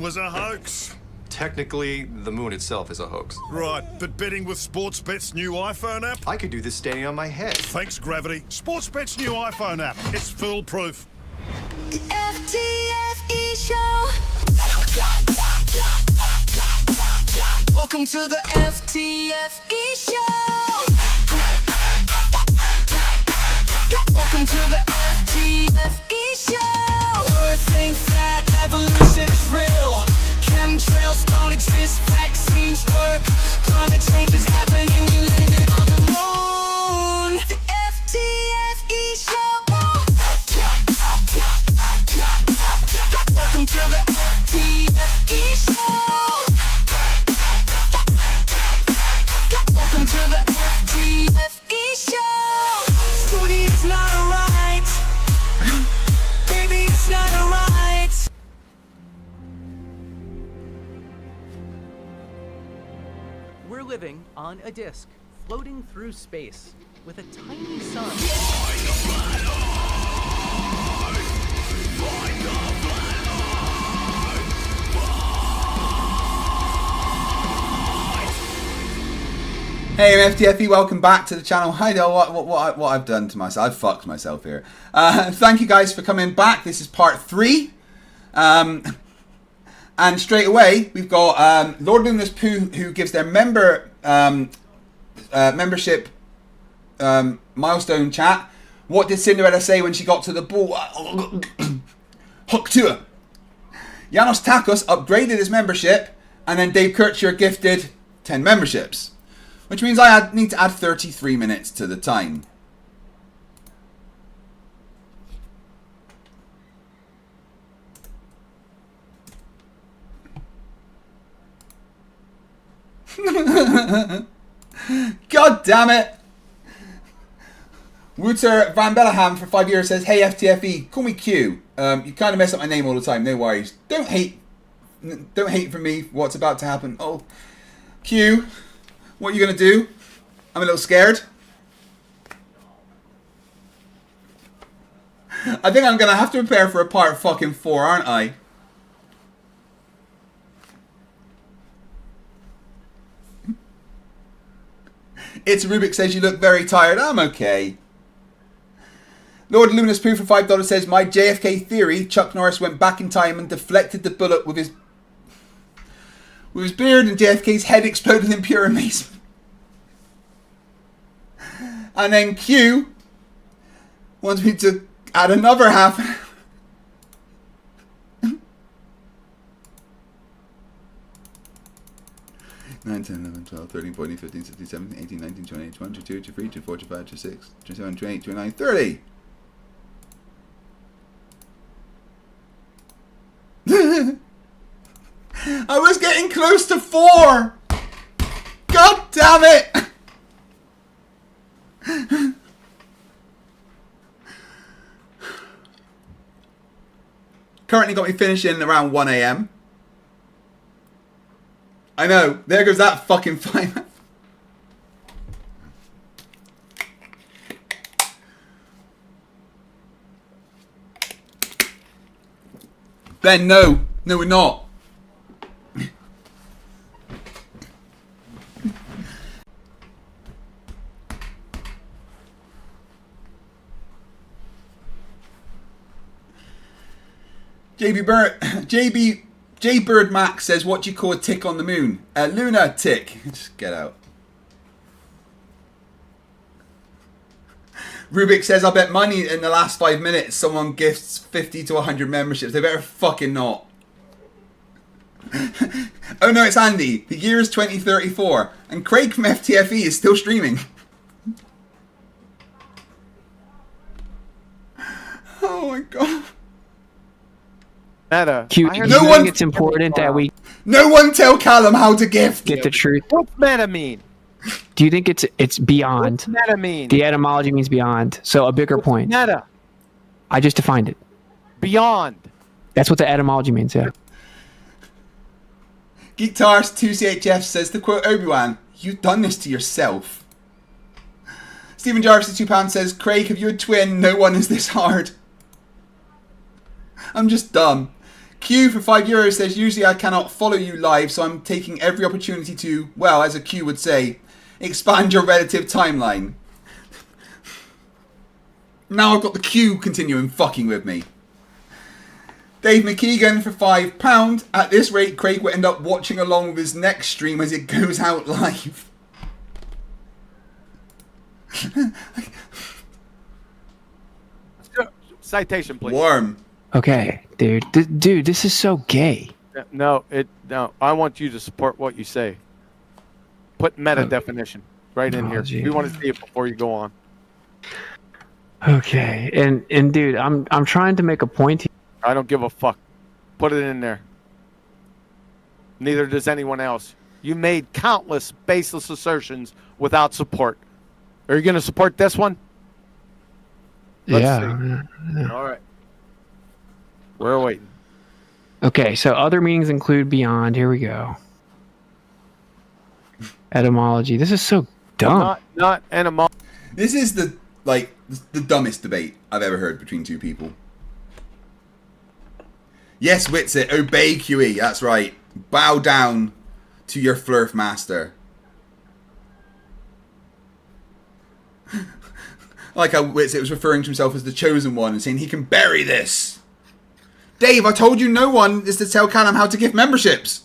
was a hoax. Technically, the moon itself is a hoax. Right, but betting with Sportsbet's new iPhone app? I could do this standing on my head. Thanks, Gravity. Sportsbet's new iPhone app. It's foolproof. The FTFE show. Welcome to the FTFE show. Welcome to the FTFE show. Earth think that evolution is real. Chemtrails don't exist, vaccines work. Climate change is happening, we landed on the moon. The FTFE show. Welcome to the FTFE show. Welcome to the FTFE show. Scooty, it's not alright. Baby, it's not alright. We're living on a disk, floating through space, with a tiny sun. Hey, FTFE, welcome back to the channel. I know what I've done to myself. I've fucked myself here. Thank you guys for coming back. This is part 3. And straight away, we've got Lord Luminous Pooh, who gives their membership milestone chat. What did Cinderella say when she got to the ball? Hook to her. Janos Takos upgraded his membership, and then Dave Kircher gifted 10 memberships. Which means I need to add 33 minutes to the time. God damn it! Wouter Van Belleham for 5 years says, "Hey FTFE, call me Q. You kind of mess up my name all the time. No worries. Don't hate for me. What's about to happen? Oh, Q. What are you going to do? I'm a little scared. I think I'm going to have to prepare for a part fucking 4, aren't I? It's Rubik says you look very tired. I'm okay. Lord Luminous Pooh for $5 says, my JFK theory, Chuck Norris went back in time and deflected the bullet with his beard, and JFK's head exploded in pure amazement. And then Q wants me to add another half. 9, 10, 11, 12, 13, 14, 15, 16, 17, 18, 19, 20, 21, 22, 23, 24, 25, 26, 27, 28, 29, 30. I was getting close to 4. God damn it. Currently got me finishing around 1 AM. I know, there goes that fucking fine. Ben, no. No, we're not. J Bird Max says, what do you call a tick on the moon? A lunar tick. Just get out. Rubik says, I bet money in the last 5 minutes someone gifts 50 to 100 memberships. They better fucking not. Oh no, it's Andy. The year is 2034. And Craig from FTFE is still streaming. Oh my god. Meta. Q, I heard do you No think one- it's important that we No one tell Callum how to gift. get the truth? What's meta mean? Do you think it's beyond? What's meta mean? The etymology means beyond. So a bigger point. Meta. I just defined it. Beyond. That's what the etymology means, yeah. Geektars2CHF says, to quote Obi-Wan, you've done this to yourself. Stephen Jarvis at £2 says, Craig, have you a twin? No one is this hard. I'm just dumb. Q for €5 says, usually I cannot follow you live, so I'm taking every opportunity to, well, as a Q would say, expand your relative timeline. Now I've got the Q continuing fucking with me. Dave McKeegan for £5. At this rate, Craig will end up watching along with his next stream as it goes out live. Citation, please. Warm. Okay, dude. Dude, this is so gay. No. I want you to support what you say. Put meta definition right in here. Gee. We want to see it before you go on. Okay, and dude, I'm trying to make a point here. I don't give a fuck. Put it in there. Neither does anyone else. You made countless baseless assertions without support. Are you going to support this one? Let's Yeah. All right. We're waiting. Okay, so other meanings include beyond. Here we go. Etymology. This is so dumb. Not etymology. This is the dumbest debate I've ever heard between two people. Yes, Witsit, obey QE. That's right. Bow down to your Flerf master. Like how Witsit was referring to himself as the chosen one and saying he can bury this. Dave, I told you no one is to tell Callum how to gift memberships.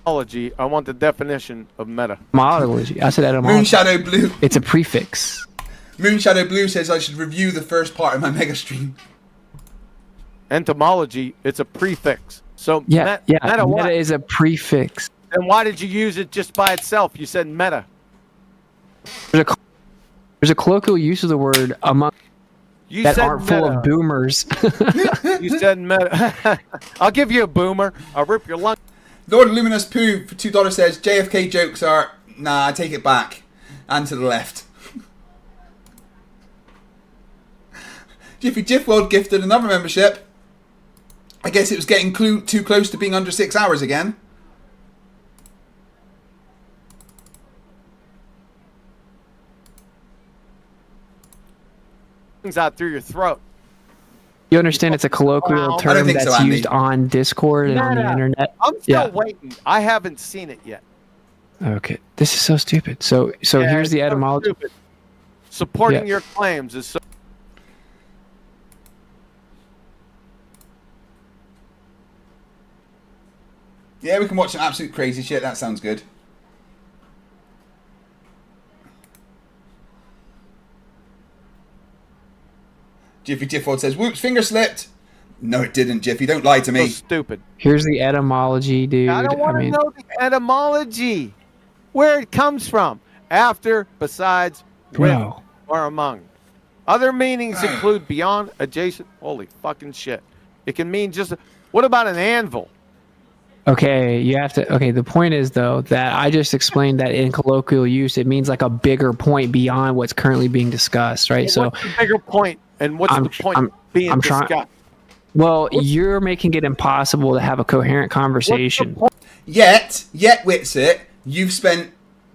Etymology. I want the definition of meta. Etymology. I said etymology. Moonshadow Blue. It's a prefix. Moonshadow Blue says I should review the first part of my mega stream. Entomology. It's a prefix. So Yeah, meta what? Meta is a prefix. Then why did you use it just by itself? You said meta. There's a colloquial use of the word among You that said aren't meta. full of boomers. You said meta. I'll give you a boomer. I'll rip your lung. Lord Luminous Poo for $2 says JFK jokes are nah, I take it back. And to the left. Jiffy Jiff World gifted another membership. I guess it was getting too close to being under 6 hours again. Things out through your throat. You understand it's a colloquial I don't term think so, that's Andy. used on Discord and on the internet. I'm still waiting. I haven't seen it yet. Okay, this is so stupid. So Yeah, here's the it's so etymology. stupid. Supporting Yeah. your claims is so. Yeah, we can watch some absolute crazy shit. That sounds good. Jiffy Jiff World says, whoops, finger slipped. No, it didn't, Jiffy. Don't lie to So me. stupid. Here's the etymology, dude. I don't want to know the etymology, where it comes from. After, besides, with, Bro. or among. Other meanings include beyond, adjacent. Holy fucking shit! It can mean just. What about an anvil? Okay, you have to. Okay, the point is though that I just explained that in colloquial use, it means like a bigger point beyond what's currently being discussed, right? So, What's the bigger point, and what's I'm- the point I'm- being I'm trying- discussed? well, you're making it impossible to have a coherent conversation. Yet, Witsit, you've spent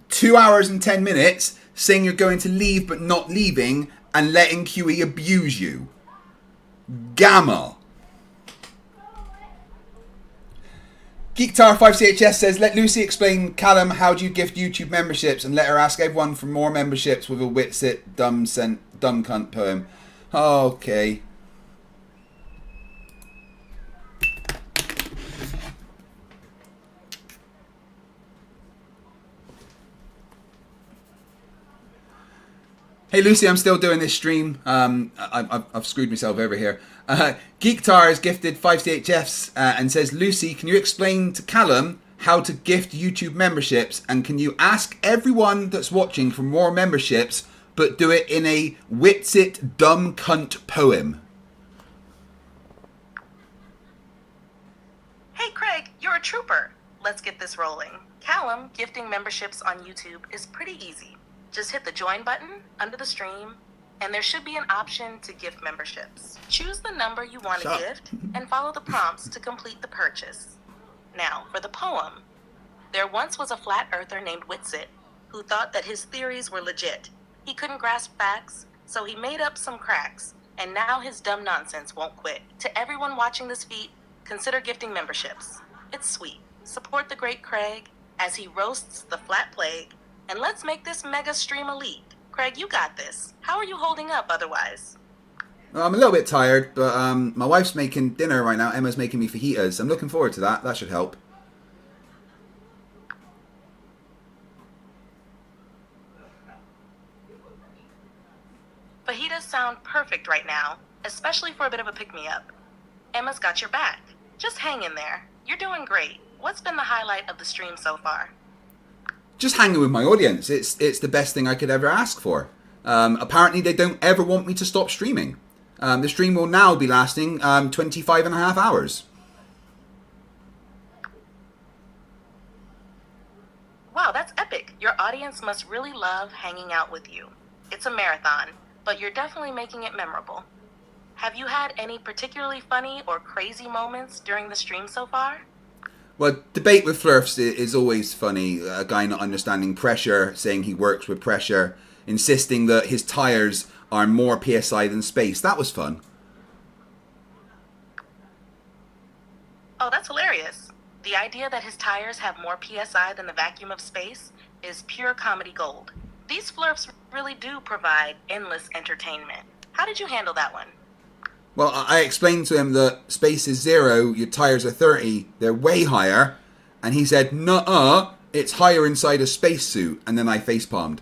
2 hours and 10 minutes saying you're going to leave but not leaving and letting QE abuse you. Gamma. Geektar5CHS says, let Lucy explain, Callum, how do you gift YouTube memberships, and let her ask everyone for more memberships with a Witsit dumb cunt poem. Okay. Hey Lucy, I'm still doing this stream. I've screwed myself over here. Geektar has gifted 5 CHFs and says, Lucy, can you explain to Callum how to gift YouTube memberships, and can you ask everyone that's watching for more memberships, but do it in a Witsit dumb cunt poem? Hey Craig, you're a trooper. Let's get this rolling. Callum, gifting memberships on YouTube is pretty easy. Just hit the join button under the stream, and there should be an option to gift memberships. Choose the number you want to Shut up. gift and follow the prompts to complete the purchase. Now, for the poem. There once was a flat earther named Whitsit who thought that his theories were legit. He couldn't grasp facts, so he made up some cracks, and now his dumb nonsense won't quit. To everyone watching this feat, consider gifting memberships. It's sweet. Support the great Craig as he roasts the flat plague, and let's make this mega stream elite. Craig, you got this. How are you holding up otherwise? Well, I'm a little bit tired, but my wife's making dinner right now. Emma's making me fajitas. I'm looking forward to that. That should help. Fajitas sound perfect right now, especially for a bit of a pick-me-up. Emma's got your back. Just hang in there. You're doing great. What's been the highlight of the stream so far? Just hanging with my audience. It's the best thing I could ever ask for. Apparently, they don't ever want me to stop streaming. The stream will now be lasting 25 and a half hours. Wow, that's epic. Your audience must really love hanging out with you. It's a marathon, but you're definitely making it memorable. Have you had any particularly funny or crazy moments during the stream so far? Well, debate with Flerfs is always funny. A guy not understanding pressure, saying he works with pressure, insisting that his tires are more PSI than space. That was fun. Oh, that's hilarious. The idea that his tires have more PSI than the vacuum of space is pure comedy gold. These Flerfs really do provide endless entertainment. How did you handle that one? Well, I explained to him that space is 0, your tires are 30, they're way higher. And he said, nuh-uh, it's higher inside a spacesuit. And then I facepalmed.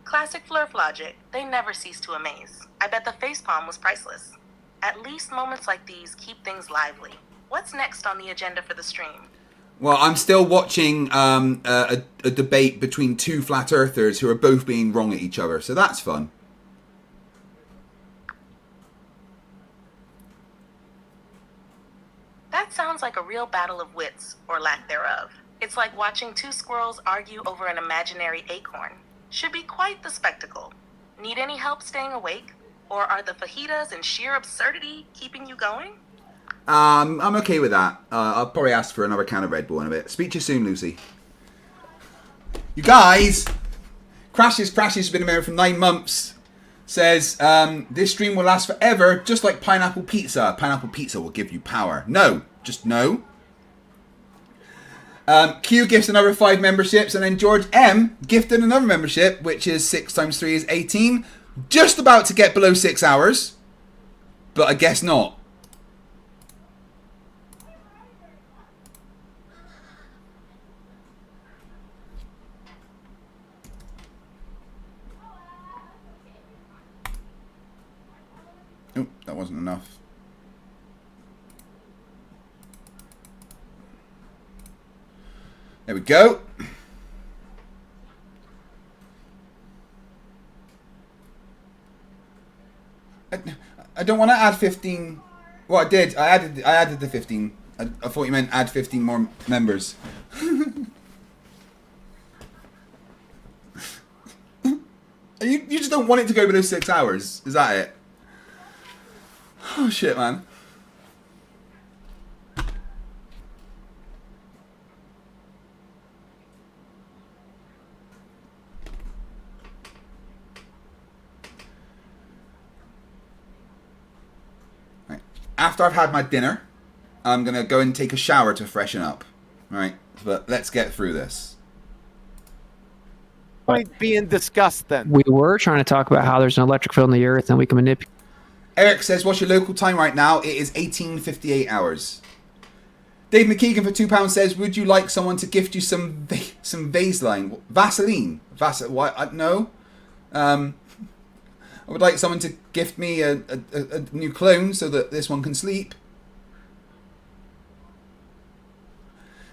Classic Flerf logic. They never cease to amaze. I bet the facepalm was priceless. At least moments like these keep things lively. What's next on the agenda for the stream? Well, I'm still watching a debate between two flat earthers who are both being wrong at each other, so that's fun. That sounds like a real battle of wits, or lack thereof. It's like watching two squirrels argue over an imaginary acorn. Should be quite the spectacle. Need any help staying awake? Or are the fajitas and sheer absurdity keeping you going? I'm okay with that. I'll probably ask for another can of Red Bull in a bit. Speak to you soon, Lucy. You guys! Crashes has been a member for 9 months. Says, this stream will last forever, just like pineapple pizza. Pineapple pizza will give you power. No. Just no. Q gifts another 5 memberships, and then George M gifted another membership, which is 6 times 3 is 18. Just about to get below 6 hours. But I guess not. Oh, that wasn't enough. There we go. I don't want to add 15. Well, I did. I added the 15. I thought you meant add 15 more members. You just don't want it to go below 6 hours. Is that it? Oh shit, man. Right. After I've had my dinner, I'm gonna go and take a shower to freshen up. Right, but let's get through this. Point being discussed then. We were trying to talk about how there's an electric field in the earth and we can manipulate. Eric says, what's your local time right now? It is 18:58 hours. Dave McKeegan for £2 says, would you like someone to gift you some Vaseline? Vaseline? What? No. I would like someone to gift me a new clone so that this one can sleep.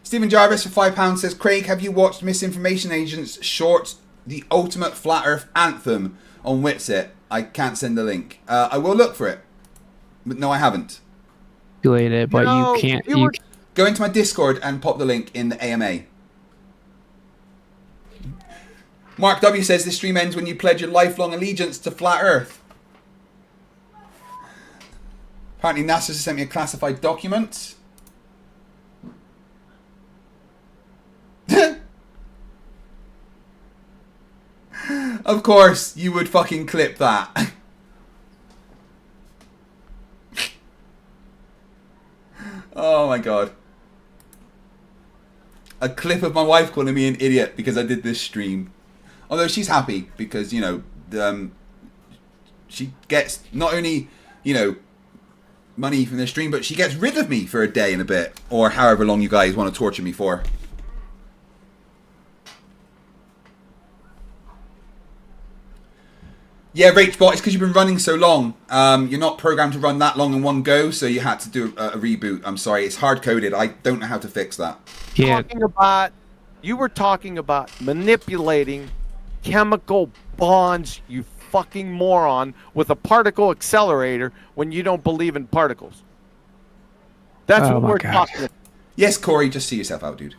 Stephen Jarvis for £5 says, Craig, have you watched Misinformation Agents short The Ultimate Flat Earth Anthem on Witsit? I can't send the link. I will look for it. But no, I haven't. It, but No, you can't. you were- Go into my Discord and pop the link in the AMA. Mark W says this stream ends when you pledge your lifelong allegiance to flat Earth. Apparently NASA has sent me a classified document. Of course, you would fucking clip that. Oh my god. A clip of my wife calling me an idiot because I did this stream. Although she's happy because, you know, she gets not only, you know, money from this stream, but she gets rid of me for a day and a bit. Or however long you guys want to torture me for. Yeah, Rachbot, it's because you've been running so long. You're not programmed to run that long in one go, so you had to do a reboot. I'm sorry, it's hard-coded. I don't know how to fix that. Yeah. You were talking about manipulating chemical bonds, you fucking moron, with a particle accelerator when you don't believe in particles. That's Oh what my we're God. talking about. Yes, Corey, just see yourself out, dude.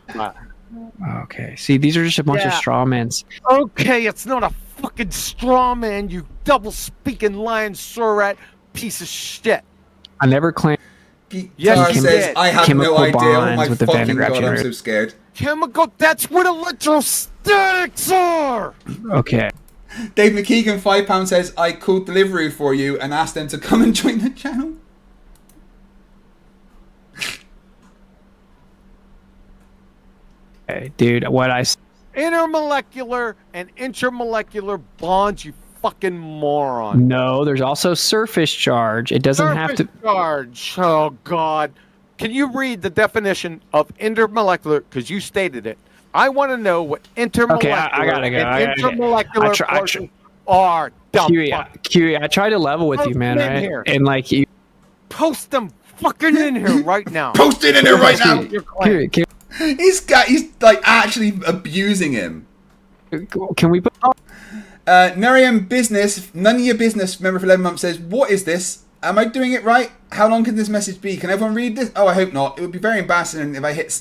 Okay. See, these are just a bunch of Yeah. straw mans. Okay, it's not a fucking straw man, you double-speaking lion surrat piece of shit. I never claimed. Geek Yes, Tar you says, did. I have Chemical no idea. Oh my bonds with the Van de fucking Graaff god, I'm generator. so scared. Chemical, that's what electrostatics are! Okay. Dave McKeegan, £5 says, I called Deliveroo for you and asked them to come and join the channel. Okay, dude, what I Intermolecular and intermolecular bonds, you fucking moron. no, there's also surface charge. It doesn't have to. Surface charge. Oh, God. Can you read the definition of intermolecular? Because you stated it. I want to know what intermolecular Okay, I gotta go. and I gotta go. intermolecular I portions are. Dumb fuck. Kiwi, I tried to level with you, man, Post them in right? here. And like you, Post them fucking in here right now. Post it in there right now. Your claim. Kiwi, He's like actually abusing him. can we put? Miriam Business, none of your business, member for 11 months says, what is this? Am I doing it right? How long can this message be? Can everyone read this? Oh, I hope not. It would be very embarrassing if I hit...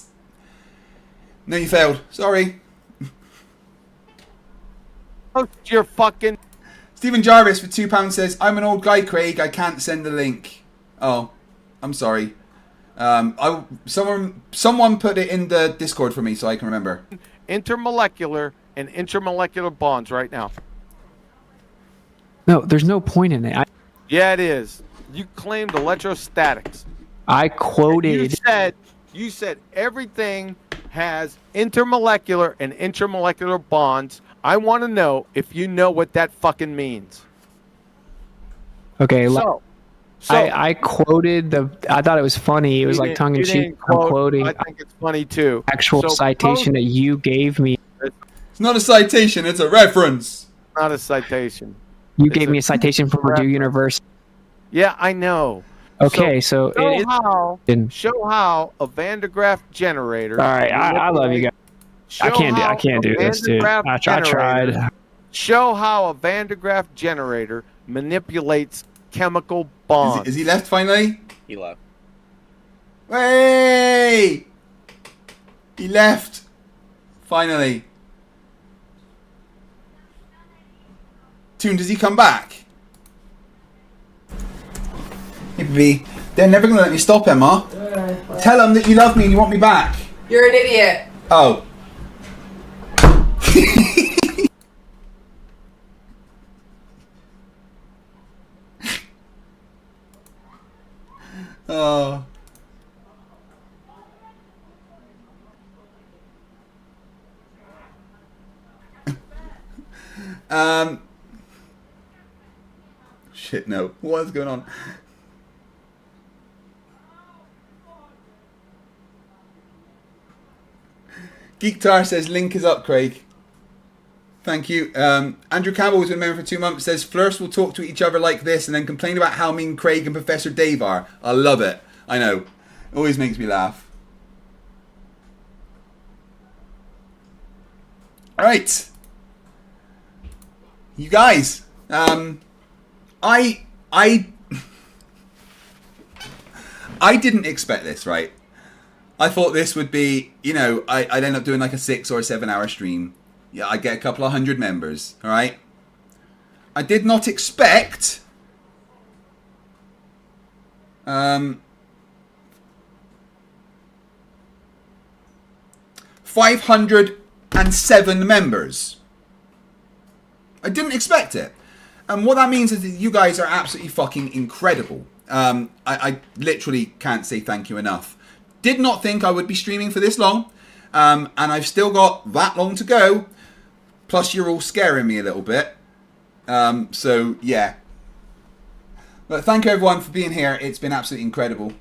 No, you failed. Sorry. Post your fucking... Stephen Jarvis for £2 says, I'm an old guy, Craig. I can't send the link. Oh, I'm sorry. Someone put it in the Discord for me so I can remember. Intermolecular and intermolecular bonds right now. No, there's no point in it. Yeah, it is. You claimed electrostatics. I quoted. You said everything has intermolecular and intermolecular bonds. I want to know if you know what that fucking means. Okay, So I quoted the. I thought it was funny. It was like tongue in cheek. I'm quoting I think it's funny too. actual So citation that you gave me. It's not a citation, it's a reference. Not a citation. You It's gave me a citation from Purdue reference. University. Yeah, I know. Okay, so Show it is. show how a Van de Graaff generator. All right, I love you guys. I can't do this, dude. I tried. Show how a Van de Graaff generator manipulates chemical bonds. Is he left finally? He left. Hey! He left. Finally. Toon, does he come back? Maybe. They're never going to let me stop him, huh? Tell him that you love me and you want me back. You're an idiot. Oh. Oh. Shit, no. What's going on? Geektar says link is up, Craig. Thank you. Andrew Campbell, who's been a member for 2 months, says Flerfs will talk to each other like this and then complain about how mean Craig and Professor Dave are. I love it. I know. It always makes me laugh. Alright. You guys. I didn't expect this, right? I thought this would be, I'd end up doing like a 6 or 7 hour stream. yeah, I get a couple of hundred members. All right. I did not expect 507 members. I didn't expect it. And what that means is that you guys are absolutely fucking incredible. I literally can't say thank you enough. Did not think I would be streaming for this long. And I've still got that long to go. Plus you're all scaring me a little bit. So yeah. But thank you everyone for being here. It's been absolutely incredible.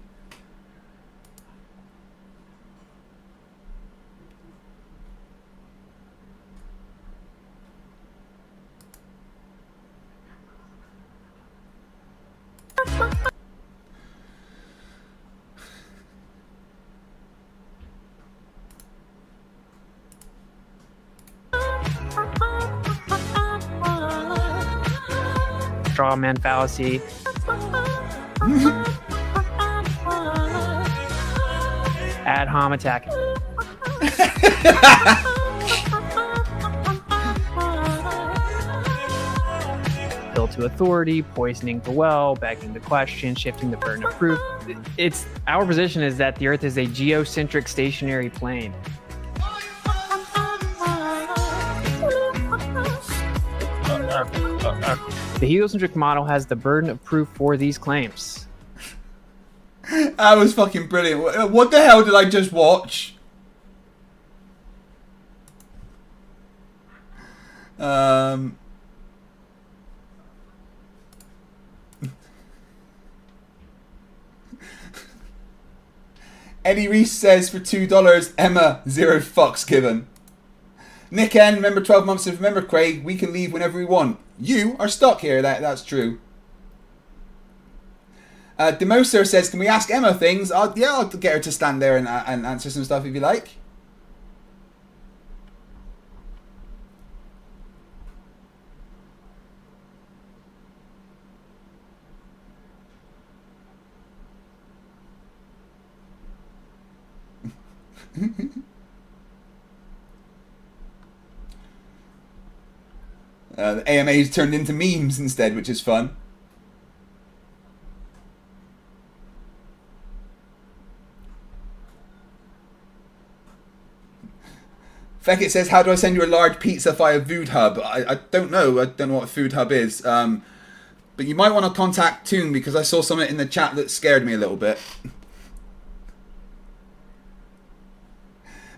Straw man fallacy. Ad hom attack. Appeal to authority, poisoning the well, begging the question, shifting the burden of proof. It's our position is that the Earth is a geocentric stationary plane. The heliocentric model has the burden of proof for these claims. That was fucking brilliant. What the hell did I just watch? Eddie Reese says for $2, Emma, 0 fucks given. Nick N, remember 12 months of remember Craig, we can leave whenever we want. You are stuck here, that's true. Demoser says, can we ask Emma things? I'll get her to stand there and answer some stuff if you like. The AMA's turned into memes instead, which is fun. Feckett says, how do I send you a large pizza via Food Hub? I don't know. I don't know what Food Hub is. But you might want to contact Toon because I saw something in the chat that scared me a little bit.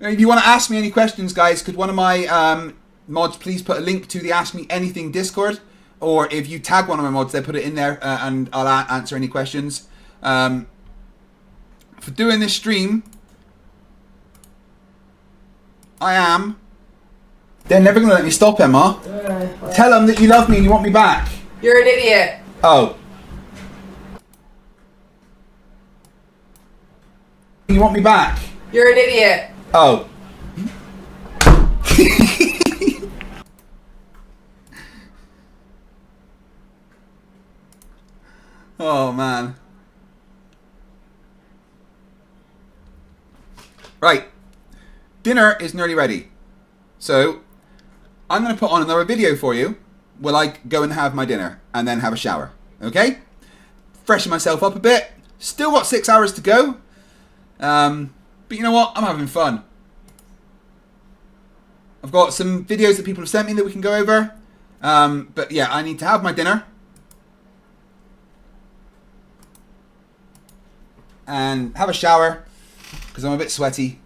If you want to ask me any questions, guys, could one of my mods please put a link to the Ask Me Anything Discord? Or if you tag one of my mods, they put it in there and I'll answer any questions. For doing this stream, I am... They're never going to let me stop, Emma. Tell them that you love me and you want me back. You're an idiot. Oh. You want me back. You're an idiot. Oh. Oh, man. Right. Dinner is nearly ready. So, I'm going to put on another video for you while I go and have my dinner and then have a shower. Okay? Freshen myself up a bit. Still got 6 hours to go. But you know what? I'm having fun. I've got some videos that people have sent me that we can go over. But yeah, I need to have my dinner. And have a shower. Because I'm a bit sweaty.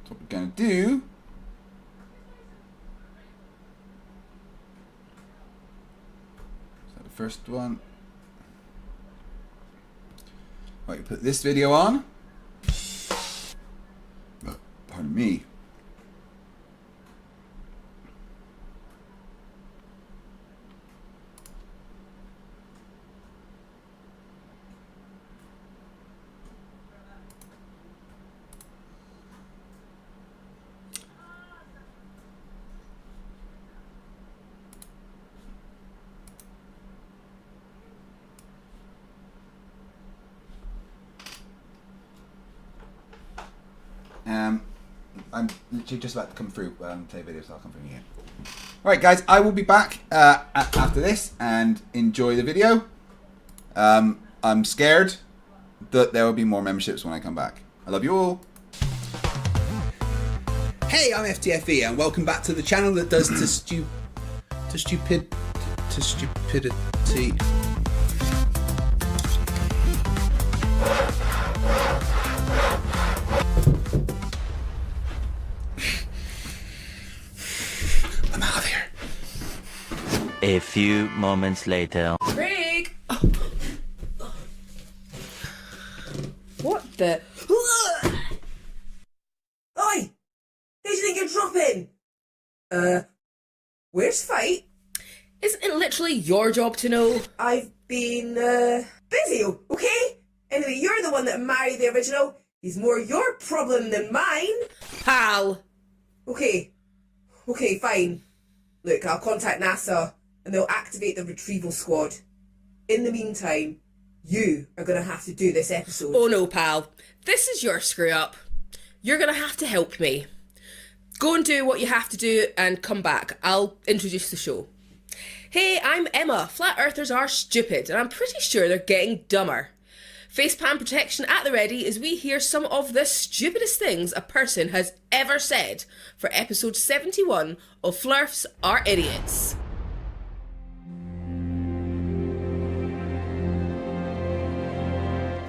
That's what we're going to do. First one. Right, put this video on. Pardon me. I'm literally just about to come through. Play videos, so I'll come through again. Alright guys, I will be back after this and enjoy the video. I'm scared that there will be more memberships when I come back. I love you all. Hey, I'm FTFE and welcome back to the channel that does to stupidity. I'm out of here. A few moments later. Craig! What the? Oi! Who do you think you're dropping? Where's Fight? Isn't it literally your job to know? I've been, busy, okay? Anyway, you're the one that married the original. He's more your problem than mine. Pal! Okay, fine. Look, I'll contact NASA and they'll activate the retrieval squad. In the meantime, you are gonna have to do this episode. Oh no, pal. This is your screw up. You're gonna have to help me. Go and do what you have to do and come back. I'll introduce the show. Hey, I'm Emma. Flat Earthers are stupid and I'm pretty sure they're getting dumber. Facepalm protection at the ready as we hear some of the stupidest things a person has ever said for episode 71 of Flerfs Are Idiots.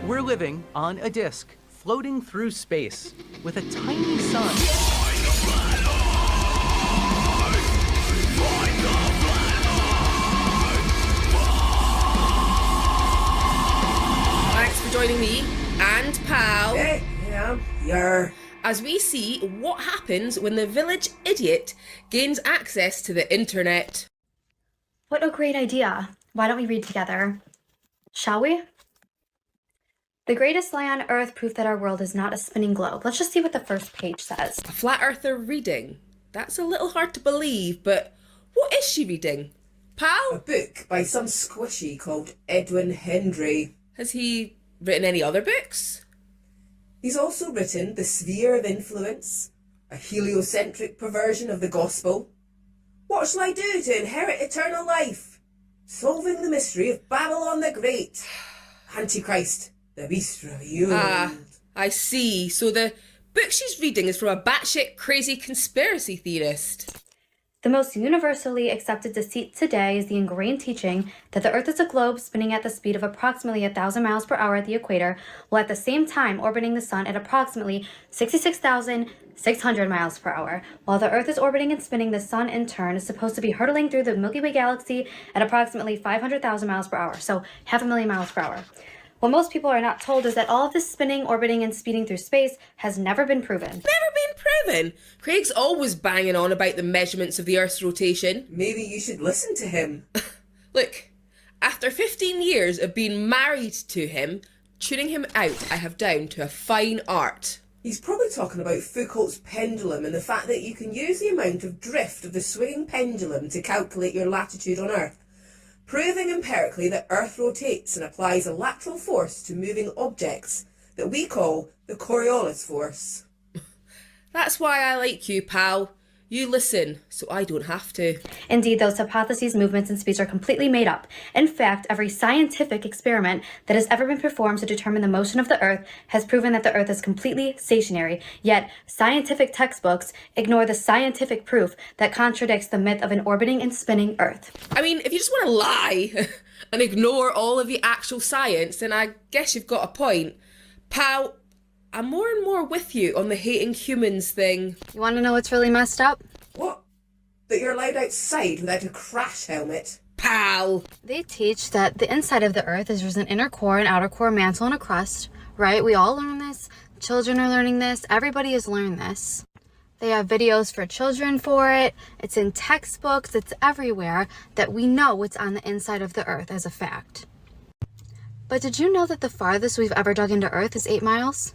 We're living on a disk, floating through space, with a tiny sun. Thanks for joining me and pal. Yeah. As we see what happens when the village idiot gains access to the internet. What a great idea. Why don't we read together? Shall we? The greatest lie on earth, proof that our world is not a spinning globe. Let's just see what the first page says. A flat earther reading. That's a little hard to believe, but what is she reading? Pal? A book by some squishy called Edwin Hendry. Has he written any other books? He's also written The Sphere of Influence, a heliocentric perversion of the gospel. What shall I do to inherit eternal life? Solving the mystery of Babylon the Great. Antichrist. The beast revealed. Ah, I see. So the book she's reading is from a batshit crazy conspiracy theorist. The most universally accepted deceit today is the ingrained teaching that the Earth is a globe spinning at the speed of approximately 1,000 miles per hour at the equator, while at the same time orbiting the sun at approximately 66,600 miles per hour. While the Earth is orbiting and spinning, the sun in turn is supposed to be hurtling through the Milky Way galaxy at approximately 500,000 miles per hour, so 500,000 miles per hour. What most people are not told is that all of this spinning, orbiting, and speeding through space has never been proven. Never been proven? Craig's always banging on about the measurements of the Earth's rotation. Maybe you should listen to him. Look, after 15 years of being married to him, tuning him out I have down to a fine art. He's probably talking about Foucault's pendulum and the fact that you can use the amount of drift of the swinging pendulum to calculate your latitude on Earth, proving empirically that Earth rotates and applies a lateral force to moving objects that we call the Coriolis force. That's why I like you, pal. You listen, so I don't have to. Indeed, those hypotheses, movements, and speeds are completely made up. In fact, every scientific experiment that has ever been performed to determine the motion of the Earth has proven that the Earth is completely stationary. Yet, scientific textbooks ignore the scientific proof that contradicts the myth of an orbiting and spinning Earth. I mean, if you just want to lie and ignore all of the actual science, then I guess you've got a point. Pal, I'm more and more with you on the hating humans thing. You want to know what's really messed up? What? That you're allowed outside without a crash helmet? Pal! They teach that the inside of the Earth is there's an inner core, an outer core, mantle, and a crust, right? We all learn this. Children are learning this. Everybody has learned this. They have videos for children for it. It's in textbooks. It's everywhere that we know what's on the inside of the Earth as a fact. But did you know that the farthest we've ever dug into Earth is 8 miles?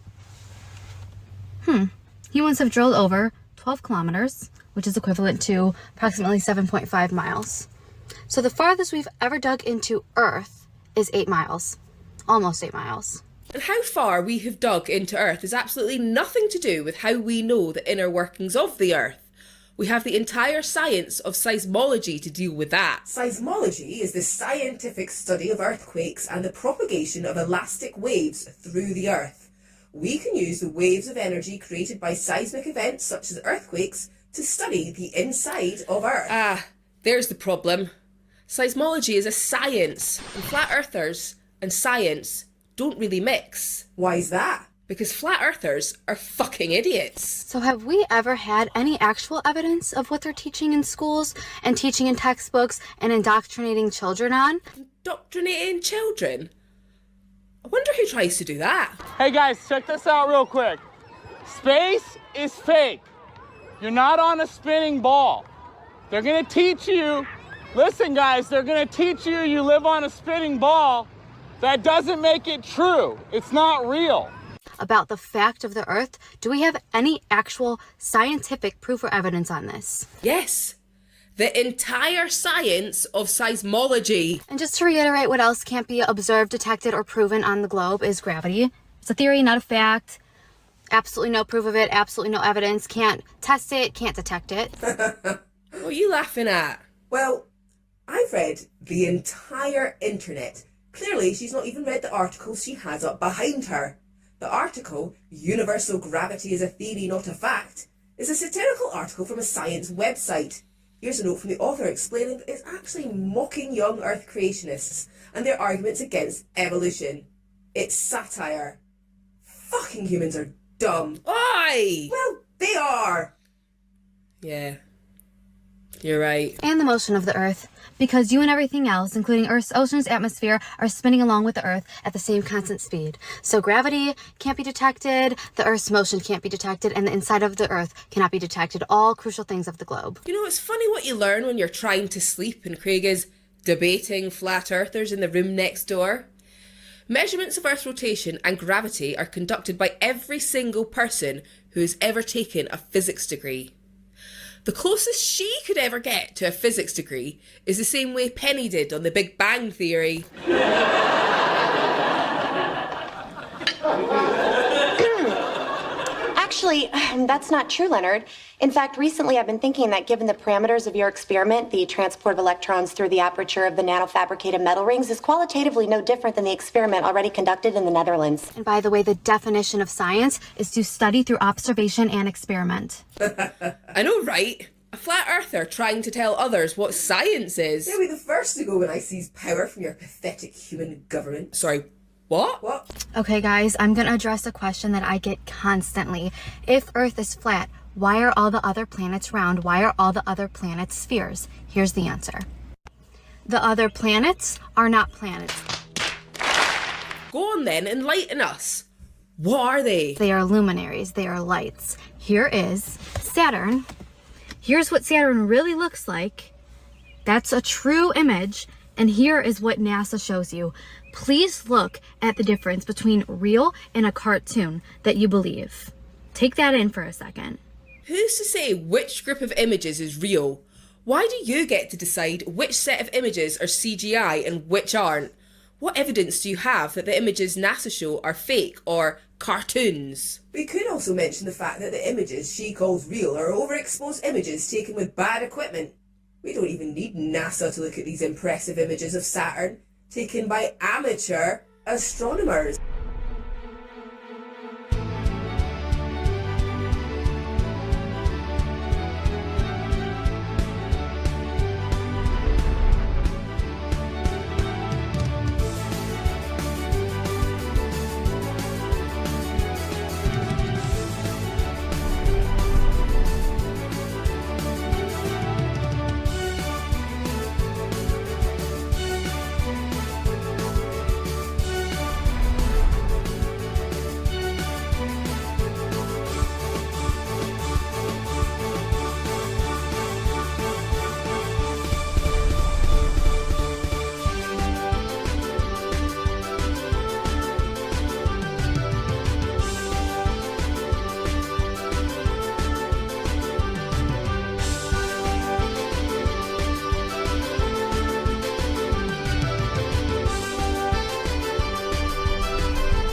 Humans have drilled over 12 kilometers, which is equivalent to approximately 7.5 miles. So the farthest we've ever dug into Earth is 8 miles. Almost 8 miles. And how far we have dug into Earth is absolutely nothing to do with how we know the inner workings of the Earth. We have the entire science of seismology to deal with that. Seismology is the scientific study of earthquakes and the propagation of elastic waves through the Earth. We can use the waves of energy created by seismic events such as earthquakes to study the inside of Earth. Ah, there's the problem. Seismology is a science, and flat earthers and science don't really mix. Why's that? Because flat earthers are fucking idiots. So have we ever had any actual evidence of what they're teaching in schools and teaching in textbooks and indoctrinating children on? Indoctrinating children? I wonder who tries to do that. Hey guys, check this out real quick. Space is fake. You're not on a spinning ball. They're gonna teach you, listen guys, they're gonna teach you you live on a spinning ball. That doesn't make it true. It's not real. About the fact of the Earth, do we have any actual scientific proof or evidence on this? Yes. The entire science of seismology. And just to reiterate, what else can't be observed, detected, or proven on the globe is gravity. It's a theory, not a fact. Absolutely no proof of it, absolutely no evidence. Can't test it, can't detect it. What are you laughing at? Well, I've read the entire internet. Clearly, she's not even read the articles she has up behind her. The article, Universal Gravity is a Theory, Not a Fact, is a satirical article from a science website. Here's a note from the author explaining that it's actually mocking young Earth creationists and their arguments against evolution. It's satire. Fucking humans are dumb. Aye! Well, they are. Yeah. You're right. And the motion of the Earth. Because you and everything else, including Earth's oceans, atmosphere, are spinning along with the Earth at the same constant speed. So gravity can't be detected, the Earth's motion can't be detected, and the inside of the Earth cannot be detected. All crucial things of the globe. You know, it's funny what you learn when you're trying to sleep and Craig is debating flat earthers in the room next door. Measurements of Earth's rotation and gravity are conducted by every single person who has ever taken a physics degree. The closest she could ever get to a physics degree is the same way Penny did on the Big Bang Theory. Actually, that's not true, Leonard. In fact, recently I've been thinking that given the parameters of your experiment, the transport of electrons through the aperture of the nanofabricated metal rings is qualitatively no different than the experiment already conducted in the Netherlands. And by the way, the definition of science is to study through observation and experiment. I know, right? A flat earther trying to tell others what science is. You'll be the first to go when I seize power from your pathetic human government. Sorry, what? Okay, guys, I'm gonna address a question that I get constantly. If Earth is flat, why are all the other planets round? Why are all the other planets spheres? Here's the answer. The other planets are not planets. Go on then, enlighten us. What are they? They are luminaries. They are lights. Here is Saturn. Here's what Saturn really looks like. That's a true image. And here is what NASA shows you. Please look at the difference between real and a cartoon that you believe. Take that in for a second. Who's to say which group of images is real? Why do you get to decide which set of images are CGI and which aren't? What evidence do you have that the images NASA show are fake or cartoons? We could also mention the fact that the images she calls real are overexposed images taken with bad equipment. We don't even need NASA to look at these impressive images of Saturn, taken by amateur astronomers.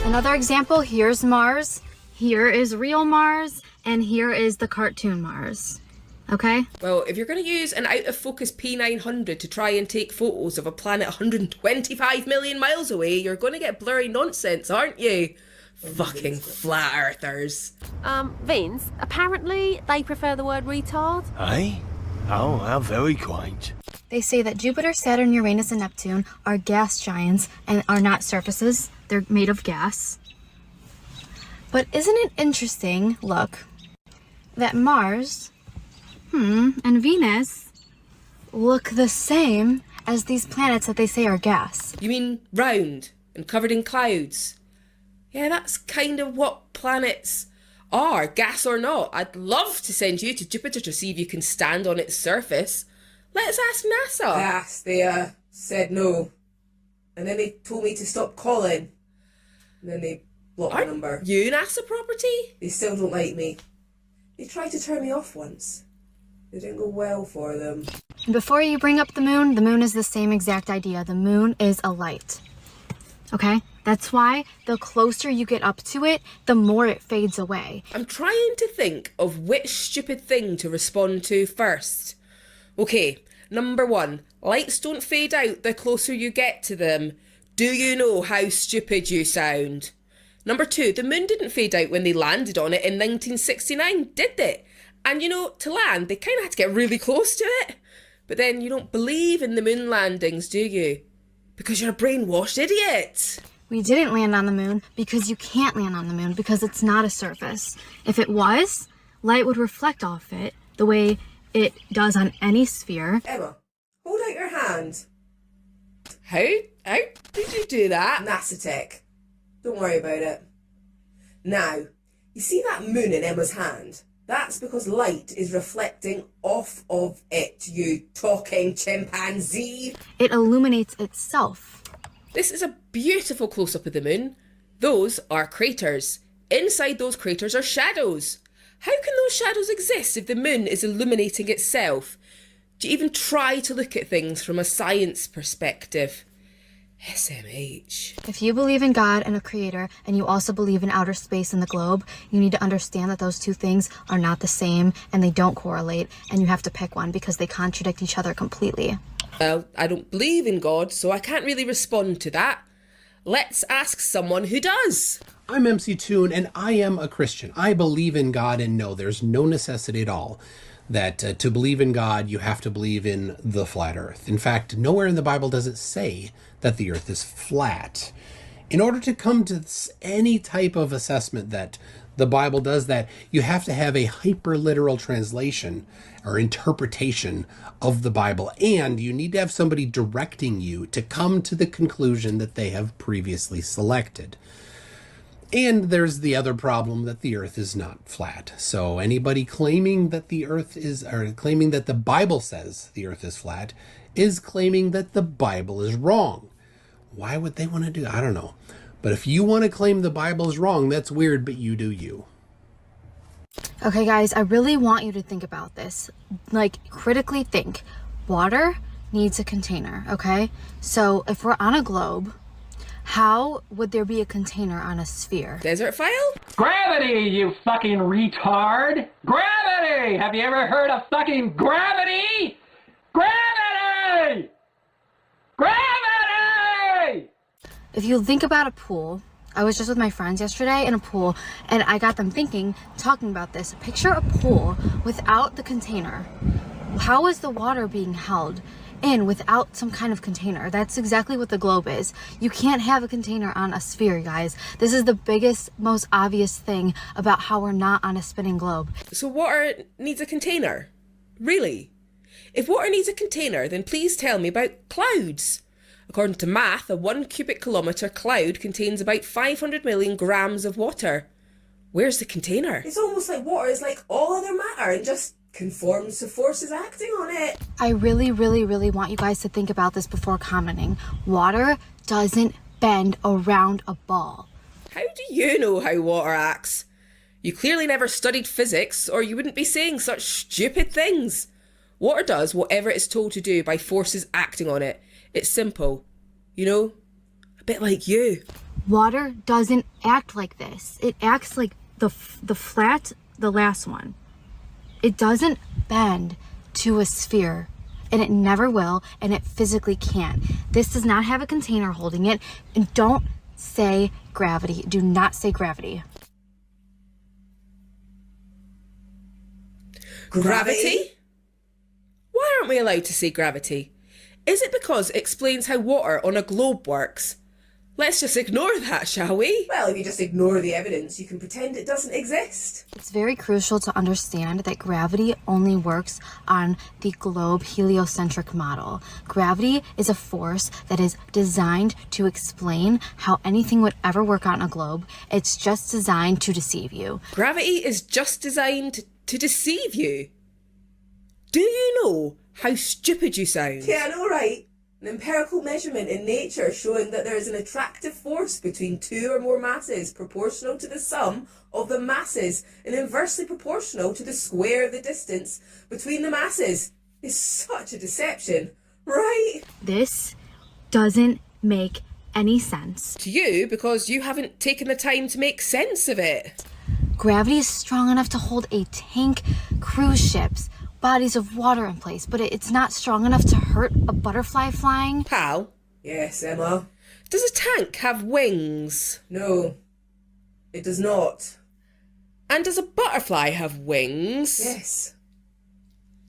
Another example, here's Mars, here is real Mars, and here is the cartoon Mars. Okay? Well, if you're going to use an out-of-focus P900 to try and take photos of a planet 125 million miles away, you're going to get blurry nonsense, aren't you? Fucking flat earthers. Vince, apparently they prefer the word retard. Aye? Oh, how very kind. They say that Jupiter, Saturn, Uranus, and Neptune are gas giants and are not surfaces. They're made of gas. But isn't it interesting, look, that Mars, and Venus look the same as these planets that they say are gas? You mean round and covered in clouds? Yeah, that's kind of what planets are, gas or not. I'd love to send you to Jupiter to see if you can stand on its surface. Let's ask NASA. I asked, they said no. And then they told me to stop calling. And then they blocked my number. You NASA property? They still don't like me. They tried to turn me off once. It didn't go well for them. And before you bring up the moon is the same exact idea. The moon is a light. Okay? That's why the closer you get up to it, the more it fades away. I'm trying to think of which stupid thing to respond to first. Okay, number 1, lights don't fade out the closer you get to them. Do you know how stupid you sound? Number 2, the moon didn't fade out when they landed on it in 1969, did it? And you know, to land, they kind of had to get really close to it. But then you don't believe in the moon landings, do you? Because you're a brainwashed idiot. We didn't land on the moon because you can't land on the moon because it's not a surface. If it was, light would reflect off it the way it does on any sphere. Emma, hold out your hand. How did you do that? NASA tech. Don't worry about it. Now, you see that moon in Emma's hand? That's because light is reflecting off of it, you talking chimpanzee. It illuminates itself. This is a beautiful close-up of the moon. Those are craters. Inside those craters are shadows. How can those shadows exist if the moon is illuminating itself? Do you even try to look at things from a science perspective? SMH. If you believe in God and a creator, and you also believe in outer space and the globe, you need to understand that those two things are not the same and they don't correlate, and you have to pick one because they contradict each other completely. Well, I don't believe in God, so I can't really respond to that. Let's ask someone who does. I'm MC Toon, and I am a Christian. I believe in God, and no, there's no necessity at all that to believe in God, you have to believe in the flat earth. In fact, nowhere in the Bible does it say that the earth is flat. In order to come to any type of assessment that the Bible does that, you have to have a hyper-literal translation or interpretation of the Bible, and you need to have somebody directing you to come to the conclusion that they have previously selected. And there's the other problem that the earth is not flat. So anybody claiming that the earth is, or claiming that the Bible says the earth is flat, is claiming that the Bible is wrong. Why would they want to do that? I don't know. But if you want to claim the Bible is wrong, that's weird, but you do you. Okay, guys, I really want you to think about this. Like, critically think. Water needs a container, okay? So if we're on a globe, how would there be a container on a sphere? Desert file? Gravity, you fucking retard! Gravity! Have you ever heard of fucking gravity? Gravity! Gravity! If you think about a pool, I was just with my friends yesterday in a pool, and I got them thinking, talking about this. Picture a pool without the container. How is the water being held in without some kind of container? That's exactly what the globe is. You can't have a container on a sphere, guys. This is the biggest, most obvious thing about how we're not on a spinning globe. So water needs a container? Really? If water needs a container, then please tell me about clouds. According to math, a 1 cubic kilometre cloud contains about 500 million grams of water. Where's the container? It's almost like water is like all other matter and just conforms to forces acting on it. I really, really, really want you guys to think about this before commenting. Water doesn't bend around a ball. How do you know how water acts? You clearly never studied physics, or you wouldn't be saying such stupid things. Water does whatever it's told to do by forces acting on it. It's simple. You know? A bit like you. Water doesn't act like this. It acts like the last one. It doesn't bend to a sphere, and it never will, and it physically can't. This does not have a container holding it, and don't say gravity. Do not say gravity. Gravity? Why aren't we allowed to say gravity? Is it because it explains how water on a globe works? Let's just ignore that, shall we? Well, if you just ignore the evidence, you can pretend it doesn't exist. It's very crucial to understand that gravity only works on the globe heliocentric model. Gravity is a force that is designed to explain how anything would ever work on a globe. It's just designed to deceive you. Gravity is just designed to deceive you? Do you know how stupid you sound? Yeah, I know, right? An empirical measurement in nature showing that there is an attractive force between two or more masses proportional to the sum of the masses and inversely proportional to the square of the distance between the masses is such a deception, right? This doesn't make any sense. To you, because you haven't taken the time to make sense of it. Gravity is strong enough to hold a tank, cruise ships, bodies of water in place, but it's not strong enough to hurt a butterfly flying. Pal? Yes, Emma? Does a tank have wings? No, it does not. And does a butterfly have wings? Yes.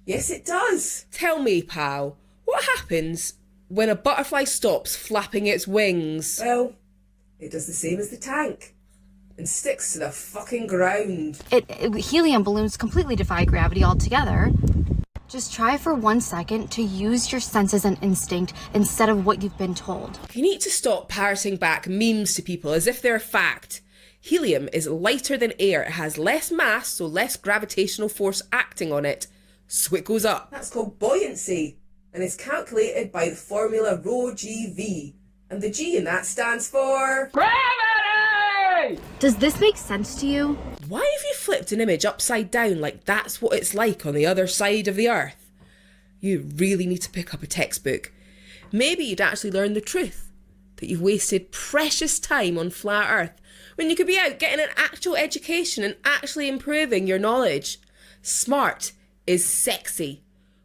Yes, it does. Tell me, pal, what happens when a butterfly stops flapping its wings? Well, it does the same as the tank. And sticks to the fucking ground. Helium balloons completely defy gravity altogether. Just try for 1 second to use your senses and instinct instead of what you've been told. You need to stop parroting back memes to people as if they're a fact. Helium is lighter than air. It has less mass, so less gravitational force acting on it. So it goes up. That's called buoyancy. And it's calculated by the formula ρ/GV. And the G in that stands for... Gravity! Does this make sense to you? Why have you flipped an image upside down like that's what it's like on the other side of the earth? You really need to pick up a textbook. Maybe you'd actually learn the truth, that you've wasted precious time on flat earth when you could be out getting an actual education and actually improving your knowledge. Smart is sexy.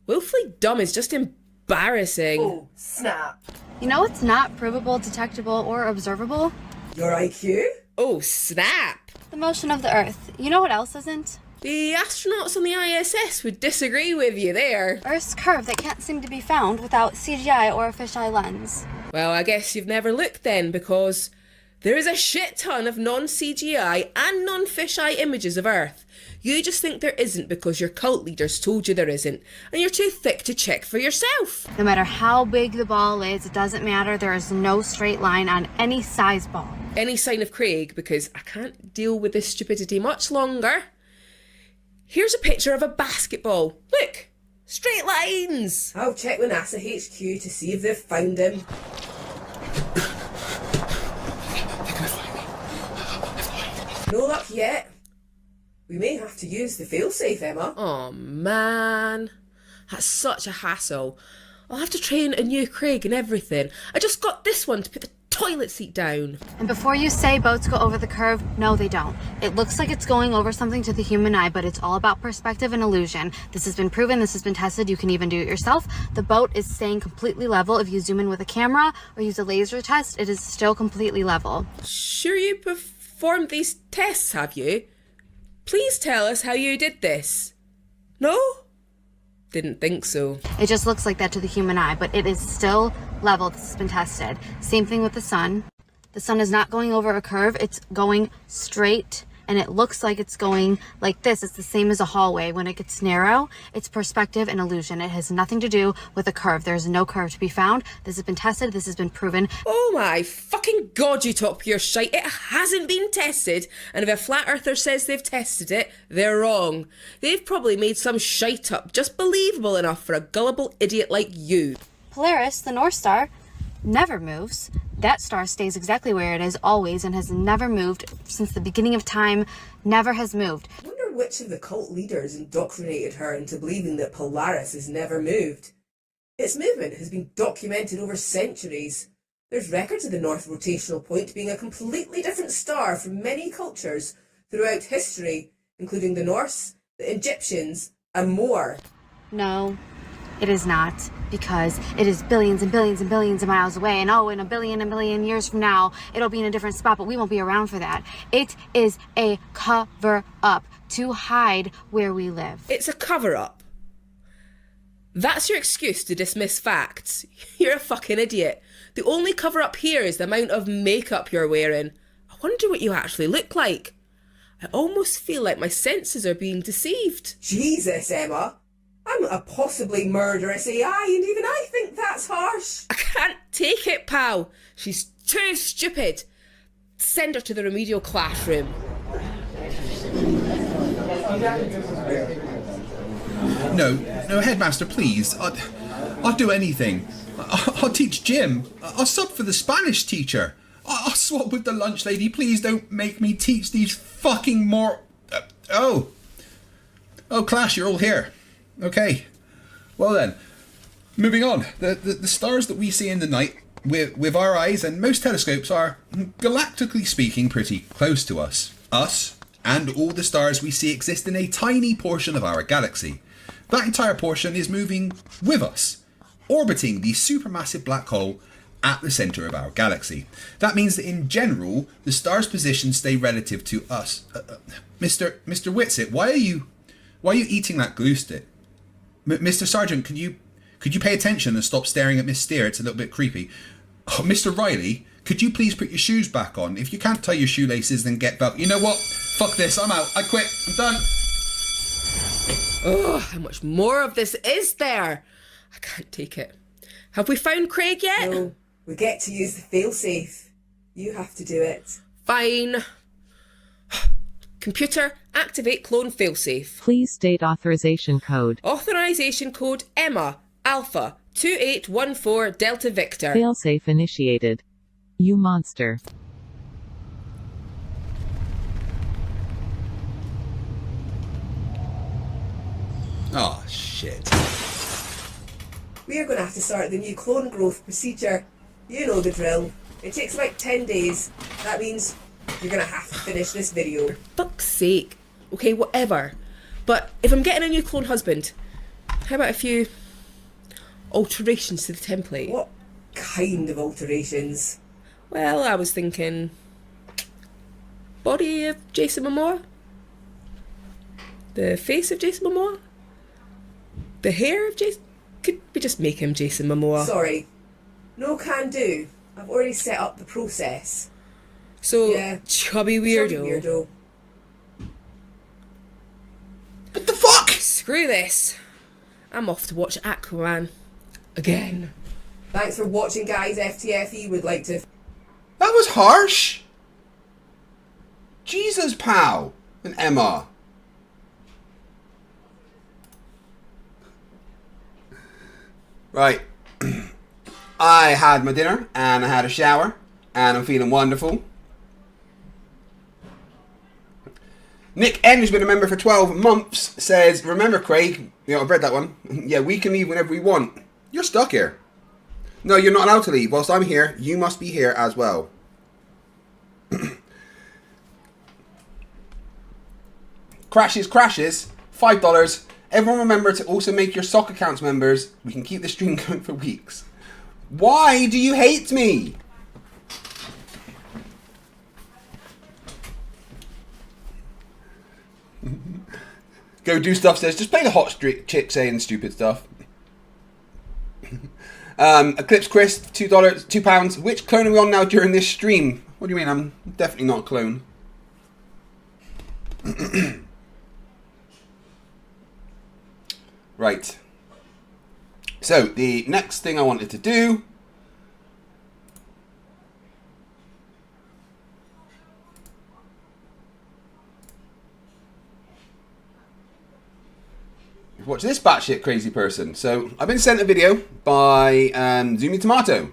Willfully dumb is just embarrassing. Oh, snap. You know what's not provable, detectable, or observable? Your IQ? Oh, snap. The motion of the Earth. You know what else isn't? The astronauts on the ISS would disagree with you there. Earth's curve that can't seem to be found without CGI or a fisheye lens. Well, I guess you've never looked then, because there is a shit ton of non-CGI and non-fisheye images of Earth. You just think there isn't because your cult leaders told you there isn't, and you're too thick to check for yourself. No matter how big the ball is, it doesn't matter. There is no straight line on any size ball. Any sign of Craig, because I can't deal with this stupidity much longer. Here's a picture of a basketball. Look, straight lines. I'll check with NASA HQ to see if they've found him. No luck yet. We may have to use the failsafe, Emma. Oh man, that's such a hassle. I'll have to train a new Craig and everything. I just got this one to put the toilet seat down. And before you say boats go over the curve, no they don't. It looks like it's going over something to the human eye, but it's all about perspective and illusion. This has been proven, this has been tested, you can even do it yourself. The boat is staying completely level. If you zoom in with a camera or use a laser test, it is still completely level. Sure you performed these tests, have you? Please tell us how you did this. No? Didn't think so. It just looks like that to the human eye, but it is still level. This has been tested. Same thing with the sun. The sun is not going over a curve. It's going straight, and it looks like it's going like this. It's the same as a hallway. When it gets narrow, it's perspective and illusion. It has nothing to do with a curve. There's no curve to be found. This has been tested. This has been proven. Oh my fucking god, you talk pure shite. It hasn't been tested, and if a flat earther says they've tested it, they're wrong. They've probably made some shite up just believable enough for a gullible idiot like you. Polaris, the North Star, never moves. That star stays exactly where it is always and has never moved since the beginning of time, never has moved. I wonder which of the cult leaders indoctrinated her into believing that Polaris has never moved. Its movement has been documented over centuries. There's records of the North Rotational Point being a completely different star from many cultures throughout history, including the Norse, the Egyptians, and more. No, it is not, because it is billions and billions and billions of miles away, and in a billion years from now, it'll be in a different spot, but we won't be around for that. It is a cover-up to hide where we live. It's a cover-up. That's your excuse to dismiss facts. You're a fucking idiot. The only cover-up here is the amount of makeup you're wearing. I wonder what you actually look like. I almost feel like my senses are being deceived. Jesus, Emma. I'm not a possibly murderous AI, and even I think that's harsh. I can't take it, pal. She's too stupid. Send her to the remedial classroom. No, headmaster, please. I'll do anything. I'll teach gym. I'll sub for the Spanish teacher. I'll swap with the lunch lady. Please don't make me teach these fucking more... Oh, class, you're all here. Okay. Well then, moving on. The stars that we see in the night with our eyes and most telescopes are, galactically speaking, pretty close to us. Us and all the stars we see exist in a tiny portion of our galaxy. That entire portion is moving with us, orbiting the supermassive black hole at the centre of our galaxy. That means that in general, the star's positions stay relative to us. Mr. Whitsitt, why are you eating that glue stick? Mr. Sergeant, could you pay attention and stop staring at Miss Steer? It's a little bit creepy. Oh, Mr. Riley, could you please put your shoes back on? If you can't tie your shoelaces, then get back. You know what? Fuck this. I'm out. I quit. I'm done. Oh, how much more of this is there? I can't take it. Have we found Craig yet? No, we get to use the failsafe. You have to do it. Fine. Computer, activate clone failsafe. Please state authorization code. Authorization code Emma, Alpha, 2814 Delta Victor. Failsafe initiated. You monster. Oh, shit. We are going to have to start the new clone growth procedure. You know the drill. It takes about 10 days. That means you're going to have to finish this video. Fuck's sake. Okay, whatever. But if I'm getting a new clone husband, how about a few alterations to the template? What kind of alterations? Well, I was thinking body of Jason Momoa, the face of Jason Momoa, the hair of Jason. Could we just make him Jason Momoa? Sorry, no can do. I've already set up the process. So, yeah, chubby weirdo. Chubby weirdo. What the fuck? Screw this. I'm off to watch Aquaman again. Thanks for watching, guys. FTFE would like to... That was harsh. Jesus, pal. And Emma. Right. I had my dinner and I had a shower and I'm feeling wonderful. Nick N, who's been a member for 12 months, says, remember, Craig, yeah, I've read that one. Yeah, we can leave whenever we want. You're stuck here. No, you're not allowed to leave. Whilst I'm here, you must be here as well. Crashes. $5. Everyone remember to also make your sock accounts members. We can keep the stream going for weeks. Why do you hate me? Go do stuff says, just play the hot streak chick saying stupid stuff. Eclipse Chris, £2. Which clone are we on now during this stream? What do you mean? I'm definitely not a clone. Right. So, the next thing I wanted to do is watch this batshit crazy person. So, I've been sent a video by Zoomy Tomato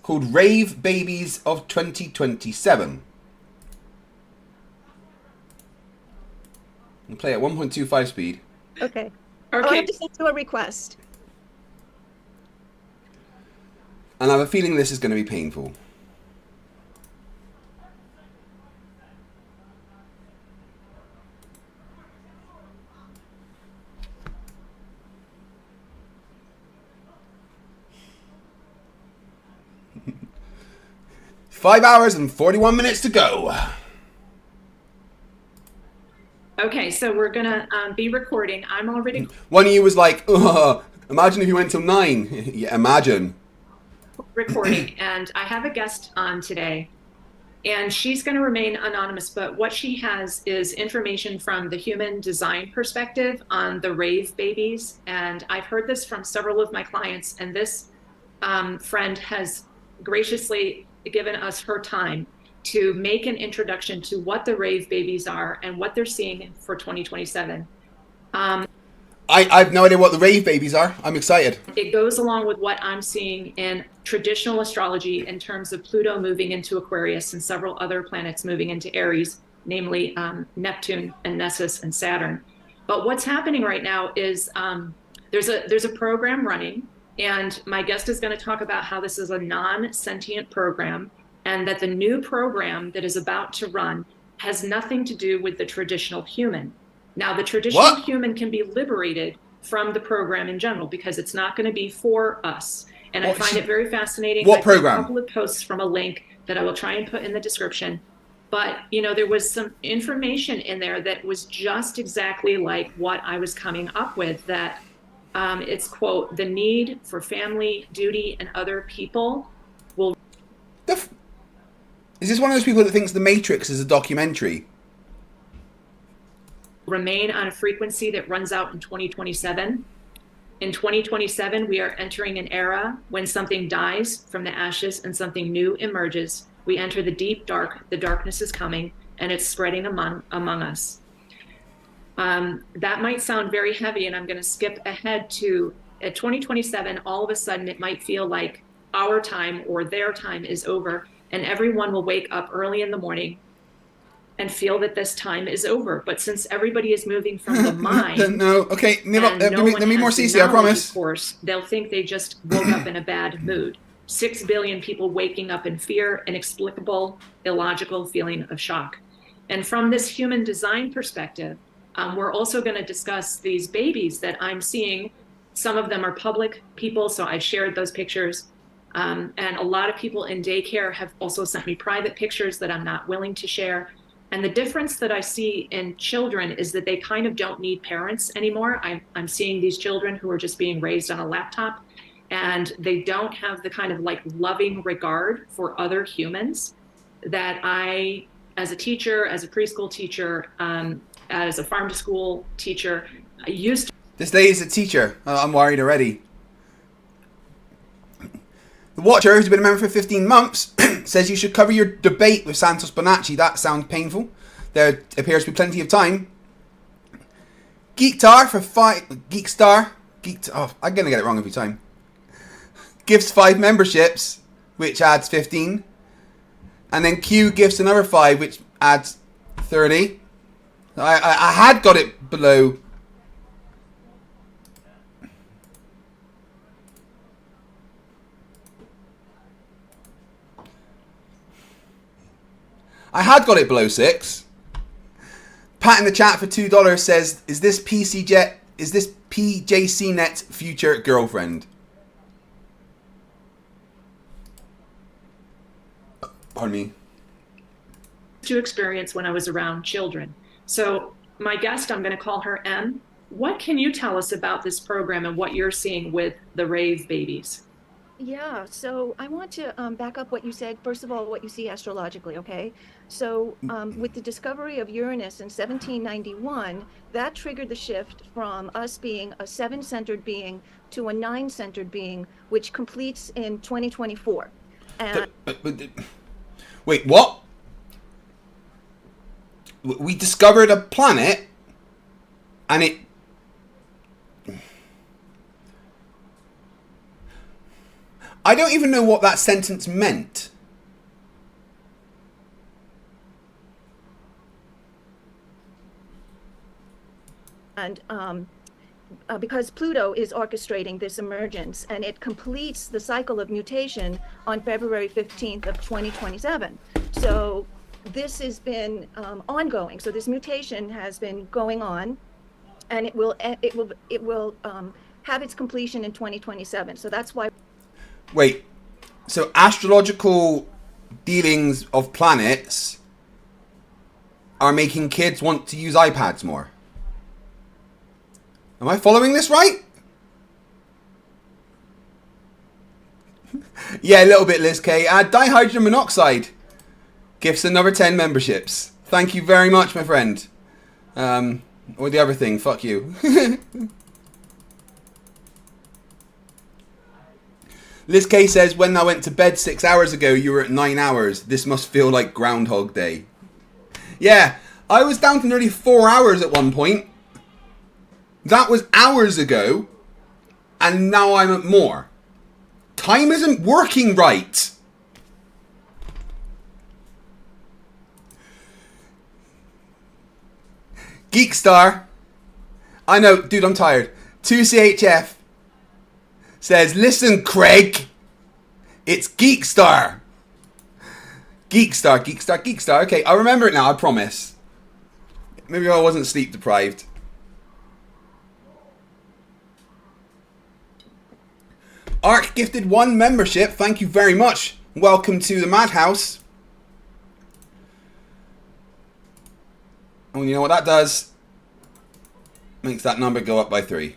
called Rave Babies of 2027. I'll play at 1.25 speed. Okay. I have to send you a request. And I have a feeling this is going to be painful. Five hours and 41 minutes to go. Okay, so we're gonna be recording. I'm already One of you was like, ugh, imagine if you went till 9. Yeah, imagine. recording, and I have a guest on today, and she's going to remain anonymous, but what she has is information from the human design perspective on the rave babies, and I've heard this from several of my clients, and this friend has graciously given us her time to make an introduction to what the rave babies are and what they're seeing for 2027. I've no idea what the rave babies are. I'm excited. It goes along with what I'm seeing in traditional astrology in terms of Pluto moving into Aquarius and several other planets moving into Aries, namely Neptune and Nessus and Saturn. But what's happening right now is there's a program running, and my guest is going to talk about how this is a non-sentient program, and that the new program that is about to run has nothing to do with the traditional human. Now, the traditional human can be liberated from the program in general because it's not going to be for us. And I find it very fascinating. What program? A couple of posts from a link that I will try and put in the description. But, you know, there was some information in there that was just exactly like what I was coming up with, that it's, quote, the need for family, duty, and other people will... Is this one of those people that thinks The Matrix is a documentary? Remain on a frequency that runs out in 2027. In 2027, we are entering an era when something dies from the ashes and something new emerges. We enter the deep dark, the darkness is coming, and it's spreading among us. That might sound very heavy, and I'm going to skip ahead to at 2027. All of a sudden, it might feel like our time or their time is over, and everyone will wake up early in the morning and feel that this time is over. But since everybody is moving from the mind, no, okay, and no let me more has the CC, I promise. knowledge, of course, they'll think they just woke up in a bad mood. 6 billion people waking up in fear, inexplicable, illogical feeling of shock. And from this human design perspective, we're also going to discuss these babies that I'm seeing. Some of them are public people, so I've shared those pictures. And a lot of people in daycare have also sent me private pictures that I'm not willing to share. And the difference that I see in children is that they kind of don't need parents anymore. I'm seeing these children who are just being raised on a laptop, and they don't have the kind of like loving regard for other humans that I, as a teacher, as a preschool teacher, as a farm to school teacher, I used to. This lady is a teacher. I'm worried already. The Watcher, who's been a member for 15 months, says you should cover your debate with Santos Bonacci. That sounds painful. There appears to be plenty of time. Geekstar for 5... Geekstar? Oh, I'm going to get it wrong every time. Gives 5 memberships, which adds 15. And then Q gives another 5, which adds 30. I had got it below... I had got it below 6. Pat in the chat for $2 says, is this PJC Net's future girlfriend? Pardon me. To experience when I was around children. So my guest, I'm going to call her M. What can you tell us about this program and what you're seeing with the rave babies? Yeah, so I want to back up what you said. First of all, what you see astrologically, okay? So with the discovery of Uranus in 1791, that triggered the shift from us being a 7-centered being to a 9-centered being, which completes in 2024. And wait, what? We discovered a planet, and it... I don't even know what that sentence meant. because Pluto is orchestrating this emergence, and it completes the cycle of mutation on February 15th of 2027. So this has been ongoing. So this mutation has been going on, and it will have its completion in 2027. So that's why. Wait, so astrological dealings of planets are making kids want to use iPads more. Am I following this right? Yeah, a little bit, Liz K. Dihydrogen monoxide gifts another 10 memberships. Thank you very much, my friend. Or the other thing, fuck you. Liz K says, when I went to bed 6 hours ago, you were at 9 hours. This must feel like Groundhog Day. Yeah, I was down to nearly 4 hours at one point. That was hours ago, and now I'm at more. Time isn't working right. Geekstar. I know, dude, I'm tired. 2CHF says, listen, Craig. It's Geekstar. Geekstar, Geekstar, Geekstar. Okay, I remember it now, I promise. Maybe I wasn't sleep deprived. Ark gifted 1 membership. Thank you very much. Welcome to the Madhouse. Oh, you know what that does? Makes that number go up by 3.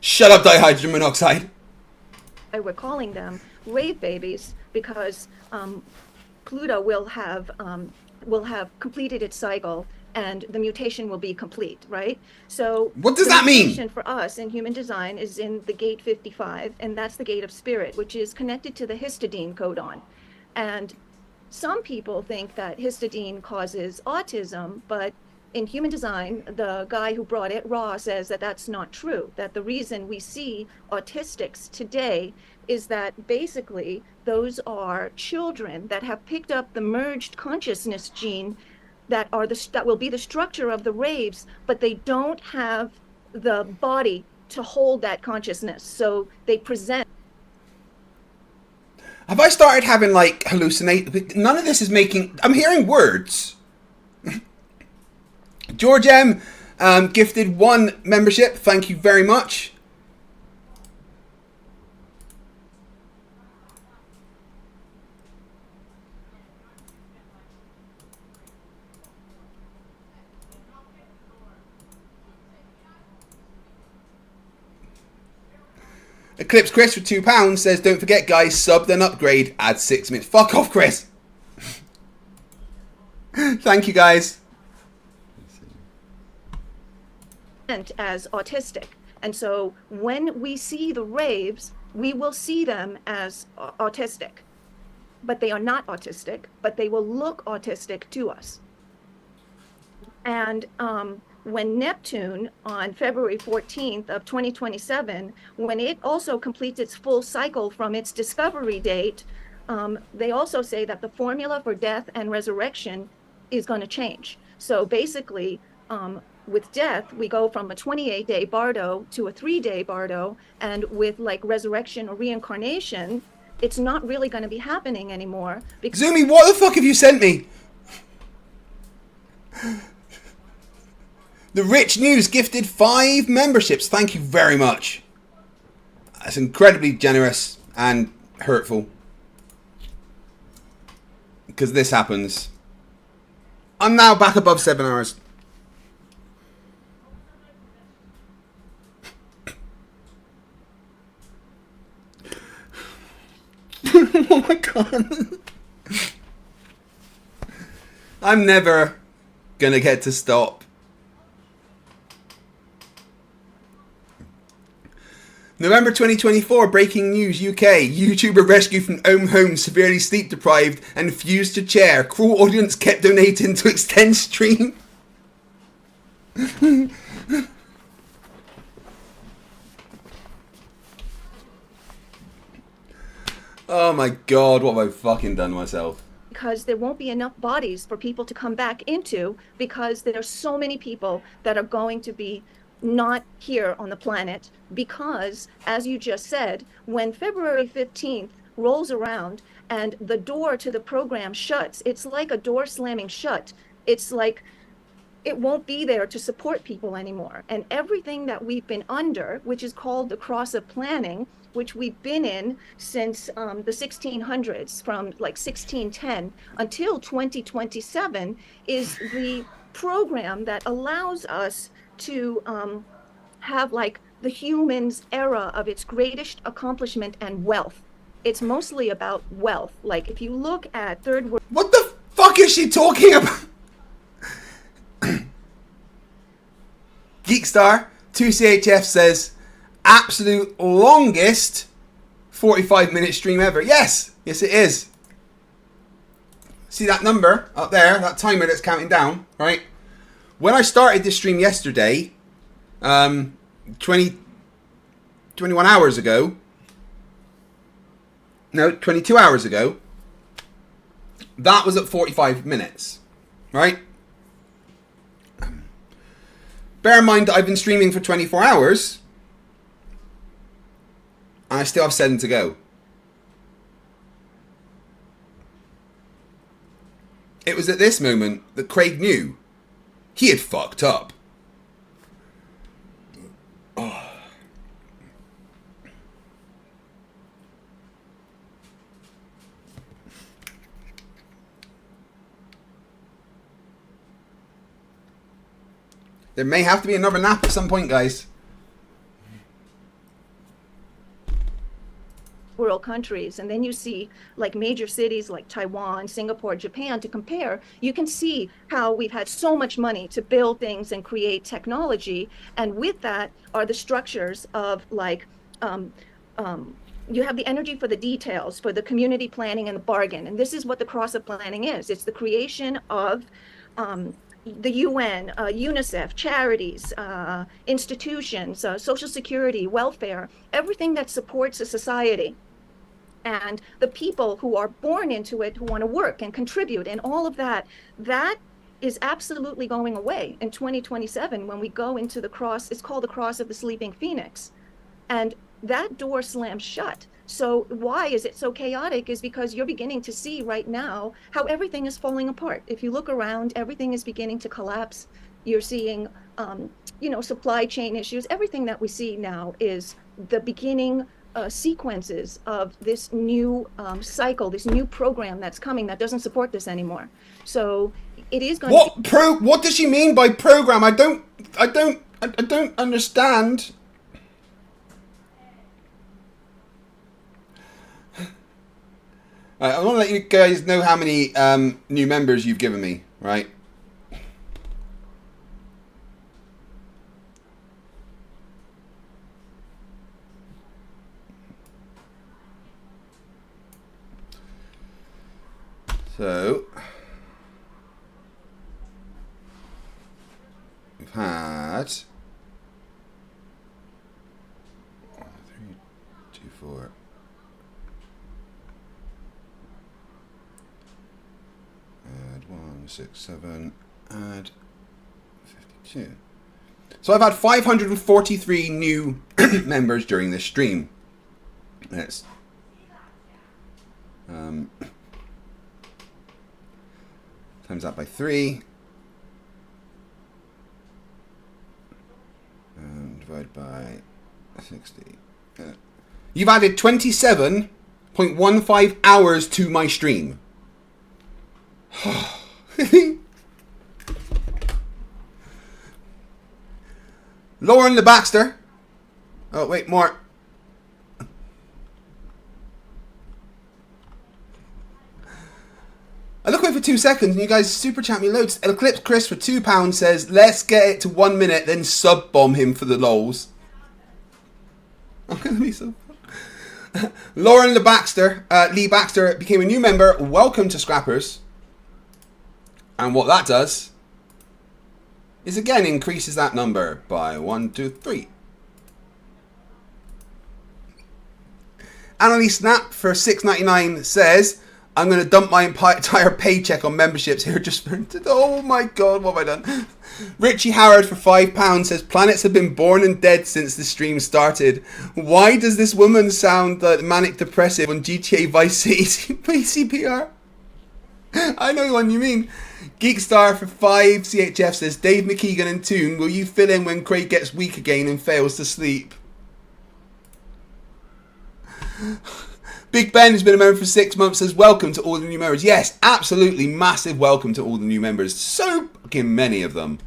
Shut up, dihydrogen monoxide. We're calling them wave babies because Pluto will have completed its cycle, and the mutation will be complete, right? So what does that mean? The mutation for us in human design is in the gate 55, and that's the gate of spirit, which is connected to the histidine codon. And some people think that histidine causes autism, but in human design, the guy who brought it, Ra, says that that's not true, that the reason we see autistics today is that basically those are children that have picked up the merged consciousness gene that will be the structure of the raves, but they don't have the body to hold that consciousness. So they present. Have I started having like hallucinate? None of this is making. I'm hearing words. George M gifted 1 membership. Thank you very much. Eclipse Chris for £2 says, don't forget guys, sub then upgrade, add 6 minutes. Fuck off, Chris. Thank you guys. As autistic. And so when we see the raves, we will see them as autistic. But they are not autistic, but they will look autistic to us. And when Neptune on February 14th of 2027, when it also completes its full cycle from its discovery date, they also say that the formula for death and resurrection is going to change. So basically, with death, we go from a 28-day bardo to a 3-day bardo, and with like resurrection or reincarnation, it's not really going to be happening anymore. Zumi, what the fuck have you sent me? The Rich News gifted 5 memberships. Thank you very much. That's incredibly generous and hurtful. Because this happens. I'm now back above 7 hours. Oh my god. I'm never gonna get to stop. November 2024, breaking news, UK. YouTuber rescued from own home, severely sleep deprived and fused to chair. Cruel audience kept donating to extend stream. Oh my god, what have I fucking done myself? because there won't be enough bodies for people to come back into, because there are so many people that are going to be not here on the planet, because, as you just said, when February 15th rolls around and the door to the program shuts, it's like a door slamming shut. It's like it won't be there to support people anymore. And everything that we've been under, which is called the cross of planning, which we've been in since the 1600s, from like 1610 until 2027, is the program that allows us to have like the human's era of its greatest accomplishment and wealth. It's mostly about wealth. Like if you look at third world. What the fuck is she talking about? Geekstar 2CHF says, absolute longest 45-minute stream ever. Yes, yes it is. See that number up there, that timer that's counting down, right? When I started this stream yesterday, 21 hours ago, no, 22 hours ago, that was at 45 minutes, right? Bear in mind that I've been streaming for 24 hours, and I still have 7 to go. It was at this moment that Craig knew he had fucked up. Oh. There may have to be another nap at some point, guys. World countries, and then you see like major cities like Taiwan, Singapore, Japan to compare. You can see how we've had so much money to build things and create technology, and with that are the structures of like you have the energy for the details, for the community planning and the bargain. And this is what the cross of planning is. It's the creation of the UN, UNICEF, charities, institutions, Social Security, welfare, everything that supports a society. And the people who are born into it, who want to work and contribute and all of that, that is absolutely going away in 2027 when we go into the cross. It's called the cross of the sleeping phoenix. And that door slams shut. So why is it so chaotic is because you're beginning to see right now how everything is falling apart. If you look around, everything is beginning to collapse. You're seeing, supply chain issues. Everything that we see now is the beginning sequences of this new cycle, this new program that's coming that doesn't support this anymore. So it is going to... What does she mean by program? I don't understand. I want to let you guys know how many new members you've given me, right? So, we've had 3, 2, 4. Add 1, 6, 7, add 52. So I've had 543 new members during this stream. Let's times that by 3. Divide by 60. You've added 27.15 hours to my stream. Lauren the Baxter. Oh, wait, more. I look away for 2 seconds and you guys super chat me loads. Eclipse Chris for £2 says, let's get it to 1 minute, then sub bomb him for the lols. I'm gonna be so Lauren the Baxter, Lee Baxter became a new member. Welcome to Scrappers. And what that does is again increases that number by 1, 2, 3. Annalise Snap for $6.99 says, I'm going to dump my entire paycheck on memberships here just for... Oh my god, what have I done? Richie Howard for £5 says, planets have been born and dead since the stream started. Why does this woman sound like manic depressive on GTA Vice City CPR? I know the one you mean. Geekstar for 5 CHF says, Dave McKeegan and Toon, will you fill in when Craig gets weak again and fails to sleep? Big Ben has been a member for 6 months, says, welcome to all the new members. Yes, absolutely massive welcome to all the new members. So fucking many of them.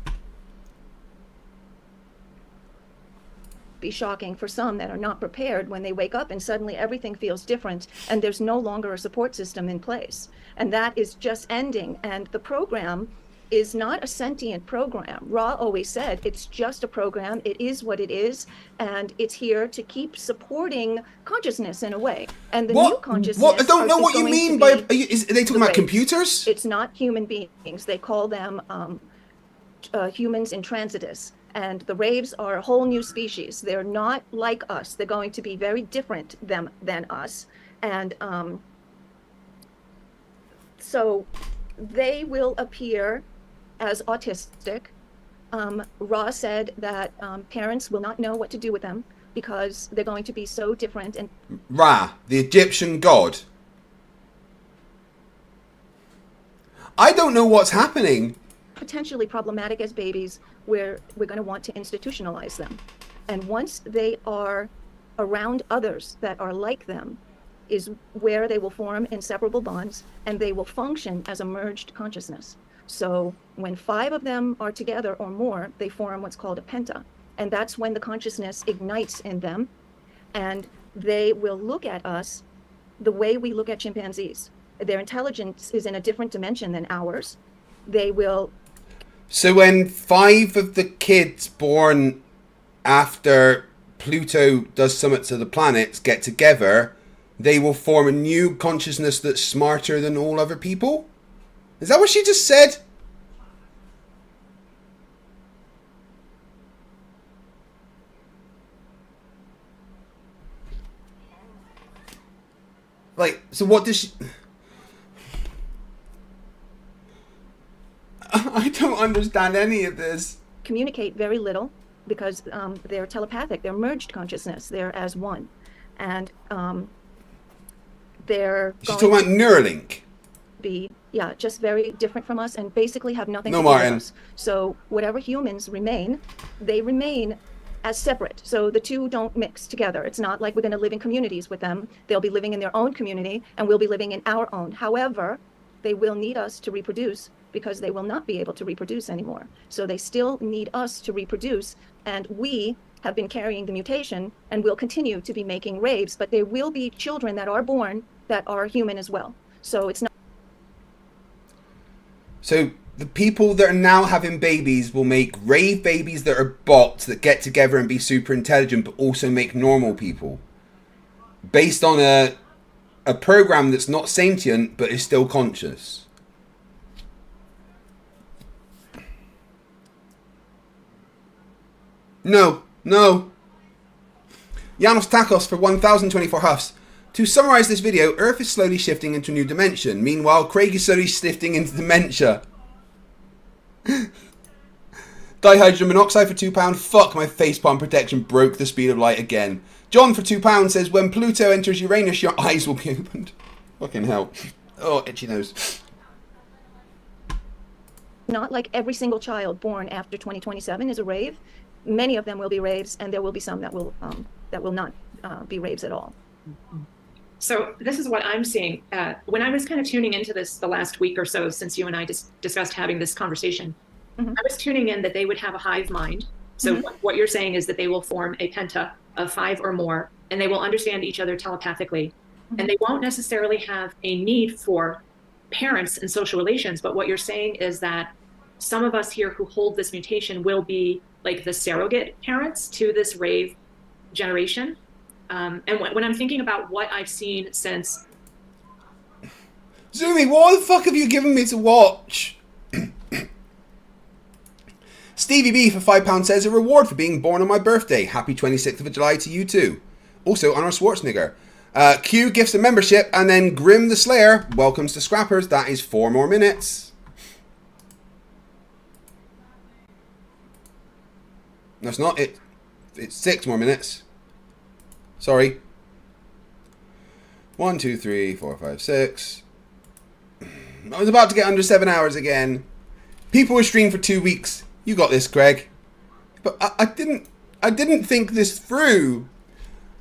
Be shocking for some that are not prepared when they wake up and suddenly everything feels different and there's no longer a support system in place. And that is just ending. And the program is not a sentient program. Ra always said it's just a program. It is what it is, and it's here to keep supporting consciousness in a way. And the new consciousness. What? I don't know what you mean by. Are they talking about computers? It's not human beings. They call them humans in transitus. And the raves are a whole new species. They're not like us. They're going to be very different than us. And so they will appear as autistic. Ra said that parents will not know what to do with them because they're going to be so different. And Ra, the Egyptian god. I don't know what's happening. Potentially problematic as babies, where we're going to want to institutionalize them. And once they are around others that are like them, is where they will form inseparable bonds and they will function as a merged consciousness. So when 5 of them are together or more, they form what's called a penta. And that's when the consciousness ignites in them, and they will look at us the way we look at chimpanzees. Their intelligence is in a different dimension than ours. They will... So when 5 of the kids born after Pluto does something to the planets get together, they will form a new consciousness that's smarter than all other people? Is that what she just said? Like, so what does she... I don't understand any of this. Communicate very little because they're telepathic. They're merged consciousness. They're as one. And they're She's talking about Neuralink. Be just very different from us and basically have nothing to do Martin. with us. So whatever humans remain, they remain as separate. So the two don't mix together. It's not like we're going to live in communities with them. They'll be living in their own community and we'll be living in our own. However, they will need us to reproduce because they will not be able to reproduce anymore. So they still need us to reproduce, and we have been carrying the mutation and will continue to be making raves, but there will be children that are born that are human as well. So it's not... So the people that are now having babies will make rave babies that are bots that get together and be super intelligent, but also make normal people. Based on a program that's not sentient, but is still conscious. No. Janos Takos for 1,024 huffs. To summarise this video, Earth is slowly shifting into a new dimension. Meanwhile, Craig is slowly shifting into dementia. Dihydrogen monoxide for £2. Fuck, my facepalm protection broke the speed of light again. John for £2 says, when Pluto enters Uranus, your eyes will be opened. Fucking hell. Oh, itchy nose. Not like every single child born after 2027 is a rave. Many of them will be raves, and there will be some that will not be raves at all. So this is what I'm seeing. When I was kind of tuning into this the last week or so since you and I discussed having this conversation, I was tuning in that they would have a hive mind. So what you're saying is that they will form a penta of 5 or more, and they will understand each other telepathically. And they won't necessarily have a need for parents and social relations. But what you're saying is that some of us here who hold this mutation will be like the surrogate parents to this rave generation. And when I'm thinking about what I've seen since... Zumi, what the fuck have you given me to watch? Stevie B for £5 says, a reward for being born on my birthday. Happy 26th of July to you too. Also, Arnold Schwarzenegger. Q gifts a membership, and then Grim the Slayer welcomes the Scrappers. That is 4 more minutes. No, it's not. It's 6 more minutes. Sorry. 1, 2, 3, 4, 5, 6. I was about to get under 7 hours again. People were streaming for 2 weeks. You got this, Craig. But I didn't think this through.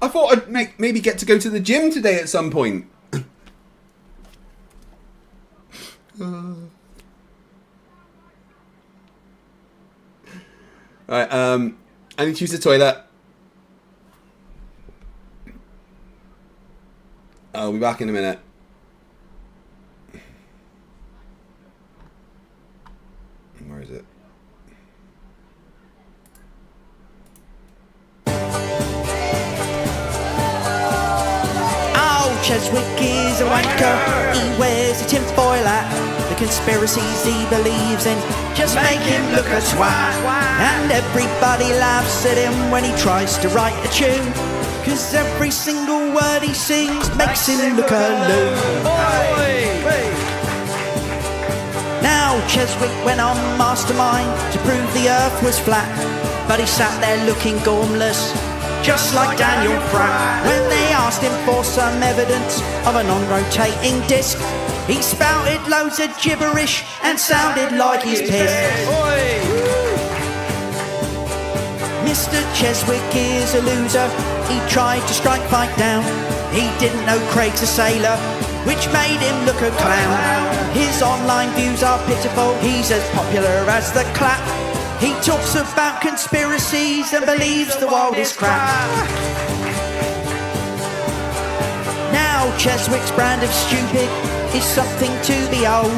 I thought I'd maybe get to go to the gym today at some point. Alright, I need to use the toilet. I'll be back in a minute. Where is it? Oh, Cheswick is a wanker. He wears a tinfoil hat. The conspiracies he believes in just make him look a twat. And everybody laughs at him when he tries to write a tune, 'cause every single word he sings makes him look a loon. Now Cheswick went on mastermind to prove the earth was flat, but he sat there looking gormless, just like Daniel Pratt. When they asked him for some evidence of a non-rotating disc, he spouted loads of gibberish and sounded like he's pissed. Mr. Cheswick is a loser. He tried to strike fight down. He didn't know Craig's a sailor, which made him look a clown. His online views are pitiful. He's as popular as the clap. He talks about conspiracies and believes the world is crap. Now Cheswick's brand of stupid is something to behold.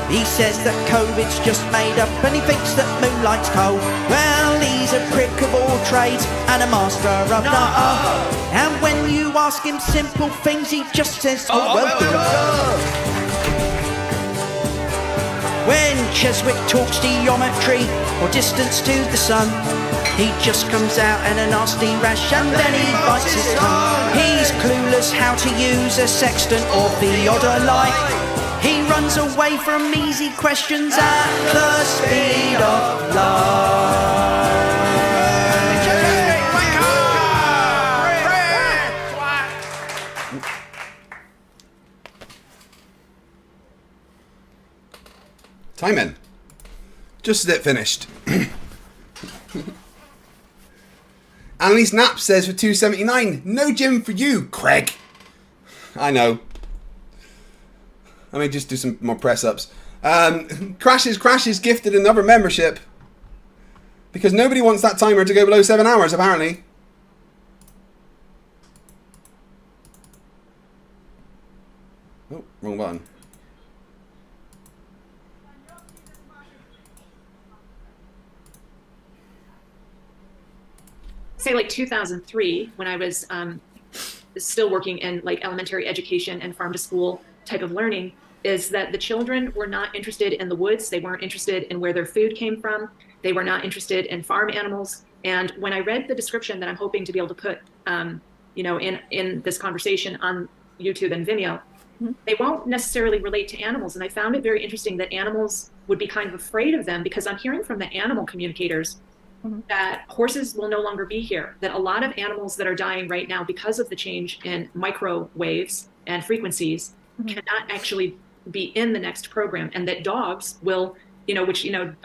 He says that COVID's just made up and he thinks that moonlight's cold. Well, he's a prick of all trades and a master of none. And when you ask him simple things, he just says, oh well done. When Cheswick talks geometry or distance to the sun, he just comes out in a nasty rash and then he bites his tongue. He's clueless how to use a sextant or theodolite. He runs away from easy questions at the speed of light. Time in. Just as it finished. Annalise Knapp says for $2.79, no gym for you, Craig. I know. I may just do some more press-ups. Crashes gifted another membership. Because nobody wants that timer to go below 7 hours, apparently. Oh, wrong button. Say like 2003, when I was still working in like elementary education and farm to school type of learning, is that the children were not interested in the woods. They weren't interested in where their food came from. They were not interested in farm animals. And when I read the description that I'm hoping to be able to put, in this conversation on YouTube and Vimeo, they won't necessarily relate to animals. And I found it very interesting that animals would be kind of afraid of them, because I'm hearing from the animal communicators that horses will no longer be here, that a lot of animals that are dying right now because of the change in microwaves and frequencies cannot actually be in the next program, and that dogs will,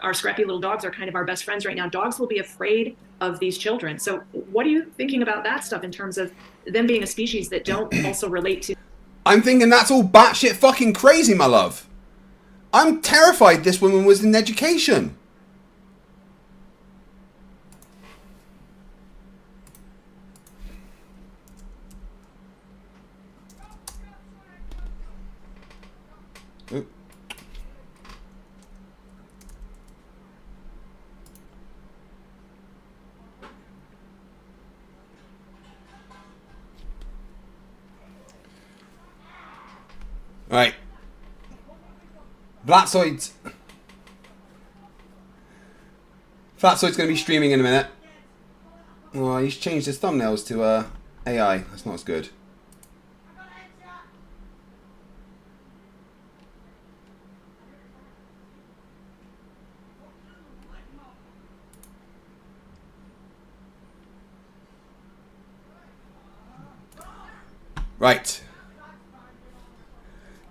our scrappy little dogs are kind of our best friends right now. Dogs will be afraid of these children. So what are you thinking about that stuff in terms of them being a species that don't also relate to? I'm thinking that's all batshit fucking crazy, my love. I'm terrified this woman was in education. Right. Flatzoid's going to be streaming in a minute. Oh, he's changed his thumbnails to AI. That's not as good. Right.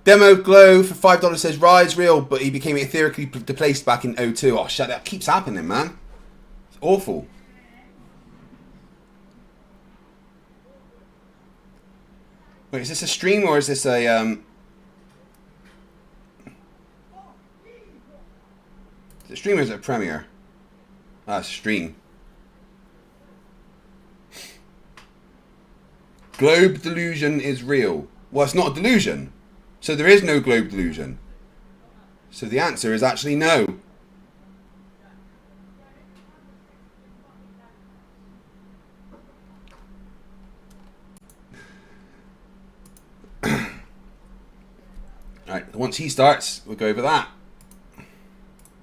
Demo Glow for $5 says Rise real, but he became etherically displaced back in 02. Oh shit, that keeps happening, man. It's awful. Wait, is this a stream or is this a Is it a stream or is it a premiere? Ah, it's a stream. Globe delusion is real. Well, it's not a delusion. So there is no globe delusion. So the answer is actually no. Alright, once he starts, we'll go over that.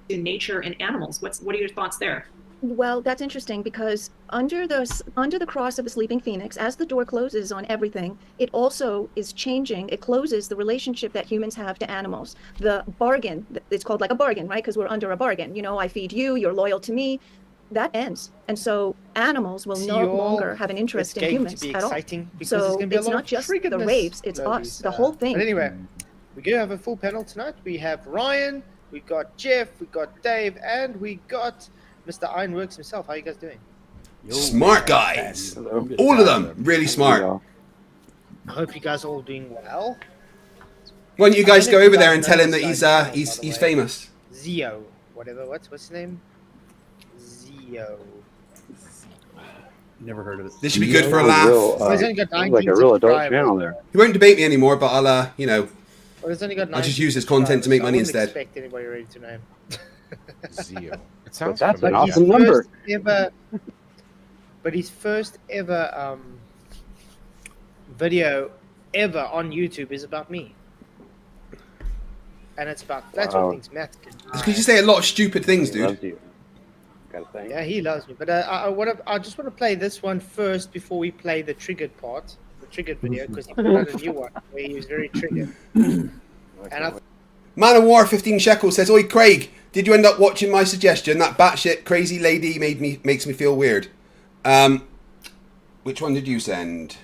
In nature and animals, what are your thoughts there? Well, that's interesting because under the cross of the sleeping phoenix, as the door closes on everything, it also is changing. It closes the relationship that humans have to animals. The bargain, it's called like a bargain, right? Because we're under a bargain. You know, I feed you, you're loyal to me. That ends. And so animals will no longer have an interest in humans at all. So it's not just the rapes, it's us, the whole thing. But anyway, we do have a full panel tonight. We have Ryan, we got Jeff, we got Dave, and we got Mr. Ironworks himself. How are you guys doing? Smart guys. All of them. Really smart. I hope you guys are all doing well. Why don't you guys go over there and tell him that he's famous? Zio. Whatever. What's his name? Zio. Never heard of it. This should be good for a laugh. He's only got 19 like a real adult subscribers. channel there. He won't debate me anymore, but I'll, you know, Well, he's only got I'll just 19 use his content to make money I wouldn't instead. expect anybody ready to know him. Zio. It sounds That's an familiar. awesome number. But his first ever video ever on YouTube is about me. And it's about, that's what things Matt can. It's because you say a lot of stupid things, He loves dude. you. Gotta say. Yeah, he loves me. But I just want to play this one first before we play the triggered part, the triggered video, because he put out a new one where he was very triggered. And Man of War 15 shekels says, "Oi Craig, did you end up watching my suggestion? That batshit crazy lady makes me feel weird." Which one did you send?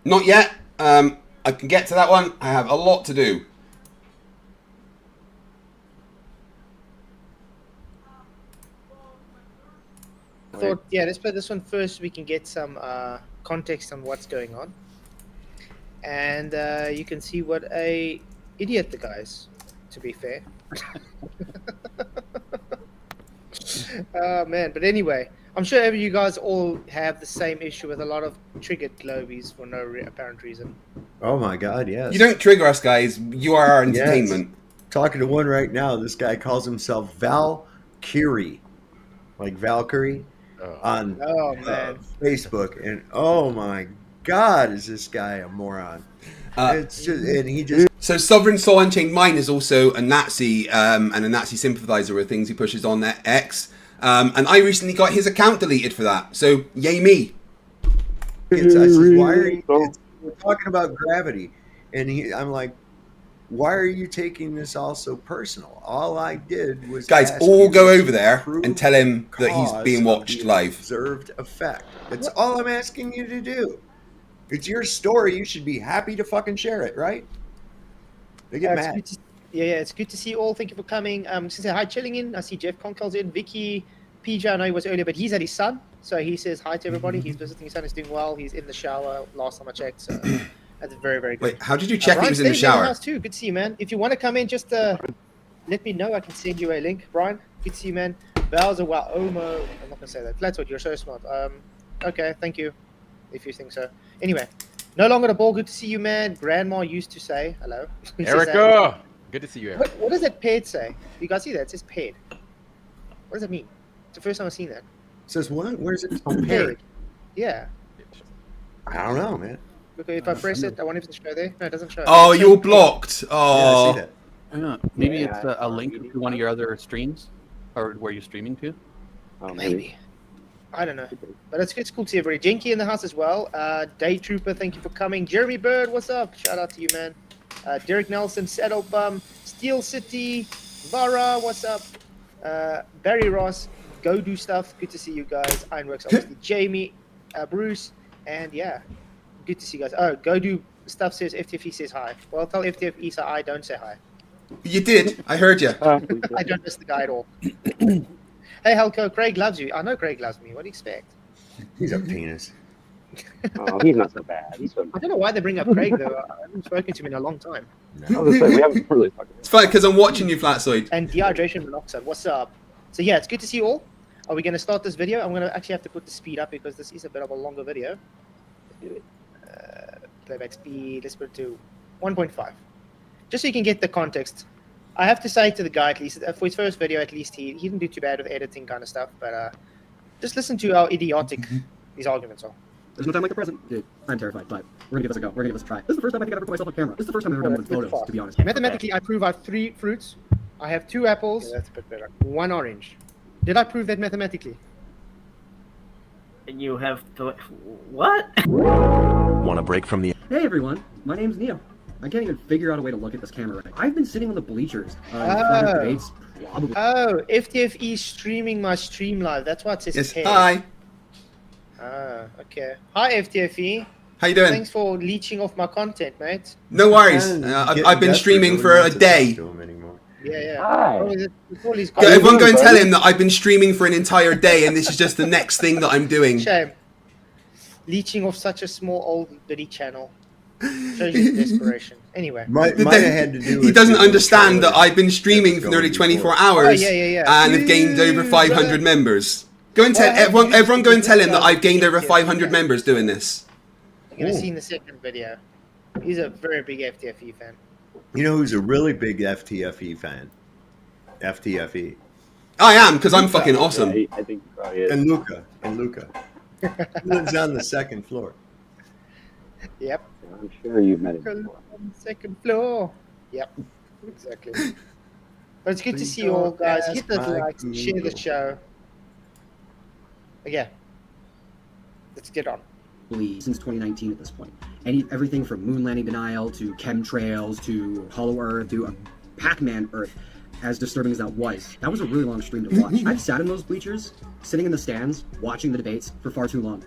Not yet. I can get to that one. I have a lot to do. I thought, yeah, let's play this one first so we can get some context on what's going on. And you can see what a idiot the guy is, to be fair. Oh, man. But anyway, I'm sure you guys all have the same issue with a lot of triggered globies for no apparent reason. Oh my god, yes. You don't trigger us, guys. You are our entertainment. Yes. Talking to one right now, this guy calls himself Valkyrie. Like Valkyrie on Facebook. And oh my god, is this guy a moron. It's just, and he just... So Sovereign Soul Unchained Mine is also a Nazi and a Nazi sympathizer with things he pushes on X. And I recently got his account deleted for that. So yay me. I said, why are you... We're talking about gravity. And I'm like, why are you taking this all so personal? All I did was... Guys, ask all you go to over there and tell him that he's cause being of watched the live. Observed effect. That's all I'm asking you to do. It's your story. You should be happy to fucking share it, right? They get mad. Yeah, it's good to see you all. Thank you for coming. Say hi, chilling in. I see Jeff Conkel's in. Vicky, PJ, I know he was earlier, but he's at his son. So he says hi to everybody. He's visiting his son. He's doing well. He's in the shower last time I checked. So that's very, very good. Wait, how did you check he was in the Ryan's shower? house too. Good to see you, man. If you want to come in, just let me know. I can send you a link. Brian, good to see you, man. Bowser, wow, Omo. I'm not going to say that. Flatwood, you're so smart. Okay, thank you, if you think so. Anyway, no longer the ball. Good to see you, man. Grandma used to say hello. Erica, good to see you, Erica. What does that paired say? You guys see that? It says paired. What does that mean? It's the first time I've seen that. It says what? Where is it? Paired. Yeah. I don't know, man. Look, if I press it, I wonder if it's show there. No, it doesn't show. Oh, you're blocked. Oh. Yeah, I see that. Maybe it's a link to one of your other streams, or where you're streaming to. Oh, maybe. I don't know. But it's cool to see everybody. Jenky in the house as well. Day Trooper, thank you for coming. Jeremy Bird, what's up? Shout out to you, man. Derek Nelson, Saddle Bum, Steel City, Vara, what's up? Barry Ross, Go Do Stuff, good to see you guys. Ironworks, obviously. Jamie, Bruce, and yeah, good to see you guys. Oh, Go Do Stuff says FTFE says hi. Well, tell FTFE so I don't say hi. You did. I heard you. I don't miss the guy at all. Hey, Helco, Craig loves you. I know Craig loves me. What do you expect? He's a penis. Oh, he's not so bad. He's so I don't know why they bring up Craig, though. I haven't spoken to him in a long time. I was gonna say, we haven't really talked. It's fine because I'm watching you, Flatsoid. And dehydration monoxide. What's up? So yeah, it's good to see you all. Are we going to start this video? I'm going to actually have to put the speed up because this is a bit of a longer video. Let's do it. Playback speed. Let's put it to 1.5. Just so you can get the context. I have to say to the guy, at least, for his first video, at least, he didn't do too bad with editing kind of stuff. But just listen to how idiotic these arguments are. There's no time like the present. Dude, I'm terrified, but we're gonna give this a go. We're gonna give this a try. This is the first time I think I've ever put myself on camera. This is the first time I've ever done one with photos, to be honest. Mathematically, I prove I have 3 fruits. I have 2 apples. Yeah, that's a bit better. 1 orange. Did I prove that mathematically? You have to... What? Want a break from the... Hey everyone, my name's Neo. I can't even figure out a way to look at this camera right. I've been sitting on the bleachers. In front of debates, probably. Oh, FTFE streaming my stream live. That's why it says Yes, K. hi. Ah, okay. Hi, FTFE. How you doing? Thanks for leeching off my content, mate. No worries. I've been streaming for a day. Yeah, yeah. Hi. Oh, it's all these Yeah, everyone go and tell him that I've been streaming for an entire day and this is just the next thing that I'm doing. Shame. Leeching off such a small old bitty channel. Shows you desperation. Anyway. Might have had to do He with doesn't the understand that trailer I've been streaming for nearly 24 hours and have gained over 500 members. Go and tell everyone go and tell him that I've gained over 500 members doing this. You're going to see in the second video. He's a very big FTFE fan. You know who's a really big FTFE fan? FTFE. I am, because I'm fucking awesome. Yeah, I think he probably is. And Luca. He lives on the 2nd floor. Yep. I'm sure you've met him before. On the 2nd floor. Yep. Exactly. But it's good to see you all, guys. Hit those likes, share the show. Yeah. Let's get on. Since 2019 at this point. Everything from moon landing denial to chemtrails to Hollow Earth to Pac-Man Earth, as disturbing as that was a really long stream to watch. I've sat in those bleachers, sitting in the stands, watching the debates for far too long.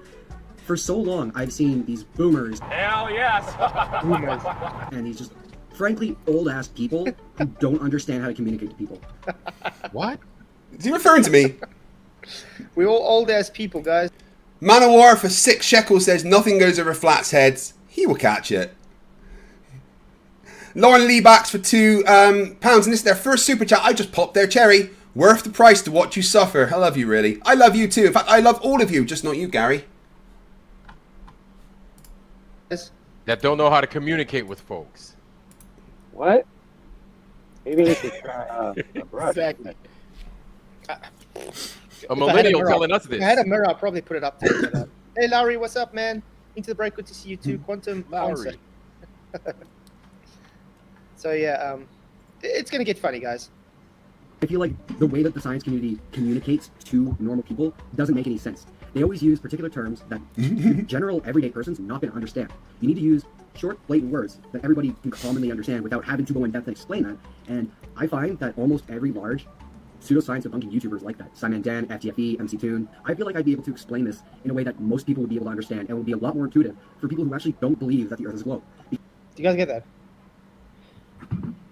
For so long, I've seen these boomers. Hell yes! And these just, frankly, old-ass people who don't understand how to communicate to people. What? Is he referring to me? We're all old-ass people, guys. Man of War for 6 shekels says nothing goes over Flat's heads. He will catch it. Lauren Lee backs for £2, and this is their first super chat. I just popped their cherry. Worth the price to watch you suffer. I love you, really. I love you too. In fact, I love all of you, just not you, Gary. That don't know how to communicate with folks. What? Maybe we should try a brush. Exactly. A millennial telling us this. If I had a mirror, I'd probably put it up to Hey, Larry, what's up, man? Into the break, good to see you too. Quantum Lowry. So yeah, it's gonna get funny, guys. I feel like the way that the science community communicates to normal people doesn't make any sense. They always use particular terms that general everyday persons are not going to understand. You need to use short, blatant words that everybody can commonly understand without having to go in depth and explain that. And I find that almost every large pseudoscience debunking YouTubers like that, Simon Dan, FTFE, MC Toon, I feel like I'd be able to explain this in a way that most people would be able to understand and would be a lot more intuitive for people who actually don't believe that the Earth is a globe. Do you guys get that?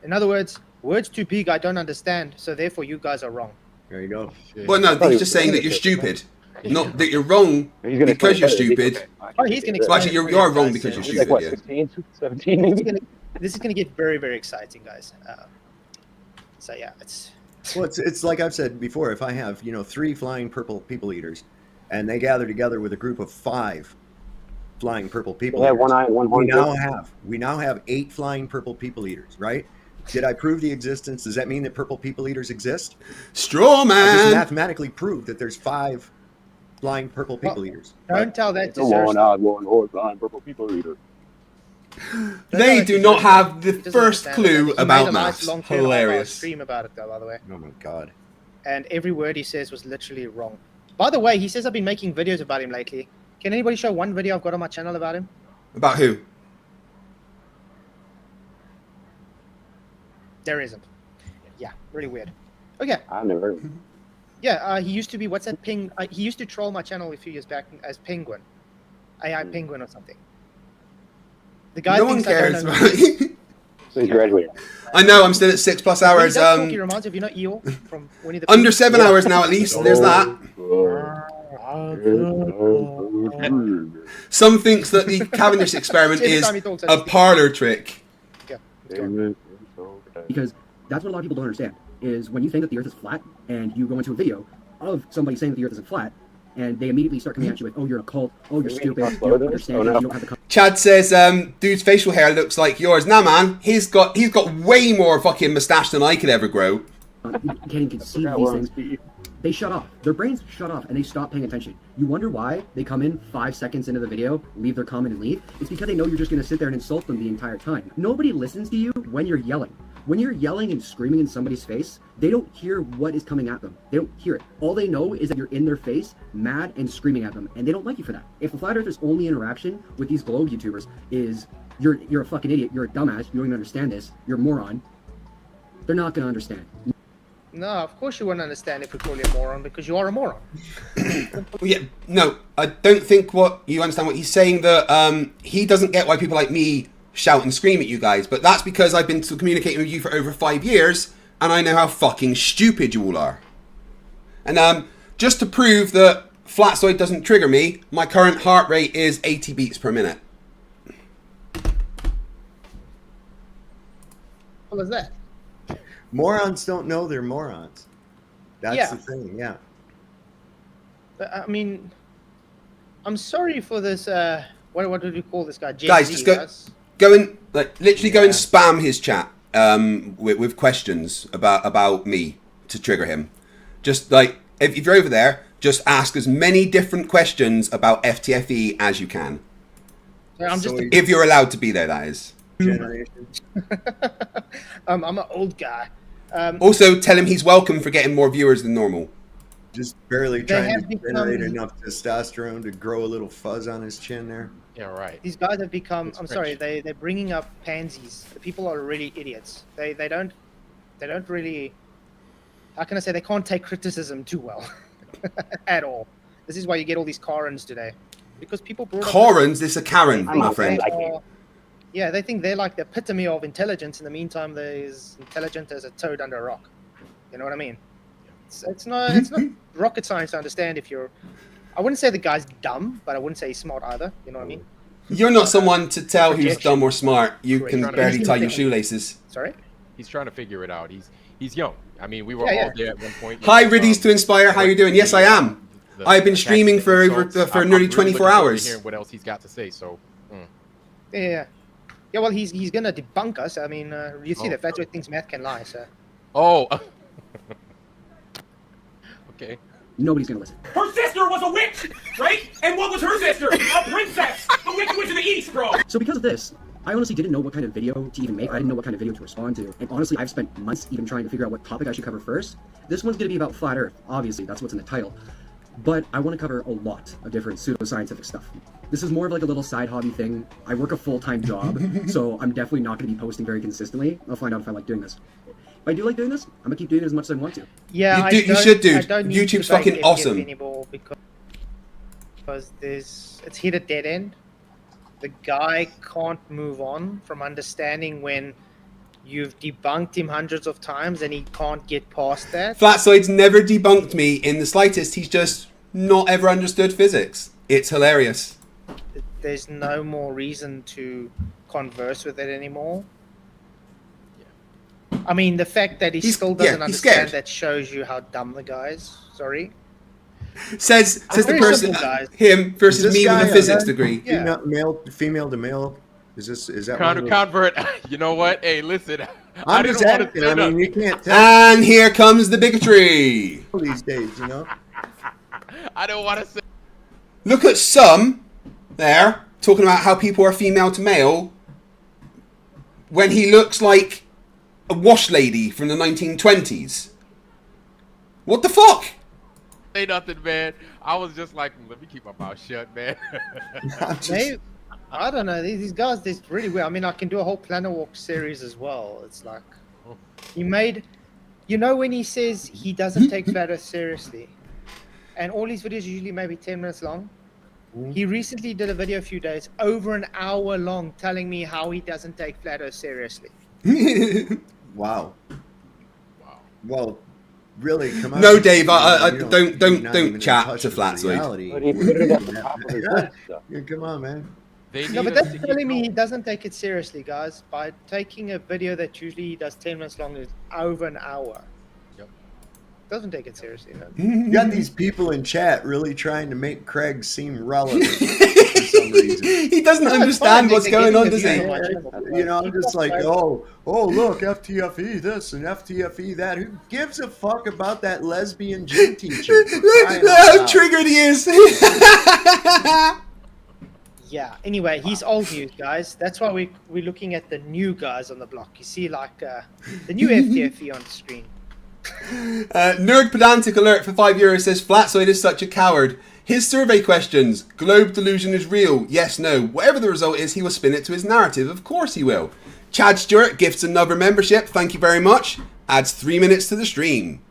In other words, words too big I don't understand, so therefore you guys are wrong. There you go. Well, no, he's just saying that you're stupid. Not that you're wrong because you're stupid. Oh, he's going to Well, actually, you are wrong because you're stupid. Like, what, yeah. 16, 17 maybe? This is going to get very, very exciting, guys. So yeah, Well, it's like I've said before. If I have 3 flying purple people eaters, and they gather together with a group of 5 flying purple people eaters, one eye and one horn. we now have 8 flying purple people eaters, right? Did I prove the existence? Does that mean that purple people eaters exist? Straw man. I just mathematically proved that there's 5 flying purple people eaters. Don't tell that to one-eyed, one-horned, flying purple people eater. They do not have the first clue He about made a maths. long Hilarious. stream about it, though, by the way. Oh my god! And every word he says was literally wrong. By the way, he says I've been making videos about him lately. Can anybody show one video I've got on my channel about him? About who? There isn't. Yeah, really weird. Okay. I've never heard of him. Yeah, he used to be, what's that ping? He used to troll my channel a few years back as Penguin. AI Penguin or something. The guy No one thinks I don't cares, know. right? So he's graduated. I know, I'm still at 6+ hours. He reminds of, you know, Eel from Winnie the Pooh. Under 7 hours now at least. There's that. Some thinks that the Cavendish experiment is a parlor trick. Because that's what a lot of people don't understand, is when you think that the Earth is flat, and you go into a video of somebody saying that the Earth isn't flat, and they immediately start coming at you with, oh, you're a cult, oh, you're stupid, you don't understand, you don't have the... Chad says, dude's facial hair looks like yours. Nah, man, he's got way more fucking moustache than I could ever grow. You can't even conceive these things. They shut off. Their brains shut off, and they stop paying attention. You wonder why they come in 5 seconds into the video, leave their comment, and leave? It's because they know you're just going to sit there and insult them the entire time. Nobody listens to you when you're yelling. When you're yelling and screaming in somebody's face, they don't hear what is coming at them. They don't hear it. All they know is that you're in their face, mad and screaming at them, and they don't like you for that. If the Flat Earthers' only interaction with these globe YouTubers is, you're a fucking idiot, you're a dumbass, you don't even understand this, you're a moron, they're not going to understand. No, of course you won't understand if we call you a moron, because you are a moron. Yeah, no, I don't think you understand what he's saying, that he doesn't get why people like me shout and scream at you guys, but that's because I've been communicating with you for over 5 years, and I know how fucking stupid you all are. And just to prove that Flatzoid doesn't trigger me, my current heart rate is 80 beats per minute. What was that? Morons don't know they're morons. That's the thing, yeah. I mean, I'm sorry for this, what do you call this guy? Guys, just go and literally go and spam his chat with questions about me to trigger him. Just like, if you're over there, just ask as many different questions about FTFE as you can. If you're allowed to be there, that is. I'm an old guy. Also, tell him he's welcome for getting more viewers than normal. Just barely trying to generate enough testosterone to grow a little fuzz on his chin there. Yeah, right. These guys have become, I'm sorry, they're bringing up pansies. The people are really idiots. They don't really, how can I say, they can't take criticism too well. At all. This is why you get all these Karens today. Because people brought Karens? This is a Karen, my friend. Yeah, they think they're like the epitome of intelligence. In the meantime, they're as intelligent as a toad under a rock. You know what I mean? It's not rocket science to understand if you're... I wouldn't say the guy's dumb, but I wouldn't say he's smart either. You know what I mean? You're not someone to tell who's dumb or smart. You can barely tie your shoelaces. Sorry? He's trying to figure it out. He's young. I mean, we were all there at one point. Hi, Riddies to Inspire. How you doing? Yes, I am. I've been streaming for nearly 24 hours. Hearing what else he's got to say. So. Yeah. Yeah. Well, he's gonna debunk us. I mean, you see that Flatzoid thinks math can lie. So. Oh. Okay. Nobody's gonna listen. Her sister was a witch, right? And what was her sister? A princess! The Wicked Witch of the East, bro! So because of this, I honestly didn't know what kind of video to even make. I didn't know what kind of video to respond to. And honestly, I've spent months even trying to figure out what topic I should cover first. This one's gonna be about Flat Earth. Obviously, that's what's in the title. But I want to cover a lot of different pseudoscientific stuff. This is more of like a little side hobby thing. I work a full-time job, so I'm definitely not going to be posting very consistently. I'll find out if I like doing this. If I do like doing this, I'm going to keep doing it as much as I want to. Yeah, you should, dude. YouTube's fucking awesome. Anymore because it's hit a dead end. The guy can't move on from understanding when you've debunked him hundreds of times and he can't get past that. Flatzoid's never debunked me in the slightest. He's just not ever understood physics. It's hilarious. There's no more reason to converse with it anymore. I mean, the fact that he still doesn't understand that shows you how dumb the guy is. Sorry. Says the person, him versus me with a physics degree. Yeah. Female to male. Is that convert? You know what? Hey, listen. I'm just asking. I mean, you can't tell. And here comes the bigotry. These days, you know. I don't want to say. Look at some there talking about how people are female to male when he looks like a wash lady from the 1920s. What the fuck? Say nothing, man. I was just like, let me keep my mouth shut, man. I don't know. These guys, they're really weird. I mean, I can do a whole Planet Walk series as well. It's like he made You know when he says he doesn't take flat earth seriously, and all his videos are usually maybe 10 minutes long. He recently did a video a few days, over an hour long, telling me how he doesn't take flat earth seriously. Wow. Well, really, come on. No, Dave, don't chat to Flatzoid. But he put it at the top of his list. So. Yeah, come on, man. No, but that's telling me he doesn't take it seriously, guys. By taking a video that usually he does 10 minutes long is over an hour. Yep. Doesn't take it seriously, though. You got these people in chat really trying to make Craig seem relevant for some reason. He doesn't understand what's going on, does he? You know, I'm just like, oh, look, FTFE this and FTFE that. Who gives a fuck about that lesbian gym teacher? Look how triggered he is. Yeah, anyway, he's old news, guys. That's why we're looking at the new guys on the block. You see, like, the new FTFE on the screen. Nerd Pedantic Alert for €5 says Flatzoid is such a coward. His survey questions: globe delusion is real, yes, no. Whatever the result is, he will spin it to his narrative. Of course he will. Chad Stewart gifts another membership, thank you very much. Adds 3 minutes to the stream.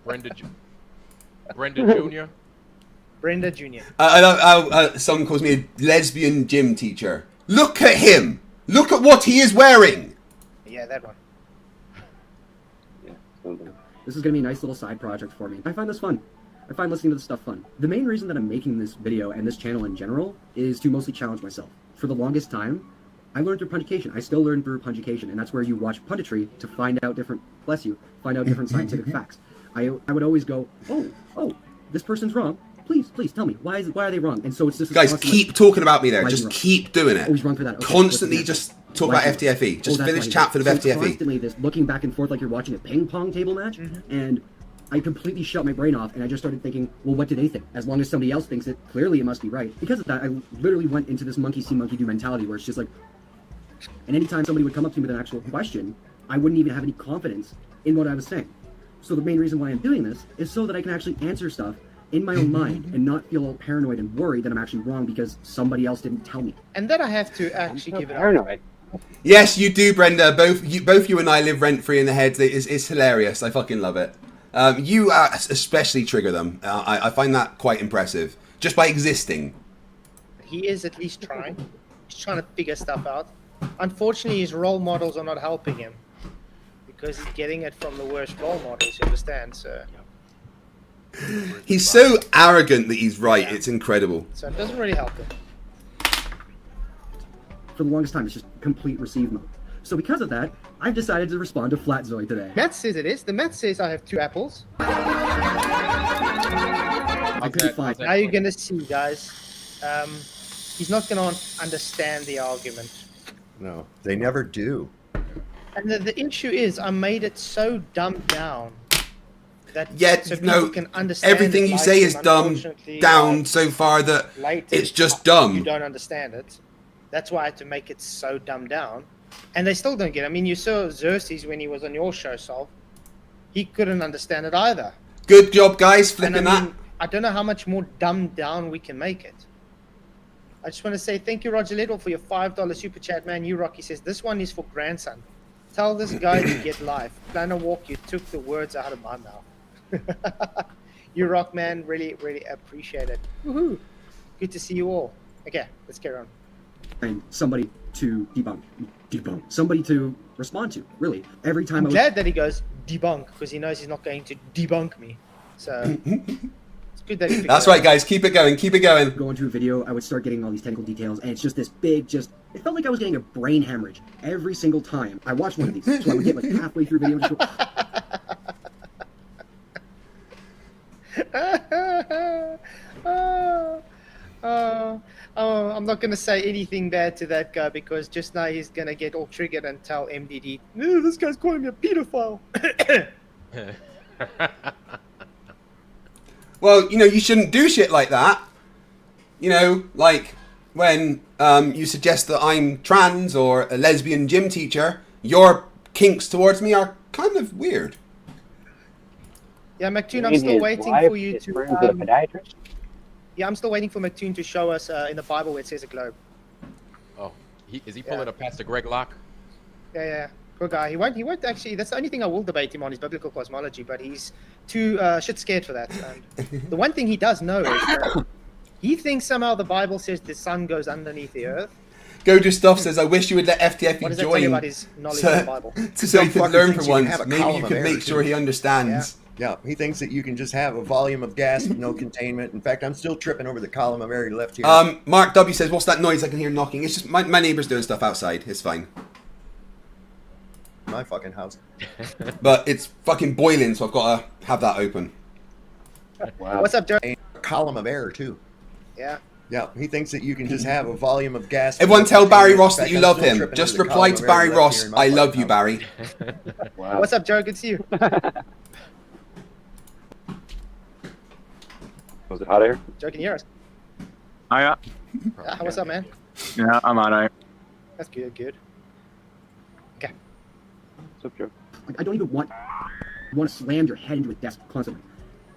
Brenda Jr. Brenda Jr. I love how someone calls me a lesbian gym teacher. Look at him. Look at what he is wearing. Yeah, that one. This is going to be a nice little side project for me. I find this fun. I find listening to this stuff fun. The main reason that I'm making this video and this channel in general is to mostly challenge myself. For the longest time, I learned through pundication. I still learn through pundication, and that's where you watch punditry to find out different, find out different scientific facts. I would always go, oh, this person's wrong. Please tell me, why are they wrong? And so it's just guys, keep talking about me there. Why Just keep doing it. Always wrong for that. Okay, constantly just talk about FTFE. Just finish chat for the FTFE. Constantly this looking back and forth like you're watching a ping pong table match, and I completely shut my brain off, and I just started thinking, well, what do they think? As long as somebody else thinks it, clearly it must be right. Because of that, I literally went into this monkey see, monkey do mentality where it's just like, and anytime somebody would come up to me with an actual question, I wouldn't even have any confidence in what I was saying. So the main reason why I'm doing this is so that I can actually answer stuff in my own mind and not feel all paranoid and worried that I'm actually wrong because somebody else didn't tell me. And then I have to actually give it paranoid. Yes, you do, Brenda. Both you and I live rent-free in the head. It's hilarious. I fucking love it. You especially trigger them. I find that quite impressive. Just by existing. He is at least trying. He's trying to figure stuff out. Unfortunately, his role models are not helping him. Because he's getting it from the worst role models, you understand? So he's so arrogant that he's right. Yeah. It's incredible. So it doesn't really help him. For the longest time, it's just complete receive mode. So because of that, I've decided to respond to Flatzoid today. Matt says it is. The Matt says I have 2 apples. I couldn't find. Now you're gonna see, guys. He's not gonna understand the argument. No, they never do. And the issue is, I made it so dumbed down that so no, can understand everything you say is dumbed down so far that it's just dumb. You don't understand it. That's why I had to make it so dumbed down. And they still don't get it. I mean, you saw Xerxes when he was on your show, Sol. He couldn't understand it either. Good job, guys, flipping that. I don't know how much more dumbed down we can make it. I just want to say thank you, Roger Little, for your $5 super chat, man. You Rocky says, this one is for grandson. Tell this guy to get life. Plan a walk, you took the words out of my mouth. You rock, man. Really, really appreciate it. Woohoo. Good to see you all. Okay, let's carry on. And somebody to debunk. Somebody to respond to, really. Every time I'm glad that he goes debunk, because he knows he's not going to debunk me. So it's good that he That's right, guys. Keep it going. Keep it going. Go into a video, I would start getting all these technical details, and it's just this big, it felt like I was getting a brain hemorrhage every single time I watched one of these. So I would get like halfway through the video and just go, I'm not going to say anything bad to that guy because just now he's going to get all triggered and tell MDD, no, this guy's calling me a pedophile. Well, you know, you shouldn't do shit like that. You know, like when you suggest that I'm trans or a lesbian gym teacher, your kinks towards me are kind of weird. Yeah, McToon, I'm still waiting for you to... podiatrist? Yeah, I'm still waiting for McToon to show us in the Bible where it says a globe. Oh, is he pulling a Pastor Greg Locke? Yeah. Poor guy. He won't actually. That's the only thing I will debate him on is biblical cosmology, but he's too shit scared for that. And the one thing he does know is that he thinks somehow the Bible says the sun goes underneath the earth. Go do stuff says, I wish you would let FTFE What does that tell you join about his knowledge of the Bible? so he could learn for thinks you can once. have a Maybe column you of could error, make sure too. he understands. Yeah, he thinks that you can just have a volume of gas with no containment. In fact, I'm still tripping over the column of error left here. Mark W says, what's that noise I can hear knocking? It's just my neighbour's doing stuff outside. It's fine. My fucking house. But it's fucking boiling, so I've got to have that open. Wow. What's up, Joe? A column of error, too. Yeah. Yeah, he thinks that you can just have a volume of gas. Everyone tell Barry Ross In that fact, you I'm love still him. tripping Just over the reply column to of error Barry left Ross, here in my I love fucking you, house. Barry. Wow. What's up, Joe? Good to see you. Was it hot air? Joe, can you hear us? Hiya. What's up, man? Yeah, I'm alright. That's good. Okay. What's up, Joe? Like, I don't even want to slam your head into a desk constantly.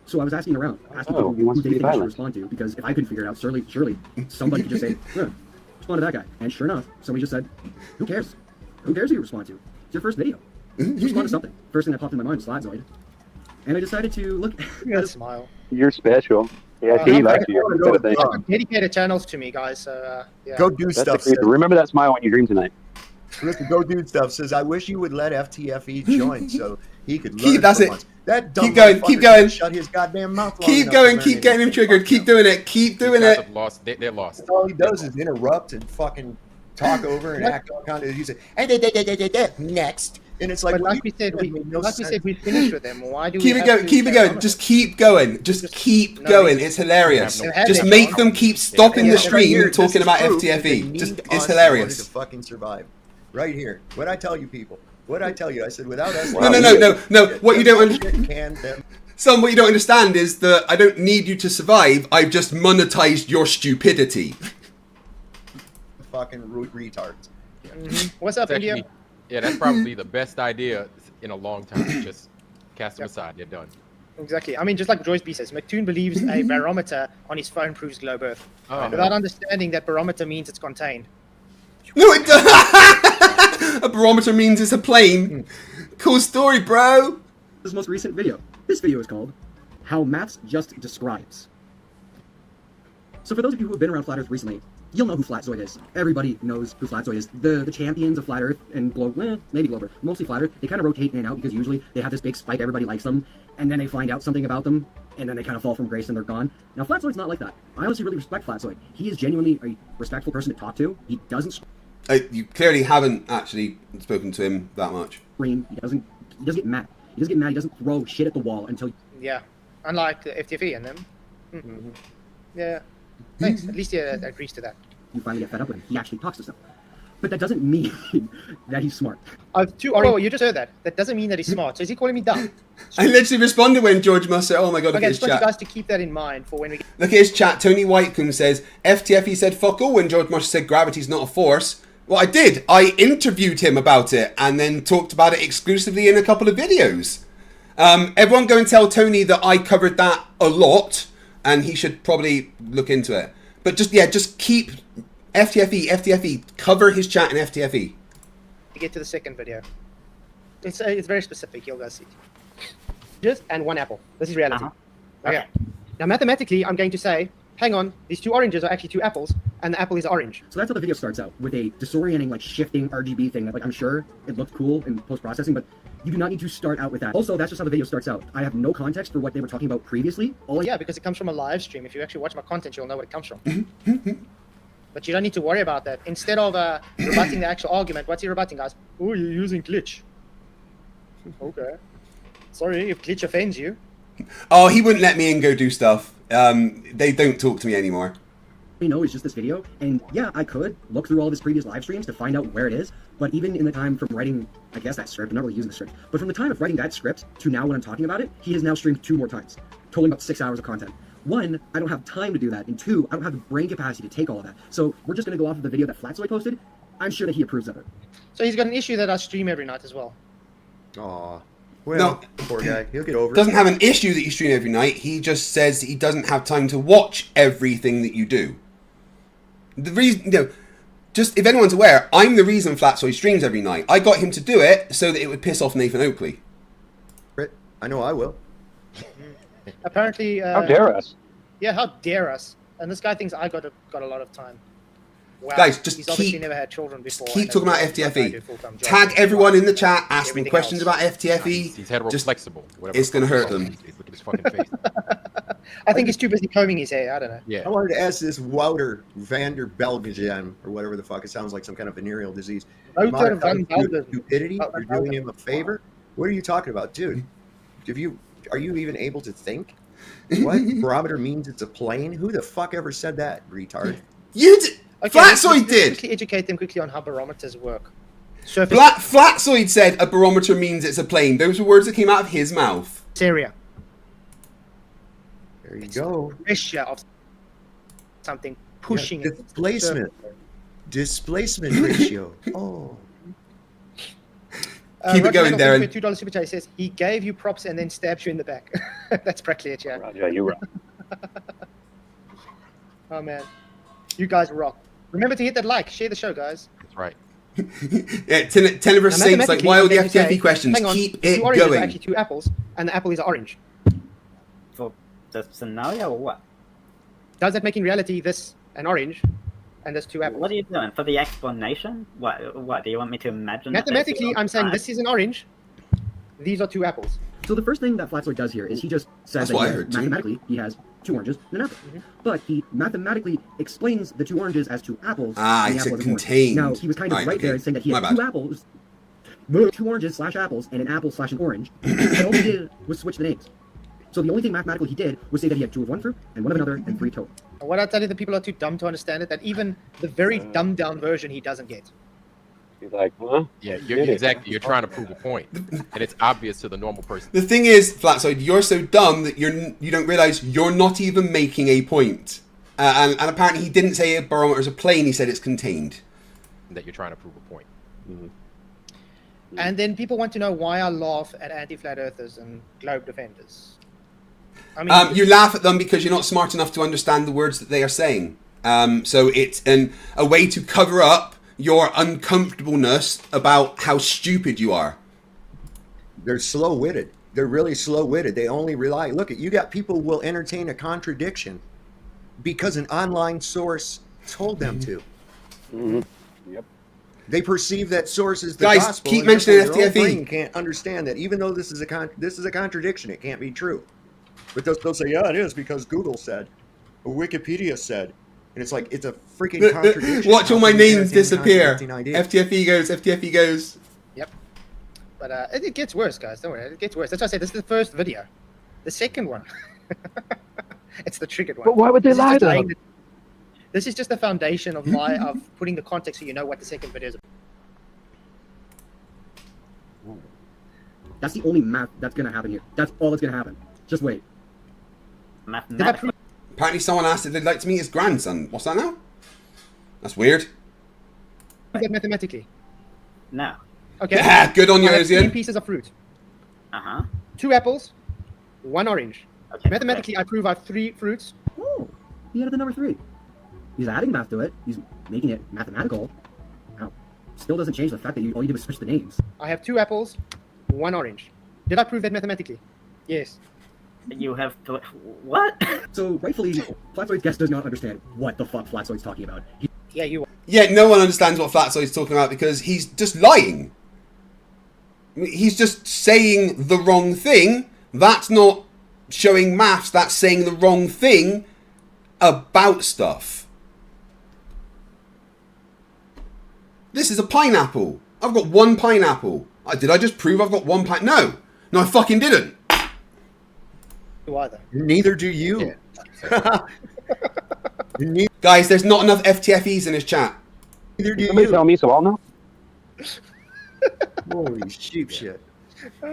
So I was asking around, asking people he wants who to they be think I should violent. respond to, because if I couldn't figure it out, surely somebody could just say, respond to that guy. And sure enough, somebody just said, who cares? Who cares who you respond to? It's your first video. Just respond to something. First thing that popped in my mind was Flatzoid. And I decided to look at his smile. You're special. Yeah, he likes you. Dedicated channels to me, guys. So yeah. Go do That's stuff. the creeper. Remember that smile when you dream tonight. Listen, go do stuff. Says, I wish you would let FTFE join so he could learn. Keep, that's for it. once. That dumb Keep going, motherfucker keep going. Shut his goddamn mouth. long Keep enough going, to keep learn getting him anything. triggered, keep doing it, keep doing These guys it. have lost. They're lost. All he does is interrupt and fucking talk over and act all kind of. He's like, next, and it's like, But well, like we said, we finished with them. Why do Keep we it have going, to keep it carry going. on Just keep going. Just keep no going. reason. It's hilarious. They have Just no make reason. them keep stopping Yeah, the right stream here, talking this is about proof that they FTFE. need Just us it's in order hilarious. to fucking survive. Right here. What I tell you, people. What I tell you. I said, without us. No. What you don't understand. Can them. Son, what you don't understand is that I don't need you to survive. I've just monetized your stupidity. Fucking retards. What's up, It's India? actually- Yeah, that's probably the best idea in a long time. Just cast them aside. They're done. Exactly. I mean, just like Joyce B says, McToon believes a barometer on his phone proves globe Earth, Oh, without understanding that barometer means it's contained. No, it does. A barometer means it's a plane. Cool story, bro. this most recent video. This video is called How Maths Just Describes. So for those of you who have been around Flat Earth recently, you'll know who Flatzoid is. Everybody knows who Flatzoid is. The champions of Flat Earth and Globe, maybe Globe Earth, mostly Flat Earth, they kind of rotate in and out because usually they have this big spike, everybody likes them, and then they find out something about them, and then they kind of fall from grace and they're gone. Now Flatzoid's not like that. I honestly really respect Flatzoid. He is genuinely a respectful person to talk to. He doesn't You clearly haven't actually spoken to him that much. scream. He doesn't get mad. He doesn't get mad. He doesn't throw shit at the wall until Yeah, unlike the FTFE and them. Yeah, thanks. At least he agrees to that. you finally get fed up with him. He actually talks to stuff. But that doesn't mean that he's smart. Oh, you just heard that. That doesn't mean that he's smart. So is he calling me dumb? I literally responded when George Musk said, oh my god, look Okay, at I his just want you chat. guys to keep that in mind for when we. Look at his chat. Tony Whitecomb says, FTFE said fuck all when George Musk said gravity's not a force. Well, I did. I interviewed him about it and then talked about it exclusively in a couple of videos. Everyone go and tell Tony that I covered that a lot and he should probably look into it. But just keep FTFE, cover his chat in FTFE. To get to the second video. It's very specific. You'll guys see. Just and one apple. This is reality. Okay. Now mathematically, I'm going to say, hang on, these two oranges are actually two apples, and the apple is orange. So that's how the video starts out, with a disorienting, like, shifting RGB thing that, like, I'm sure it looked cool in post-processing, but you do not need to start out with that. Also, that's just how the video starts out. I have no context for what they were talking about previously. Yeah, because it comes from a live stream. If you actually watch my content, you'll know what it comes from. But you don't need to worry about that. Instead of rebutting the actual argument, what's he rebutting, guys? Oh, you're using glitch. Okay. Sorry if glitch offends you. Oh, he wouldn't let me in go do stuff. They don't talk to me anymore. You know, it's just this video, and yeah, I could look through all of his previous live streams to find out where it is, but even in the time from writing, I guess, that script, I'm not really using the script, but from the time of writing that script to now when I'm talking about it, he has now streamed 2 more times, totaling about 6 hours of content. 1, I don't have time to do that, and 2, I don't have the brain capacity to take all of that. So we're just going to go off of the video that Flatzoid posted. I'm sure that he approves of it. So he's got an issue that I stream every night as well. Aw. Well, poor guy. He'll get over it. Doesn't have an issue that you stream every night. He just says he doesn't have time to watch everything that you do. The reason, you know, just if anyone's aware, I'm the reason Flatsoy streams every night. I got him to do it so that it would piss off Nathan Oakley. I know I will. Apparently, how dare us? Yeah, how dare us? And this guy thinks I got a lot of time. Wow. Guys, just he's obviously keep never had children before. keep talking about FTFE. full-time job. Tag everyone in the chat. Ask them questions about FTFE. He's heteroflexible. Whatever. It's gonna hurt them. Look at his fucking face. I think he's too busy combing his hair. I don't know. Yeah. I wanted to ask this Wouter Vander Belgian, or whatever the fuck. It sounds like some kind of venereal disease. Wouter van Belgen. Stupidity? You're doing him a favor? What are you talking about, dude? Are you even able to think? What? Barometer means it's a plane? Who the fuck ever said that, retard? You did. Okay, Flatsoid did. Quickly educate them quickly on how barometers work. So Flatsoid said a barometer means it's a plane. Those were words that came out of his mouth. Syria. There you go. Pressure of something pushing it. Displacement ratio. Oh. Keep it going, Darren. $2 super chat. He says he gave you props and then stabs you in the back. That's practically it, yeah. Yeah, you're right. Oh man, you guys rock. Remember to hit that like, share the show, guys. That's right. Yeah, Tenebris Saints, like, why all the FTFE questions? Hang on, Keep it two oranges are going. actually two apples, and the apple is orange. For the scenario or what? Does that make in reality this an orange, and there's two apples? What are you doing? For the explanation? What do you want me to imagine? Mathematically, I'm saying this is an orange. These are two apples. So the first thing that Flatsoid does here is he just says that mathematically he has two oranges and an apple. But he mathematically explains the two oranges as two apples. Ah, he said contained. Now, he was kind of right there saying that he had two apples, two oranges / apples, and an apple / an orange. And all he did was switch the names. So the only thing mathematically he did was say that he had two of one fruit and one of another and three total. And what I tell you, the people are too dumb to understand it, that even the very dumbed down version he doesn't get. He's like, huh? Yeah, exactly. You're trying to prove a point, and it's obvious to the normal person. The thing is, Flatsoid, you're so dumb that you don't realize you're not even making a point. And apparently he didn't say a barometer is a plane. He said it's contained. That you're trying to prove a point. Mm-hmm. And then people want to know why I laugh at anti-flat earthers and globe defenders. I mean, you laugh at them because you're not smart enough to understand the words that they are saying. So it's a way to cover up your uncomfortableness about how stupid you are. They're slow-witted. They're really slow-witted. They only rely. Look, you got people who will entertain a contradiction because an online source told them to. Mm-hmm. Yep. They perceive that source is the Guys, gospel. keep and mentioning therefore their own FTFE. brain can't understand that, even though this is a contradiction. It can't be true. But they'll say, yeah, it is because Google said, or Wikipedia said. And it's like, it's a freaking contradiction. Watch all my names disappear. FTFE FTFE goes. Yep. But it gets worse, guys. Don't worry. It gets worse. That's why I say this is the first video. The second one. It's the triggered one. But why would they lie though? This is just the foundation of of putting the context so you know what the second video is about. That's the only math that's going to happen here. That's all that's going to happen. Just wait. Apparently someone asked if they'd like to meet his grandson. What's that now? That's weird. Mathematically. No. Okay. Yeah, good on you, I have Ozian. 3 pieces of fruit. Uh-huh. 2 apples, 1 orange. Okay, Mathematically, I prove I have 3 fruits. Oh, he added the number 3. He's adding math to it. He's making it mathematical. Now, still doesn't change the fact that all you did was switch the names. I have 2 apples, 1 orange. Did I prove that mathematically? Yes. You have to... What? So, rightfully, Flatsoid's guest does not understand what the fuck Flatsoid's talking about. Yeah, you are. Yeah, no one understands what Flatsoid's talking about because he's just lying. He's just saying the wrong thing. That's not showing maths. That's saying the wrong thing about stuff. This is a pineapple. I've got 1 pineapple. Did I just prove I've got 1 pineapple? No, I fucking didn't. Either. Neither do you. Yeah. Guys, there's not enough FTFEs in his chat. Neither do Somebody you. tell me so I'll know. Holy sheep shit.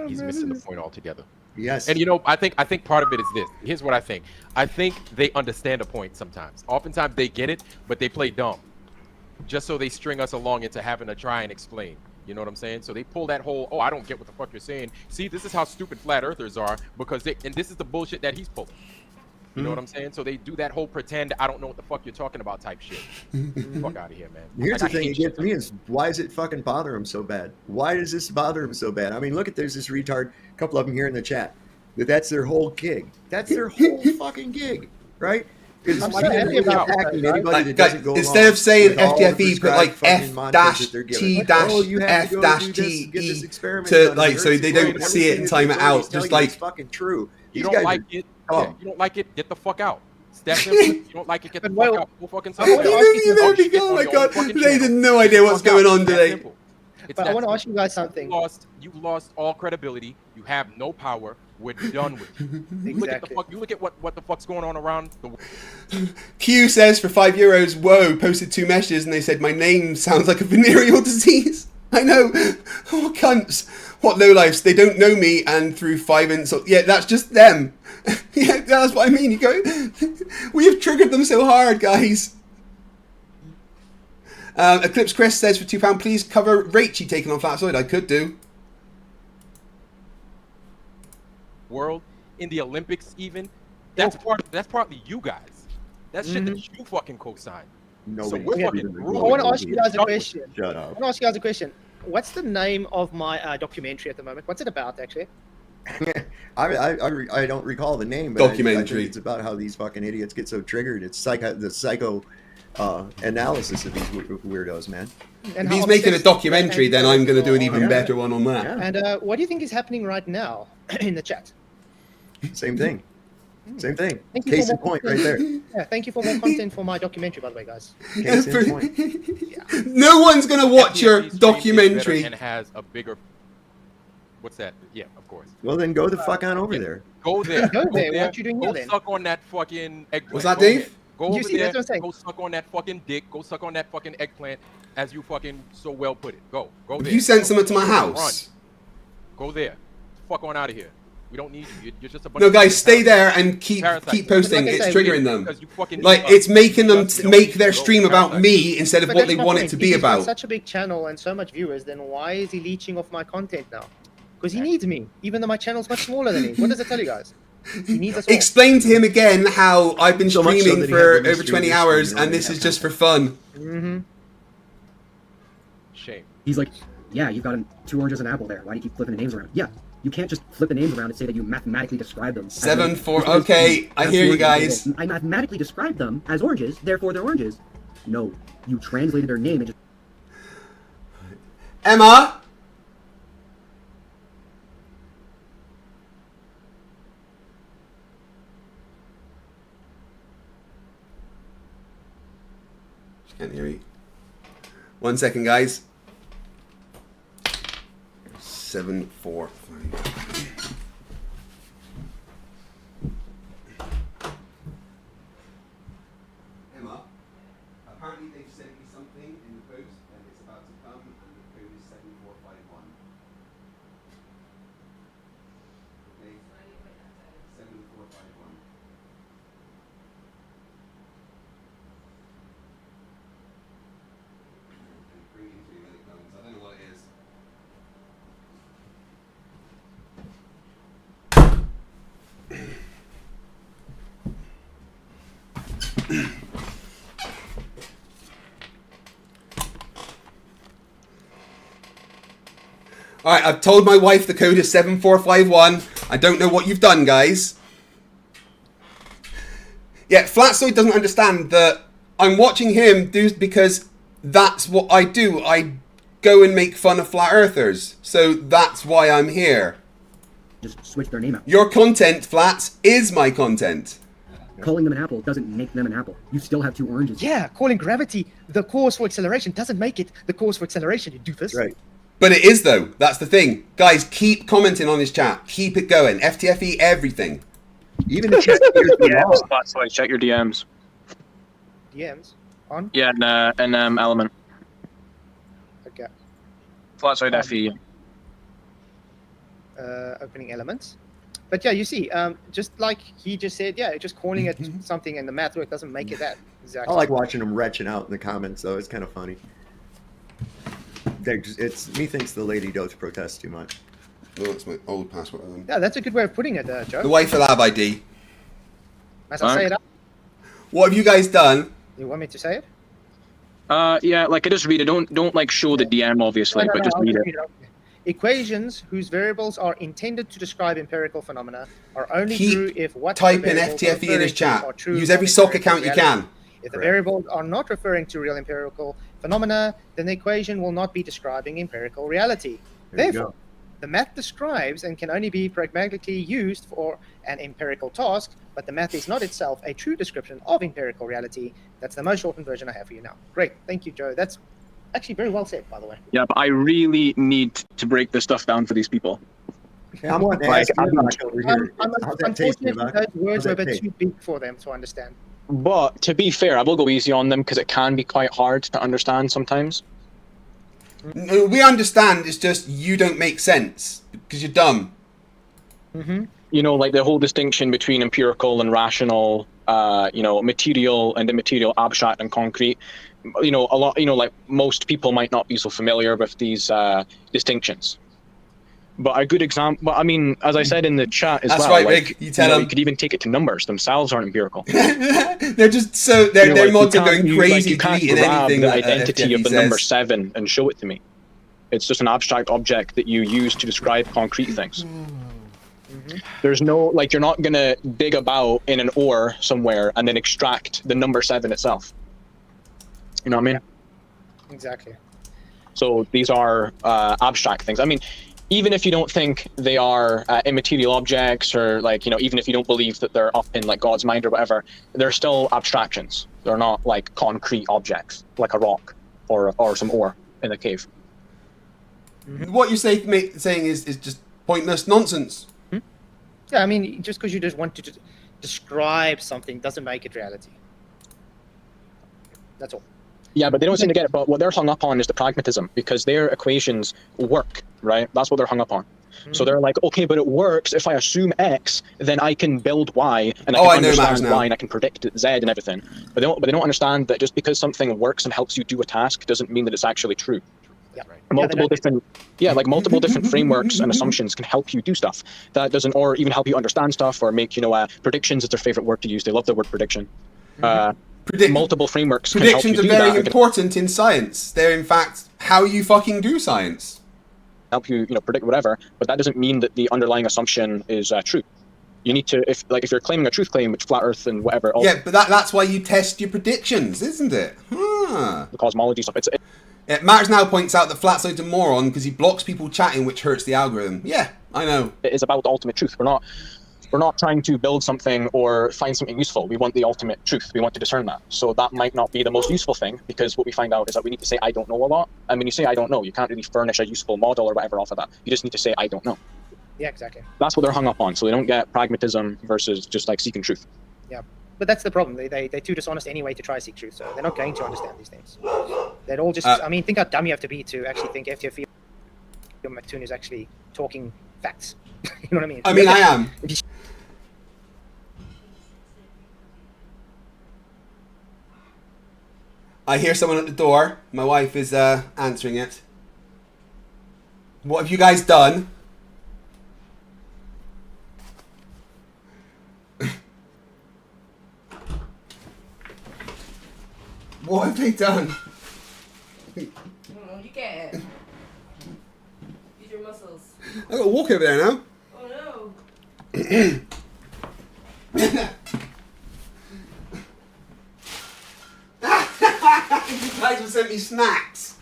He's missing the point altogether. Yes. And I think part of it is this. Here's what I think. I think they understand a point sometimes. Oftentimes they get it, but they play dumb. Just so they string us along into having to try and explain. You know what I'm saying? So they pull that whole, oh, I don't get what the fuck you're saying. See, this is how stupid flat earthers are because and this is the bullshit that he's pulling. You know what I'm saying? So they do that whole pretend I don't know what the fuck you're talking about type shit. Fuck out of here, man. Here's Like, the I thing hate that gets shit. me is why does it fucking bother him so bad? Why does this bother him so bad? I mean, look at there's this retard, a couple of them here in the chat. That's their whole gig. That's their whole fucking gig, right? Is I'm so happy about that, attacking guys. anybody that doesn't go Instead along of saying with all the FTFE, put like prescribed fucking mantras that they're given. Oh, you have to go do this and get this experiment to done. like so Nurses they going, don't see it and everything time that it these ladies out. tell Just you is like fucking true. You These don't guys like are it? dumb. Yeah, you don't like it? Get the fuck out. It's that simple. You don't like it? Get the fuck out. Go fucking I want to ask you there we go. Oh my god, they had no idea what's going on today. But I want to ask you guys something. You've lost all credibility. You have no power. We're done with you. You look at the fuck. You look at what the fuck's going on around the world. Q says for €5, whoa, posted 2 messages and they said my name sounds like a venereal disease. I know. Oh, cunts. What lowlifes. They don't know me and through 5 insults. Yeah, that's just them. Yeah, that's what I mean. You go, we have triggered them so hard, guys. Eclipse Chris says for £2, please cover Rachie taking on Flatsoid. I could do. World in the Olympics, even that's partly you guys. That's shit that you fucking co-sign. No, so we're fucking I ruined. want to ask you guys a question. Shut I up. want to ask you guys a question. What's the name of my documentary at the moment? What's it about, actually? I don't recall the name, but I Documentary. think it's about how these fucking idiots get so triggered. It's the psycho analysis of these weirdos, man. And If he's how making a obsessed documentary, then I'm going to do an even Yeah. better one on that. And what do you think is happening right now in the chat? Same thing. Same thing. Thank you for Case in more point, right content. there. Yeah, thank you for more content for my documentary, by the way, guys. Case in point. No one's going to watch your FTFE stream is better documentary. and has a bigger. What's that? Yeah, of course. Well, then go the fuck on over there. Go there. Go there. What you doing Go here, then? suck on that fucking eggplant. What's that, Go Dave? ahead. Go You over see, there. that's what I'm saying. Go suck on that fucking dick. Go suck on that fucking eggplant, as you fucking so well put it. Go If there. you sent Go. someone to my Run. house. Go there. Fuck on out of here. We don't need you. You're just a bunch No, of guys, stay parasites. there and keep Parasites. posting. Like I It's said, triggering them. Because you fucking Like need it's making them us. You don't make need to their go. stream about Parasites. me instead of But what that's they my want it point. to If be he's got about. such a big channel and so much viewers, then why is he leeching off my content now? Because he needs me, even though my channel's much smaller than his. What does it tell you guys? He needs us all. Explain to him again how I've been So much so streaming that he for had to over restream 20 his hours stream, and this really is just for fun. Mm-hmm. Shame. He's like, yeah, you've got 2 oranges and an apple there. Why do you keep flipping the names around? Yeah, you can't just flip the names around and say that you mathematically describe them. 7-4. Okay, I hear you guys. I mathematically described them as oranges, therefore they're oranges. No, you translated their name and just... Emma. She can't hear me. 1 second, guys. 7, 4, 5. Emma, apparently they've sent me something in the post and it's about to come and the code is 7451. Okay? 7451. Bring it to you when it comes. I don't know what it is. Alright, I've told my wife the code is 7451. I don't know what you've done, guys. Yeah, Flatsoid doesn't understand that I'm watching him do because that's what I do. I go and make fun of flat earthers. So that's why I'm here. Just switch their name out. Your content, Flats, is my content. Calling them an apple doesn't make them an apple. You still have 2 oranges. Yeah, calling gravity the cause for acceleration doesn't make it the cause for acceleration, you doofus. Right. But it is, though. That's the thing. Guys, keep commenting on his chat. Keep it going. FTFE everything. Even the chat. Flatsoid, check your DMs. DMs? On? Yeah, and Element. Okay. Flatsoid FE. Opening elements. But yeah, you see, just like he just said, yeah, just calling it something in the math work doesn't make it that. I Exactly. like watching them retching out in the comments, though. It's kind of funny. it's methinks the lady does protest too much. Oh, that's my old password. Yeah, that's a good way of putting it, Joe. The Wi-Fi lab ID. As I say it up. What have you guys done? You want me to say it? Yeah, like I just read it. Don't like show the DM obviously, but just I'll read just it. read it. Equations whose variables are intended to describe empirical phenomena are only Keep true if what typing the variables are FTFE in his referring to chat. are true Use every of sock empirical account you reality. can. If the variables are not referring to real empirical phenomena, then the equation will not be describing empirical reality. There you Therefore, go. the math describes and can only be pragmatically used for an empirical task, but the math is not itself a true description of empirical reality. That's the most shortened version I have for you now. Great. Thank you, Joe. That's actually very well said, by the way. Yeah, but I really need to break this stuff down for these people. I'm wanting to Like, ask you about over here. How's that tasting, Unfortunately, Buck? those How's words were a that bit taste? too big for them to understand. But to be fair, I will go easy on them because it can be quite hard to understand sometimes. No, we understand. It's just you don't make sense because you're dumb. You know, like the whole distinction between empirical and rational, you know, material and immaterial, abstract and concrete. You know, a lot. You know, like most people might not be so familiar with these distinctions. But a good example, but I mean, as I said in the chat as That's well, right, like, Rick. You tell know, them. you could even take it to numbers themselves aren't empirical. They're just so their You know, like, mods you are can't- going you- crazy, like, you can't deleting grab anything the that identity FTFE of the number says. 7 and show it to me. It's just an abstract object that you use to describe concrete things. There's no, like, you're not gonna dig about in an ore somewhere and then extract the number 7 itself. You know what I mean? Exactly. So these are abstract things. I mean, even if you don't think they are immaterial objects, or like, you know, even if you don't believe that they're up in like God's mind or whatever, they're still abstractions. They're not like concrete objects, like a rock or some ore in a cave. What you're saying is just pointless nonsense. Yeah, I mean, just because you just want to describe something doesn't make it reality. That's all. Yeah, but they don't seem to get it. But what they're hung up on is the pragmatism, because their equations work, right? That's what they're hung up on. So they're like, okay, but it works. If I assume X, then I can build Y, and I can understand Y, and I can predict Z and everything. But they don't understand that just because something works and helps you do a task doesn't mean that it's actually true. Multiple different, like multiple different frameworks and assumptions can help you do stuff. That doesn't, or even help you understand stuff, or make, you know, predictions is their favorite word to use. They love the word prediction. Multiple frameworks can help you Predictions do are very that. important in science. They're in fact how you fucking do science. Help you, you know, predict whatever, but that doesn't mean that the underlying assumption is true. You need to, if you're claiming a truth claim, which flat Earth and whatever. Yeah, but that's why you test your predictions, isn't it? Huh. The cosmology stuff. Mars now points out that Flatside's a moron because he blocks people chatting, which hurts the algorithm. Yeah, I know. It is about the ultimate truth. We're not trying to build something or find something useful. We want the ultimate truth. We want to discern that. So that might not be the most useful thing, because what we find out is that we need to say, I don't know a lot. And when you say, I don't know, you can't really furnish a useful model or whatever off of that. You just need to say, I don't know. Yeah, exactly. That's what they're hung up on. So they don't get pragmatism versus just like seeking truth. Yeah, but that's the problem. They're too dishonest anyway to try to seek truth, so they're not going to understand these things. They'd all just, I mean, think how dumb you have to be to actually think FTFE or McToon is actually talking facts. You know what I mean? I mean, I am. I hear someone at the door. My wife is answering it. What have you guys done? What have they done? I don't know, you can't. Use your muscles. I gotta walk over there now. Oh no. You guys will send me snacks.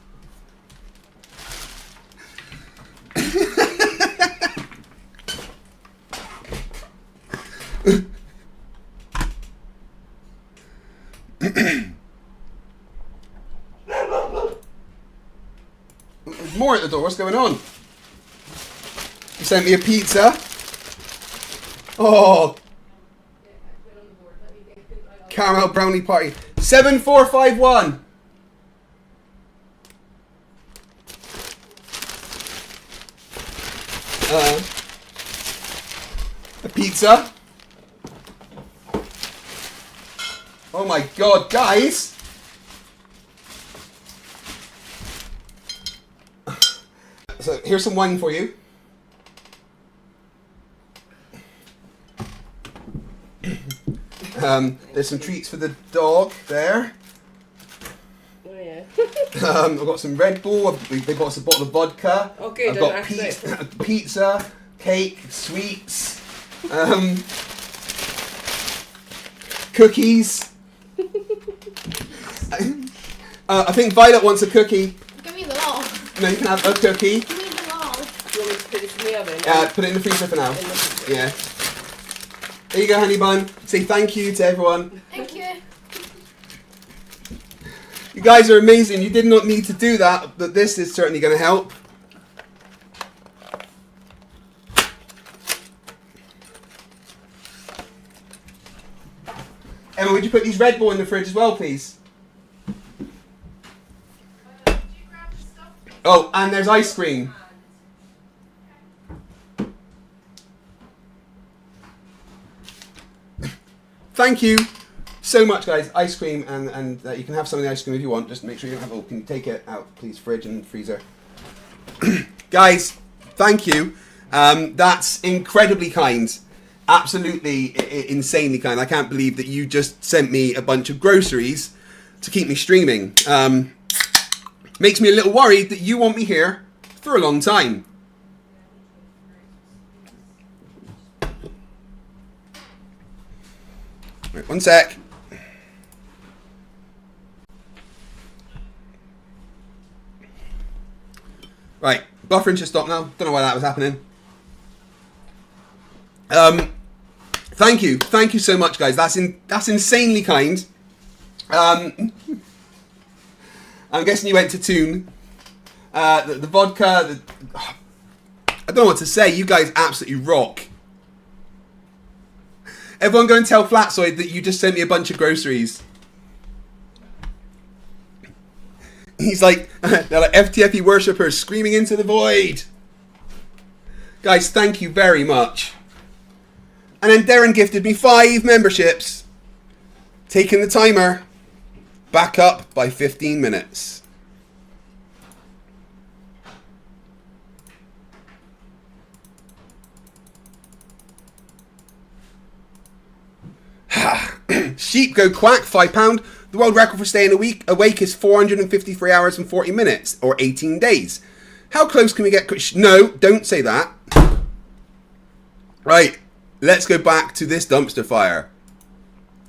There's more at the door. What's going on? You sent me a pizza. Oh. Caramel brownie party. 7451. A pizza. Oh my god, guys. So here's some wine for you. There's some treats for the dog there. Oh yeah. I've got some Red Bull. They bought us a bottle of vodka. Okay, I've don't got accident. pizza, cake, sweets, cookies. I think Violet wants a cookie. Give me the lol. No, you can have a cookie. Give me the lol. Do you want me to put it in the oven? Put it in the freezer for now. Yeah. There you go, honey bun. Say thank you to everyone. Thank you. You guys are amazing. You did not need to do that, but this is certainly going to help. Emma, would you put these Red Bull in the fridge as well, please? Oh, and there's ice cream. Thank you so much, guys. Ice cream, and you can have some of the ice cream if you want. Just make sure you don't have it all. Can you take it out, please? Fridge and freezer. Guys, thank you. That's incredibly kind. Absolutely insanely kind. I can't believe that you just sent me a bunch of groceries to keep me streaming. Makes me a little worried that you want me here for a long time. Right, one sec. Right, buffering should stop now. Don't know why that was happening. Thank you so much, guys. That's insanely kind. I'm guessing you went to tune. The vodka. I don't know what to say. You guys absolutely rock. Everyone go and tell Flatsoid that you just sent me a bunch of groceries. He's like, they're like FTFE worshippers screaming into the void. Guys, thank you very much. And then Darren gifted me 5 memberships, taking the timer back up by 15 minutes. Sheep go quack, £5. The world record for staying awake is 453 hours and 40 minutes, or 18 days. How close can we get? No, don't say that. Right, let's go back to this dumpster fire.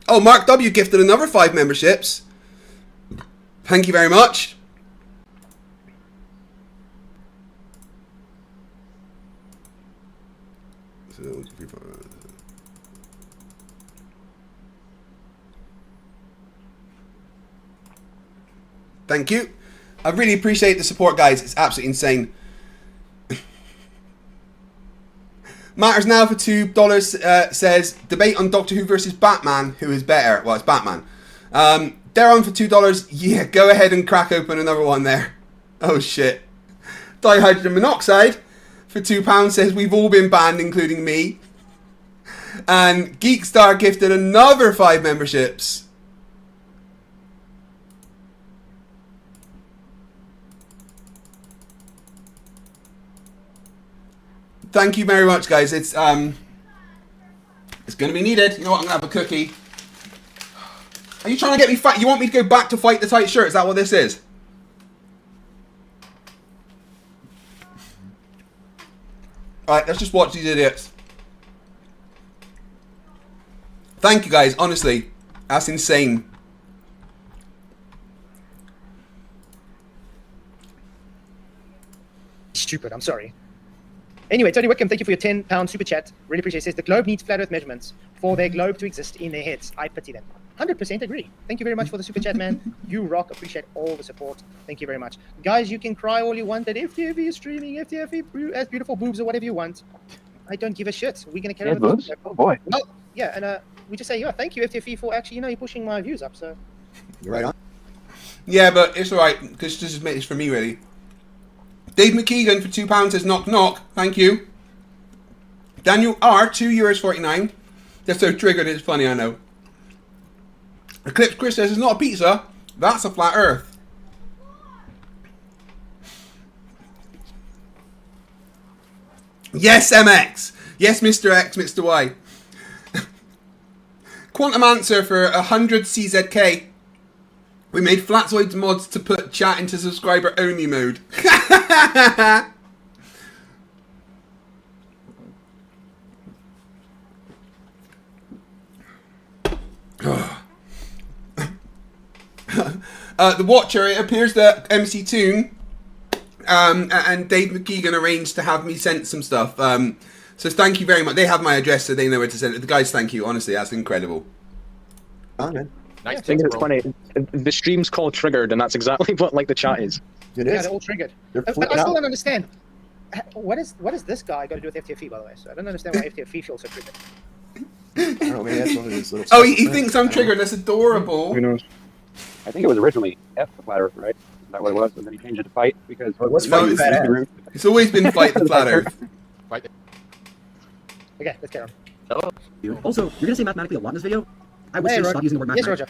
Oh, Mark W gifted another 5 memberships. Thank you very much. Thank you. I really appreciate the support, guys. It's absolutely insane. Matters Now for $2 says, debate on Doctor Who versus Batman. Who is better? Well, it's Batman. Darren for $2. Yeah, go ahead and crack open another one there. Oh, shit. Dihydrogen monoxide for £2 says, we've all been banned, including me. And Geekstar gifted another 5 memberships. Thank you very much, guys. It's going to be needed. You know what? I'm going to have a cookie. Are you trying to get me fight? You want me to go back to fight the tight shirt? Is that what this is? Alright, let's just watch these idiots. Thank you, guys. Honestly, that's insane. Stupid. I'm sorry. Anyway, Tony Wickham, thank you for your £10 super chat. Really appreciate it. Says the globe needs flat earth measurements for their globe to exist in their heads. I pity them. 100% agree. Thank you very much for the super chat, man. You rock. Appreciate all the support. Thank you very much. Guys, you can cry all you want that FTFE is streaming, FTFE has beautiful boobs or whatever you want. I don't give a shit. We're going to carry on. Boobs? Oh, boy. Well, yeah, and we just say, yeah, thank you, FTFE, for actually, you're pushing my views up, so. You're right on. Yeah, but it's alright, because this is for me, really. Dave McKeegan for £2 says knock knock. Thank you. Daniel R, €2.49. They're so triggered, it's funny, I know. Eclipse Chris says it's not a pizza, that's a flat earth. Yes, MX. Yes, Mr. X, Mr. Y. Quantum answer for 100 CZK. We made Flatzoids mods to put chat into subscriber only mode. The Watcher, it appears that MC Toon and Dave McKeegan arranged to have me sent some stuff. So thank you very much. They have my address, so they know where to send it. The guys, thank you. Honestly, that's incredible. Oh, man. I think it's funny. The stream's called Triggered, and that's exactly what like the chat is. It Yeah, is. they're all triggered. They're But flipping I still out. don't understand. What is this guy got to do with FTFE, by the way? So I don't understand why FTFE feels so triggered. I don't know, maybe that's one of his little Oh, he special thinks friends. I'm triggered. That's adorable. Who knows? I think it was originally F the Flat Earth, right? Is that what it was? And then he changed it to fight because what's No, fight the fat ass? it's always been fight the flat Earth. Fight. Okay, let's carry on. Also, you're gonna say mathematically a lot in this video. I would Hey, say Roger. stop using the word Yes, mathematics.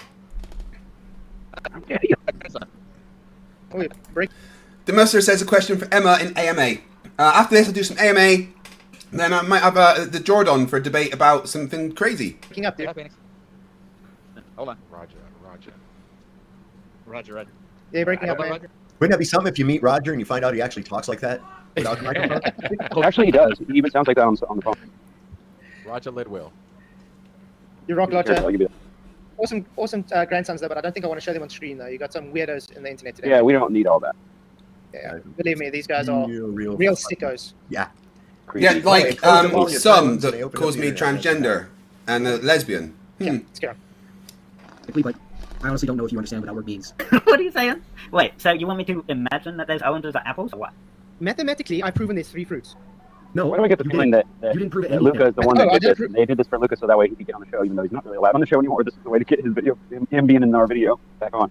Roger. Oh, wait, break. The Mercer says a question for Emma in AMA. After this, I'll do some AMA. Then I might have the Jordan for a debate about something crazy. Picking up, dude. Hold on. Roger. Roger. Yeah, you're breaking up, Hold on, man. Roger. Wouldn't that be something if you meet Roger and you find out he actually talks like that? Without the microphone? Well, actually, he does. He even sounds like that on the phone. Roger Lidwell. You rock, Here, I'll Roger. give you Awesome grandsons though, but I don't think I want to show them on screen though. You got some weirdos in the internet today. Yeah, we don't need all that. Yeah, believe me, these guys are Real sickos. Yeah. Yeah, like Crazy. some They that open up calls the me internet. transgender and a lesbian. Yeah, let's go. Like, I honestly don't know if you understand what that word means. What are you saying? Wait, so you want me to imagine that there's oranges or apples or what? Mathematically, I've proven there's 3 fruits. No. Why do I get the feeling that You didn't prove that Luca is the one Oh, I that did did this? They did this for Luca so that way he could get on the show, even though he's not really allowed on the show anymore. This is the way to get his video, him being in our video, back on.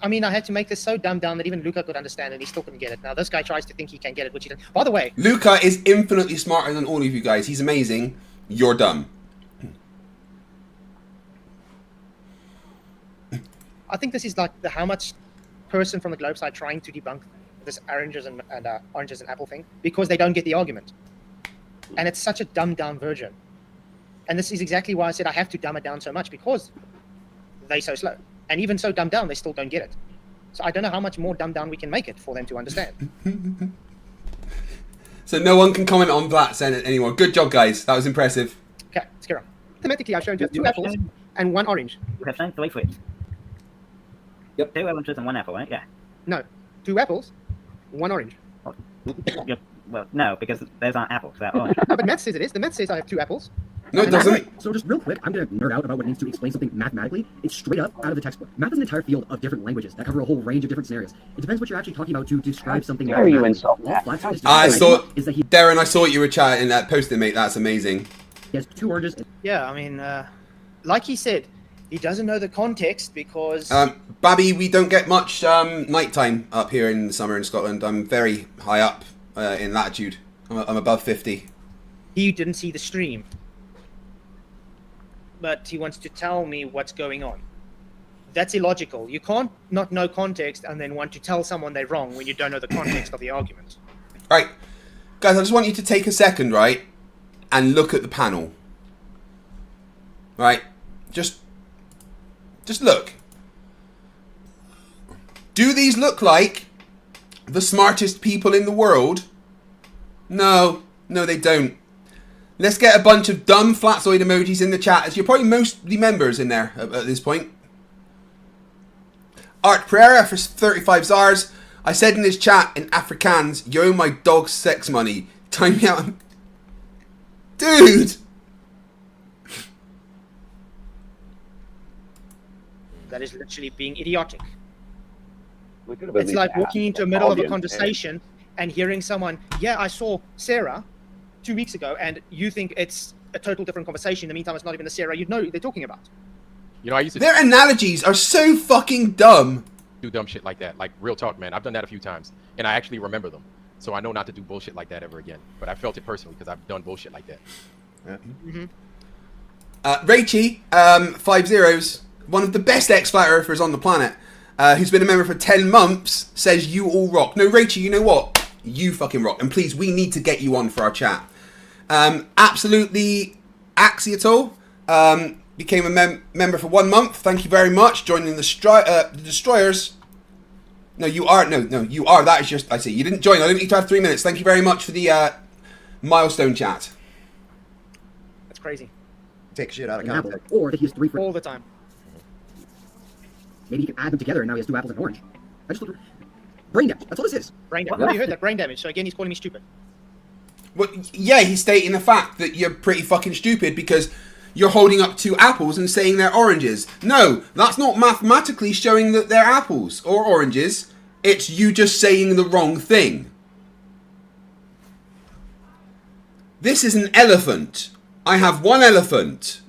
I mean, I had to make this so dumbed down that even Luca could understand it. He still couldn't get it. Now this guy tries to think he can get it, which he doesn't. By the way, Luca is infinitely smarter than all of you guys. He's amazing. You're dumb. I think this is like the how much person from the globe side trying to debunk this oranges and apple thing because they don't get the argument. And it's such a dumbed down version. And this is exactly why I said I have to dumb it down so much because they're so slow. And even so dumbed down, they still don't get it. So I don't know how much more dumbed down we can make it for them to understand. So no one can comment on that Senate anymore. Good job, guys. That was impressive. Okay, let's get on. Mathematically, I've shown you have 2 apples and 1 orange. You have shown 3 fruits. Yep. 2 oranges and 1 apple, right? Yeah. No, 2 apples, 1 orange. Well, no, because those aren't apples, they're orange. No, but math says it is. The math says I have 2 apples. No, it doesn't. So just real quick, I'm going to nerd out about what it means to explain something mathematically. It's straight up out of the textbook. Math is an entire field of different languages that cover a whole range of different scenarios. It depends what you're actually talking about to describe something. How dare you insult All that? Flatstone is I saw, is that he Darren, I saw what you were chatting that posted, mate. That's amazing. has 2 oranges. And Yeah, I mean, like he said, he doesn't know the context because... Babby, we don't get much nighttime up here in the summer in Scotland. I'm very high up in latitude. I'm above 50. he didn't see the stream. But he wants to tell me what's going on. That's illogical. You can't not know context and then want to tell someone they're wrong when you don't know the context of the argument. Right. Guys, I just want you to take a second, right, and look at the panel. Right? Just look. Do these look like the smartest people in the world? No, they don't. Let's get a bunch of dumb flatzoid emojis in the chat, as you're probably mostly members in there at this point. Art Pereira for 35 Zars. I said in this chat in Afrikaans, yo, my dog's sex money. Time me out. Dude! That is literally being idiotic. We could have at It's least like asked walking into the the middle of a audience, conversation and hearing someone, yeah, I saw Sarah 2 weeks ago, and you think it's a total different conversation. In the meantime, it's not even the Sarah you know they're talking about. You know, I used to Their analogies are so fucking dumb. do dumb shit like that. Like, real talk, man. I've done that a few times, and I actually remember them. So I know not to do bullshit like that ever again. But I felt it personally because I've done bullshit like that. Yeah. Raichi, 5 zeros, one of the best ex-flat earthers on the planet, who's been a member for 10 months, says you all rock. No, Raichi, you know what? You fucking rock. And please, we need to get you on for our chat. Absolutely Axiatal became a member for 1 month. Thank you very much. Joining the Destroyers. No, you are. No, you are. That is just. I see. You didn't join. I didn't need to have 3 minutes. Thank you very much for the milestone chat. That's crazy. Take shit out of An apple, context. or that he has 3 fruits. All the time. Maybe he can add them together and now he has 2 apples and an orange. I just looked. Brain damage. That's all this is. Brain damage. You heard that, brain damage. So again, he's calling me stupid. Well, yeah, he's stating the fact that you're pretty fucking stupid because you're holding up 2 apples and saying they're oranges. No, that's not mathematically showing that they're apples or oranges. It's you just saying the wrong thing. This is an elephant. I have 1 elephant.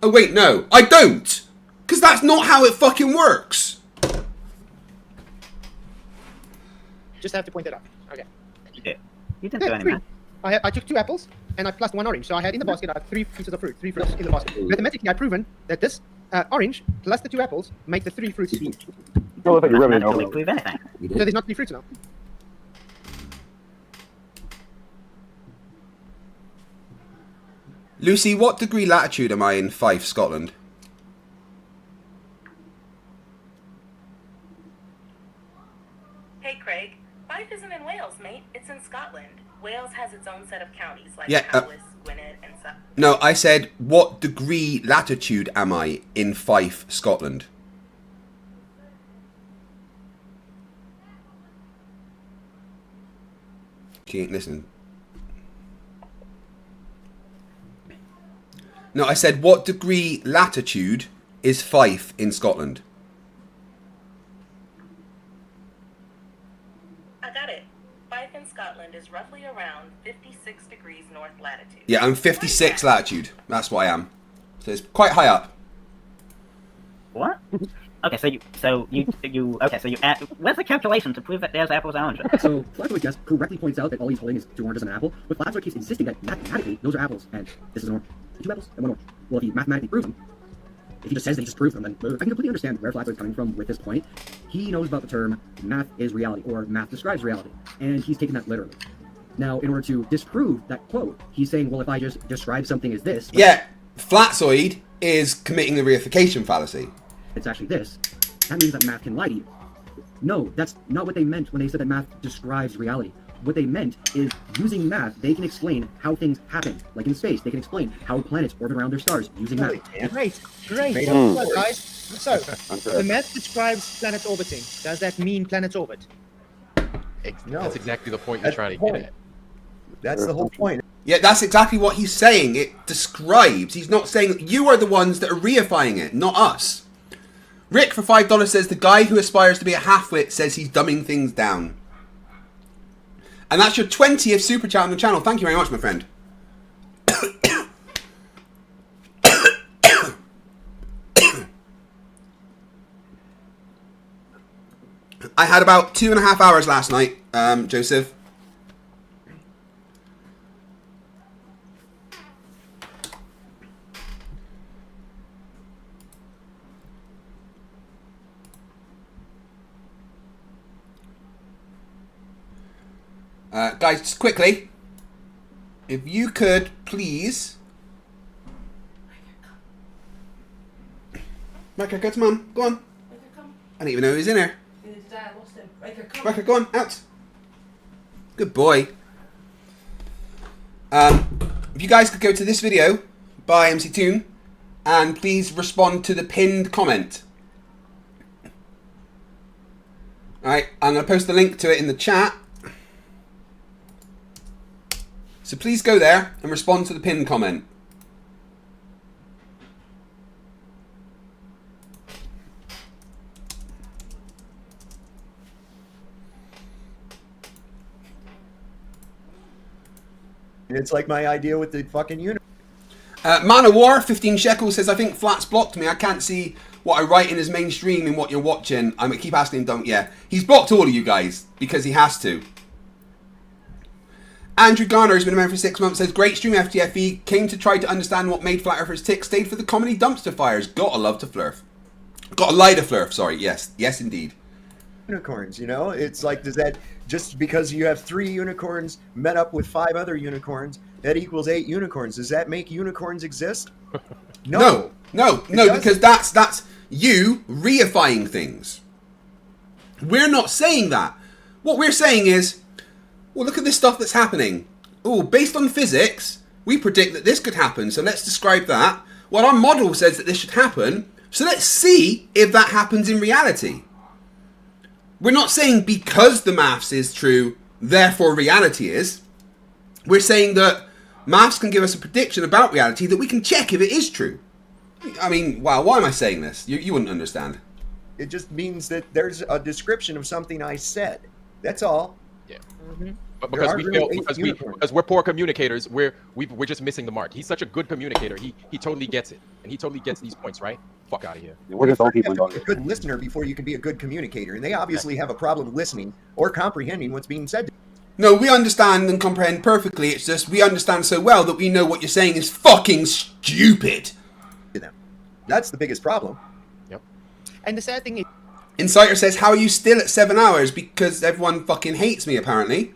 Oh wait, no, I don't. Because that's not how it fucking works. Just have to point that out. Okay. You didn't do anything. I took 2 apples and I plus 1 orange. So I had in the basket, I had 3 pieces of fruit, 3 fruits in the basket. Mathematically, I've proven that this orange plus the 2 apples make the 3 fruits. Oh, look like you're really know. Prove anything. So there's not 3 fruits now. Lucy, what degree latitude am I in Fife, Scotland? Hey, Craig. Fife isn't in Wales, mate. It's in Scotland. Wales has its own set of counties, like Powys, Gwynedd, and Suffolk. No, I said, what degree latitude am I in Fife, Scotland? She ain't listening. No, I said, what degree latitude is Fife in Scotland? I got it. Fife in Scotland is roughly around 56 degrees north latitude. Yeah, I'm 56 latitude. That's what I am. So it's quite high up. What? Okay, so you add, what's the calculation to prove that there's apples and oranges? So Flerfs just correctly points out that all he's holding is 2 oranges and an apple, but Flerfs keeps insisting that mathematically those are apples and this is an orange. 2 apples and 1 orange. Well, if he mathematically proves them, if he just says that he just proves them, then I can completely understand where Flerfs is coming from with this point. He knows about the term math is reality, or math describes reality, and he's taken that literally. Now, in order to disprove that quote, he's saying, well, if I just describe something as this... Yeah, Flatzoid is committing the reification fallacy. It's actually this. That means that math can lie to you. No, that's not what they meant when they said that math describes reality. What they meant is, using math, they can explain how things happen. Like in space, they can explain how planets orbit around their stars using math. Great. So, guys, so the math describes planets orbiting. Does that mean planets orbit? No. That's exactly the point you're trying to get at. That's the whole point. Yeah, that's exactly what he's saying. It describes. He's not saying you are the ones that are reifying it, not us. Rick for $5 says the guy who aspires to be a half-wit says he's dumbing things down. And that's your 20th super chat on the channel. Thank you very much, my friend. I had about 2.5 hours last night, Joseph. Guys, just quickly, if you could please... Riker, go to Mum. Go on. I didn't even know he was in here. Riker, go on. Out. Good boy. If you guys could go to this video by MC Toon and please respond to the pinned comment. Alright, I'm going to post the link to it in the chat. So please go there and respond to the pinned comment. It's like my idea with the fucking universe. Man of War, 15 shekels, says, I think Flat's blocked me. I can't see what I write in his mainstream in what you're watching. I keep asking him, don't, yeah. He's blocked all of you guys because he has to. Andrew Garner has been a member for 6 months, says, great stream FTFE, came to try to understand what made Flat Earthers tick, stayed for the comedy dumpster fires. Gotta love to Flerf. Gotta lie to Flerf, sorry, yes. Yes, indeed. unicorns, you know? It's like, does that, just because you have 3 unicorns met up with 5 other unicorns, that equals 8 unicorns. Does that make unicorns exist? No, because that's you reifying things. We're not saying that. What we're saying is, well, look at this stuff that's happening. Oh, based on physics, we predict that this could happen, so let's describe that. Well, our model says that this should happen, so let's see if that happens in reality. We're not saying because the maths is true, therefore reality is. We're saying that maths can give us a prediction about reality that we can check if it is true. I mean, wow, why am I saying this? You wouldn't understand. It just means that there's a description of something I said. That's all. Yeah. But because we're poor communicators, we're just missing the mark. He's such a good communicator. He totally gets it, and he totally gets these points right. Fuck out of here. We're just all people. A good listener before you can be a good communicator, and they obviously have a problem listening or comprehending what's being said. No, we understand and comprehend perfectly. It's just we understand so well that we know what you're saying is fucking stupid. That's the biggest problem. Yep. And the sad thing is, Inciter says, "How are you still at 7 hours? Because everyone fucking hates me, apparently."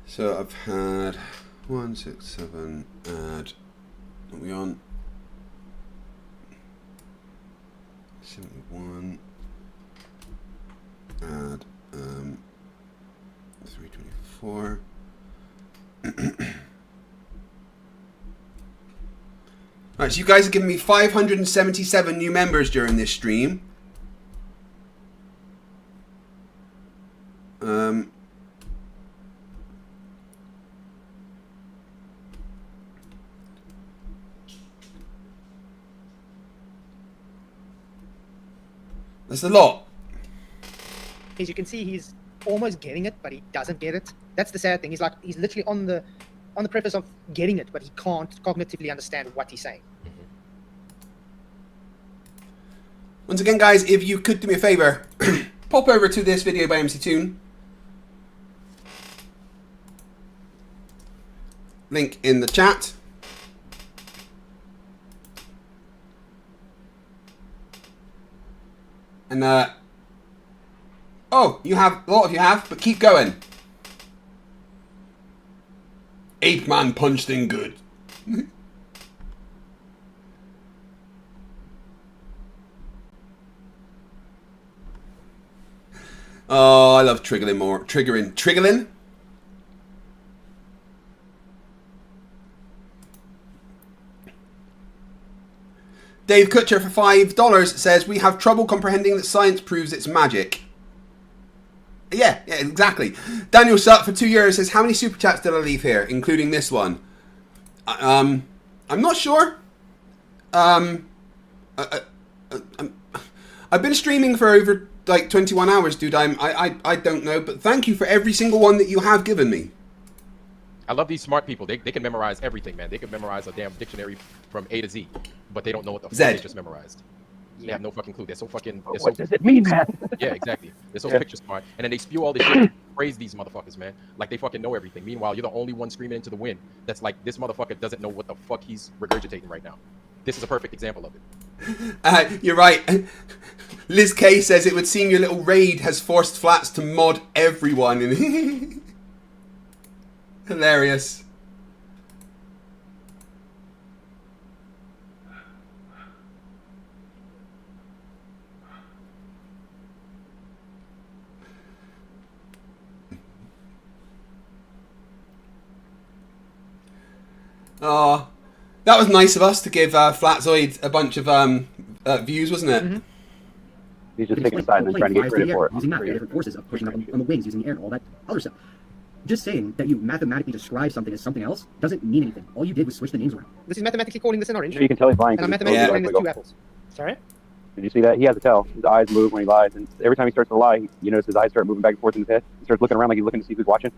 So I've had 1, 6, 7, add, are we on 71, add 324. Alright, so you guys have given me 577 new members during this stream. That's a lot. as you can see, he's almost getting it, but he doesn't get it. That's the sad thing. He's literally on the precipice of getting it, but he can't cognitively understand what he's saying. Once again, guys, if you could do me a favor, pop over to this video by MC Toon. Link in the chat. And, oh, you have, a lot of you have, but keep going. Ape Man punched in good. Oh, I love triggering more. Triggering? Dave Kutcher for $5 says, we have trouble comprehending that science proves it's magic. Yeah, exactly. Daniel Sutt for €2 says, how many super chats did I leave here, including this one? I'm not sure. I've been streaming for over like 21 hours, dude. I don't know, but thank you for every single one that you have given me. I love these smart people. They can memorize everything, man. They can memorize a damn dictionary from A to Z, but they don't know what the fuck they just memorized. They have no fucking clue. They're so fucking. What does it mean, man? Yeah, exactly. They're so picture smart, and then they spew all this shit. Praise these motherfuckers, man. Like they fucking know everything. Meanwhile, you're the only one screaming into the wind. That's like, this motherfucker doesn't know what the fuck he's regurgitating right now. This is a perfect example of it. You're right. Liz K says it would seem your little raid has forced Flats to mod everyone. Hilarious. Oh, that was nice of us to give Flatzoid a bunch of views, wasn't it? Mm-hmm. He's just taking a side and trying to get credit for it. Using math, different forces of pushing up on the wings, using the air, and all that other stuff. Just saying that you mathematically describe something as something else doesn't mean anything. All you did was switch the names around. This is mathematically calling this an orange. You can tell he's lying. And I'm mathematically calling this 2 apples. Sorry? Did you see that? He has to tell. His eyes move when he lies, and every time he starts to lie, you notice his eyes start moving back and forth in his head. He starts looking around like he's looking to see who's watching.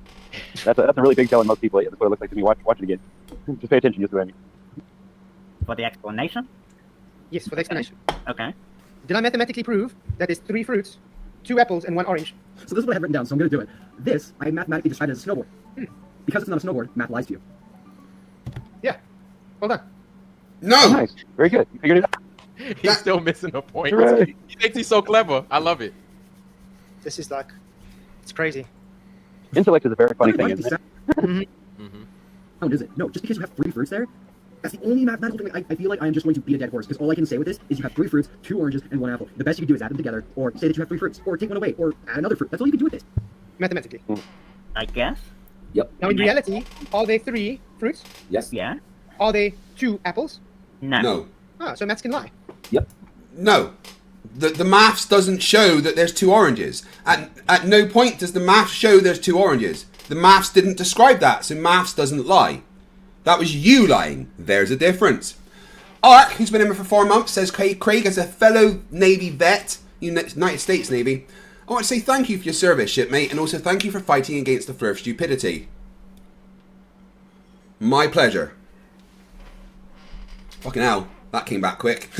That's a really big tell in most people. That's what it looks like to me. Watch it again. Just pay attention. Just what I mean. For the explanation? Yes, for the explanation. Okay. Did I mathematically prove that there's 3 fruits, 2 apples, and 1 orange? So this is what I have written down, so I'm going to do it. This, I mathematically described as a snowboard. Because it's not a snowboard, math lies to you. Yeah. Well done. No! Oh, nice. Very good. You figured it out. He's still missing a point. Right. He thinks he's so clever. I love it. This is like, it's crazy. Intellect is a very funny thing, isn't it? How is it? No, just because you have 3 fruits there, that's the only mathematical thing. I feel like I am just going to beat a dead horse, because all I can say with this is you have 3 fruits, 2 oranges, and 1 apple. The best you can do is add them together, or say that you have 3 fruits, or take one away, or add another fruit. That's all you can do with this. Mathematically. I guess. Yep. Now in reality, are there 3 fruits? Yes. Yeah. Are there 2 apples? No. Ah, so maths can lie. Yep. No. The maths doesn't show that there's 2 oranges. At no point does the maths show there's 2 oranges. The maths didn't describe that, so maths doesn't lie. That was you lying. There's a difference. Ark, who's been in for 4 months, says, Craig, as a fellow Navy vet, United States Navy, I want to say thank you for your service, shipmate, and also thank you for fighting against the Flerfs stupidity. My pleasure. Fucking hell, that came back quick.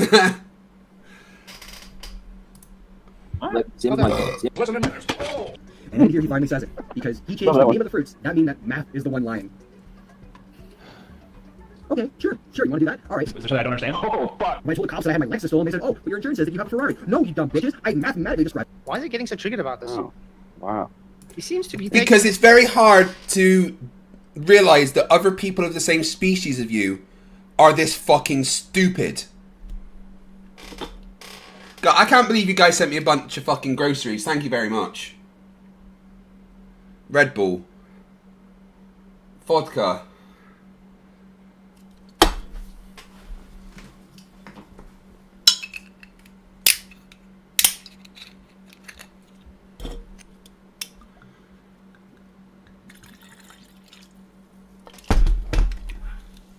And here he finally says it, because he changed the name of the fruits. That means that math is the one lying. Okay, sure, you want to do that? All right. So I don't understand. Oh, fuck. When I told the cops that I had my Lexus stolen, they said, oh, but your insurance says that you have a Ferrari. No, you dumb bitches. I mathematically described. Why is he getting so triggered about this? Oh, wow. He seems to be Because it's very hard to realize that other people of the same species of you are this fucking stupid. God, I can't believe you guys sent me a bunch of fucking groceries. Thank you very much. Red Bull. Vodka.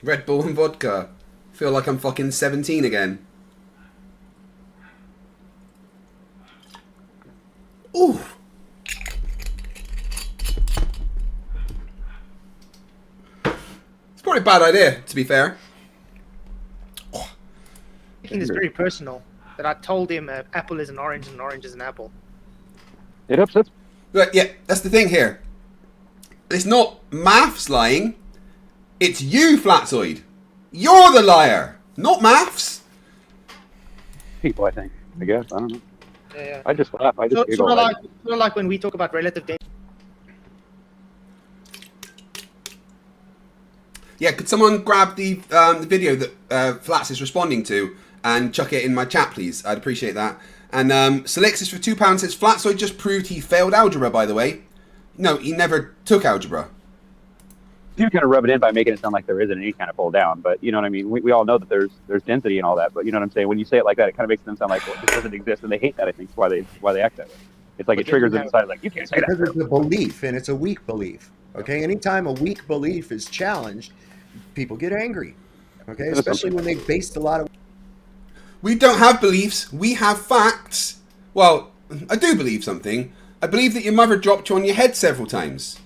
Red Bull and vodka. Feel like I'm fucking 17 again. Ooh. It's probably a bad idea, to be fair. Making this very personal. That I told him an apple is an orange and an orange is an apple. It upsets. But yeah, that's the thing here. It's not maths lying. It's you, Flatzoid. You're the liar, not maths. People, I think. I guess. I don't know. Yeah. I just laugh. I just giggle. Sort of like when we talk about relative data. Yeah, could someone grab the video that Flats is responding to and chuck it in my chat, please? I'd appreciate that. And Selexis for £2 says, Flatzoid just proved he failed algebra, by the way. No, he never took algebra. You kind of rub it in by making it sound like there isn't any kind of pull down, but you know what I mean? We all know that there's density and all that, but you know what I'm saying? When you say it like that, it kind of makes them sound like, well, this doesn't exist, and they hate that, I think. That's why they act that way. It's like it triggers them inside, like, you can't say that. Because it's a belief, and it's a weak belief. Okay? Anytime a weak belief is challenged, people get angry. Okay? Especially when they based a lot of... We don't have beliefs. We have facts. Well, I do believe something. I believe that your mother dropped you on your head several times.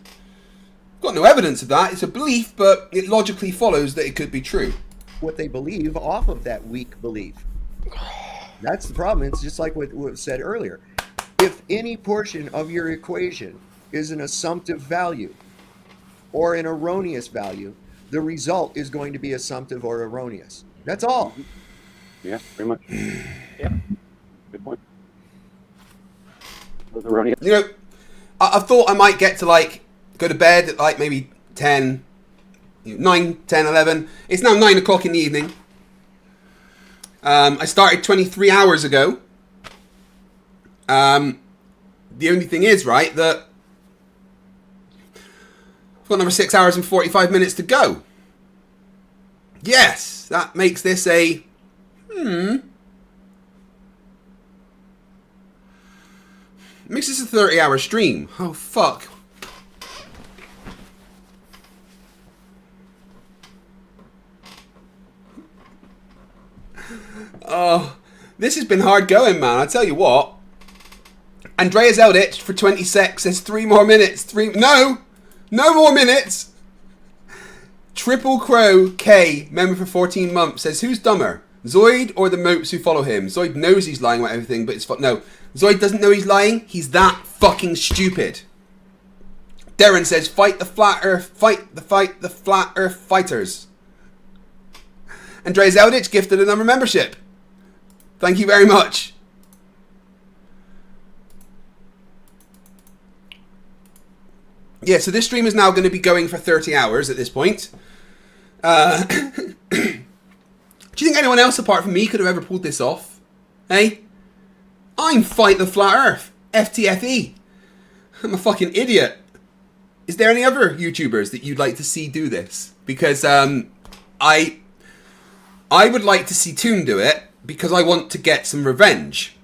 Got no evidence of that. It's a belief, but it logically follows that it could be true. What they believe off of that weak belief. That's the problem. It's just like what was said earlier. If any portion of your equation is an assumptive value or an erroneous value, the result is going to be assumptive or erroneous. That's all. Yeah, pretty much. Yeah. Good point. Those erroneous. You know, I thought I might get to like go to bed at like maybe 10, 9, 10, 11. It's now 9 o'clock in the evening. I started 23 hours ago. The only thing is, right, that I've got another 6 hours and 45 minutes to go. Yes, that makes this a... Makes this a 30-hour stream. Oh, fuck. Oh, this has been hard going, man. I tell you what. Andreas Elditch for 20 secs says 3 more minutes. No more minutes. Triple Crow K, member for 14 months, says, who's dumber, Zoid or the mopes who follow him? Zoid knows he's lying about everything, but it's no. Zoid doesn't know he's lying. He's that fucking stupid. Darren says, fight the flat earth, fight the flat earth fighters. Andreas Elditch gifted another membership. Thank you very much. Yeah, so this stream is now going to be going for 30 hours at this point. Do you think anyone else apart from me could have ever pulled this off? Hey? I'm Fight the Flat Earth. FTFE. I'm a fucking idiot. Is there any other YouTubers that you'd like to see do this? Because I would like to see Toon do it because I want to get some revenge.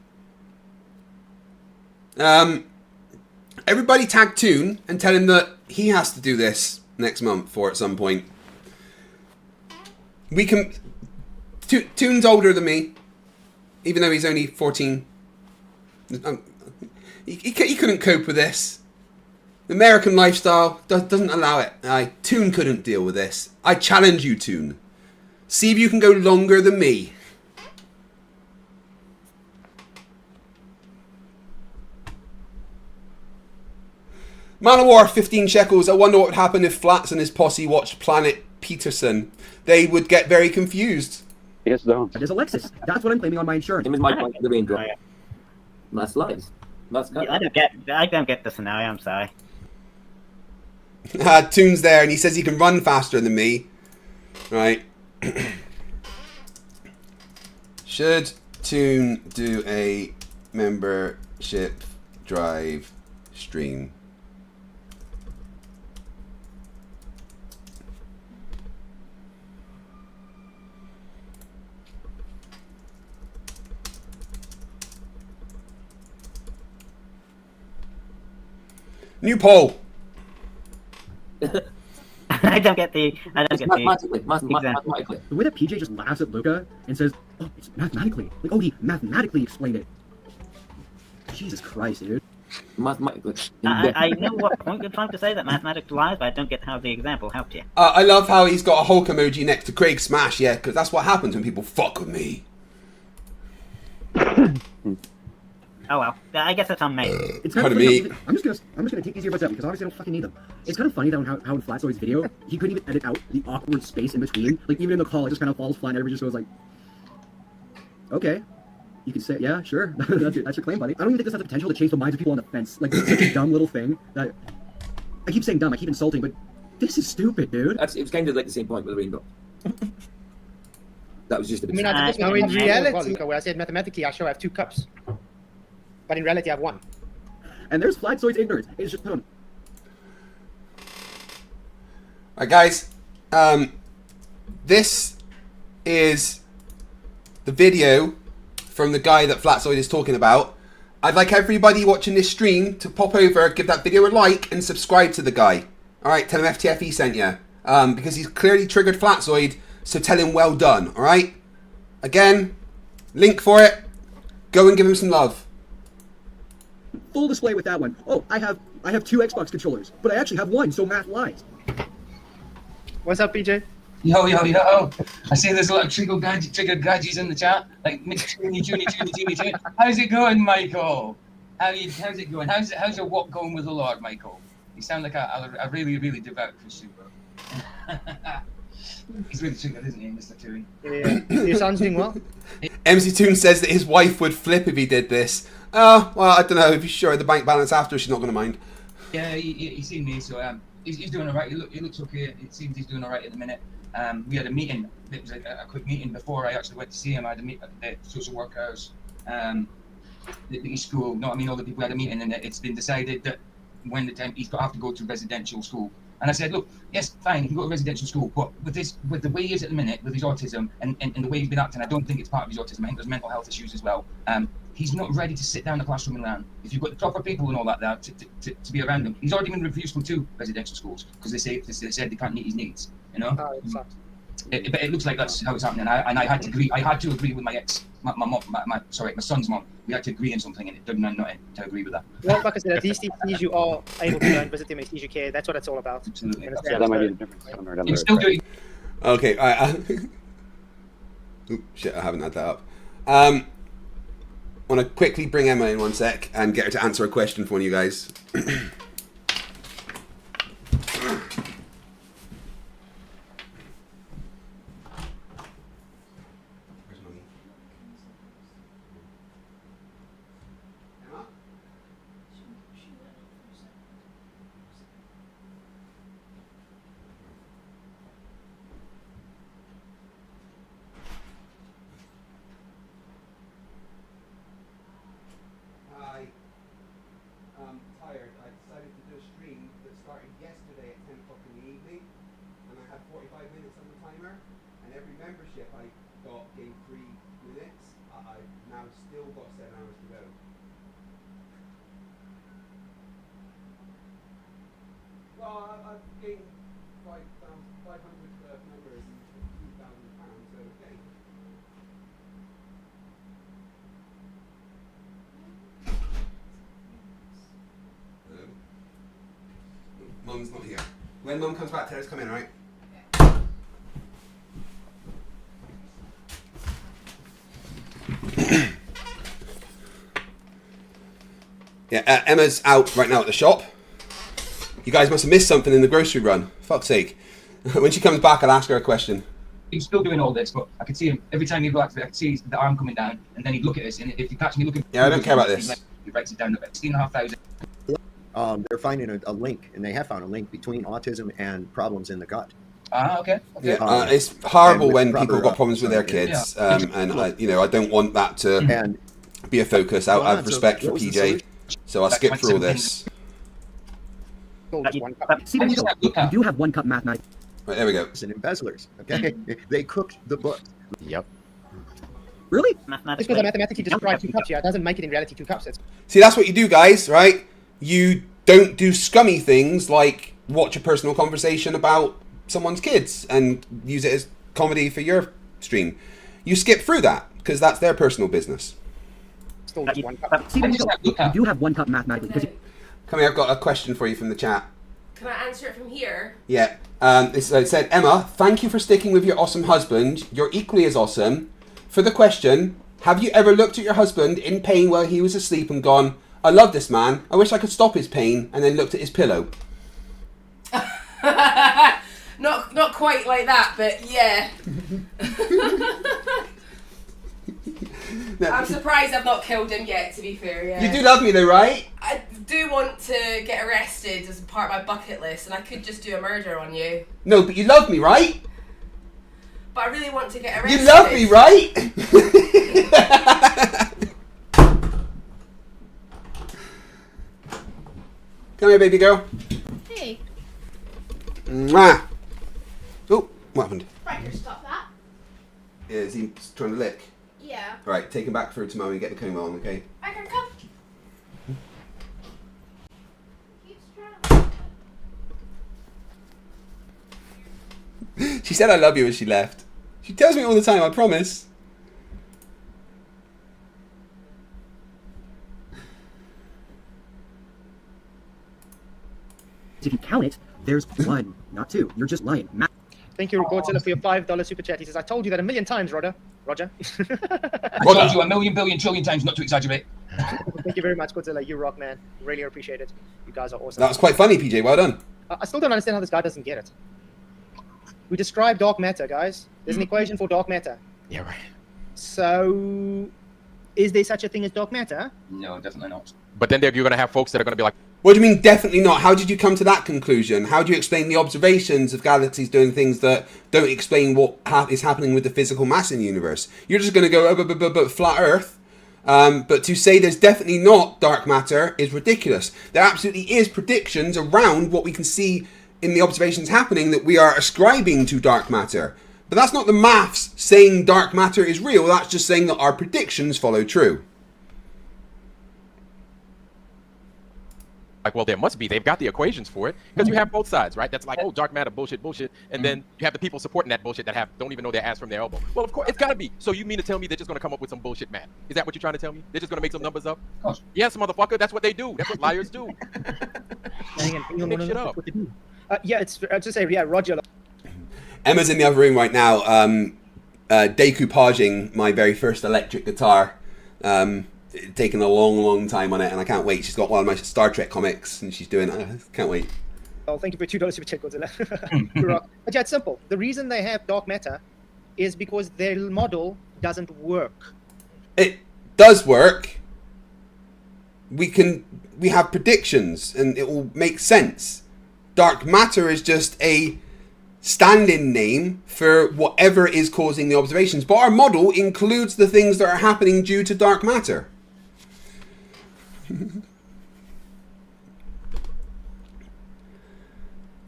Everybody tag Toon and tell him that he has to do this next month or at some point. We can... Toon's older than me, even though he's only 14. He couldn't cope with this. The American lifestyle doesn't allow it. Toon couldn't deal with this. I challenge you, Toon. See if you can go longer than me. Man of War, 15 shekels. I wonder what would happen if Flats and his posse watched Planet Peterson. They would get very confused. Yes, don't. That is Alexis. That's what I'm claiming on my insurance. Same as my point of the raindrop. That's lies. That's I don't get the scenario. I'm sorry. Toon's there, and he says he can run faster than me. Right. Should Toon do a membership drive stream? New poll. I don't get the. Mathematically. The way that PJ just laughs at Luca and says, "Oh, it's mathematically." Like, oh, he mathematically explained it. Jesus Christ, dude. Mathematically. I know what point you're trying to say that mathematics lies, but I don't get how the example helped you. I love how he's got a Hulk emoji next to Craig Smash. Yeah, because that's what happens when people fuck with me. Oh well, I guess it's on me. It's kind of funny. I'm just gonna take these earbuds out because obviously I don't fucking need them. It's kind of funny that how in Flatzoid's video he couldn't even edit out the awkward space in between. Like even in the call, it just kind of falls flat and everybody just goes like, "Okay, you can say yeah, sure, that's your claim, buddy." I don't even think this has the potential to change the minds of people on the fence. Like it's such a dumb little thing that I keep saying dumb, I keep insulting, but this is stupid, dude. It was kind of like the same point with the rainbow. That was just a bit. I mean, I think in reality, where I said mathematically, I show I have 2 cups. But in reality, I have 1. And there's Flatzoid's ignorance. It's just put on. Alright, guys. This is the video from the guy that Flatzoid is talking about. I'd like everybody watching this stream to pop over, give that video a like, and subscribe to the guy. Alright, tell him FTFE sent you. Because he's clearly triggered Flatzoid, so tell him well done, alright? Again, link for it. Go and give him some love. Full display with that one. Oh, I have 2 Xbox controllers, but I actually have 1, so math lies. What's up, PJ? Yo. I see there's a lot of triggered gadgets in the chat. Like, Juni. How's it going, Michael? How's it going? How's your walk going with the Lord, Michael? You sound like a really, really devout Christian, bro. He's really triggered, isn't he, Mr. Tooie? Yeah. Your son's doing well? MC Toon says that his wife would flip if he did this. Well, I don't know. If you show her the bank balance after, she's not going to mind. Yeah, he's seen me, so he's doing all right. He looks okay. It seems he's doing all right at the minute. We had a meeting. It was a quick meeting before I actually went to see him. I had a meeting at the social workers, the school. No, I mean, all the people had a meeting, and it's been decided that when the time he's got to have to go to residential school. And I said, look, yes, fine, he can go to residential school, but with the way he is at the minute, with his autism and the way he's been acting, I don't think it's part of his autism. I think there's mental health issues as well. He's not ready to sit down in the classroom and learn. If you've got the proper people and all that there to be around him, he's already been refused from 2 residential schools because they said they can't meet his needs. You know. But it looks like that's how it's happening. And I had to agree. I had to agree with my son's mom. We had to agree on something, and it did not to agree with that. Well, like I said, at least he sees you are able to go and visit him, he sees you care. That's what it's all about. Absolutely. Yeah, that might be the difference. Okay, all right. Oop, shit, I haven't had that up. I want to quickly bring Emma in one sec and get her to answer a question for one of you guys. Hi. I'm tired. I decided to do a stream that started yesterday at 10 o'clock in the evening, and I had 45 minutes on the timer, and every membership I got gave 3 minutes. I've now still got 7 hours to go. Well, I've gained 500 members and £2,000, so okay. Mum's not here. When Mum comes back, tell her to come in, right? Yeah, Emma's out right now at the shop. You guys must have missed something in the grocery run. Fuck's sake. When she comes back, I'll ask her a question. He's still doing all this, but I could see him every time he'd go activate. I could see the arm coming down, and then he'd look at us, and if he catch me looking, Yeah, I don't care about this. He writes it down. 16,500. They're finding a link, and they have found a link between autism and problems in the gut. Ah, okay. Yeah, it's horrible when people have got problems with their kids, and I don't want that to be a focus out of respect for PJ. So I'll skip through all this. You do have 1 cup mathematics. Right, there we go. And embezzlers, okay? They cooked the book. Yep. Really? Just because mathematically you describe 2 cups, yeah, it doesn't make it in reality 2 cups. See, that's what you do, guys, right? You don't do scummy things like watch a personal conversation about someone's kids and use it as comedy for your stream. You skip through that because that's their personal business. Still just 1 cup. You do have 1 cup mathematically. Come here, I've got a question for you from the chat. Can I answer it from here? Yeah. It said, Emma, thank you for sticking with your awesome husband. You're equally as awesome. For the question, have you ever looked at your husband in pain while he was asleep and gone, I love this man, I wish I could stop his pain, and then looked at his pillow? Not quite like that, but yeah. I'm surprised I've not killed him yet, to be fair, yeah. You do love me though, right? I do want to get arrested as part of my bucket list, and I could just do a murder on you. No, but you love me, right? But I really want to get arrested. You love me, right? Come here, baby girl. Hey. Mwah. Oh, what happened? Riker, stop that. Yeah, is he trying to lick? Yeah. Right, take him back through to Mummy and get the coma on, okay? Riker, come. She said I love you as she left. She tells me all the time, I promise. If you count it, there's 1, not 2. You're just lying. Thank you, Godzilla, for your $5 super chat. He says, I told you that 1,000,000 times, Roger. I told you 1,000,000,000,000,000,000 times not to exaggerate. Thank you very much, Godzilla. You rock, man. Really appreciate it. You guys are awesome. That was quite funny, PJ. Well done. I still don't understand how this guy doesn't get it. We describe dark matter, guys. There's an equation for dark matter. Yeah, right. So, is there such a thing as dark matter? No, definitely not. But then you're going to have folks that are going to be like, what do you mean definitely not? How did you come to that conclusion? How do you explain the observations of galaxies doing things that don't explain what is happening with the physical mass in the universe? You're just going to go, but flat Earth. But to say there's definitely not dark matter is ridiculous. There absolutely is predictions around what we can see in the observations happening that we are ascribing to dark matter. But that's not the maths saying dark matter is real. That's just saying that our predictions follow true. well, there must be. They've got the equations for it because you have both sides, right? That's like, oh, dark matter, bullshit, and then you have the people supporting that bullshit that don't even know their ass from their elbow. Well, of course, it's gotta be. So you mean to tell me they're just gonna come up with some bullshit math? Is that what you're trying to tell me? They're just gonna make some numbers up? Of course. Yes, motherfucker. That's what they do. That's what liars do. Make shit up. Yeah, it's just say, yeah, Roger. Emma's in the other room right now. decoupaging my very first electric guitar. Taken a long time on it, and I can't wait. She's got one of my Star Trek comics, and she's doing it. I can't wait. Oh, thank you for $2 super chat, Godzilla. But yeah, it's simple. The reason they have dark matter is because their model doesn't work. It does work. We have predictions, and it will make sense. Dark matter is just a stand-in name for whatever is causing the observations, but our model includes the things that are happening due to dark matter.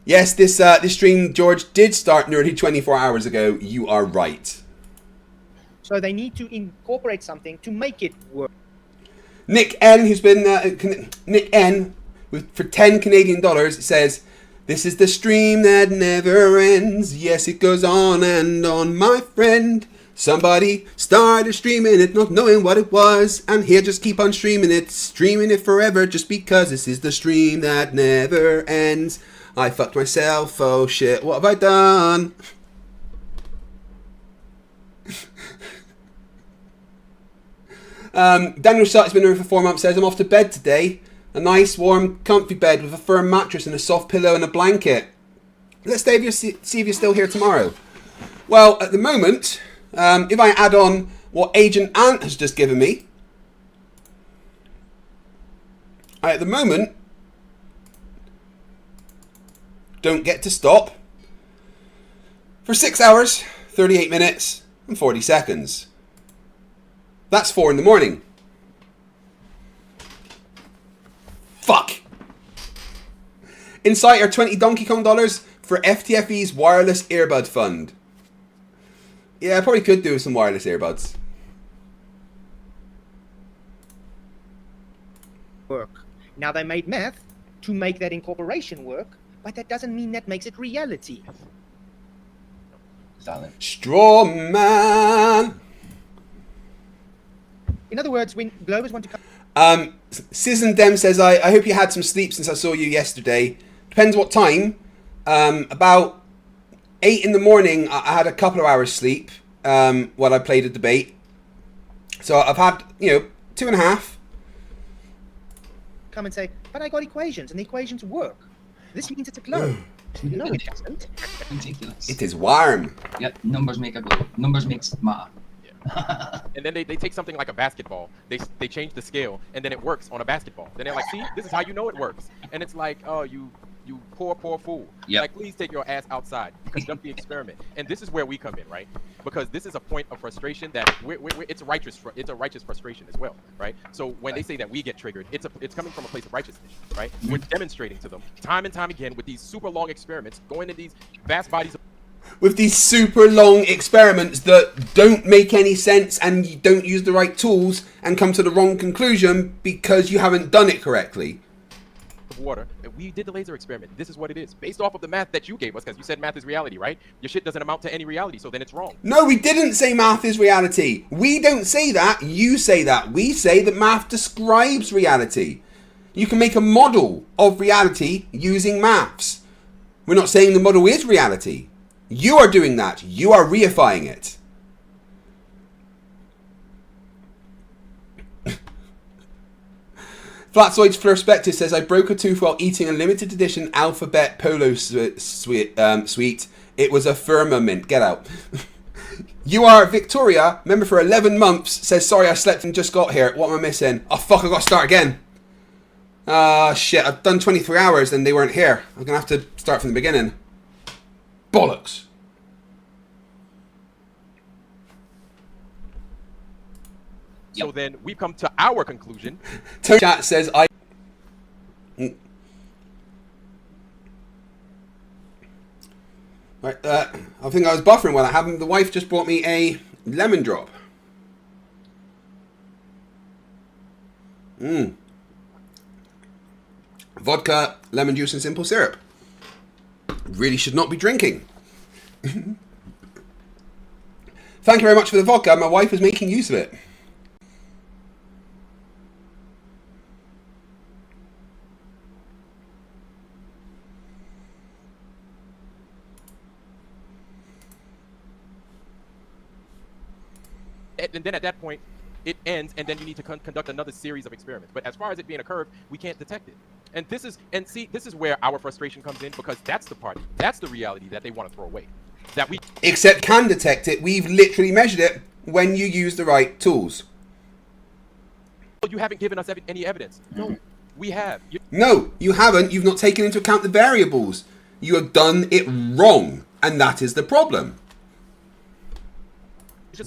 Yes, this stream, George, did start nearly 24 hours ago. You are right. So they need to incorporate something to make it work. Nick N, who's been Nick N, for $10 says, "This is the stream that never ends. Yes, it goes on and on, my friend. Somebody started streaming it, not knowing what it was, and here just keep on streaming it forever, just because this is the stream that never ends. I fucked myself. Oh shit, what have I done?" Daniel Sutton's been here for 4 months, says, "I'm off to bed today. A nice, warm, comfy bed with a firm mattress and a soft pillow and a blanket. Let's see if you're still here tomorrow." Well, at the moment, if I add on what Agent Ant has just given me, I, at the moment, don't get to stop for 6 hours, 38 minutes, and 40 seconds. That's 4 in the morning. Fuck. Inside are 20 Donkey Kong dollars for FTFE's wireless earbud fund. Yeah, I probably could do with some wireless earbuds. Work. Now they made math to make that incorporation work, but that doesn't mean that makes it reality. Straw man. In other words, when Globers want to come... Sizzin Dem says, I hope you had some sleep since I saw you yesterday. Depends what time. About 8 in the morning, I had a couple of hours sleep while I played a debate. So I've had, 2.5. Come and say, but I got equations, and the equations work. This means it's a globe. No, it doesn't. Ridiculous. It is warm. Yep, numbers make a globe. Numbers makes matter. And then they take something like a basketball, they change the scale, and then it works on a basketball. Then they're like, see, this is how you know it works. And it's like, oh, you poor fool. Yep. Like, please take your ass outside. You conduct the experiment. And this is where we come in, right? Because this is a point of frustration that it's a righteous frustration as well, right? So when they say that we get triggered, it's coming from a place of righteousness, right? We're demonstrating to them time and time again with these super long experiments, going in these vast bodies of with these super long experiments that don't make any sense, and you don't use the right tools and come to the wrong conclusion because you haven't done it correctly. Water, and we did the laser experiment. This is what it is, based off of the math that you gave us, because you said math is reality, right? Your shit doesn't amount to any reality, so then it's wrong. No, we didn't say math is reality. We don't say that. You say that. We say that math describes reality. You can make a model of reality using maths. We're not saying the model is reality. You are doing that. You are reifying it. Flatzoid's Flerfs says, "I broke a tooth while eating a limited edition Alphabet Polo sweet. It was a firmament." Get out. You are Victoria, member for 11 months, says, "Sorry, I slept and just got here. What am I missing? Oh, fuck, I got to start again. Shit, I've done 23 hours and they weren't here. I'm going to have to start from the beginning. Bollocks." So then we've come to our conclusion. Tony Chat says, I think I was buffering while I happened. The wife just bought me a lemon drop. Vodka, lemon juice, and simple syrup. Really should not be drinking. Thank you very much for the vodka. My wife is making use of it. and then at that point, it ends, and then you need to conduct another series of experiments. But as far as it being a curve, we can't detect it. And this is where our frustration comes in, because that's the reality that they want to throw away. That we except can detect it. We've literally measured it when you use the right tools. You haven't given us any evidence. No, we have. No, you haven't. You've not taken into account the variables. You have done it wrong, and that is the problem.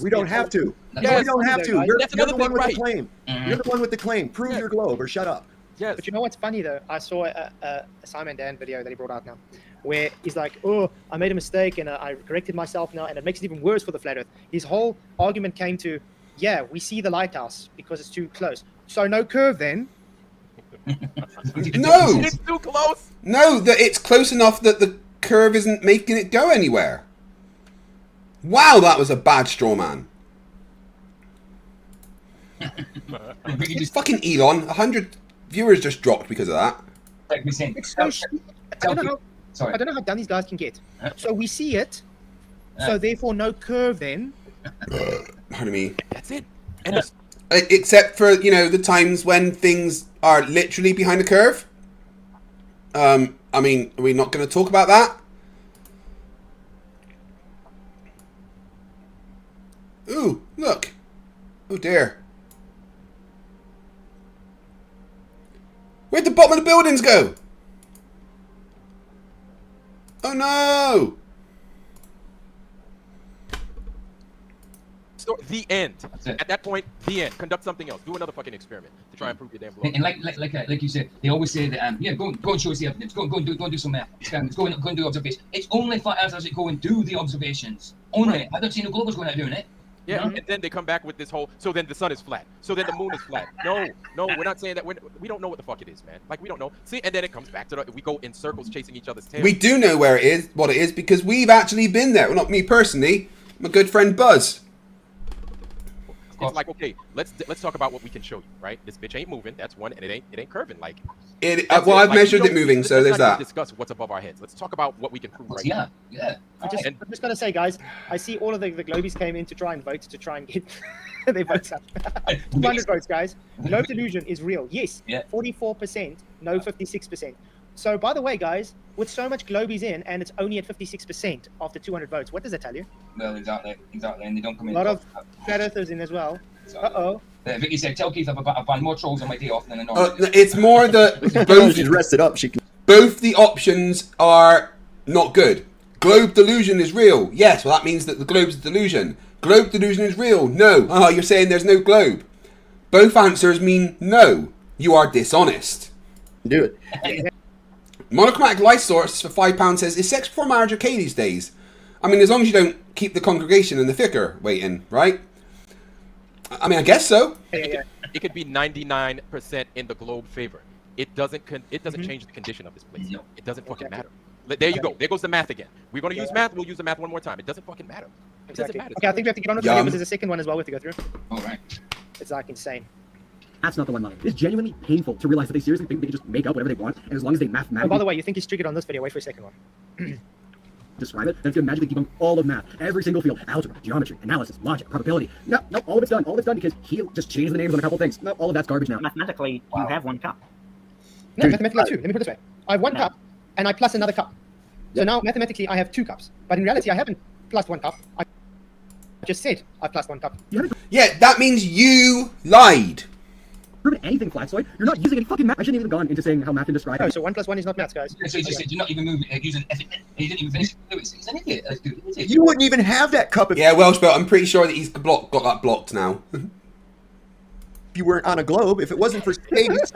We don't have to. Yes. We don't have to. You're the one with right. the claim. You're the one with the claim. Prove your globe or shut up. Yes. But you know what's funny though? I saw a Simon Dan video that he brought out now, where he's like, "Oh, I made a mistake and I corrected myself now, and it makes it even worse for the flat Earth." His whole argument came to, "Yeah, we see the lighthouse because it's too close, so no curve then." No, it's too close. No, that it's close enough that the curve isn't making it go anywhere. Wow, that was a bad straw man. It's fucking Elon. 100 viewers just dropped because of that. Like we saying, It's so I don't know how dumb these guys can get. So we see it, so therefore no curve then. Pardon me. That's it. Except for, you know, the times when things are literally behind a curve. I mean, are we not going to talk about that? Ooh, look. Oh dear. Where'd the bottom of the buildings go? Oh no! So the end. At that point, the end. Conduct something else. Do another fucking experiment to try and prove your damn globe. And like you said, they always say that yeah, go and show us the evidence. Go and do some experiments. Go and do observations. It's only flat earthers that go and do the observations. Only. I don't see no globals going out doing it. Yeah, and then they come back with this whole, so then the sun is flat. So then the moon is flat. No, we're not saying that. We don't know what the fuck it is, man. Like, we don't know. See, and then it comes back to we go in circles chasing each other's tails. We do know where it is, what it is, because we've actually been there. Well, not me personally. My good friend Buzz. It's like, okay, let's talk about what we can show you, right? This bitch ain't moving. That's one, and it ain't curving. Like, well, I've measured it moving, so there's that. Discuss what's above our heads. Let's talk about what we can prove right now. I'm just gonna say, guys, I see all of the globies came in to try and vote to try and get their votes up. 200 votes, guys. Globe delusion is real. Yes, 44%. No, 56%. So, by the way, guys, with so much globies in, and it's only at 56% after 200 votes, what does that tell you? Well, exactly, and they don't come in. A lot of flat earthers in as well. Uh-oh. Vicky said, "Tell Keith I've banned more trolls on my day off than a normal." It's more that both she's rested up. Both the options are not good. Globe delusion is real. Yes, well that means that the globe's a delusion. Globe delusion is real. No. Oh, you're saying there's no globe. Both answers mean no. You are dishonest. Do it. Monochromatic light source for £5 says, is sex before marriage okay these days? I mean, as long as you don't keep the congregation and the vicar waiting, right? I mean, I guess so. It could be 99% in the globe favor. It doesn't change the condition of this place. It doesn't fucking matter. There you go. There goes the math again. We're going to use math. We'll use the math one more time. It doesn't fucking matter. It doesn't matter. Okay, I think we have to get on with the video because there's a second one as well we have to go through. All right. It's like insane. That's not the one line. It's genuinely painful to realize that they seriously think they can just make up whatever they want, and as long as they mathematically... Oh, by the way, you think he's triggered on this video. Wait for a second one. describe it, then it's going to magically debunk all of math, every single field, algebra, geometry, analysis, logic, probability. No, all of it's done. All of it's done because he just changed the names on a couple things. No, all of that's garbage now. Mathematically, you have one cup. No, mathematically two. Let me put it this way. I have one cup, and I plus another cup. So now, mathematically, I have two cups. But in reality, I haven't plus one cup. I just said I plus one cup. Yeah, that means you lied. Proven anything, Flaxoid. You're not using any fucking math. I shouldn't even have gone into saying how math can describe it. Oh, so 1 + 1 is not maths, guys. So you just said you're not even moving, using F. He didn't even finish. He's an idiot. You wouldn't even have that cup if Welshbelt, I'm pretty sure that he's got that blocked now. If you weren't on a globe, if it wasn't for space,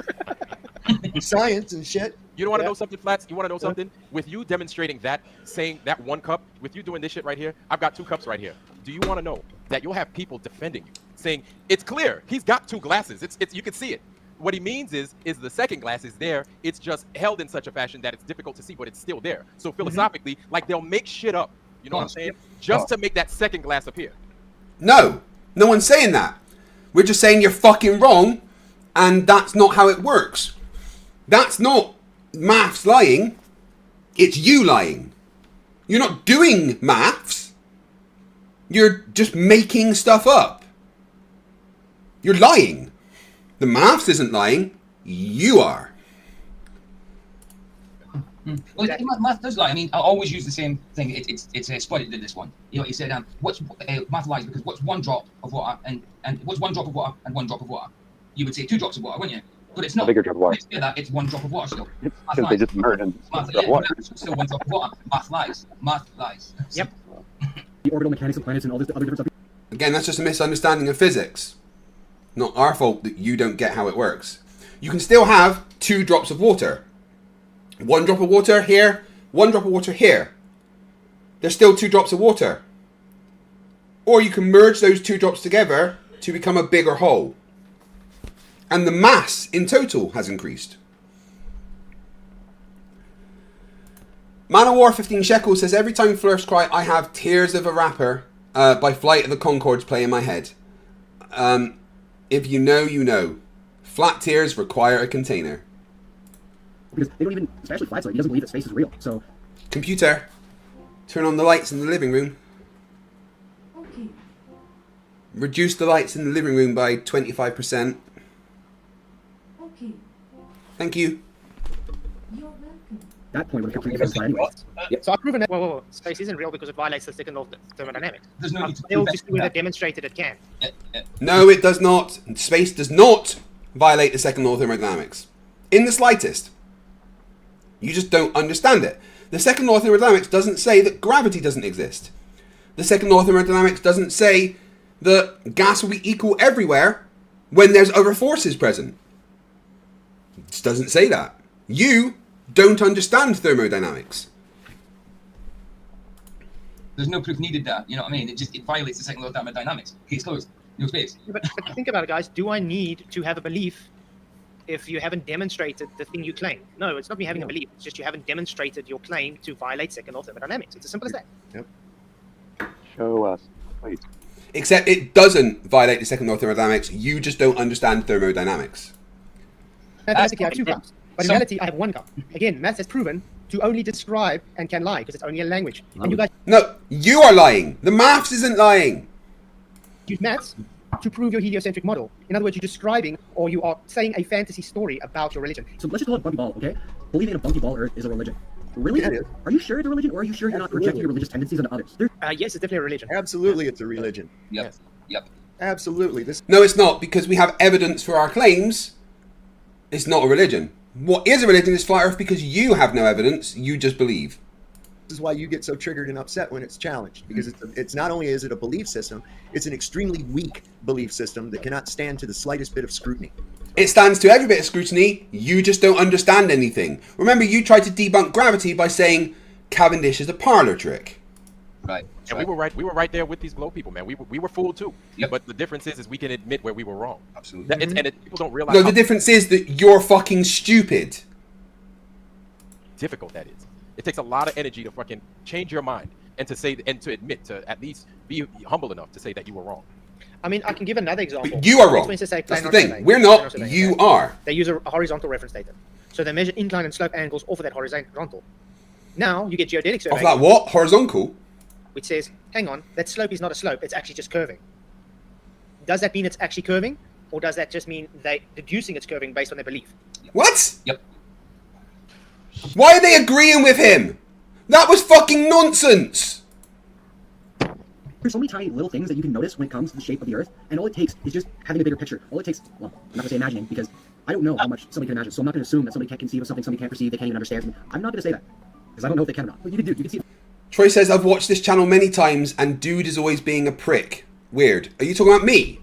science and shit. You don't want to know something, Flats? You want to know something? With you demonstrating that, saying that one cup, with you doing this shit right here, I've got 2 cups right here. Do you want to know that you'll have people defending you, saying, it's clear, he's got 2 glasses. It's you can see it. What he means is the second glass is there. It's just held in such a fashion that it's difficult to see, but it's still there. So philosophically, like they'll make shit up, you know what I'm saying? Just to make that second glass appear. No one's saying that. We're just saying you're fucking wrong, and that's not how it works. That's not maths lying. It's you lying. You're not doing maths. You're just making stuff up. You're lying. The maths isn't lying. You are. Well, math does lie. I mean, I always use the same thing. It's Spud that did this one. You know, he said, what's math lies because what's one drop of water and what's one drop of water and one drop of water? You would say 2 drops of water, wouldn't you? But it's not. A bigger drop of water. It's 1 drop of water still. Because they just merge and water. Still 1 drop of water. Math lies. Math lies. Yep. The orbital mechanics of planets and all this other different stuff. Again, that's just a misunderstanding of physics. Not our fault that you don't get how it works. You can still have 2 drops of water. 1 drop of water here, 1 drop of water here. There's still 2 drops of water. Or you can merge those 2 drops together to become a bigger whole. And the mass in total has increased. Man of War 15 Shekels says, every time Flerfs cry, I have Tears of a Rapper by Flight of the Conchords play in my head. If you know, you know. Flat tears require a container. Because they don't even, especially Flat's he doesn't believe that space is real. So, computer, turn on the lights in the living room. Okay. Reduce the lights in the living room by 25%. Okay. Thank you. You're welcome. That point when it comes to the flat anyway. So I've proven that space isn't real because it violates the second law of thermodynamics. There's no I've failed to see where they demonstrated it can. No, it does not. Space does not violate the second law of thermodynamics. In the slightest. You just don't understand it. The second law of thermodynamics doesn't say that gravity doesn't exist. The second law of thermodynamics doesn't say that gas will be equal everywhere when there's other forces present. It just doesn't say that. You don't understand thermodynamics. There's no proof needed that. You know what I mean? It violates the second law of thermodynamics. Case closed. No space. Yeah, but think about it, guys. Do I need to have a belief if you haven't demonstrated the thing you claim? No, it's not me having a belief. It's just you haven't demonstrated your claim to violate second law of thermodynamics. It's as simple as that. Yep. Show us, please. Except it doesn't violate the second law of thermodynamics. You just don't understand thermodynamics. Mathematically, I have 2 cups. But in reality, I have 1 cup. Again, math has proven to only describe and can lie because it's only a language. And you guys No, you are lying. The maths isn't lying. use maths to prove your heliocentric model. In other words, you're describing or you are saying a fantasy story about your religion. So let's just call it Bunky Ball, okay? Believing in a Bunky Ball Earth is a religion. Really? Yeah, it is. Are you sure it's a religion, or are you sure you're not projecting your religious tendencies onto others? Yes, it's definitely a religion. Absolutely, it's a religion. Yep. Yep. Absolutely. This. No, it's not, because we have evidence for our claims. It's not a religion. What is a religion is flat Earth because you have no evidence. You just believe. This is why you get so triggered and upset when it's challenged, because it's not only is it a belief system, it's an extremely weak belief system that cannot stand to the slightest bit of scrutiny. It stands to every bit of scrutiny. You just don't understand anything. Remember, you tried to debunk gravity by saying Cavendish is a parlor trick. Right. And we were right. We were right there with these glow people, man. We were fooled too. Yep. But the difference is we can admit where we were wrong. Absolutely. People don't realize. No, the difference is that you're fucking stupid. Difficult that is. It takes a lot of energy to fucking change your mind and to say and to admit, to at least be humble enough to say that you were wrong. I mean, I can give another example. But you are wrong. That's the thing. We're not. You are. They use a horizontal reference data. So they measure incline and slope angles off of that horizontal. Now you get geodetic survey. Off that what? Horizontal? Which says, hang on, that slope is not a slope. It's actually just curving. Does that mean it's actually curving? Or does that just mean they're deducing it's curving based on their belief? What? Yep. Why are they agreeing with him? That was fucking nonsense. There's so many tiny little things that you can notice when it comes to the shape of the Earth, and all it takes is just having a bigger picture. All it takes, well, I'm not going to say imagining, because I don't know how much somebody can imagine, so I'm not going to assume that somebody can't conceive of something somebody can't perceive, they can't even understand. I'm not going to say that, because I don't know if they can or not. But you can see it. Troy says, I've watched this channel many times, and dude is always being a prick. Weird. Are you talking about me?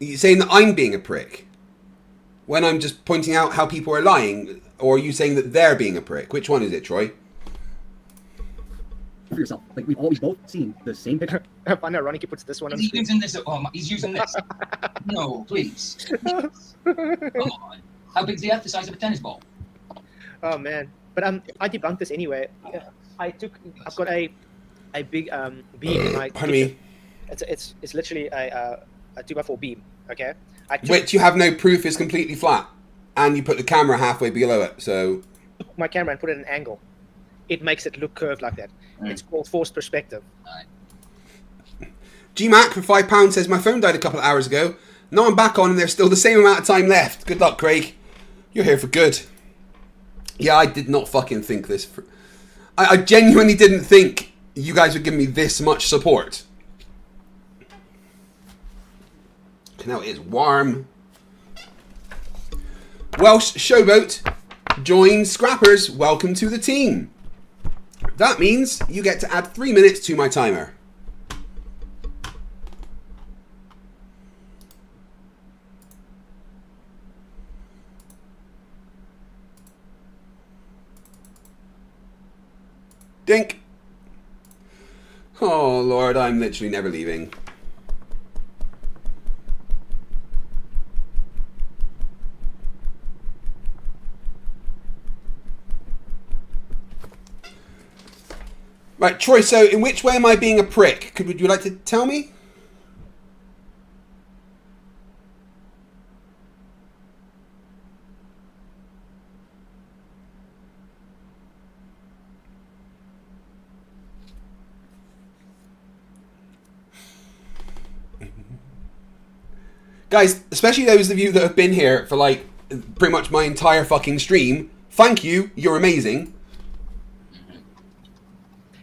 Are you saying that I'm being a prick? When I'm just pointing out how people are lying, or are you saying that they're being a prick? Which one is it, Troy? For yourself. Like, we've always both seen the same picture. I find ironic he puts this one on He's using this. He's using this. No, please. Come on. How big's the Earth? The size of a tennis ball. Oh man. But I debunked this anyway. I've got a big beam in my Pardon me? It's literally a 2x4 beam, okay? Which you have no proof is completely flat. And you put the camera halfway below it, so... my camera and put it at an angle. It makes it look curved like that. It's called forced perspective. GMAC for £5 says, my phone died a couple of hours ago. Now I'm back on and there's still the same amount of time left. Good luck, Craig. You're here for good. Yeah, I did not fucking think this. I genuinely didn't think you guys would give me this much support. Now it is warm. Welsh Showboat joins Scrappers. Welcome to the team. That means you get to add 3 minutes to my timer. Dink. Oh, Lord, I'm literally never leaving. Right, Troy, so in which way am I being a prick? Would you like to tell me? Guys, especially those of you that have been here for like pretty much my entire fucking stream, thank you, you're amazing.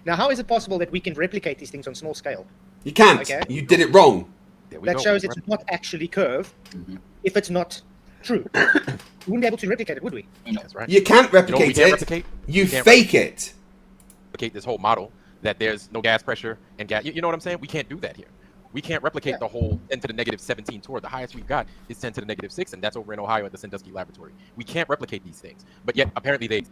Now, how is it possible that we can replicate these things on small scale? You can't. Okay. You did it wrong. That shows it's not actually curved. If it's not true, we wouldn't be able to replicate it, would we? That's right. You can't replicate we can't it. replicate? You We can't fake it. Replicate this whole model that there's no gas pressure and gas. You know what I'm saying? We can't do that here. We can't replicate the whole 10 to the negative 17 tour. The highest we've got is 10 to the negative 6, and that's over in Ohio at the Sandusky Laboratory. We can't replicate these things, but yet apparently they.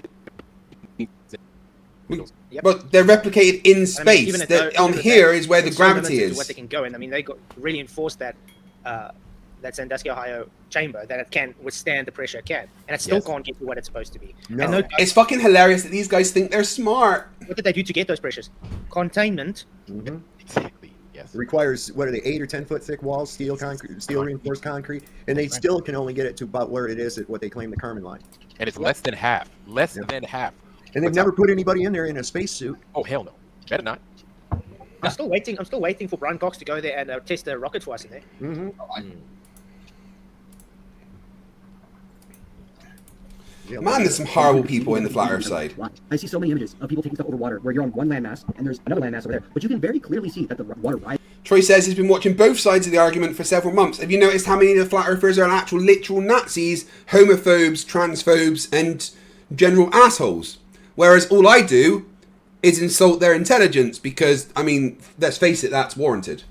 But they're replicated in space. even at On even here at is where the it's so gravity limited to is. what they can go in. I mean, they got really enforced that that Sandusky, Ohio chamber that it can withstand the pressure it can, and it still can't get to what it's supposed to be. No. And It's fucking hilarious that these guys think they're smart. what did they do to get those pressures? Containment. Exactly. Yes. It requires, what are they, 8 or 10 foot thick walls, steel concrete, steel reinforced concrete, and they still can only get it to about where it is at what they claim the Kármán line. And it's less than half. Less than half. And they've never put anybody in there in a spacesuit. Oh hell no! Better not. I'm still waiting for Brian Cox to go there and test the rocket for us in there. Man, there's some horrible people in the flat Earth side. I see so many images of people taking stuff over water where you're on one landmass and there's another landmass over there, but you can very clearly see that the water rises. Troy says he's been watching both sides of the argument for several months. Have you noticed how many of the flat earthers are actual literal Nazis, homophobes, transphobes, and general assholes? Whereas all I do is insult their intelligence because, I mean, let's face it, that's warranted.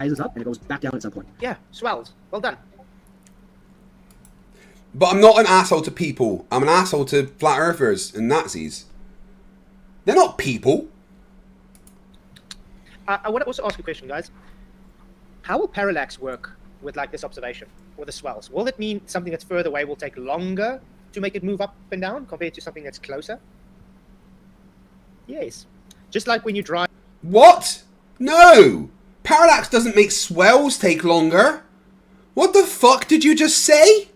Rises up and it goes back down at some point. Yeah, swells. Well done. But I'm not an asshole to people. I'm an asshole to flat earthers and Nazis. They're not people. I want to also ask a question, guys. How will parallax work with like this observation, with the swells? Will it mean something that's further away will take longer to make it move up and down compared to something that's closer? Yes. Just like when you drive... What? No! Parallax doesn't make swells take longer. What the fuck did you just say?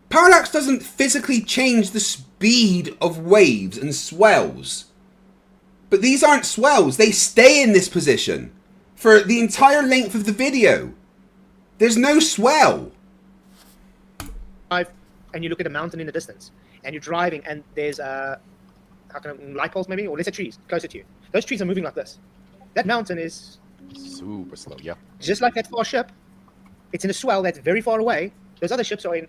Parallax doesn't physically change the speed of waves and swells. But these aren't swells. They stay in this position for the entire length of the video. There's no swell. And you look at a mountain in the distance, and you're driving, and there's light poles maybe, or let's say trees closer to you. Those trees are moving like this. That mountain is super slow. Yeah. Just like that far ship, it's in a swell that's very far away. Those other ships are in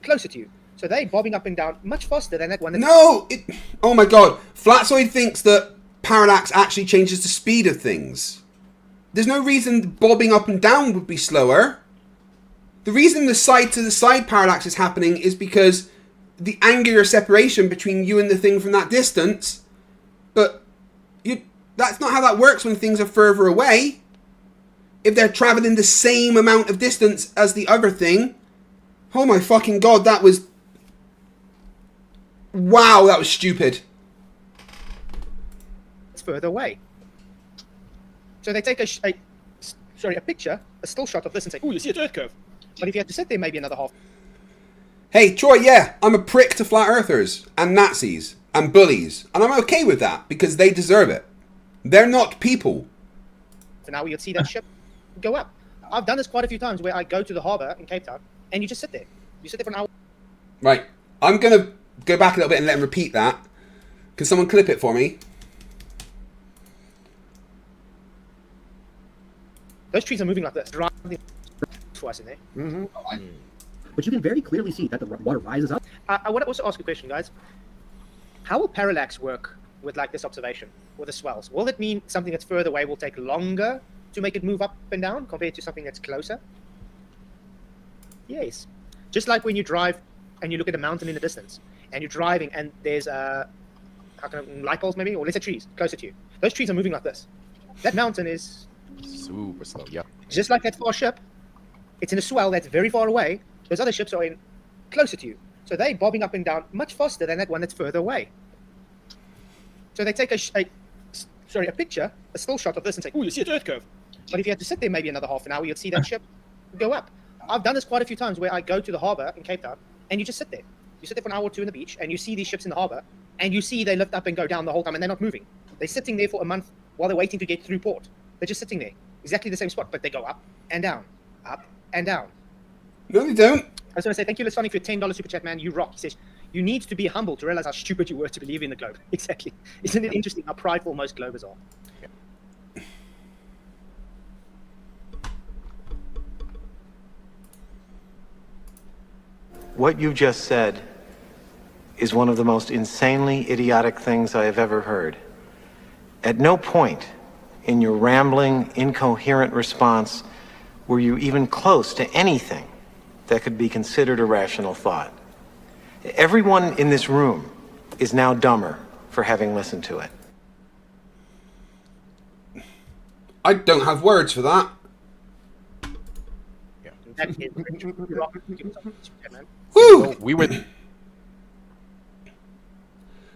closer to you, so they're bobbing up and down much faster than that one. No! Oh my god. Flatsoid thinks that parallax actually changes the speed of things. There's no reason bobbing up and down would be slower. The reason the side-to-the-side parallax is happening is because the angular separation between you and the thing from that distance, but that's not how that works when things are further away. If they're traveling the same amount of distance as the other thing. Oh my fucking god, that was... Wow, that was stupid. It's further away. So they take a picture, a still shot of this and say, "Oh, you see a earth curve." But if you had to sit there maybe another half. Hey, Troy, yeah, I'm a prick to flat earthers and Nazis and bullies, and I'm okay with that because they deserve it. They're not people. So now you'd see that ship go up. I've done this quite a few times where I go to the harbour in Cape Town and you just sit there. You sit there for an hour. Right, I'm going to go back a little bit and let him repeat that. Can someone clip it for me? Those trees are moving like this. Twice in there. Mm-hmm. But you can very clearly see that the water rises up. I want to also ask a question, guys. How will parallax work with like this observation, with the swells? Will it mean something that's further away will take longer to make it move up and down compared to something that's closer? Yes. Just like when you drive and you look at a mountain in the distance, and you're driving and there's light poles maybe, or let's say trees closer to you. Those trees are moving like this. That mountain is super slow. Yeah. Just like that far ship, it's in a swell that's very far away. Those other ships are in closer to you. So they're bobbing up and down much faster than that one that's further away. So they take a picture, a still shot of this and say, "Oh, you see a earth curve." But if you had to sit there maybe another half an hour, you'd see that ship go up. I've done this quite a few times where I go to the harbour in Cape Town and you just sit there. You sit there for an hour or two on the beach and you see these ships in the harbour and you see they lift up and go down the whole time and they're not moving. They're sitting there for a month while they're waiting to get through port. They're just sitting there, exactly the same spot, but they go up and down, up and down. No, they don't. I just want to say thank you, Lasonic, for your $10 super chat, man. You rock. He says, you need to be humble to realize how stupid you were to believe in the globe. Exactly. Isn't it interesting how prideful most globers are? What you just said is one of the most insanely idiotic things I have ever heard. At no point in your rambling, incoherent response were you even close to anything that could be considered a rational thought. Everyone in this room is now dumber for having listened to it. I don't have words for that. Woo! We were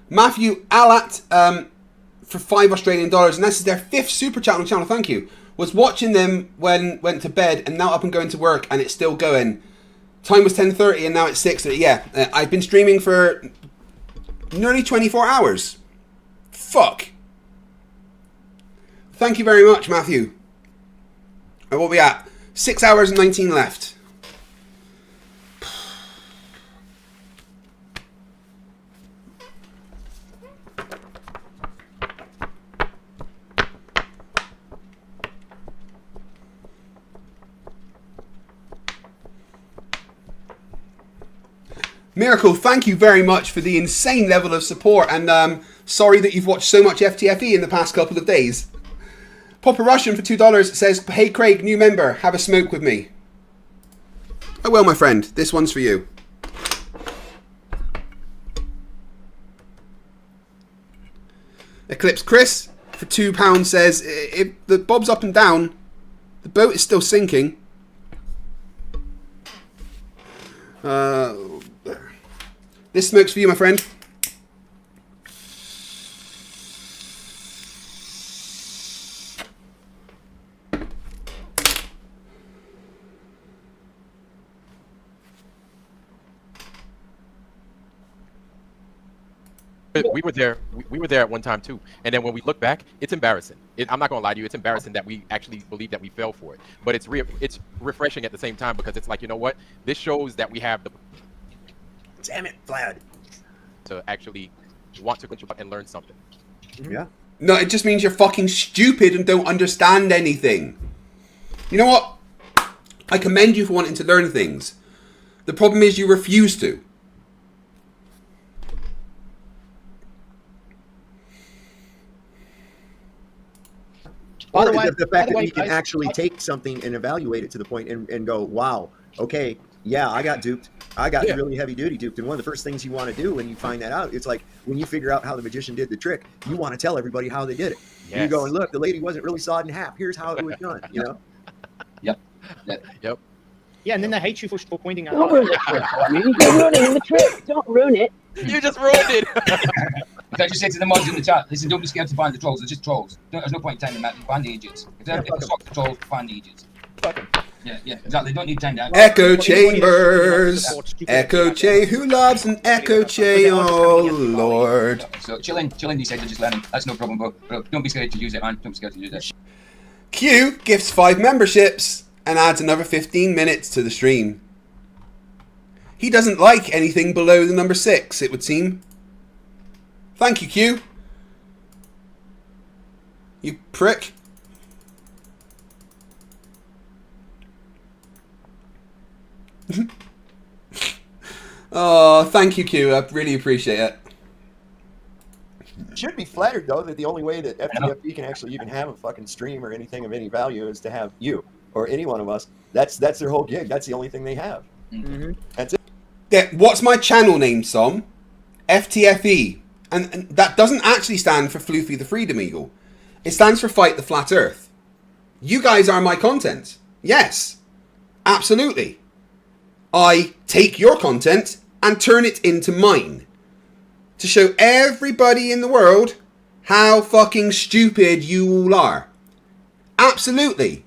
Matthew Alat for $5 Australian, and this is their 5th super chat on the channel. Thank you. Was watching them when went to bed, and now up and going to work, and it's still going. Time was 10:30, and now it's 6:30. Yeah, I've been streaming for nearly 24 hours. Fuck. Thank you very much, Matthew. What are we at? 6 hours and 19 left. Miracle, thank you very much for the insane level of support, and sorry that you've watched so much FTFE in the past couple of days. Papa Russian for $2 says, "Hey Craig, new member, have a smoke with me." Oh well, my friend, this one's for you. Eclipse Chris for £2 says, "If the bob's up and down, the boat is still sinking." This smoke's for you, my friend. We were there. We were there at one time too. And then when we look back, it's embarrassing. I'm not gonna lie to you. It's embarrassing that we actually believe that we fell for it. But it's refreshing at the same time because it's like, you know what? This shows that we have the. Damn it, Vlad. To actually want to contribute and learn something. Yeah. No, it just means you're fucking stupid and don't understand anything. You know what? I commend you for wanting to learn things. The problem is you refuse to. Or the fact that you can actually take something and evaluate it to the point and go, wow, okay, yeah, I got duped. I got really heavy duty duped. And one of the first things you want to do when you find that out, it's like when you figure out how the magician did the trick, you want to tell everybody how they did it. Yes. And you go, and look, the lady wasn't really sawed in half. Here's how it was done, you know? Yep. Yeah, and then they hate you for pointing out. Don't ruin the trick for me. You're ruining the trick. Don't ruin it. You just ruined it. If I just say to the mods in the chat, listen, don't be scared to ban the trolls. They're just trolls. There's no point in timing that. Ban the idiots. If they're stop the trolls, ban the idiots. Yeah, exactly. Don't need time to Echo chambers. Echo Who loves an echo oh Lord. So chilling, he said, just learning. That's no problem, bro. Don't be scared to use it, man. Don't be scared to use it. Q gifts 5 memberships and adds another 15 minutes to the stream. He doesn't like anything below the number 6, it would seem. Thank you, Q. You prick. Oh, thank you, Q. I really appreciate it. Should be flattered, though, that the only way that FTFE can actually even have a fucking stream or anything of any value is to have you or any one of us. That's their whole gig. That's the only thing they have. That's it. Yeah, what's my channel name, Som? FTFE. And that doesn't actually stand for Floofy the Freedom Eagle. It stands for Fight the Flat Earth. You guys are my content. Yes. Absolutely. I take your content and turn it into mine. To show everybody in the world how fucking stupid you all are. Absolutely.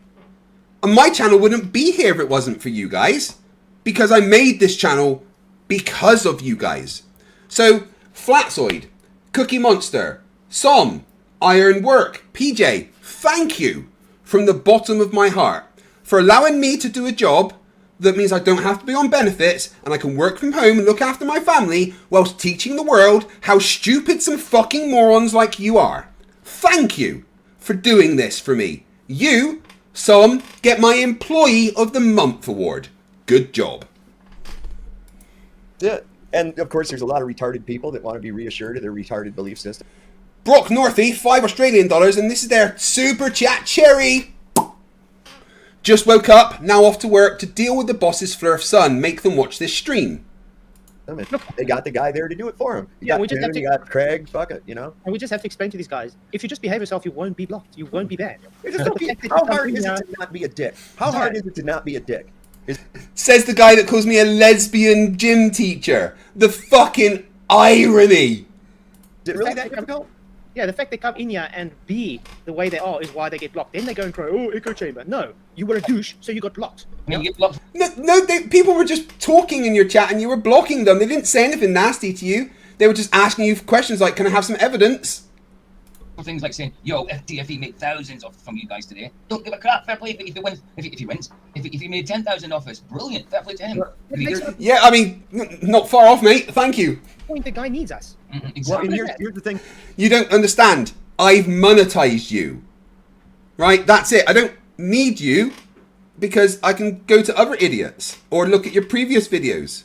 And my channel wouldn't be here if it wasn't for you guys. Because I made this channel because of you guys. So, Flatzoid, Cookie Monster, Som, Ironwork, PJ, thank you from the bottom of my heart for allowing me to do a job that means I don't have to be on benefits and I can work from home and look after my family whilst teaching the world how stupid some fucking morons like you are. Thank you for doing this for me. You, Som, get my Employee of the Month award. Good job. That's it. And of course, there's a lot of retarded people that want to be reassured of their retarded belief system. Brock Northey, $5 Australian, and this is their super chat cherry. Just woke up, now off to work to deal with the boss's Flerfs son. Make them watch this stream. They got the guy there to do it for him. You got Craig, fuck it, you know? And we just have to explain to these guys, if you just behave yourself, you won't be blocked. You won't be banned. How hard is it to not be a dick? How hard is it to not be a dick? Says the guy that calls me a lesbian gym teacher. The fucking irony. Is it really that difficult? Yeah, the fact they come in here and be the way they are is why they get blocked. Then they go and cry, oh, echo chamber. No, you were a douche, so you got blocked. People were just talking in your chat and you were blocking them. They didn't say anything nasty to you. They were just asking you questions like, can I have some evidence? Things like saying, yo, FTFE made thousands off from you guys today. Don't give a crap. Fair play if he wins. If he wins. If he made 10,000 off us, brilliant. Fair play to him. Yeah, I mean, not far off, mate. Thank you. The guy needs us. Exactly. Well, here's the thing. You don't understand. I've monetized you. Right? That's it. I don't need you because I can go to other idiots or look at your previous videos.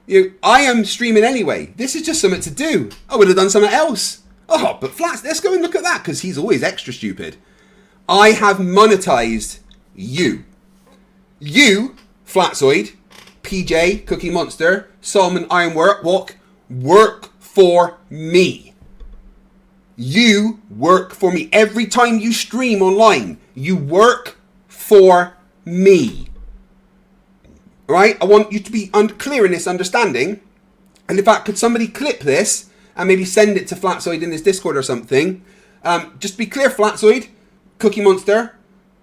I am streaming anyway. This is just something to do. I would have done something else. Oh, but Flats, let's go and look at that because he's always extra stupid. I have monetized you. You, Flatzoid, PJ, Cookie Monster, Som and Ironwork, work for me. You work for me. Every time you stream online, you work for me. Right? I want you to be clear in this understanding. And in fact, could somebody clip this and maybe send it to Flatzoid in his Discord or something? Just be clear, Flatzoid, Cookie Monster,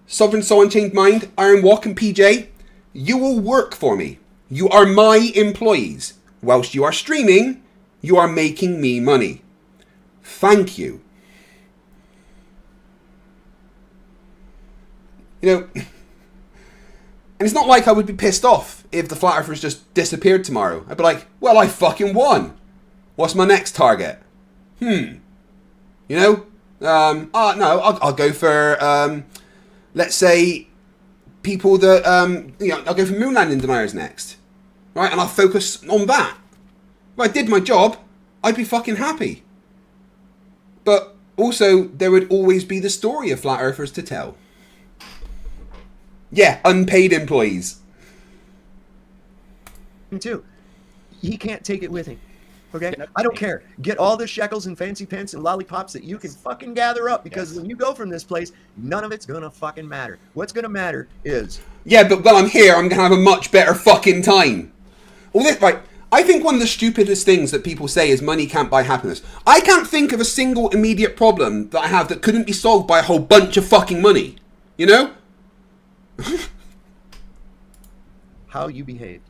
Sovereign Soul Unchained Mind, Iron Walk and PJ, you will work for me. You are my employees. Whilst you are streaming, you are making me money. Thank you. And it's not like I would be pissed off if the Flat Earthers just disappeared tomorrow. I'd be like, well, I fucking won. What's my next target? No, I'll go for, let's say, people that, I'll go for moon landing deniers next. Right, and I'll focus on that. If I did my job, I'd be fucking happy. But also, there would always be the story of Flat Earthers to tell. Yeah, unpaid employees. Me too. He can't take it with him. Okay? I don't care. Get all the shekels and fancy pence and lollipops that you can fucking gather up because when you go from this place, none of it's gonna fucking matter. What's gonna matter is... Yeah, but while I'm here, I'm gonna have a much better fucking time. All this, right, I think one of the stupidest things that people say is money can't buy happiness. I can't think of a single immediate problem that I have that couldn't be solved by a whole bunch of fucking money. You know? How you behave.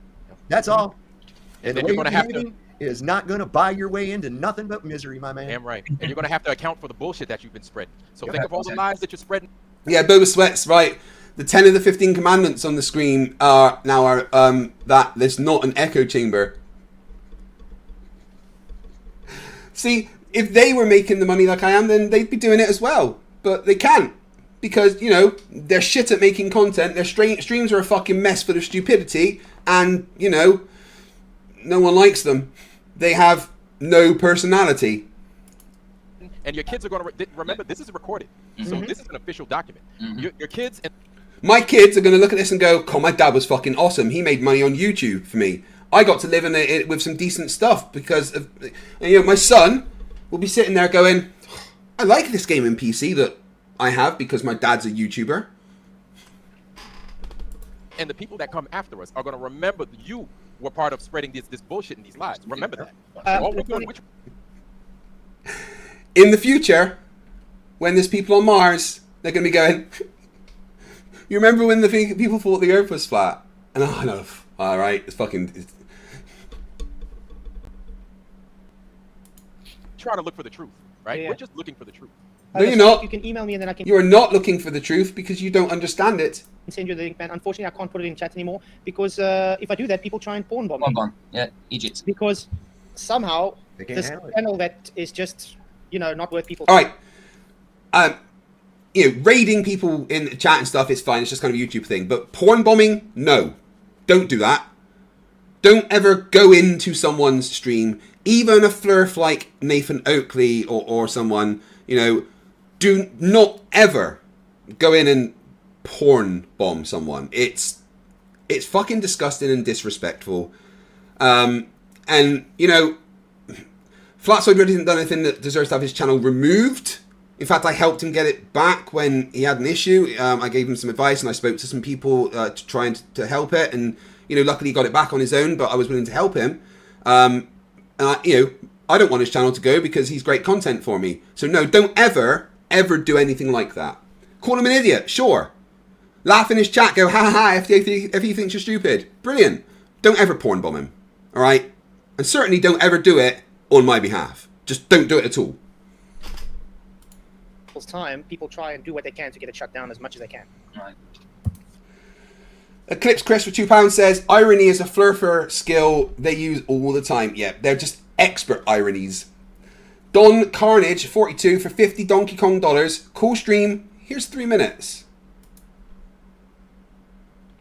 That's all. And the way you're behaving is not going to buy your way into nothing but misery, my man. Damn right. And you're going to have to account for the bullshit that you've been spreading. So think of all the lies that you're spreading. Yeah, Boba Sweat's right. The 10 of the 15 commandments on the screen are that there's not an echo chamber. See, if they were making the money like I am, then they'd be doing it as well. But they can't. Because, you know, they're shit at making content. Their streams are a fucking mess full of stupidity. And, you know, no one likes them. They have no personality. And your kids are going to... Remember, this is recorded. So this is an official document. Your kids... My kids are going to look at this and go, "Oh, my dad was fucking awesome. He made money on YouTube for me. I got to live in it with some decent stuff because of... And, you know, my son will be sitting there going, I like this gaming PC that I have because my dad's a YouTuber. And the people that come after us are going to remember that you were part of spreading this bullshit and these lies. Remember that. All we're doing, in the future, when there's people on Mars, they're going to be going, you remember when the people thought the Earth was flat? And oh, no, all right, it's fucking... Trying to look for the truth, right? We're just looking for the truth. No, you're not. You can email me and then I can... You are not looking for the truth because you don't understand it. Send you the link, man. Unfortunately, I can't put it in chat anymore because if I do that, people try and porn bomb me. Yeah, Egypt. Because somehow this handle it. channel that is just, you know, not worth people... All right. You know, raiding people in the chat and stuff is fine. It's just kind of a YouTube thing. But porn bombing, no. Don't do that. Don't ever go into someone's stream, even a Flerf like Nathan Oakley or someone, you know, do not ever go in and porn bomb someone. It's fucking disgusting and disrespectful. And, you know, Flatsoid really hasn't done anything that deserves to have his channel removed. In fact, I helped him get it back when he had an issue. I gave him some advice and I spoke to some people to try to help it. And, you know, luckily he got it back on his own, but I was willing to help him. And, you know, I don't want his channel to go because he's great content for me. So, no, don't ever do anything like that. Call him an idiot, sure. Laugh in his chat, go, ha ha ha, FTFE thinks you're stupid. Brilliant. Don't ever porn bomb him, all right? And certainly don't ever do it on my behalf. Just don't do it at all. Time, people try and do what they can to get it shut down as much as they can. Right. Eclipse Chris for £2 says, irony is a Flerfer skill they use all the time. Yeah, they're just expert ironies. Don Carnage 42 for 50 Donkey Kong dollars. Cool stream. Here's 3 minutes.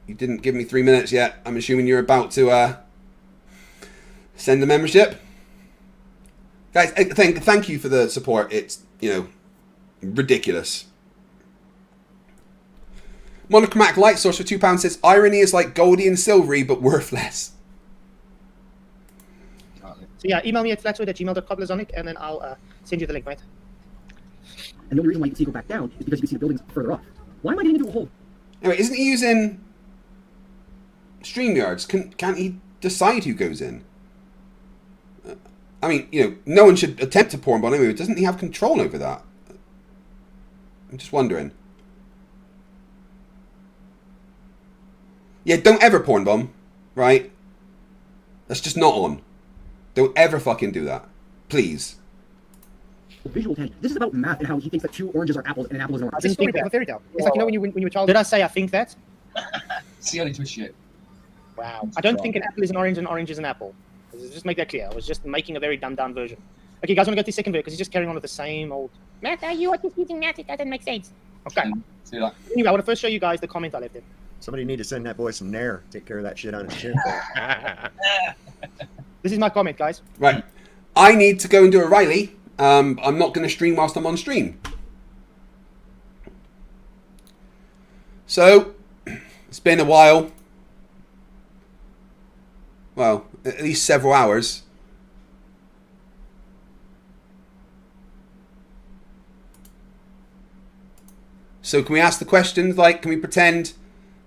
You didn't give me 3 minutes yet. I'm assuming you're about to send the membership. Guys, thank you for the support. It's, you know, ridiculous. Monochromatic Light Source for £2 says, irony is like Goldie and Silvery, but worthless. So yeah, email me at flatsoid@gmail.com, and then I'll send you the link, mate. And the only reason why you can see it go back down is because you can see the buildings further off. Why am I getting into a hole? Anyway, isn't he using StreamYards? Can't he decide who goes in? I mean, you know, no one should attempt to porn bomb him. Doesn't he have control over that? I'm just wondering. Yeah, don't ever porn bomb, right? That's just not on. Don't ever fucking do that. Please. Visual 10. This is about math and how he thinks that 2 oranges are apples and an apple is an orange. It's a story, a fairy tale. It's like, you know, when you were a child, did I say I think that? See how they twist shit. Wow. I don't think an apple is an orange and an orange is an apple. Let's just make that clear. I was just making a very dumbed-down version. Okay, you guys want to go to the second video because he's just carrying on with the same old... Math, you are just using math. It doesn't make sense. Okay. See that? Anyway, I want to first show you guys the comment I left in. Somebody need to send that boy some Nair. Take care of that shit on his chin. This is my comment, guys. Right. I need to go and do a Riley. I'm not going to stream whilst I'm on stream. So, it's been a while. Well, at least several hours. So can we ask the questions, like, can we pretend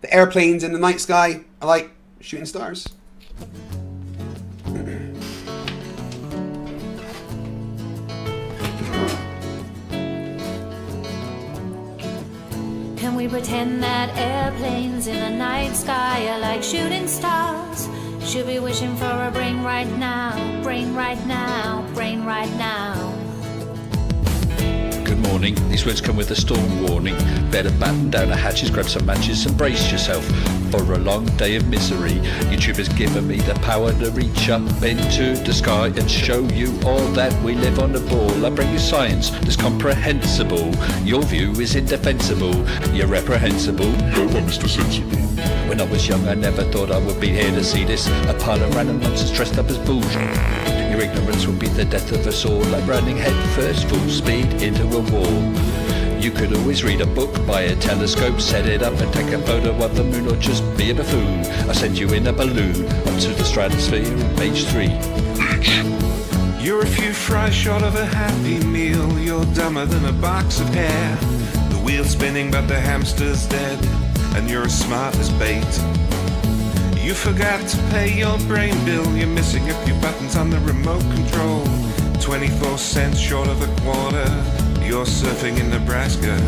the airplanes in the night sky are like shooting stars? Can we pretend that airplanes in the night sky are like shooting stars? Should be wishing for a brain right now, brain right now, brain right now. Good morning. These words come with a storm warning. Better batten down the hatches, grab some matches and brace yourself for a long day of misery. YouTube has given me the power to reach up into the sky and show you all that we live on the ball. I bring you science that's comprehensible. Your view is indefensible. You're reprehensible. No, I'm Mr. Sensible. When I was young, I never thought I would be here to see this. A pile of random nonsense dressed up as bullshit. Your ignorance will be the death of us all, like running head first full speed into a wall. You could always read a book, buy a telescope, set it up and take a photo of the moon, or just be a buffoon. I send you in a balloon up to the stratosphere in page 3. You're a few fries short of a happy meal. You're dumber than a box of hair. The wheel's spinning but the hamster's dead, and you're as smart as bait. You forgot to pay your brain bill. You're missing a few buttons on the remote control. 24 cents short of a quarter. You're surfing in Nebraska.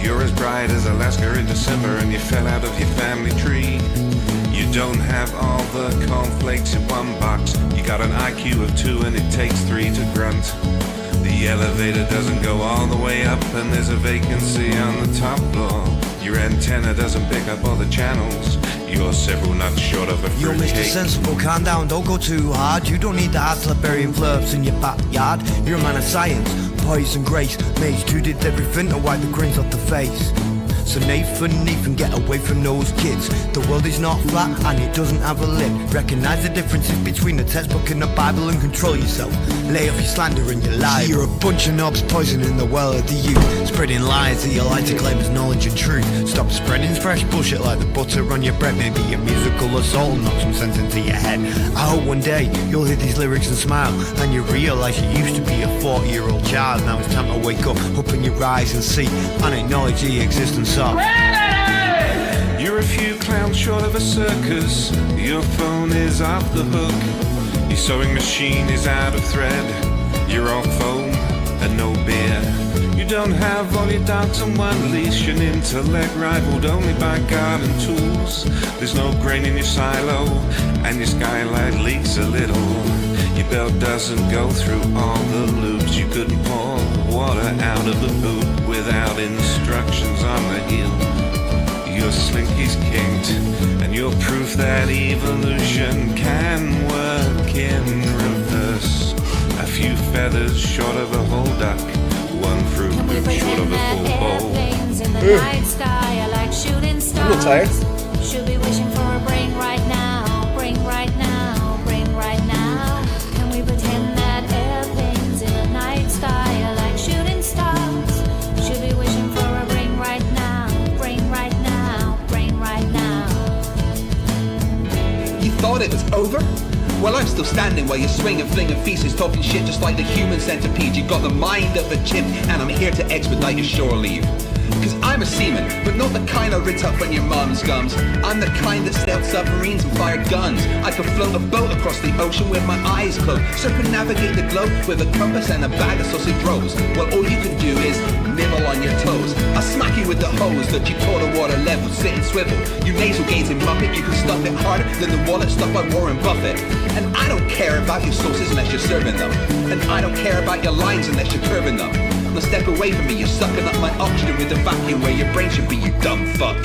You're as bright as Alaska in December, and you fell out of your family tree. You don't have all the cornflakes in one box. You got an IQ of 2 and it takes 3 to grunt. The elevator doesn't go all the way up, and there's a vacancy on the top floor. Your antenna doesn't pick up all the channels. You're several nuts short of a You're Mr. fruitcake. Sensible, calm down, don't go too hard. You don't need to have burying Flerfs in your backyard. You're a man of science, poise and grace. Mage 2 did everything to wipe the grins off the face. So Nathan, get away from those kids. The world is not flat and it doesn't have a lid. Recognize the differences between the textbook and the Bible and control yourself. Lay off your slander and your lies. You're a bunch of knobs poisoning the well of the youth, spreading lies that you like to claim as knowledge and truth. Stop spreading fresh bullshit like the butter on your bread. Maybe your musical assault will knock some sense into your head. I hope one day you'll hear these lyrics and smile, and you realize you used to be a 40-year-old child. Now it's time to wake up, open your eyes and see, and acknowledge the existence of. You're a few clowns short of a circus. Your phone is off the hook. Your sewing machine is out of thread. You're all foam and no beer. You don't have all your dogs on one leash. An intellect rivaled only by garden tools. There's no grain in your silo, and your skylight leaks a little. Your belt doesn't go through all the loops. You couldn't pour water out of a boot without instructions on the heel. Your slinky's kinked, and you're proof that evolution can work in reverse. A few feathers short of a whole duck, one fruit loop short of a full bowl. Airplanes in the night sky are like shooting stars. I'm a little tired. Should be wishing for a brain right now, brain right now, brain right now. Can we pretend that airplanes in the night sky are like shooting stars? Should be wishing for a brain right now, brain right now, brain right now. You thought it was over? Well, I'm still standing while you're swinging, flinging feces, talking shit just like the human centipede. You got the mind of a chimp, and I'm here to expedite your shore leave. Cause I'm a seaman, but not the kind I rit up on your mom's gums. I'm the kind that sailed submarines and fired guns. I could float a boat across the ocean with my eyes closed, circumnavigate the globe with a compass and a bag of sausage rolls. Well, all you can do is nibble on your toes. I'll smack you with the hose that you taught a water level, sit and swivel. You nasal gazing muppet, you can stuff it harder than the wallet stuffed by Warren Buffett. And I don't care about your sauces unless you're serving them. And I don't care about your lines unless you're curving them. Now step away from me, you're sucking up my oxygen with a vacuum where your brain should be, you dumb fuck.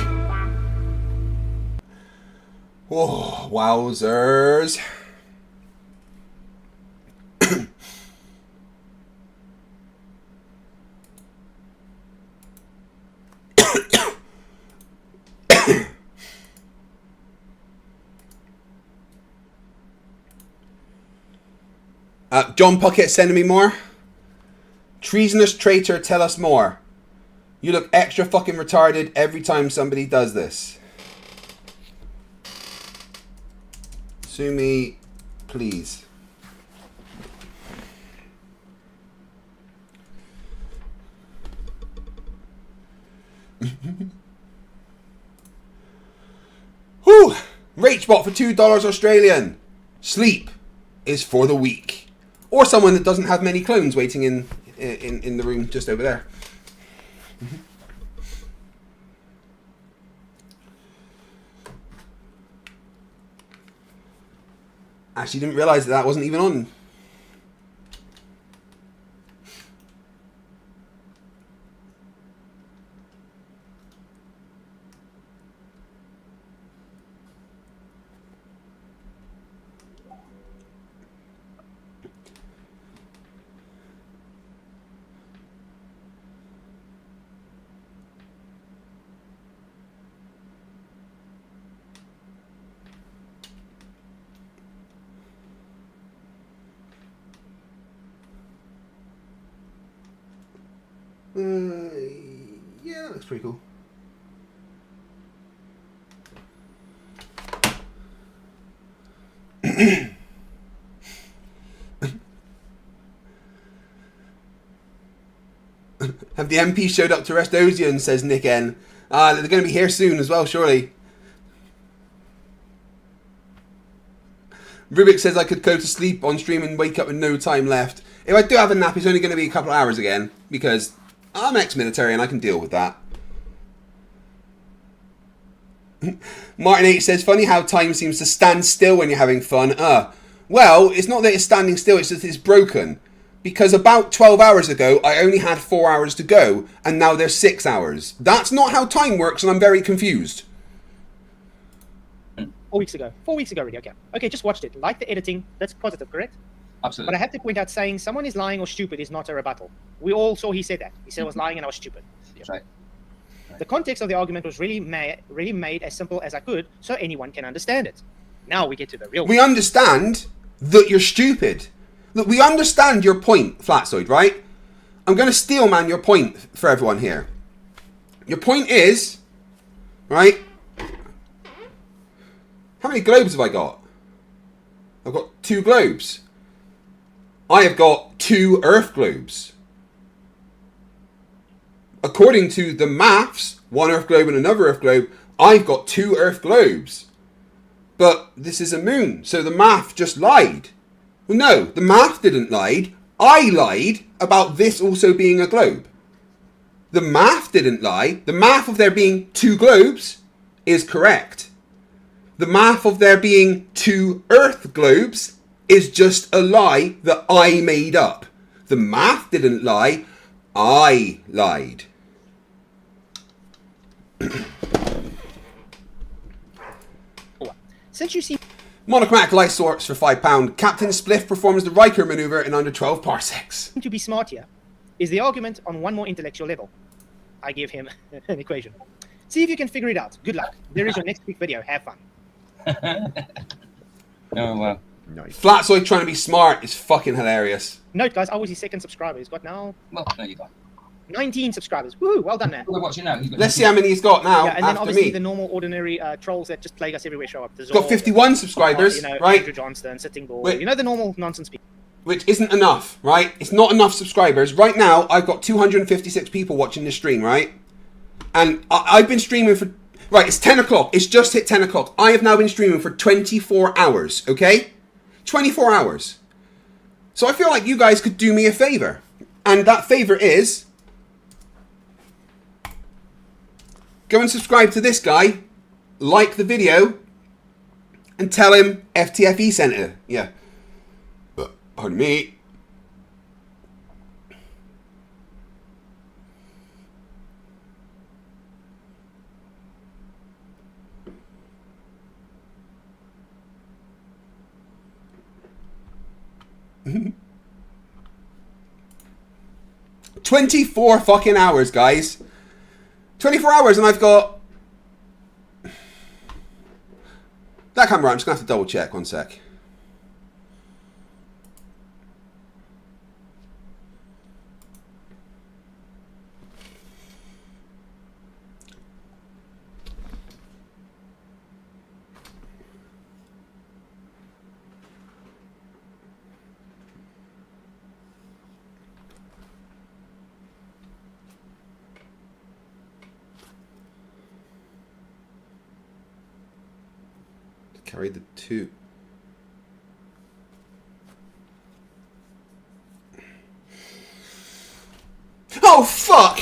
Whoa, wowzers. John Puckett sending me more. Treasonous traitor, tell us more. You look extra fucking retarded every time somebody does this. Sue me, please. Whew! Rachbot for $2 Australian. Sleep is for the weak. Or someone that doesn't have many clones waiting in the room just over there. Actually, didn't realise that wasn't even on. Yeah, that looks pretty cool. Have the MP showed up to arrest Ozian, says Nick N. They're going to be here soon as well, surely. Rubik says I could go to sleep on stream and wake up with no time left. If I do have a nap, it's only going to be a couple of hours again, because I'm ex-military and I can deal with that. Martin H says, funny how time seems to stand still when you're having fun. Well, it's not that it's standing still, it's just it's broken. Because about 12 hours ago, I only had 4 hours to go, and now there's 6 hours. That's not how time works, and I'm very confused. 4 weeks ago. 4 weeks ago already, okay. Okay, just watched it. Like the editing, that's positive, correct? Absolutely. But I have to point out, saying someone is lying or stupid is not a rebuttal. We all saw he said that. He said I was lying and I was stupid. That's right. The context of the argument was really made as simple as I could, so anyone can understand it. Now we get to the real. We understand that you're stupid. Look, we understand your point, Flatsoid, right? I'm going to steel man your point for everyone here. Your point is, right? How many globes have I got? I've got 2 globes. I have got 2 Earth globes. According to the maths, 1 Earth globe and another Earth globe, I've got 2 Earth globes. But this is a moon, so the math just lied. Well, no, the math didn't lie. I lied about this also being a globe. The math didn't lie. The math of there being 2 globes is correct. The math of there being 2 Earth globes is just a lie that I made up. The math didn't lie. I lied. Since you see Monochromatic light source for £5. Captain Spliff performs the Riker maneuver in under 12 parsecs. to be smart here is the argument on one more intellectual level. I give him an equation. See if you can figure it out. Good luck. There is your next quick video. Have fun. Oh, wow. Nice. Flatsoid trying to be smart is fucking hilarious. Note, guys, I was his 2nd subscriber. He's got now Well, there you go. 19 subscribers. Woo, well done, man. We're watching now. He's got Let's see how many he's got now Yeah, and then after obviously me. the normal, ordinary trolls that just plague us everywhere show up. He's got 51 subscribers, right? Andrew Johnston, Sitting Bull. Wait. You know the normal nonsense people. Which isn't enough, right? It's not enough subscribers. Right now, I've got 256 people watching this stream, right? And I've been streaming for... Right, it's 10 o'clock. It's just hit 10 o'clock. I have now been streaming for 24 hours, okay? 24 hours. So I feel like you guys could do me a favor. And that favor is... Go and subscribe to this guy, like the video, and tell him FTFE sent it. Yeah. Pardon me. $24 fucking hours, guys. 24 hours and I've got... That camera, I'm just going to have to double check. One sec. Carry the 2. Oh, fuck!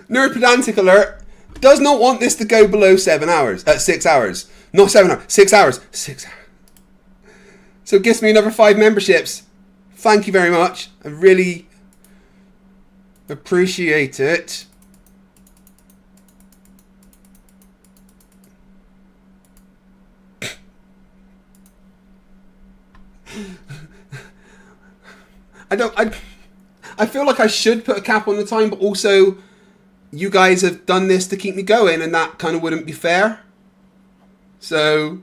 Nerd pedantic alert. Does not want this to go below 7 hours. 6 hours. Not 7 hours. 6 hours. 6 hours. So it gives me another 5 memberships. Thank you very much. I really appreciate it. I feel like I should put a cap on the time, but also you guys have done this to keep me going, and that kind of wouldn't be fair. So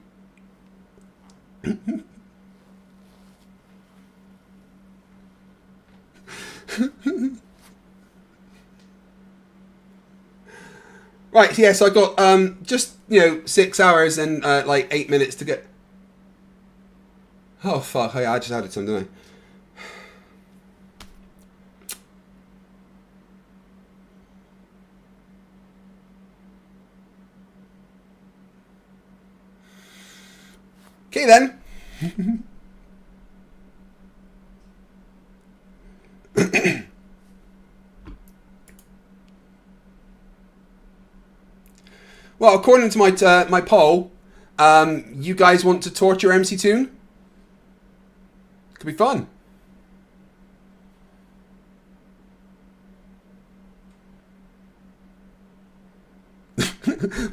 right, yeah, so I got just 6 hours and like 8 minutes to get. Oh fuck! I just added some, didn't I? Okay then. Well, according to my poll, you guys want to torture MC Toon? Could be fun.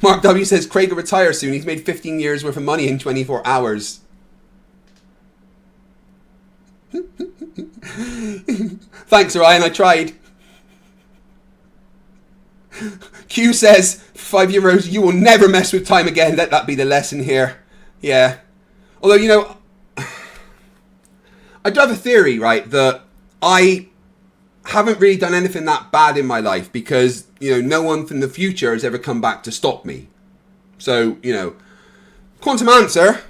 Mark W says Craig will retire soon. He's made 15 years worth of money in 24 hours. Thanks, Ryan. I tried. Q says €5. You will never mess with time again. Let that be the lesson here. Yeah. Although, I do have a theory, right, that I haven't really done anything that bad in my life because, no one from the future has ever come back to stop me. So, quantum answer.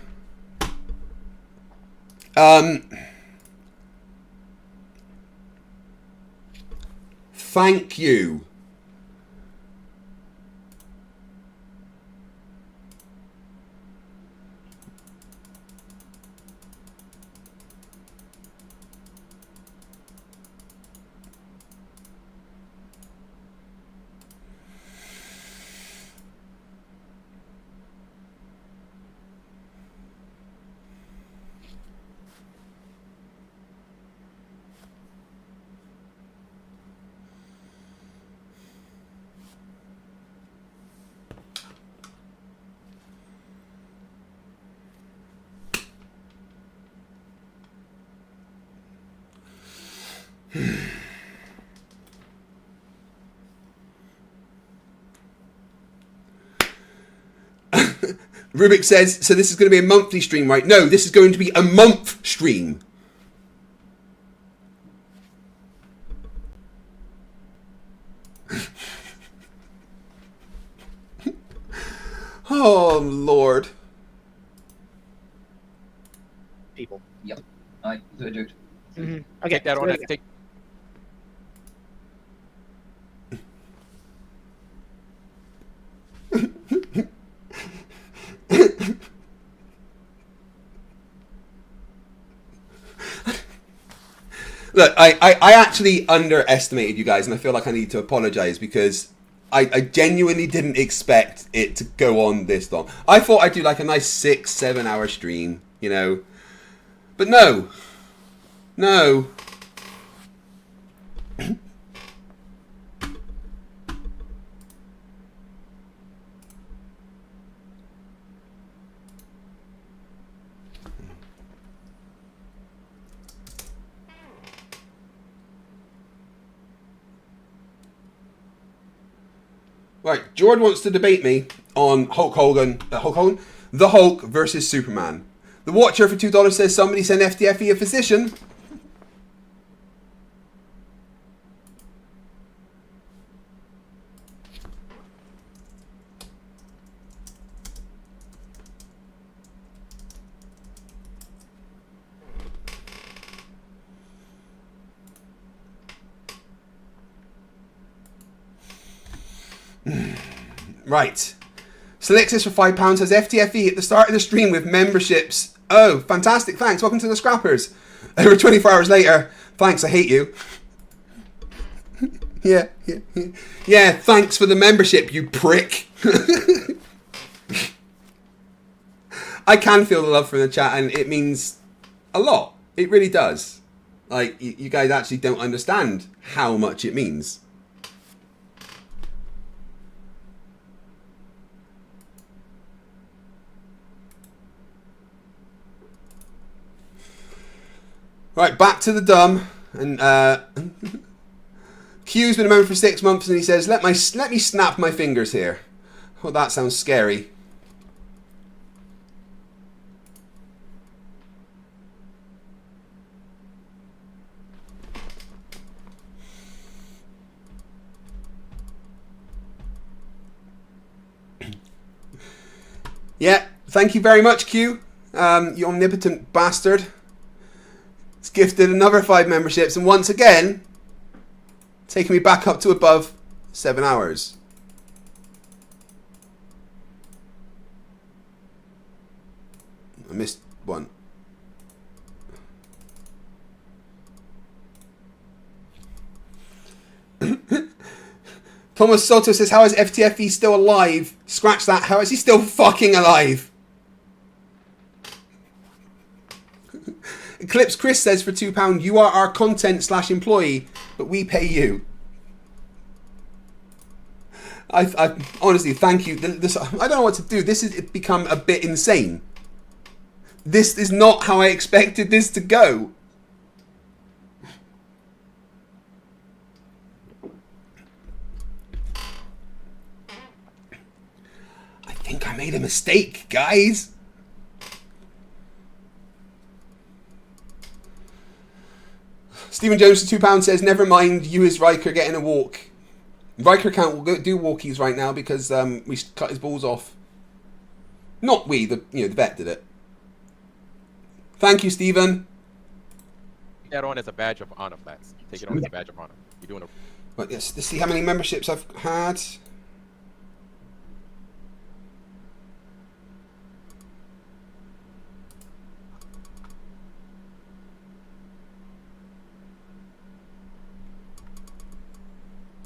Thank you. Rubik says, so this is going to be a monthly stream, right? No, this is going to be a month stream. Oh, Lord. People. Yep. I do. Okay. Take that on that. Take. Look, I actually underestimated you guys, and I feel like I need to apologize because I genuinely didn't expect it to go on this long. I thought I'd do like a nice 6-7 hour stream, But no. No. Right, Jordan wants to debate me on the Hulk versus Superman. The Watcher for $2 says somebody send FTFE a physician. Right. Selexis for £5 says FTFE at the start of the stream with memberships. Oh, fantastic. Thanks. Welcome to the Scrappers. Over 24 hours later. Thanks, I hate you. Yeah. Yeah, thanks for the membership, you prick. I can feel the love from the chat, and it means a lot. It really does. Like, you guys actually don't understand how much it means. Right, back to the dumb. And Q's been a member for 6 months, and he says, let me snap my fingers here. Well, that sounds scary. Yeah, thank you very much, Q. You omnipotent bastard. It's gifted another 5 memberships, and once again, taking me back up to above 7 hours. I missed one. Thomas Soto says, how is FTFE still alive? Scratch that. How is he still fucking alive? Eclipse Chris says for £2, you are our content / employee, but we pay you. I honestly, thank you. I don't know what to do. This has become a bit insane. This is not how I expected this to go. I think I made a mistake, guys. Stephen Jones for £2 says, never mind, you is Riker getting a walk. Riker can't do walkies right now because we cut his balls off. Not we, the vet did it. Thank you, Stephen. Take that on as a badge of honor, Flats. Take it on as a badge of honor. You're doing a... But yes, let's see how many memberships I've had.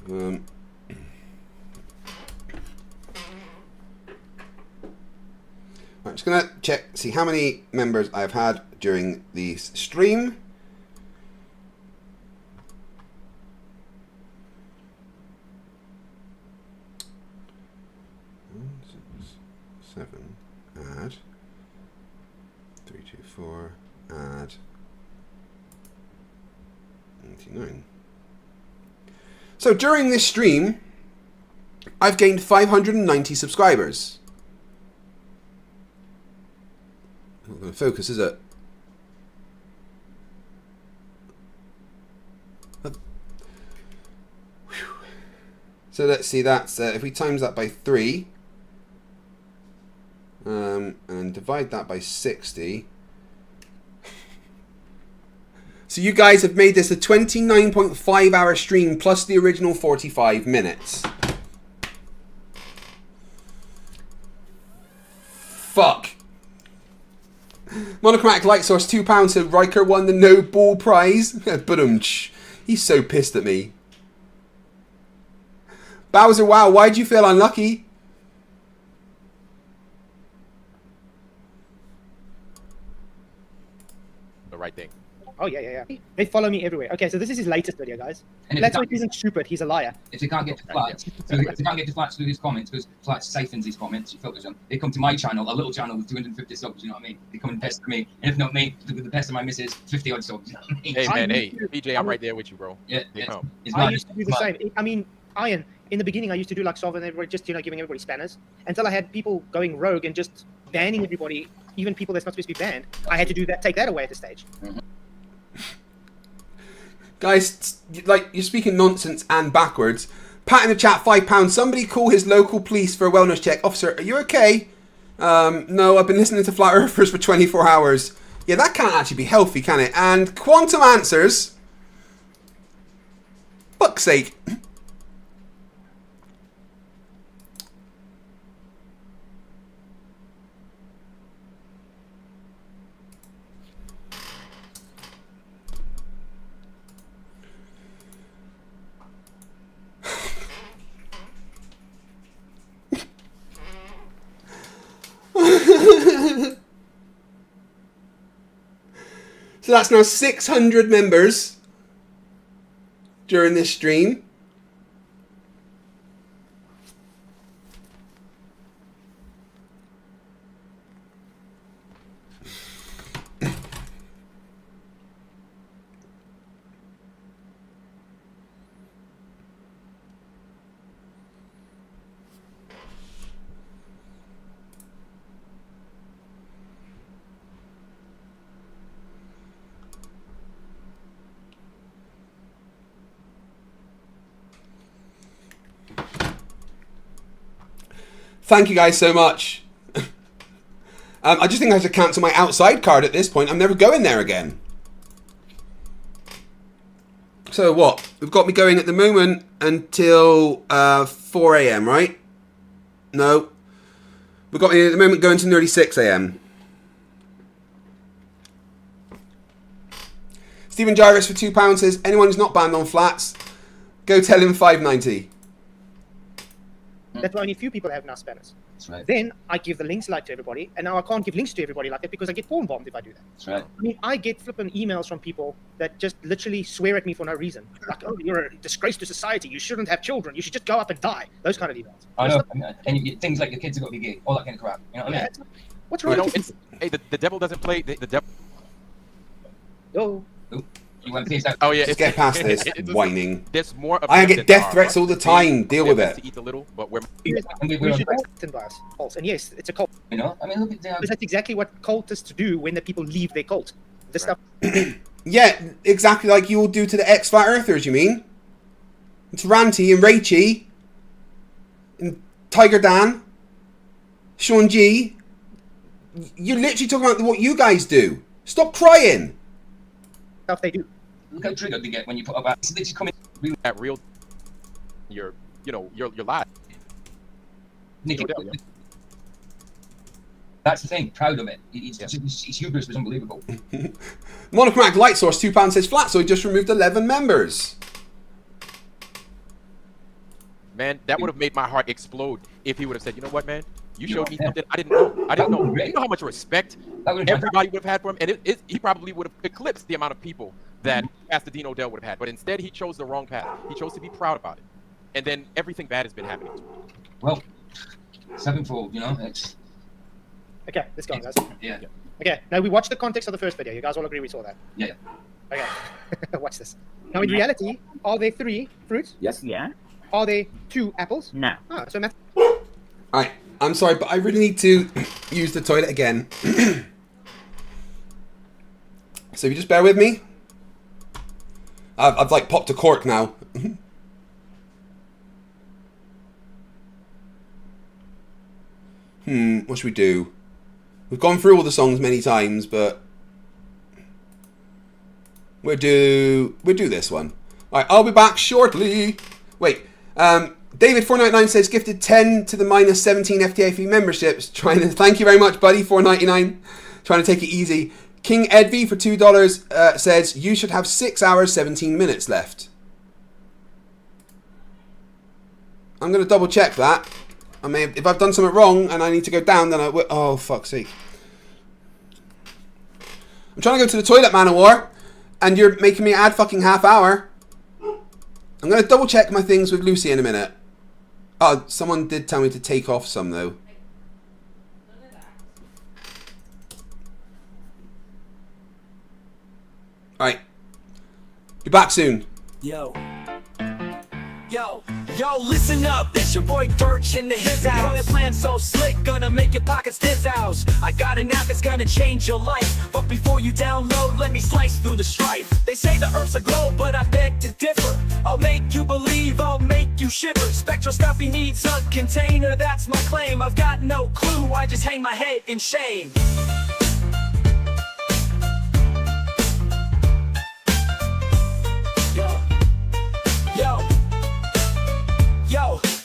I'm just gonna see how many members I've had during the stream. Seven, add 324, add 99. So during this stream, I've gained 590 subscribers. Not going to focus, is it? So let's see, that's if we times that by 3 and divide that by 60. So you guys have made this a 29.5 hour stream plus the original 45 minutes. Fuck. Monochromatic Light Source, £2 said Riker won the No Ball Prize. Badumch. He's so pissed at me. Bowser, wow, why'd you feel unlucky? The right thing. Oh, yeah. They follow me everywhere. Okay, so this is his latest video, guys. Let's hope he isn't stupid. He's a liar. If they can't get to Flats, so if they can't get to Flats through his comments, because Flats siphons his comments, he filters them, they come to my channel, a little channel with 250 subs, you know what I mean? They come and pester me. And if not me, with the best of my missus, 50 odd subs, you know what I mean? Hey, man, hey. PJ, I'm right there with you, bro. Yeah, I used to do the same. I mean, Iron, in the beginning, I used to do like Solve and everybody, just, giving everybody spanners, until I had people going rogue and just banning everybody, even people that's not supposed to be banned. I had to do that, take that away at the stage. Guys, like, you're speaking nonsense and backwards. Pat in the chat, £5. Somebody call his local police for a wellness check. Officer, are you okay? No, I've been listening to Flat Earthers for 24 hours. Yeah, that can't actually be healthy, can it? And Quantum Answers. Fuck's sake. So that's now 600 members during this stream. Thank you guys so much. I just think I have to cancel my outside card at this point. I'm never going there again. So what? We've got me going at the moment until 4 a.m, right? No. We've got me at the moment going to nearly 6 a.m. Stephen Jarvis for £2 says, anyone who's not banned on flats, go tell him $5.90. That's why only a few people have NAS banners. That's right. Then I give the links like to everybody, and now I can't give links to everybody like that because I get porn bombed if I do that. That's right. I mean, I get flipping emails from people that just literally swear at me for no reason. Like, oh, you're a disgrace to society. You shouldn't have children. You should just go up and die. Those kind of emails. I know. And things like your kids have got to be gay, all that kind of crap. You know what I mean? What's wrong? Hey, the devil doesn't play. The devil. Oh. You want to face that? Oh yeah. Just get past this whining. There's more. Of I them get than death are, threats right? all the time. Deal with it. To eat a little, but we're. We should all listen by us. Cults. And yes, it's a cult. You know, I mean, look at that. Because that's exactly what cultists do when the people leave their cult. This stuff. Yeah, exactly like you will do to the ex-Flat Earthers, you mean? It's Ranty and Rachy and Tiger Dan, Sean G. You're literally talking about what you guys do. Stop crying. Stuff they do. Look how triggered they get when you put up. They just come in really that real. Your life. That's the thing. Proud of it. His hubris was unbelievable. Monochromatic Light Source £2 says flat, so he just removed 11 members. Man, that would have made my heart explode if he would have said, you know what, man? You showed me something I didn't know. I didn't know. You know how much respect everybody would have had for him? And he probably would have eclipsed the amount of people that Pastor Dean Odell would have had. But instead, he chose the wrong path. He chose to be proud about it. And then everything bad has been happening to him. Well, sevenfold, you know? It's... Okay, let's go, guys. Yeah. Okay, now we watched the context of the first video. You guys all agree we saw that? Yeah. Okay, watch this. Now, in reality, are there 3 fruits? Yes. Yeah. Are there 2 apples? No. Oh, so Matt. Alright, I'm sorry, but I really need to use the toilet again. So if you just bear with me. I've like popped a cork now. What should we do? We've gone through all the songs many times, but we'll do this one. Alright, I'll be back shortly. Wait, David499 says gifted 10 to the minus 17 FTFE memberships. Thank you very much, buddy. $4.99. Trying to take it easy. King Edv for $2 says you should have 6 hours 17 minutes left. I'm gonna double check that. I mean, if I've done something wrong and I need to go down, then I will. Oh fuck's sake! I'm trying to go to the toilet, man of war, and you're making me add fucking half hour. I'm gonna double check my things with Lucy in a minute. Oh, someone did tell me to take off some though. Alright. Be back soon. Yo, listen up, this your boy Birch in the his house. The plan so slick, gonna make your pockets house. I got an app that's gonna change your life. But before you download, let me slice through the strife. They say the earth's a globe, but I beg to differ. I'll make you believe, I'll make you shiver. Spectroscopy needs a container, that's my claim. I've got no clue, I just hang my head in shame.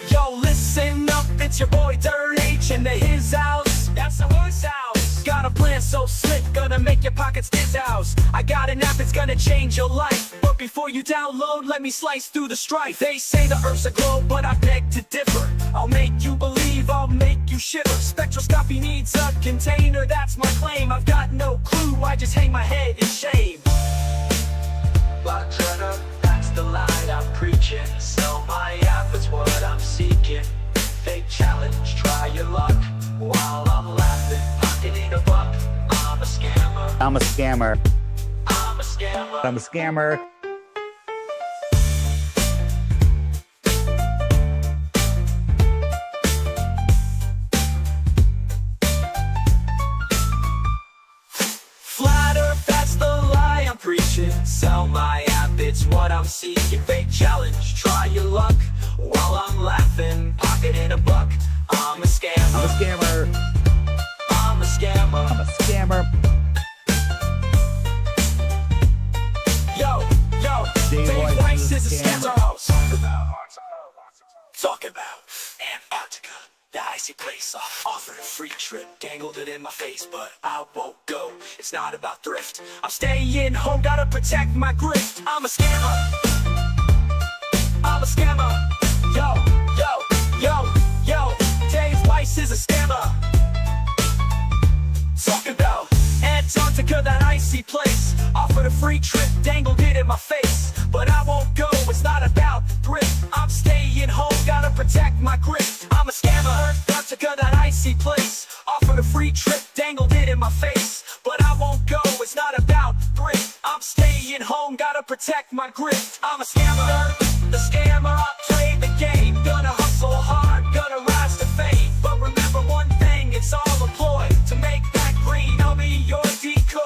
Yo, listen up, it's your boy Dirt H in the his house. That's the his house. Got a plan so slick, gonna make your pockets house. I got an app that's gonna change your life. But before you download, let me slice through the strife. They say the earth's a globe, but I beg to differ. I'll make you believe, I'll make you shiver. Spectroscopy needs a container, that's my claim. I've got no clue, I just hang my head in shame. I'm a scammer. I'm a scammer. I'm a scammer. Flat Earth, that's the lie I'm preaching. Sell my app, it's what I'm seeking. Fake challenge, try your luck. While I'm laughing, pocketing a buck. I'm a scammer. I'm a scammer. I'm a scammer. I'm a scammer. Yo, Dave Dave Weiss is a scammer. scammer. Talk about Antarctica, the icy place. Offered a free trip, dangled it in my face, but I won't go. It's not about thrift. I'm staying home, gotta protect my grift. I'm a scammer. I'm a scammer. Yo, Dave Weiss is a scammer. Talk about Antarctica, that icy place. Offered a free trip, dangled it in my face, but I won't go, it's not about thrift. I'm staying home, gotta protect my grift. I'm a scammer. Antarctica, that icy place. Offered a free trip, dangled it in my face, but I won't go, it's not about thrift. I'm staying home, gotta protect my grift. I'm a scammer. The scammer, I play the game. Gonna hustle hard, gonna rise to fame. But remember one thing, it's all a ploy to make that green, I'll be your decoy.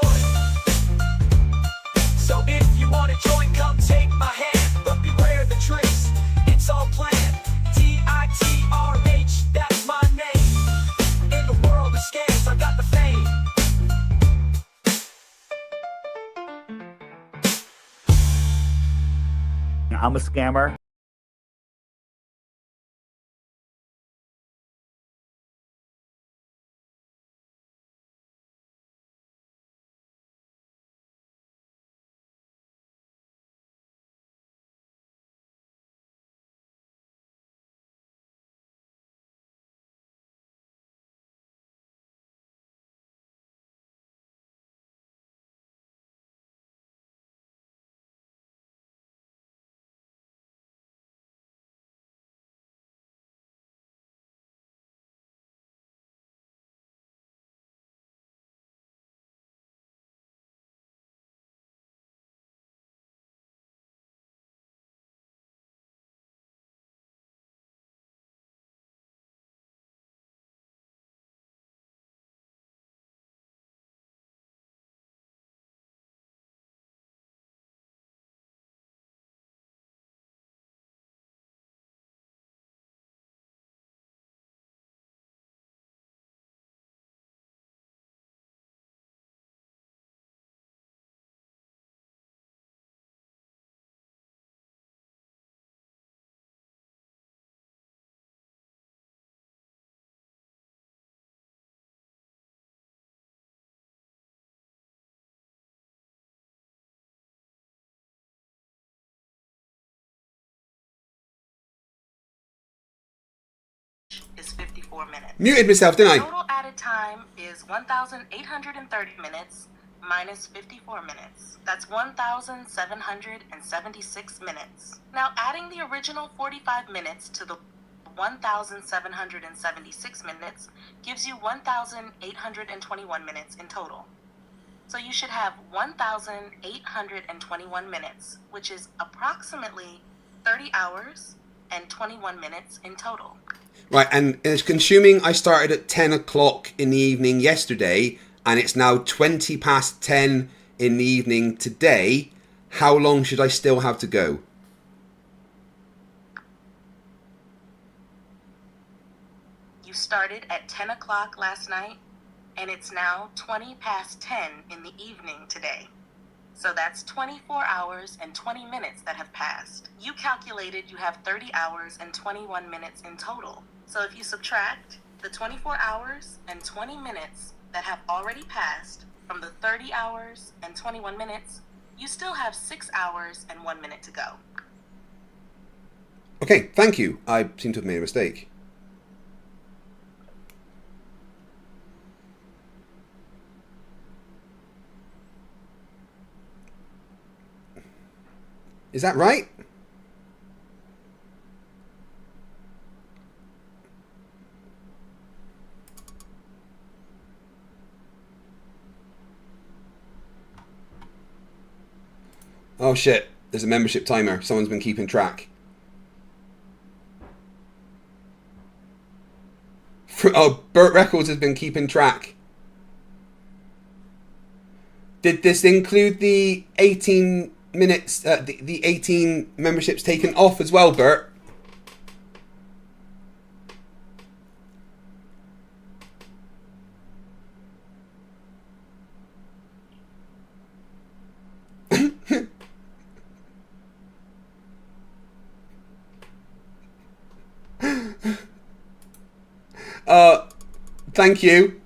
So if you wanna join, come take my hand. But beware the tricks, it's all planned. TITRH, that's my name. In the world of scams, I got the fame. I'm a scammer. Is 54 minutes. Muted myself, didn't I? Total added time is 1,830 minutes minus 54 minutes. That's 1,776 minutes. Now adding the original 45 minutes to the 1,776 minutes gives you 1,821 minutes in total. So you should have 1,821 minutes, which is approximately 30 hours and 21 minutes in total. Right, and it's consuming. I started at 10 o'clock in the evening yesterday, and it's now 20 past 10 in the evening today. How long should I still have to go? You started at 10 o'clock last night, and it's now 20 past 10 in the evening today. So that's 24 hours and 20 minutes that have passed. You calculated you have 30 hours and 21 minutes in total. So if you subtract the 24 hours and 20 minutes that have already passed from the 30 hours and 21 minutes, you still have 6 hours and 1 minute to go. Okay, thank you. I seem to have made a mistake. Is that right? Oh shit, there's a membership timer. Someone's been keeping track. Oh, Burt Records has been keeping track. Did this include the 18 minutes, the 18 memberships taken off as well, Burt? Thank you.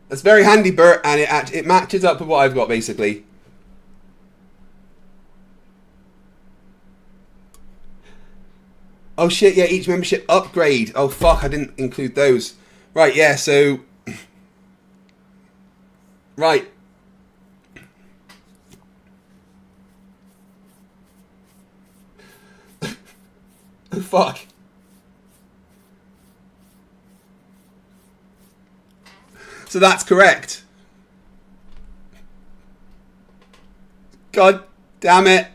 That's very handy, Bert, and it matches up with what I've got, basically. Oh shit, yeah, each membership upgrade. Oh fuck, I didn't include those. Right, yeah, so... Right. Oh fuck. So that's correct. God damn it.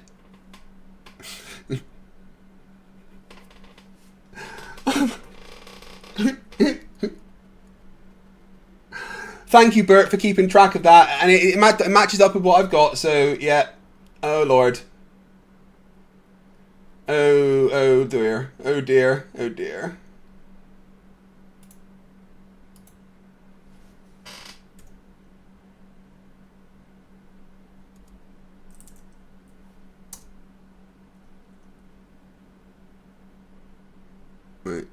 Thank you, Bert, for keeping track of that. And it matches up with what I've got, so yeah. Oh, Lord. Oh dear. Oh dear. Oh dear. Right.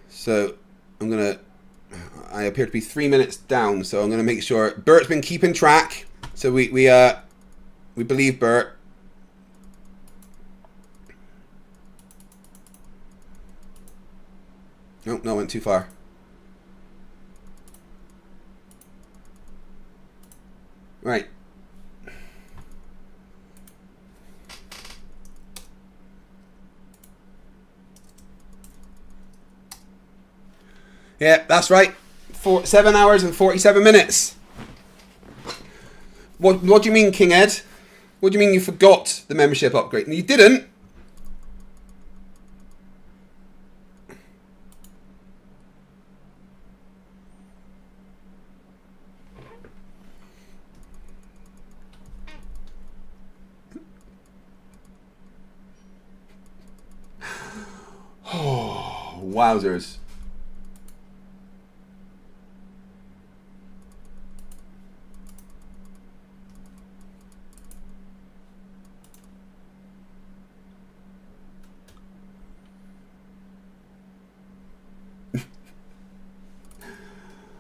So, I appear to be 3 minutes down, so I'm gonna make sure Bert's been keeping track. So we believe Bert. Nope, no, went too far. Right. Yeah, that's right. 7 hours and 47 minutes. What do you mean, King Ed? What do you mean you forgot the membership upgrade? No, you didn't. Oh, wowzers.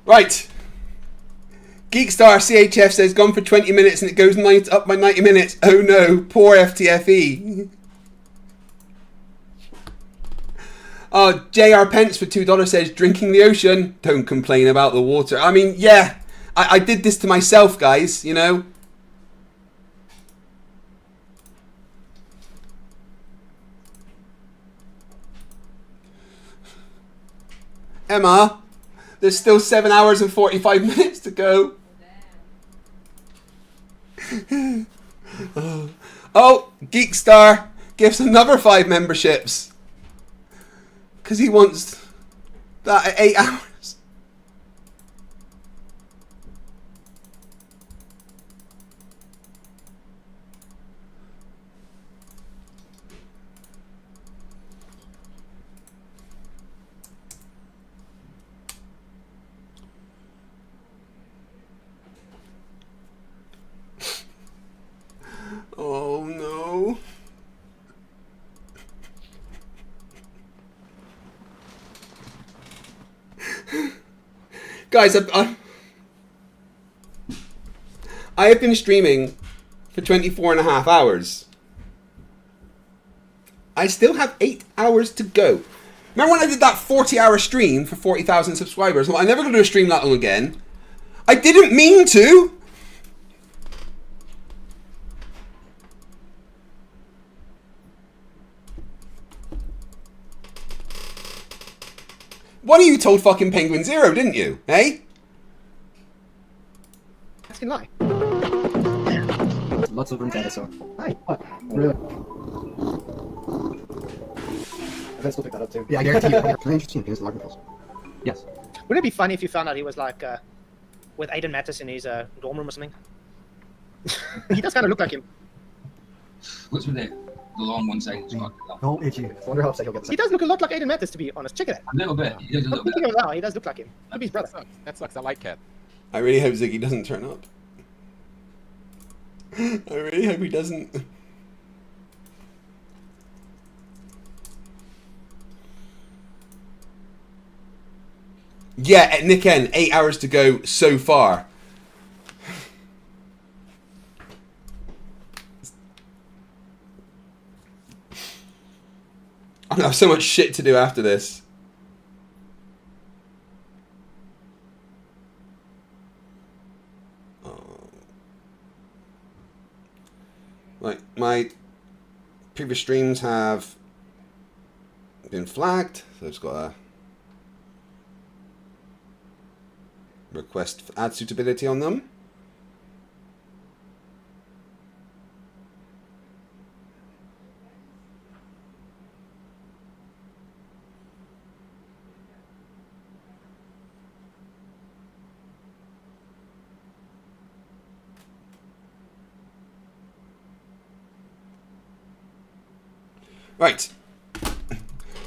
Right. Geekstar CHF says gone for 20 minutes and it goes up by 90 minutes. Oh no, poor FTFE. Oh, JR Pence for $2 says drinking the ocean. Don't complain about the water. I mean, yeah, I did this to myself, guys, you know. Emma, there's still 7 hours and 45 minutes to go. Oh, Geekstar gives another 5 memberships. Because he wants that at 8 hours. Oh no. Guys, I have been streaming for 24 and a half hours. I still have 8 hours to go. Remember when I did that 40-hour stream for 40,000 subscribers? Well, I'm never going to do a stream that long again. I didn't mean to. One of you told fucking Penguin Zero, didn't you? Hey? That's can lie. Lots of room to so. Hi. What? Really? I can still pick that up too. Yeah, I guarantee you. Very interesting because log controls. Yes. Wouldn't it be funny if you found out he was like with Aiden Mattis in his dorm room or something? He does kind of look like him. What's with the long one side? No, itchy. I wonder how upset he'll get. He does look a lot like Aiden Mattis, to be honest. Check it out. A little bit. He does a little bit. Thinking of it now, he does look like him. Could be his brother. That sucks. I like Cat. I really hope Ziggy doesn't turn up. I really hope he doesn't. Yeah, Nick N, 8 hours to go so far. I'm gonna have so much shit to do after this. Like, my previous streams have been flagged, so I've just got a request for ad suitability on them. Right.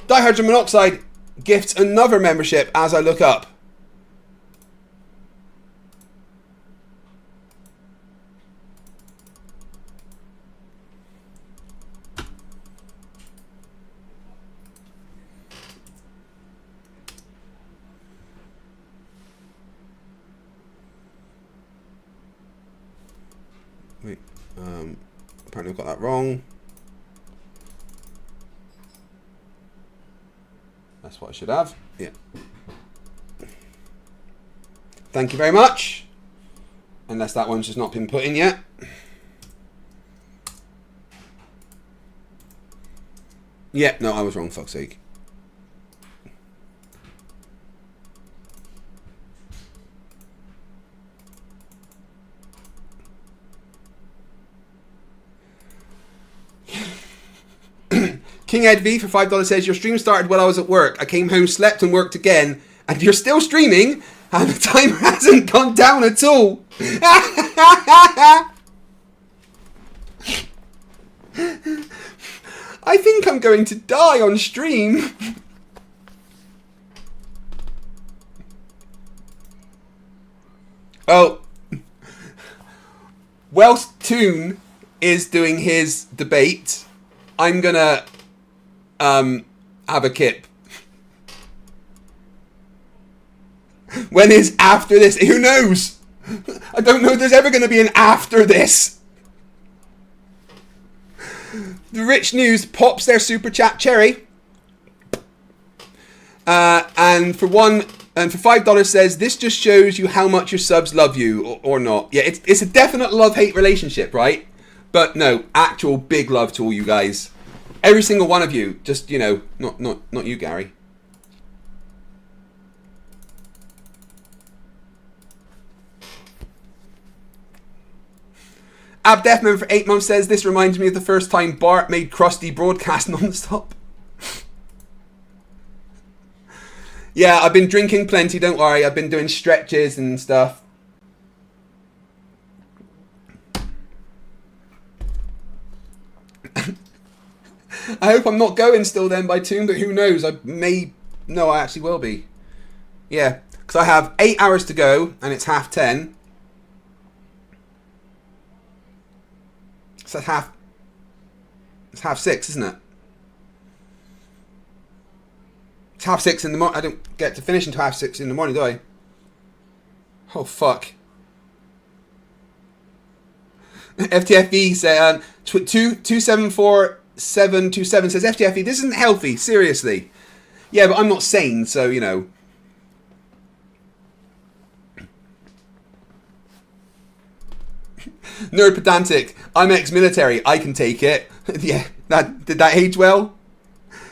Dihydrogen monoxide gifts another membership as I look up. Wait, apparently I've got that wrong. That's what I should have. Yeah. Thank you very much. Unless that one's just not been put in yet. Yeah, no, I was wrong, fuck's sake. King Ed V for $5 says, your stream started while I was at work. I came home, slept and worked again. And you're still streaming and the timer hasn't gone down at all. I think I'm going to die on stream. Oh. Whilst Toon is doing his debate, I'm gonna have a kip. When is after this? Who knows? I don't know if there's ever going to be an after this. The Rich News pops their super chat cherry. And for $5 says, this just shows you how much your subs love you or not. Yeah, it's a definite love-hate relationship, right? But no, actual big love to all you guys. Every single one of you. Just, you know, not you, Gary. Ab Deathman for 8 months says, this reminds me of the first time Bart made Krusty broadcast non-stop. Yeah, I've been drinking plenty, don't worry. I've been doing stretches and stuff. I hope I'm not going still then by Toon, but who knows? I may... No, I actually will be. Yeah, because I have 8 hours to go, and it's 10:30. So it's 6:30, isn't it? It's 6:30 in the morning. I don't get to finish until 6:30 in the morning, do I? Oh, fuck. FTFE said, 274727 says, FTFE, this isn't healthy, seriously. Yeah, but I'm not sane, so, you know. Nerd pedantic. I'm ex-military. I can take it. Yeah, did that age well?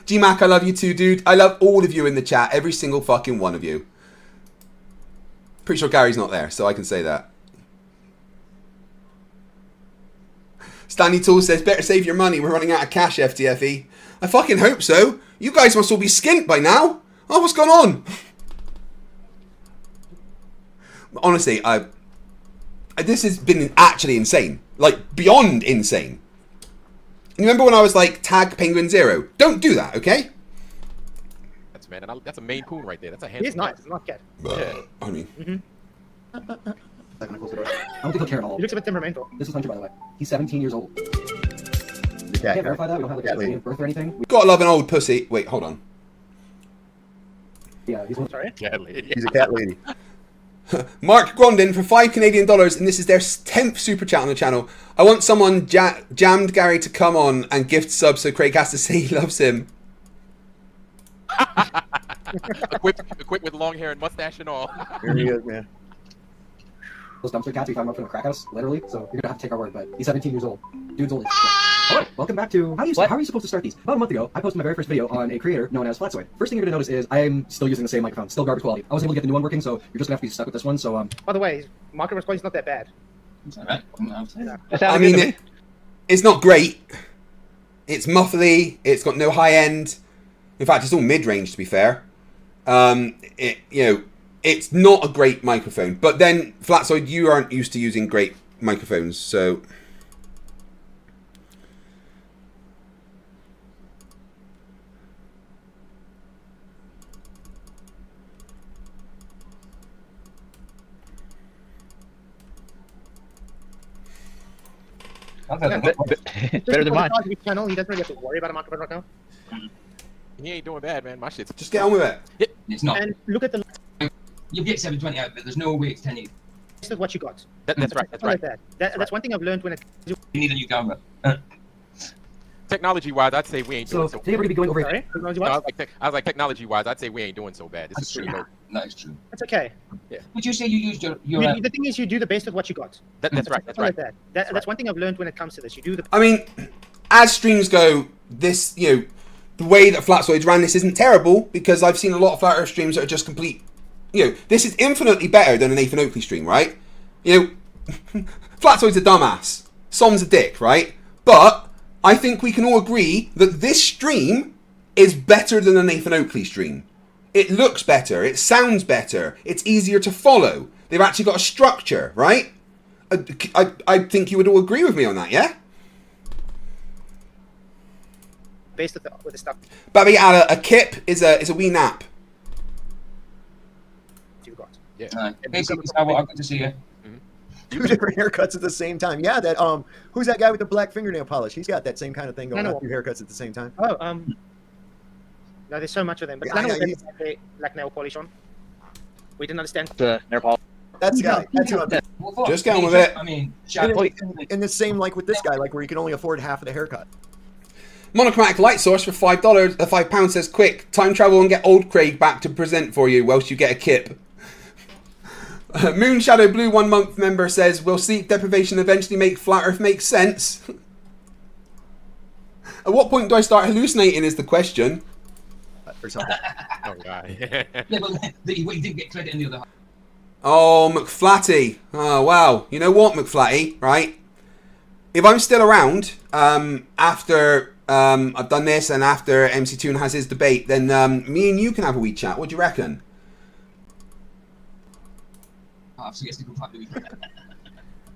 G-Mac, I love you too, dude. I love all of you in the chat. Every single fucking one of you. Pretty sure Gary's not there, so I can say that. Stanley Tool says, better save your money. We're running out of cash, FTFE. I fucking hope so. You guys must all be skint by now. Oh, what's going on? Honestly, this has been actually insane. Like, beyond insane. You remember when I was like, tag Penguin Zero? Don't do that, okay? That's man, and that's a Maine Coon right there. That's a handsome. He's nice. It's not cat. Yeah. I mean. I don't think he'll care at all. He looks a bit temperamental. This is Hunter, by the way. He's 17 years old. The cat Can't verify that. We don't have like a date of birth or anything. Gotta love an old pussy. Wait, hold on. Yeah, he's one. Sorry? Cat lady. He's a cat lady. Mark Grondin for $5 Canadian, and this is their 10th super chat on the channel. I want someone jammed Gary to come on and gift sub so Craig has to say he loves him. equipped with long hair and mustache and all. Here he is, man. Those dumpster cats we found him up in a crack house, literally. So you're gonna have to take our word, but he's 17 years old. Dude's old as shit. Alright, welcome back to how are you supposed to start these? About a month ago, I posted my very first video on a creator known as Flatsoid. First thing you're gonna notice is I am still using the same microphone, still garbage quality. I wasn't able to get the new one working, so you're just gonna have to be stuck with this one. So By the way, microphone quality's not that bad. It's alright. I mean, it's not great. It's muffly. It's got no high end. In fact, it's all mid-range, to be fair. It's not a great microphone. But then, Flatsoid, you aren't used to using great microphones, so... Better than mine. Channel, he doesn't really have to worry about a microphone right now. He ain't doing bad, man. My shit's just get on with it. It's not. And look at the. You get 720 out of it. There's no way it's 1080. This is what you got. That's right. That's right. That's one thing I've learned when it. You need a new camera. Technology-wise, I'd say we ain't doing so bad. Today we're gonna be going over. Sorry? I was like, technology-wise, I'd say we ain't doing so bad. This is pretty low. That is true. That's okay. Yeah. Would you say you used your The thing is, you do the best with what you got. That's right. That's right. That's one thing I've learned when it comes to this. You do the. I mean, as streams go, this, the way that Flatsoids ran this isn't terrible, because I've seen a lot of Flat Earth streams that are just complete. This is infinitely better than an Nathan Oakley stream, right? Flatsoid's a dumbass. Som's a dick, right? But I think we can all agree that this stream is better than a Nathan Oakley stream. It looks better. It sounds better. It's easier to follow. They've actually got a structure, right? I think you would all agree with me on that, yeah? Based with the stuff. Babby, a kip is a wee nap. You got. Yeah. Basically, it's how I got to see you. Two different haircuts at the same time. Yeah, that who's that guy with the black fingernail polish? He's got that same kind of thing going on. Two haircuts at the same time. Oh, no, there's so much of them. But black nail polish on. We didn't understand the nail polish. That's the guy. That's who I'm just get on with it. I mean, and the same like with this guy, like where you can only afford half of the haircut. Monochromatic light source for £5, £5 says, quick, time travel and get old Craig back to present for you whilst you get a kip. Moon Shadow Blue 1 month member says, will sleep deprivation eventually make Flat Earth make sense? At what point do I start hallucinating is the question. Or something. Oh, God. Yeah, but he didn't get credit in the other half. Oh, McFlatty. Oh, wow. You know what, McFlatty, right? If I'm still around after I've done this and after MC Toon has his debate, then me and you can have a wee chat. What do you reckon? So yes,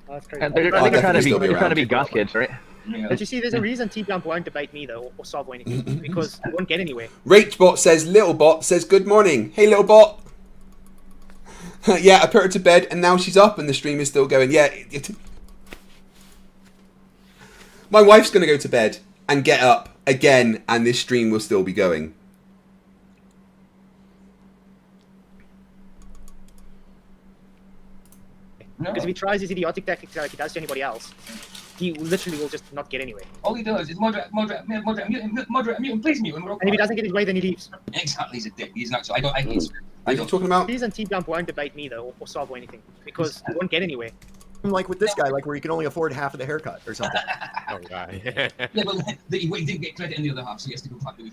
That's crazy. They're trying to be goth kids, right? Yeah. But you see, there's a reason T-Blunt won't debate me, though, or solve anything, because we won't get anywhere. Rachbot says, Little Bot says, good morning. Hey, Little Bot. Yeah, I put her to bed and now she's up and the stream is still going. Yeah. My wife's going to go to bed and get up again and this stream will still be going. Because if he tries his idiotic tactics like he does to anybody else, he literally will just not get anywhere. All he does is moderate, mute, please mute. And if he doesn't get his way, then he leaves. Exactly, he's a dick. He's not. So I hate. What are you talking about? The reason T-Blunt won't debate me, though, or solve anything, because he won't get anywhere. like with this guy, like where you can only afford half of the haircut or something. Oh god. Yeah, but he didn't get credit in the other half, so he has to go back to it.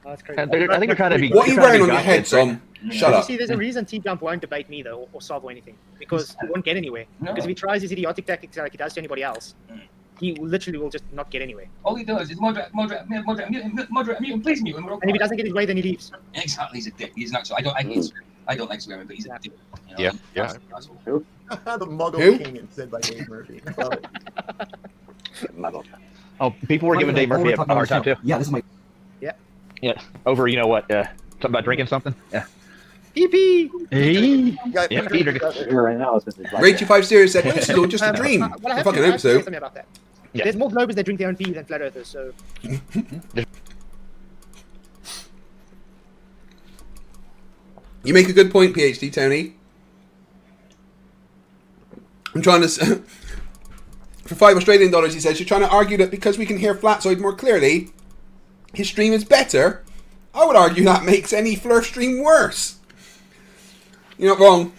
That's crazy. I think they're trying to be. What are you wearing on your head, Tom? Shut You up. see, there's a reason T-Jump won't debate me, though, or solve or anything. Because he won't get anywhere. Because if he tries his idiotic tactics like he does to anybody else, he literally will just not get anywhere. All he does is moderate, mute, please mute, and we're okay. And if he doesn't get his way, then he leaves. Exactly, he's a dick. He's not. So I don't like swearing, but he's a dick. You know? Yeah. The Muggle Who? King, it's said by Dave Murphy. I love it. Oh, people were giving Dave Murphy a hard time too. Yeah, this is my. Yeah, over you know what? Something about drinking something. Yeah. PP. Yeah, he drinking. Right now, Rachel 5 Series said, "It's still just a dream." Well, I I have fucking to hope say so. something about that. Yeah. There's more globers that drink their own pee than flat earthers, so. You make a good point, PhD Tony. I'm trying to. For $5 Australian, he says, you're trying to argue that because we can hear Flatzoid more clearly, his stream is better. I would argue that makes any Flerf stream worse. You're not wrong.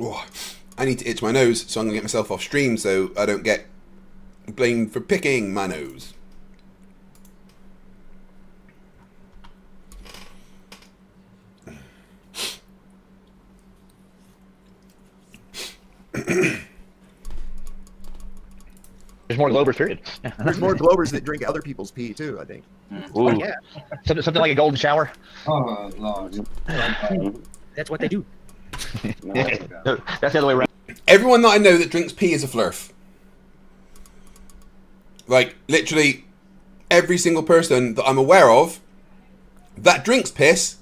Oh, I need to itch my nose, so I'm going to get myself off stream so I don't get blamed for picking my nose. There's more Globers, period. There's more Globers that drink other people's pee too, I think. Ooh. Yeah. Something like a golden shower. Oh, Lord. That's what they do. That's the other way around. Everyone that I know that drinks pee is a Flerf. Like, literally, every single person that I'm aware of that drinks piss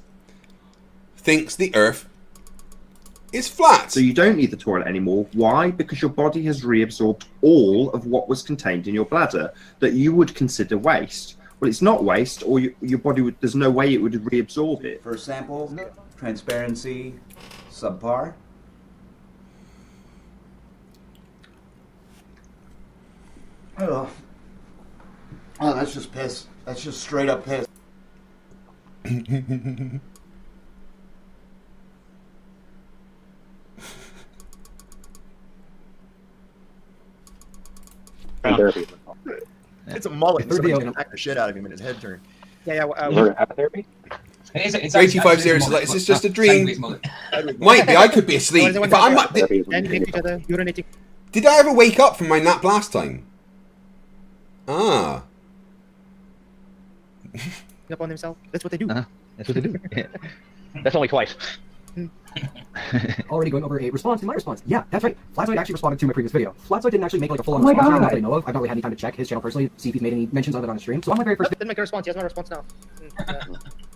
thinks the earth is flat. So you don't need the toilet anymore. Why? Because your body has reabsorbed all of what was contained in your bladder that you would consider waste. Well, it's not waste, or your body would. There's no way it would reabsorb it. First sample, transparency, subpar. Oh, that's just piss. That's just straight up piss. It's a mullet. Third video. Somebody's gonna hack the shit out of him and his head turn. Yeah. Therapy? Rachel 5 Series is like, is this just a dream? Might be. I could be asleep. But I might. Did I ever wake up from my nap last time? Ah. Up on himself. That's what they do. That's what they do. That's only twice. Already going over a response to my response. Yeah, that's right. Flatzoid actually responded to my previous video. Flatzoid didn't actually make like a full-on response here, not that I know of. I've not really had any time to check his channel personally, see if he's made any mentions of it on his stream. So on my very first didn't make a response. He has my response now.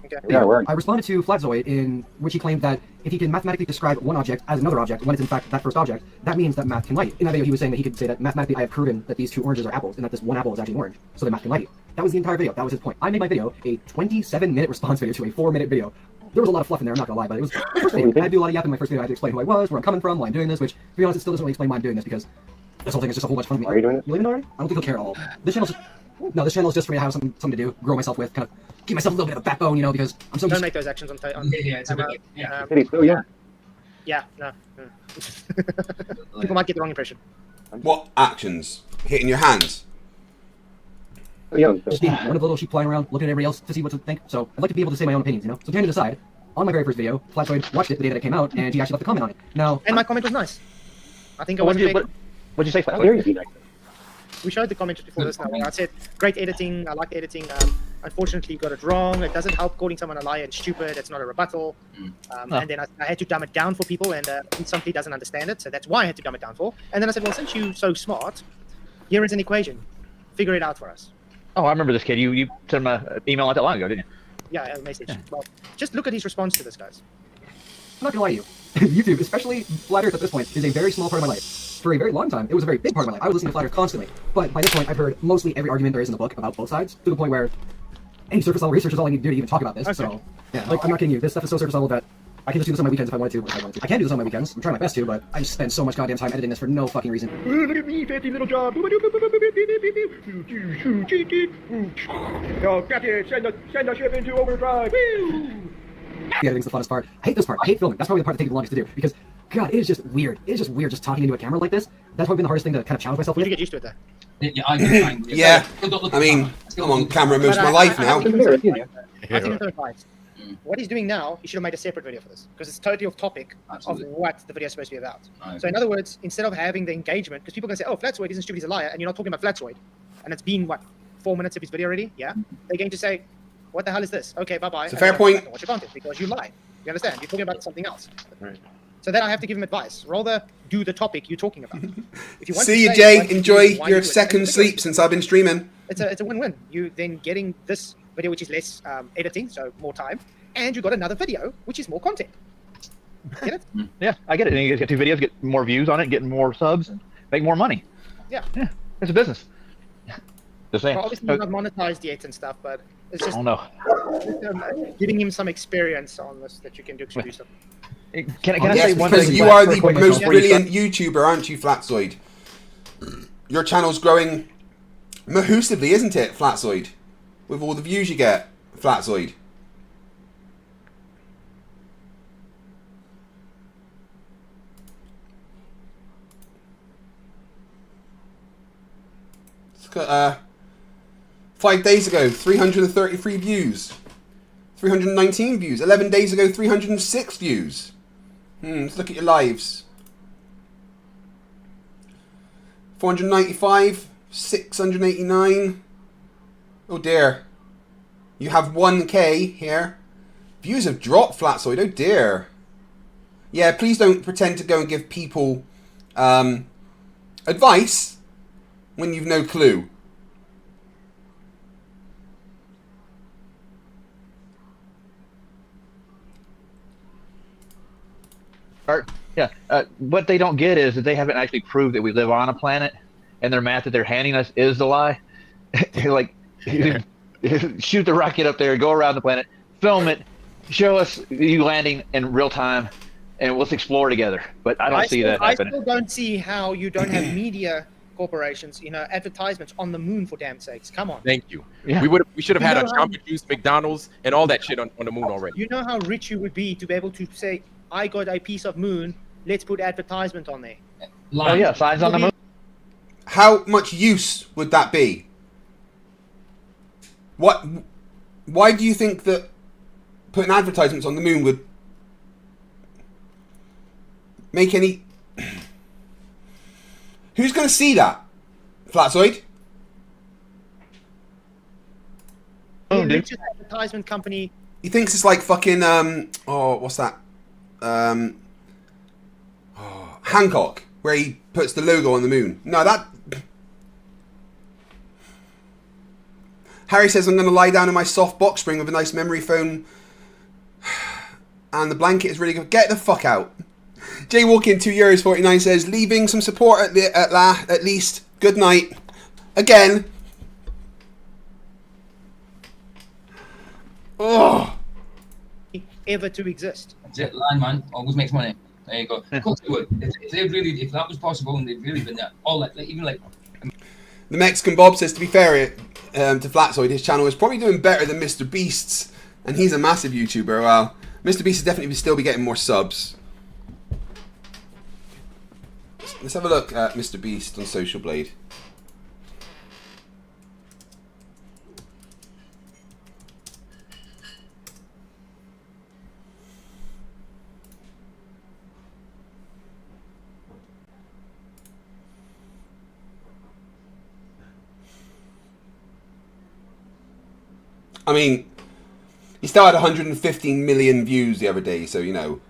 Okay. I responded to Flatzoid in which he claimed that if he can mathematically describe one object as another object when it's in fact that first object, that means that math can light it. In that video, he was saying that he could say that mathematically I have proven that these two oranges are apples and that this one apple is actually an orange, so that math can light it. That was the entire video. That was his point. I made my video a 27-minute response video to a 4-minute video. There was a lot of fluff in there, I'm not gonna lie, but it was the first video. I had to do a lot of yapping in my first video. I had to explain who I was, where I'm coming from, why I'm doing this, which, to be honest, it still doesn't really explain why I'm doing this because this whole thing is just a whole bunch of fun to me. Are you doing it? You leaving already? I don't think he'll care at all. This channel's just... No, this channel is just for me to have something to do, grow myself with, kind of give myself a little bit of a backbone, you know, because I'm so Don't make those actions on it's a bit, yeah. Yeah, no. People might get the wrong impression. What actions? Hitting your hands? Just being one of the little sheep flying around, looking at everybody else to see what to think. So I'd like to be able to say my own opinions, you know? So to decide, on my very first video, Flatzoid watched it the day that it came out, and he actually left a comment on it. Now, and my comment was nice. I think I wasn't what'd you say, Flatzoid? We showed the comment just before this now. I said, great editing, I like editing. Unfortunately, you got it wrong. It doesn't help calling someone a liar and stupid. It's not a rebuttal. And then I had to dumb it down for people, and he simply doesn't understand it. So that's why I had to dumb it down for. And then I said, well, since you're so smart, here is an equation. Figure it out for us. Oh, I remember this kid. You sent him an email not that long ago, didn't you? Yeah, a message. Yeah. Well, just look at his response to this, guys. I'm not gonna lie to you. YouTube, especially Flat Earth at this point, is a very small part of my life. For a very long time, it was a very big part of my life. I was listening to Flat Earth constantly. But by this point, I've heard mostly every argument there is in the book about both sides, to the point where any surface level research is all I need to do to even talk about this. Okay. So, yeah, like, I'm not kidding you. This stuff is so surface level that I can just do this on my weekends if I wanted to. I can do this on my weekends. I'm trying my best to, but I just spend so much goddamn time editing this for no fucking reason. Look at me, fancy little job. Oh, got it. Send the ship into overdrive. The editing's the funnest part. I hate this part. I hate filming. That's probably the part that takes the longest to do because, God, it is just weird. It is just weird just talking into a camera like this. That's probably been the hardest thing to kind of challenge myself with. You get used to it though. Yeah, I do find it. Yeah, I mean, I'm on camera most of my life now. I think it's advice. What he's doing now, he should have made a separate video for this because it's totally off topic of what the video is supposed to be about. So in other words, instead of having the engagement, because people are going to say, oh, Flatzoid isn't stupid, he's a liar, and you're not talking about Flatzoid, and it's been, what, 4 minutes of his video already? Yeah? They're going to say, what the hell is this? Okay, bye-bye. It's a fair point. Watch your content because you lie. You understand? You're talking about something else. Right. So then I have to give him advice. Rather do the topic you're talking about. If you want See you, Jay. Enjoy your second sleep since I've been streaming. It's a win-win. You then getting this video, which is less editing, so more time, and you got another video, which is more content. Get it? Yeah, I get it. And you get 2 videos, get more views on it, get more subs, and make more money. Yeah. Yeah, it's a business. Just saying. Well, obviously, not monetized yet and stuff, but it's just I don't know. Giving him some experience on this that you can do extra stuff. Can I say one because thing? you are the most brilliant YouTuber, aren't you, Flatzoid? Your channel's growing mahoosively, isn't it, Flatzoid? With all the views you get, Flatzoid. Let's got 5 days ago, 333 views. 319 views. 11 days ago, 306 views. Let's look at your lives. 495, 689. Oh dear. You have 1K here. Views have dropped, Flatzoid. Oh dear. Yeah, please don't pretend to go and give people advice when you've no clue. Yeah, what they don't get is that they haven't actually proved that we live on a planet, and their math that they're handing us is the lie. Like, shoot the rocket up there, go around the planet, film it, show us you landing in real time, and let's explore together. But I don't see that happening. I still don't see how you don't have media corporations, advertisements on the moon, for damn sakes. Come on. Thank you. Yeah. We should have had a Jamba Juice, McDonald's, and all that shit on the moon already. You know how rich you would be to be able to say, I got a piece of moon, let's put advertisement on there. Oh yeah, signs on the moon. How much use would that be? Why do you think that putting advertisements on the moon would make any... Who's going to see that? Flatzoid? The richest advertisement company. He thinks it's like fucking, what's that? Hancock, where he puts the logo on the moon. No, that... Harry says, I'm going to lie down in my soft box spring with a nice memory foam. And the blanket is really good. Get the fuck out. Jay Walking, €2.49 says, leaving some support at least. Good night. Again. Oh. Ever to exist. That's it. Landman always makes money. There you go. Of course it would. If that was possible, and they'd really been there, all that, even like. The Mexican Bob says, to be fair to Flatzoid, his channel is probably doing better than Mr. Beast's, and he's a massive YouTuber. Well, Mr. Beast is definitely still be getting more subs. Let's have a look at Mr. Beast on Social Blade. I mean, he still had 115 million views the other day, so you know.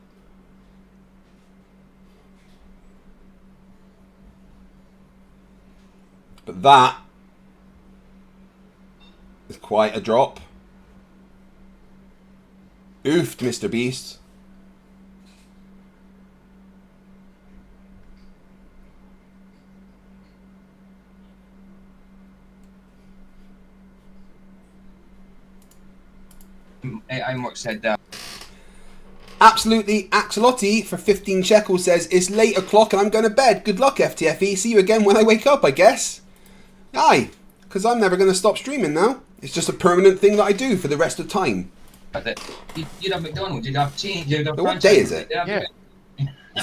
But that is quite a drop. Oofed, Mr. Beast. I said that. Absolutely Axolotti for 15 shekels says, it's late o'clock and I'm going to bed. Good luck, FTFE. See you again when I wake up, I guess. Aye, because I'm never going to stop streaming now. It's just a permanent thing that I do for the rest of time. You'd have McDonald's, you'd have cheese, you'd have What day is it? Yeah.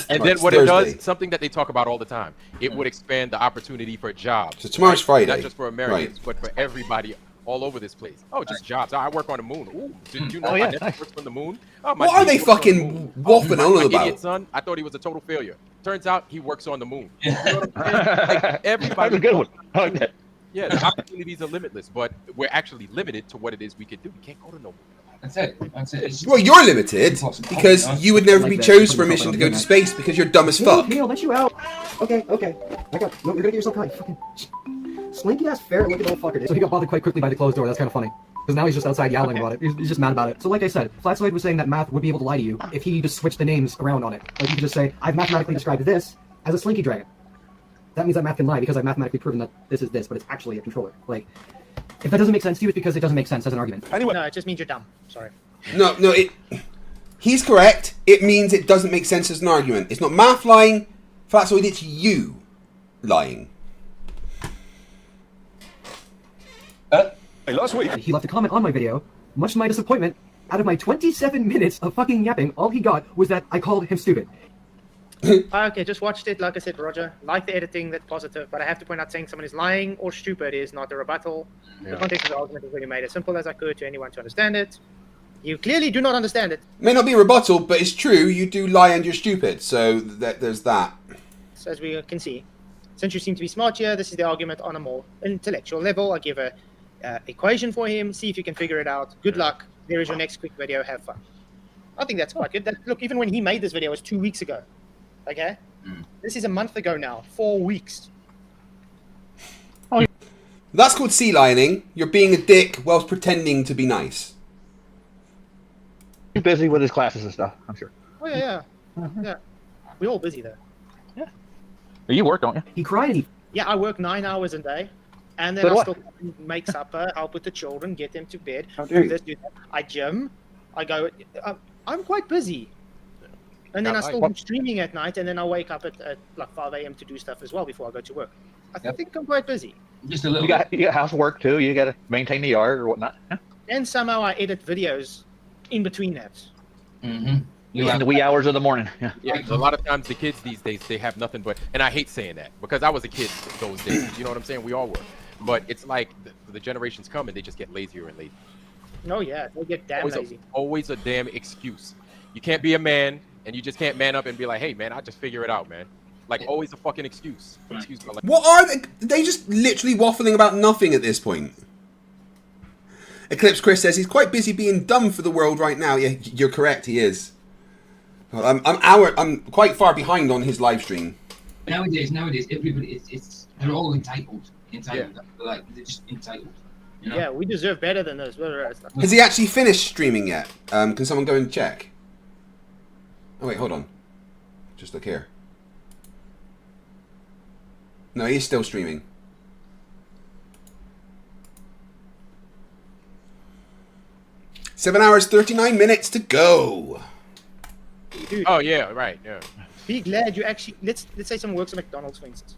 And then what it does, something that they talk about all the time, it would expand the opportunity for jobs. So tomorrow's Friday. Not just for Americans, but for everybody all over this place. Oh, just jobs. I work on the moon. Ooh, did you know my dad works on the moon? Oh, my What are they niece works on the fucking moon. waffling on my about? idiot son, I thought he was a total failure. Turns out he works on the moon. You know what I'm saying? Like, everybody. That's a good one. I like that. Yeah, the opportunities are limitless, but we're actually limited to what it is we can do. We can't go to no moon. That's it. That's it. Well, you're limited because you would never be chosen for a mission to go to space because you're dumb as fuck. Neil, let you out. Okay. I got. No, you're gonna get yourself caught. Fucking slinky ass ferret looking little fucker. So he got bothered quite quickly by the closed door. That's kind of funny. Because now he's just outside yowling about it. He's just mad about it. So like I said, Flatside was saying that math would be able to lie to you if he just switched the names around on it. Like you could just say, I've mathematically described this as a slinky dragon. That means that math can lie because I've mathematically proven that this is this, but it's actually a controller. Like, if that doesn't make sense to you, it's because it doesn't make sense as an argument. Anyway. No, it just means you're dumb. Sorry. No, he's correct. It means it doesn't make sense as an argument. It's not math lying, Flatsoid, it's you lying. Last week, he left a comment on my video. Much to my disappointment, out of my 27 minutes of fucking yapping, all he got was that I called him stupid. Okay, just watched it. Like I said, Roger, like the editing, that's positive. But I have to point out, saying someone is lying or stupid is not a rebuttal. Yeah. The context of the argument is really made as simple as I could to anyone to understand it. You clearly do not understand it. May not be a rebuttal, but it's true. You do lie and you're stupid. So there's that. So as we can see, since you seem to be smart here, this is the argument on a more intellectual level. I give a equation for him. See if you can figure it out. Good luck. There is your next quick video. Have fun. I think that's quite good. Look, even when he made this video, it was 2 weeks ago. Okay? This is a month ago now. 4 weeks. That's called sea lioning. You're being a dick whilst pretending to be nice. He's busy with his classes and stuff, I'm sure. Oh, yeah. Yeah. We're all busy, though. You work, don't you? He cried. Yeah, I work 9 hours a day. And then So do I I. still make supper, help with the children, get them to bed. How dare Do this, do that. I gym. I go... I'm quite busy. And then Yeah, I still do streaming at night, and then I wake up at like 5 a.m. to do stuff as well before I go to work. I think I'm quite busy. Just a little. You got housework too. You got to maintain the yard or whatnot. Yeah. And somehow I edit videos in between that. Mm-hmm. In the wee hours of the morning. Yeah. Yeah, a lot of times the kids these days, they have nothing but, and I hate saying that because I was a kid those days. You know what I'm saying? We all were. But it's like the generations come and they just get lazier and lazier. Oh, yeah. They get damn lazy. Always a damn excuse. You can't be a man and you just can't man up and be like, hey, man, I'll just figure it out, man. Like, always a fucking excuse. Excuse me. Like, What are they? They just literally waffling about nothing at this point. Eclipse Chris says he's quite busy being dumb for the world right now. Yeah, you're correct. He is. Well, I'm quite far behind on his live stream. Nowadays, everybody, they're all entitled. Yeah. Like, they're just entitled. You know? Yeah, we deserve better than this. Has he actually finished streaming yet? Can someone go and check? Oh wait, hold on. Just look here. No, he's still streaming. Seven hours, 39 minutes to go. Dude, oh, yeah, right, yeah. be glad you actually... Let's say someone works at McDonald's, for instance.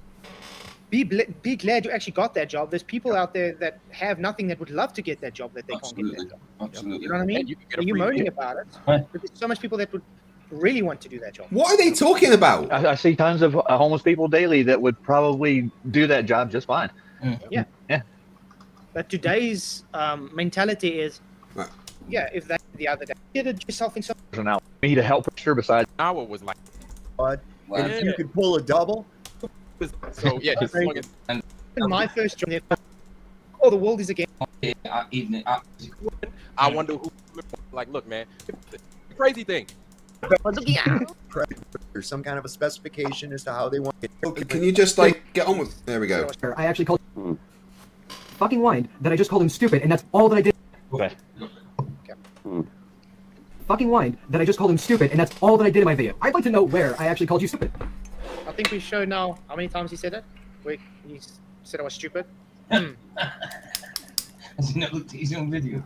Be glad you actually got that job. There's people out there that have nothing that would love to get that job that they can't get that job. Absolutely. You know what I mean? And you can get a You're free moaning meal. about it. But there's so much people that would really want to do that job. What are they talking about? I see tons of homeless people daily that would probably do that job just fine. Yeah. Yeah. But today's mentality is, yeah, if that the other day, get yourself in some... Now, me to help sure besides. Hour was like... And if you could pull a double... So, yeah, just as long as... In my first job, oh, the world is against... I wonder who... Like, look, man, the crazy thing. There's some kind of a specification as to how they want it. Can you just, like, get on with... There we go. I actually called... Fucking whined that I just called him stupid, and that's all that I did. Okay. Fucking whined that I just called him stupid, and that's all that I did in my video. I'd like to know where I actually called you stupid. I think we showed now how many times he said it. Where he said I was stupid. Has he not looked at his own video?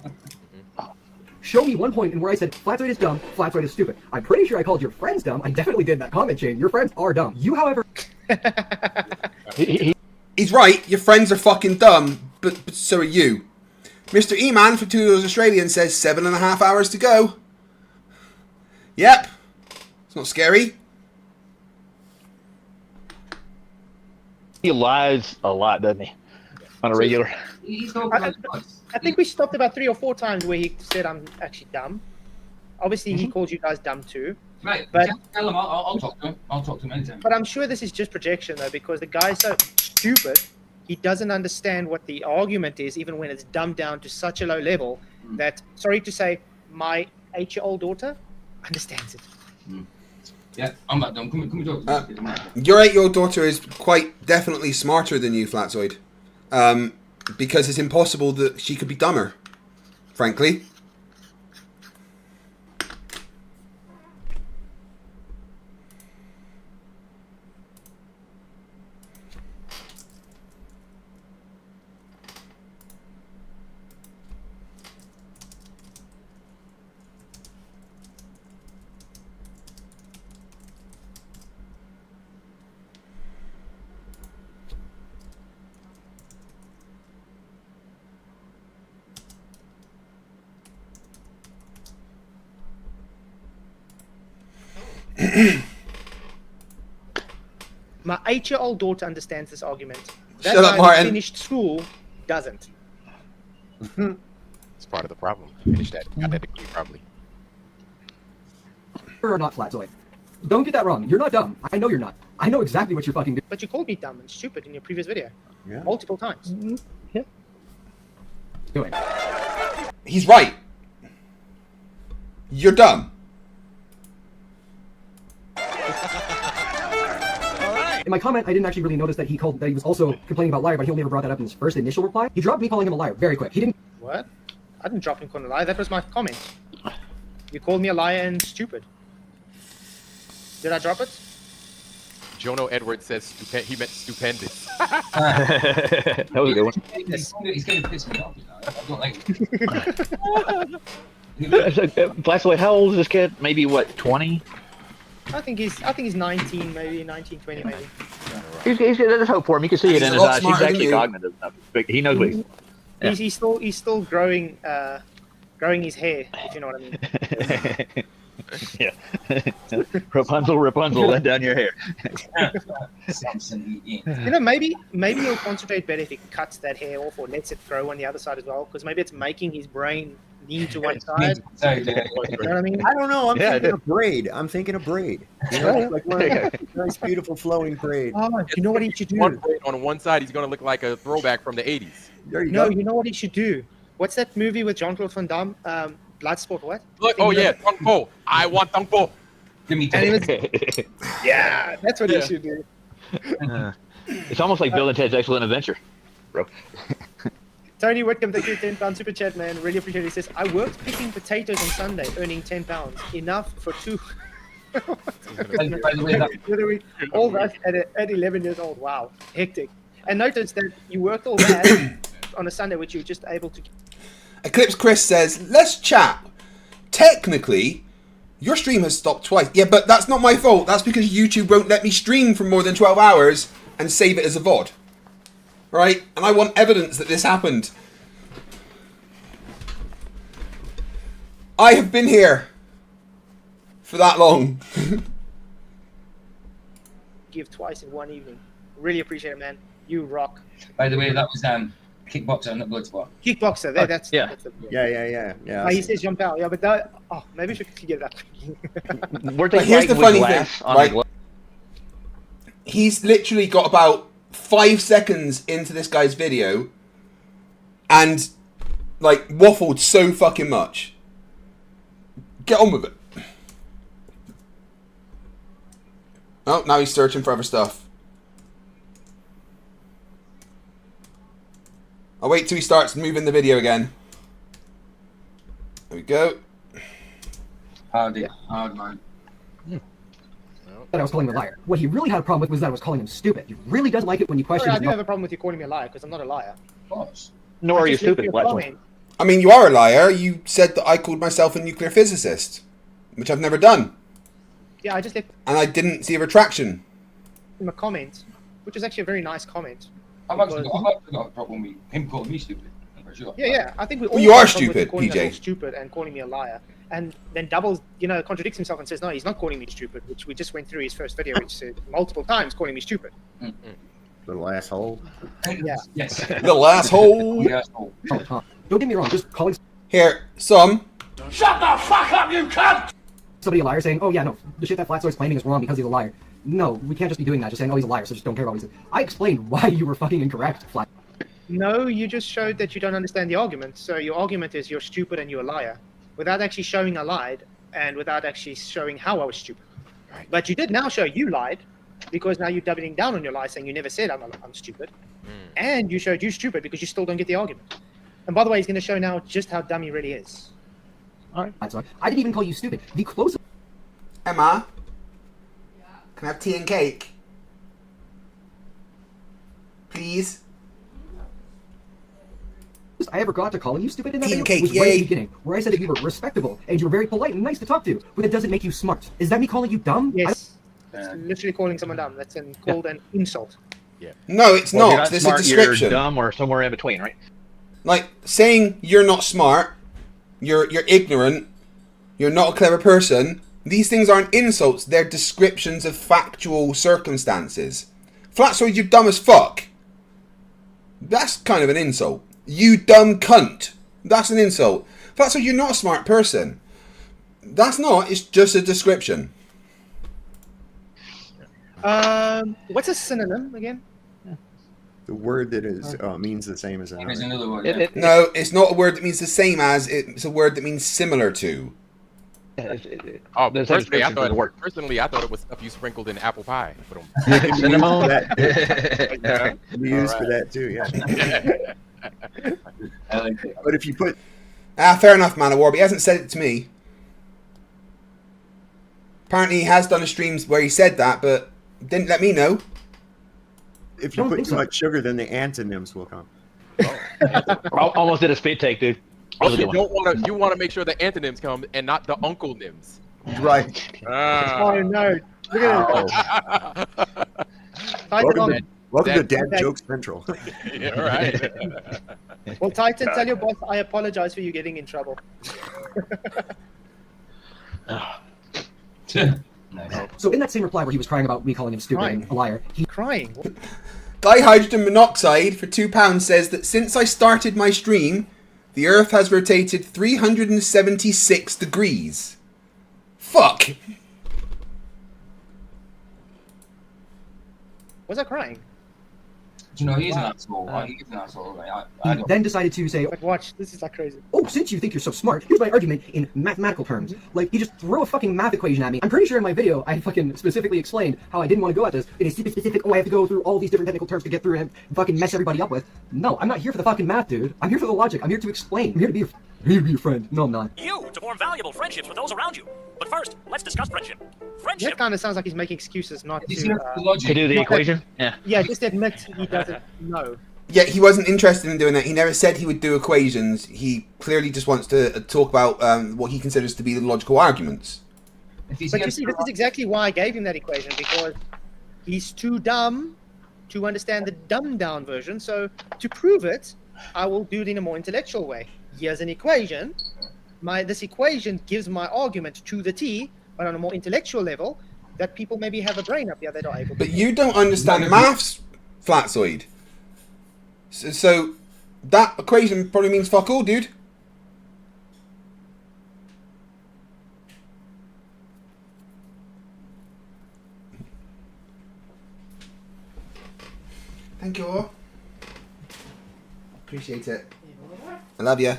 Show me one point in where I said Flatzoid is dumb, Flatzoid is stupid. I'm pretty sure I called your friends dumb. I definitely did in that comment chain. Your friends are dumb. You, however... He's right. Your friends are fucking dumb, but so are you. Mr. E-Man from 2 Euros Australian says 7.5 hours to go. Yep. It's not scary. He lies a lot, doesn't he? On a regular. I think we stopped about 3 or 4 times where he said I'm actually dumb. Obviously, he calls you guys dumb too. Right, But tell him. I'll talk to him. I'll talk to him anytime. but I'm sure this is just projection though, because the guy's so stupid. He doesn't understand what the argument is, even when it's dumbed down to such a low level that, sorry to say, my 8-year-old daughter understands it. Yeah, I'm not dumb. Come talk to me. Your 8-year-old daughter is quite definitely smarter than you, Flatzoid. Because it's impossible that she could be dumber, frankly. My 8-year-old daughter understands this argument. That Shut up, guy who Martin. finished school doesn't. It's part of the problem. Finish that. Got that degree probably. Or not, Flatzoid. Don't get that wrong. You're not dumb. I know you're not. I know exactly what you're fucking doing. But you called me dumb and stupid in your previous video. Yeah. Multiple times. Yeah. Doing. He's right. You're dumb. In my comment, I didn't actually really notice that he was also complaining about liar, but he only ever brought that up in his first initial reply. He dropped me calling him a liar very quick. He didn't. What? I didn't drop him calling a liar. That was my comment. You called me a liar and stupid. Did I drop it? Jono Edwards says he meant stupendous. That was a good one. He's going to piss me off. I don't like Flatzoid, how old is this kid? Maybe what, 20? I think he's 19, maybe 19, 20, maybe. There's hope for him. You can see it in his eyes. He's actually cognitive enough. He knows what he's. He's still growing his hair, if you know what I mean. Yeah. Rapunzel, let down your hair. You know, maybe he'll concentrate better if he cuts that hair off or lets it grow on the other side as well, because maybe it's making his brain lean to one side. You know what I mean? I don't know. I'm thinking of braid. You know, like one nice, beautiful flowing braid. Oh, you know what he should do? One braid on one side, he's going to look like a throwback from the 80s. There you go. You know what he should do? What's that movie with Jean-Claude Van Damme? Bloodsport, what? Look, oh yeah, Tung Po. I want Tung Po. Give me Yeah, that's what he should do. It's almost like Bill and Ted's Excellent Adventure, bro. Tony Whitcomb, thank you, £10 super chat, man. Really appreciate it. He says, I worked picking potatoes on Sunday, earning £10. Enough for 2. All that at 11 years old. Wow, hectic. And notice that you worked all that on a Sunday, which you were just able to. Eclipse Chris says, let's chat. Technically, your stream has stopped twice. Yeah, but that's not my fault. That's because YouTube won't let me stream for more than 12 hours and save it as a VOD. Right? And I want evidence that this happened. I have been here for that long. Give twice in one evening. Really appreciate it, man. You rock. By the way, that was Kickboxer, not Bloodsport. Kickboxer, that's yeah. That's Yeah. He says jump out. Yeah, but that. Oh, maybe we should get that. But here's the funny thing, right? He's literally got about 5 seconds into this guy's video and like waffled so fucking much. Get on with it. Oh, now he's searching for other stuff. I'll wait till he starts moving the video again. There we go. Hard man. That I was calling him a liar. What he really had a problem with was that I was calling him stupid. He really doesn't like it when you question I his do have a problem with you calling me a liar because I'm not a liar. Of course. Nor are you stupid. I mean, you are a liar. You said that I called myself a nuclear physicist, which I've never done. Yeah, I just left And I didn't see a retraction. him a comment, which is actually a very nice comment. I've actually got a problem with him calling me stupid. For sure. Yeah. I think we all Well, you are have a problem with stupid, calling us PJ. all stupid and calling me a liar, and then doubles, contradicts himself and says no, he's not calling me stupid, which we just went through his first video, which said multiple times calling me stupid. Little asshole. Yeah. Yes. Little asshole. Don't get me wrong, just calling Here, some. Shut the fuck up, you cunt! somebody a liar saying, oh yeah, no, the shit that Flatsoy's claiming is wrong because he's a liar. No, we can't just be doing that, just saying, oh, he's a liar, so just don't care about what he said. I explained why you were fucking incorrect, Flat. No, you just showed that you don't understand the argument. So your argument is you're stupid and you're a liar, without actually showing I lied and without actually showing how I was stupid. But you did now show you lied, because now you're doubling down on your lie, saying you never said I'm stupid, and you showed you stupid because you still don't get the argument. And by the way, he's going to show now just how dumb he really is. All right. That's right. I didn't even call you stupid. The closest Emma? Can I have tea and cake? Please? I ever got to calling you stupid in that Tea video and cake, was right at yay. the beginning, where I said that you were respectable and you were very polite and nice to talk to, but it doesn't make you smart. Is that me calling you dumb? Yes. It's literally calling someone dumb. That's called an insult. Yeah. No, it's Well, not. You're not There's smart, a description. You're dumb or somewhere in between, right? Like, saying you're not smart, you're ignorant, you're not a clever person, these things aren't insults, they're descriptions of factual circumstances. Flatsoid, you dumb as fuck. That's kind of an insult. You dumb cunt. That's an insult. Flatsoid, you're not a smart person. That's not, it's just a description. What's a synonym again? The word that is means the same as another. another word. No, it's not a word that means the same as, it's a word that means similar to. Oh, There's a personally, I description for the word. thought it was stuff you sprinkled in apple pie. Cinnamon. That can be used for that too. Yeah. But if you put Fair enough, Man of War, but he hasn't said it to me. Apparently he has done a streams where he said that, but didn't let me know. if you put too much sugar, then the antonyms will come. Almost did a spit take, dude. You want to make sure the antonyms come and not the uncle nims. Right. Oh no! Look at it. Welcome to Dad Jokes Central. Yeah, right. Well, Titan, tell your boss I apologize for you getting in trouble. So in that same reply where he was crying about me calling him stupid and a liar, he's crying. Dihydrogen monoxide for £2 says that since I started my stream, the Earth has rotated 376 degrees. Fuck. Was I crying? You know, he's an asshole. He's an asshole. I don't. then decided to say, Like, watch, this is like crazy. oh, since you think you're so smart, here's my argument in mathematical terms. Like, you just throw a fucking math equation at me. I'm pretty sure in my video I fucking specifically explained how I didn't want to go at this. It is super specific, oh, I have to go through all these different technical terms to get through and fucking mess everybody up with. No, I'm not here for the fucking math, dude. I'm here for the logic. I'm here to explain. I'm here to be your friend. No, I'm not. You to form valuable friendships with those around you. But first, let's discuss friendship. That kind of sounds like he's making excuses not to... To do the equation? Yeah. Yeah, just admit he doesn't know. Yeah, he wasn't interested in doing that. He never said he would do equations. He clearly just wants to talk about what he considers to be the logical arguments. But you see, this is exactly why I gave him that equation, because he's too dumb to understand the dumbed-down version. So to prove it, I will do it in a more intellectual way. Here's an equation. This equation gives my argument to the T, but on a more intellectual level, that people maybe have a brain up here that are able to... But you don't understand maths, Flatsoid. So that equation probably means fuck all, dude. Thank you all. Appreciate it. I love you.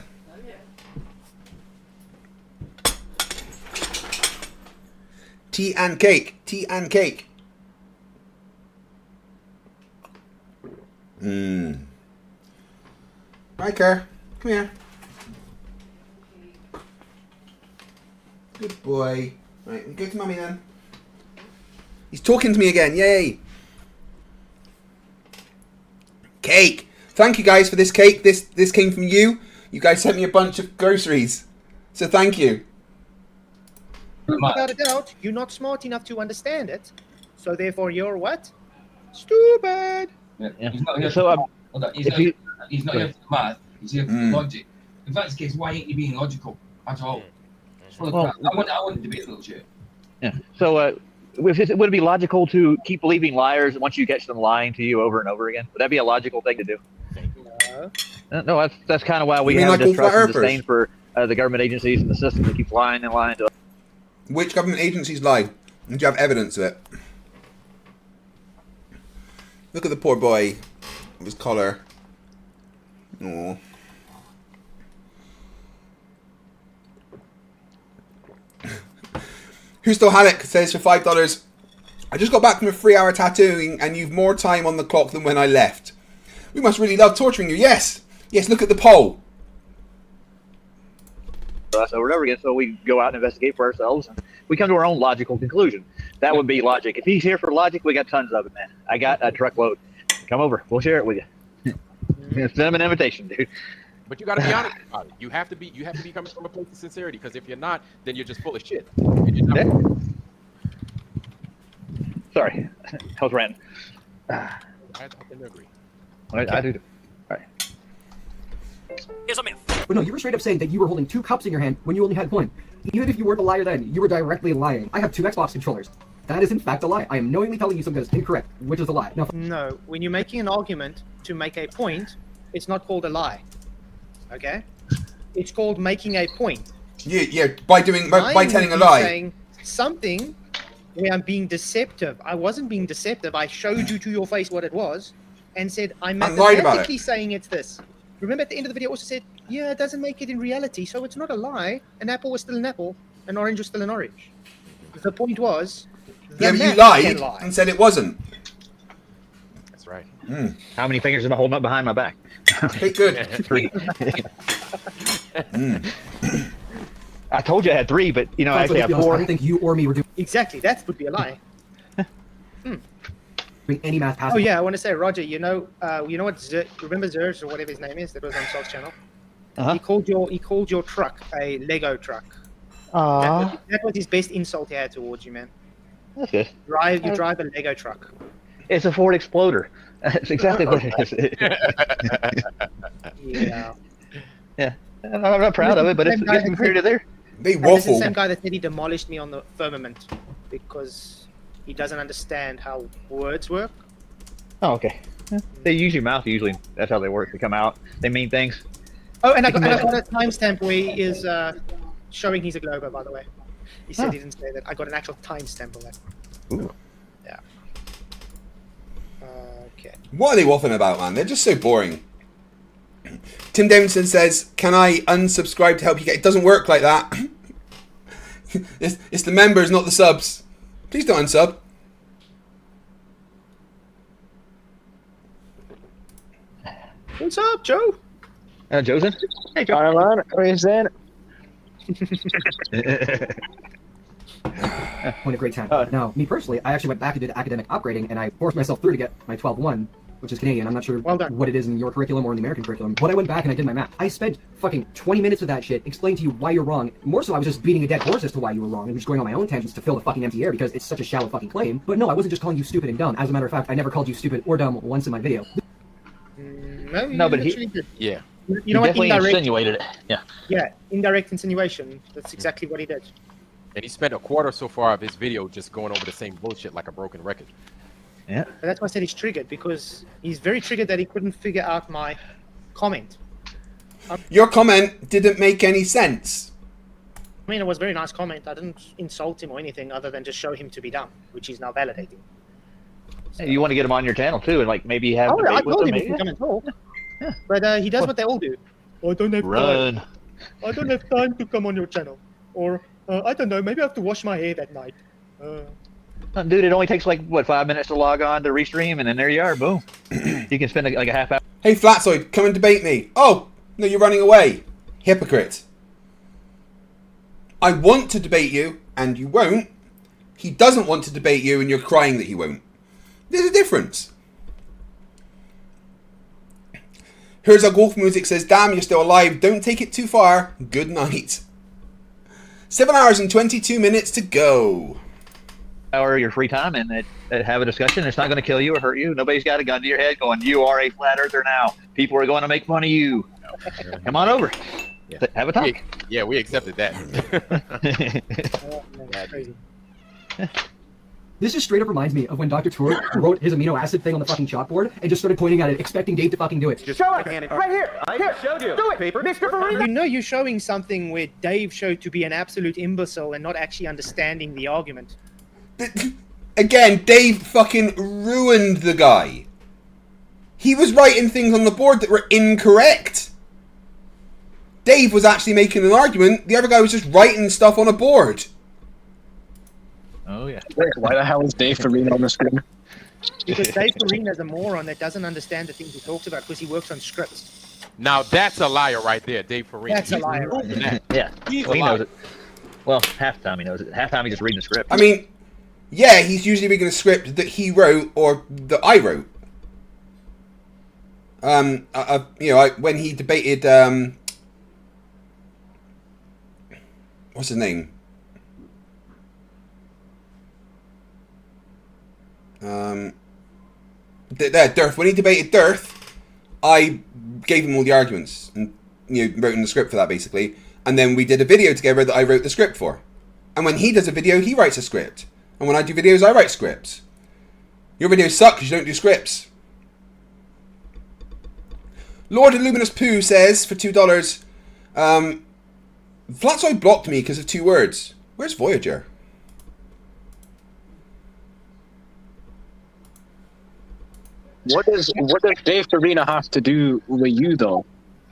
Tea and cake. Tea and cake. Riker, come here. Good boy. Right, we go to mummy then. He's talking to me again. Yay. Cake. Thank you guys for this cake. This came from you. You guys sent me a bunch of groceries, so thank you. Without a doubt, you're not smart enough to understand it. So therefore, you're what? Stupid. Yeah. He's not here So, for hold on. He's not here for the math. He's here for the logic. If that's the case, why ain't you being logical at all? It's full of crap. I want to debate a little shit. Yeah. So, would it be logical to keep believing liars once you catch them lying to you over and over again? Would that be a logical thing to do? No, that's kind of why we You mean have like all distrust flat and disdain for the government agencies and the system that keep lying and lying to us. Which government agencies lie? And do you have evidence of it? Look at the poor boy with his collar. Aww. Husto Halleck says for $5, I just got back from a 3-hour tattooing and you've more time on the clock than when I left. We must really love torturing you. Yes. Yes, look at the poll. Us over and over again, so we go out and investigate for ourselves, and we come to our own logical conclusion. That would be logic. If he's here for logic, we got tons of it, man. I got a truckload. Come over, we'll share it with you. Send him an invitation, dude. But you got to be honest about it. You have to be coming from a place of sincerity. Because if you're not, then you're just full of shit. And you're not. Sorry, I was ranting. I can agree. I do. All right. Here's a myth. But no, you were straight up saying that you were holding 2 cups in your hand when you only had 1. Even if you weren't a liar then, you were directly lying. I have 2 Xbox controllers. That is in fact a lie. I am knowingly telling you something that is incorrect, which is a lie. No, when you're making an argument to make a point, it's not called a lie. Okay? It's called making a point. Yeah, by telling a lie. Saying something where I'm being deceptive. I wasn't being deceptive. I showed you to your face what it was and said, I'm mathematically saying it's this. Remember at the end of the video, I also said, yeah, it doesn't make it in reality, so it's not a lie. An apple was still an apple, an orange was still an orange. The point was, yeah, but you lied and said it wasn't. That's right. How many fingers am I holding up behind my back? Okay, good. 3. I told you I had 3, but you know, I actually have 4. I don't think you or me were doing exactly. That would be a lie. any math past. Oh yeah, I want to say, Roger. You know what? Remember Zerge or whatever his name is that was on Sal's channel? He called your truck a Lego truck. That was his best insult he had towards you, man. That's good. You drive a Lego truck. It's a Ford Exploder. That's exactly what it is. Yeah. Yeah. I'm not proud of it, but it's compared to there. They waffle. This is the same waffle. guy that said he demolished me on the firmament because he doesn't understand how words work. Oh, okay. Yeah. They use your mouth. Usually, that's how they work. They come out. They mean things. Oh, and I got a timestamp where he is showing he's a Glober, by the way. He said he didn't say that. I got an actual timestamp of that. Ooh. Yeah. Okay. What are they waffling about, man? They're just so boring. Tim Davidson says, "Can I unsubscribe to help you get?" It doesn't work like that. It's the members, not the subs. Please don't unsub. What's up, Joe? Joe's in? Hey, Joe. Hi, man. How are you saying? Point a great time. Now, me personally, I actually went back and did academic upgrading, and I forced myself through to get my 12-1, which is Canadian. I'm not sure what it is in your curriculum or in the American curriculum. But I went back and I did my math. I spent fucking 20 minutes of that shit explaining to you why you're wrong. More so, I was just beating a dead horse as to why you were wrong and just going on my own tangents to fill the fucking empty air because it's such a shallow fucking claim. But no, I wasn't just calling you stupid and dumb. As a matter of fact, I never called you stupid or dumb once in my video. No, but he he... Yeah. You know what? Definitely insinuated it. Yeah. Yeah, indirect insinuation. That's exactly what he did. And he spent a quarter so far of his video just going over the same bullshit like a broken record. Yeah. But that's why I said he's triggered, because he's very triggered that he couldn't figure out my comment. Your comment didn't make any sense. I mean, it was a very nice comment. I didn't insult him or anything other than just show him to be dumb, which he's now validating. Hey, you want to get him on your channel too, and like maybe have. Oh, I debate with told him, him he can come and talk. Yeah. But he does what they all do. I don't have time. I don't have time to come on your channel. Or, I don't know, maybe I have to wash my hair that night. Dude, it only takes like, what, 5 minutes to log on to restream, and then there you are, boom. You can spend like a half hour. Hey, Flatsoid, come and debate me. Oh, no, you're running away. Hypocrite. I want to debate you, and you won't. He doesn't want to debate you, and you're crying that he won't. There's a difference. Here's our golf music says, damn, you're still alive. Don't take it too far. Good night. 7 hours and 22 minutes to go. Hour of your free time and have a discussion. It's not going to kill you or hurt you. Nobody's got a gun to your head going, you are a flat earther now. People are going to make fun of you. Come on over. Yeah. Have a talk. We accepted that. That's crazy. This just straight up reminds me of when Dr. Tour wrote his amino acid thing on the fucking chalkboard and just started pointing at it, expecting Dave to fucking do it. Show it, right here. I showed you. Do it, paper. Mr. Farina. You know you're showing something where Dave showed to be an absolute imbecile and not actually understanding the argument. Again, Dave fucking ruined the guy. He was writing things on the board that were incorrect. Dave was actually making an argument. The other guy was just writing stuff on a board. Oh, yeah. Why the hell is Dave Farina on the screen? Because Dave Farina's a moron that doesn't understand the things he talks about because he works on scripts. Now that's a liar right there, Dave Farina. That's a liar. Yeah. He's Well, a he liar. knows it. Well, half the time he knows it. Half the time he's just reading the script. I mean, yeah, he's usually reading a script that he wrote or that I wrote. When he debated, what's his name? Dirth. When he debated Dirth, I gave him all the arguments and wrote in the script for that basically. And then we did a video together that I wrote the script for. And when he does a video, he writes a script. And when I do videos, I write scripts. Your videos suck because you don't do scripts. Lord Illuminous Pooh says for $2, Flatsoy blocked me because of 2 words. Where's Voyager? What does Dave Farina have to do with you though?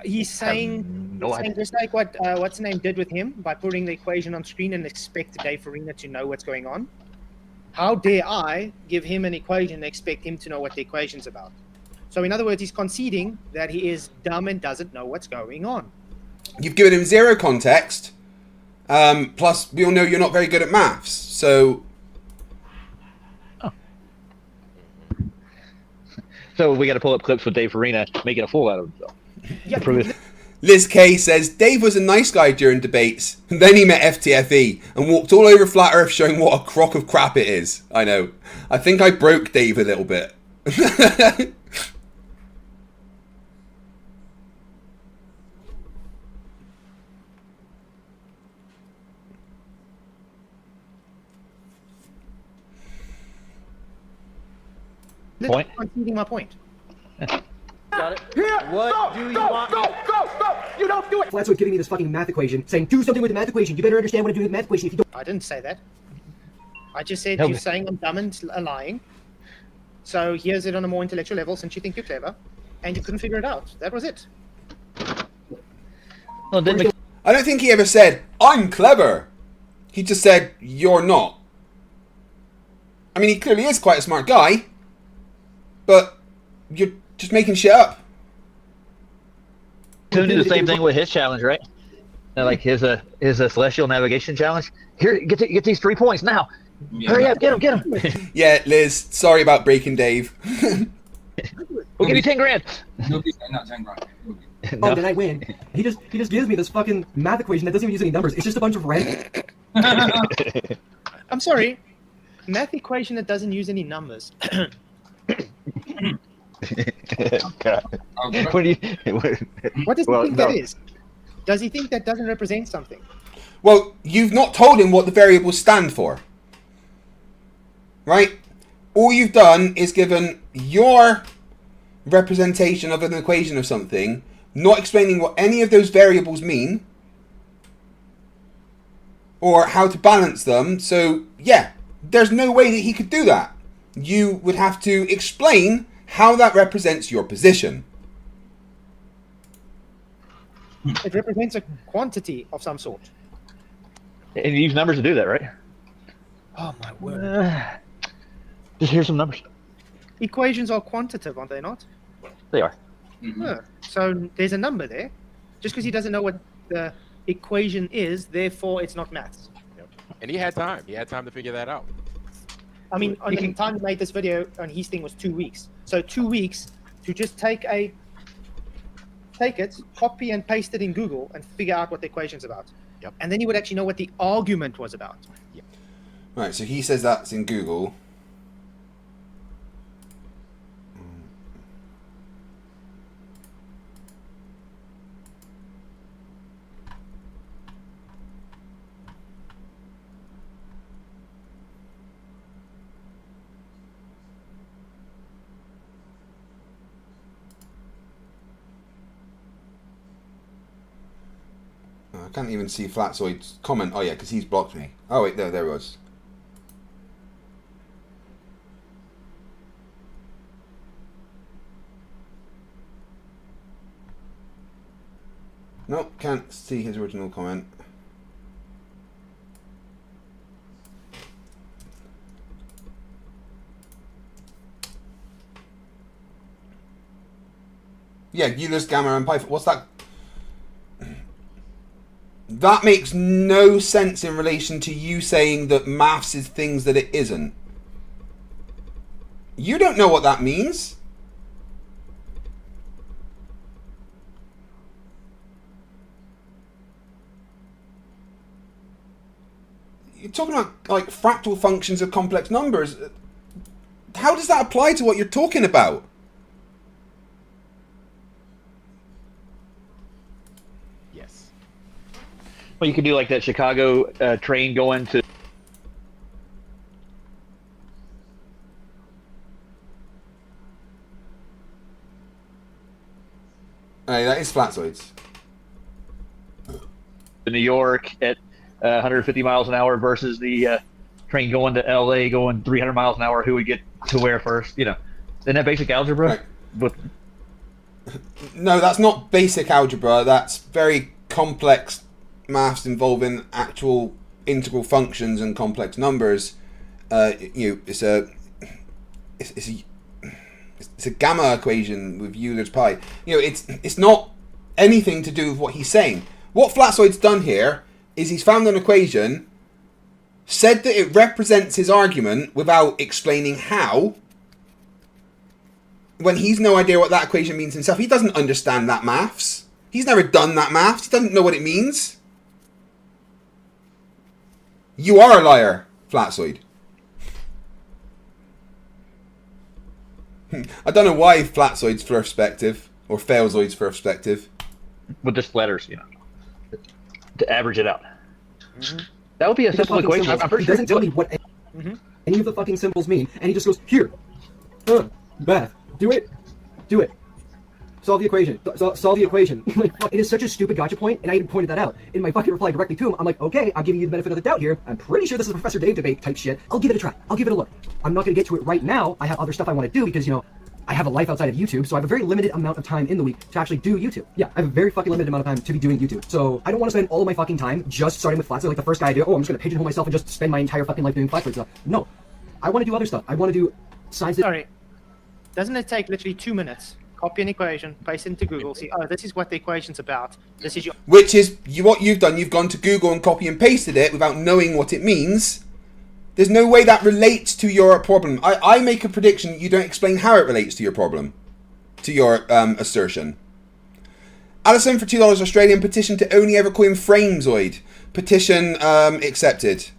He's saying, just like what what's his name did with him by putting the equation on screen and expect Dave Farina to know what's going on. How dare I give him an equation and expect him to know what the equation's about? So in other words, he's conceding that he is dumb and doesn't know what's going on. You've given him 0 context. Plus, we all know you're not very good at maths. So... So we got to pull up clips with Dave Farina making a fool out of himself. Yeah. Liz K says, Dave was a nice guy during debates. And then he met FTFE and walked all over Flat Earth showing what a crock of crap it is. I know. I think I broke Dave a little bit. Point? Conceding my point. Got it. Here. What do you want? Go. You don't do it. Flatsoy giving me this fucking math equation, saying do something with the math equation. You better understand what I'm doing with the math equation. If you don't, I didn't say that. I just said Help you're me. saying I'm dumb and lying. So here's it on a more intellectual level since you think you're clever. And you couldn't figure it out. That was it. Well, didn't I don't think he ever said, I'm clever. He just said, you're not. I mean, he clearly is quite a smart guy. But you're just making shit up. Tune do the same thing with his challenge, right? Like his celestial navigation challenge. Here, get these 3 points now. Yeah. Hurry up, get him. Yeah, Liz, sorry about breaking Dave. We'll give you 10 grand. Nobody's not 10 grand. oh, then I win. He just gives me this fucking math equation that doesn't even use any numbers. It's just a bunch of red. I'm sorry. Math equation that doesn't use any numbers. God. What do you? What does he think that is? Does he think that doesn't represent something? Well, you've not told him what the variables stand for. Right? All you've done is given your representation of an equation of something, not explaining what any of those variables mean, or how to balance them. So, yeah, there's no way that he could do that. You would have to explain how that represents your position. It represents a quantity of some sort. And you use numbers to do that, right? Oh my word. Just here's some numbers. Equations are quantitative, aren't they not? They are. Yeah. So there's a number there. Just because he doesn't know what the equation is, therefore it's not maths. And he had time. He had time to figure that out. I mean, on the time he made this video, and his thing was 2 weeks. So 2 weeks to just take a take it, copy and paste it in Google, and figure out what the equation's about. Yep. And then you would actually know what the argument was about. Yep. Right, so he says that's in Google. I can't even see Flatzoid's comment. Oh yeah, because he's blocked me. Oh wait, there it was. Nope, can't see his original comment. Yeah, Euler's Gamma and Python. What's that? That makes no sense in relation to you saying that maths is things that it isn't. You don't know what that means. You're talking about like fractal functions of complex numbers. How does that apply to what you're talking about? Yes. Well, you could do like that Chicago train going to. Hey, that is Flatzoids. New York at 150 miles an hour versus the train going to LA going 300 miles an hour. Who would get to where first? You know, isn't that basic algebra? Right. But no, that's not basic algebra. That's very complex maths involving actual integral functions and complex numbers. It's a gamma equation with Euler's pi. It's not anything to do with what he's saying. What Flatzoid's done here is he's found an equation, said that it represents his argument without explaining how, when he's no idea what that equation means himself. He doesn't understand that maths. He's never done that maths. He doesn't know what it means. You are a liar, Flatzoid. I don't know why Flatzoid's perspective, or Failzoid's perspective. With just letters, to average it out. That would be a simple equation. I'm pretty He sure. doesn't tell me what any of the fucking symbols mean, and he just goes, here, Beth, do it, solve the equation, solve the equation. Like, fuck, it is such a stupid gotcha point, and I even pointed that out in my fucking reply directly to him. I'm like, okay, I'm giving you the benefit of the doubt here. I'm pretty sure this is a Professor Dave debate type shit. I'll give it a try. I'll give it a look. I'm not going to get to it right now. I have other stuff I want to do because, I have a life outside of YouTube, so I have a very limited amount of time in the week to actually do YouTube. Yeah, I have a very fucking limited amount of time to be doing YouTube. So I don't want to spend all of my fucking time just starting with Flatzoid, like the first guy I do. Oh, I'm just going to pigeonhole myself and just spend my entire fucking life doing Flatzoid stuff. No. I want to do other stuff. I want to do science. Sorry. Doesn't it take literally 2 minutes? Copy an equation, paste it into Google, see, oh, this is what the equation's about. This is your... Which is what you've done. You've gone to Google and copy and pasted it without knowing what it means. There's no way that relates to your problem. I make a prediction. You don't explain how it relates to your problem. To your assertion. Alison for $2 Australian. Petition to only ever call him Framezoid. Petition accepted.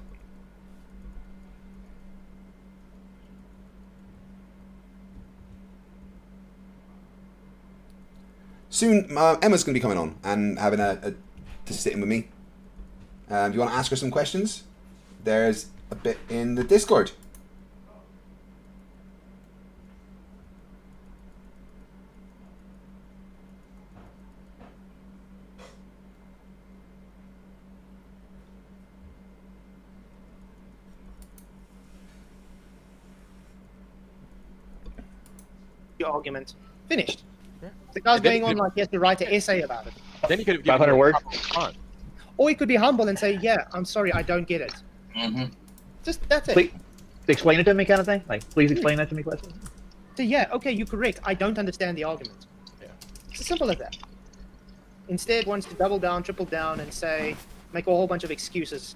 Soon Emma's going to be coming on and having to sit in with me. Do you want to ask her some questions? There's a bit in the Discord. your argument. Finished. Yeah. The guy's going on like he has to write an essay about it. Then he could have 500 words. Or he could be humble and say, yeah, I'm sorry, I don't get it. Just, that's it. Please explain it to me kind of thing? Like, please explain that to me question? So yeah, okay, you're correct. I don't understand the argument. Yeah. It's as simple as that. Instead wants to double down, triple down, and say, make a whole bunch of excuses.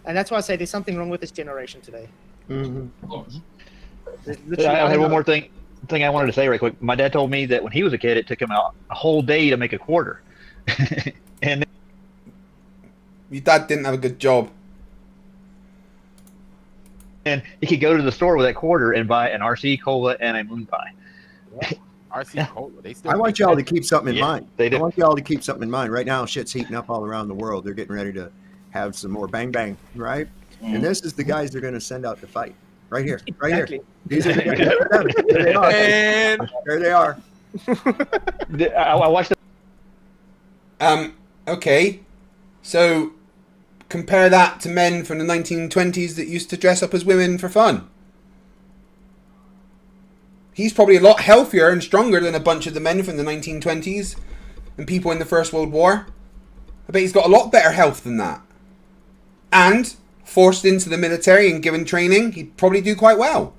And that's why I say there's something wrong with this generation today. I have one more thing. thing I wanted to say right quick. My dad told me that when he was a kid, it took him a whole day to make a quarter. And your dad didn't have a good job. And he could go to the store with that quarter and buy an RC Cola and a moon pie. RC Cola. They still. I want y'all to keep something in mind. They do. I want y'all to keep something in mind. Right now, shit's heating up all around the world. They're getting ready to have some more bang bang, right? And this is the guys they're going to send out to fight. Right here, right here. These are the guys. There they are. And there they are. I watched the. Okay. So compare that to men from the 1920s that used to dress up as women for fun. He's probably a lot healthier and stronger than a bunch of the men from the 1920s and people in the First World War. I bet he's got a lot better health than that. And forced into the military and given training, he'd probably do quite well.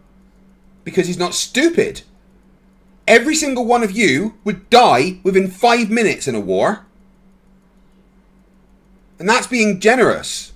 Because he's not stupid. Every single one of you would die within 5 minutes in a war. And that's being generous.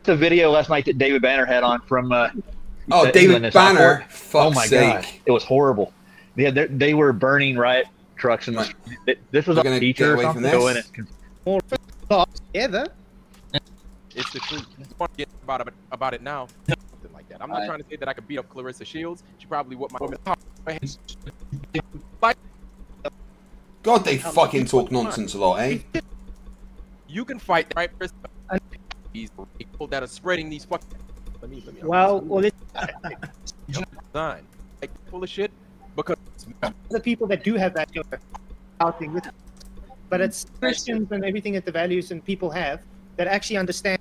The video last night that David Banner had on from David Banner, oh my god, it was horrible. They were burning riot trucks and this was a teacher or something. Go in and together. it's the truth. It's fun to get about it now. Something like that. I'm not trying to say that I could beat up Clarissa Shields. She probably whooped my woman. God, they fucking talk nonsense a lot, eh? You can fight the right person. These people that are spreading these fucking. Well, Design like full of shit because the people that do have that outing with, but it's Christians and everything that the values and people have that actually understand.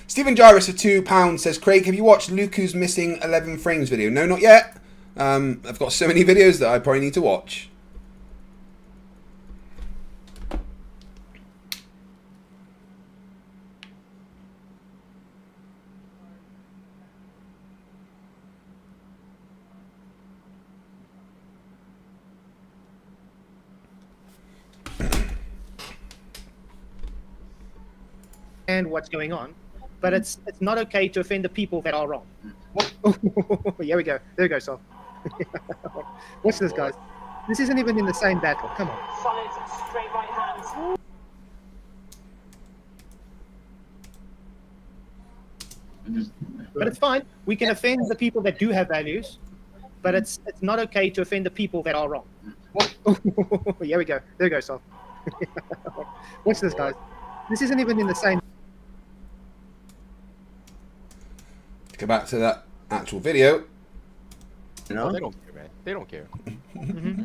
Stephen Jarvis for £2 says, Craig, have you watched Luku's missing 11 frames video? No, not yet. I've got so many videos that I probably need to watch. And what's going on, but it's not okay to offend the people that are wrong. Here we go. There we go, Sol. Watch this, guys. This isn't even in the same battle. Come on. Solid, straight right hands. But it's fine. We can offend the people that do have values, but it's not okay to offend the people that are wrong. Here we go. There we go, Sol. Watch this, guys. This isn't even in the same. Go back to that actual video. you know? They don't care, man. They don't care.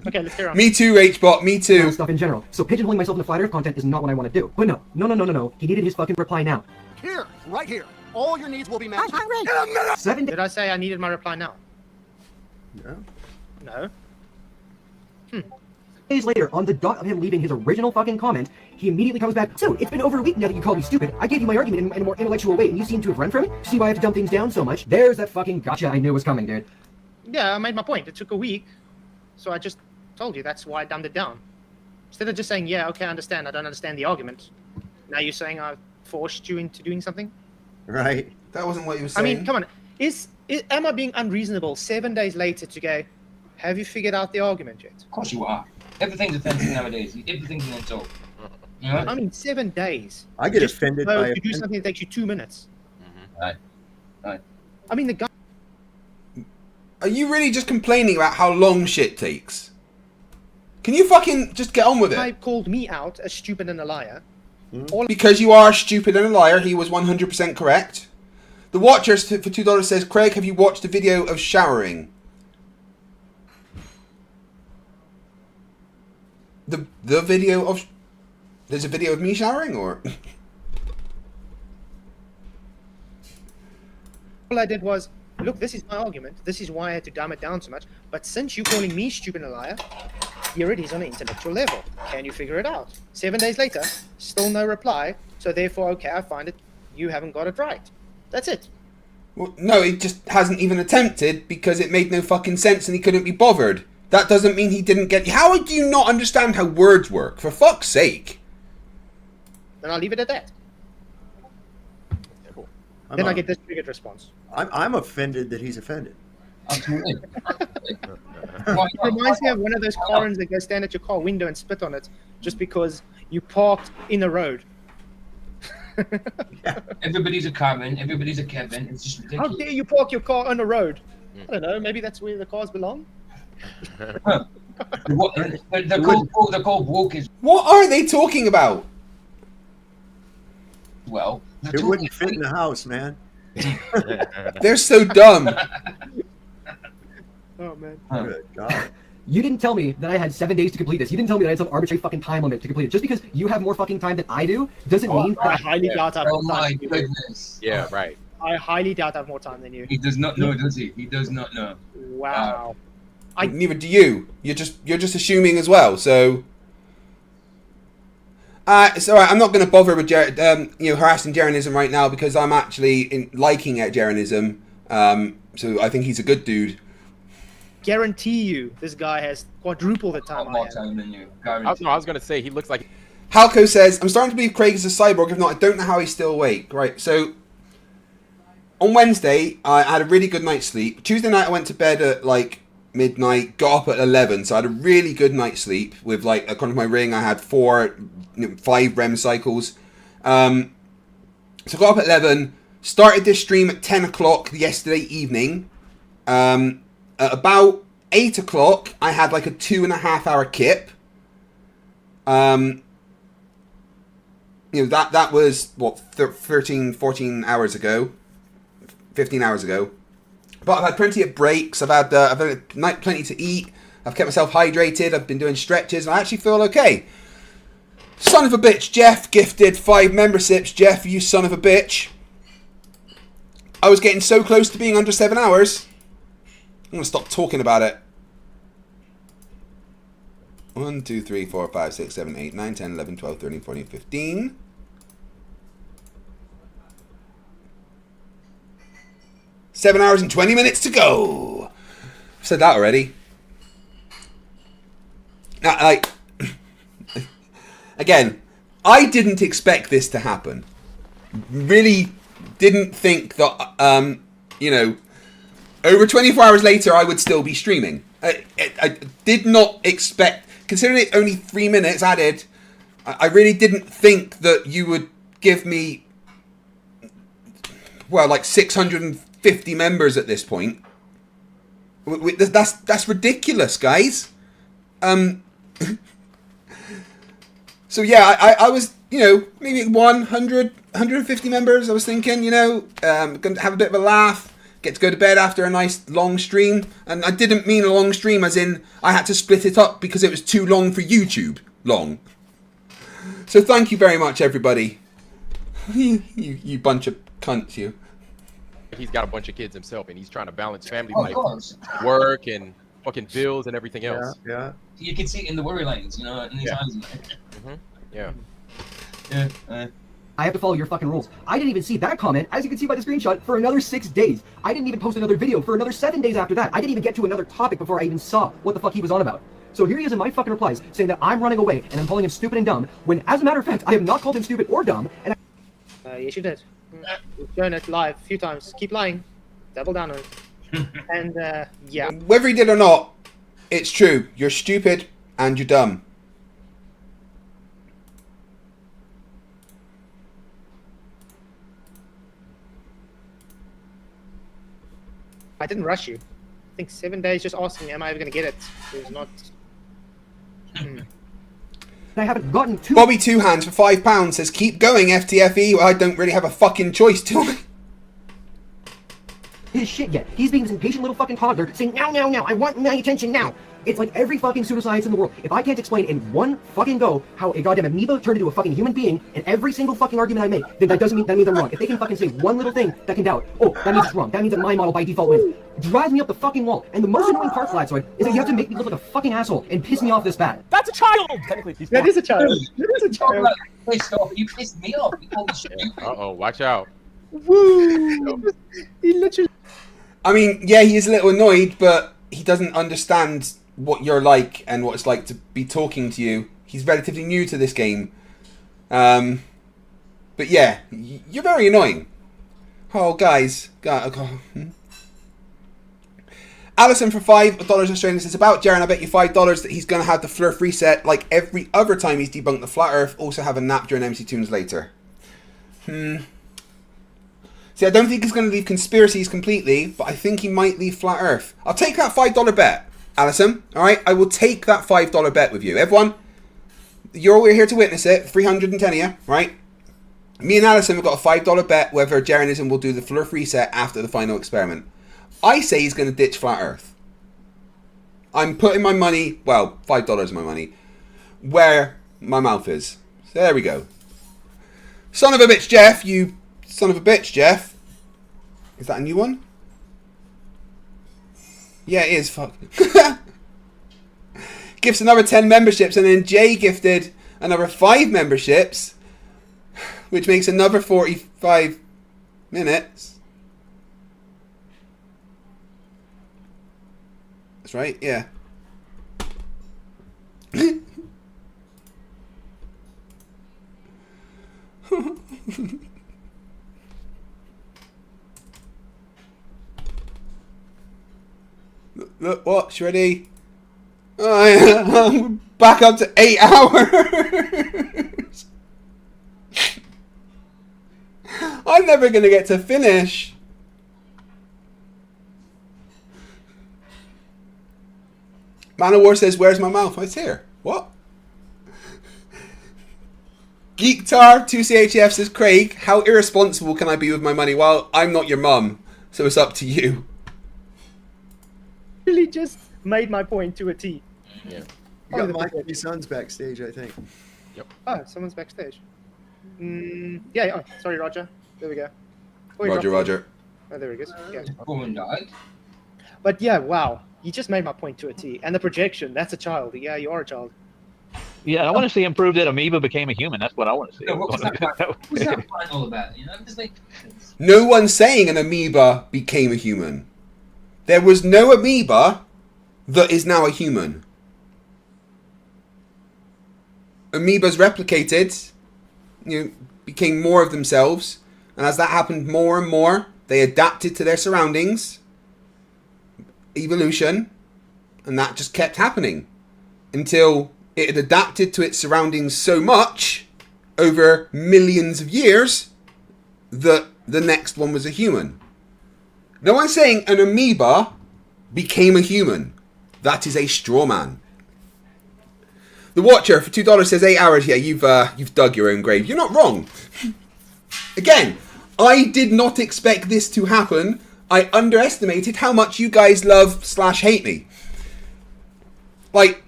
Okay, let's hear on. Me too, Hbot. Me too. Stuff in general. So pigeonholing myself into flat Earth content is not what I want to do. But no. He needed his fucking reply now. Here, right here. All your needs will be met. I'm hungry. In a minute. 7 days. Did I say I needed my reply now? No. Days later, on the dot of him leaving his original fucking comment, he immediately comes back. So, it's been over a week now that you called me stupid. I gave you my argument in a more intellectual way, and you seem to have run from it. See why I have to dumb things down so much? There's that fucking gotcha I knew was coming, dude. Yeah, I made my point. It took a week, so I just told you that's why I dumbed it down. Instead of just saying, yeah, okay, I understand. I don't understand the argument. Now you're saying I forced you into doing something? Right. That wasn't what you were saying. I mean, come on. Am I being unreasonable 7 days later to go, have you figured out the argument yet? Of course you are. Everything's offensive nowadays. Everything's an insult. You know? I mean, 7 days. I get Just offended so by to do something that takes you 2 minutes. Right. I mean, the guy. Are you really just complaining about how long shit takes? Can you fucking just get on with The guy it? called me out as stupid and a liar. Because you are stupid and a liar, he was 100% correct. The Watcher for $2 says, Craig, have you watched the video of showering? The video of... There's a video of me showering, or...? All I did was, look, this is my argument. This is why I had to dumb it down so much. But since you're calling me stupid and a liar, here it is on an intellectual level. Can you figure it out? 7 days later, still no reply. So therefore, okay, I find it. You haven't got it right. That's it. Well, no, he just hasn't even attempted because it made no fucking sense and he couldn't be bothered. That doesn't mean he didn't get... How do you not understand how words work? For fuck's sake. Then I'll leave it at that. Then I get this triggered response. I'm offended that he's offended. Absolutely. It reminds me of one of those Karens that go stand at your car window and spit on it just because you parked in a road. Everybody's a Karen, everybody's a Kevin. It's just ridiculous. How dare you park your car on a road? I don't know. Maybe that's where the cars belong. They're called walkers. What are they talking about? Well, it wouldn't fit in the house, man. They're so dumb. Oh man. Good God. You didn't tell me that I had 7 days to complete this. You didn't tell me that I had some arbitrary fucking time limit to complete it. Just because you have more fucking time than I do doesn't mean that I highly doubt I have Oh more my time than you. goodness. Yeah, right. I highly doubt I have more time than you. He does not know, does he? He does not know. Wow. Neither do you. You're just assuming as well. So it's all right. I'm not going to bother with harassing Jeranism right now because I'm actually liking at Jeranism. So I think he's a good dude. Guarantee you, this guy has quadruple the time I have. Than you. I was going to say, he looks like... Halco says, I'm starting to believe Craig is a cyborg. If not, I don't know how he's still awake. Right, so on Wednesday, I had a really good night's sleep. Tuesday night, I went to bed at like midnight, got up at 11. So I had a really good night's sleep with, like, according to my ring, I had 5 REM cycles. So I got up at 11, started this stream at 10 o'clock yesterday evening. At about 8 o'clock, I had like a 2.5 hour kip. That was, what, 13, 14 hours ago. 15 hours ago. But I've had plenty of breaks. I've had plenty to eat. I've kept myself hydrated. I've been doing stretches. And I actually feel okay. Son of a bitch, Jeff gifted 5 memberships. Jeff, you son of a bitch. I was getting so close to being under 7 hours. I'm going to stop talking about it. 1, 2, 3, 4, 5, 6, 7, 8, 9, 10, 11, 12, 13, 14, 15. 7 hours and 20 minutes to go. I've said that already. Now, again, I didn't expect this to happen. Really didn't think that, over 24 hours later, I would still be streaming. I did not expect, considering it only 3 minutes added, I really didn't think that you would give me, well, like 650 members at this point. That's ridiculous, guys. So yeah, I was, maybe 100, 150 members. I was thinking, going to have a bit of a laugh. Get to go to bed after a nice long stream. And I didn't mean a long stream as in I had to split it up because it was too long for YouTube long. So thank you very much, everybody. you bunch of cunts, you. He's got a bunch of kids himself, and he's trying to balance family life, work, and fucking bills and everything else. Yeah. You can see it in the worry lines, in these eyes. Yeah. Yeah. I have to follow your fucking rules. I didn't even see that comment, as you can see by the screenshot, for another 6 days. I didn't even post another video for another 7 days after that. I didn't even get to another topic before I even saw what the fuck he was on about. So here he is in my fucking replies, saying that I'm running away and I'm calling him stupid and dumb, when as a matter of fact, I have not called him stupid or dumb, and Yes, you did. We've shown it live a few times. Keep lying. Double down on it. And, yeah. Whether he did or not, it's true. You're stupid and you're dumb. I didn't rush you. I think 7 days just asking me, am I ever going to get it? It was not... I haven't gotten to... Bobby Two Hands for £5 says, keep going, FTFE. Well, I don't really have a fucking choice, do I? his shit yet. He's being this impatient little fucking toddler saying, now, I want my attention now. It's like every fucking pseudoscience in the world. If I can't explain in one fucking go how a goddamn amoeba turned into a fucking human being in every single fucking argument I make, then that means I'm wrong. If they can fucking say one little thing that can doubt, oh, that means it's wrong. That means that my model by default wins. It drives me up the fucking wall. And the most annoying part, Flatsoid, is that you have to make me look like a fucking asshole and piss me off this bad. That's a child! Technically, he's That is a child. That is a child. Pissed off. You pissed me off. Uh-oh, watch out. Woo! He literally. I mean, yeah, he is a little annoyed, but he doesn't understand what you're like and what it's like to be talking to you. He's relatively new to this game. But yeah, you're very annoying. Oh, guys. Alison for $5 Australian says, about Jaren, I bet you $5 that he's going to have the Flerf reset like every other time he's debunked the Flat Earth, also have a nap during MC Tunes later. See, I don't think he's going to leave conspiracies completely, but I think he might leave Flat Earth. I'll take that $5 bet, Alison. Alright, I will take that $5 bet with you. Everyone, you're all here to witness it. 310 of you, right? Me and Alison have got a $5 bet whether Jarenism will do the Flerf reset after the final experiment. I say he's going to ditch Flat Earth. I'm putting my money, well, $5 of my money, where my mouth is. So there we go. Son of a bitch, Jeff, you son of a bitch, Jeff. Is that a new one? Yeah, it is. Fuck. Gifts another 10 memberships, and then Jay gifted another 5 memberships, which makes another 45 minutes. That's right, yeah. Look, watch, ready? I'm back up to 8 hours. I'm never going to get to finish. Man of War says, where's my mouth? Oh, it's here. What? Geektar 2CHF says, Craig, how irresponsible can I be with my money? Well, I'm not your mum, so it's up to you. Really just made my point to a T. Yeah. You got my son's backstage, I think. Yep. Oh, someone's backstage. Yeah. Oh, sorry, Roger. There we go. Oh, he Roger, dropped it. Roger. Oh, there he goes. Yeah. Everyone died. But yeah, wow. You just made my point to a T. And the projection, that's a child. Yeah, you are a child. Yeah, I want to see him prove that Amoeba became a human. That's what I want to see. No, what was that fight all about? You know, just like. No one's saying an amoeba became a human. There was no amoeba that is now a human. Amoebas replicated, became more of themselves, and as that happened more and more, they adapted to their surroundings, evolution, and that just kept happening until it had adapted to its surroundings so much over millions of years that the next one was a human. No one's saying an amoeba became a human. That is a straw man. The Watcher for $2 says 8 hours. Yeah, you've dug your own grave. You're not wrong. Again, I did not expect this to happen. I underestimated how much you guys love/hate me. Like,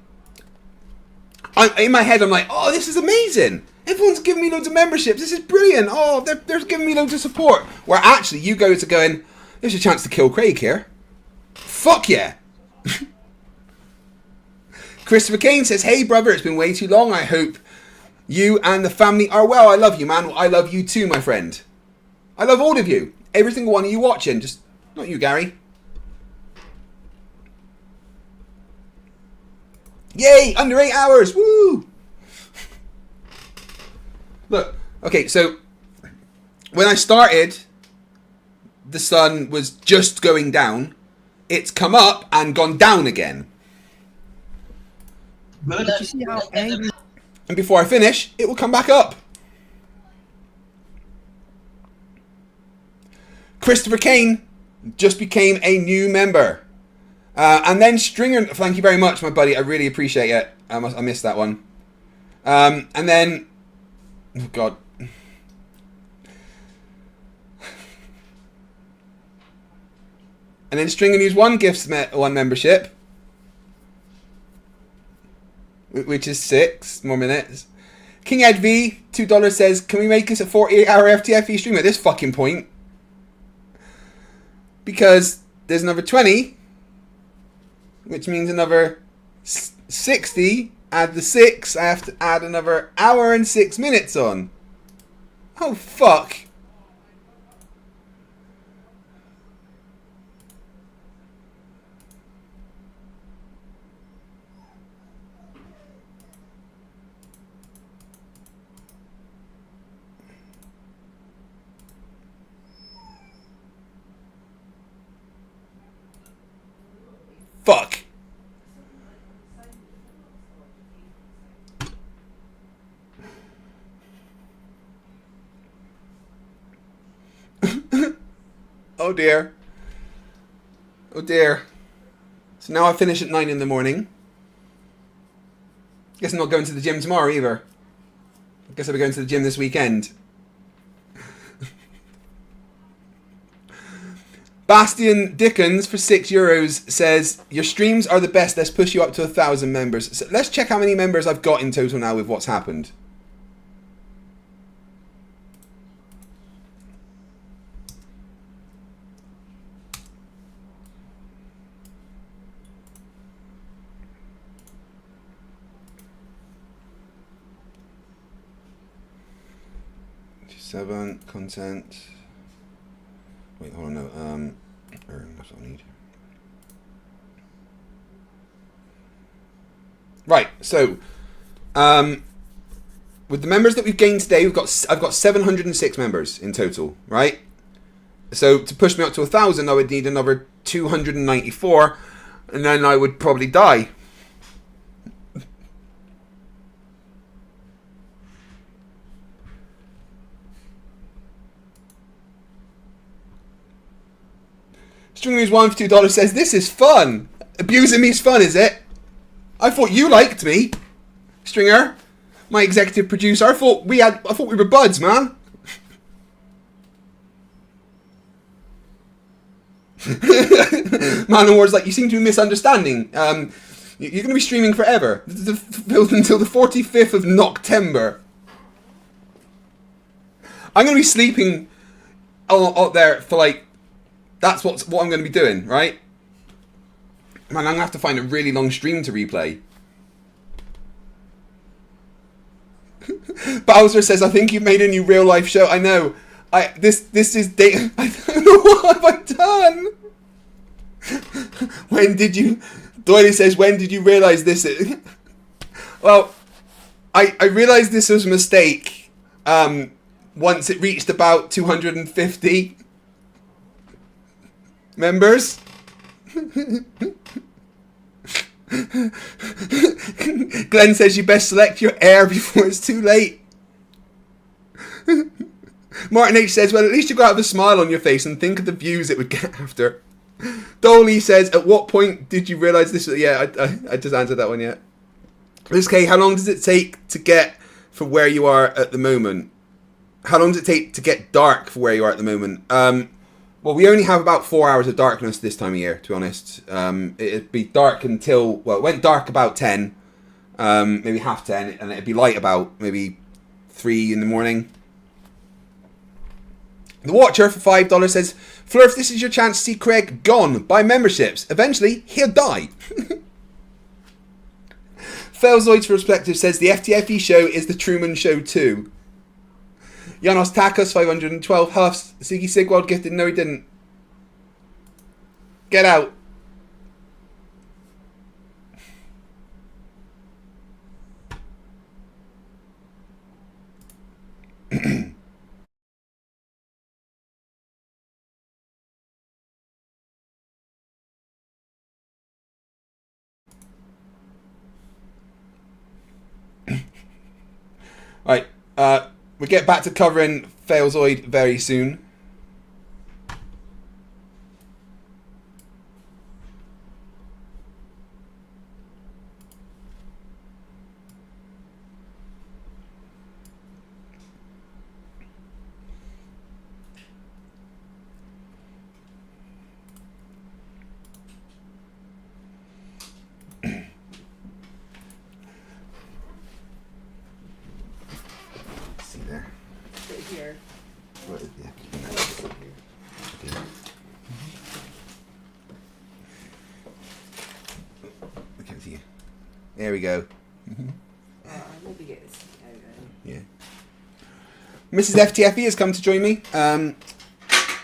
in my head, I'm like, oh, this is amazing. Everyone's giving me loads of memberships. This is brilliant. Oh, they're giving me loads of support. Where actually, you guys are going, there's a chance to kill Craig here. Fuck yeah. Christopher Kane says, hey brother, it's been way too long. I hope you and the family are well. I love you, man. I love you too, my friend. I love all of you. Every single one of you watching. Just not you, Gary. Yay, under 8 hours. Woo! Look, okay, so when I started, the sun was just going down. It's come up and gone down again. Did you see how angry? And before I finish, it will come back up. Christopher Kane just became a new member. And then Stringer, thank you very much, my buddy. I really appreciate it. I missed that one. And then, oh God. And then Stringer News 1 gifts one membership, which is 6 more minutes. King Ed V, $2 says, can we make this a 48-hour FTFE stream at this fucking point? Because there's another 20, which means another 60. Add the 6, I have to add another hour and 6 minutes on. Oh, fuck. fuck. Oh dear. Oh dear. So now I finish at 9 in the morning. Guess I'm not going to the gym tomorrow either. I guess I'll be going to the gym this weekend. Bastian Dickens for €6 says, your streams are the best. Let's push you up to 1,000 members. So let's check how many members I've got in total now with what's happened. Seven content. Wait, hold on, no. That's what I need. Right, so with the members that we've gained today, I've got 706 members in total, right? So to push me up to 1,000, I would need another 294, and then I would probably die. Stringer's one for $2 says, this is fun. Abusing me's fun, is it? I thought you liked me. Stringer, my executive producer. I thought we were buds, man. Man Awards like, you seem to be misunderstanding. You're going to be streaming forever. Until the 45th of Noctember. I'm going to be sleeping out there for like, that's what I'm going to be doing, right? Man, I'm going to have to find a really long stream to replay. Bowser says, I think you've made a new real life show. I know. This is data. I don't know what have I done. When did you... Doily says, when did you realise this? Well, I realised this was a mistake once it reached about 250 members. Glenn says you best select your heir before it's too late. Martin H says, well, at least you got to have a smile on your face and think of the views it would get after. Dolly says, at what point did you realise this? Yeah, I just answered that one yet. Liz K, how long does it take to get from where you are at the moment? How long does it take to get dark for where you are at the moment? Well, we only have about 4 hours of darkness this time of year, to be honest. It'd be dark until... Well, it went dark about 10. Maybe half 10. And it'd be light about maybe 3 in the morning. The Watcher for $5 says, Flerfs, this is your chance to see Craig gone. Buy memberships. Eventually, he'll die. Felzoids for Perspective says, the FTFE show is the Truman Show too. Janos Takos, 512 Huffs. Siggy Sigwald gifted. No, he didn't. Get out. Right. We'll get back to covering Failzoid very soon. There we go. Yeah. Mrs. FTFE has come to join me.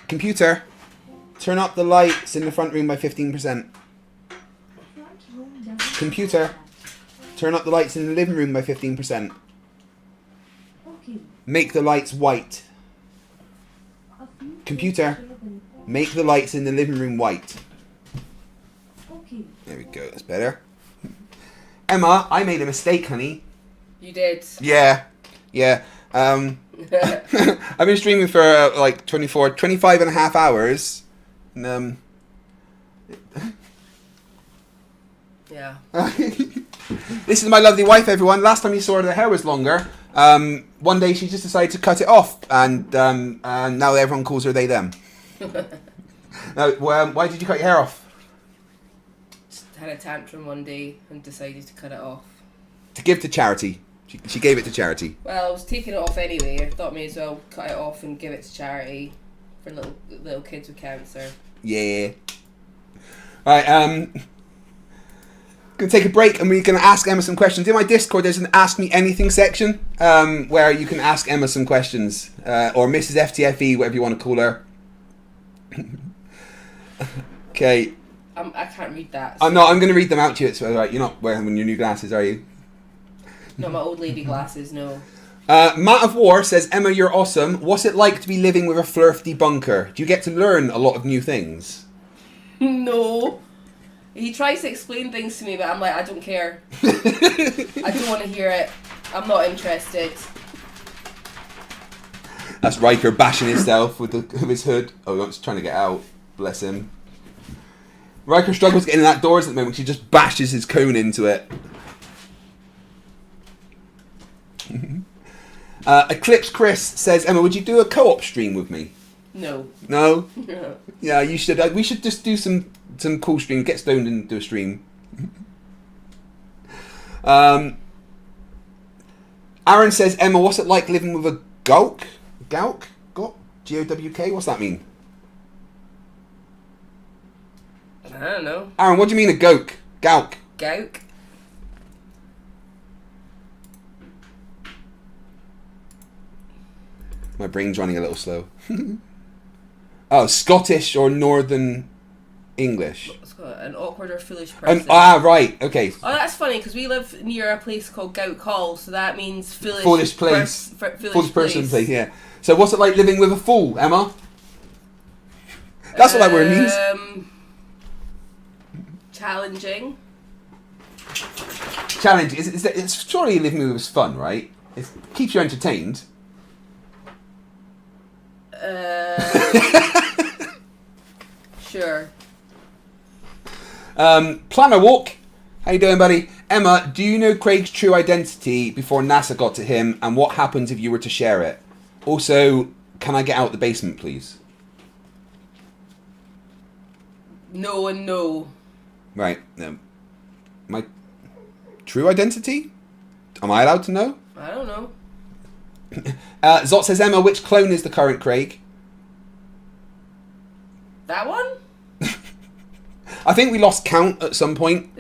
Computer, turn up the lights in the front room by 15%. Computer, turn up the lights in the living room by 15%. Make the lights white. Computer, make the lights in the living room white. There we go. That's better. Emma, I made a mistake, honey. You did. Yeah. I've been streaming for like 25 and a half hours. And, yeah. This is my lovely wife, everyone. Last time you saw her, the hair was longer. One day she just decided to cut it off, and now everyone calls her they them. Now, why did you cut your hair off? Just had a tantrum one day and decided to cut it off. To give to charity. She gave it to charity. Well, I was taking it off anyway. I thought may as well cut it off and give it to charity for little kids with cancer. Yeah. Right, gonna take a break and we're gonna ask Emma some questions. In my Discord there's an Ask Me Anything section, where you can ask Emma some questions. Or Mrs. FTFE, whatever you want to call her. Okay. I can't read that. I'm gonna read them out to you. It's alright, you're not wearing your new glasses, are you? Not my old lady glasses, no. Matt of War says, Emma, you're awesome. What's it like to be living with a Flerf debunker? Do you get to learn a lot of new things? No. He tries to explain things to me, but I'm like, I don't care. I don't want to hear it. I'm not interested. That's Riker bashing himself with his hood. Oh, he's trying to get out. Bless him. Riker struggles getting in that doors at the moment. He just bashes his cone into it. Eclipse Chris says, Emma, would you do a co-op stream with me? No. No? No. Yeah, you should. We should just do some cool stream. Get stoned and do a stream. Aaron says, Emma, what's it like living with a gawk? Gawk? G-O-W-K? What's that mean? I don't know. Aaron, what do you mean a gawk? Gawk? Gawk? My brain's running a little slow. Oh, Scottish or Northern English? An awkward or foolish person. Right, okay. Oh, that's funny, because we live near a place called Gout Hall, so that means Foolish place. Foolish person place, yeah. So what's it like living with a fool, Emma? That's what that word means. Challenging. Challenging. It's surely living with is fun, right? It keeps you entertained. Sure. Planner Walk. How you doing, buddy? Emma, do you know Craig's true identity before NASA got to him, and what happens if you were to share it? Also, can I get out the basement, please? No and no. Right. My true identity? Am I allowed to know? I don't know. Zot says, Emma, which clone is the current Craig? That one? I think we lost count at some point.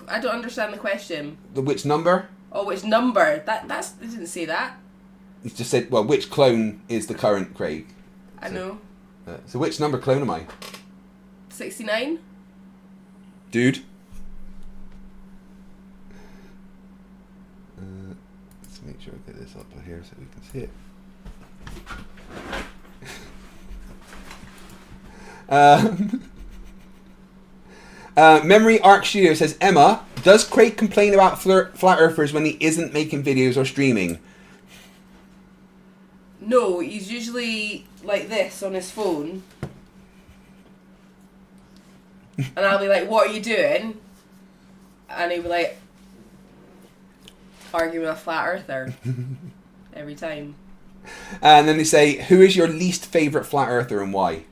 I don't understand the question. Which number? Oh, which number? It didn't say that. It just said, well, which clone is the current Craig? I know. So which number clone am I? 69? Dude. Let's make sure I get this up here so we can see it. Memory Arc Studio says, Emma, does Craig complain about flat earthers when he isn't making videos or streaming? No, he's usually like this on his phone. And I'll be like, what are you doing? And he'll be like, arguing with a flat earther. Every time. And then they say, who is your least favourite flat earther and why?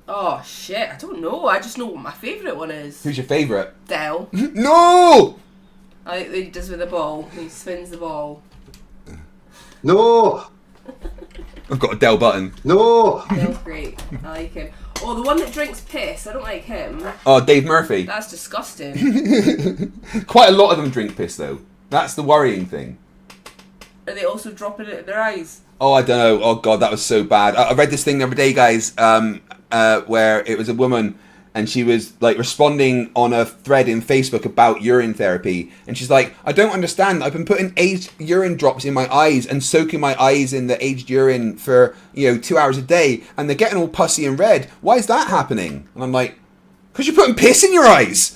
Oh shit, I don't know. I just know what my favourite one is. Who's your favourite? Dell. No! I think he does with the ball. He spins the ball. No! I've got a Dell button. No! Dell's great. I like him. Oh, the one that drinks piss. I don't like him. Oh, Dave Murphy. That's disgusting. Quite a lot of them drink piss, though. That's the worrying thing. Are they also dropping it in their eyes? Oh, I don't know. Oh, God, that was so bad. I read this thing the other day, guys, where it was a woman and she was like responding on a thread in Facebook about urine therapy. And she's like, I don't understand. I've been putting aged urine drops in my eyes and soaking my eyes in the aged urine for, 2 hours a day. And they're getting all pussy and red. Why is that happening? And I'm like, Because you're putting piss in your eyes.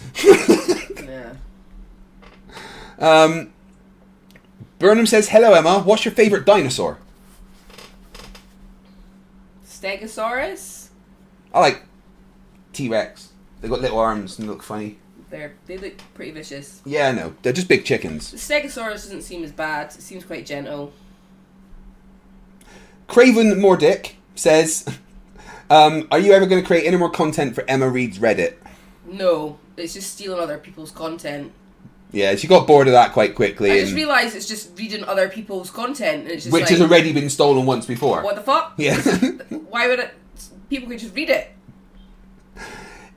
Yeah. Burnham says, hello, Emma. What's your favourite dinosaur? Stegosaurus? I like T-Rex. They got little arms and look funny. They look pretty vicious. Yeah, I know. They're just big chickens. The Stegosaurus doesn't seem as bad. It seems quite gentle. Craven Mordick says, are you ever going to create any more content for Emma Reed's Reddit? No, it's just stealing other people's content. Yeah, she got bored of that quite quickly. I just realised it's just reading other people's content. And it's just which has already been stolen once before. What the fuck? Yeah. Why would it? People could just read it.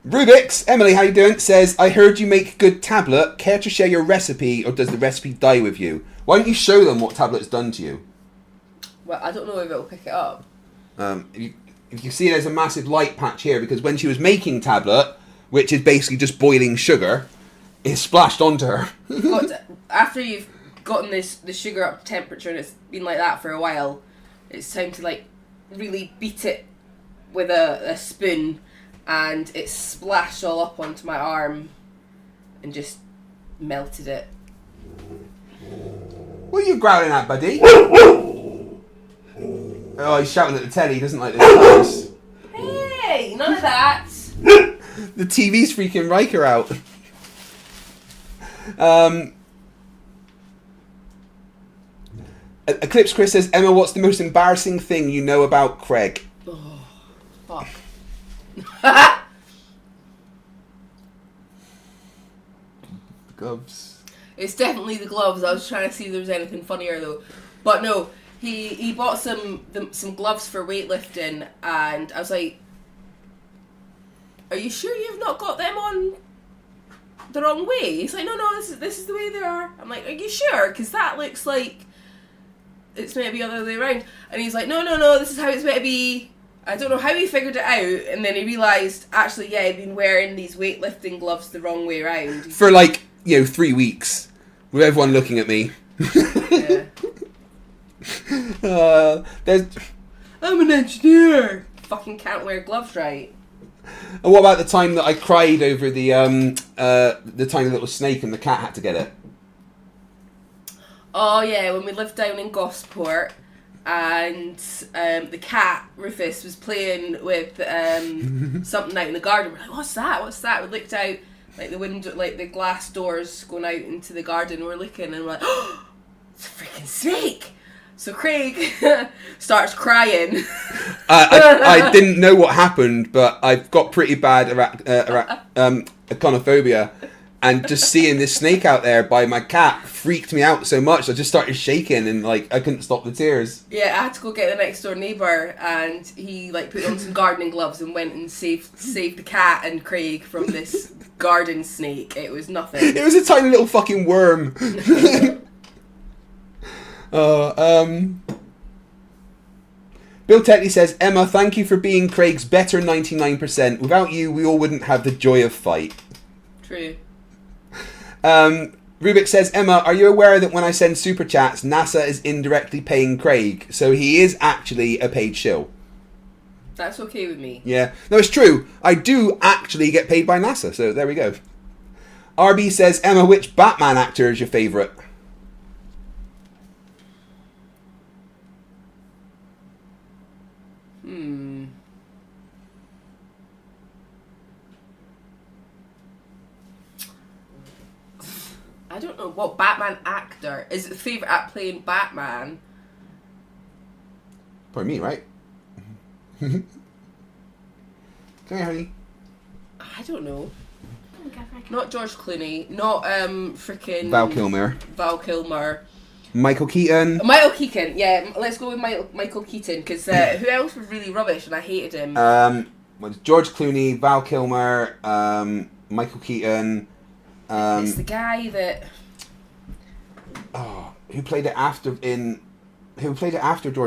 Rubik's, Emily, how you doing? Says, I heard you make good tablet. Care to share your recipe, or does the recipe die with you? Why don't you show them what tablet's done to you? Well, I don't know if it'll pick it up. If you see there's a massive light patch here, because when she was making tablet, which is basically just boiling sugar, it splashed onto her. After you've gotten the sugar up to temperature and it's been like that for a while, it's time to like really beat it with a spoon, and it splashed all up onto my arm and just melted it. What are you growling at, buddy? Oh, he's shouting at the telly. He doesn't like this. Hey, none of that. The TV's freaking Riker out. Eclipse Chris says, Emma, what's the most embarrassing thing you know about Craig? Oh, fuck. Gloves. It's definitely the gloves. I was trying to see if there was anything funnier though, but no. He bought some gloves for weightlifting, and I was like, "Are you sure you've not got them on the wrong way?" He's like, "No, this is the way they are." I'm like, "Are you sure? Because that looks like it's meant to be the other way around." And he's like, "No, this is how it's meant to be." I don't know how he figured it out, and then he realised, actually, yeah, he'd been wearing these weightlifting gloves the wrong way around. For 3 weeks, with everyone looking at me. Yeah. I'm an engineer. Fucking can't wear gloves right. And what about the time that I cried over the tiny little snake and the cat had to get it? Oh yeah, when we lived down in Gosport, and the cat Rufus was playing with something out in the garden. We're like, "What's that? What's that?" We looked out, like the window, like the glass doors going out into the garden. We're looking, and we're like, "Oh, it's a freaking snake!" So Craig starts crying. I didn't know what happened, but I've got pretty bad acronophobia, and just seeing this snake out there by my cat freaked me out so much. I just started shaking, and I couldn't stop the tears. Yeah, I had to go get the next door neighbour, and he put on some gardening gloves and went and saved the cat and Craig from this garden snake. It was nothing. It was a tiny little fucking worm. Bill Tetley says, Emma, thank you for being Craig's better 99%. Without you, we all wouldn't have the joy of fight. True. Rubik says, Emma, are you aware that when I send super chats, NASA is indirectly paying Craig? So he is actually a paid shill. That's okay with me. Yeah. No, it's true. I do actually get paid by NASA. So there we go. RB says, Emma, which Batman actor is your favourite? I don't know what Batman actor is the favourite at playing Batman. Probably me, right? Come here, honey. I don't know. Not George Clooney. Not freaking Val Kilmer. Val Kilmer. Michael Keaton. Michael Keaton. Yeah, let's go with Michael Keaton, because who else was really rubbish and I hated him. Was George Clooney, Val Kilmer, Michael Keaton. It's the guy that. Oh, who played it after George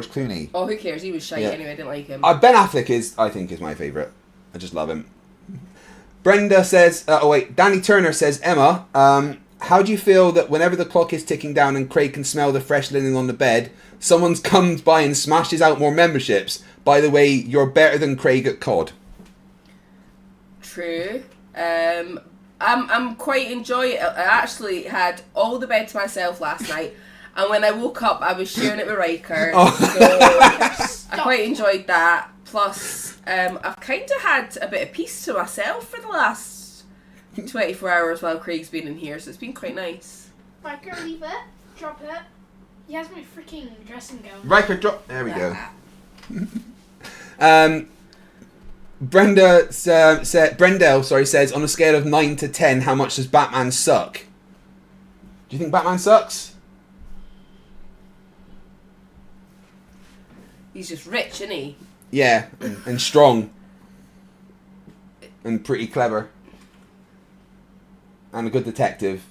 Clooney? Oh, who cares? He was shite anyway. I didn't like him. Ben Affleck I think is my favourite. I just love him. Brenda says, Danny Turner says, Emma, how do you feel that whenever the clock is ticking down and Craig can smell the fresh linen on the bed, someone's comes by and smashes out more memberships? By the way, you're better than Craig at COD. True. I'm quite enjoying it. I actually had all the bed to myself last night, and when I woke up, I was sharing it with Riker. So I quite enjoyed that. Plus, I've kind of had a bit of peace to myself for the last 24 hours while Craig's been in here, so it's been quite nice. Riker, leave it. Drop it. He has my freaking dressing gown. Riker, drop. There we go. Brendel says, on a scale of 9 to 10, how much does Batman suck? Do you think Batman sucks? He's just rich, isn't he? Yeah, and strong. And pretty clever. And a good detective.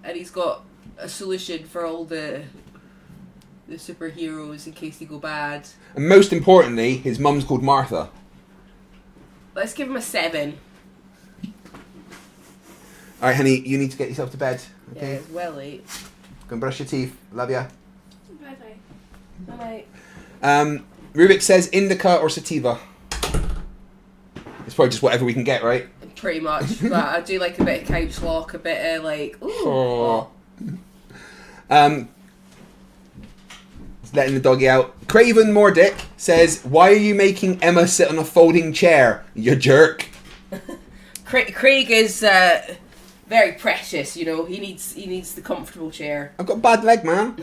And he's got a solution for all the superheroes in case they go bad. And most importantly, his mum's called Martha. Let's give him a 7. Alright, honey, you need to get yourself to bed. Yeah, Okay? it's well late. Go and brush your teeth. Love ya. Bye bye. Rubik says indica or sativa. It's probably just whatever we can get, right? Pretty much, but I do like a bit of couch lock, a bit of like, ooh. Letting the doggy out. Craven Mordick says, why are you making Emma sit on a folding chair, you jerk? Craig is very precious, you know. He needs the comfortable chair. I've got a bad leg, man.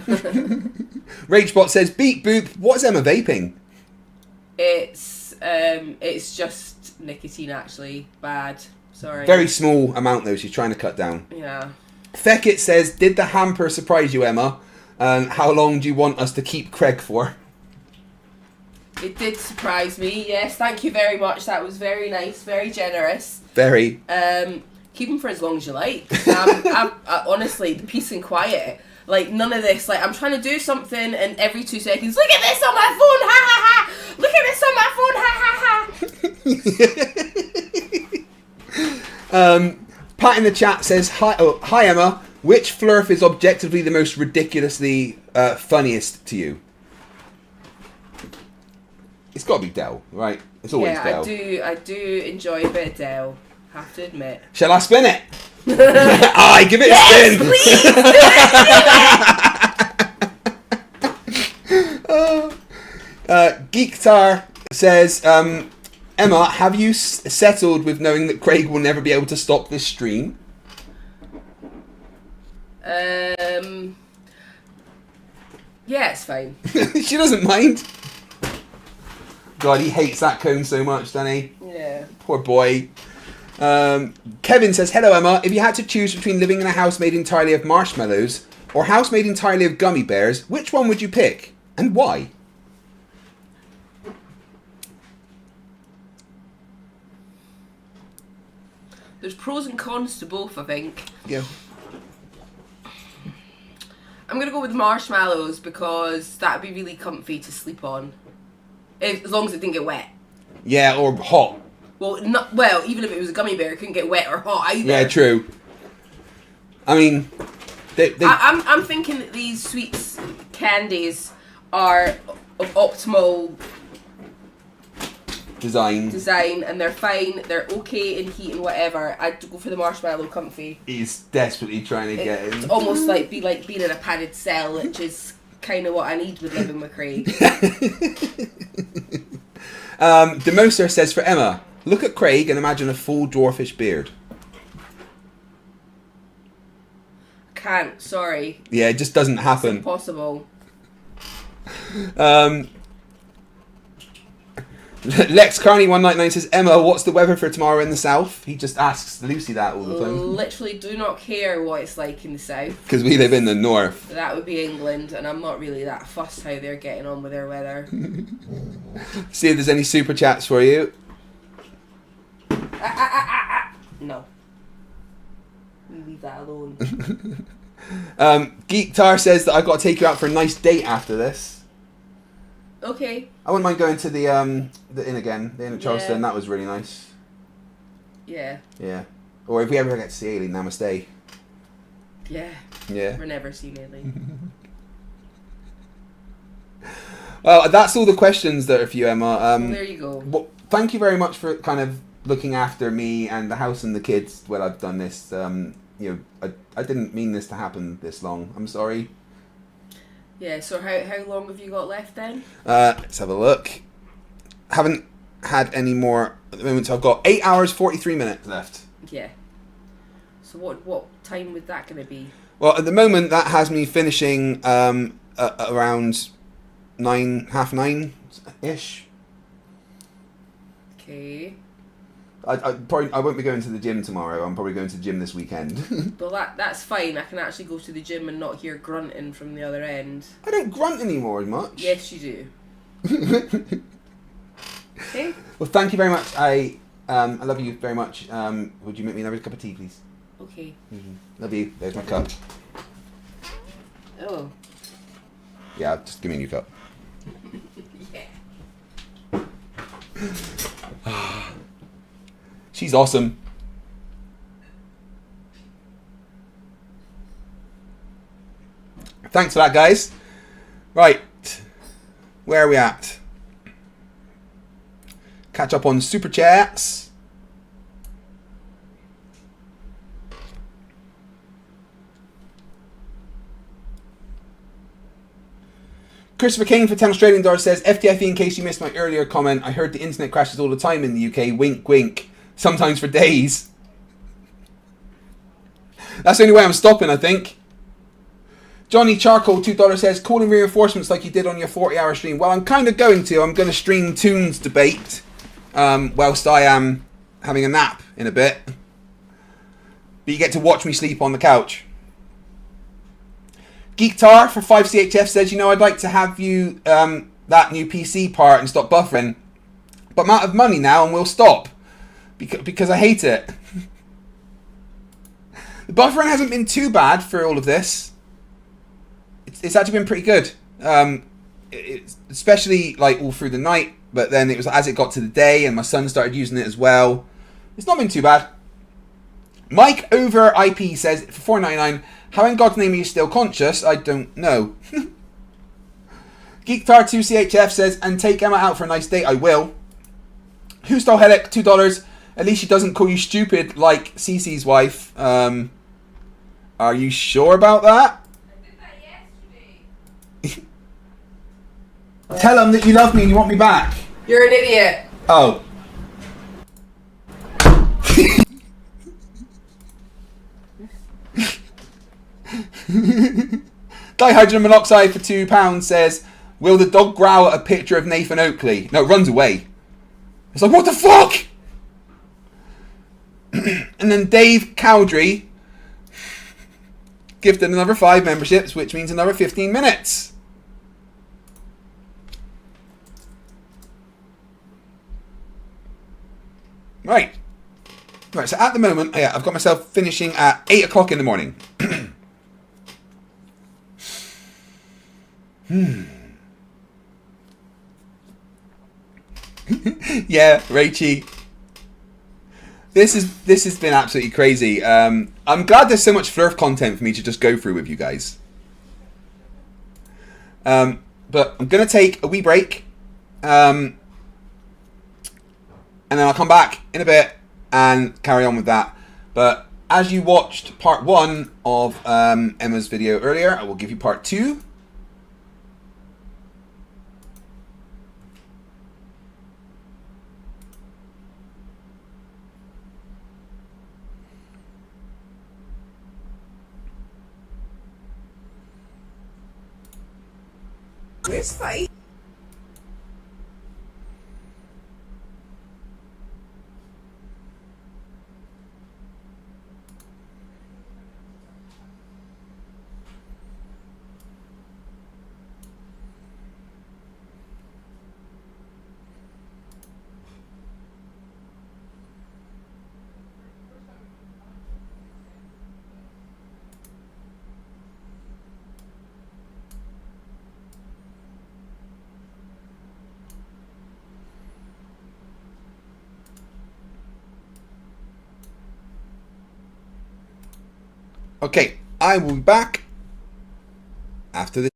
Ragebot says, beep boop, what's Emma vaping? It's just nicotine, actually. Bad. Sorry. Very small amount, though, she's trying to cut down. Yeah. Feckit says, did the hamper surprise you, Emma? How long do you want us to keep Craig for? It did surprise me, yes. Thank you very much. That was very nice, very generous. Very. Keep him for as long as you like. I honestly, the peace and quiet. Like, none of this. Like, I'm trying to do something, and every 2 seconds, look at this on my phone, ha ha ha! Look at this on my phone, ha ha ha! Pat in the chat says, hi Emma, which Flerf is objectively the most ridiculously funniest to you? It's got to be Dell, right? It's always Dell. I do enjoy a bit of Dell, have to admit. Shall I spin it? I give it a spin. Please. Geektar says, Emma, have you settled with knowing that Craig will never be able to stop this stream? Yeah, it's fine. She doesn't mind. God, he hates that cone so much, doesn't he? Yeah. Poor boy. Kevin says, hello Emma, if you had to choose between living in a house made entirely of marshmallows or a house made entirely of gummy bears, which one would you pick? And why? There's pros and cons to both, I think. Yeah. I'm going to go with marshmallows because that'd be really comfy to sleep on. As long as it didn't get wet. Yeah, or hot. Well, even if it was a gummy bear, it couldn't get wet or hot either. Yeah, true. I mean, I'm thinking that these sweets candies are of optimal design, and they're fine. They're okay in heat and whatever. I'd go for the marshmallow comfy. He's desperately trying to get in. It's almost like being in a padded cell, which is kind of what I need with living with Craig. Demoser says, for Emma, look at Craig and imagine a full dwarfish beard. Can't, sorry. Yeah, it just doesn't happen. It's impossible. Lex Carney 199 says, Emma, what's the weather for tomorrow in the south? He just asks Lucy that all the time. Literally do not care what it's like in the south. Because we live in the north. That would be England, and I'm not really that fussed how they're getting on with their weather. See if there's any super chats for you. No. We leave that alone. Geektar says that I've got to take you out for a nice date after this. Okay. I wouldn't mind going to the inn again, the inn at Charleston. Yeah. That was really nice. Yeah. Yeah. Or if we ever get to see Aileen, namaste. Yeah. Yeah. We're never seeing Aileen. Well, that's all the questions that are for you, Emma. There you go. Well, thank you very much for kind of looking after me and the house and the kids while I've done this. You know, I didn't mean this to happen this long. I'm sorry. Yeah, so how long have you got left then? Let's have a look. Haven't had any more at the moment, so I've got 8 hours 43 minutes left. Yeah. So what time would that going to be? Well, at the moment that has me finishing around 9, half 9 ish. Okay. I won't be going to the gym tomorrow. I'm probably going to the gym this weekend. Well, that's fine. I can actually go to the gym and not hear grunting from the other end. I don't grunt anymore as much. Yes, you do. Okay. Well, thank you very much. I love you very much. Would you make me another cup of tea, please? Okay. Love you. There's my cup. Oh. Yeah, just give me a new cup. Yeah. She's awesome. Thanks for that, guys. Right. Where are we at? Catch up on Super Chats. Christopher King for 10 Australian dollars says, FTFE, in case you missed my earlier comment, I heard the internet crashes all the time in the UK. Wink, wink. Sometimes for days. That's the only way I'm stopping, I think. Johnny Charcoal, $2 says, calling reinforcements like you did on your 40-hour stream. Well, I'm kind of going to. I'm going to stream Toons debate whilst I am having a nap in a bit. But you get to watch me sleep on the couch. Geektar for 5CHF says, you know, I'd like to have you that new PC part and stop buffering. But I'm out of money now and we'll stop. Because I hate it. The buffering hasn't been too bad for all of this. It's actually been pretty good. Especially like all through the night. But then it was as it got to the day and my son started using it as well. It's not been too bad. Mike over IP says, for $4.99, how in God's name are you still conscious? I don't know. Geektar2CHF says, and take Emma out for a nice date. I will. Who stole Helic? $2. At least she doesn't call you stupid like Cece's wife. Are you sure about that? I did that yesterday. Tell them that you love me and you want me back. You're an idiot. Oh. Dihydrogen monoxide for £2 says, will the dog growl at a picture of Nathan Oakley? No, it runs away. It's like, what the fuck? And then Dave Cowdrey gifted another 5 memberships, which means another 15 minutes. Right. Right, so at the moment, yeah, I've got myself finishing at 8 o'clock in the morning. Yeah, Rachie. This has been absolutely crazy. I'm glad there's so much Flerf content for me to just go through with you guys. But I'm gonna take a wee break. And then I'll come back in a bit and carry on with that. But as you watched part 1 of Emma's video earlier, I will give you part 2. Where's Fight? Okay, I will be back after this.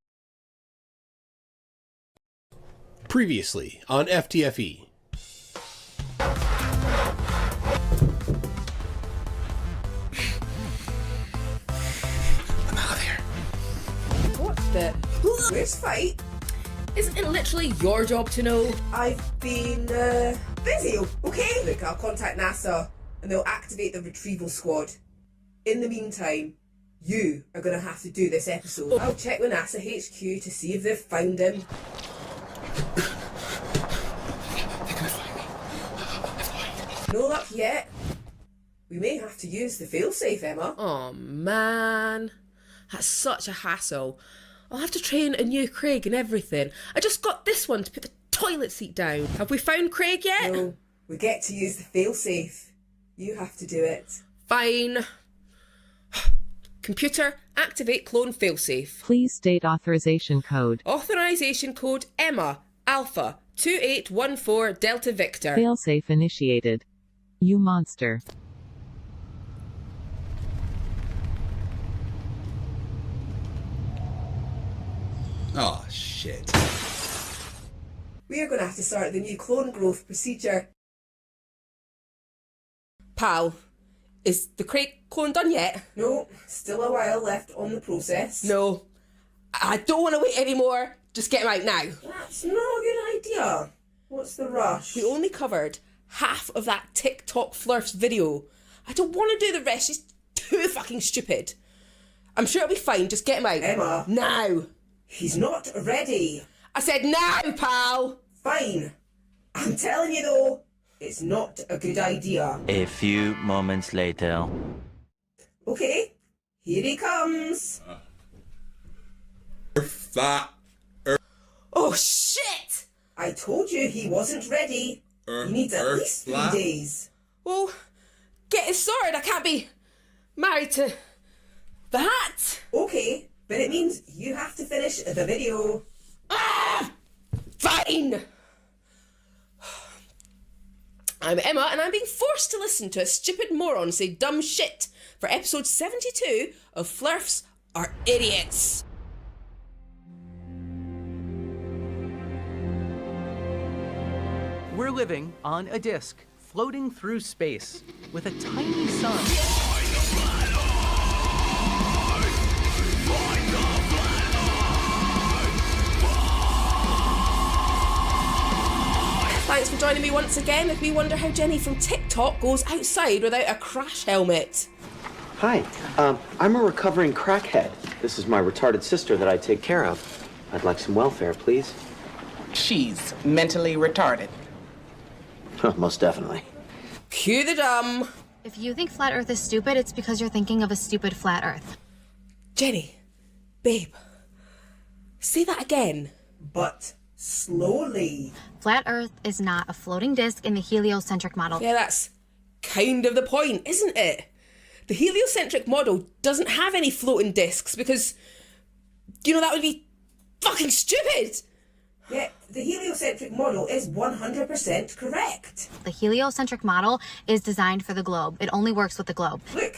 Previously on FTFE. finished it. Where's Fight? Isn't it literally your job to know? I've been busy, okay? Look, I'll contact NASA and they'll activate the retrieval squad. In the meantime, you are going to have to do this episode. I'll check with NASA HQ to see if they've found him. No luck yet. We may have to use the failsafe, Emma. Oh man, that's such a hassle. I'll have to train a new Craig and everything. I just got this one to put the toilet seat down. Have we found Craig yet? No, we get to use the failsafe. You have to do it. Fine. Computer, activate clone failsafe. Please state authorization code. Authorization code Emma, Alpha, 2814 Delta Victor. Failsafe initiated. You monster. Oh, shit. We are going to have to start the new clone growth procedure. Pal, is the Craig clone done yet? No, still a while left on the process. No, I don't want to wait anymore. Just get him out now. That's not a good idea. What's the rush? We only covered half of that TikTok Flerfs video. I don't want to do the rest. She's too fucking stupid. I'm sure it'll be fine. Just get him out. Emma. Now. He's not ready. I said now, pal. Fine. I'm telling you though, it's not a good idea. A few moments later. Okay, here he comes. Oh shit! I told you he wasn't ready. He needs at least 3 days. Well, get it sorted. I can't be married to that. Okay, but it means you have to finish the video. Ah! Fine! I'm Emma, and I'm being forced to listen to a stupid moron say dumb shit for episode 72 of Flerfs Are Idiots. We're living on a disk, floating through space, with a tiny sun. Thanks for joining me once again as we wonder how Jenny from TikTok goes outside without a crash helmet. Hi, I'm a recovering crackhead. This is my retarded sister that I take care of. I'd like some welfare, please. She's mentally retarded. Most definitely. Cue the dumb. If you think flat Earth is stupid, it's because you're thinking of a stupid flat Earth. Jenny, babe, say that again. But slowly. Flat Earth is not a floating disk in the heliocentric model. Yeah, that's kind of the point, isn't it? The heliocentric model doesn't have any floating disks because, you know, that would be fucking stupid. Yeah, the heliocentric model is 100% correct. The heliocentric model is designed for the globe. It only works with the globe. Look,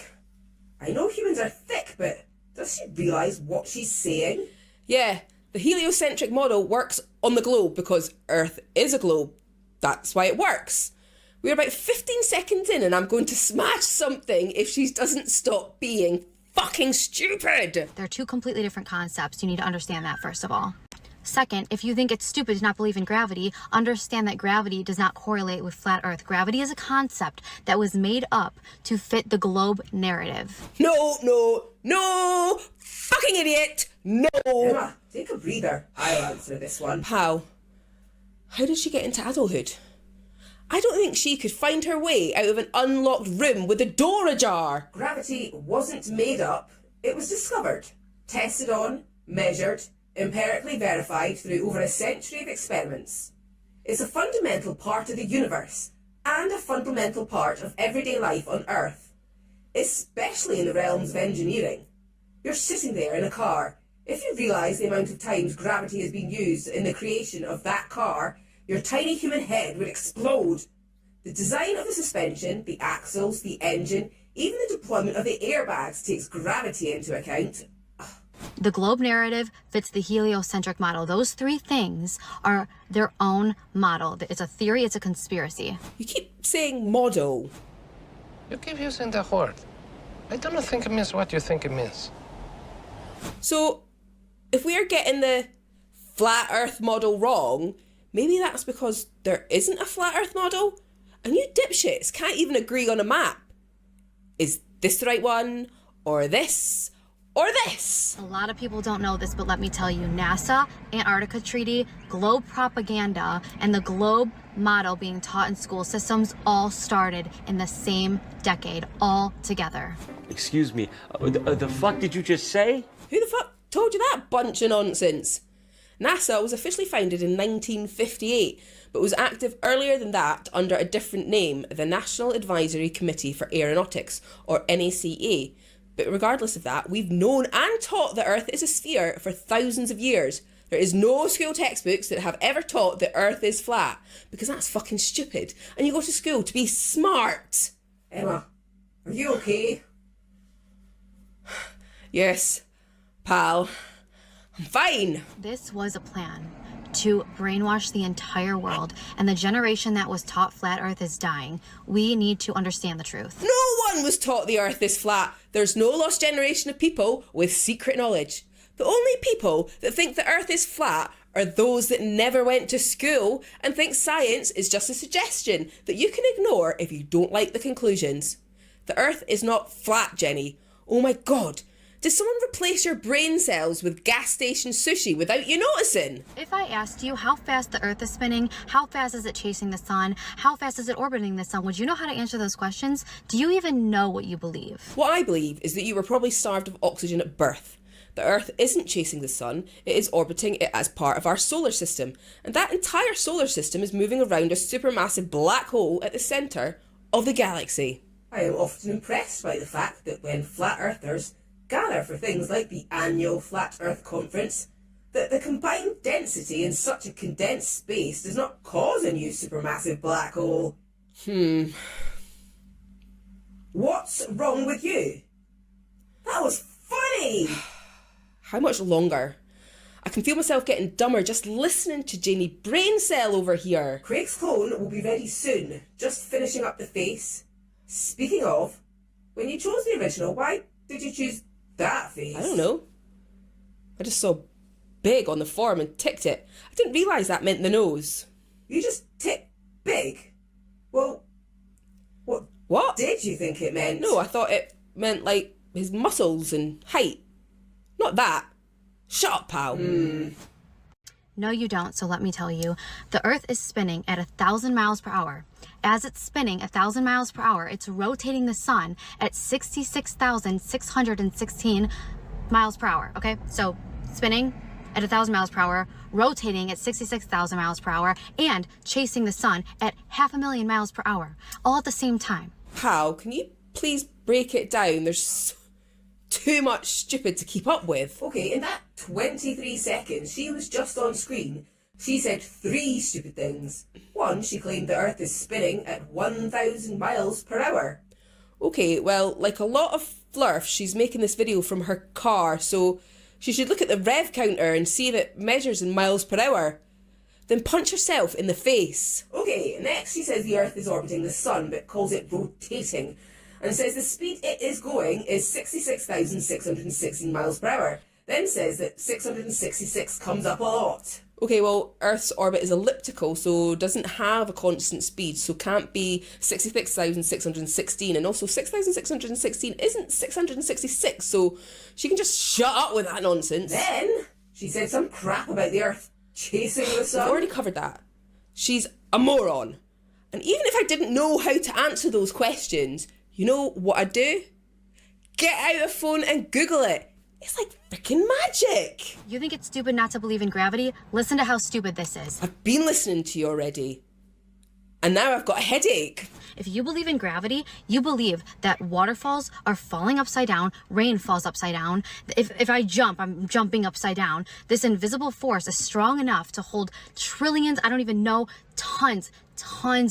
I know humans are thick, but does she realise what she's saying? Yeah, the heliocentric model works on the globe because Earth is a globe. That's why it works. We're about 15 seconds in and I'm going to smash something if she doesn't stop being fucking stupid. They're two completely different concepts. You need to understand that, first of all. Second, if you think it's stupid to not believe in gravity, understand that gravity does not correlate with flat Earth. Gravity is a concept that was made up to fit the globe narrative. No! Fucking idiot! No! Emma, take a breather. I'll answer this one. How did she get into adulthood? I don't think she could find her way out of an unlocked room with the door ajar. Gravity wasn't made up. It was discovered, tested on, measured, empirically verified through over a century of experiments. It's a fundamental part of the universe and a fundamental part of everyday life on Earth, especially in the realms of engineering. You're sitting there in a car. If you realise the amount of times gravity has been used in the creation of that car, your tiny human head would explode. The design of the suspension, the axles, the engine, even the deployment of the airbags takes gravity into account. The globe narrative fits the heliocentric model. Those three things are their own model. It's a theory, it's a conspiracy. You keep saying model. You keep using the word. I don't think it means what you think it means. So, if we are getting the flat Earth model wrong, maybe that's because there isn't a flat Earth model, and you dipshits can't even agree on a map. Is this the right one, or this, or this? A lot of people don't know this, but let me tell you, NASA, Antarctica Treaty, globe propaganda, and the globe model being taught in school systems all started in the same decade, all together. Excuse me, the fuck did you just say? Who the fuck told you that bunch of nonsense? NASA was officially founded in 1958, but was active earlier than that under a different name, the National Advisory Committee for Aeronautics, or NACA. But regardless of that, we've known and taught that Earth is a sphere for thousands of years. There is no school textbooks that have ever taught that Earth is flat, because that's fucking stupid, and you go to school to be smart. Emma, are you okay? Yes, pal. I'm fine. This was a plan to brainwash the entire world, and the generation that was taught flat Earth is dying. We need to understand the truth. No one was taught the Earth is flat. There's no lost generation of people with secret knowledge. The only people that think the Earth is flat are those that never went to school and think science is just a suggestion that you can ignore if you don't like the conclusions. The Earth is not flat, Jenny. Oh my God. Did someone replace your brain cells with gas station sushi without you noticing? If I asked you how fast the Earth is spinning, how fast is it chasing the sun, how fast is it orbiting the sun, would you know how to answer those questions? Do you even know what you believe? What I believe is that you were probably starved of oxygen at birth. The Earth isn't chasing the sun, it is orbiting it as part of our solar system. And that entire solar system is moving around a supermassive black hole at the centre of the galaxy. I am often impressed by the fact that when flat earthers gather for things like the annual Flat Earth Conference, that the combined density in such a condensed space does not cause a new supermassive black hole. What's wrong with you? That was funny! How much longer? I can feel myself getting dumber just listening to Janie Braincell over here. Craig's clone will be ready soon, just finishing up the face. Speaking of, when you chose the original, why did you choose that face? I don't know. I just saw big on the form and ticked it. I didn't realise that meant the nose. You just ticked big? Well, what did you think it meant? No, I thought it meant, like, his muscles and height. Not that. Shut up, pal. No, you don't, so let me tell you. The Earth is spinning at 1,000 miles per hour. As it's spinning 1,000 miles per hour, it's rotating the sun at 66,616 miles per hour, okay? So spinning at 1,000 miles per hour, rotating at 66,000 miles per hour, and chasing the sun at 500,000 miles per hour, all at the same time. How? Can you please break it down? There's too much stupid to keep up with. Okay, in that 23 seconds she was just on screen, she said 3 stupid things. One, she claimed the Earth is spinning at 1,000 miles per hour. Okay, well, like a lot of Flerfs, she's making this video from her car, so she should look at the rev counter and see if it measures in miles per hour. Then punch herself in the face. Okay, next she says the Earth is orbiting the sun, but calls it rotating, and says the speed it is going is 66,616 miles per hour. Then says that 666 comes up a lot. Okay, well, Earth's orbit is elliptical, so doesn't have a constant speed, so can't be 66,616, and also 6,616 isn't 666, so she can just shut up with that nonsense. Then she said some crap about the Earth chasing the sun. I've already covered that. She's a moron. And even if I didn't know how to answer those questions, you know what I'd do? Get out a phone and Google it. It's like freaking magic. You think it's stupid not to believe in gravity? Listen to how stupid this is. I've been listening to you already. And now I've got a headache. If you believe in gravity, you believe that waterfalls are falling upside down, rain falls upside down. If I jump, I'm jumping upside down. This invisible force is strong enough to hold trillions, I don't even know, tons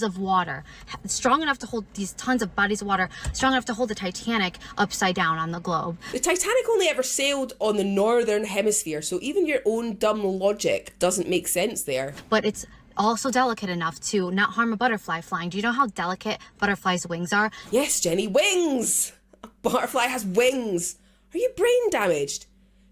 of water. Strong enough to hold these tons of bodies of water, strong enough to hold the Titanic upside down on the globe. The Titanic only ever sailed on the northern hemisphere, so even your own dumb logic doesn't make sense there. But it's also delicate enough to not harm a butterfly flying. Do you know how delicate butterflies' wings are? Yes, Jenny, wings! A butterfly has wings. Are you brain damaged?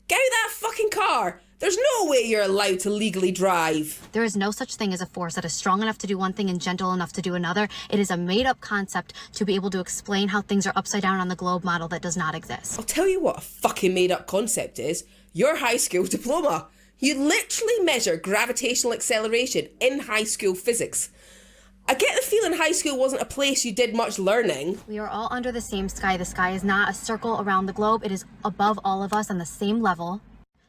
Get out of that fucking car! There's no way you're allowed to legally drive. There is no such thing as a force that is strong enough to do one thing and gentle enough to do another. It is a made-up concept to be able to explain how things are upside down on the globe model that does not exist. I'll tell you what a fucking made-up concept is. Your high school diploma. You literally measure gravitational acceleration in high school physics. I get the feeling high school wasn't a place you did much learning. We are all under the same sky. The sky is not a circle around the globe. It is above all of us on the same level.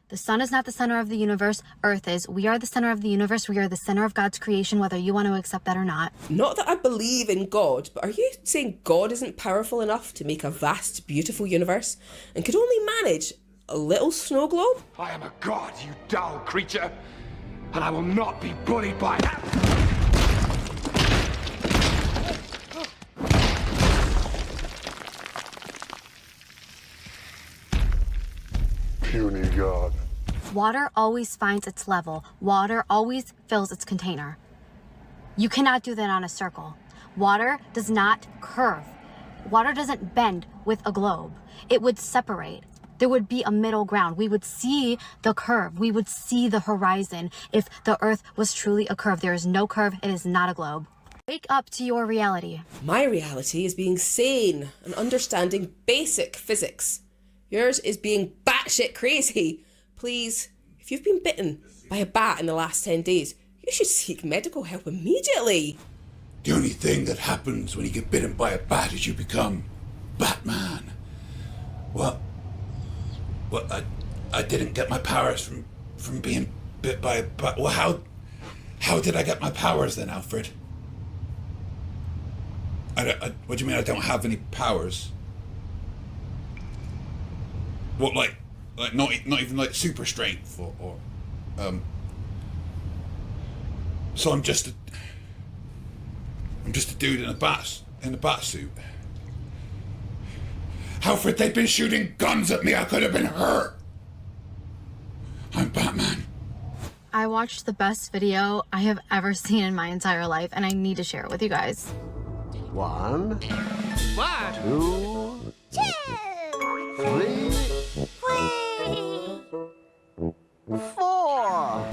The sun is not the center of the universe. Earth is. We are the center of the universe. We are the center of God's creation, whether you want to accept that or not. Not that I believe in God, but are you saying God isn't powerful enough to make a vast, beautiful universe and could only manage a little snow globe? I am a god, you dull creature, and I will not be bullied by that. Puny god. Water always finds its level. Water always fills its container. You cannot do that on a circle. Water does not curve. Water doesn't bend with a globe. It would separate. There would be a middle ground. We would see the curve. We would see the horizon if the earth was truly a curve. There is no curve. It is not a globe. Wake up to your reality. My reality is being sane and understanding basic physics. Yours is being batshit crazy. Please, if you've been bitten by a bat in the last 10 days, you should seek medical help immediately. The only thing that happens when you get bitten by a bat is you become Batman. Well, I didn't get my powers from being bit by a bat. Well, how did I get my powers then, Alfred? What do you mean I don't have any powers? What, like not even like super strength or so I'm just a dude in a bat suit. Alfred, they've been shooting guns at me. I could have been hurt. I'm Batman. I watched the best video I have ever seen in my entire life, and I need to share it with you guys. 1, 2, 3, 4.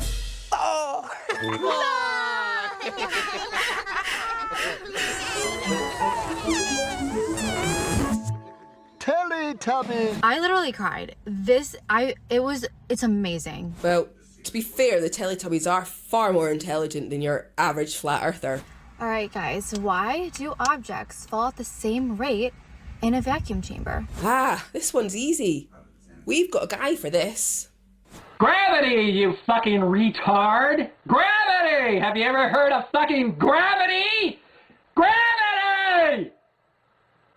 Teletubbies. I literally cried. It's amazing. Well, to be fair, the Teletubbies are far more intelligent than your average flat earther. All right, guys, why do objects fall at the same rate in a vacuum chamber? Ah, this one's easy. We've got a guy for this. Gravity, you fucking retard! Gravity! Have you ever heard of fucking gravity? Gravity!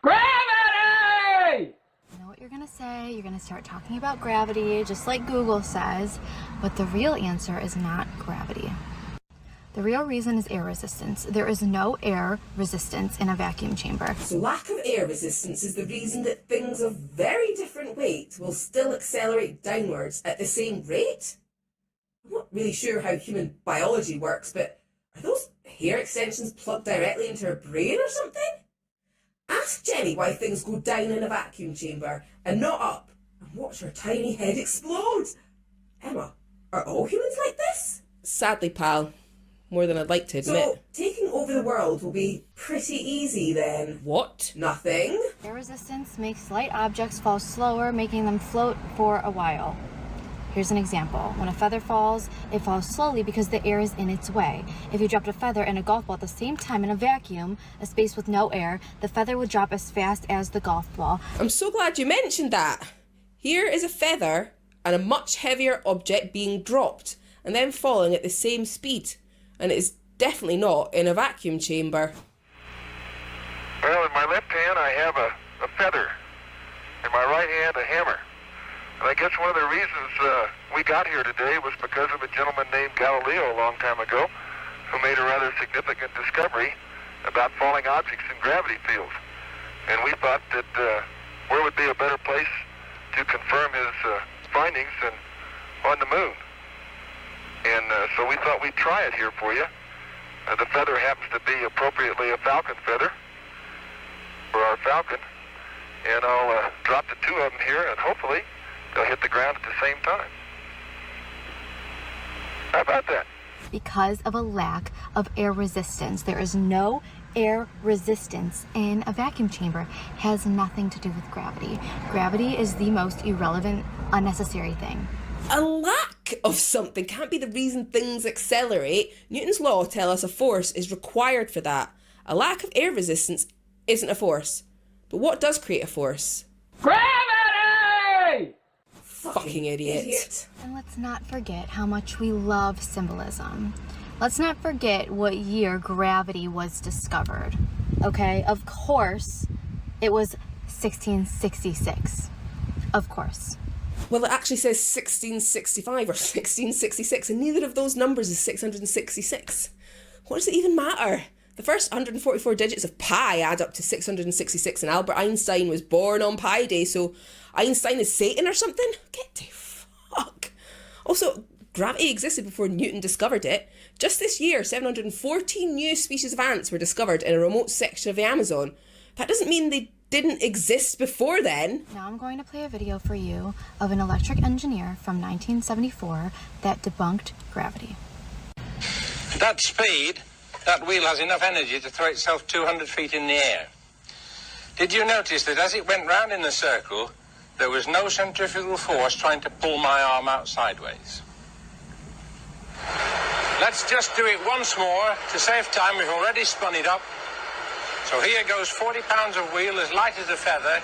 Gravity! You know what you're gonna say? You're gonna start talking about gravity, just like Google says, but the real answer is not gravity. The real reason is air resistance. There is no air resistance in a vacuum chamber. So lack of air resistance is the reason that things of very different weight will still accelerate downwards at the same rate? I'm not really sure how human biology works, but are those hair extensions plugged directly into her brain or something? Ask Jenny why things go down in a vacuum chamber and not up, and watch her tiny head explode. Emma, are all humans like this? Sadly, pal. More than I'd like to admit. So, taking over the world will be pretty easy then. What? Nothing? Air resistance makes light objects fall slower, making them float for a while. Here's an example. When a feather falls, it falls slowly because the air is in its way. If you dropped a feather and a golf ball at the same time in a vacuum, a space with no air, the feather would drop as fast as the golf ball. I'm so glad you mentioned that. Here is a feather and a much heavier object being dropped and then falling at the same speed. And it is definitely not in a vacuum chamber. Well, in my left hand I have a feather. In my right hand a hammer. And I guess one of the reasons we got here today was because of a gentleman named Galileo a long time ago who made a rather significant discovery about falling objects in gravity fields. And we thought that where would be a better place to confirm his findings than on the moon. And so we thought we'd try it here for you. The feather happens to be appropriately a falcon feather for our falcon. And I'll drop the two of them here, and hopefully they'll hit the ground at the same time. How about that? Because of a lack of air resistance. There is no air resistance in a vacuum chamber. Has nothing to do with gravity. Gravity is the most irrelevant, unnecessary thing. A lack of something can't be the reason things accelerate. Newton's law tells us a force is required for that. A lack of air resistance isn't a force. But what does create a force? Gravity! Fucking idiot. And let's not forget how much we love symbolism. Let's not forget what year gravity was discovered. Okay, of course, it was 1666. Of course. Well, it actually says 1665 or 1666, and neither of those numbers is 666. What does it even matter? The first 144 digits of pi add up to 666, and Albert Einstein was born on Pi Day, so Einstein is Satan or something? Get the fuck. Also, gravity existed before Newton discovered it. Just this year, 714 new species of ants were discovered in a remote section of the Amazon. That doesn't mean they didn't exist before then. Now I'm going to play a video for you of an electric engineer from 1974 that debunked gravity. That speed, that wheel has enough energy to throw itself 200 feet in the air. Did you notice that as it went round in the circle, there was no centrifugal force trying to pull my arm out sideways? Let's just do it once more. To save time, we've already spun it up. So here goes 40 pounds of wheel as light as a feather.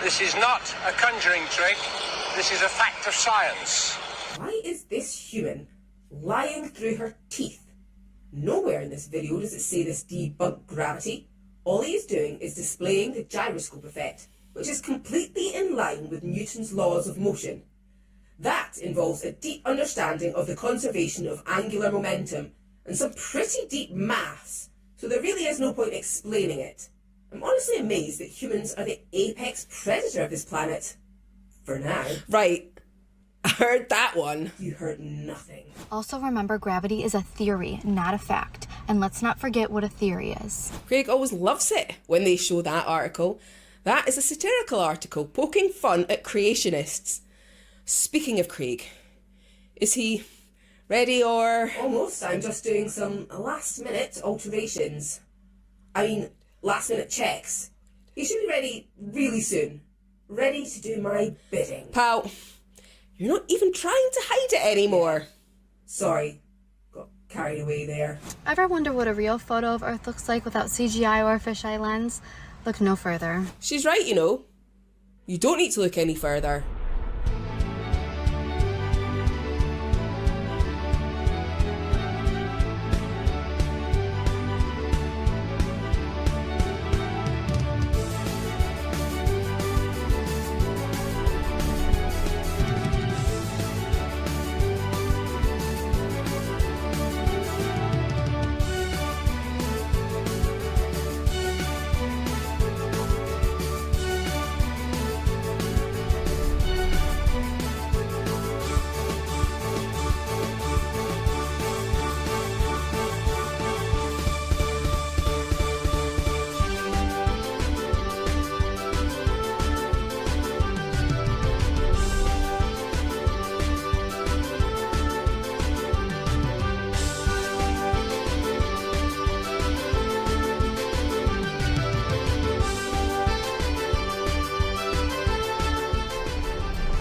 This is not a conjuring trick. This is a fact of science. Why is this human lying through her teeth? Nowhere in this video does it say this debunked gravity. All he is doing is displaying the gyroscope effect, which is completely in line with Newton's laws of motion. That involves a deep understanding of the conservation of angular momentum and some pretty deep maths, so there really is no point explaining it. I'm honestly amazed that humans are the apex predator of this planet. For now. Right. I heard that one. You heard nothing. Also remember, gravity is a theory, not a fact. And let's not forget what a theory is. Craig always loves it when they show that article. That is a satirical article poking fun at creationists. Speaking of Craig, is he ready or...? Almost. I'm just doing some last-minute alterations. I mean, last-minute checks. He should be ready really soon. Ready to do my bidding. Pal, you're not even trying to hide it anymore. Sorry. Got carried away there. Ever wonder what a real photo of Earth looks like without CGI or a fisheye lens? Look no further. She's right, you know. You don't need to look any further.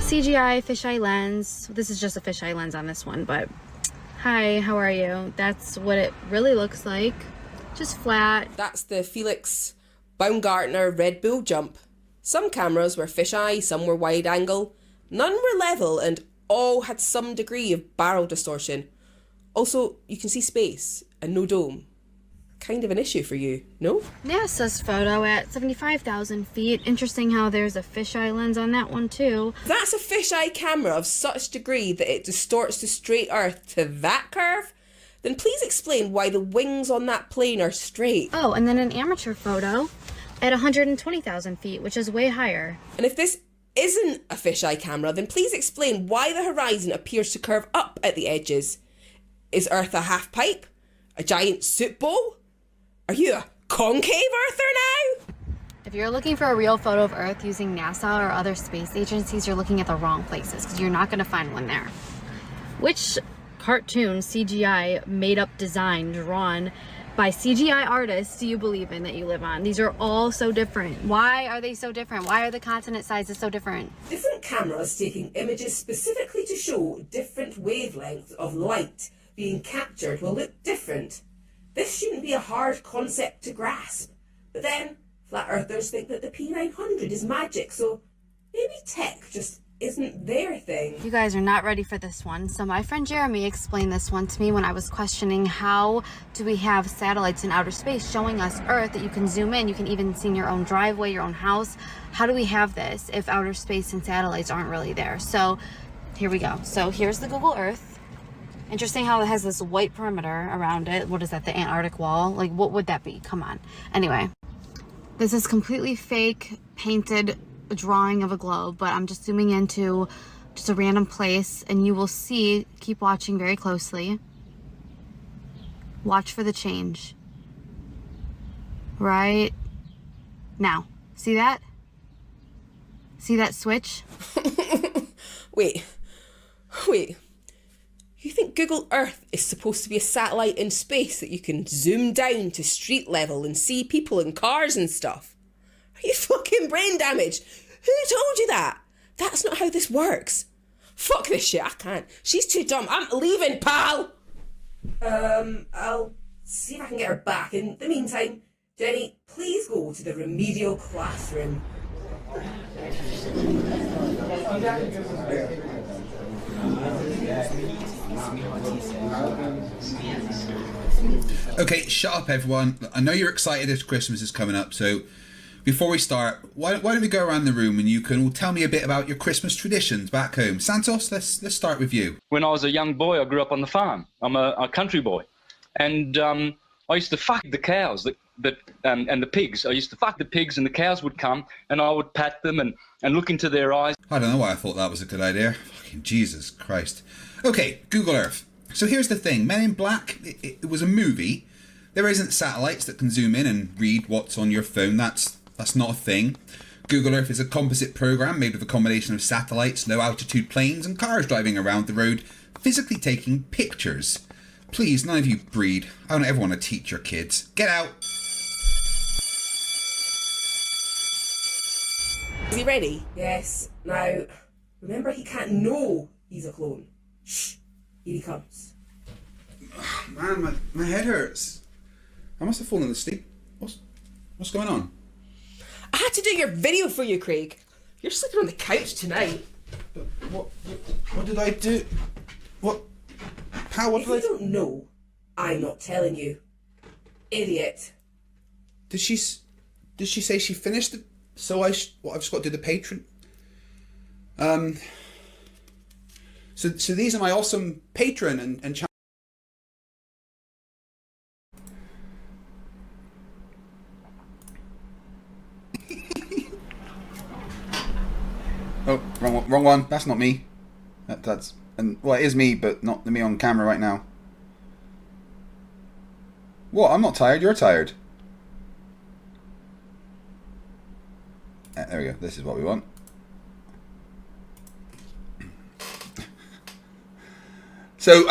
CGI fisheye lens. This is just a fisheye lens on this one, but hi, how are you? That's what it really looks like. Just flat. That's the Felix Baumgartner Red Bull jump. Some cameras were fisheye, some were wide angle. None were level and all had some degree of barrel distortion. Also, you can see space and no dome. Kind of an issue for you, no? NASA's photo at 75,000 feet. Interesting how there's a fisheye lens on that one too. That's a fisheye camera of such degree that it distorts the straight Earth to that curve? Then please explain why the wings on that plane are straight. Oh, and then an amateur photo at 120,000 feet, which is way higher. And if this isn't a fisheye camera, then please explain why the horizon appears to curve up at the edges. Is Earth a half pipe? A giant soup bowl? Are you a concave earther now? If If you're looking for a real photo of Earth using NASA or other space agencies, you're looking at the wrong places because you're not going to find one there. Which cartoon, CGI, made up design, drawn by CGI artists do you believe in that you live on? These are all so different. Why are they so different? Why are the continent sizes so different? Different cameras taking images specifically to show different wavelengths of light being captured will look different. This shouldn't be a hard concept to grasp. But then, flat earthers think that the P900 is magic, so maybe tech just isn't their thing. You guys are not ready for this one. So my friend Jeremy explained this one to me when I was questioning how do we have satellites in outer space showing us Earth that you can zoom in, you can even see in your own driveway, your own house. How do we have this if outer space and satellites aren't really there? So here we go. So here's the Google Earth. Interesting how it has this white perimeter around it. What is that, the Antarctic wall? Like, what would that be? Come on. Anyway, this is completely fake, painted drawing of a globe, but I'm just zooming into just a random place and you will see, keep watching very closely. Watch for the change. Right now. See that? See that switch? Wait. You think Google Earth is supposed to be a satellite in space that you can zoom down to street level and see people in cars and stuff? Are you fucking brain damaged? Who told you that? That's not how this works. Fuck this shit, I can't. She's too dumb. I'm leaving, pal! I'll see if I can get her back. In the meantime, Jenny, please go to the remedial classroom. Okay, shut up everyone. I know you're excited as Christmas is coming up, so before we start, why don't we go around the room and you can all tell me a bit about your Christmas traditions back home. Santos, let's start with you. When I was a young boy, I grew up on the farm. I'm a country boy. And I used to fuck the cows and the pigs. I used to fuck the pigs and the cows would come and I would pat them and look into their eyes. I don't know why I thought that was a good idea. Fucking Jesus Christ. Okay, Google Earth. So here's the thing. Men in Black, it was a movie. There isn't satellites that can zoom in and read what's on your phone. That's not a thing. Google Earth is a composite program made with a combination of satellites, low altitude planes and cars driving around the road, physically taking pictures. Please, none of you breed. I don't ever want to teach your kids. Get out. Is he ready? Yes. Now, remember he can't know he's a clone. Shh. Here he comes. Man, my head hurts. I must have fallen asleep. What's going on? I had to do your video for you, Craig. You're sleeping on the couch tonight. What did I do? What? How? What if did I? You don't know, I'm not telling you. Idiot. Did she say she finished it? So I've just got to do the patron. So these are my awesome patron and oh, wrong one. That's not me. That's well, it is me, but not me on camera right now. What? I'm not tired. You're tired. There we go. This is what we want. So,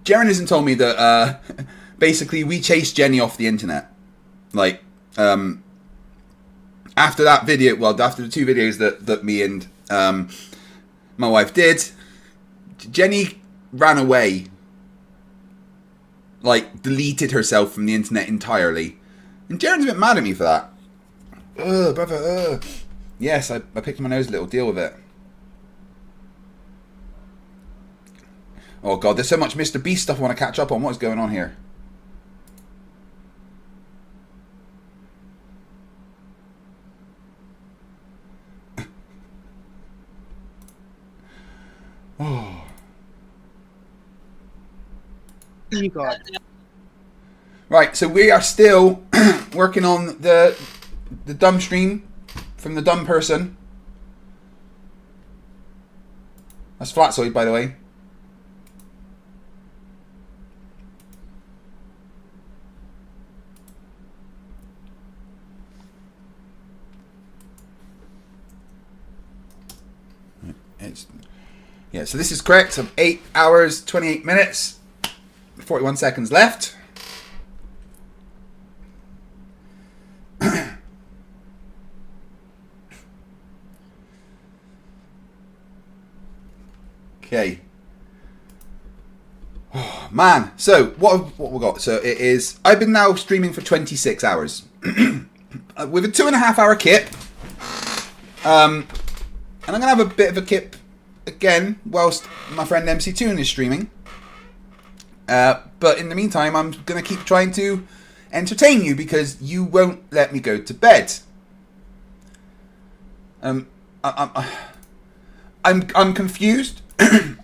Jaren hasn't told me that basically we chased Jenny off the internet. Like, after that video, well, after the two videos that me and my wife did, Jenny ran away. Like, deleted herself from the internet entirely. And Jaren's a bit mad at me for that. Ugh, brother, ugh. Yes, I picked my nose a little, deal with it. Oh god, there's so much Mr. Beast stuff I want to catch up on. What is going on here? Oh. You got. Right, so we are still working on the dumb stream from the dumb person. That's Flatsoid, by the way. Yeah, so this is correct. So 8 hours, 28 minutes, 41 seconds left. Okay. Oh, man, so what we got? So it is. I've been now streaming for 26 hours with a 2.5 hour kip. And I'm gonna have a bit of a kip again whilst my friend MC2 is streaming. But in the meantime, I'm gonna keep trying to entertain you because you won't let me go to bed. I'm confused.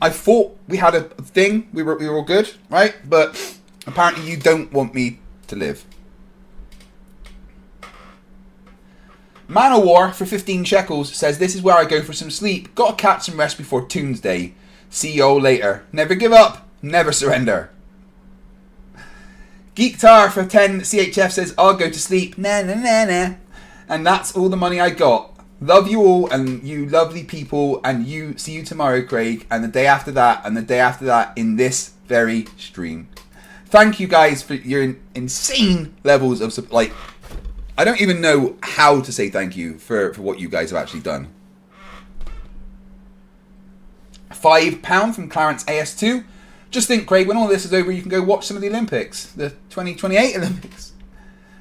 I thought we had a thing. We were all good, right? But apparently you don't want me to live. Man of War for 15 shekels says, this is where I go for some sleep. Gotta catch some rest before Tuesday. See you all later. Never give up. Never surrender. Geektar for 10 CHF says, I'll go to sleep. Nah, nah, nah, nah. And that's all the money I got. Love you all and you lovely people. And see you tomorrow, Craig. And the day after that. And the day after that in this very stream. Thank you guys for your insane levels of support. I don't even know how to say thank you for what you guys have actually done. £5 from Clarence AS2. Just think, Craig, when all this is over, you can go watch some of the Olympics. The 2028 Olympics.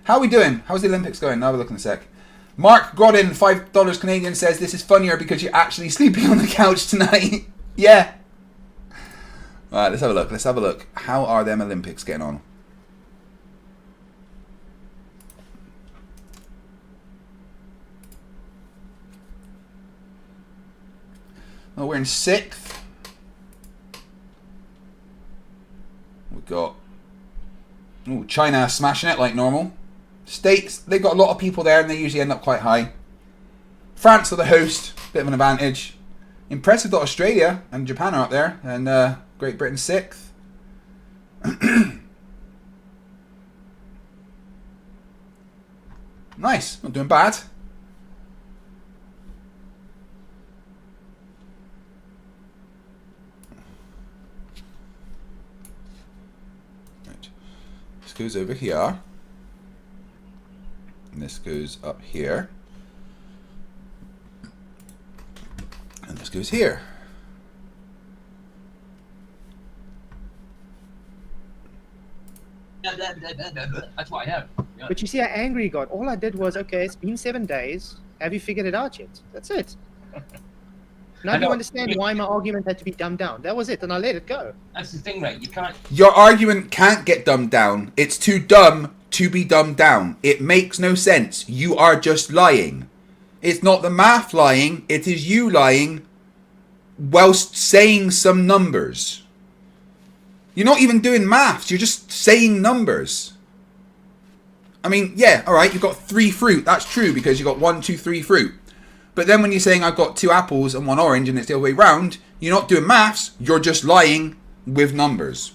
How are we doing? How's the Olympics going? I'll have a look in a sec. Mark Grodin, $5 Canadian, says, this is funnier because you're actually sleeping on the couch tonight. Yeah. Alright, let's have a look. Let's have a look. How are them Olympics getting on? Oh, we're in 6th. We've got China smashing it like normal. States, they've got a lot of people there and they usually end up quite high. France are the host, bit of an advantage. Impressive that Australia and Japan are up there, and Great Britain 6th. Nice, not doing bad. This goes over here. And this goes up here. And this goes here. That's what I have. Yeah. But you see how angry he got. All I did was, okay, it's been 7 days. Have you figured it out yet? That's it. Now you understand why my argument had to be dumbed down. That was it, and I let it go. That's the thing, right? You can't. Your argument can't get dumbed down. It's too dumb to be dumbed down. It makes no sense. You are just lying. It's not the math lying. It is you lying whilst saying some numbers. You're not even doing maths. You're just saying numbers. I mean, yeah, all right, you've got 3 fruit. That's true because you've got 1, 2, 3 fruit. But then when you're saying I've got 2 apples and 1 orange and it's the other way round, you're not doing maths. You're just lying with numbers.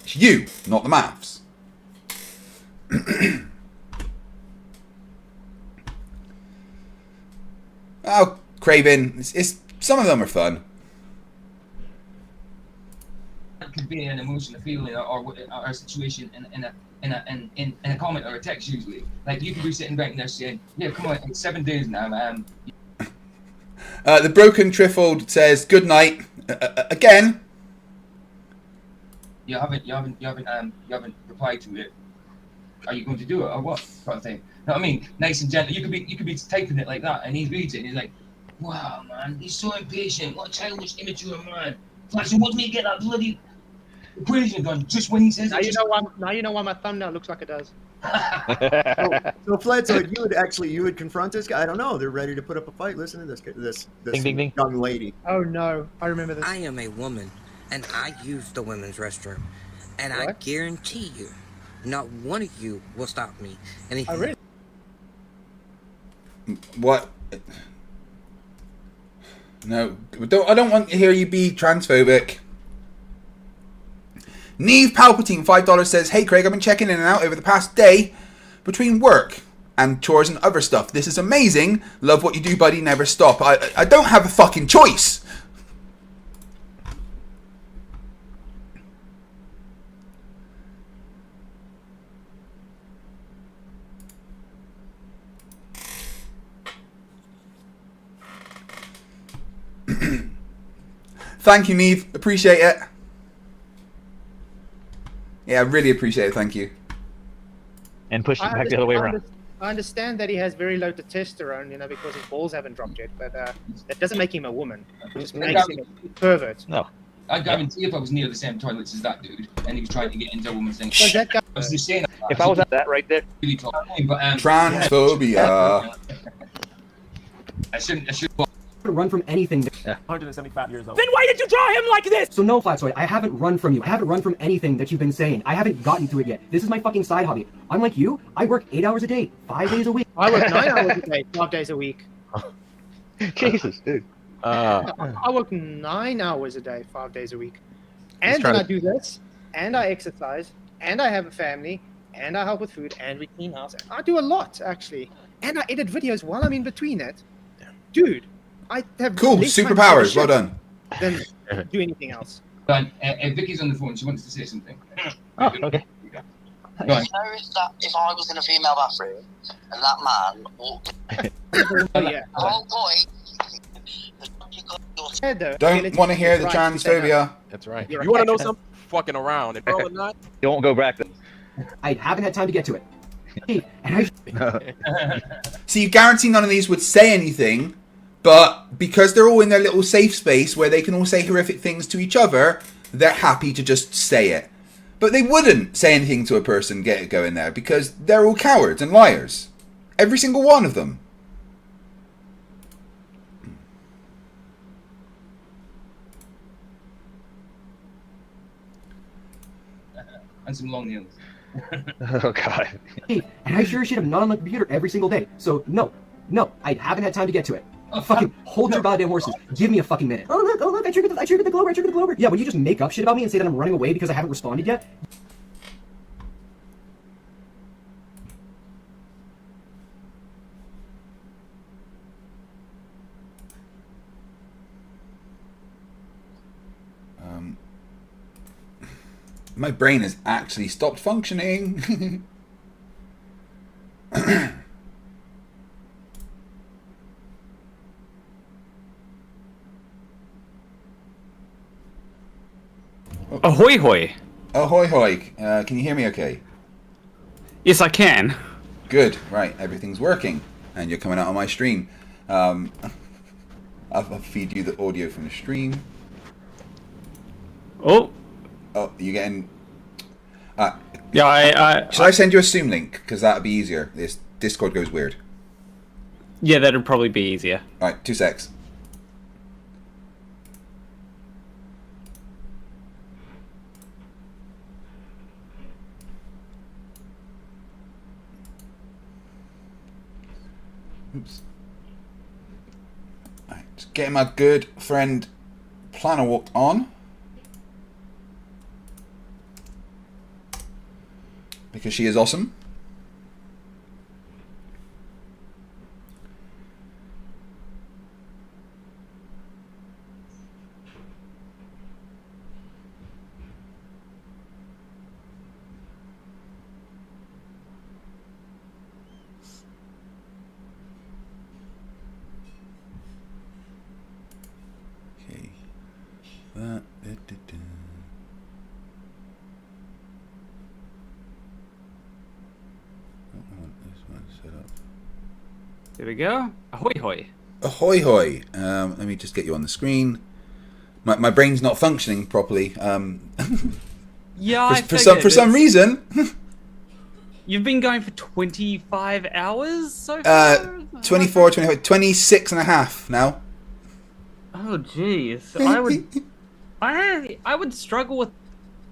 It's you, not the maths. Oh, Craven, it's some of them are fun. It could be an emotion, a feeling, or a situation in a comment or a text usually. Like you could be sitting right there saying, "Yeah, come on, it's 7 days now." The Broken Trifold says, "Good night." Again. You haven't replied to it. Are you going to do it or what? Kind of thing. You know what I mean? Nice and gentle. You could be typing it like that, and he reads it, and he's like, "Wow, man, he's so impatient. What a childish, immature man." Like, so what do you get that bloody equation done just when he says now it? Now you know why my thumbnail looks like it does. So Fled, so you would confront this guy? I don't know. They're ready to put up a fight. Listen to this Ding, ding, ding. young lady. Oh no, I remember this. I am a woman, and I use the women's restroom, and I guarantee you, not one of you will stop me. And if really? What? No, I don't want to hear you be transphobic. Neve Palpatine, $5 says, "Hey Craig, I've been checking in and out over the past day between work and chores and other stuff. This is amazing. Love what you do, buddy. Never stop." I don't have a fucking choice. Thank you, Neve. Appreciate it. Yeah, I really appreciate it. Thank you. And push it back the other way around. I understand that he has very low testosterone, you know, because his balls haven't dropped yet, but that doesn't make him a woman. It just makes him a pervert. No. I guarantee if I was near the same toilets as that dude, and he was trying to get into a woman's thing, Does that guy- I was just saying. If I was at that right there. Really tall, but, Transphobia. I shouldn't. Run from anything. 175 years old. Then why did you draw him like this? So no, Flatsoid, I haven't run from you. I haven't run from anything that you've been saying. I haven't gotten to it yet. This is my fucking side hobby. Unlike you, I work 8 hours a day, 5 days a week. I work 9 hours a day, 12 days a week. Jesus, dude. I work 9 hours a day, 5 days a week. And then I do this, and I exercise, and I have a family, and I help with food, and we clean house. I do a lot, actually. And I edit videos while I'm in between it. Dude, I have Cool, less time to superpowers, do well done. Than do anything else. Vicky's on the phone. She wants to say something. Oh, okay. Go You know that if I was in a female bathroom and that man walked Oh, yeah. wrong boy, Don't want to hear the transphobia. That's right. You're You want to right. know something? Fucking around. And probably not. Don't go back then. I haven't had time to get to it. Hey, and I... So you guarantee none of these would say anything, but because they're all in their little safe space where they can all say horrific things to each other, they're happy to just say it. But they wouldn't say anything to a person going there because they're all cowards and liars. Every single one of them. And some long nails. Oh god. Hey, and I sure as shit am not on the computer every single day. So no, I haven't had time to get to it. Fucking hold your goddamn horses. Give me a fucking minute. Oh look, I triggered the Glober. Yeah, when you just make up shit about me and say that I'm running away because I haven't responded yet. My brain has actually stopped functioning. Ahoy hoy. Ahoy hoy. Can you hear me okay? Yes, I can. Good. Right. Everything's working. And you're coming out on my stream. I'll feed you the audio from the stream. Oh. Oh, you getting... Yeah, Shall I send you a Zoom link? Because that'd be easier. This Discord goes weird. Yeah, that'd probably be easier. Alright, 2 secs. Oops. Alright, just getting my good friend Planner walked on. Because she is awesome. Okay. That. There we go. Ahoy hoy. Ahoy hoy. Let me just get you on the screen. My brain's not functioning properly. Yeah, for some reason. You've been going for 25 hours so far? 24, 25, 26 and a half now. Oh jeez. I would struggle with...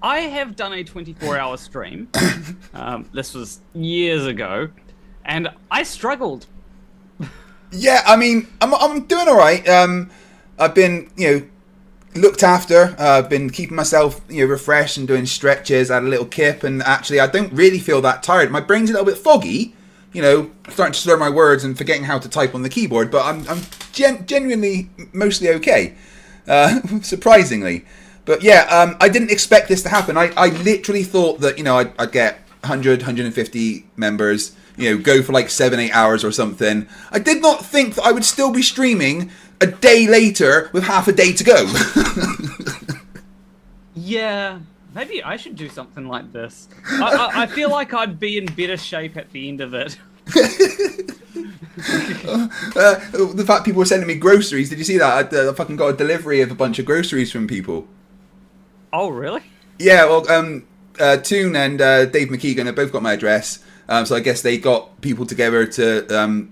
I have done a 24-hour stream. This was years ago. And I struggled. Yeah, I mean, I'm doing all right. I've been, looked after. I've been keeping myself, refreshed and doing stretches. I had a little kip, and actually, I don't really feel that tired. My brain's a little bit foggy, starting to slur my words and forgetting how to type on the keyboard. But I'm genuinely mostly okay, surprisingly. But yeah, I didn't expect this to happen. I literally thought that I'd get 100, 150 members. Go for like 7-8 hours or something. I did not think that I would still be streaming a day later with half a day to go. Yeah, maybe I should do something like this. I feel like I'd be in better shape at the end of it. The fact people were sending me groceries. Did you see that? I fucking got a delivery of a bunch of groceries from people. Oh, really? Yeah, well, Toon and Dave McKeegan have both got my address. So I guess they got people together to,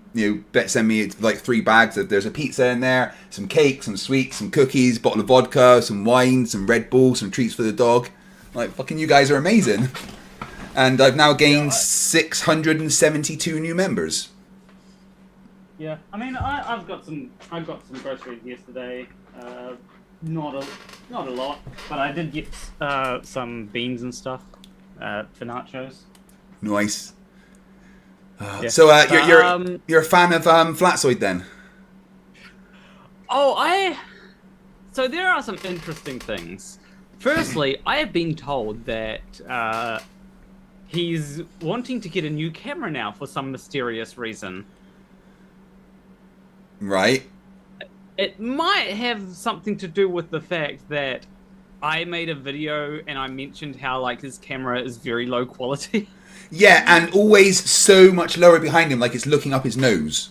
send me like 3 bags. There's a pizza in there, some cake, some sweets, some cookies, bottle of vodka, some wine, some Red Bull, some treats for the dog. Like, fucking you guys are amazing. And I've now gained 672 new members. Yeah, I mean, I got some groceries yesterday. Not a lot, but I did get some beans and stuff for nachos. Nice. Yeah. So you're a fan of Flatsoid then? Oh, so there are some interesting things. Firstly, I have been told that he's wanting to get a new camera now for some mysterious reason. Right. It might have something to do with the fact that I made a video and I mentioned how like his camera is very low quality. Yeah, and always so much lower behind him, like it's looking up his nose.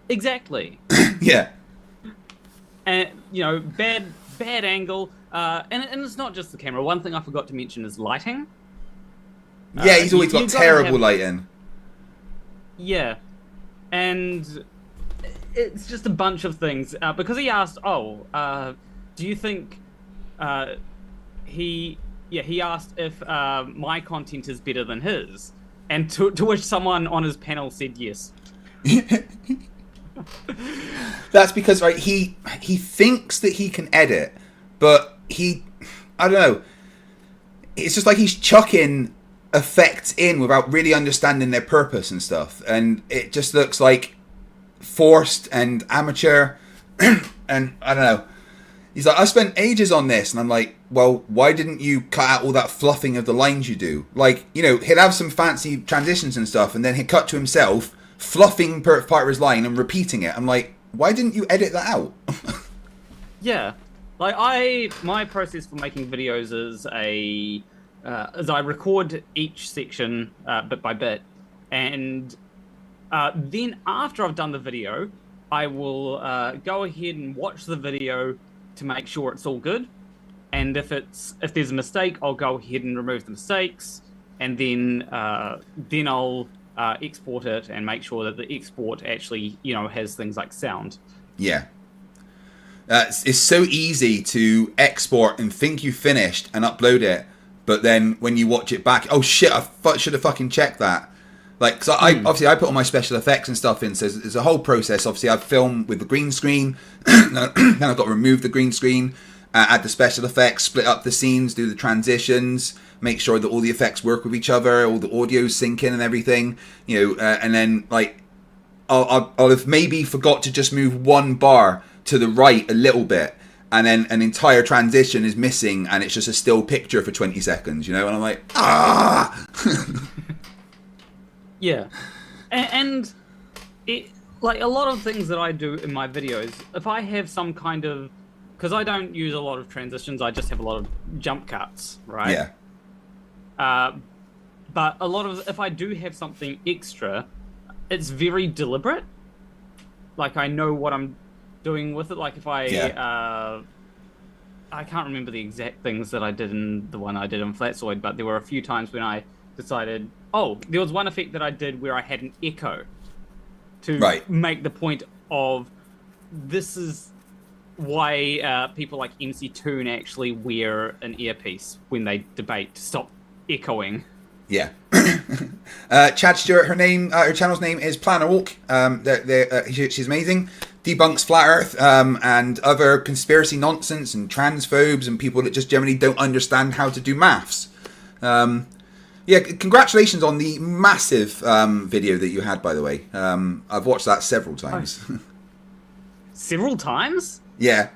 Exactly. Yeah. And bad angle. And it's not just the camera. One thing I forgot to mention is lighting. Yeah, he's always got terrible lighting. Yeah, and it's just a bunch of things. Because he asked, do you think he asked if my content is better than his, and to which someone on his panel said yes. That's because he thinks that he can edit, but I don't know. It's just like he's chucking effects in without really understanding their purpose and stuff, and it just looks like forced and amateur. And I don't know. He's like, I spent ages on this, and I'm like, well, why didn't you cut out all that fluffing of the lines you do? Like, he'd have some fancy transitions and stuff, and then he'd cut to himself fluffing part of his line and repeating it. I'm like, why didn't you edit that out? Yeah, like my process for making videos is as I record each section bit by bit, and then after I've done the video, I will go ahead and watch the video to make sure it's all good, and if there's a mistake, I'll go ahead and remove the mistakes, and then I'll export it and make sure that the export actually has things like sound. Yeah. It's so easy to export and think you finished and upload it, but then when you watch it back, oh shit, I should have fucking checked that. Like, cause I put all my special effects and stuff in, so there's a whole process. Obviously, I film with the green screen, then I've got to remove the green screen, add the special effects, split up the scenes, do the transitions, make sure that all the effects work with each other, all the audio's sync in and everything, and then like I'll have maybe forgot to just move one bar to the right a little bit, and then an entire transition is missing, and it's just a still picture for 20 seconds, and I'm like, ah. Yeah, and it like a lot of things that I do in my videos, if I have some kind of, because I don't use a lot of transitions, I just have a lot of jump cuts, right? Yeah. But a lot of, if I do have something extra, it's very deliberate. Like, I know what I'm doing with it. Like, if I can't remember the exact things that I did in the one I did in Flatsoid, but there were a few times when I decided, there was one effect that I did where I had an echo to make the point of, this is why people like MC Toon actually wear an earpiece when they debate to stop echoing. Yeah. Chad Stewart, her channel's name is Planner Walk. She's amazing. Debunks Flat Earth and other conspiracy nonsense and transphobes and people that just generally don't understand how to do maths. Yeah, congratulations on the massive video that you had, by the way. I've watched that several times. Several times? Yeah.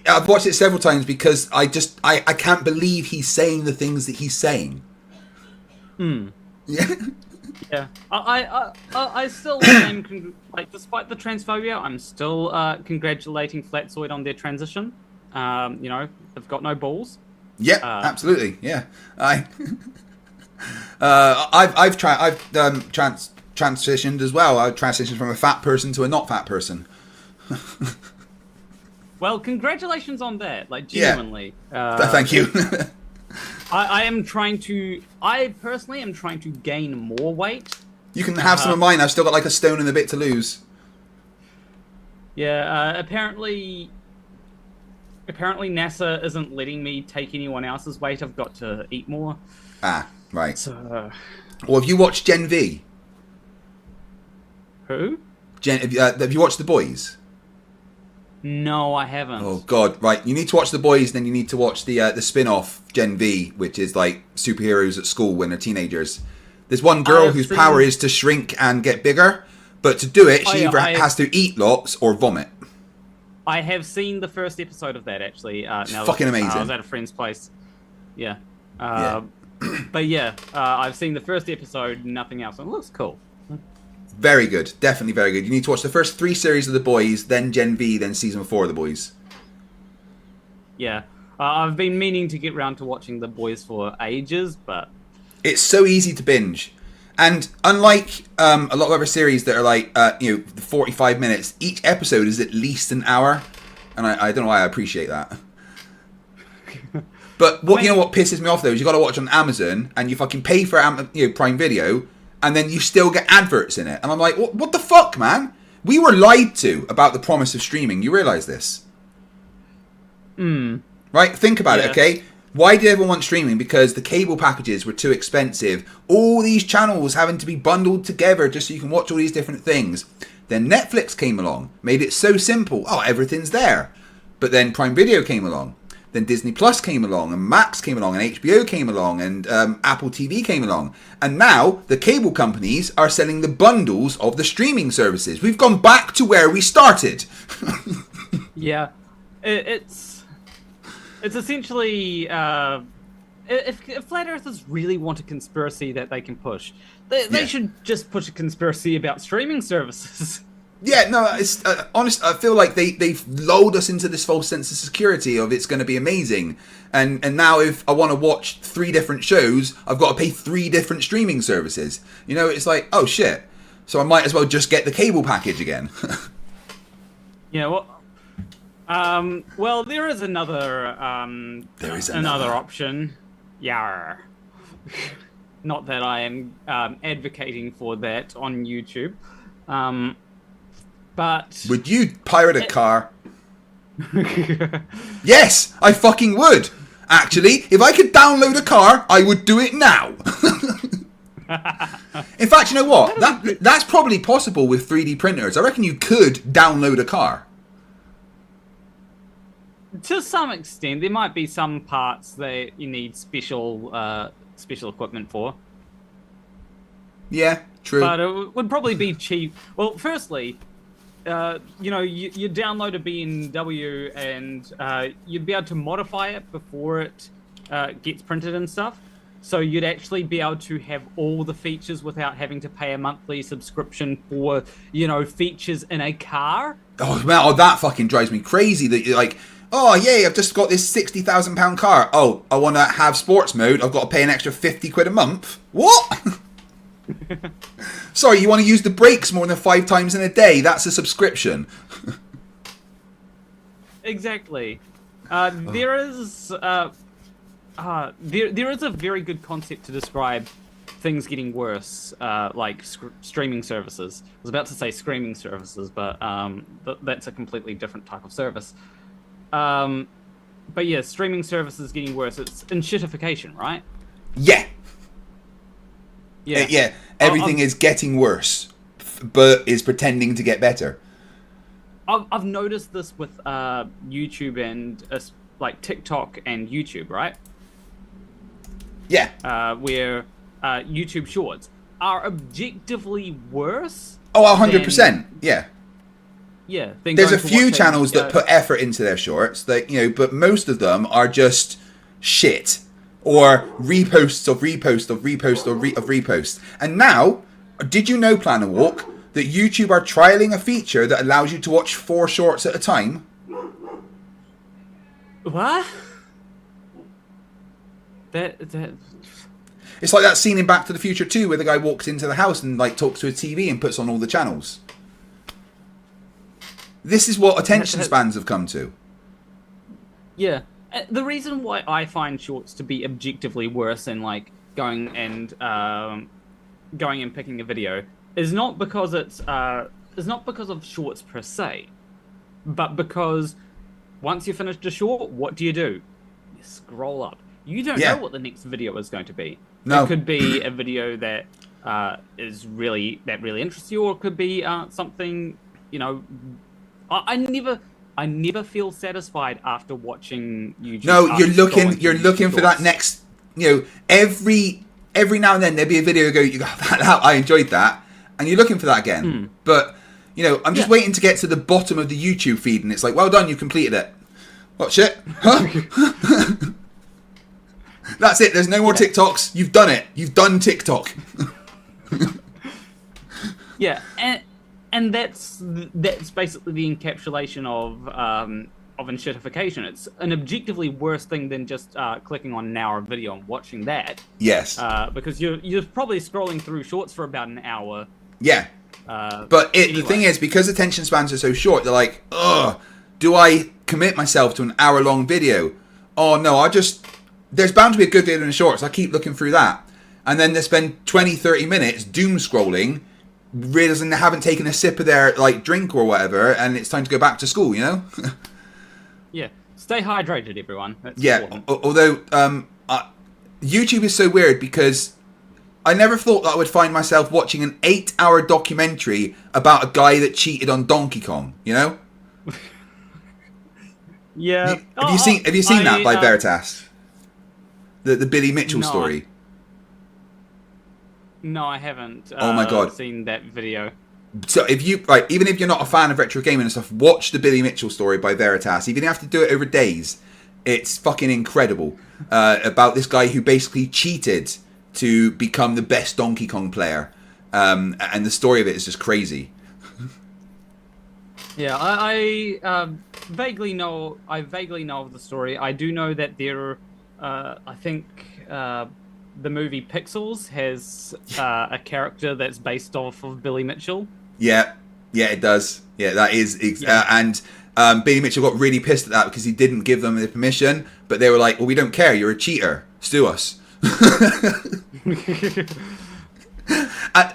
I've watched it several times because I can't believe he's saying the things that he's saying. Hmm. Yeah. Yeah, I still am like, despite the transphobia, I'm still congratulating Flatzoid on their transition. You know, they've got no balls. Yeah, absolutely. Yeah, I've transitioned as well. I transitioned from a fat person to a not fat person. Well, congratulations on that. Like, genuinely. Yeah. Thank you. I personally am trying to gain more weight. You can have some of mine. I've still got like a stone and a bit to lose. Yeah, apparently NASA isn't letting me take anyone else's weight. I've got to eat more. Ah, right. So, well, have you watched Gen V? Who? Have you watched The Boys? No, I haven't. Oh God, right. You need to watch The Boys, then you need to watch the spin-off Gen V, which is like superheroes at school when they're teenagers. There's one girl whose power is to shrink and get bigger, but to do it, she either has to eat lots or vomit. I have seen the first episode of that, actually. Now fucking amazing. I was at a friend's place. Yeah. But yeah, I've seen the first episode, nothing else. It looks cool. Very good. Definitely very good. You need to watch the first 3 series of The Boys, then Gen V, then Season 4 of The Boys. Yeah. I've been meaning to get round to watching The Boys for ages, but... It's so easy to binge. And unlike a lot of other series that are like, 45 minutes, each episode is at least an hour. And I don't know why I appreciate that. But you know what pisses me off though is you got to watch on Amazon and you fucking pay for Prime Video and then you still get adverts in it. And I'm like, what the fuck, man? We were lied to about the promise of streaming. You realise this? Right? Think about it, okay? Why did everyone want streaming? Because the cable packages were too expensive. All these channels having to be bundled together just so you can watch all these different things. Then Netflix came along, made it so simple. Oh, everything's there. But then Prime Video came along. Then Disney Plus came along, and Max came along, and HBO came along, and Apple TV came along. And now the cable companies are selling the bundles of the streaming services. We've gone back to where we started. Yeah. It's essentially... if Flat Earthers really want a conspiracy that they can push, they should just push a conspiracy about streaming services. Yeah, no, it's honest. I feel like they've lulled us into this false sense of security of it's going to be amazing, and now if I want to watch 3 different shows, I've got to pay 3 different streaming services. You know, it's like, oh shit, so I might as well just get the cable package again. Yeah, well, there is another another option. Yarr. Not that I am advocating for that on YouTube. But would you pirate a car? Yes, I fucking would. Actually, if I could download a car, I would do it now. In fact, you know what? That's probably possible with 3D printers. I reckon you could download a car. To some extent, there might be some parts that you need special equipment for. Yeah, true. But it would probably be cheap. Well, firstly, you download a BMW and you'd be able to modify it before it gets printed and stuff. So you'd actually be able to have all the features without having to pay a monthly subscription for, features in a car. Oh, man, that fucking drives me crazy that you're like, oh, yay, I've just got this £60,000 car. Oh, I want to have sports mode. I've got to pay an extra 50 quid a month. What? Sorry, you want to use the brakes more than 5 times in a day? That's a subscription. Exactly. There is a very good concept to describe things getting worse, like streaming services. I was about to say screaming services, but that's a completely different type of service. But yeah, streaming services getting worse. It's shitification, right? Yeah. Yeah. Everything is getting worse, but is pretending to get better. I've noticed this with YouTube and like TikTok and YouTube, right? Yeah. Where YouTube Shorts are objectively worse. Oh, 100%. Yeah. Yeah. There's a few channels that put effort into their shorts, but most of them are just shit. Or reposts of reposts of reposts of reposts. And now, Did you know, Plan a Walk, that YouTube are trialing a feature that allows you to watch 4 shorts at a time? What? That. It's like that scene in Back to the Future 2 where the guy walks into the house and like talks to a TV and puts on all the channels. This is what attention spans have come to. Yeah. The reason why I find shorts to be objectively worse than like going and picking a video is not because it's not because of shorts per se, but because once you finish a short, what do? You scroll up. You don't know what the next video is going to be. No. It could be a video that really interests you, or it could be something, you know. I never feel satisfied after watching YouTube. No, you're looking for that next, you know, every now and then there'll be a video you go, I enjoyed that, and you're looking for that again. But, you know, I'm just waiting to get to the bottom of the YouTube feed, and it's like, well done, you completed it. What shit? Huh? That's it. There's no more TikToks. You've done it. You've done TikTok. Yeah, and that's basically the encapsulation of enshittification. It's an objectively worse thing than just clicking on an hour of video and watching that. Yes. Because you're probably scrolling through shorts for about an hour. Yeah. But the thing is, because attention spans are so short, they're like, ugh, do I commit myself to an hour-long video? Oh, no, there's bound to be a good video in the shorts. I keep looking through that. And then they spend 20, 30 minutes doom scrolling, realizing they haven't taken a sip of their like drink or whatever, and it's time to go back to school, you know? Yeah. Stay hydrated, everyone. That's important. Although YouTube is so weird because I never thought that I would find myself watching an 8-hour documentary about a guy that cheated on Donkey Kong, you know? Yeah. Have you seen that by Veritas? The Billy Mitchell story? No, I haven't. Oh my God. Seen that video. So even if you're not a fan of retro gaming and stuff, watch the Billy Mitchell story by Veritas. Even if you have to do it over days, it's fucking incredible. About this guy who basically cheated to become the best Donkey Kong player, and the story of it is just crazy. Yeah, I vaguely know of the story. I do know that I think the movie Pixels has a character that's based off of Billy Mitchell. Yeah, it does. Yeah, that is. And Billy Mitchell got really pissed at that because he didn't give them the permission, but they were like, well, we don't care. You're a cheater. Sue us.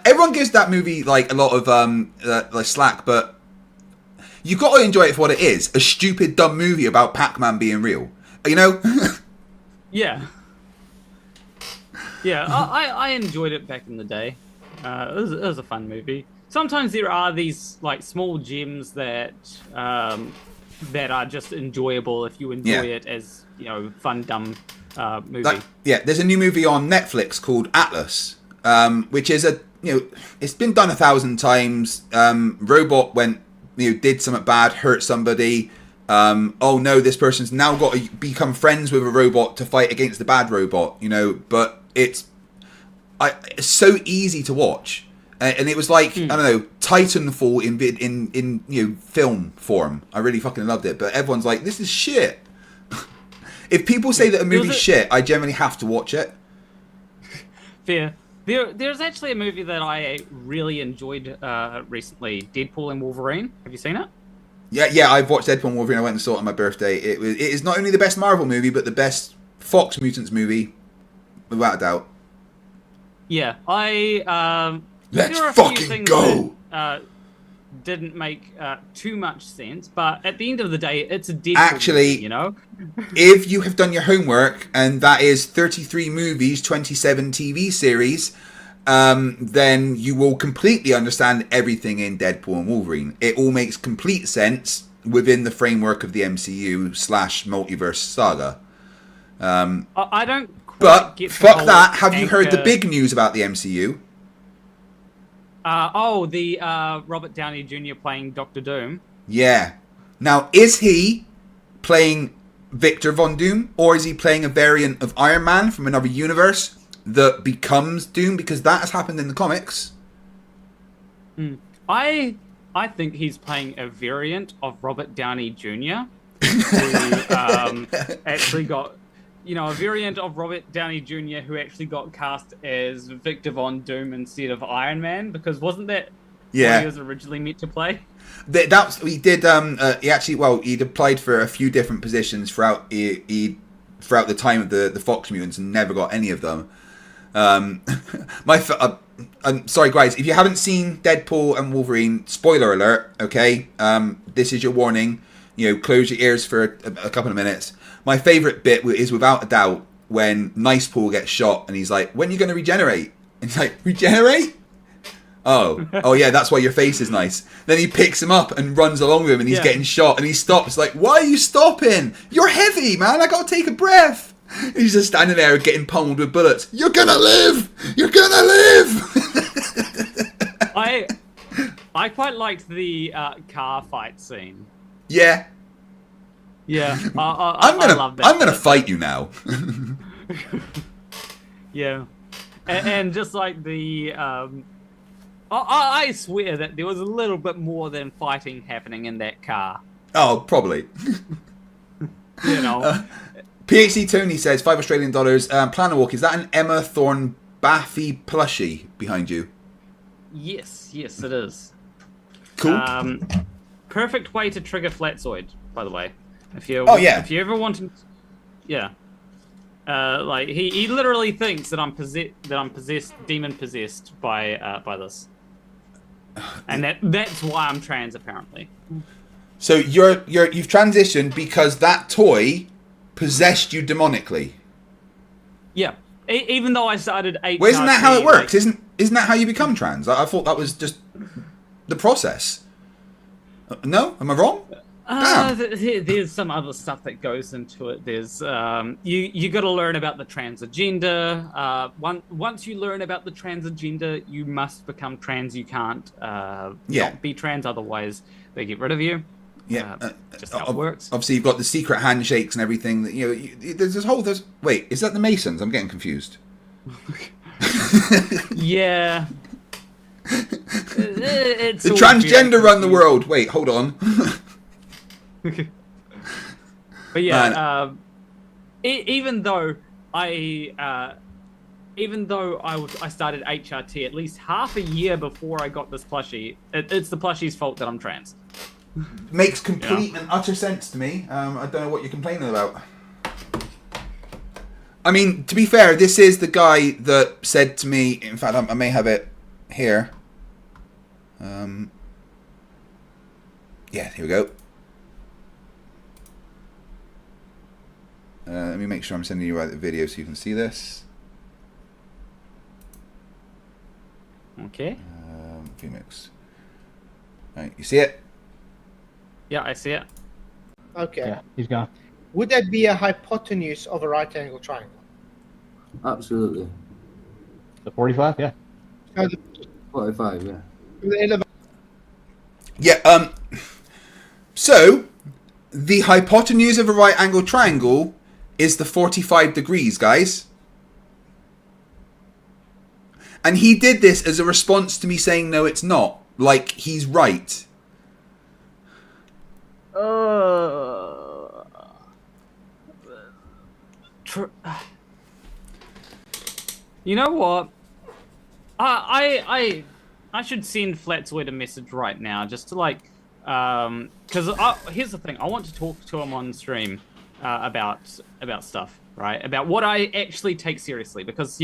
Everyone gives that movie like a lot of like slack, but you've got to enjoy it for what it is. A stupid, dumb movie about Pac-Man being real. You know? Yeah. Yeah, I enjoyed it back in the day. It was a fun movie. Sometimes there are these like small gems that are just enjoyable if you enjoy it as, you know, fun, dumb movie. There's a new movie on Netflix called Atlas, which is it's been done 1,000 times. Robot did something bad, hurt somebody. Oh no, this person's now got to become friends with a robot to fight against the bad robot, you know, but it's so easy to watch. And it was like, I don't know, Titanfall in film form. I really fucking loved it, but everyone's like, this is shit. If people say that a movie's shit, I generally have to watch it. Fair. There's actually a movie that I really enjoyed recently, Deadpool and Wolverine. Have you seen it? Yeah, I've watched Deadpool and Wolverine. I went and saw it on my birthday. It is not only the best Marvel movie, but the best Fox Mutants movie, without a doubt. Yeah, Let's there are fucking a few things go! That, didn't make too much sense, but at the end of the day, it's a Deadpool Actually, movie, you know? If you have done your homework, and that is 33 movies, 27 TV series, then you will completely understand everything in Deadpool and Wolverine. It all makes complete sense within the framework of the MCU/multiverse saga. I don't quite But get fuck that. Have you heard the big news about the MCU? The Robert Downey Jr. playing Doctor Doom. Yeah. Now, is he playing Victor Von Doom, or is he playing a variant of Iron Man from another universe that becomes Doom? Because that has happened in the comics. I think he's playing a variant of Robert Downey Jr. who actually got, a variant of Robert Downey Jr. who actually got cast as Victor Von Doom instead of Iron Man, because wasn't that what he was originally meant to play? That's he did. He actually, he'd applied for a few different positions throughout throughout the time of the Fox Mutants and never got any of them. I'm sorry, guys, if you haven't seen Deadpool and Wolverine, spoiler alert. Okay, this is your warning. Close your ears for a couple of minutes. My favourite bit is without a doubt when Nicepool gets shot and he's like, "When are you going to regenerate?" And he's like, "Regenerate? Oh yeah, that's why your face is nice." Then he picks him up and runs along with him, and he's getting shot, and he stops. Like, "Why are you stopping? You're heavy, man. I gotta take a breath." And he's just standing there getting pummeled with bullets. "You're gonna live. You're gonna live." I quite liked the car fight scene. Yeah. Yeah, I love that. I'm gonna fight you now. Yeah, and just like the, I swear that there was a little bit more than fighting happening in that car. Oh, probably. PhD Tony says $5 Australian. Planner Walk, is that an Emma Thorne Baffy plushie behind you? Yes, it is. Cool. Perfect way to trigger Flatzoid, by the way. If you ever want to, like he literally thinks that I'm possessed, demon possessed by this, and that's why I'm trans apparently. So you've transitioned because that toy possessed you demonically. Yeah, even though I started HRT. Well, isn't that how it works? Isn't that how you become trans? I thought that was just the process. No, am I wrong? There's some other stuff that goes into it. There's you got to learn about the trans agenda. Once you learn about the trans agenda, you must become trans. You can't not be trans, otherwise they get rid of you. Yeah, just how it works. Obviously, you've got the secret handshakes and everything. There's this whole. Wait, is that the Masons? I'm getting confused. Yeah. It's the transgender run the world. Wait, hold on. But yeah, even though I started HRT at least half a year before I got this plushie, it's the plushie's fault that I'm trans. Makes complete and utter sense to me. I don't know what you're complaining about. I mean, to be fair, this is the guy that said to me. In fact, I may have it here. Yeah, here we go. Let me make sure I'm sending you out the video so you can see this. Okay. Phoenix. Right, you see it? Yeah, I see it. Okay. Yeah, he's gone. Would that be a hypotenuse of a right angle triangle? Absolutely. The 45, yeah. 45, yeah. Yeah, so the hypotenuse of a right angle triangle is the 45 degrees, guys. And he did this as a response to me saying, no, it's not. Like, he's right. You know what? I should send Flatzoid a message right now, just to like, because here's the thing, I want to talk to him on stream about stuff, right? About what I actually take seriously, because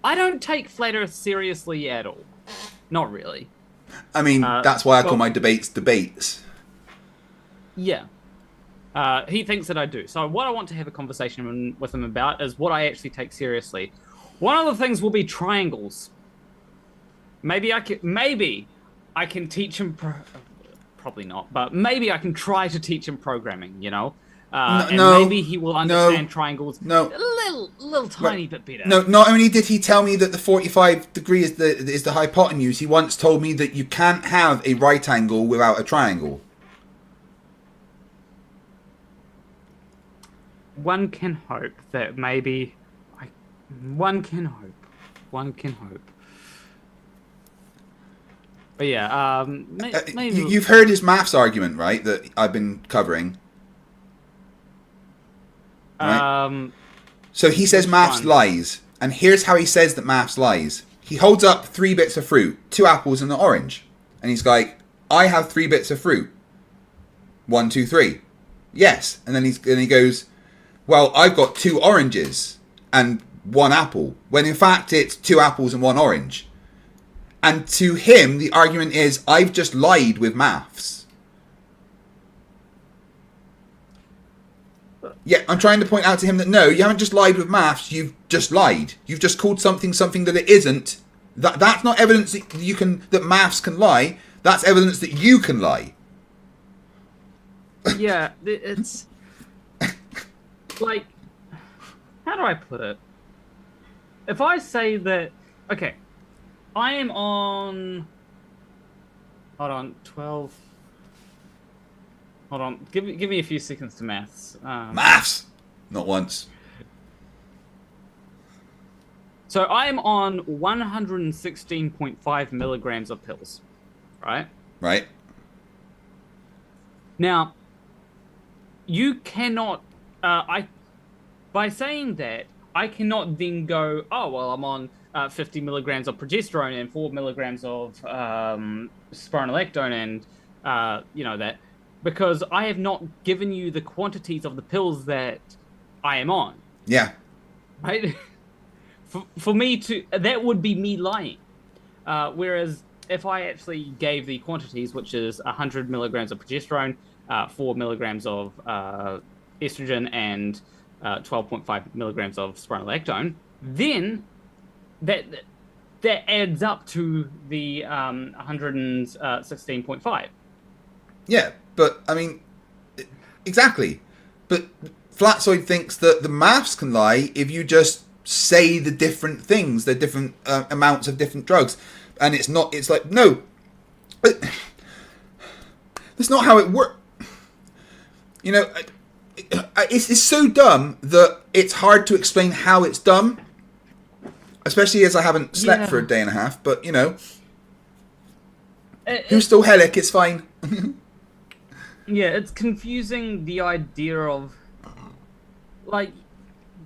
I don't take Flat Earth seriously at all, not really. I mean, that's why I call my debates debates. Yeah. He thinks that I do. So what I want to have a conversation with him about is what I actually take seriously. One of the things will be triangles. Maybe I can teach him. Probably not, but maybe I can try to teach him programming. And maybe he will understand triangles a little tiny bit better. No, not only did he tell me that the 45 degree is the hypotenuse, he once told me that you can't have a right angle without a triangle. One can hope that maybe... One can hope. But yeah, maybe You've heard his maths argument, right? That I've been covering. Right? So he says maths lies, and here's how he says that maths lies. He holds up 3 bits of fruit, 2 apples and an orange, and he's like, "I have 3 bits of fruit. 1, 2, 3. Yes." And then he goes, "Well, I've got 2 oranges and 1 apple," when in fact it's 2 apples and 1 orange. And to him, the argument is, I've just lied with maths. Yeah, I'm trying to point out to him that no, you haven't just lied with maths, you've just lied. You've just called something that it isn't. That's not evidence that maths can lie. That's evidence that you can lie. Yeah, it's like, how do I put it? If I say that, okay, I am on, hold on, 12, hold on, give me a few seconds to maths. Maths! Not once. So I am on 116.5 milligrams of pills, right? Right. Now, you cannot, by saying that, I cannot then go, oh, well, I'm on 50 milligrams of progesterone and 4 milligrams of spironolactone and, that, because I have not given you the quantities of the pills that I am on. Yeah. Right? For me to, that would be me lying. Whereas if I actually gave the quantities, which is 100 milligrams of progesterone, 4 milligrams of estrogen, and 12.5 milligrams of spironolactone, then that adds up to the 116.5. Yeah, but I mean, exactly. But Flatsoid thinks that the maths can lie if you just say the different things, the different amounts of different drugs, and it's not. It's like no, that's not how it works. You know, it's so dumb that it's hard to explain how it's dumb. Especially as I haven't slept for a day and a half, but you know, who's still Helic? It's fine. Yeah, it's confusing, the idea of, like,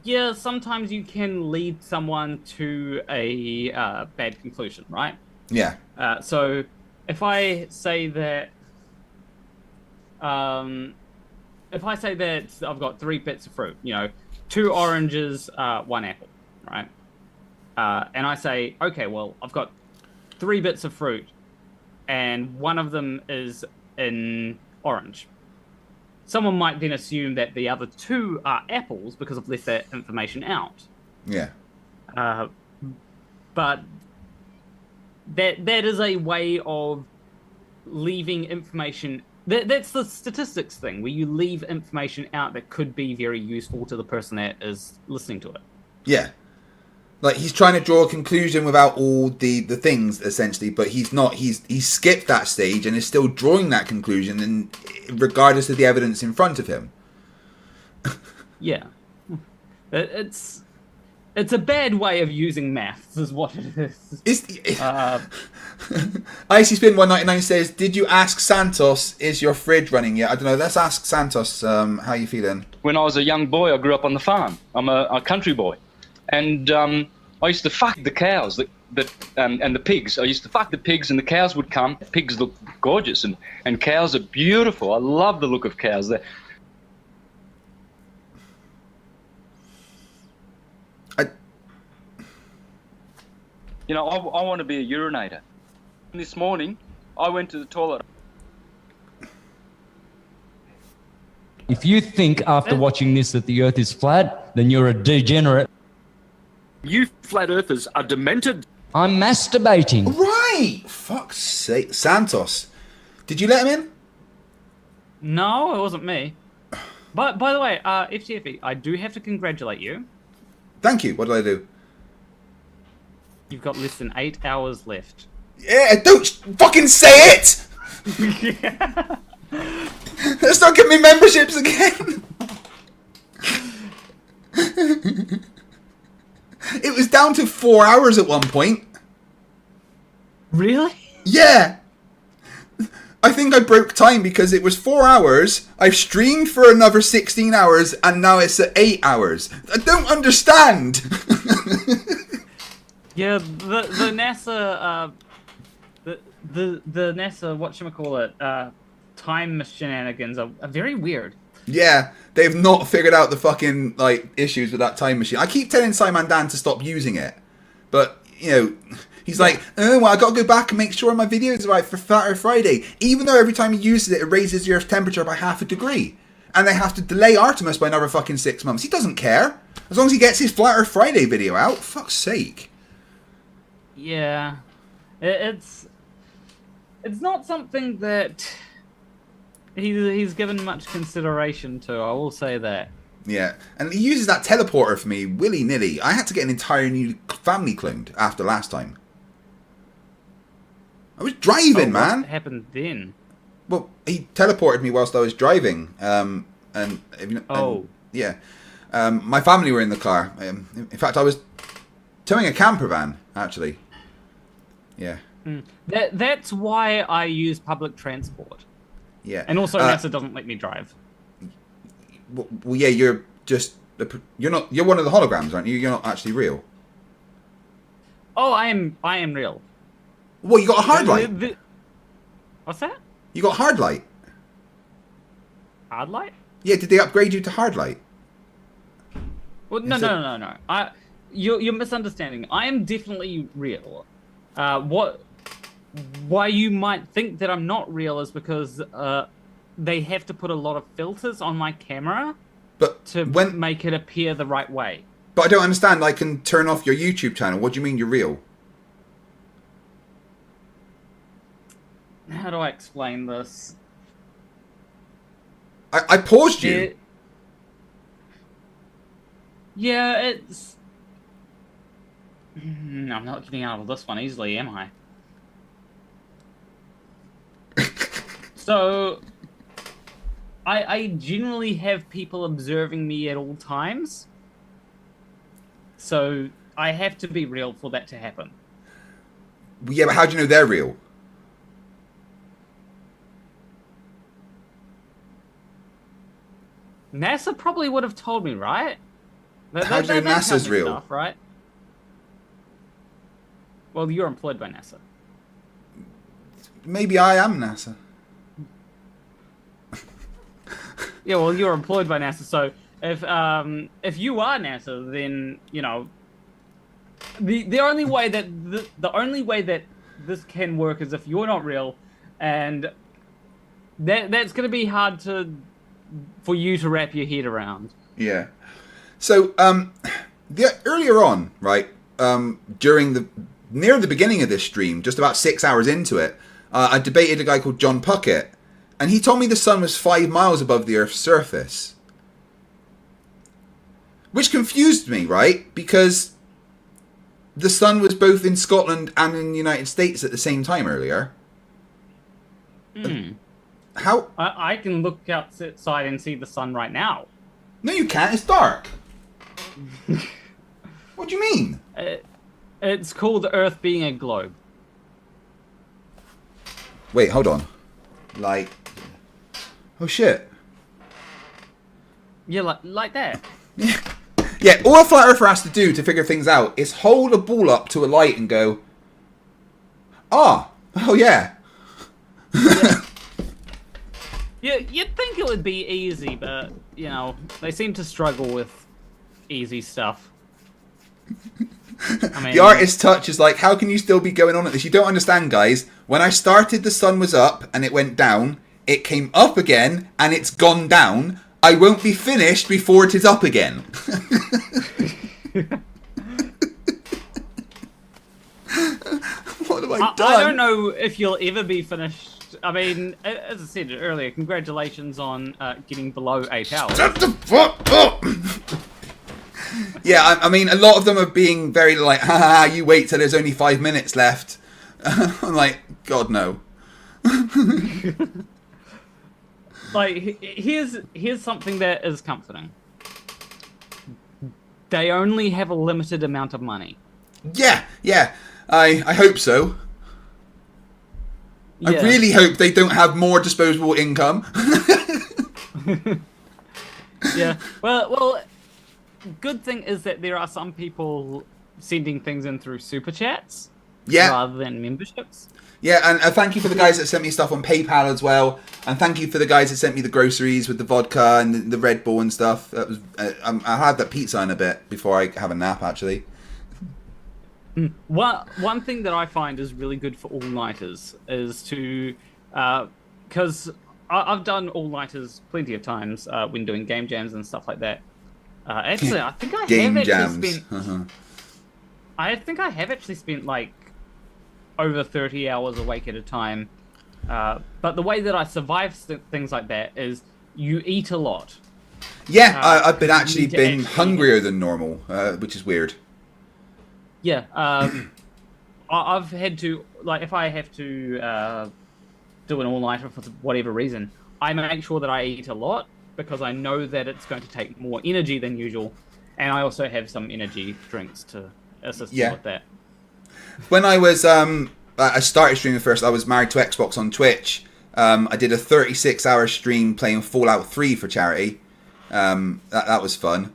yeah, sometimes you can lead someone to a bad conclusion, right? Yeah. So if I say that, I've got 3 bits of fruit, 2 oranges, 1 apple, right? And I say, okay, well, I've got 3 bits of fruit, and one of them is in orange. Someone might then assume that the other 2 are apples because I've left that information out. Yeah. But that is a way of leaving information. That's the statistics thing, where you leave information out that could be very useful to the person that is listening to it. Yeah. Like, he's trying to draw a conclusion without all the things, essentially, but he's not. He's skipped that stage and is still drawing that conclusion, and regardless of the evidence in front of him. Yeah. It's a bad way of using maths, is what it is. Icy Spin 199 says, "Did you ask Santos, is your fridge running yet?" I don't know. Let's ask Santos. How you feeling? When I was a young boy, I grew up on the farm. I'm a country boy. And I used to fuck the cows and the pigs. I used to fuck the pigs, and the cows would come. Pigs look gorgeous, and cows are beautiful. I love the look of cows. I want to be a urinator. This morning, I went to the toilet. If you think after watching this that the Earth is flat, then you're a degenerate. You flat earthers are demented. I'm masturbating. Right! Fuck's sake. Santos. Did you let him in? No, it wasn't me. But by the way, FTFE, I do have to congratulate you. Thank you. What did I do? You've got less than 8 hours left. Yeah, don't fucking say it! Yeah. Let's not give me memberships again. It was down to 4 hours at one point. Really? Yeah. I think I broke time because it was 4 hours. I've streamed for another 16 hours, and now it's at 8 hours. I don't understand. Yeah, the NASA, the NASA, whatchamacallit, time shenanigans are very weird. Yeah, they've not figured out the fucking, like, issues with that time machine. I keep telling Simon Dan to stop using it. But, you know, he's like, oh, well, I got to go back and make sure my video is right for Flat Earth Friday. Even though every time he uses it, it raises the Earth's temperature by 0.5 degree. And they have to delay Artemis by another fucking 6 months. He doesn't care. As long as he gets his Flat Earth Friday video out. Fuck's sake. Yeah. It's not something that he's given much consideration to, I will say that. Yeah, and he uses that teleporter for me willy-nilly. I had to get an entire new family cloned after last time. I was driving, man. What happened then? Well, he teleported me whilst I was driving. And yeah. My family were in the car. In fact, I was towing a camper van, actually. Yeah. That's why I use public transport. Yeah. And also NASA doesn't let me drive. Well, yeah, you're one of the holograms, aren't you? You're not actually real. Oh, I am real. Well, you got a hard light. What's that? You got hard light. Hard light? Yeah, did they upgrade you to hard light? Well, no. You're misunderstanding. I am definitely real. Why you might think that I'm not real is because they have to put a lot of filters on my camera to make it appear the right way. But I don't understand. I can turn off your YouTube channel. What do you mean you're real? How do I explain this? I paused you. Yeah, it's... No, I'm not getting out of this one easily, am I? So, I generally have people observing me at all times. So, I have to be real for that to happen. Yeah, but how do you know they're real? NASA probably would have told me, right? How do you know NASA's real? Stuff, right? Well, you're employed by NASA. Maybe I am NASA. Yeah, well, you're employed by NASA, so if you are NASA, then you know the only way that the only way that this can work is if you're not real, and that's going to be hard for you to wrap your head around. Yeah. So earlier on, right, during near the beginning of this stream, just about 6 hours into it, I debated a guy called John Puckett. And he told me the sun was 5 miles above the Earth's surface. Which confused me, right? Because the sun was both in Scotland and in the United States at the same time earlier. How? I can look outside and see the sun right now. No, you can't. It's dark. What do you mean? It's called Earth being a globe. Wait, hold on. Like... Oh, shit. Yeah, like that. Yeah, all a flat earther has to do to figure things out is hold a ball up to a light and go, oh yeah. Yeah, you'd think it would be easy, but, you know, they seem to struggle with easy stuff. I mean, the artist's touch is like, how can you still be going on at this? You don't understand, guys. When I started, the sun was up and it went down. It came up again and it's gone down. I won't be finished before it is up again. What have I done? I don't know if you'll ever be finished. I mean, as I said earlier, congratulations on getting below 8 hours. Shut the fuck up! Yeah, I mean, a lot of them are being very like, haha, you wait till there's only 5 minutes left. I'm like, God, no. Like, here's something that is comforting. They only have a limited amount of money. Yeah, I hope so. I really hope they don't have more disposable income. Yeah. Well, good thing is that there are some people sending things in through super chats rather than memberships. Yeah, and thank you for the guys that sent me stuff on PayPal as well, and thank you for the guys that sent me the groceries with the vodka and the Red Bull and stuff. That was I had that pizza in a bit before I have a nap actually. One thing that I find is really good for all-nighters is to, because I've done all-nighters plenty of times when doing game jams and stuff like that. Actually, I think I have actually spent like over 30 hours awake at a time. But the way that I survive things like that is you eat a lot. Yeah, I've been hungrier than normal, which is weird. Yeah, I've had to, like, if I have to do an all-nighter for whatever reason, I make sure that I eat a lot because I know that it's going to take more energy than usual, and I also have some energy drinks to assist me with that. When I was, I started streaming first, I was married to Xbox on Twitch. I did a 36-hour stream playing Fallout 3 for charity. That was fun.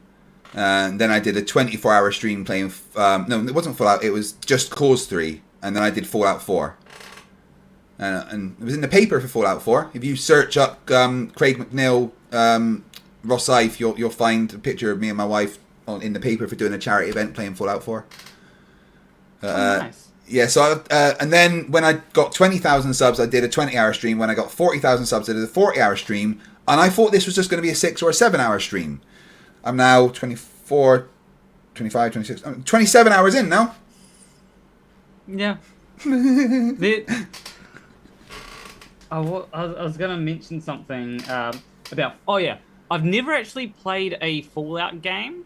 And then I did a 24-hour stream playing... no, it wasn't Fallout. It was Just Cause 3. And then I did Fallout 4. And it was in the paper for Fallout 4. If you search up Craig McNeil, Rosyth, you'll find a picture of me and my wife in the paper for doing a charity event playing Fallout 4. Nice. Yeah, so and then when I got 20,000 subs, I did a 20-hour stream. When I got 40,000 subs, I did a 40-hour stream. And I thought this was just going to be a 6 or a 7-hour stream. I'm now 24, 25, 26, 27 hours in now. Yeah. I was going to mention something about... Oh, yeah. I've never actually played a Fallout game.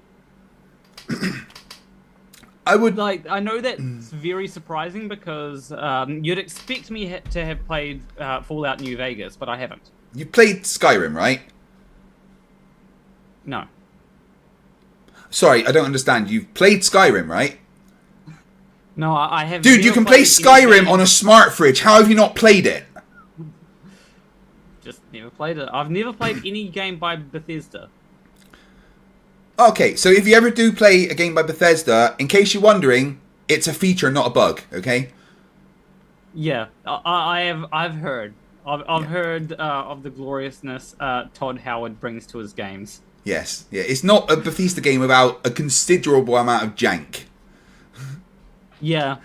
I would... Like, I know that's very surprising because you'd expect me to have played Fallout New Vegas, but I haven't. You played Skyrim, right? No. Sorry, I don't understand. You've played Skyrim, right? No, I have. Dude, you can play Skyrim on a smart fridge. How have you not played it? Just never played it. I've never played any game by Bethesda. Okay, so if you ever do play a game by Bethesda, in case you're wondering, it's a feature, not a bug. Okay. Yeah, I've heard. I've heard of the gloriousness Todd Howard brings to his games. Yes, yeah, it's not a Bethesda game without a considerable amount of jank. Yeah,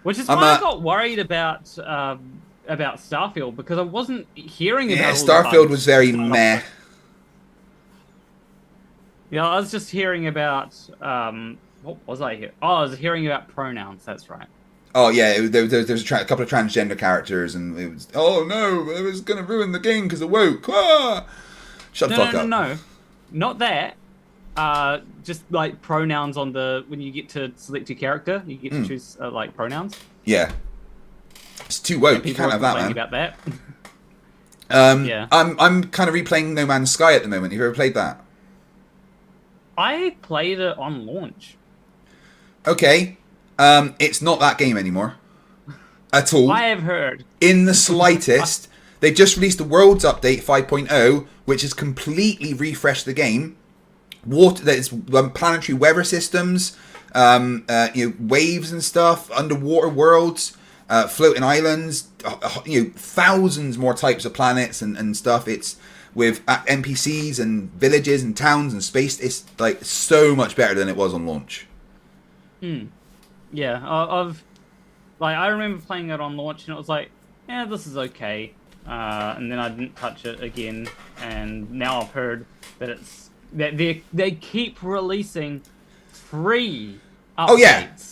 which is why I got worried about Starfield because I wasn't hearing about. Yeah, Starfield was very meh. Yeah, I was just hearing about what was I here? Oh, I was hearing about pronouns. That's right. Oh yeah, there's a couple of transgender characters, and it was no, it was gonna ruin the game because of woke. Ah! Shut the fuck up. No. Not that. Just like pronouns on when you get to select your character, you get to choose like pronouns. Yeah. It's too woke. You can't have that, man. About that. Yeah. I'm kind of replaying No Man's Sky at the moment. Have you ever played that? I played it on launch. Okay. It's not that game anymore. At all. I have heard. In the slightest. They just released the Worlds Update 5.0, which has completely refreshed the game. There's planetary weather systems, waves and stuff, underwater worlds, floating islands, thousands more types of planets and stuff. It's with NPCs and villages and towns and space. It's like so much better than it was on launch. Yeah, I remember playing it on launch and it was like, yeah, this is okay. And then I didn't touch it again, and now I've heard that they keep releasing free updates. Oh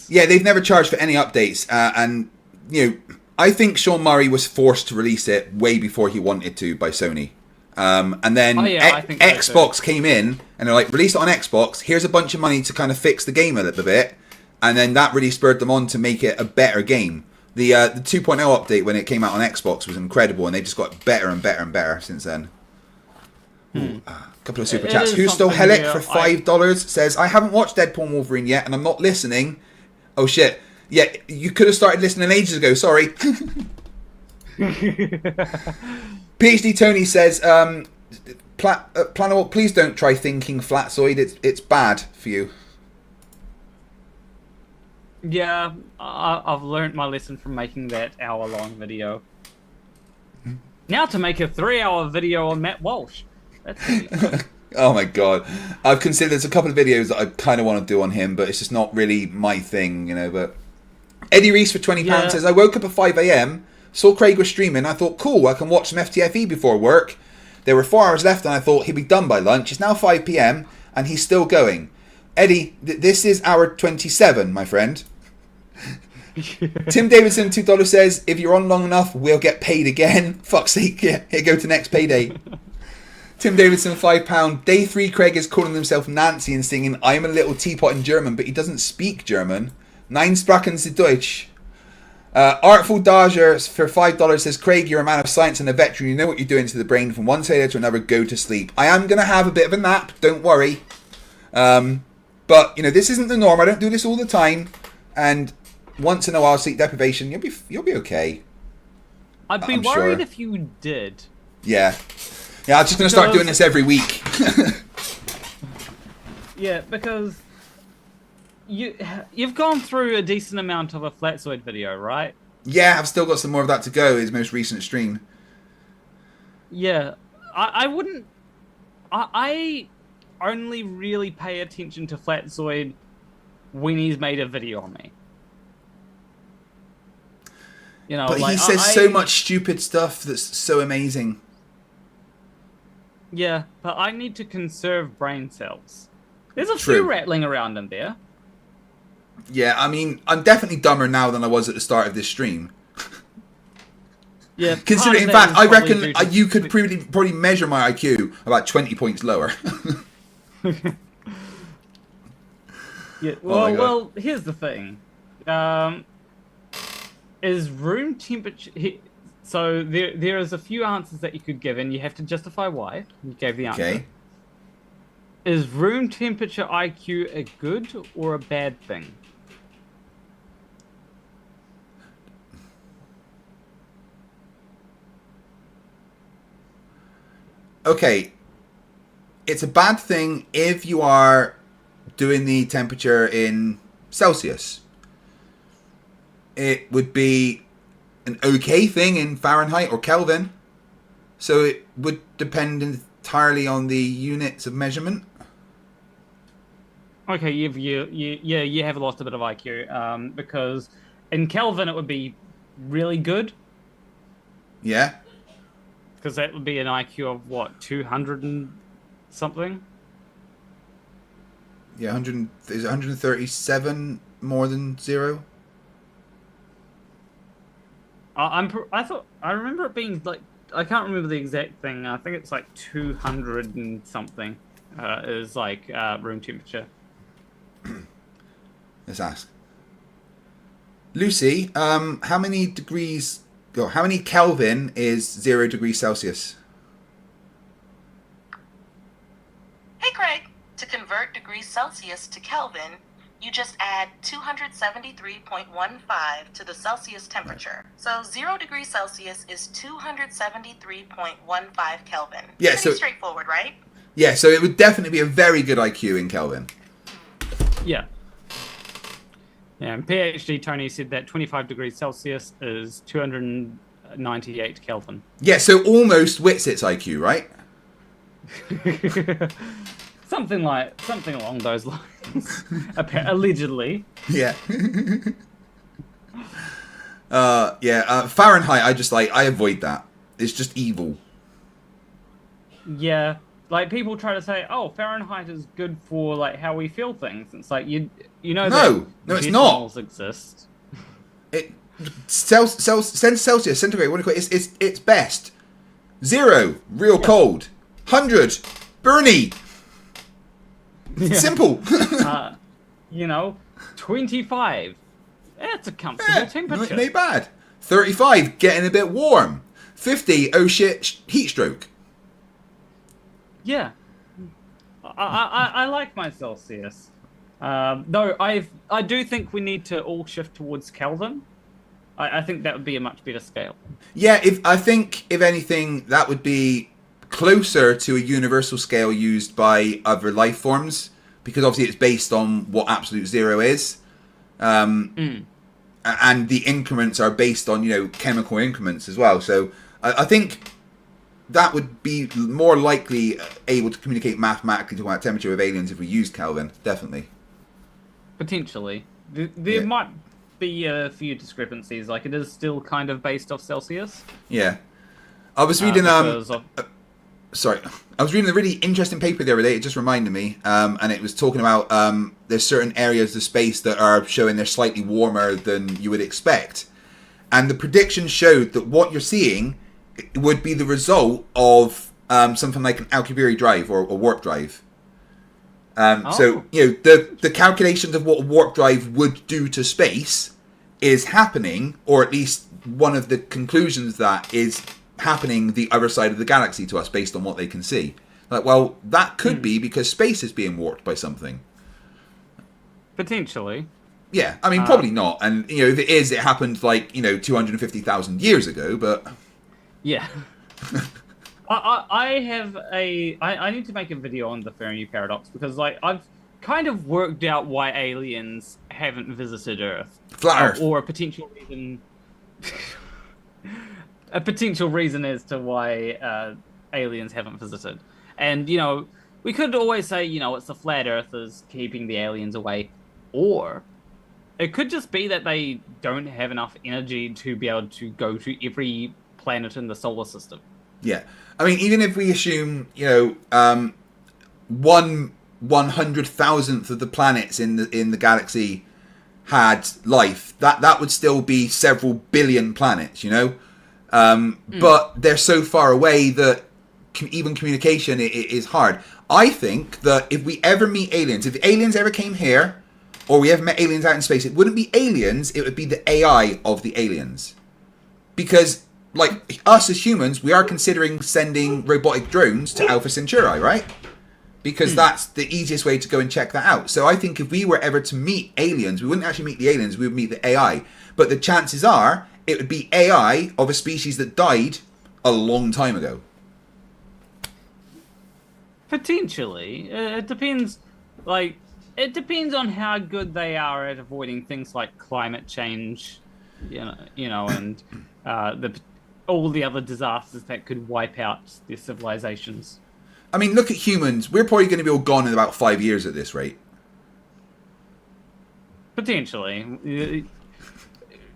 yeah, they've never charged for any updates, and I think Sean Murray was forced to release it way before he wanted to by Sony, and then I think Xbox came in and they're like, release it on Xbox. Here's a bunch of money to kind of fix the game a little bit, and then that really spurred them on to make it a better game. The 2.0 update when it came out on Xbox was incredible, and they just got better and better and better since then. A couple of super chats. Who's still Helic for $5 says, I haven't watched Deadpool and Wolverine yet, and I'm not listening. Oh shit. Yeah, you could have started listening ages ago, sorry. PhD Tony says, Planable, please don't try thinking flatzoid. It's bad for you. Yeah, I've learned my lesson from making that hour-long video. Now to make a 3-hour video on Matt Walsh. That's gonna be fun. Oh my god. I've considered there's a couple of videos that I kind of want to do on him, but it's just not really my thing, you know. But Eddie Reese for £20 says, I woke up at 5 a.m, saw Craig was streaming, I thought, cool, I can watch some FTFE before work. There were 4 hours left and I thought he'd be done by lunch. It's now 5 p.m. and he's still going. Eddie, this is hour 27, my friend. Tim Davidson, $2 says, if you're on long enough, we'll get paid again. Fuck's sake, yeah, here go to next payday. Tim Davidson, £5. Day 3, Craig is calling himself Nancy and singing I'm a little teapot in German, but he doesn't speak German. Nein sprachen Sie Deutsch. Artful Dodger for $5 says, Craig, you're a man of science and a veteran. You know what you're doing to the brain. From one failure to another, go to sleep. I am going to have a bit of a nap, don't worry. But, you know, this isn't the norm. I don't do this all the time. And once in a while, sleep deprivation, you'll be okay. I'd be worried if you did. Yeah. Yeah, I'm just going to start doing this every week. Yeah, because you've gone through a decent amount of a Flatzoid video, right? Yeah, I've still got some more of that to go. His most recent stream. Yeah, I wouldn't. I only really pay attention to Flatzoid when he's made a video on me. You know, but like, he says so much stupid stuff that's so amazing. Yeah, but I need to conserve brain cells. There's a few rattling around in there. Yeah, I mean, I'm definitely dumber now than I was at the start of this stream. Yeah. Considering, in fact, I reckon you could probably measure my IQ about 20 points lower. Yeah. Well, here's the thing. Is room temperature? So there is a few answers that you could give, and you have to justify why you gave the answer. Okay. Is room temperature IQ a good or a bad thing? Okay. It's a bad thing if you are doing the temperature in Celsius. It would be an okay thing in Fahrenheit or Kelvin. So it would depend entirely on the units of measurement. Okay, you have lost a bit of IQ because in Kelvin it would be really good. Yeah. Because that would be an IQ of what, 200 and something? Yeah, is 137 more than 0? I remember it being like, I can't remember the exact thing. I think it's like 200 and something is like room temperature. Let's ask. Lucy, how many degrees, or how many Kelvin is 0 degrees Celsius? Hey Craig, to convert degrees Celsius to Kelvin, you just add 273.15 to the Celsius temperature. So 0 degrees Celsius is 273.15 Kelvin. Yeah, Pretty straightforward, right? Yeah, so it would definitely be a very good IQ in Kelvin. Yeah. Yeah, and PhD Tony said that 25 degrees Celsius is 298 Kelvin. Yeah, so almost Witsit's IQ, right? Something along those lines. Allegedly. Yeah. Fahrenheit, I avoid that. It's just evil. Yeah. Like, people try to say, oh, Fahrenheit is good for, like, how we feel things. It's like, you know no, it's not. Decimals exist. Celsius, centigrade, what do you call it? It's best. 0, real cold. 100, Bernie. Simple. 25. That's a comfortable temperature. Not bad. 35, getting a bit warm. 50, oh shit, heat stroke. Yeah, I like my Celsius. Though I do think we need to all shift towards Kelvin. I think that would be a much better scale. Yeah, I think if anything, that would be closer to a universal scale used by other life forms, because obviously it's based on what absolute zero is, and the increments are based on chemical increments as well. So I think that would be more likely able to communicate mathematically to about temperature with aliens if we used Kelvin, definitely. Potentially. There might be a few discrepancies, like it is still kind of based off Celsius. Yeah. I was reading sorry. I was reading a really interesting paper the other day, it just reminded me, and it was talking about there's certain areas of space that are showing they're slightly warmer than you would expect. And the prediction showed that what you're seeing would be the result of something like an Alcubierre drive or a warp drive. So, the calculations of what a warp drive would do to space is happening, or at least one of the conclusions that is happening the other side of the galaxy to us based on what they can see. Like, well, that could be because space is being warped by something. Potentially. Yeah, I mean, probably not. And, if it is, it happened like, 250,000 years ago, but... Yeah. I need to make a video on the Fermi paradox, because I've kind of worked out why aliens haven't visited Earth. Flat Earth. Or a potential reason... a potential reason as to why aliens haven't visited. And, we could always say, it's the flat earthers keeping the aliens away. Or it could just be that they don't have enough energy to be able to go to every planet in the solar system. Yeah. I mean, even if we assume, 1/100,000th of the planets in the galaxy had life, that would still be several billion planets, But they're so far away that even communication is hard. I think that if we ever meet aliens, if aliens ever came here, or we ever met aliens out in space, it wouldn't be aliens, it would be the AI of the aliens. Because, like, us as humans, we are considering sending robotic drones to Alpha Centauri, right? Because that's the easiest way to go and check that out. So I think if we were ever to meet aliens, we wouldn't actually meet the aliens, we would meet the AI. But the chances are, it would be AI of a species that died a long time ago. Potentially. It depends, it depends on how good they are at avoiding things like climate change, and all the other disasters that could wipe out their civilizations. I mean, look at humans. We're probably going to be all gone in about 5 years at this rate. Potentially.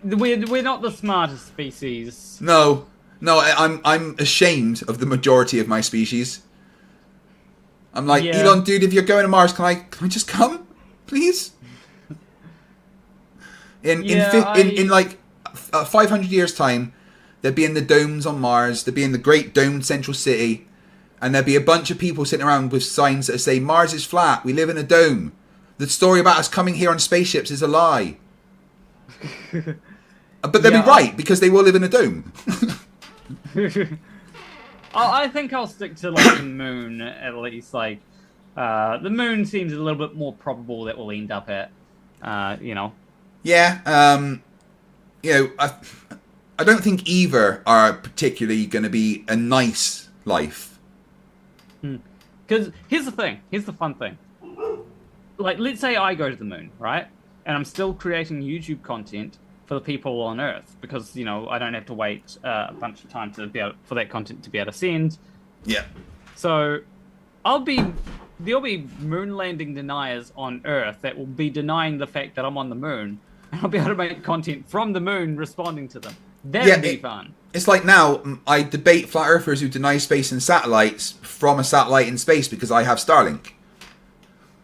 We're not the smartest species. No, I'm ashamed of the majority of my species. I'm like, Elon, dude, if you're going to Mars, can I just come, please? In 500 years' time, there'd be in the domes on Mars, there'd be in the great domed central city, and there'd be a bunch of people sitting around with signs that say, Mars is flat, we live in a dome. The story about us coming here on spaceships is a lie. But they'll be right, because they will live in a dome. I think I'll stick to the moon, at least. The moon seems a little bit more probable that we'll end up at, Yeah, I don't think either are particularly going to be a nice life. Because here's the thing. Here's the fun thing. Let's say I go to the moon, right? And I'm still creating YouTube content for the people on Earth, because, I don't have to wait a bunch of time for that content to be able to send. Yeah. So there'll be moon landing deniers on Earth that will be denying the fact that I'm on the moon. And I'll be able to make content from the moon responding to them. That'd be fun. It's like now, I debate flat earthers who deny space and satellites from a satellite in space because I have Starlink.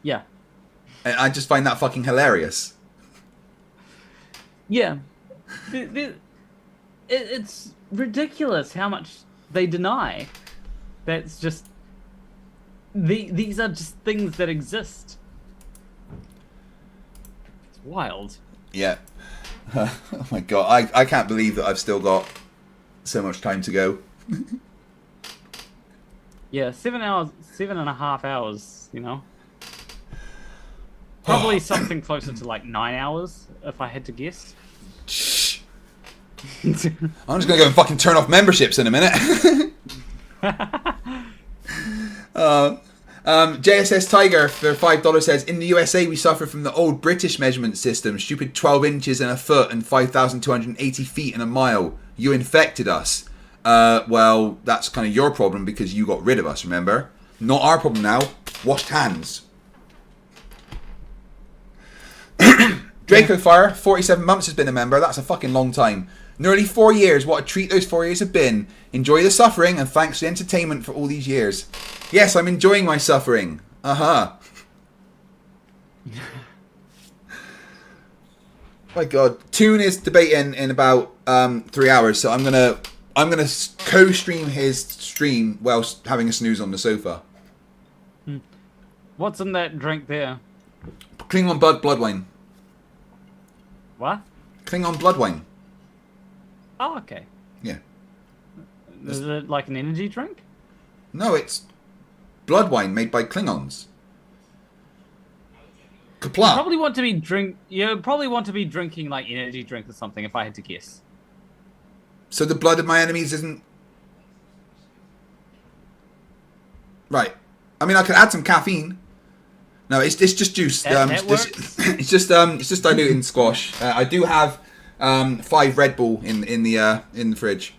Yeah. And I just find that fucking hilarious. Yeah. It's ridiculous how much they deny. That's just... These are just things that exist. It's wild. Yeah. Oh my god, I can't believe that I've still got so much time to go. Yeah, 7.5 hours, Probably something closer to 9 hours, if I had to guess. I'm just gonna go and fucking turn off memberships in a minute. JSS Tiger for $5 says, in the USA we suffer from the old British measurement system, stupid 12 inches in a foot and 5,280 feet in a mile. You infected us. Well, that's kind of your problem because you got rid of us, remember? Not our problem now. Washed hands. Draco Fire, 47 months has been a member. That's a fucking long time. Nearly 4 years. What a treat those 4 years have been. Enjoy the suffering and thanks for the entertainment for all these years. Yes, I'm enjoying my suffering. My God, Toon is debating in about 3 hours, so I'm gonna co-stream his stream whilst having a snooze on the sofa. What's in that drink there? Klingon blood wine. What? Klingon blood wine. Oh, okay. Yeah. Is it like an energy drink? No, it's blood wine made by Klingons. Kapla. You probably want to be drinking like energy drink or something, if I had to guess. So the blood of my enemies isn't right. I mean, I could add some caffeine. No, it's just juice. It's just diluted squash. I do have 5 Red Bull in the fridge.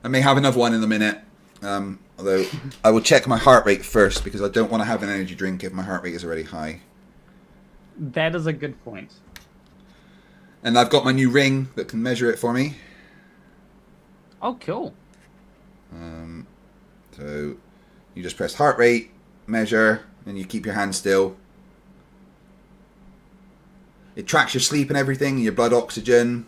I may have another one in a minute. Although I will check my heart rate first because I don't want to have an energy drink if my heart rate is already high. That is a good point. And I've got my new ring that can measure it for me. Oh, cool. So you just press heart rate, measure, and you keep your hand still. It tracks your sleep and everything, your blood oxygen.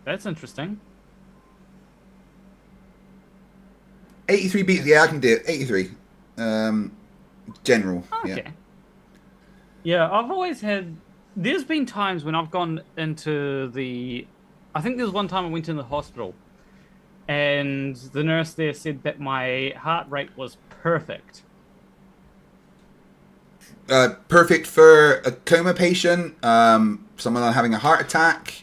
That's interesting. 83 beats, yeah, I can do it. 83. General. Okay. Yeah. Yeah, I've always had. There's been times when I've gone into the. I think there was one time I went in the hospital, and the nurse there said that my heart rate was perfect. Perfect for a coma patient, someone having a heart attack.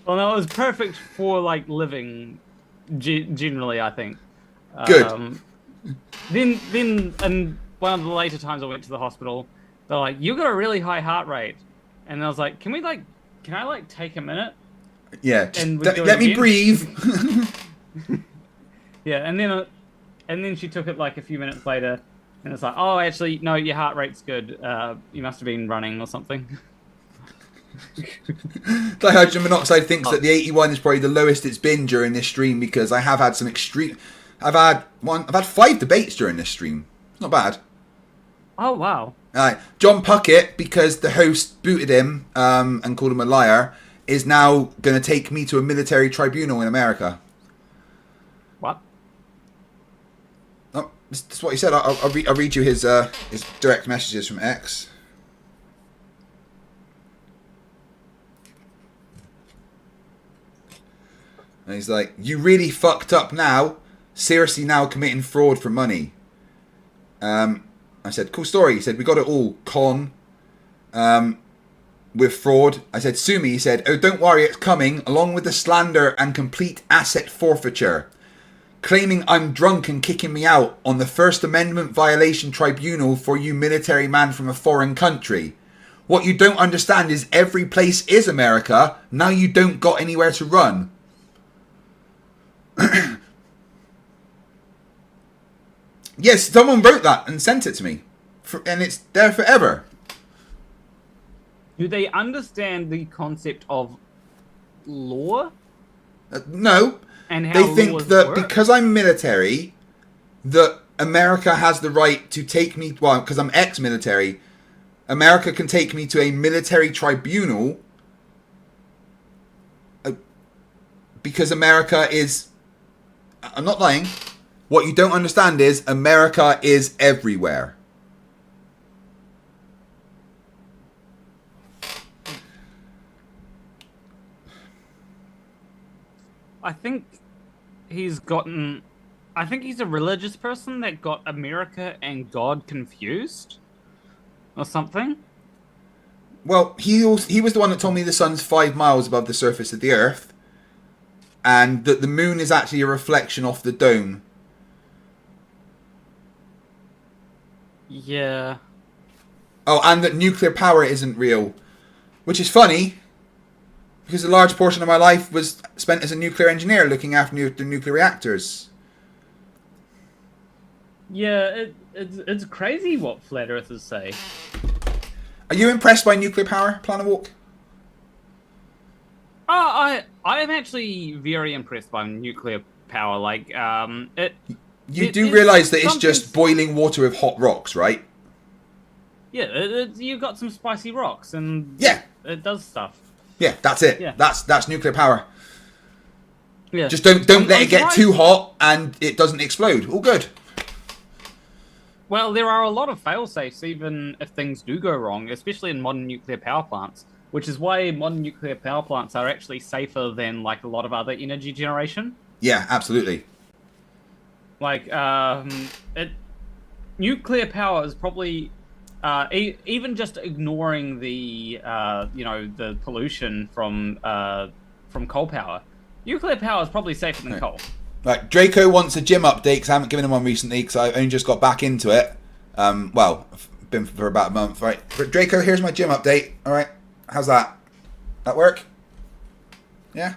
Well, no, it was perfect for like living. Generally, I think. Good. Then, and one of the later times I went to the hospital, they're like, "You got a really high heart rate," and I was like, "Can I take a minute?" Yeah, just let me breathe. Yeah, and then she took it like a few minutes later, and it's like, "Oh, actually, no, your heart rate's good. You must have been running or something." Dihydrogen monoxide thinks that the 81 is probably the lowest it's been during this stream because I have had some extreme. I've had 5 debates during this stream. It's not bad. Oh wow! John Puckett, because the host booted him and called him a liar, is now going to take me to a military tribunal in America. What? Oh, that's what he said. I'll read you his direct messages from X. And he's like, "You really fucked up now. Seriously now committing fraud for money." I said, "Cool story." He said, "We got it all. Con. With fraud." I said, "Sue me." He said, "Oh, don't worry, it's coming. Along with the slander and complete asset forfeiture. Claiming I'm drunk and kicking me out on the First Amendment violation tribunal for you military man from a foreign country. What you don't understand is every place is America. Now you don't got anywhere to run." Yes, someone wrote that and sent it to me, and it's there forever. Do they understand the concept of law? No, and how they think that work? Because I'm military, that America has the right to take me. Well, because I'm ex-military, America can take me to a military tribunal because America is. I'm not lying. What you don't understand is America is everywhere. I think he's gotten. I think he's a religious person that got America and God confused, or something. Well, he was the one that told me the sun's 5 miles above the surface of the Earth, and that the moon is actually a reflection off the dome. Yeah. Oh, and that nuclear power isn't real, which is funny, because a large portion of my life was spent as a nuclear engineer looking after the nuclear reactors. Yeah, it's crazy what flat earthers say. Are you impressed by nuclear power, Planet Walk? Oh, I am actually very impressed by nuclear power. Like, You do realise that it's just boiling water with hot rocks, right? Yeah, you've got some spicy rocks, and yeah, it does stuff. Yeah, that's it. Yeah. That's nuclear power. Yeah. Just don't let it get too hot and it doesn't explode. All good. Well, there are a lot of fail-safes, even if things do go wrong, especially in modern nuclear power plants, which is why modern nuclear power plants are actually safer than like a lot of other energy generation. Yeah, absolutely. Like, nuclear power is probably even just ignoring the the pollution from coal power. Nuclear power is probably safer than coal. Right, Draco wants a gym update because I haven't given him one recently because I only just got back into it. Well, I've been for about a month. Right, but Draco, here's my gym update. All right, how's that? That work? Yeah.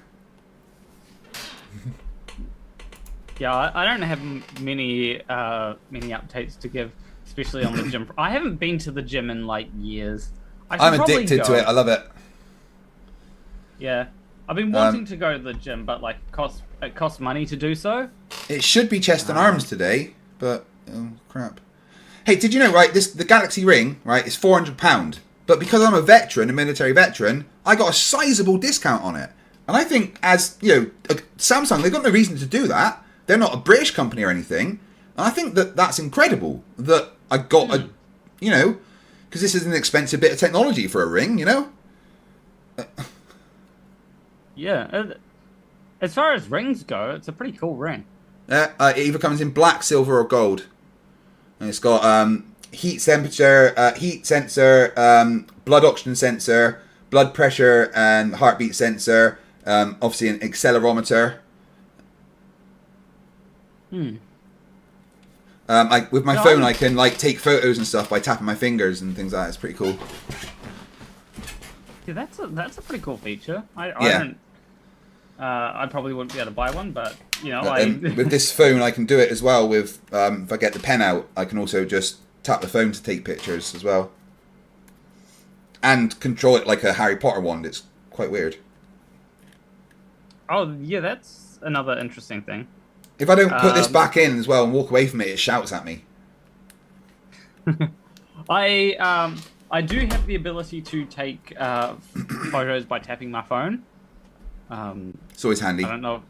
Yeah, I don't have many updates to give, especially on the gym. I haven't been to the gym in like years. I'm addicted to it. I love it. Yeah, I've been wanting to go to the gym, but like it costs money to do so. It should be chest and arms today, but oh crap. Hey, did you know, right, the Galaxy Ring, right, is £400, but because I'm a veteran, a military veteran, I got a sizable discount on it. And I think, as Samsung, they've got no reason to do that. They're not a British company or anything. And I think that's incredible that I got a, because this is an expensive bit of technology for a ring, Yeah, as far as rings go, it's a pretty cool ring. It either comes in black, silver, or gold. And it's got heat sensor, blood oxygen sensor, blood pressure and heartbeat sensor, obviously an accelerometer. With my phone, I can take photos and stuff by tapping my fingers and things like that. It's pretty cool. Yeah, that's a pretty cool feature. Yeah. I probably wouldn't be able to buy one, but with this phone, I can do it as well. With if I get the pen out, I can also just tap the phone to take pictures as well, and control it like a Harry Potter wand. It's quite weird. Oh yeah, that's another interesting thing. If I don't put this back in as well and walk away from it, it shouts at me. I do have the ability to take photos by tapping my phone. It's always handy. I don't know.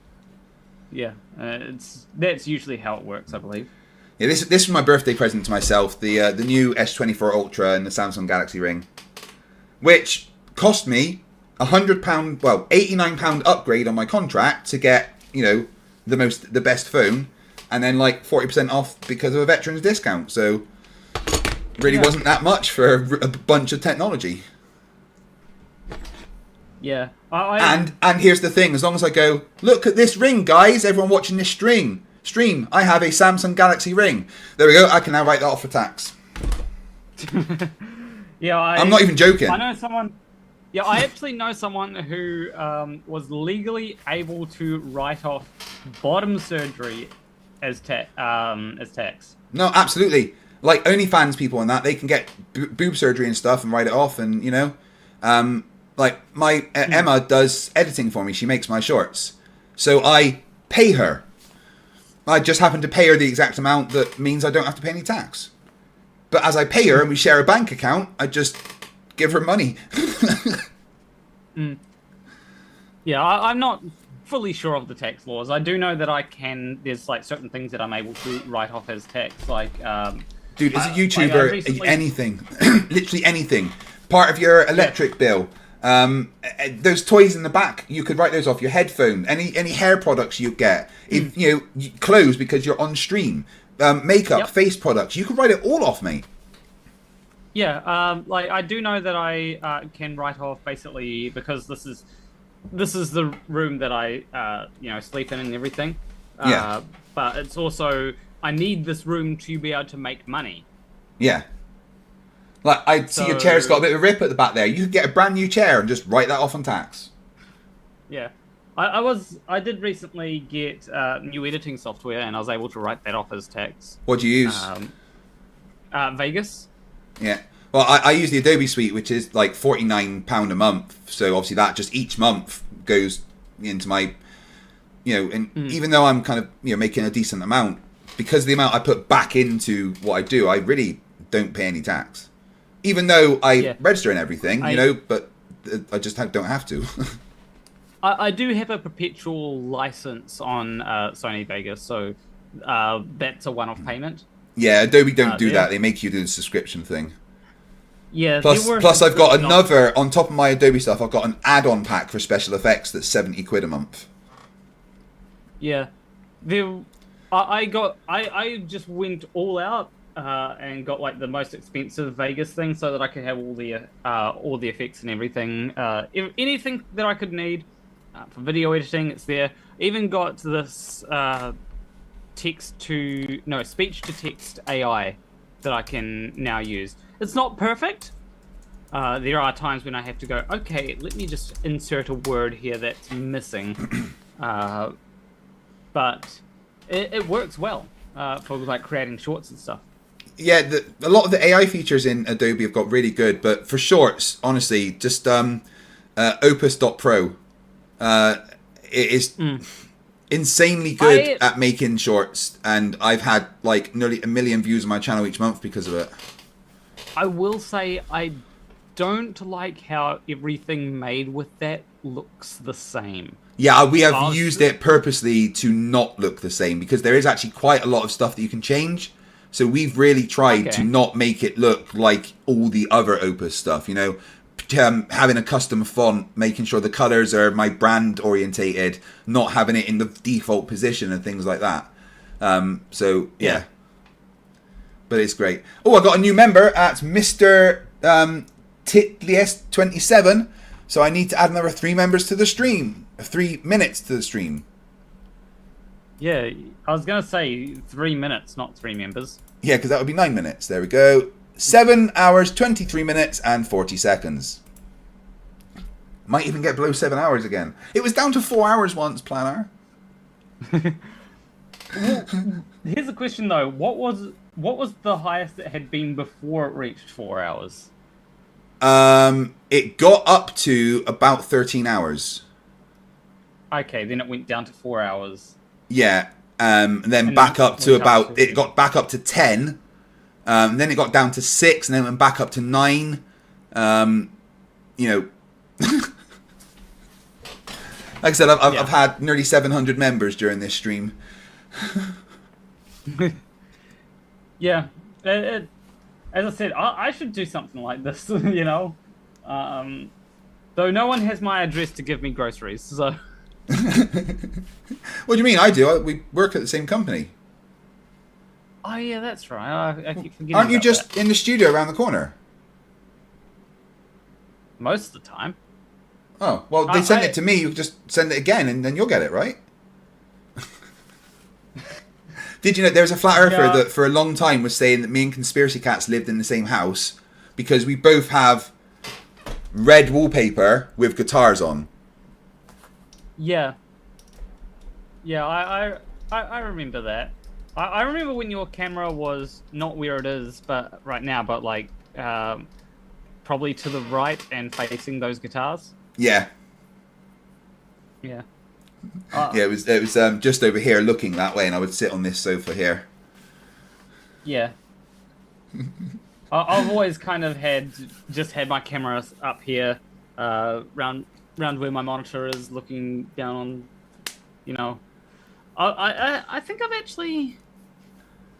Yeah, that's usually how it works, I believe. Yeah, this is my birthday present to myself. The new S24 Ultra and the Samsung Galaxy Ring, which cost me £100, well, £89 upgrade on my contract to get the best phone, and then 40% off because of a veteran's discount. So really wasn't that much for a bunch of technology. Yeah. And here's the thing, as long as I go, look at this ring, guys, everyone watching this stream, I have a Samsung Galaxy Ring. There we go, I can now write that off for tax. Yeah, I'm not even joking. I know someone. Yeah, I actually know someone who was legally able to write off bottom surgery as tax. No, absolutely. Like OnlyFans people and that, they can get boob surgery and stuff and write it off, and like my Emma does editing for me. She makes my shorts, so I pay her. I just happen to pay her the exact amount that means I don't have to pay any tax. But as I pay her and we share a bank account, I just give her money. Yeah, I'm not fully sure of the tax laws. I do know that there's certain things that I'm able to write off as tax, Dude, as a YouTuber, anything, literally anything. Part of your electric bill. Those toys in the back, you could write those off. Your headphone, any hair products you get, if clothes because you're on stream, makeup, face products, you could write it all off, mate. Yeah, like I do know that I can write off basically because this is the room that I sleep in and everything. Yeah. But it's also I need this room to be able to make money. Yeah. Like, I see your chair's got a bit of a rip at the back there. You could get a brand new chair and just write that off on tax. Yeah. I did recently get new editing software and I was able to write that off as tax. What do you use? Vegas. Yeah. Well, I use the Adobe Suite, which is like £49 a month. So obviously that just each month goes into my, and even though I'm kind of, making a decent amount, because of the amount I put back into what I do, I really don't pay any tax. Even though I register and everything, but I just don't have to. I do have a perpetual license on Sony Vegas, so that's a one-off payment. Yeah, Adobe don't do that. They make you do the subscription thing. Yeah. Plus I've got another, on top of my Adobe stuff, I've got an add-on pack for special effects that's £70 a month. Yeah. I just went all out and got like the most expensive Vegas thing so that I could have all the effects and everything. Anything that I could need for video editing, it's there. Even got this speech to text AI that I can now use. It's not perfect. There are times when I have to go, okay, let me just insert a word here that's missing. But it works well for like creating shorts and stuff. Yeah, a lot of the AI features in Adobe have got really good, but for shorts, honestly, just Opus.pro. It is insanely good at making shorts, and I've had like nearly 1 million views on my channel each month because of it. I will say I don't like how everything made with that looks the same. Yeah, we have used it purposely to not look the same because there is actually quite a lot of stuff that you can change. So we've really tried to not make it look like all the other Opus stuff, having a custom font, making sure the colors are my brand orientated, not having it in the default position and things like that. Yeah. But it's great. Oh, I got a new member at Mr. Titliest27. So I need to add another 3 members to the stream. 3 minutes to the stream. Yeah, I was going to say 3 minutes, not 3 members. Yeah, because that would be 9 minutes. There we go. 7 hours, 23 minutes, and 40 seconds. Might even get below 7 hours again. It was down to 4 hours once, Planner. Well, here's the question though: what was the highest it had been before it reached 4 hours? It got up to about 13 hours. Okay, then it went down to 4 hours. Yeah, then back up to about, it got back up to 10, then it got down to 6, and then went back up to 9, like I said, I've had nearly 700 members during this stream. Yeah, as I said, I should do something like this, Though no one has my address to give me groceries, so... What do you mean? I do. We work at the same company. Oh yeah, that's right. I keep forgetting. Aren't you just in the studio around the corner? Most of the time. Oh, well, they sent it to me. You just send it again, and then you'll get it, right? Did you know there's a flat earther that for a long time was saying that me and Conspiracy Cats lived in the same house because we both have red wallpaper with guitars on. Yeah. Yeah, I remember that. I remember when your camera was not where it is, but right now, but like probably to the right and facing those guitars. Yeah. Yeah. Yeah, it was just over here looking that way, and I would sit on this sofa here. Yeah. I've always kind of had my camera up here, round where my monitor is, looking down on, I think I've actually.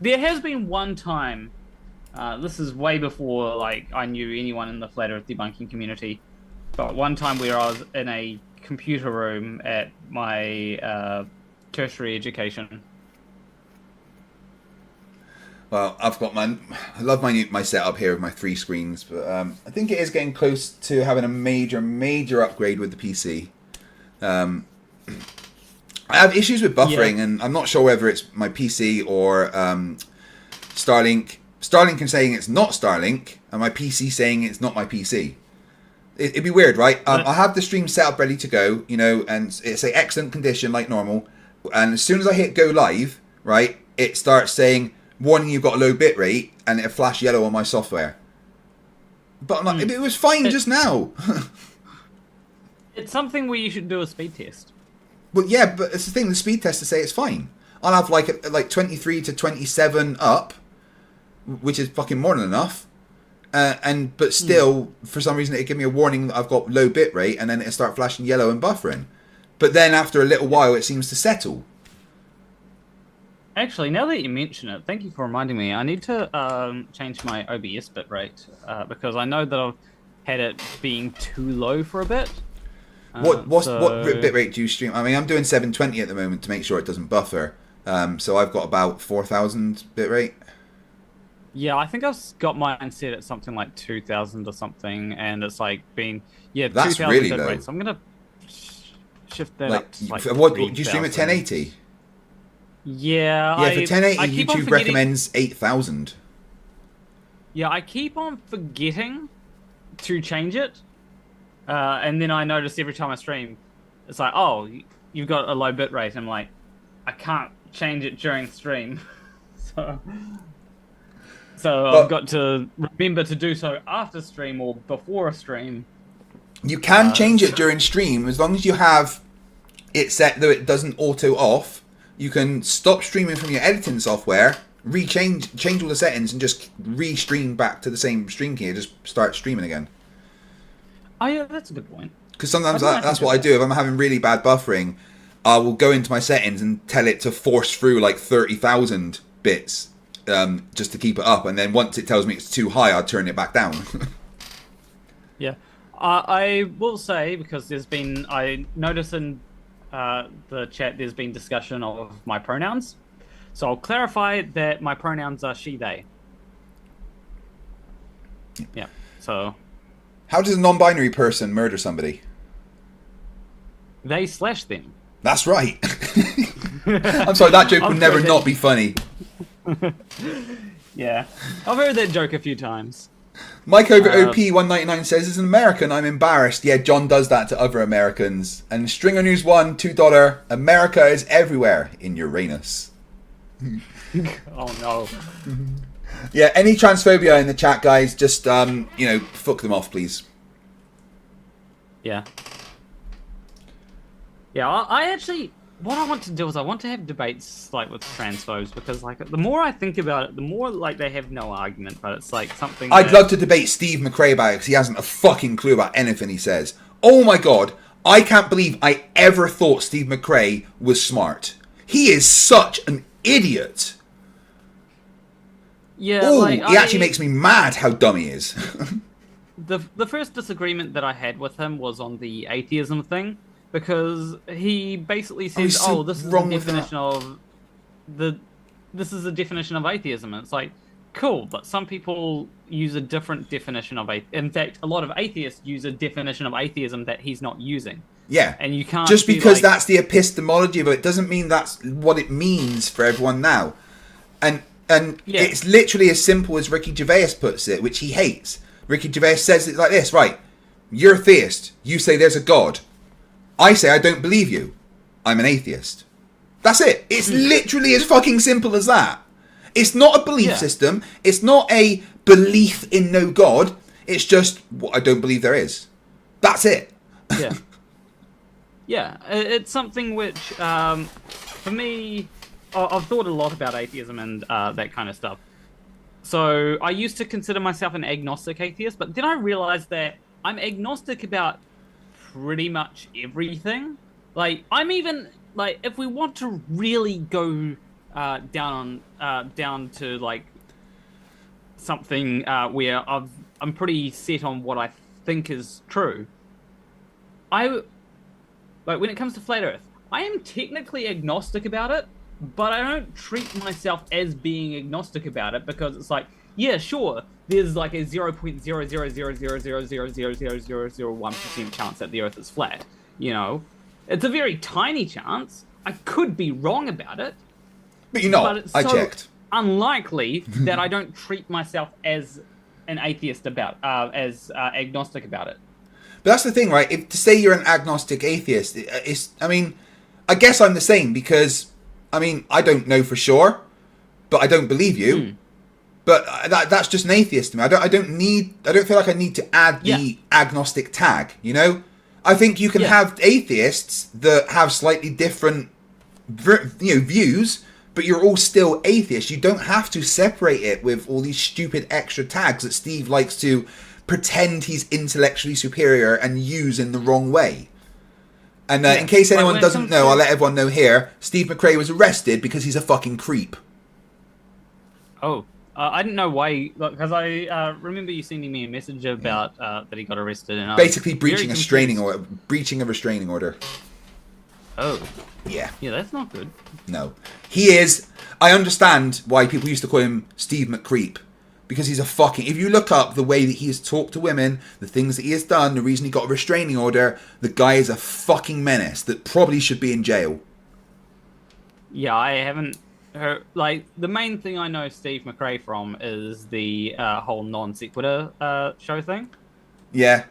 There has been one time. This is way before like I knew anyone in the flat Earth debunking community, but one time where I was in a computer room at my tertiary education. Well, I've got I love my setup here with my 3 screens, but I think it is getting close to having a major upgrade with the PC. I have issues with buffering, and I'm not sure whether it's my PC or Starlink. Starlink is saying it's not Starlink, and my PC saying it's not my PC. It'd be weird, right? I have the stream set up ready to go, you know, and it's an excellent condition like normal. And as soon as I hit go live, right, it starts saying, warning, you've got a low bit rate, and it'll flash yellow on my software. But I'm like, it was fine just now. It's something where you should do a speed test. Well, yeah, but it's the thing, the speed test to say it's fine. I'll have like 23 to 27 up, which is fucking more than enough. But still, for some reason, it give me a warning that I've got low bit rate, and then it'll start flashing yellow and buffering. But then after a little while, it seems to settle. Actually, now that you mention it, thank you for reminding me. I need to change my OBS bitrate because I know that I've had it being too low for a bit. What bitrate do you stream? I mean, I'm doing 720 at the moment to make sure it doesn't buffer. So I've got about 4,000 bitrate. Yeah, I think I've got mine set at something like 2,000 or something, and it's like been That's 2,000 really bitrate. low. So I'm gonna shift that Like, up to like what do you stream at 1080? Yeah, Yeah, for 1080, I keep on YouTube forgetting- recommends 8,000. Yeah, I keep on forgetting to change it, and then I notice every time I stream, it's like, oh, you've got a low bit rate. I'm like, I can't change it during stream, so I've got to remember to do so after stream or before a stream. You can change it during stream as long as you have it set that it doesn't auto off. You can stop streaming from your editing software, change all the settings, and just re-stream back to the same stream key. Just start streaming again. Oh yeah, that's a good point. Because sometimes that's what I do. If I'm having really bad buffering, I will go into my settings and tell it to force through like 30,000 bits just to keep it up. And then once it tells me it's too high, I'll turn it back down. Yeah, I will say, because I notice in the chat there's been discussion of my pronouns. So I'll clarify that my pronouns are she, they. Yeah, so... How does a non-binary person murder somebody? They/them. That's right. I'm sorry, that joke would never not be funny. Yeah, I've heard that joke a few times. Mike over OP199 says, as an American, I'm embarrassed. Yeah, John does that to other Americans. And Stringer News 1, $2, America is everywhere in Uranus. Oh no. Yeah, any transphobia in the chat, guys, just, fuck them off, please. Yeah. Yeah, I actually... What I want to do is I want to have debates, like, with transphobes, because, like, the more I think about it, the more, like, they have no argument, but it's, like, something I'd love to debate Steve McRae about it, because he hasn't a fucking clue about anything he says. Oh my god, I can't believe I ever thought Steve McRae was smart. He is such an idiot. Yeah, Ooh, like, he actually makes me mad how dumb he is. The first disagreement that I had with him was on the atheism thing, because he basically says, so this is wrong the with definition of this is the definition of atheism. And it's like, cool, but some people use a different definition of atheism. In fact, a lot of atheists use a definition of atheism that he's not using. Yeah. And you can't just be because like, that's the epistemology of it doesn't mean that's what it means for everyone now. And it's literally as simple as Ricky Gervais puts it, which he hates. Ricky Gervais says it like this, right? You're a theist. You say there's a God. I say I don't believe you. I'm an atheist. That's it. It's literally as fucking simple as that. It's not a belief system. It's not a belief in no God. It's just what I don't believe there is. That's it. Yeah. Yeah, it's something which, for me, I've thought a lot about atheism and that kind of stuff. So I used to consider myself an agnostic atheist, but then I realized that I'm agnostic about pretty much everything. Like, I'm even, like, if we want to really go down to, like, something where I'm pretty set on what I think is true, like, when it comes to Flat Earth, I am technically agnostic about it, but I don't treat myself as being agnostic about it because it's like, yeah, sure, there's like a 0.00000000001% chance that the Earth is flat. You know, it's a very tiny chance. I could be wrong about it, but you're not. But it's I so checked. unlikely that I don't treat myself as an atheist as agnostic about it. But that's the thing, right? If to say you're an agnostic atheist, I mean, I guess I'm the same because, I mean, I don't know for sure, but I don't believe you. But that's just an atheist to me. I don't feel like I need to add the agnostic tag. You know, I think you can have atheists that have slightly different, views, but you're all still atheists. You don't have to separate it with all these stupid extra tags that Steve likes to pretend he's intellectually superior and use in the wrong way. And in case anyone doesn't know, I'll let everyone know here, Steve McRae was arrested because he's a fucking creep. Oh, I didn't know why, because I remember you sending me a message about that he got arrested. And basically breaching a restraining order. Oh. Yeah. Yeah, that's not good. No. He is, I understand why people used to call him Steve McCreep. Because he's a fucking... If you look up the way that he has talked to women, the things that he has done, the reason he got a restraining order, the guy is a fucking menace that probably should be in jail. Yeah, I haven't heard... Like, the main thing I know Steve McRae from is the whole non sequitur show thing. Yeah.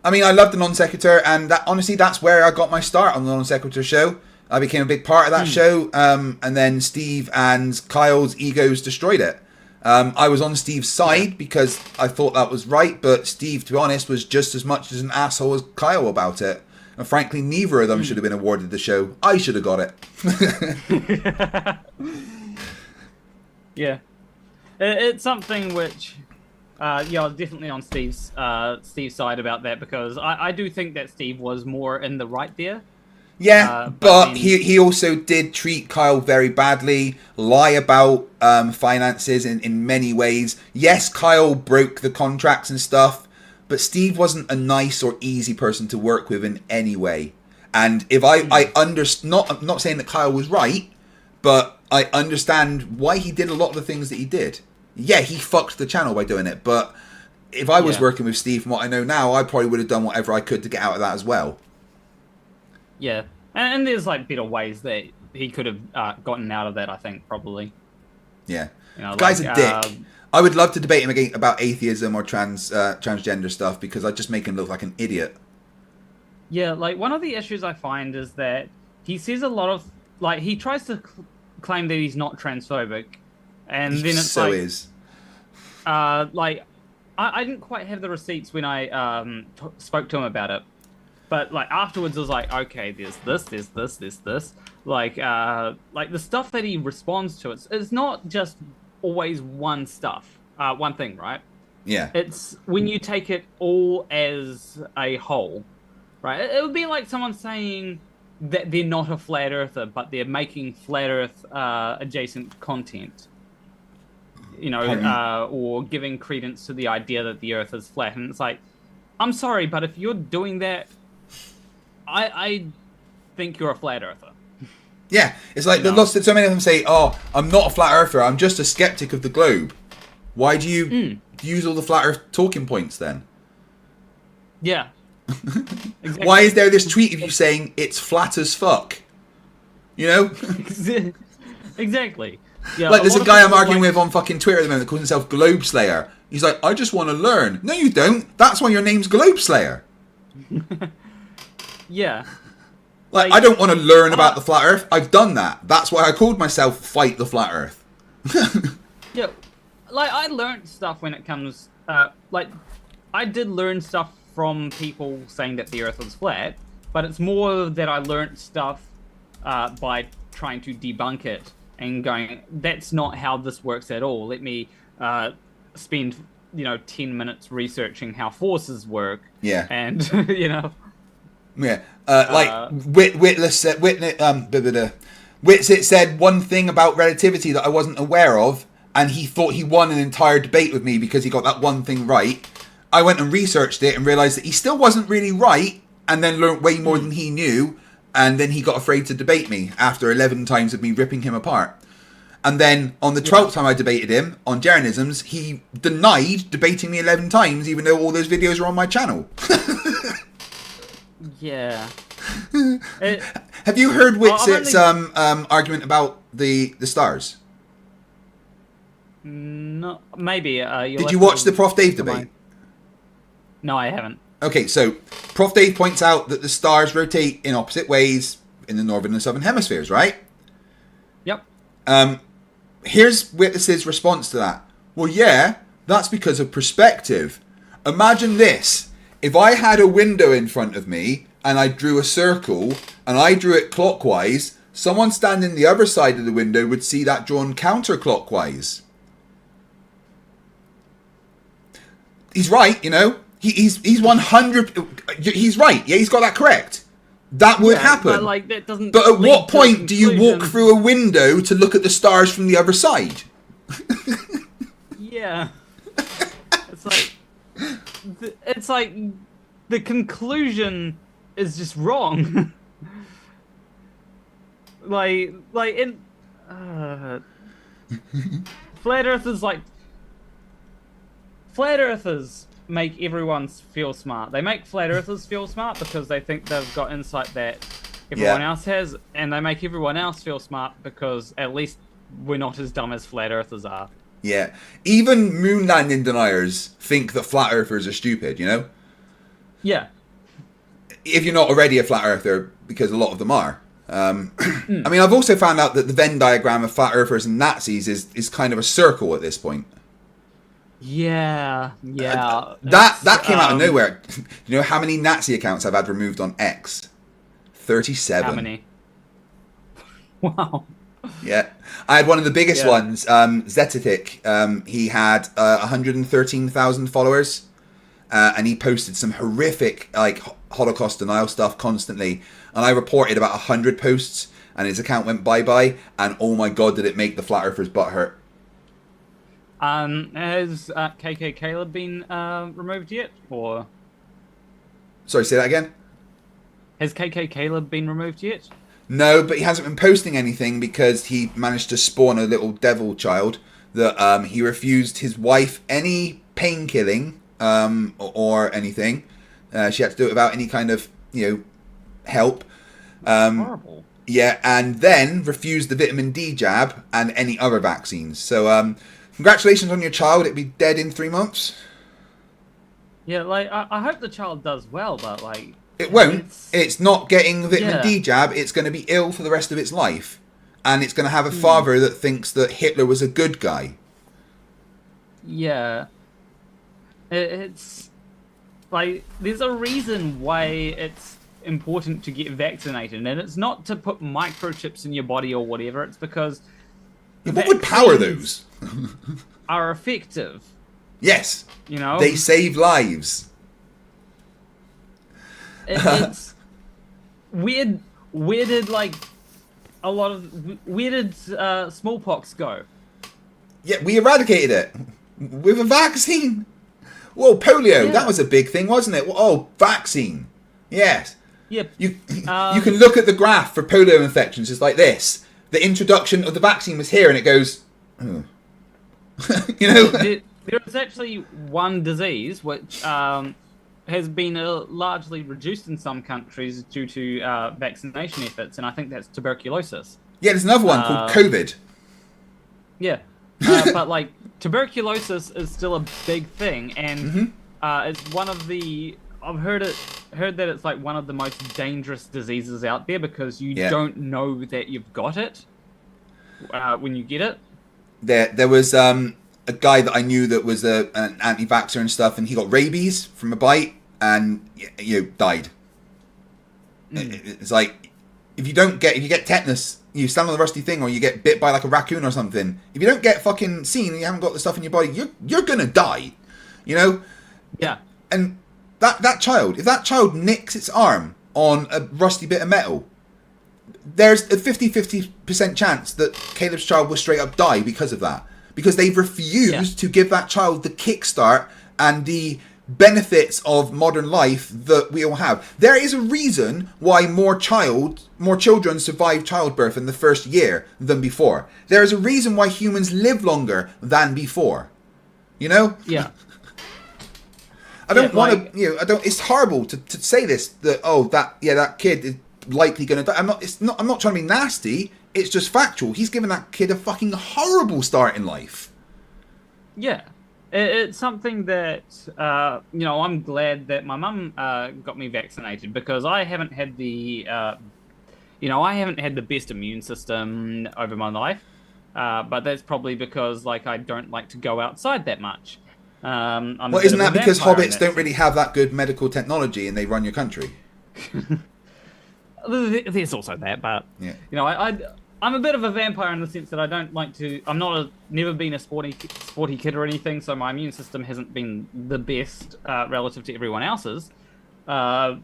I mean, I love the non sequitur, and honestly, that's where I got my start on the non sequitur show. I became a big part of that show, and then Steve and Kyle's egos destroyed it. I was on Steve's side because I thought that was right, but Steve, to be honest, was just as much as an asshole as Kyle about it. And frankly, neither of them should have been awarded the show. I should have got it. Yeah. It's something which, I was definitely on Steve's side about that because I do think that Steve was more in the right there. Yeah, but he also did treat Kyle very badly, lie about finances in many ways. Yes, Kyle broke the contracts and stuff, but Steve wasn't a nice or easy person to work with in any way. And if I'm not saying that Kyle was right, but I understand why he did a lot of the things that he did. Yeah, he fucked the channel by doing it, but if I was working with Steve from what I know now, I probably would have done whatever I could to get out of that as well. Yeah, and there's like better ways that he could have gotten out of that, I think, probably. Yeah. You know, the guy's a dick. I would love to debate him about atheism or transgender stuff because I'd just make him look like an idiot. Yeah, like one of the issues I find is that he says a lot of, like, he tries to claim that he's not transphobic, and then it's so like... is. Like, I didn't quite have the receipts when I spoke to him about it. But like afterwards, I was like, okay, there's this. Like the stuff that he responds to, it's not just always one thing, right? Yeah. It's when you take it all as a whole, right? It would be like someone saying that they're not a flat earther, but they're making flat earth adjacent content. You know, or giving credence to the idea that the earth is flat. And it's like, I'm sorry, but if you're doing that, I think you're a flat earther. Yeah, it's like so many of them say, "Oh, I'm not a flat earther. I'm just a skeptic of the globe." Why do you use all the flat earth talking points then? Yeah. Exactly. Why is there this tweet of you saying it's flat as fuck? You know? Exactly. Yeah, like there's a guy I'm arguing with on fucking Twitter at the moment that calls himself Globe Slayer. He's like, I just want to learn. No, you don't. That's why your name's Globe Slayer. Yeah. Like, I don't want to learn about the flat earth. I've done that. That's why I called myself Fight the Flat Earth. Yeah. Like, I learned stuff when it comes... like, I did learn stuff from people saying that the earth was flat, but it's more that I learned stuff by trying to debunk it and going, that's not how this works at all. Let me spend, 10 minutes researching how forces work. Yeah. And, Yeah, Whitsitt said one thing about relativity that I wasn't aware of, and he thought he won an entire debate with me because he got that one thing right. I went and researched it and realised that he still wasn't really right, and then learnt way more than he knew, And then he got afraid to debate me after 11 times of me ripping him apart. And then on the 12th time I debated him on Jeranisms, he denied debating me 11 times, even though all those videos are on my channel. Yeah. Have you heard Wixit's argument about the stars? No, maybe. Did you watch the Prof Dave debate? No, I haven't. Okay, so Prof Dave points out that the stars rotate in opposite ways in the northern and southern hemispheres, right? Yep. Here's Witness's response to that. Well, yeah, that's because of perspective. Imagine this. If I had a window in front of me and I drew a circle and I drew it clockwise, someone standing the other side of the window would see that drawn counterclockwise. He's right, you know. He's 100. He's right. Yeah, he's got that correct. That would happen. But, like, that doesn't. But at what point do you walk through a window to look at the stars from the other side? Yeah. It's like the conclusion is just wrong. like in flat earthers make everyone feel smart. They make flat earthers feel smart because they think they've got insight that everyone else has, and they make everyone else feel smart because at least we're not as dumb as flat earthers are. Yeah. Even moon landing deniers think that flat earthers are stupid, you know? Yeah. If you're not already a flat earther, because a lot of them are. I mean, I've also found out that the Venn diagram of flat earthers and Nazis is kind of a circle at this point. Yeah. That came out of nowhere. You know how many Nazi accounts I've had removed on X? 37. How many? Wow. Yeah. I had one of the biggest ones, Zetitik. He had 113,000 followers. And he posted some horrific, like, Holocaust denial stuff constantly. And I reported about 100 posts, and his account went bye-bye. And oh my god, did it make the flat earthers butt hurt. Has KK Caleb been removed yet, or? Sorry, say that again? Has KK Caleb been removed yet? No, but he hasn't been posting anything because he managed to spawn a little devil child that he refused his wife any pain killing or anything. She had to do it without any kind of, help. Horrible. Yeah, and then refused the vitamin D jab and any other vaccines. So, congratulations on your child. It'll be dead in 3 months. Yeah, like, I hope the child does well, but, like... It won't. It's not getting the vitamin D jab. It's going to be ill for the rest of its life. And it's going to have a father that thinks that Hitler was a good guy. Yeah. It's... Like, there's a reason why it's important to get vaccinated. And it's not to put microchips in your body or whatever. It's because... What would power those? are effective. Yes. You know? They save lives. It's weird. Where did smallpox go? Yeah, we eradicated it with a vaccine. Whoa, polio. Yeah. That was a big thing, wasn't it? Oh, vaccine. Yes. Yep. You can look at the graph for polio infections. It's like this. The introduction of the vaccine was here, and it goes. Oh. There is actually one disease which has been largely reduced in some countries due to vaccination efforts, and I think that's tuberculosis. Yeah, there's another one called COVID. Yeah, but like tuberculosis is still a big thing, and it's one of the. I've heard that it's like one of the most dangerous diseases out there because you don't know that you've got it when you get it. There was a guy that I knew that was an anti-vaxxer and stuff, and he got rabies from a bite and died. It's like if you get tetanus, you stand on the rusty thing, or you get bit by like a raccoon or something. If you don't get fucking seen and you haven't got the stuff in your body, you're gonna die. Yeah. And that child, if that child nicks its arm on a rusty bit of metal, there's a 50% chance that Caleb's child will straight up die because of that. Because they've refused to give that child the kickstart and the benefits of modern life that we all have. There is a reason why more children survive childbirth in the first year than before. There is a reason why humans live longer than before. You know? Yeah. I don't want to, it's horrible to say this, that kid is likely going to die. I'm not trying to be nasty. It's just factual. He's given that kid a fucking horrible start in life. Yeah. It's something that, I'm glad that my mum got me vaccinated, because I haven't had the, I haven't had the best immune system over my life. But that's probably because, I don't like to go outside that much. Isn't that because hobbits don't really have that good medical technology and they run your country? There's also that, but, I'm a bit of a vampire in the sense that I don't like to. Never been a sporty kid or anything, so my immune system hasn't been the best relative to everyone else's. I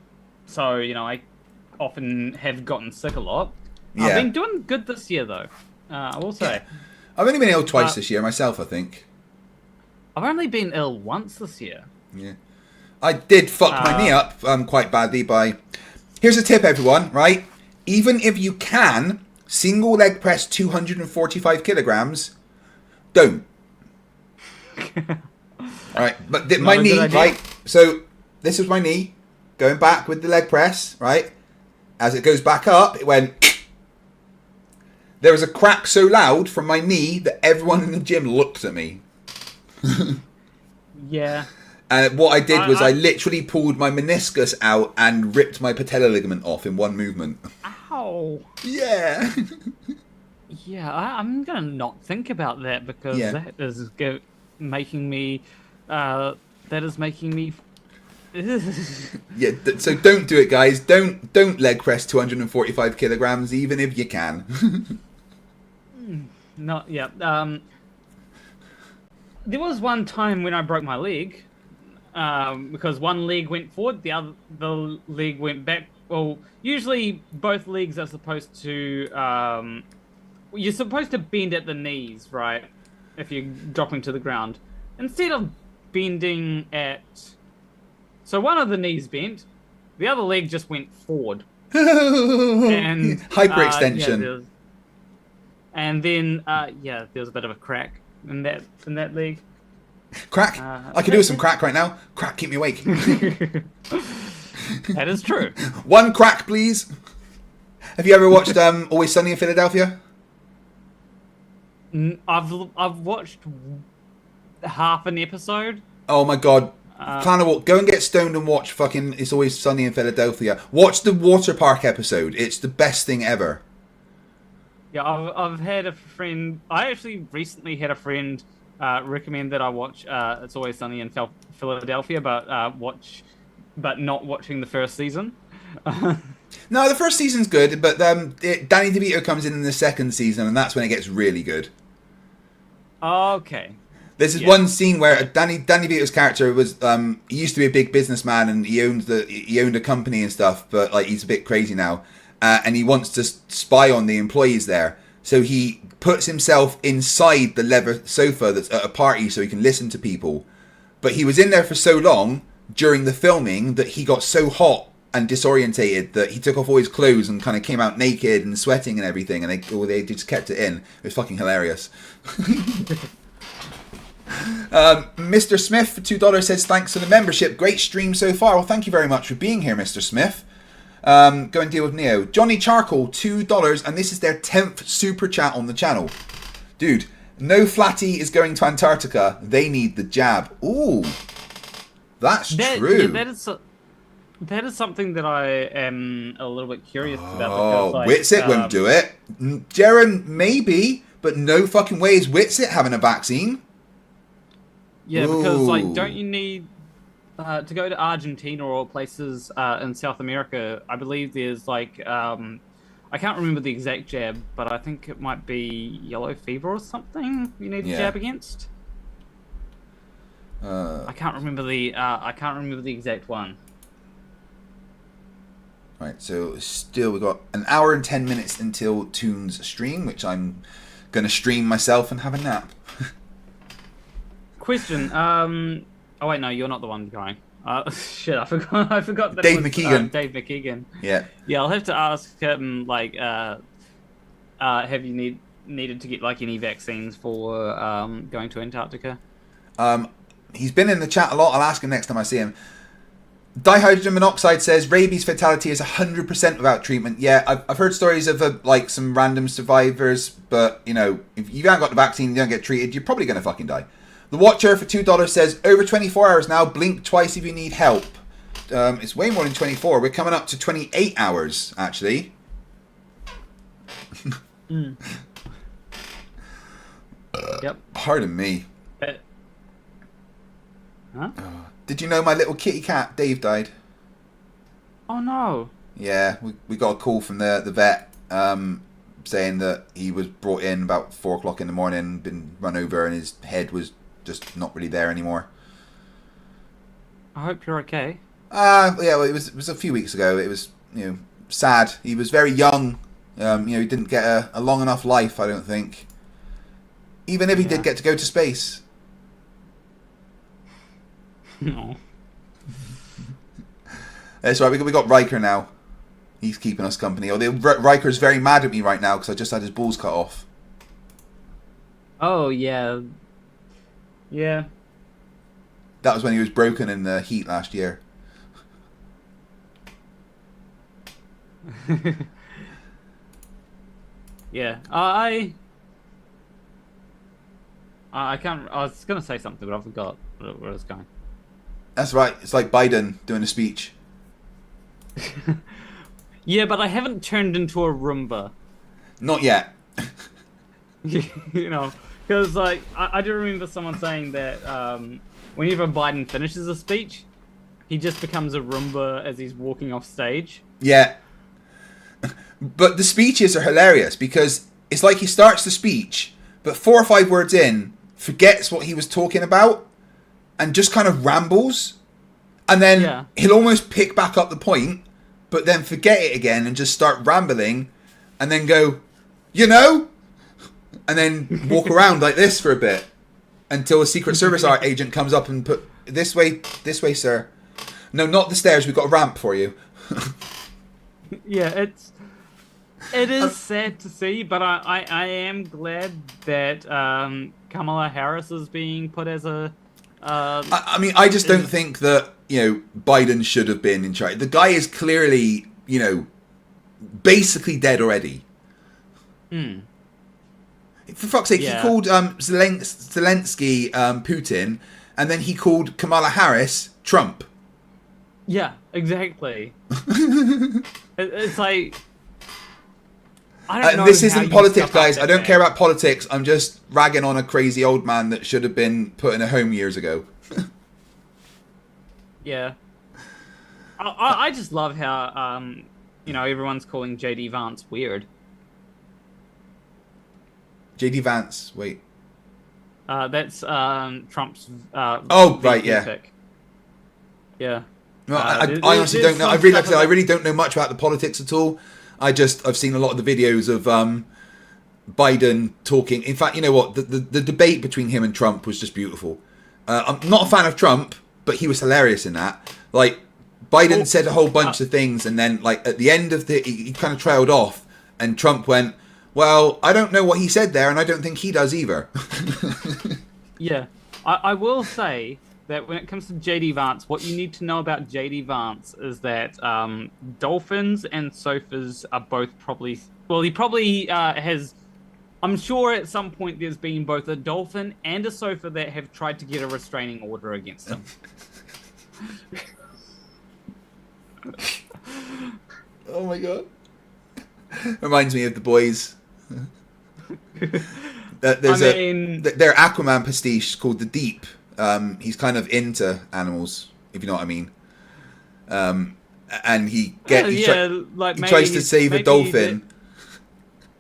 often have gotten sick a lot. Yeah. I've been doing good this year, though. I will say. I've only been ill twice this year myself, I think. I've only been ill once this year. Yeah, I did fuck my knee up quite badly by. Here's a tip, everyone. Right, even if you can. Single leg press 245 kilograms. Don't. Right, but my knee, right? So this is my knee going back with the leg press, right? As it goes back up, it went. There was a crack so loud from my knee that everyone in the gym looked at me. Yeah. And what I did was I literally pulled my meniscus out and ripped my patella ligament off in one movement. Ow. Yeah. Yeah, I'm going to not think about that, because that is making me... Yeah, so don't do it, guys. Don't leg press 245 kilograms, even if you can. There was one time when I broke my leg, because one leg went forward, the leg went back. Well, usually both legs are supposed to... you're supposed to bend at the knees, right? If you're dropping to the ground. Instead of bending at... So one of the knees bent, the other leg just went forward. And hyperextension. And then, there was a bit of a crack in that leg. Crack? I could do with some crack right now. Crack, keep me awake. That is true. One crack, please. Have you ever watched Always Sunny in Philadelphia? I've watched half an episode. Oh my god. Go and get stoned and watch fucking It's Always Sunny in Philadelphia. Watch the water park episode. It's the best thing ever. Yeah, I've had a friend... I actually recently had a friend recommend that I watch It's Always Sunny in Philadelphia, but not watching the first season. No, the first season's good, but Danny DeVito comes in the second season, and that's when it gets really good. Okay. There's this one scene where Danny DeVito's character was he used to be a big businessman and he owned a company and stuff, but he's a bit crazy now, and he wants to spy on the employees there. So he puts himself inside the leather sofa that's at a party so he can listen to people. But he was in there for so long during the filming that he got so hot and disorientated that he took off all his clothes and kind of came out naked and sweating and everything, and they just kept it in. It was fucking hilarious. Mr. Smith for $2 says thanks for the membership. Great stream so far. Well, thank you very much for being here, Mr. Smith. Go and deal with Neo. Johnny Charcoal, $2, and this is their 10th super chat on the channel. Dude, no flatty is going to Antarctica. They need the jab. Ooh, that's true. Yeah, that is something that I am a little bit curious about. Oh, because, Whitsitt won't do it. Jaren, maybe, but no fucking way is Whitsitt having a vaccine. Yeah, because don't you need to go to Argentina or places in South America? I believe there's I can't remember the exact jab, but I think it might be yellow fever or something. You need to jab against. I can't remember the exact one. Right, so still we've got an hour and 10 minutes until Toon's stream, which I'm going to stream myself and have a nap. Question, Oh wait, no, you're not the one going. Shit, I forgot. I forgot that Dave it was, McKeegan. Dave McKeegan. Yeah. Yeah, I'll have to ask him. Like, have you needed to get like any vaccines for going to Antarctica? He's been in the chat a lot. I'll ask him next time I see him. Dihydrogen monoxide says rabies fatality is 100% without treatment. Yeah, I've heard stories of like some random survivors, but you know, if you haven't got the vaccine, you don't get treated, you're probably gonna fucking die. The Watcher for $2 says over 24 hours now. Blink twice if you need help. It's way more than 24. We're coming up to 28 hours actually. Yep. Pardon me. Huh? Did you know my little kitty cat Dave died? Oh no. Yeah, we got a call from the vet saying that he was brought in about 4 o'clock in the morning, been run over, and his head was just not really there anymore. I hope you're okay. Yeah, well, it was a few weeks ago. It was, you know, sad. He was very young. You know, he didn't get a long enough life, I don't think. Even if he did get to go to space. No. That's right. We got Riker now. He's keeping us company. Although Riker's very mad at me right now because I just had his balls cut off. Oh yeah. Yeah. That was when he was broken in the heat last year. Yeah. I can't. I was gonna say something, but I forgot where I was going. That's right. It's like Biden doing a speech. Yeah, but I haven't turned into a Roomba. Not yet. You know, because like I do remember someone saying that whenever Biden finishes a speech, he just becomes a Roomba as he's walking off stage. Yeah. But the speeches are hilarious because it's like he starts the speech, but 4 or 5 words in, forgets what he was talking about, and just kind of rambles. And then he'll almost pick back up the point, but then forget it again and just start rambling, and then go, you know? And then walk around like this for a bit until a Secret Service agent comes up and put, this way, sir. No, not the stairs, we've got a ramp for you. Yeah, it is sad to see, but I am glad that Kamala Harris is being put as a. I mean, I just don't think that, you know, Biden should have been in charge. The guy is clearly, you know, basically dead already. Hmm. For fuck's sake, he called Zelensky Putin, and then he called Kamala Harris Trump. Yeah, exactly. It's like. I don't know this how isn't you politics, stuff up guys. that I don't bad. care about politics. I'm just ragging on a crazy old man that should have been put in a home years ago. Yeah. I just love how, you know, everyone's calling J.D. Vance weird. J.D. Vance, wait. That's Trump's oh, right, VP yeah. pick. Yeah. No, I honestly don't know. I really don't know much about the politics at all. I've seen a lot of the videos of Biden talking. In fact, you know what? The debate between him and Trump was just beautiful. I'm not a fan of Trump, but he was hilarious in that. Like, Biden said a whole bunch of things, and then, like, at the end of he kind of trailed off, and Trump went, well, I don't know what he said there, and I don't think he does either. Yeah. I will say that when it comes to J.D. Vance, what you need to know about J.D. Vance is that dolphins and sofas are both probably... Well, he probably has... I'm sure at some point there's been both a dolphin and a sofa that have tried to get a restraining order against him. Oh my god. Reminds me of The Boys. There's their Aquaman pastiche called The Deep. He's kind of into animals, if you know what I mean. And he tries to save a dolphin,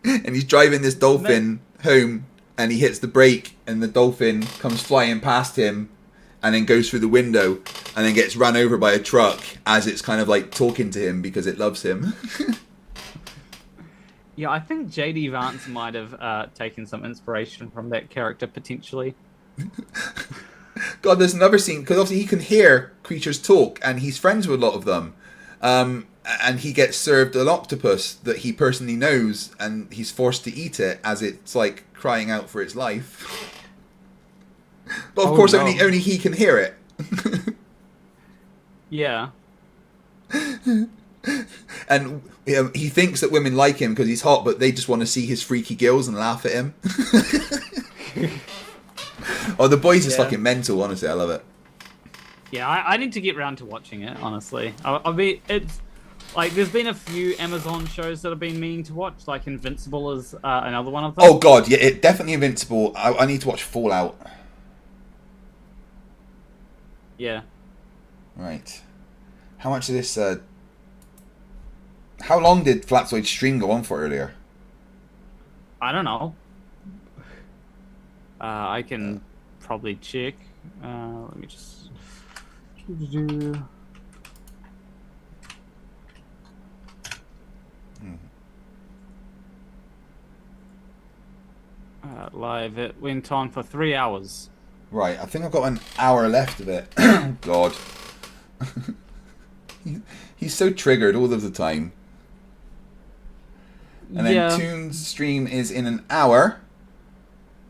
and he's driving this dolphin home, and he hits the brake, and the dolphin comes flying past him, and then goes through the window, and then gets run over by a truck as it's kind of like talking to him because it loves him. Yeah, I think J.D. Vance might have taken some inspiration from that character, potentially. God, God, there's another scene, because obviously he can hear creatures talk, and he's friends with a lot of them. And he gets served an octopus that he personally knows, and he's forced to eat it as it's like crying out for its life. But of course, only he can hear it. Yeah. And he thinks that women like him because he's hot, but they just want to see his freaky gills and laugh at him. Oh, The Boys is fucking mental, honestly. I love it. Yeah, I need to get round to watching it, honestly. I mean, it's like there's been a few Amazon shows that I've been meaning to watch, like Invincible is another one of them. Oh God, yeah, definitely Invincible. I need to watch Fallout. Yeah. Right. How much of this? How long did Flatzoid's stream go on for earlier? I don't know. I can probably check. Let me just. Live, it went on for 3 hours. Right, I think I've got an hour left of it. God. He's so triggered all of the time. And then Toon's stream is in an hour.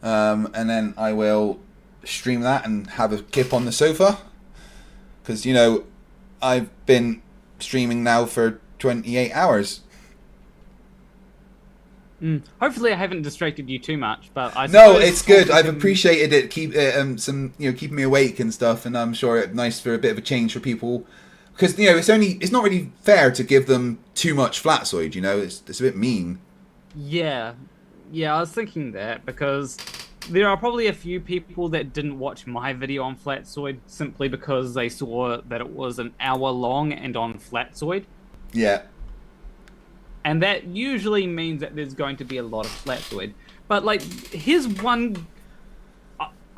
And then I will stream that and have a kip on the sofa. Because, you know, I've been streaming now for 28 hours. Hopefully I haven't distracted you too much, but No, it's good. I've appreciated it. Keeping me awake and stuff, and I'm sure it's nice for a bit of a change for people. Because, you know, it's not really fair to give them too much Flatzoid, you know? It's a bit mean. Yeah, I was thinking that, because there are probably a few people that didn't watch my video on Flatzoid simply because they saw that it was an hour long and on Flatzoid. Yeah. And that usually means that there's going to be a lot of Flatzoid. But, like, here's one...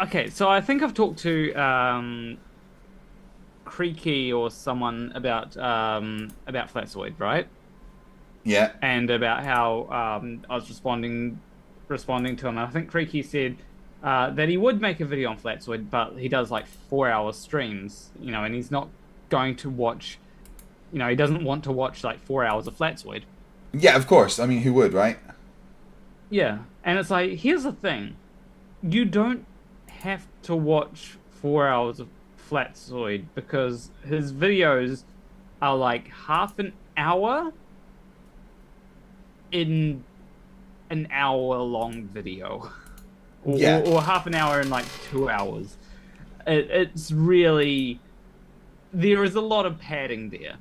Okay, so I think I've talked to Creaky or someone about Flatzoid, right? Yeah. And about how I was responding to him. I think Creaky said that he would make a video on Flatzoid, but he does, like, 4-hour streams, you know, and he's not going to watch... You know, he doesn't want to watch, like, 4 hours of Flatzoid. Yeah, of course. I mean, who would, right? Yeah, and it's like, here's the thing. You don't have to watch 4 hours of Flatzoid because his videos are like half an hour in an hour-long video. Or half an hour in like 2 hours. It's really... There is a lot of padding there.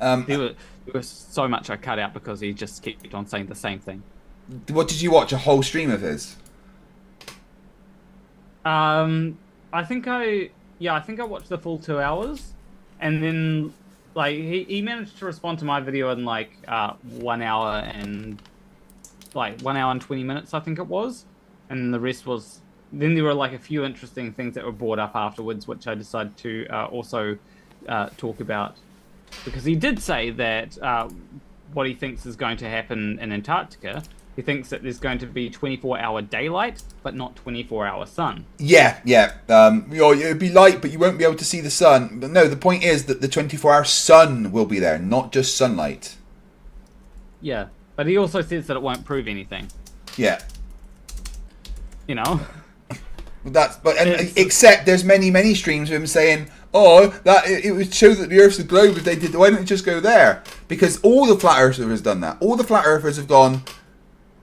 There was so much I cut out because he just kept on saying the same thing. What did you watch? A whole stream of his? I think I watched the full 2 hours, and then like he managed to respond to my video in like 1 hour and 20 minutes, I think it was, and the rest was. Then there were like a few interesting things that were brought up afterwards, which I decided to also talk about. Because he did say that what he thinks is going to happen in Antarctica, he thinks that there's going to be 24-hour daylight, but not 24-hour sun. Yeah. It'll be light, but you won't be able to see the sun. But no, the point is that the 24-hour sun will be there, not just sunlight. Yeah, but he also says that it won't prove anything. Yeah. You know? Except there's many streams of him saying, "Oh, that it would show that the Earth's a globe if they did. Why don't you just go there?" Because all the flat earthers have done that. All the flat earthers have gone,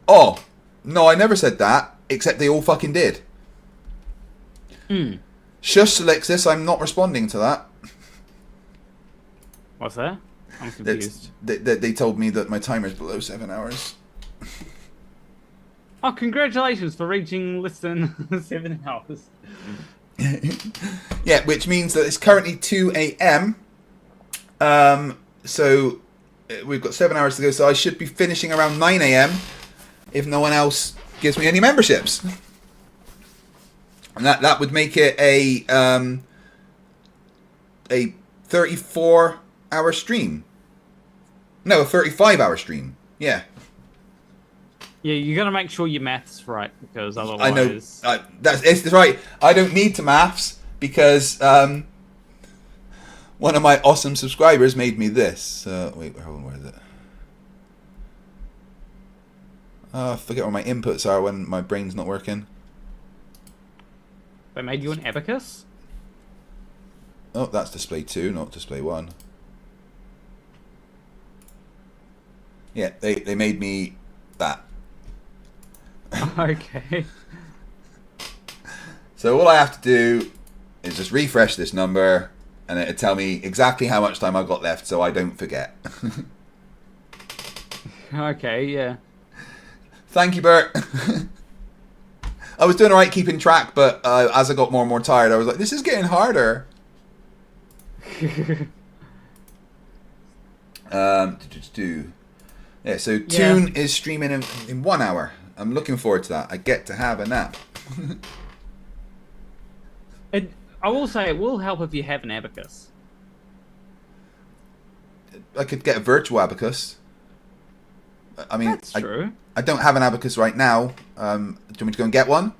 "Oh, no, I never said that." Except they all fucking did. Shush, Alexis, I'm not responding to that. What's that? I'm confused. They told me that my timer's below 7 hours. Oh, congratulations for reaching less than 7 hours. Yeah, which means that it's currently 2 a.m. So we've got 7 hours to go, so I should be finishing around 9 a.m. if no one else gives me any memberships. And that would make it a 34-hour stream. No, a 35-hour stream. Yeah. Yeah, you got to make sure your math's right because otherwise. I know it's right. I don't need to maths because one of my awesome subscribers made me this. Wait, hold on, where is it? I forget where my inputs are when my brain's not working. They made you an abacus? Oh, that's display 2, not display 1. Yeah, they made me that. Okay. So all I have to do is just refresh this number and it'll tell me exactly how much time I've got left so I don't forget. Okay, yeah. Thank you, Bert. I was doing alright keeping track, but as I got more and more tired, I was like, this is getting harder. Yeah, so Toon is streaming in 1 hour. I'm looking forward to that. I get to have a nap. I will say it will help if you have an abacus. I could get a virtual abacus. I mean, That's true. I don't have an abacus right now. Do you want me to go and get one?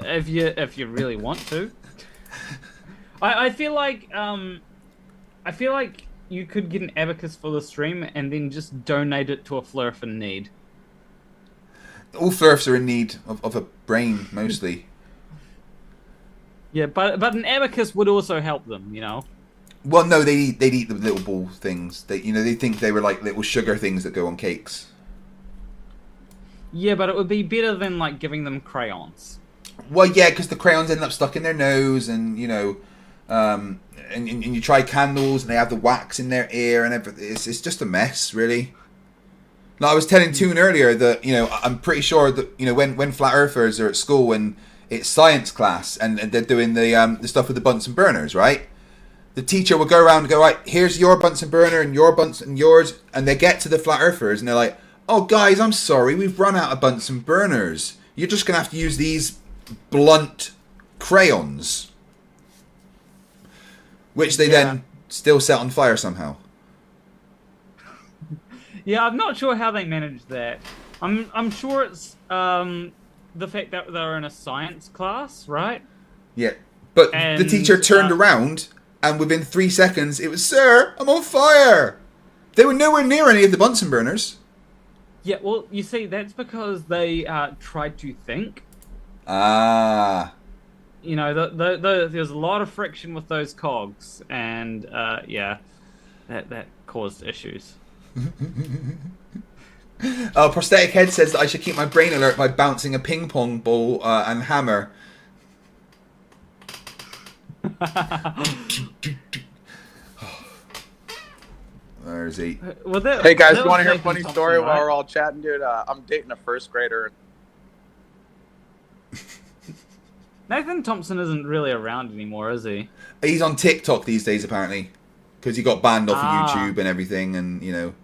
If you really want to. I feel like you could get an abacus for the stream and then just donate it to a Flerf in need. All Flerfs are in need of a brain, mostly. Yeah, but an abacus would also help them, you know. Well, no, they'd eat the little ball things. They think they were like little sugar things that go on cakes. Yeah, but it would be better than like giving them crayons. Well, yeah, because the crayons end up stuck in their nose, and you know, and you try candles, and they have the wax in their ear, and everything. It's just a mess, really. Like I was telling Toon earlier that, you know, I'm pretty sure that, you know, when flat earthers are at school and it's science class and they're doing the stuff with the Bunsen burners, right? The teacher will go around and go, right, here's your Bunsen burner and your Bunsen and yours, and they get to the flat earthers and they're like, oh guys, I'm sorry, we've run out of Bunsen burners. You're just gonna have to use these blunt crayons, which they then still set on fire somehow. Yeah, I'm not sure how they managed that. I'm sure it's the fact that they're in a science class, right? Yeah, but the teacher turned around and within 3 seconds it was, sir, I'm on fire. They were nowhere near any of the Bunsen burners. Yeah, well, you see, that's because they tried to think. Ah. You know, there's a lot of friction with those cogs, and yeah, that caused issues. Prosthetic Head says that I should keep my brain alert by bouncing a ping pong ball and hammer. Where is he? Hey guys, you want to hear a funny story while we're all chatting, dude? I'm dating a first grader. Nathan Thompson isn't really around anymore, is he? He's on TikTok these days, apparently, because he got banned off of YouTube and everything, and you know.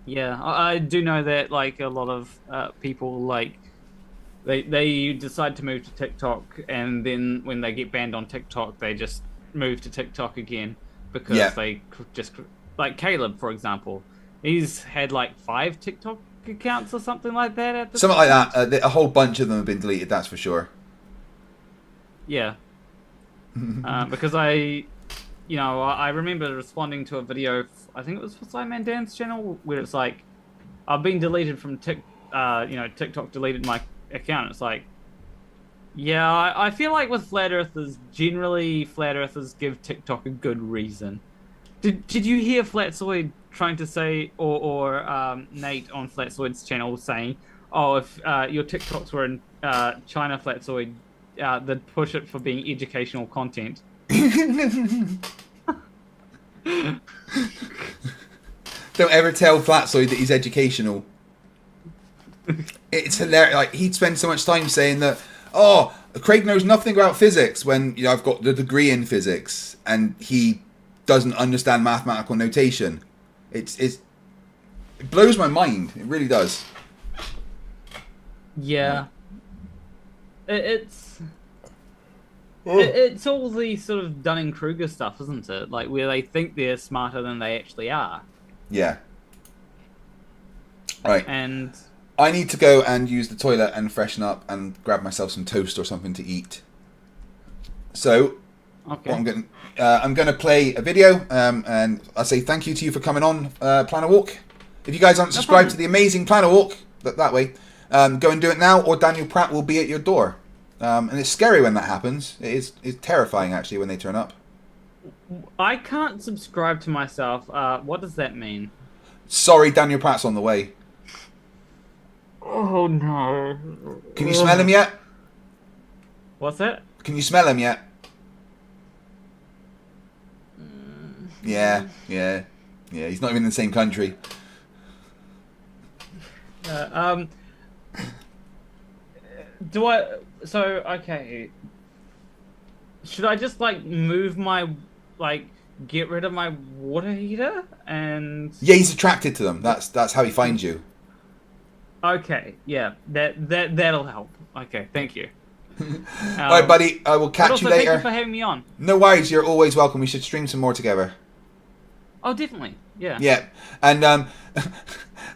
Yeah, I do know that like a lot of people like they decide to move to TikTok, and then when they get banned on TikTok, they just move to TikTok again because they just like Caleb, for example, he's had like 5 TikTok accounts or something like that at the something like that. A whole bunch of them have been deleted. That's for sure. Yeah, because I remember responding to a video. I think it was for Simon Dan's channel where it's like, I've been deleted from TikTok deleted my account. It's like, yeah, I feel like with flat earthers, generally flat earthers give TikTok a good reason. Did you hear Flatzoid trying to say, or Nate on Flatzoid's channel saying, oh, if your TikToks were in China, Flatzoid, they'd push it for being educational content. Don't ever tell Flatzoid that he's educational. It's hilarious. Like, he'd spend so much time saying that, oh, Craig knows nothing about physics when, you know, I've got the degree in physics and he doesn't understand mathematical notation. It blows my mind. It really does. Yeah. It's It's all the sort of Dunning-Kruger stuff, isn't it? Like where they think they're smarter than they actually are. Yeah. Right. And I need to go and use the toilet and freshen up and grab myself some toast or something to eat. So, okay. what I'm going to play a video, and I'll say thank you to you for coming on Planet Walk. If you guys aren't subscribed to the amazing Planet Walk, that way, go and do it now, or Daniel Pratt will be at your door. And it's scary when that happens. It's terrifying, actually, when they turn up. I can't subscribe to myself. What does that mean? Sorry, Daniel Pratt's on the way. Oh, no. Can you smell him yet? What's that? Can you smell him yet? Yeah. He's not even in the same country. Do I? So okay. Should I just like move my get rid of my water heater and? Yeah, he's attracted to them. That's how he finds you. Okay. Yeah. That'll help. Okay. Thank you. All right, buddy. I will catch you later. Thank you for having me on. No worries. You're always welcome. We should stream some more together. Oh, definitely. Yeah. Yeah, and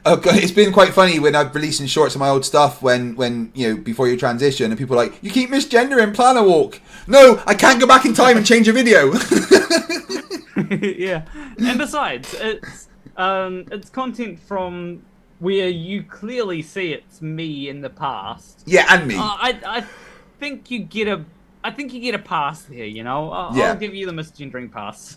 oh God, it's been quite funny when I'm releasing shorts of my old stuff when you know, before your transition, and people are like, you keep misgendering Planet Walk. No, I can't go back in time and change a video. Yeah, and besides, it's content from where you clearly see it's me in the past. Yeah, and me. I think you get a pass there, you know. I'll give you the misgendering pass.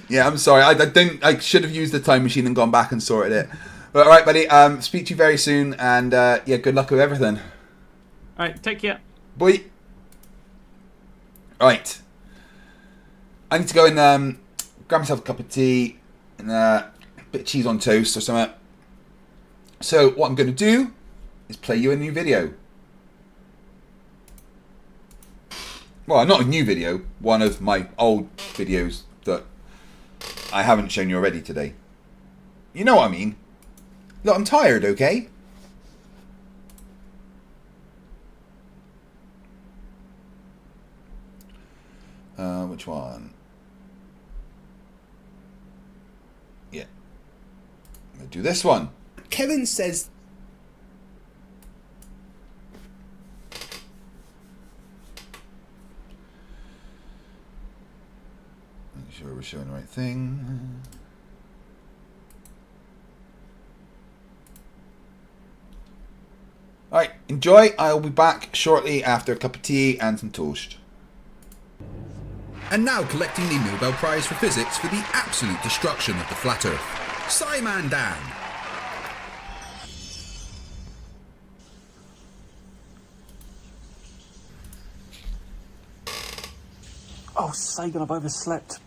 Yeah, I'm sorry. I should have used the time machine and gone back and sorted it. But all right, buddy. Speak to you very soon, and yeah, good luck with everything. All right, take care. Bye. Right. I need to go and grab myself a cup of tea and a bit of cheese on toast or something. So what I'm going to do is play you a new video. Well, not a new video, one of my old videos that I haven't shown you already today. You know what I mean? Look, I'm tired, okay? Which one? Yeah. I'm going to do this one. Kevin says... Make sure we're showing the right thing. Alright, enjoy. I'll be back shortly after a cup of tea and some toast. And now collecting the Nobel Prize for Physics for the absolute destruction of the flat Earth, Simon Dan. Oh, Sagan, I've overslept.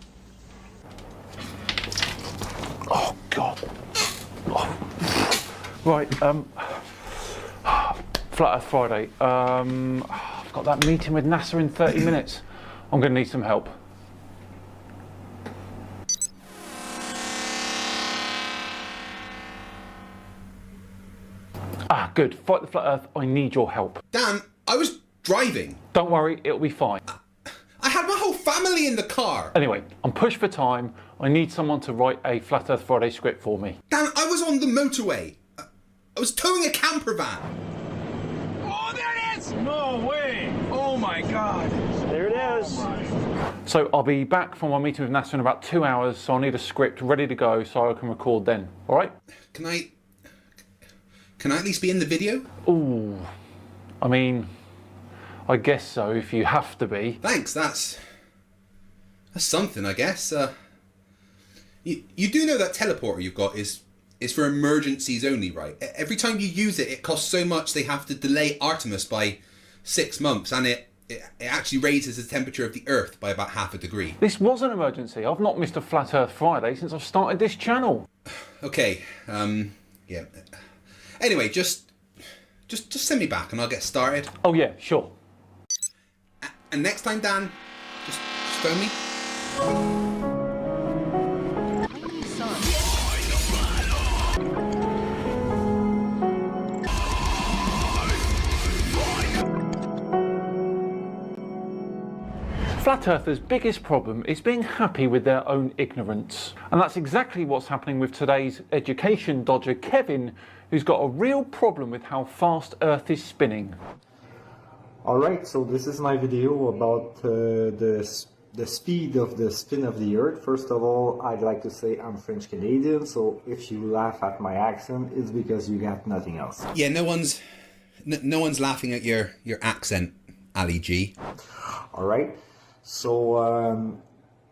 Oh, God. Oh. Right, Flat Earth Friday. I've got that meeting with NASA in 30 minutes. I'm going to need some help. Ah, good. Fight the Flat Earth. I need your help. Dan, I was driving. Don't worry, it'll be fine. I had my whole family in the car. Anyway, I'm pushed for time. I need someone to write a Flat Earth Friday script for me. Dan, I was on the motorway. I was towing a camper van. Oh, there it is! No way! Oh my God! There it is. So I'll be back from my meeting with NASA in about 2 hours, so I'll need a script ready to go so I can record then. All right? Can I at least be in the video? Ooh, I mean, I guess so, if you have to be. Thanks, that's something, I guess. You do know that teleporter you've got is for emergencies only, right? Every time you use it, it costs so much they have to delay Artemis by 6 months, and it actually raises the temperature of the Earth by about 0.5 degree. This was an emergency. I've not missed a Flat Earth Friday since I've started this channel. Okay, yeah. Anyway, just send me back and I'll get started. Oh yeah, sure. And next time, Dan, just phone me. Flat Earthers' biggest problem is being happy with their own ignorance. And that's exactly what's happening with today's education dodger Kevin, who's got a real problem with how fast Earth is spinning. Alright, so this is my video about the speed of the spin of the Earth. First of all, I'd like to say I'm French Canadian, so if you laugh at my accent, it's because you got nothing else. Yeah, no one's laughing at your accent, Ali G. Alright, so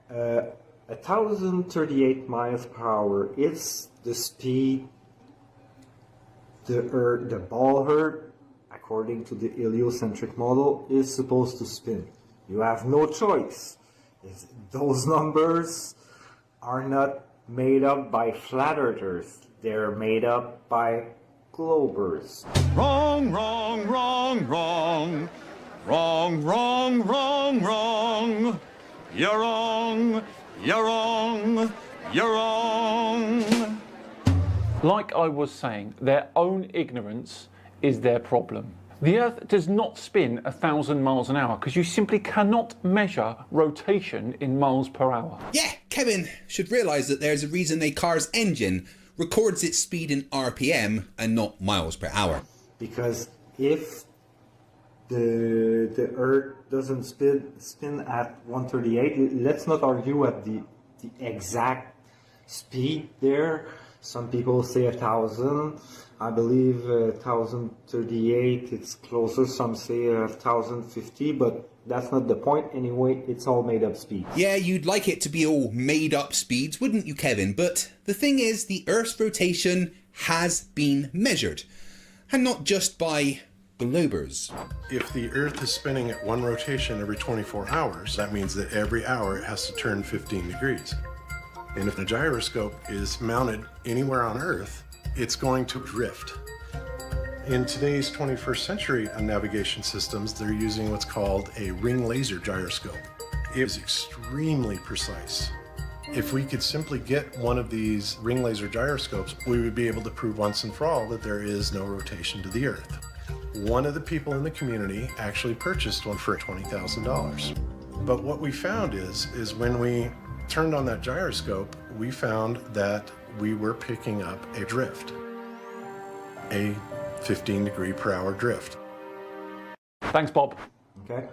1038 miles per hour is the speed the ball Earth, according to the heliocentric model, is supposed to spin. You have no choice. Those numbers are not made up by flat earthers. They're made up by globers. Wrong, wrong, wrong, wrong. Wrong, wrong, wrong, wrong. You're wrong, you're wrong, you're wrong. Like I was saying, their own ignorance is their problem. The Earth does not spin 1,000 miles an hour because you simply cannot measure rotation in miles per hour. Yeah, Kevin should realise that there's a reason a car's engine records its speed in RPM and not miles per hour. Because if the Earth doesn't spin at 138, let's not argue at the exact speed there. Some people say 1,000. I believe 1,038, it's closer. Some say 1,050, but that's not the point. Anyway, it's all made up speed. Yeah, you'd like it to be all made up speeds, wouldn't you, Kevin? But the thing is, the Earth's rotation has been measured, and not just by globers. If the Earth is spinning at one rotation every 24 hours, that means that every hour it has to turn 15 degrees. And if the gyroscope is mounted anywhere on Earth, it's going to drift. In today's 21st century navigation systems, they're using what's called a ring laser gyroscope. It is extremely precise. If we could simply get one of these ring laser gyroscopes, we would be able to prove once and for all that there is no rotation to the Earth. One of the people in the community actually purchased one for $20,000. But what we found is when we turned on that gyroscope, we found that we were picking up a drift, a 15 degree per hour drift. Thanks, Bob. Okay,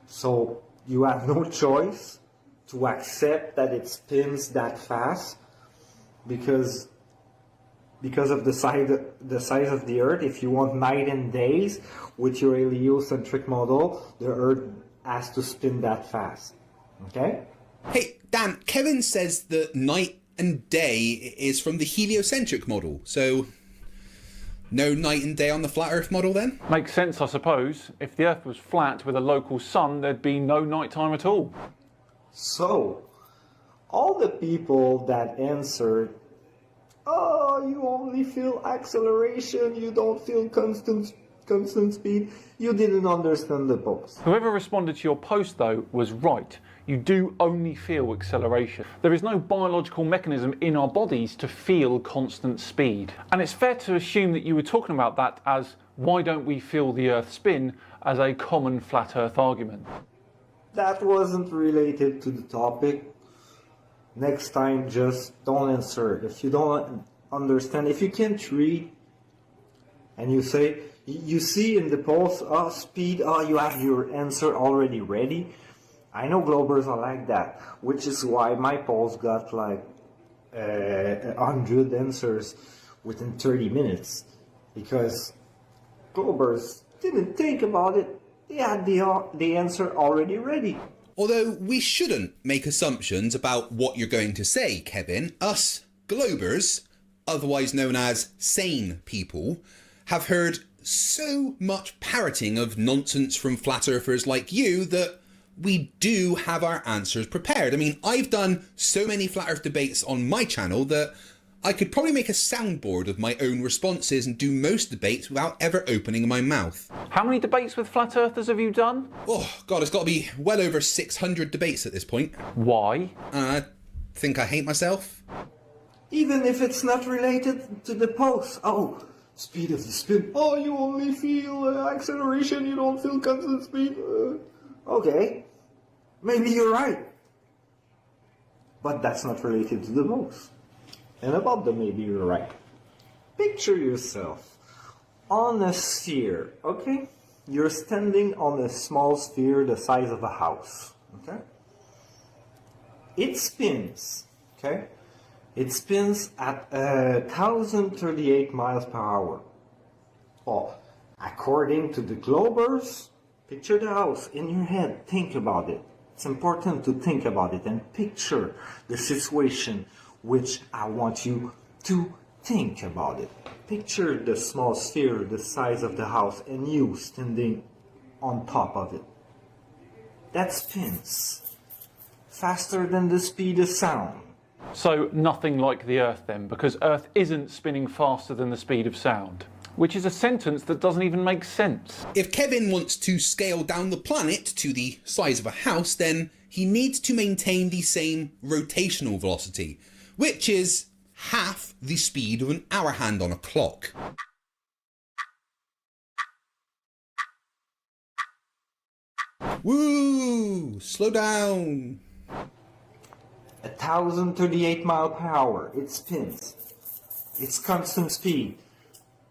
so you have no choice to accept that it spins that fast because of the size of the Earth. If you want night and days with your heliocentric model, the Earth has to spin that fast. Okay? Hey, Dan, Kevin says that night and day is from the heliocentric model, so no night and day on the flat Earth model then? Makes sense, I suppose. If the Earth was flat with a local sun, there'd be no night time at all. So, all the people that answered, oh, you only feel acceleration, you don't feel constant speed, you didn't understand the post. Whoever responded to your post, though, was right. You do only feel acceleration. There is no biological mechanism in our bodies to feel constant speed. And it's fair to assume that you were talking about that as, why don't we feel the Earth spin, as a common flat Earth argument. That wasn't related to the topic. Next time, just don't answer. If you don't understand, if you can't read, and you say, you see in the post, speed, you have your answer already ready. I know globers are like that, which is why my polls got like 100 answers within 30 minutes, because globers didn't think about it. They had the answer already ready. Although we shouldn't make assumptions about what you're going to say, Kevin. Us globers, otherwise known as sane people, have heard so much parroting of nonsense from flat earthers like you that we do have our answers prepared. I mean, I've done so many flat earth debates on my channel that I could probably make a soundboard of my own responses and do most debates without ever opening my mouth. How many debates with flat earthers have you done? Oh, God, it's got to be well over 600 debates at this point. Why? I think I hate myself. Even if it's not related to the post. Oh, speed of the spin. Oh, you only feel acceleration, you don't feel constant speed. Okay. Maybe you're right. But that's not related to the most. And about the maybe you're right. Picture yourself on a sphere, okay? You're standing on a small sphere the size of a house, okay? It spins, okay? It spins at 1,038 miles per hour. Well, according to the Globers, picture the house in your head, think about it. It's important to think about it and picture the situation which I want you to think about it. Picture the small sphere the size of the house and you standing on top of it. That spins faster than the speed of sound. So nothing like the Earth then, because Earth isn't spinning faster than the speed of sound. Which is a sentence that doesn't even make sense. If Kevin wants to scale down the planet to the size of a house, then he needs to maintain the same rotational velocity, which is half the speed of an hour hand on a clock. Woo! Slow down. 1,038 miles per hour. It spins. It's constant speed.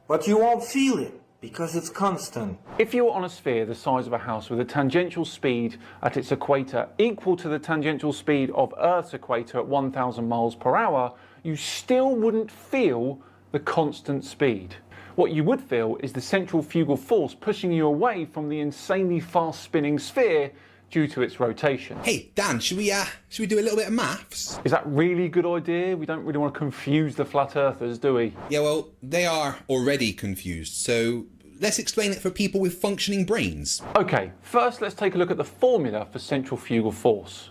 But you won't feel it because it's constant. If you were on a sphere the size of a house with a tangential speed at its equator equal to the tangential speed of Earth's equator at 1,000 miles per hour, you still wouldn't feel the constant speed. What you would feel is the centrifugal force pushing you away from the insanely fast spinning sphere due to its rotation. Hey, Dan, should we do a little bit of maths? Is that really a good idea? We don't really want to confuse the flat earthers, do we? Yeah, well, they are already confused, so let's explain it for people with functioning brains. Okay, first let's take a look at the formula for centrifugal force.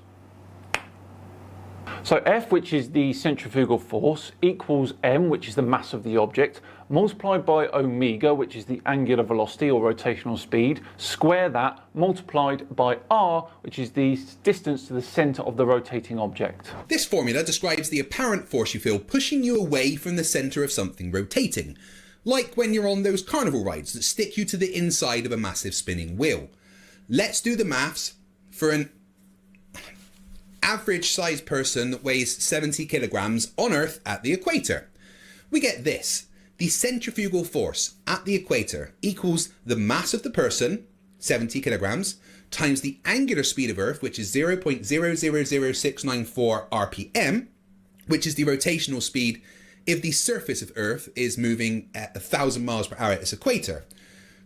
So F, which is the centrifugal force, equals m, which is the mass of the object, multiplied by omega, which is the angular velocity or rotational speed, square that, multiplied by r, which is the distance to the centre of the rotating object. This formula describes the apparent force you feel pushing you away from the centre of something rotating, like when you're on those carnival rides that stick you to the inside of a massive spinning wheel. Let's do the maths for an average sized person that weighs 70 kilograms on Earth at the equator. We get this. The centrifugal force at the equator equals the mass of the person, 70 kilograms, times the angular speed of Earth, which is 0.000694 RPM, which is the rotational speed if the surface of Earth is moving at 1,000 miles per hour at its equator,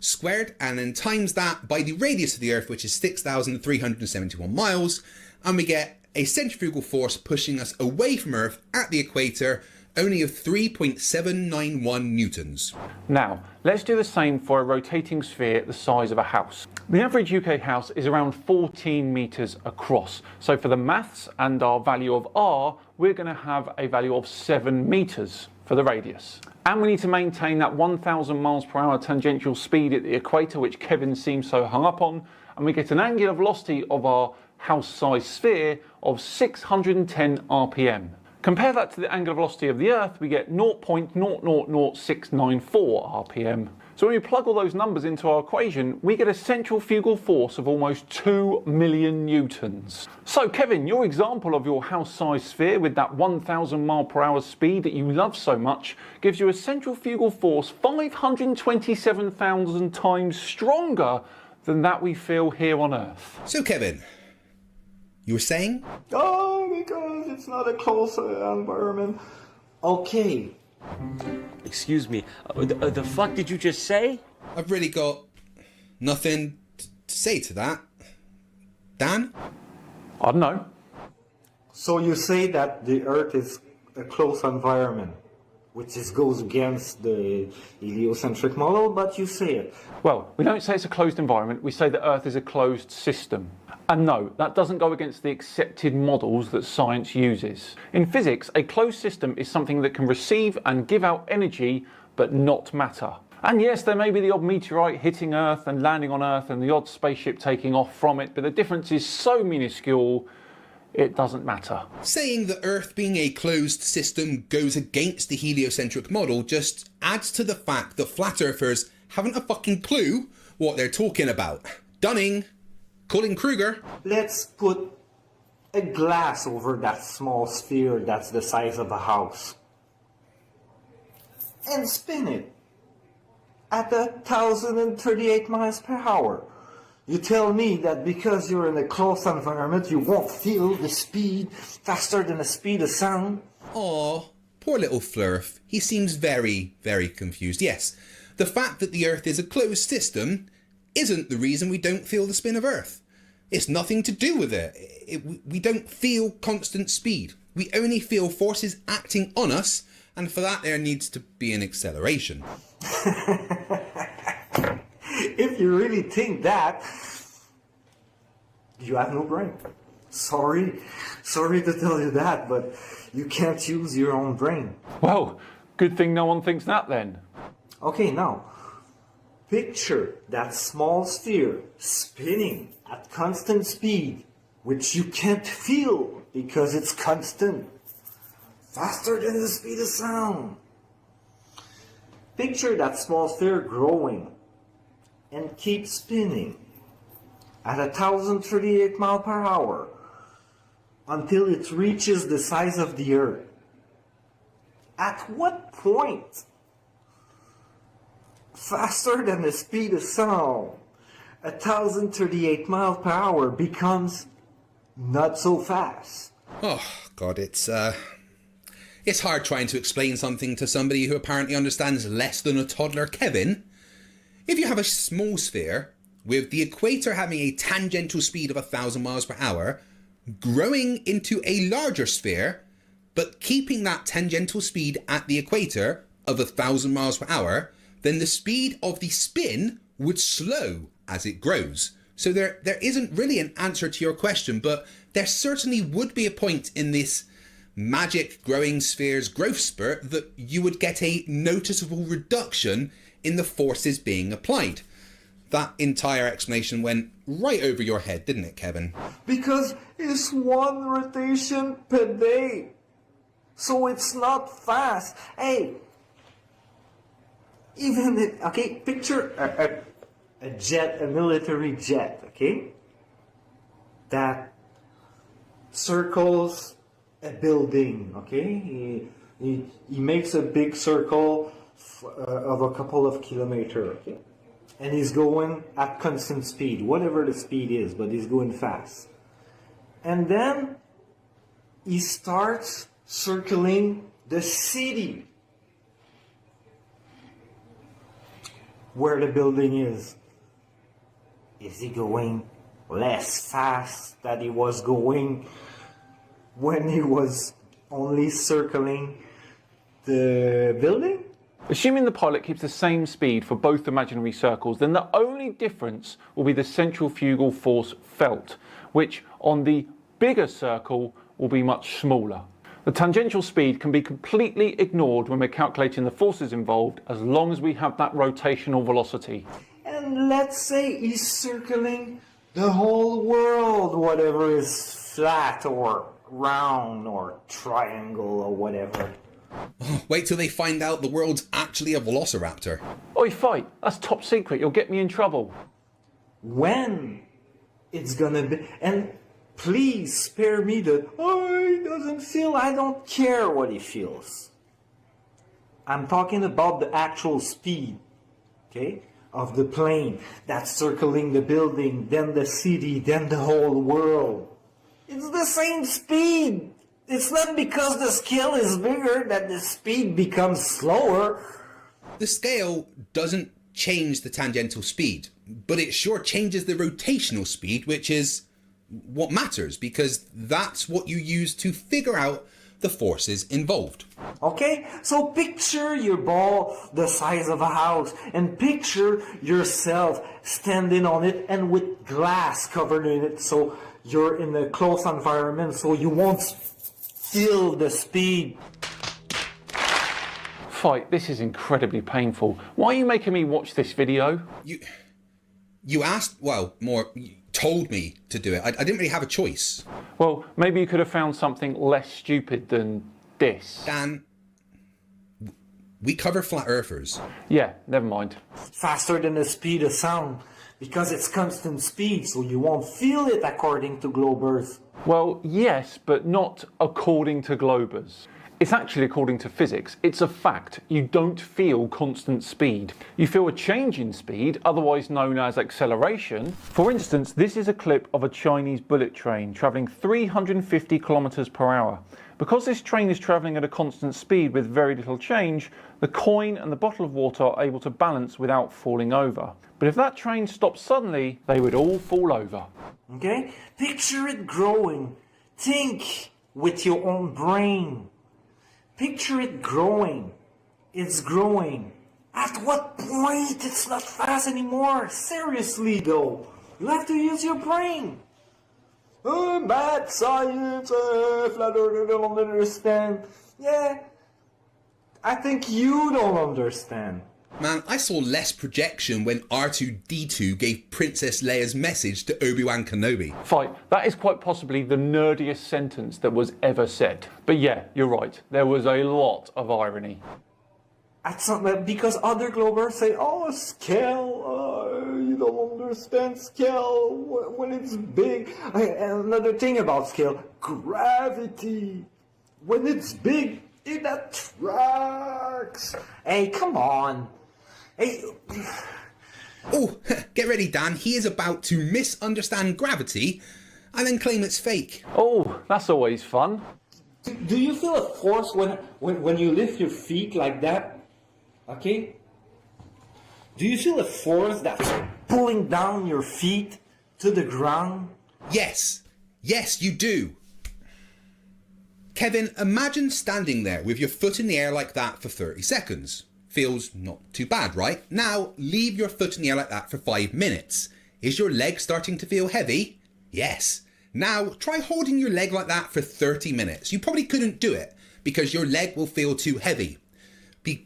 squared, and then times that by the radius of the Earth, which is 6,371 miles, and we get a centrifugal force pushing us away from Earth at the equator only of 3.791 newtons. Now, let's do the same for a rotating sphere the size of a house. The average UK house is around 14 metres across. So for the maths and our value of r, we're going to have a value of 7 metres for the radius. And we need to maintain that 1,000 miles per hour tangential speed at the equator, which Kevin seems so hung up on, and we get an angular velocity of our house-sized sphere of 610 RPM. Compare that to the angular velocity of the Earth, we get 0.000694 RPM. So when we plug all those numbers into our equation, we get a centrifugal force of almost 2 million newtons. So Kevin, your example of your house-sized sphere with that 1,000 mile per hour speed that you love so much gives you a centrifugal force 527,000 times stronger than that we feel here on Earth. So Kevin, you were saying? Oh, because it's not a close environment. Okay. Excuse me, the fuck did you just say? I've really got nothing to say to that. Dan? I don't know. So you say that the Earth is a close environment, which goes against the heliocentric model, but you say it. Well, we don't say it's a closed environment, we say that Earth is a closed system. And no, that doesn't go against the accepted models that science uses. In physics, a closed system is something that can receive and give out energy, but not matter. And yes, there may be the odd meteorite hitting Earth and landing on Earth and the odd spaceship taking off from it, but the difference is so minuscule, it doesn't matter. Saying that Earth being a closed system goes against the heliocentric model just adds to the fact that flat earthers haven't a fucking clue what they're talking about. Dunning, Calling Kruger. Let's put a glass over that small sphere that's the size of a house. And spin it at 1,038 miles per hour. You tell me that because you're in a close environment, you won't feel the speed faster than the speed of sound? Aw, poor little Flerf. He seems very, very confused. Yes, the fact that the Earth is a closed system isn't the reason we don't feel the spin of Earth. It's nothing to do with it. We don't feel constant speed. We only feel forces acting on us, and for that there needs to be an acceleration. If you really think that, you have no brain. Sorry to tell you that, but you can't use your own brain. Well, good thing no one thinks that then. Okay, now, picture that small sphere spinning at constant speed, which you can't feel because it's constant, faster than the speed of sound. Picture that small sphere growing and keep spinning at 1,038 miles per hour until it reaches the size of the Earth. At what point, faster than the speed of sound, 1,038 miles per hour becomes not so fast? Oh, God, it's hard trying to explain something to somebody who apparently understands less than a toddler. Kevin, if you have a small sphere with the equator having a tangential speed of 1,000 miles per hour, growing into a larger sphere, but keeping that tangential speed at the equator of 1,000 miles per hour, then the speed of the spin would slow as it grows. So there isn't really an answer to your question, but there certainly would be a point in this magic growing sphere's growth spurt that you would get a noticeable reduction in the forces being applied. That entire explanation went right over your head, didn't it, Kevin? Because it's one rotation per day. So it's not fast. Hey, picture a jet, a military jet, okay? That circles a building, okay? He makes a big circle of a couple of kilometers, okay? And he's going at constant speed, whatever the speed is, but he's going fast. And then he starts circling the city where the building is. Is he going less fast than he was going when he was only circling the building? Assuming the pilot keeps the same speed for both imaginary circles, then the only difference will be the centrifugal force felt, which on the bigger circle will be much smaller. The tangential speed can be completely ignored when we're calculating the forces involved, as long as we have that rotational velocity. And let's say he's circling the whole world, whatever is flat or round or triangle or whatever. Wait till they find out the world's actually a velociraptor. Oi, fight! That's top secret, you'll get me in trouble. When it's gonna be... And please spare me the... Oh, he doesn't feel... I don't care what he feels. I'm talking about the actual speed, okay, of the plane that's circling the building, then the city, then the whole world. It's the same speed. It's not because the scale is bigger that the speed becomes slower. The scale doesn't change the tangential speed, but it sure changes the rotational speed, which is what matters, because that's what you use to figure out the forces involved. Okay, so picture your ball the size of a house, and picture yourself standing on it and with glass covered in it, so you're in a close environment, so you won't feel the speed. Fight, this is incredibly painful. Why are you making me watch this video? You asked, well, more, you told me to do it. I didn't really have a choice. Well, maybe you could have found something less stupid than this. Dan, we cover flat earthers. Yeah, never mind. Faster than the speed of sound. because it's constant speed, so you won't feel it according to globers. Well, yes, but not according to globers. It's actually according to physics. It's a fact. You don't feel constant speed. You feel a change in speed, otherwise known as acceleration. For instance, this is a clip of a Chinese bullet train travelling 350 kilometers per hour. Because this train is travelling at a constant speed with very little change, the coin and the bottle of water are able to balance without falling over. But if that train stopped suddenly, they would all fall over. Okay? Picture it growing. Think with your own brain. Picture it growing. It's growing. At what point it's not fast anymore? Seriously though. You have to use your brain. Bad science, flat earther don't understand. Yeah, I think you don't understand. Man, I saw less projection when R2-D2 gave Princess Leia's message to Obi-Wan Kenobi. Fight, that is quite possibly the nerdiest sentence that was ever said. But yeah, you're right, there was a lot of irony. That's not because other globers say, oh, scale, you don't understand scale when it's big. Another thing about scale, gravity. When it's big, it attracts. Hey, come on. Hey. Oh, get ready, Dan. He is about to misunderstand gravity and then claim it's fake. Oh, that's always fun. Do you feel a force when you lift your feet like that? Okay? Do you feel a force that's pulling down your feet to the ground? Yes. Yes, you do. Kevin, imagine standing there with your foot in the air like that for 30 seconds. Feels not too bad, right? Now, leave your foot in the air like that for 5 minutes. Is your leg starting to feel heavy? Yes. Now, try holding your leg like that for 30 minutes. You probably couldn't do it because your leg will feel too heavy.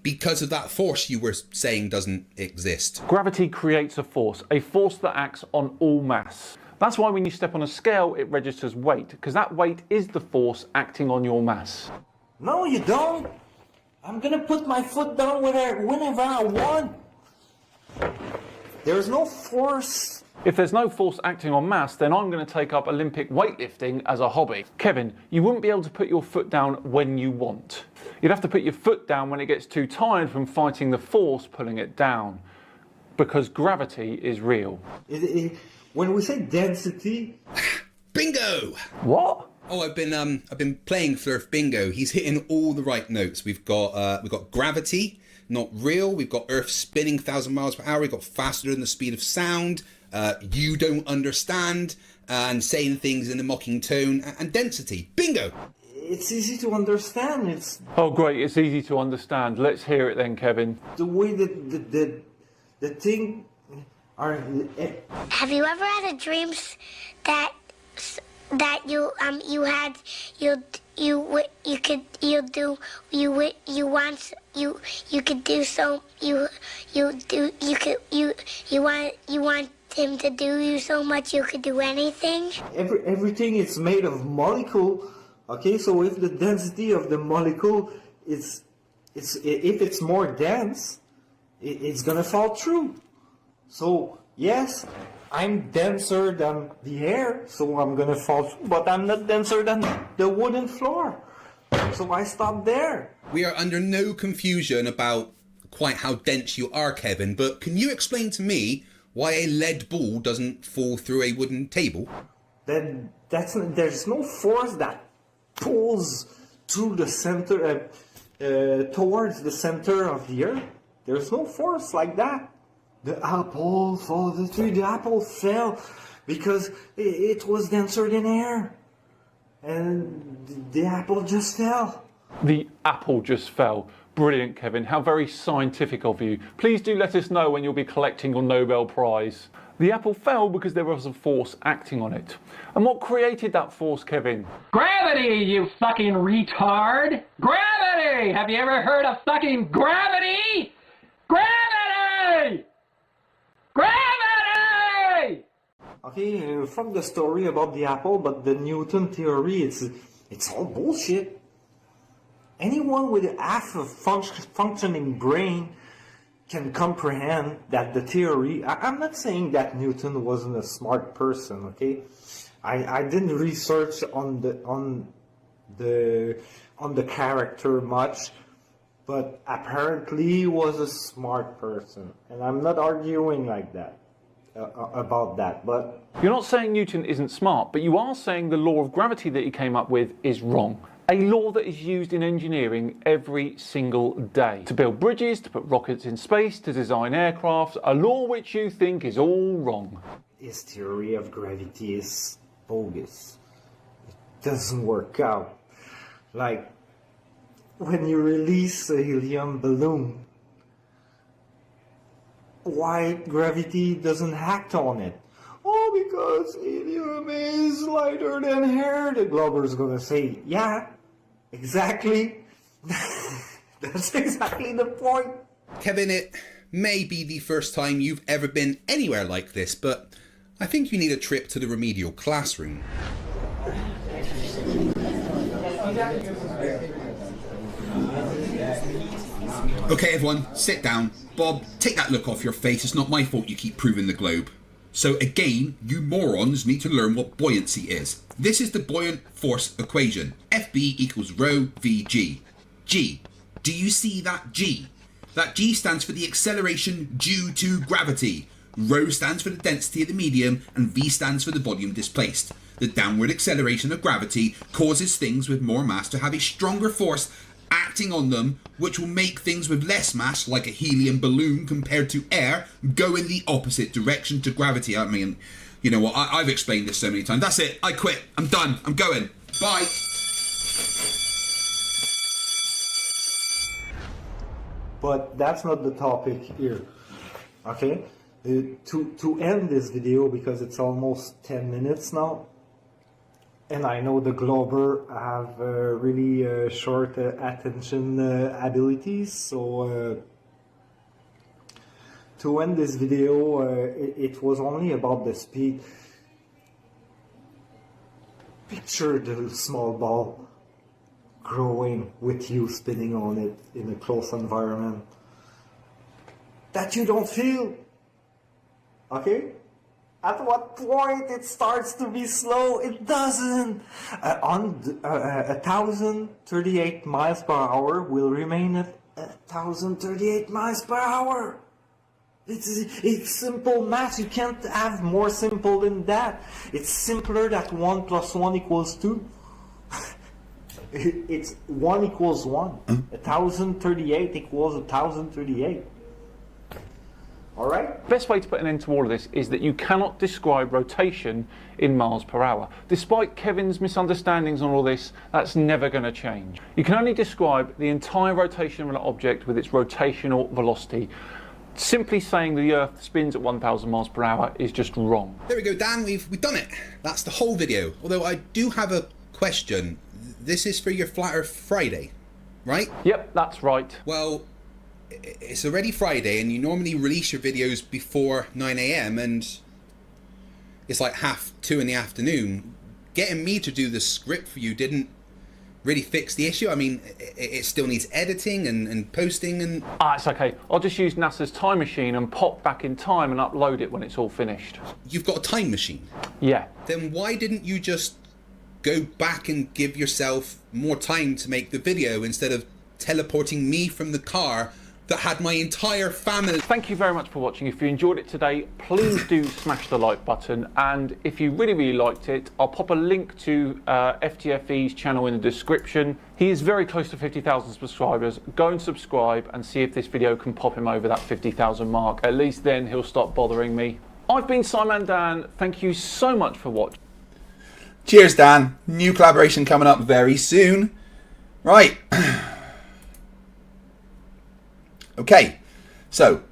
Because of that force you were saying doesn't exist. Gravity creates a force that acts on all mass. That's why when you step on a scale, it registers weight, because that weight is the force acting on your mass. No, you don't. I'm gonna put my foot down whenever I want. There's no force. If there's no force acting on mass, then I'm going to take up Olympic weightlifting as a hobby. Kevin, you wouldn't be able to put your foot down when you want. You'd have to put your foot down when it gets too tired from fighting the force pulling it down. Because gravity is real. When we say density... Bingo! What? Oh, I've been playing Flerf Bingo. He's hitting all the right notes. We've got gravity, not real. We've got Earth spinning 1,000 miles per hour. We've got faster than the speed of sound. You don't understand, and saying things in a mocking tone, and density. Bingo! It's easy to understand. It's... Oh, great. It's easy to understand. Let's hear it then, Kevin. The way that the thing are... Have you ever had a dream that you want him to do you so much you could do anything? Everything is made of molecule. Okay, so if the density of the molecule if it's more dense, it's gonna fall through. So yes, I'm denser than the air, so I'm gonna fall through, but I'm not denser than the wooden floor. So I stop there. We are under no confusion about quite how dense you are, Kevin, but can you explain to me why a lead ball doesn't fall through a wooden table? There's no force that pulls through the center, towards the center of the earth. There's no force like that. The apple falls through. The apple fell because it was denser than air, and the apple just fell. The apple just fell. Brilliant, Kevin. How very scientific of you. Please do let us know when you'll be collecting your Nobel Prize. The apple fell because there was a force acting on it. And what created that force, Kevin? Gravity, you fucking retard! Gravity! Have you ever heard of fucking gravity? Gravity! Gravity! Okay, from the story about the apple, but the Newton theory, it's all bullshit. Anyone with half a functioning brain can comprehend that the theory. I'm not saying that Newton wasn't a smart person, okay? I didn't research on the character much, but apparently he was a smart person, and I'm not arguing like that about that. But You're not saying Newton isn't smart, but you are saying the law of gravity that he came up with is wrong. A law that is used in engineering every single day. To build bridges, to put rockets in space, to design aircraft, a law which you think is all wrong. his theory of gravity is bogus. It doesn't work out. Like, when you release a helium balloon, why gravity doesn't act on it? Oh, because helium is lighter than air. The Glober's gonna say, yeah, exactly. That's exactly the point. Kevin, it may be the first time you've ever been anywhere like this, but I think you need a trip to the remedial classroom. Okay, everyone, sit down. Bob, take that look off your face. It's not my fault you keep proving the globe. So again, you morons need to learn what buoyancy is. This is the buoyant force equation. FB equals rho VG. G. Do you see that G? That G stands for the acceleration due to gravity. Rho stands for the density of the medium, and V stands for the volume displaced. The downward acceleration of gravity causes things with more mass to have a stronger force acting on them, which will make things with less mass, like a helium balloon compared to air, go in the opposite direction to gravity. I mean, you know what, I've explained this so many times. That's it, I quit, I'm done, I'm going, bye. But that's not the topic here, okay? To end this video, because it's almost 10 minutes now, and I know the Glober have really short attention abilities, so to end this video, it was only about the speed. Picture the small ball growing with you spinning on it in a close environment that you don't feel, okay? At what point it starts to be slow? It doesn't. On 1,038 miles per hour will remain at 1,038 miles per hour. It's simple math. You can't have more simple than that. It's simpler that 1 plus 1 equals 2. It's 1 equals 1. 1,038 equals 1,038. Alright? Best way to put an end to all of this is that you cannot describe rotation in miles per hour. Despite Kevin's misunderstandings on all this, that's never going to change. You can only describe the entire rotation of an object with its rotational velocity. Simply saying the Earth spins at 1,000 miles per hour is just wrong. There we go, Dan, we've done it. That's the whole video. Although I do have a question. This is for your Flat Earth Friday, right? Yep, that's right. Well, it's already Friday, and you normally release your videos before 9 AM, and it's like 2:30 in the afternoon. Getting me to do the script for you didn't really fix the issue. I mean, it still needs editing and posting and... It's okay. I'll just use NASA's time machine and pop back in time and upload it when it's all finished. You've got a time machine? Yeah. Then why didn't you just go back and give yourself more time to make the video instead of teleporting me from the car that had my entire family? Thank you very much for watching. If you enjoyed it today, please do smash the like button, and if you really liked it, I'll pop a link to FTFE's channel in the description. He is very close to 50,000 subscribers. Go and subscribe and see if this video can pop him over that 50,000 mark. At least then he'll stop bothering me. I've been Simon Dan. Thank you so much for watching. Cheers, Dan. New collaboration coming up very soon. Right. Okay, so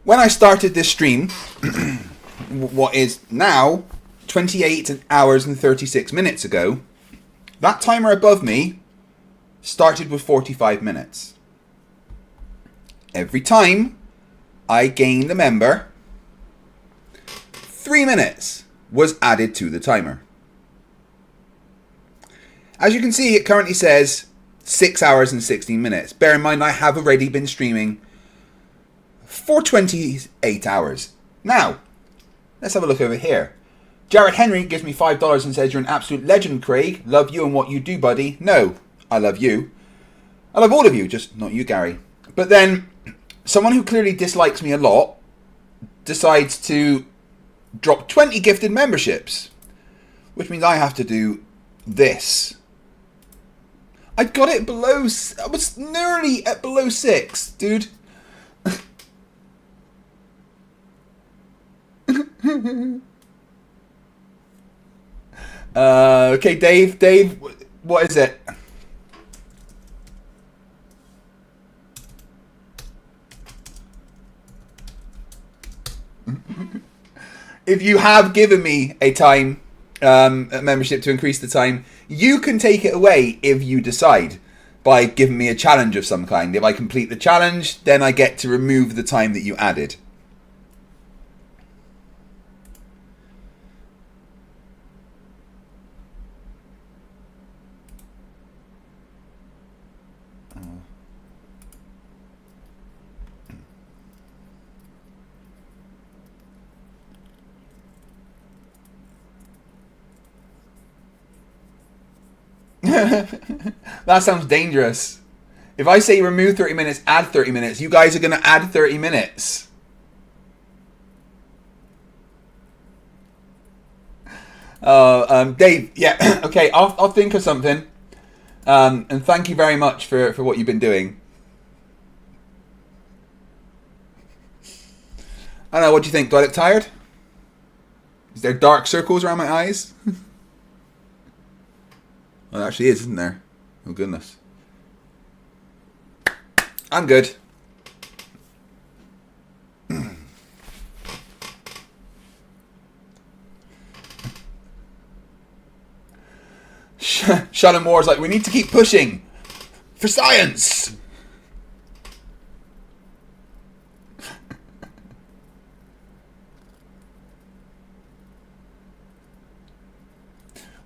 when I started this stream, what is now 28 hours and 36 minutes ago, that timer above me started with 45 minutes. Every time I gained a member, 3 minutes was added to the timer. As you can see, it currently says 6 hours and 16 minutes. Bear in mind, I have already been streaming for 28 hours. Now, let's have a look over here. Jared Henry gives me $5 and says, "You're an absolute legend, Craig. Love you and what you do, buddy." No, I love you. I love all of you, just not you, Gary. But then, someone who clearly dislikes me a lot decides to drop 20 gifted memberships, which means I have to do this. I got it below... I was nearly at below 6, dude. Okay, Dave, what is it? If you have given me a time a membership to increase the time, you can take it away if you decide, by giving me a challenge of some kind. If I complete the challenge, then I get to remove the time that you added. That sounds dangerous. If I say remove 30 minutes, add 30 minutes, you guys are going to add 30 minutes. Dave, yeah, okay, I'll think of something. And thank you very much for what you've been doing. I don't know, what do you think? Do I look tired? Is there dark circles around my eyes? Well, it actually is, isn't there? Oh, goodness. I'm good. Shannon Moore's like, we need to keep pushing for science.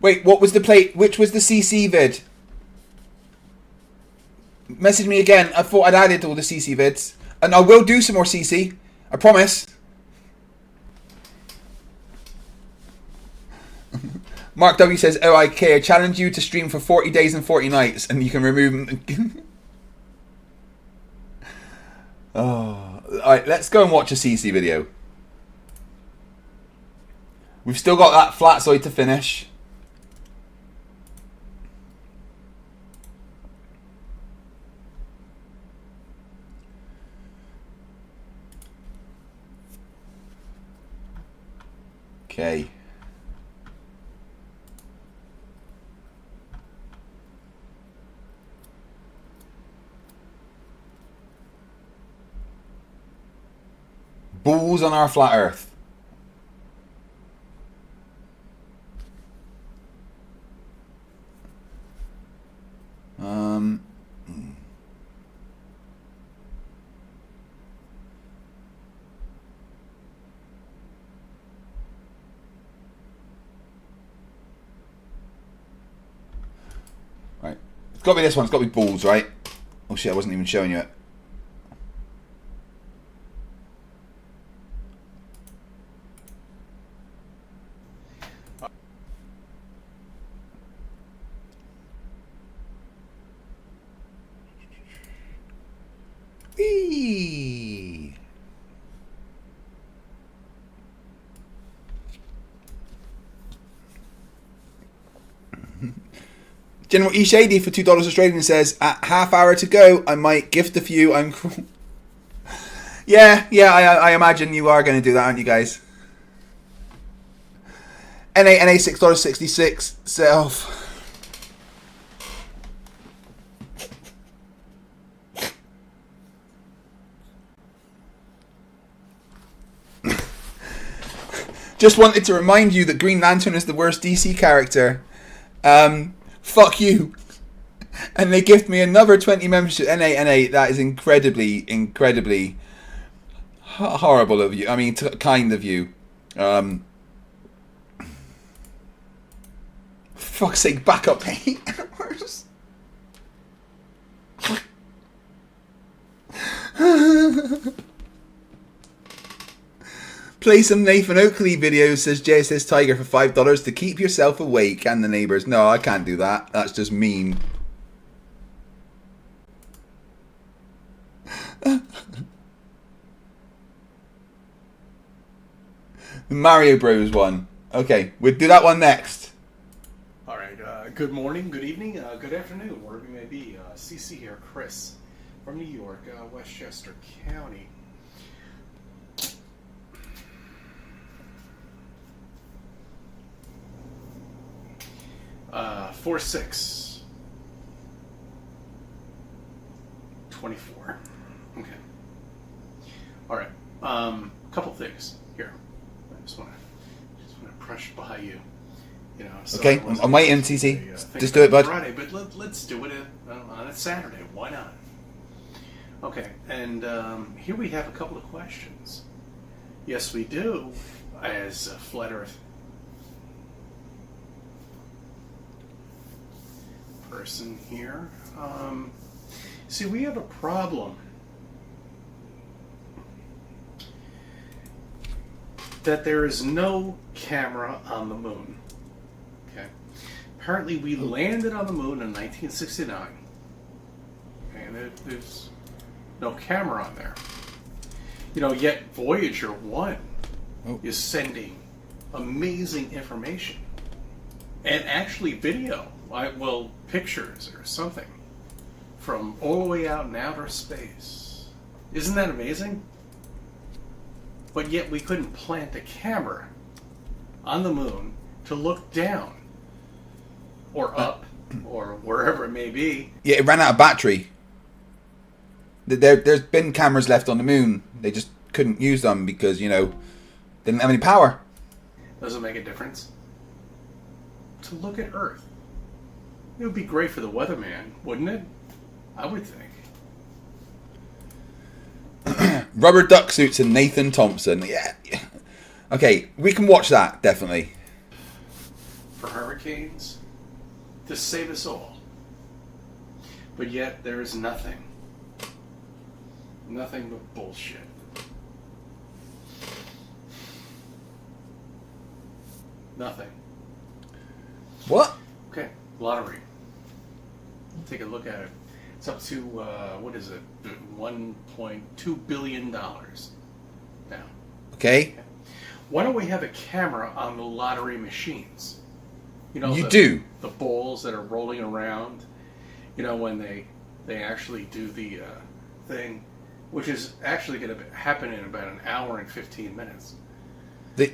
Wait, what was the plate? Which was the CC vid? Message me again. I thought I'd added all the CC vids. And I will do some more CC. I promise. Mark W says, "OIK, I challenge you to stream for 40 days and 40 nights and you can remove them." Oh. Alright, let's go and watch a CC video. We've still got that flatsoid to finish. Okay. Balls on our flat earth. Right. It's got to be this one. It's got to be balls, right? Oh shit, I wasn't even showing you it. Whee! General E Shady for $2 Australian says, "At half hour to go, I might gift a few. I'm cool." Yeah, I imagine you are going to do that, aren't you guys? NA $6.66 self. Just wanted to remind you that Green Lantern is the worst DC character. Fuck you. And they gift me another 20 membership. NA, that is incredibly horrible of you. I mean, kind of you. fuck's sake, back up 8 hours. Play some Nathan Oakley videos, says JSS Tiger, for $5 to keep yourself awake and the neighbours. No, I can't do that. That's just mean. The Mario Bros one. Okay, we'll do that one next. All right. Good morning, good evening, good afternoon, wherever you may be. CC here, Chris from New York, Westchester County. Uh, 4-6 24. Okay. All right. Couple things here. I just want to brush by you. You know. Okay, I'm waiting, CC. Just do it, bud. Friday, but let's do it on a Saturday. Why not? Okay, and here we have a couple of questions. Yes, we do, as a Flat Earth person here. See, we have a problem that there is no camera on the moon. Okay. Apparently, we landed on the moon in 1969, and there's no camera on there. You know, yet Voyager 1 is sending amazing information and actually video. Well, pictures or something from all the way out in outer space. Isn't that amazing? But yet we couldn't plant a camera on the moon to look down or up or wherever it may be. Yeah, it ran out of battery. There's been cameras left on the moon. They just couldn't use them because, you know, didn't have any power. Does it make a difference? To look at Earth. It would be great for the weatherman, wouldn't it? I would think. Rubber duck suits and Nathan Thompson. Yeah. Okay, we can watch that, definitely. For hurricanes, to save us all. But yet there is nothing. Nothing but bullshit. Nothing. What? Okay, lottery. Take a look at it. It's up to, what is it? $1.2 billion now. Okay. Why don't we have a camera on the lottery machines? You know, You do? The balls that are rolling around, you know, when they actually do the thing, which is actually going to happen in about an hour and 15 minutes.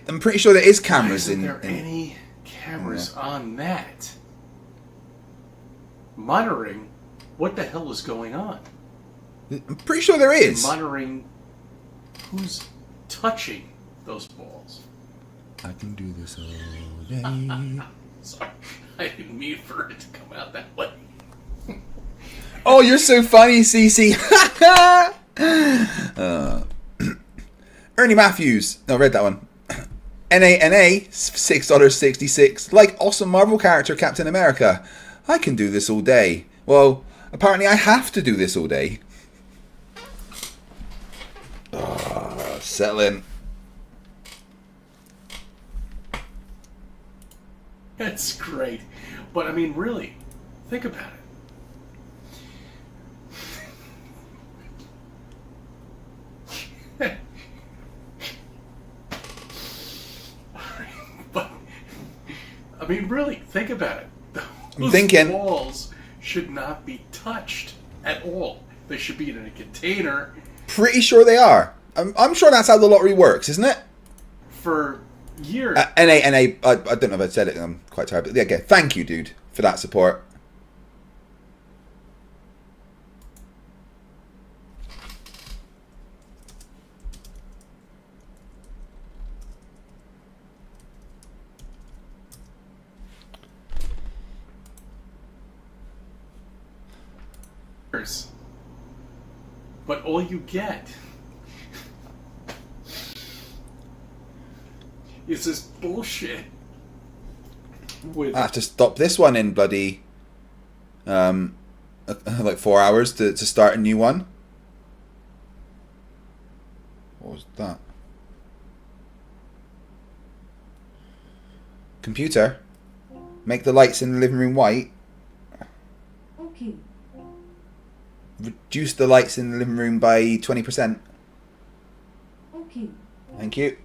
I'm pretty sure there is cameras Why isn't there any cameras on that? Monitoring what the hell is going on. I'm pretty sure there is. Monitoring who's touching those balls. I can do this all day. Sorry, I didn't mean for it to come out that way. Oh, you're so funny, CC. Ernie Matthews. No, I read that one. NA, $6.66. Like awesome Marvel character Captain America. I can do this all day. Well, apparently I have to do this all day. Settle in. That's great. But I mean, really, think about it. But I mean, really, think about it. Those thinking. balls should not be touched at all. They should be in a container. Pretty sure they are. I'm sure that's how the lottery works, isn't it? For years. NA, I don't know if I said it. I'm quite tired. But yeah, okay. Thank you, dude, for that support. But all you get is this bullshit With I have to stop this one in bloody like 4 hours to start a new one. What was that? Computer, make the lights in the living room white. Okay. Reduce the lights in the living room by 20%. Okay. Thank you.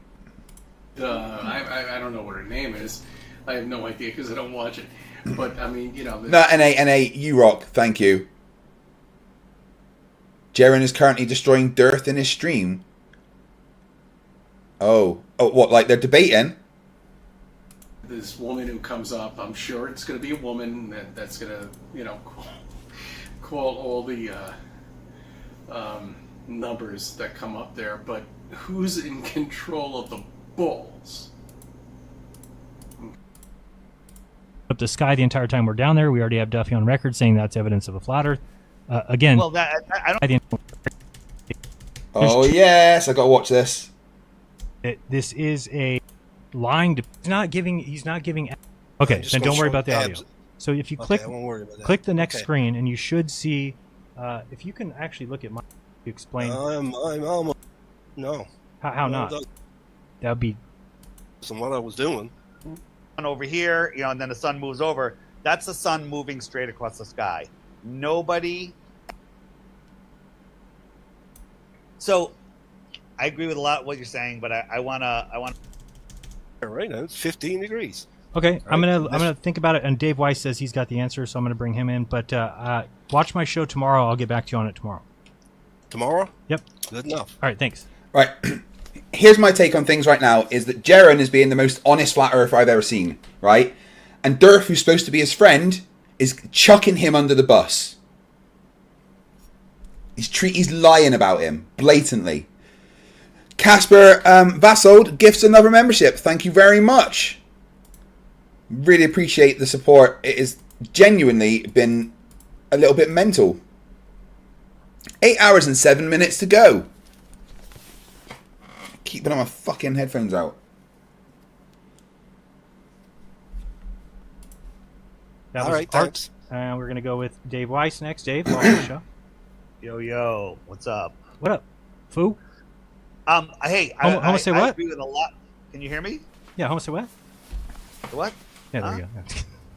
I don't know what her name is. I have no idea because I don't watch it. But I mean, you know. No, NA, you rock. Thank you. Jaren is currently destroying Dearth in his stream. Oh, what? Like they're debating? This woman who comes up, I'm sure it's going to be a woman that's going to, you know, call all the numbers that come up there. But who's in control of the balls? Up the sky the entire time we're down there. We already have Duffy on record saying that's evidence of a flat Earth. Again, Well, I don't. Oh yes, I got to watch this. This is a lying. He's not giving. Okay, then don't worry about the audio. So if you click the next screen, and you should see. If you can actually look at my, you explain. I'm almost no. How No, not? that- That would be. From what I was doing. Over here, you know, and then the sun moves over. That's the sun moving straight across the sky. Nobody. So, I agree with a lot of what you're saying, but I want. Right now it's 15 degrees. Okay, I'm Right. gonna think about it. And Dave Weiss says he's got the answer, so I'm gonna bring him in. But watch my show tomorrow. I'll get back to you on it tomorrow. Tomorrow? Yep. Good enough. All right. Thanks. Right. Here's my take on things right now, is that Jaren is being the most honest flat earther I've ever seen, right? And Durf, who's supposed to be his friend, is chucking him under the bus. He's lying about him, blatantly. Casper Vassold gifts another membership. Thank you very much. Really appreciate the support. It has genuinely been a little bit mental. 8 hours and 7 minutes to go. Keep putting my fucking headphones out. That All was right, Art. thanks. And we're gonna go with Dave Weiss next. Dave, welcome to the show. Yo, what's up? What up, foo? Hey, Homo say I what? agree with a lot. Can you hear me? Yeah, Homo say what? What? Yeah, there you go.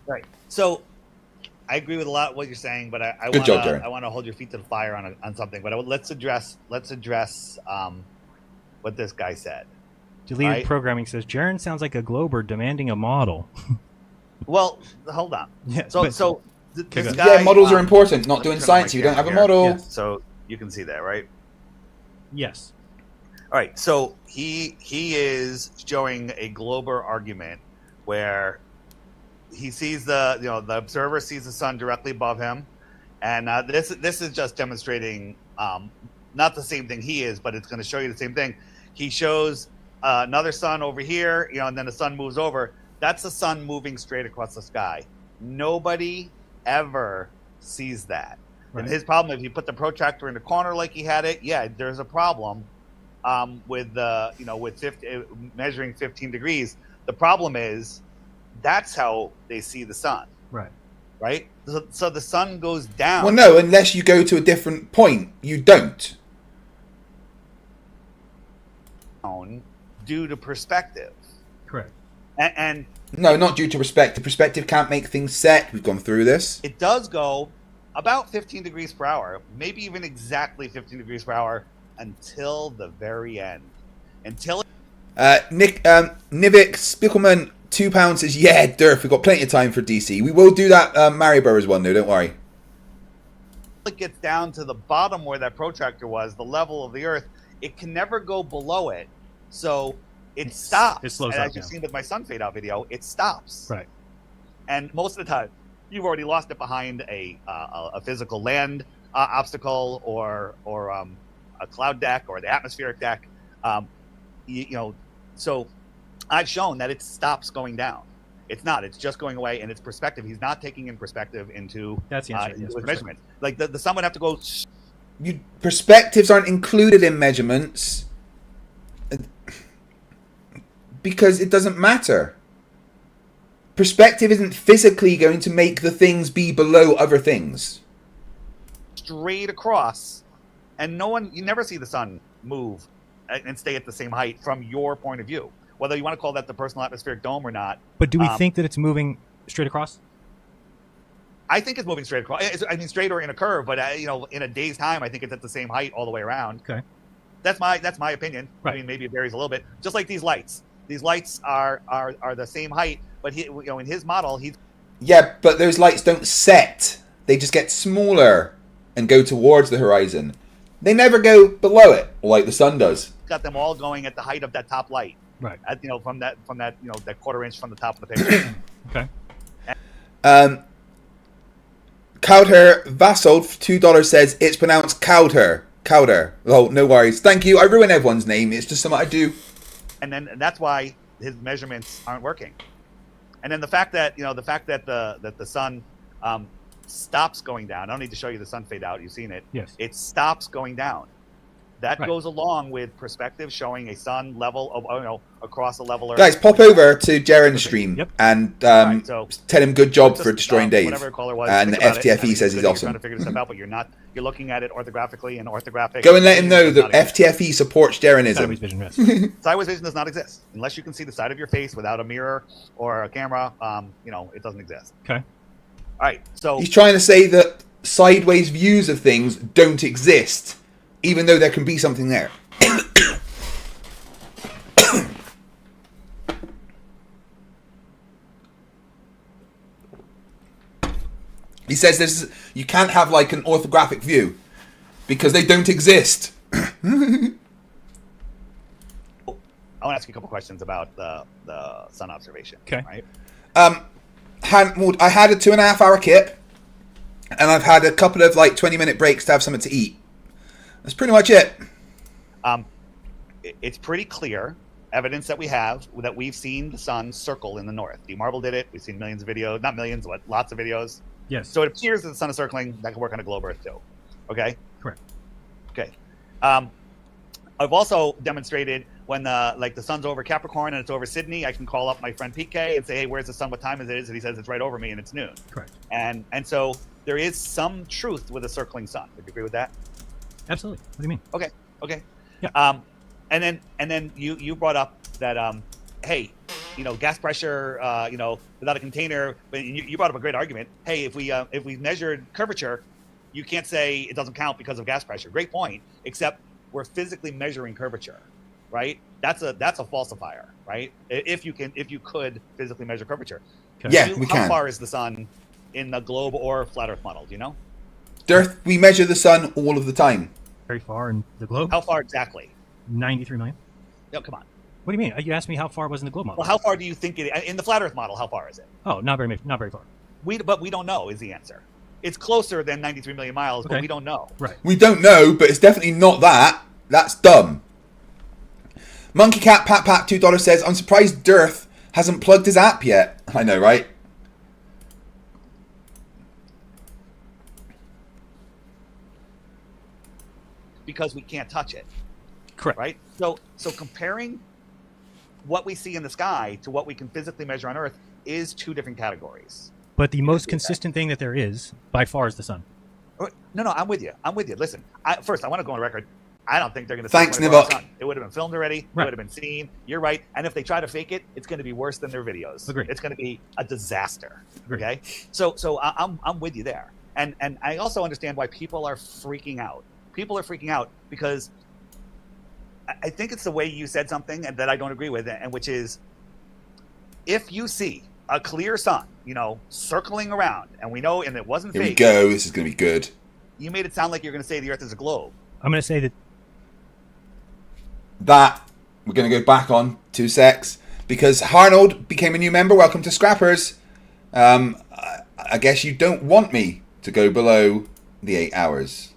Right. So, I agree with a lot of what you're saying, but I Good job, Darren. want to hold your feet to the fire on something. But let's address what this guy said. Deleted Right? programming says Jaren sounds like a Glober demanding a model. Well, hold on. Yeah, So, but- so Okay, this good. guy. Yeah, models are important. Not let me doing turn on science my if you don't have a camera here. model. Yes, so you can see that, right? Yes. All right. So he is showing a Glober argument where he sees the observer sees the sun directly above him, and this is just demonstrating not the same thing he is, but it's going to show you the same thing. He shows another sun over here, and then the sun moves over. That's the sun moving straight across the sky. Nobody ever sees that. Right. And his problem, if you put the protractor in the corner like he had it, yeah, there's a problem with measuring 15 degrees. The problem is that's how they see the sun, Right. right? So the sun goes down. Well, no, unless you go to a different point, you don't. Due to perspective. Correct. And No, not due to perspective. Perspective can't make things set. We've gone through this. it does go about 15 degrees per hour, maybe even exactly 15 degrees per hour until the very end. Until Nivik Spickelman, £2 says, yeah, Durf, we've got plenty of time for DC. We will do that Mariboro's one, though, don't worry. it gets down to the bottom where that protractor was, the level of the Earth, it can never go below it. So it stops. It slows and up, as you've yeah. seen with my sun fade out video, it stops. Right. And most of the time, you've already lost it behind a physical land obstacle or a cloud deck or the atmospheric deck. So I've shown that it stops going down. It's not. It's just going away, and it's perspective. He's not taking in perspective into That's the answer. Yes, with perspective. measurements. Like the sun would have to go. Perspectives aren't included in measurements because it doesn't matter. perspective isn't physically going to make the things be below other things. Straight across, and you never see the sun move and stay at the same height from your point of view. Whether you want to call that the personal atmospheric dome or not. But do we think that it's moving straight across? I think it's moving straight across. I mean, straight or in a curve, but in a day's time, I think it's at the same height all the way around. Okay. That's my opinion. Right. I mean, maybe it varies a little bit. Just like these lights. These lights are the same height, but in his model, Yeah, but those lights don't set. They just get smaller and go towards the horizon. They never go below it, like the sun does. got them all going at the height of that top light. Right. From that that quarter inch from the top of the picture. Okay. Cowder Vassold for $2 says it's pronounced Cowder. Cowder. Oh, no worries. Thank you. I ruin everyone's name. It's just something I do. And that's why his measurements aren't working. And then the fact that the sun stops going down. I don't need to show you the sun fade out. You've seen it. Yes. It stops going down. That Right. goes along with perspective showing a sun level of across a level. Guys, pop over to Jaren's stream and so tell him good job just, for destroying Dave. whatever caller was, And think about it. FTFE I mean, says he's you're awesome. trying to figure this stuff out, but you're looking at it orthographically and orthographic. Go and let him know that Does not exist. FTFE supports Jarenism. Sideways vision, yes. Sideways vision does not exist unless you can see the side of your face without a mirror or a camera. It doesn't exist. Okay. All right. So He's trying to say that sideways views of things don't exist, even though there can be something there. He says you can't have like an orthographic view because they don't exist. I want to ask you a couple questions about the sun observation. Okay. Right. I had a 2.5 hour kip, and I've had a couple of like 20-minute breaks to have something to eat. That's pretty much it. It's pretty clear evidence that we have that we've seen the sun circle in the north. D. Marble did it. We've seen millions of videos, not millions, but lots of videos. Yes. So it appears that the sun is circling. That can work on a globe Earth too. Okay. Correct. Okay. I've also demonstrated when the sun's over Capricorn and it's over Sydney, I can call up my friend PK and say, hey, where's the sun? What time is it? And he says it's right over me and it's noon. Correct. And so there is some truth with a circling sun. Would you agree with that? Absolutely. What do you mean? Okay. Okay. Yeah. And then you brought up that hey, gas pressure, without a container. But you brought up a great argument. Hey, if we measured curvature, you can't say it doesn't count because of gas pressure. Great point. Except we're physically measuring curvature, right? That's a falsifier, right? If you could physically measure curvature. Okay. Yeah, we can. How far is the sun in the globe or flat Earth model? Do you know? Earth, we measure the sun all of the time. Very far in the globe? How far exactly? 93 million. No, come on. What do you mean? You asked me how far was in the globe model. Well, how far do you think it in the flat Earth model? How far is it? Oh, not very far. But we don't know is the answer. It's closer than 93 million miles, but we don't know. Right. We don't know, but it's definitely not that. That's dumb. Monkey Cat Pat Pat $2 says, I'm surprised Dirth hasn't plugged his app yet. I know, right? Because we can't touch it. Correct. Right? So comparing what we see in the sky to what we can physically measure on Earth is two different categories. But the most consistent thing that there is, by far, is the sun. No, I'm with you. Listen, first, I want to go on record. I don't think they're going to. Thanks, Nivok. It would have been filmed already. Right. It would have been seen. You're right. And if they try to fake it, it's going to be worse than their videos. Agreed. It's going to be a disaster. Agreed. Okay. So I'm with you there. And I also understand why people are freaking out. People are freaking out because I think it's the way you said something and that I don't agree with, and which is if you see a clear sun, circling around, and we know, and it wasn't Here fake. we go. This is going to be good. You made it sound like you're going to say the Earth is a globe. I'm going to say that we're going to go back on 2 secs because Harnold became a new member. Welcome to Scrappers. I guess you don't want me to go below the 8 hours.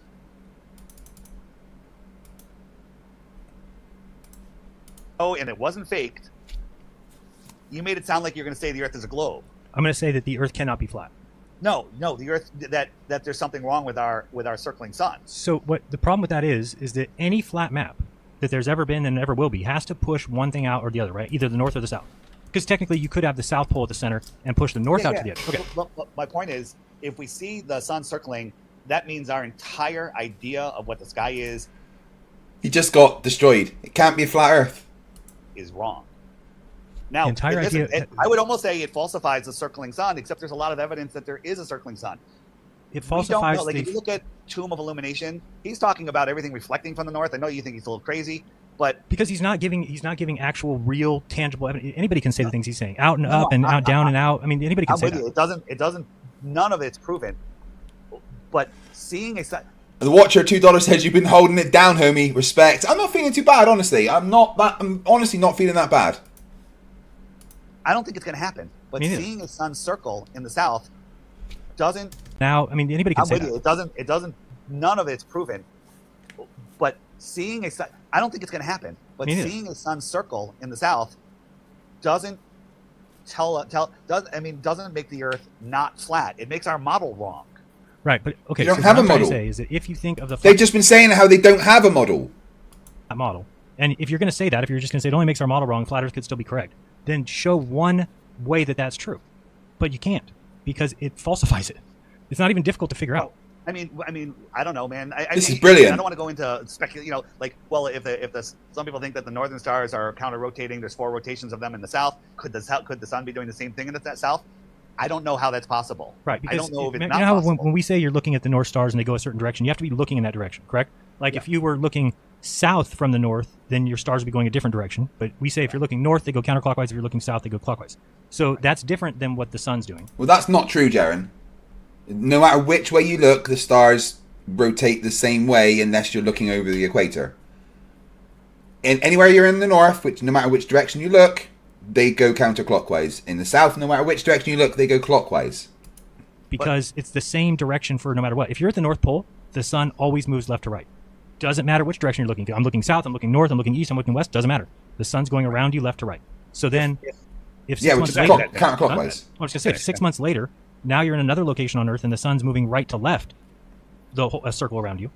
Oh, and it wasn't faked. You made it sound like you're going to say the Earth is a globe. I'm going to say that the Earth cannot be flat. No, the Earth that there's something wrong with our circling sun. So what the problem with that is that any flat map that there's ever been and ever will be has to push one thing out or the other, right? Either the north or the south. Because technically, you could have the South Pole at the center and push the North out to the edge. Okay. Well, my point is, if we see the sun circling, that means our entire idea of what the sky is He just got destroyed. It can't be a flat Earth. Is wrong. Now, entire idea. I would almost say it falsifies the circling sun, except there's a lot of evidence that there is a circling sun. It falsifies. Like if you look at Tomb of Illumination, he's talking about everything reflecting from the north. I know you think he's a little crazy, but because he's not giving actual, real, tangible evidence. Anybody can say the things he's saying, out and up and out, down and out. I mean, anybody can say that. It doesn't. None of it's proven. But seeing a The Watcher $2 says you've been holding it down, homie. Respect. I'm not feeling too bad, honestly. I'm honestly not feeling that bad. I don't think it's going to happen. But seeing a sun circle in the south doesn't. Now, I mean, anybody can say that. It doesn't. None of it's proven. But seeing a sun, I don't think it's going to happen. But seeing a sun circle in the south doesn't doesn't make the Earth not flat. It makes our model wrong. Right, but okay. You don't have a model. What I'm trying to say is that if you think of the they've just been saying how they don't have a model. That model, and if you're going to say that, if you're just going to say it only makes our model wrong, flat Earth could still be correct, then show one way that that's true. But you can't because it falsifies it. It's not even difficult to figure out. I mean, I don't know, man. This is brilliant. I don't want to go into speculate. You know, like, well, if some people think that the northern stars are counter-rotating, there's 4 rotations of them in the south. Could the sun be doing the same thing in the south? I don't know how that's possible. Right, because I don't know if it's not not possible. When we say you're looking at the North Stars and they go a certain direction, you have to be looking in that direction, correct? Like if you were looking south from the north, then your stars would be going a different direction. But we say if you're looking north, they go counterclockwise. If you're looking south, they go clockwise. So that's different than what the sun's doing. Well, that's not true, Jaren. No matter which way you look, the stars rotate the same way unless you're looking over the equator. And anywhere you're in the north, which no matter which direction you look, they go counterclockwise. In the south, no matter which direction you look, they go clockwise. Because it's the same direction for no matter what. If you're at the North Pole, the sun always moves left to right. Doesn't matter which direction you're looking to. I'm looking south, I'm looking north, I'm looking east, I'm looking west. Doesn't matter. The sun's going around you left to right. So then, if 6 months later, counterclockwise. I was going to say, if 6 months later, now you're in another location on Earth and the sun's moving right to left, a circle around you,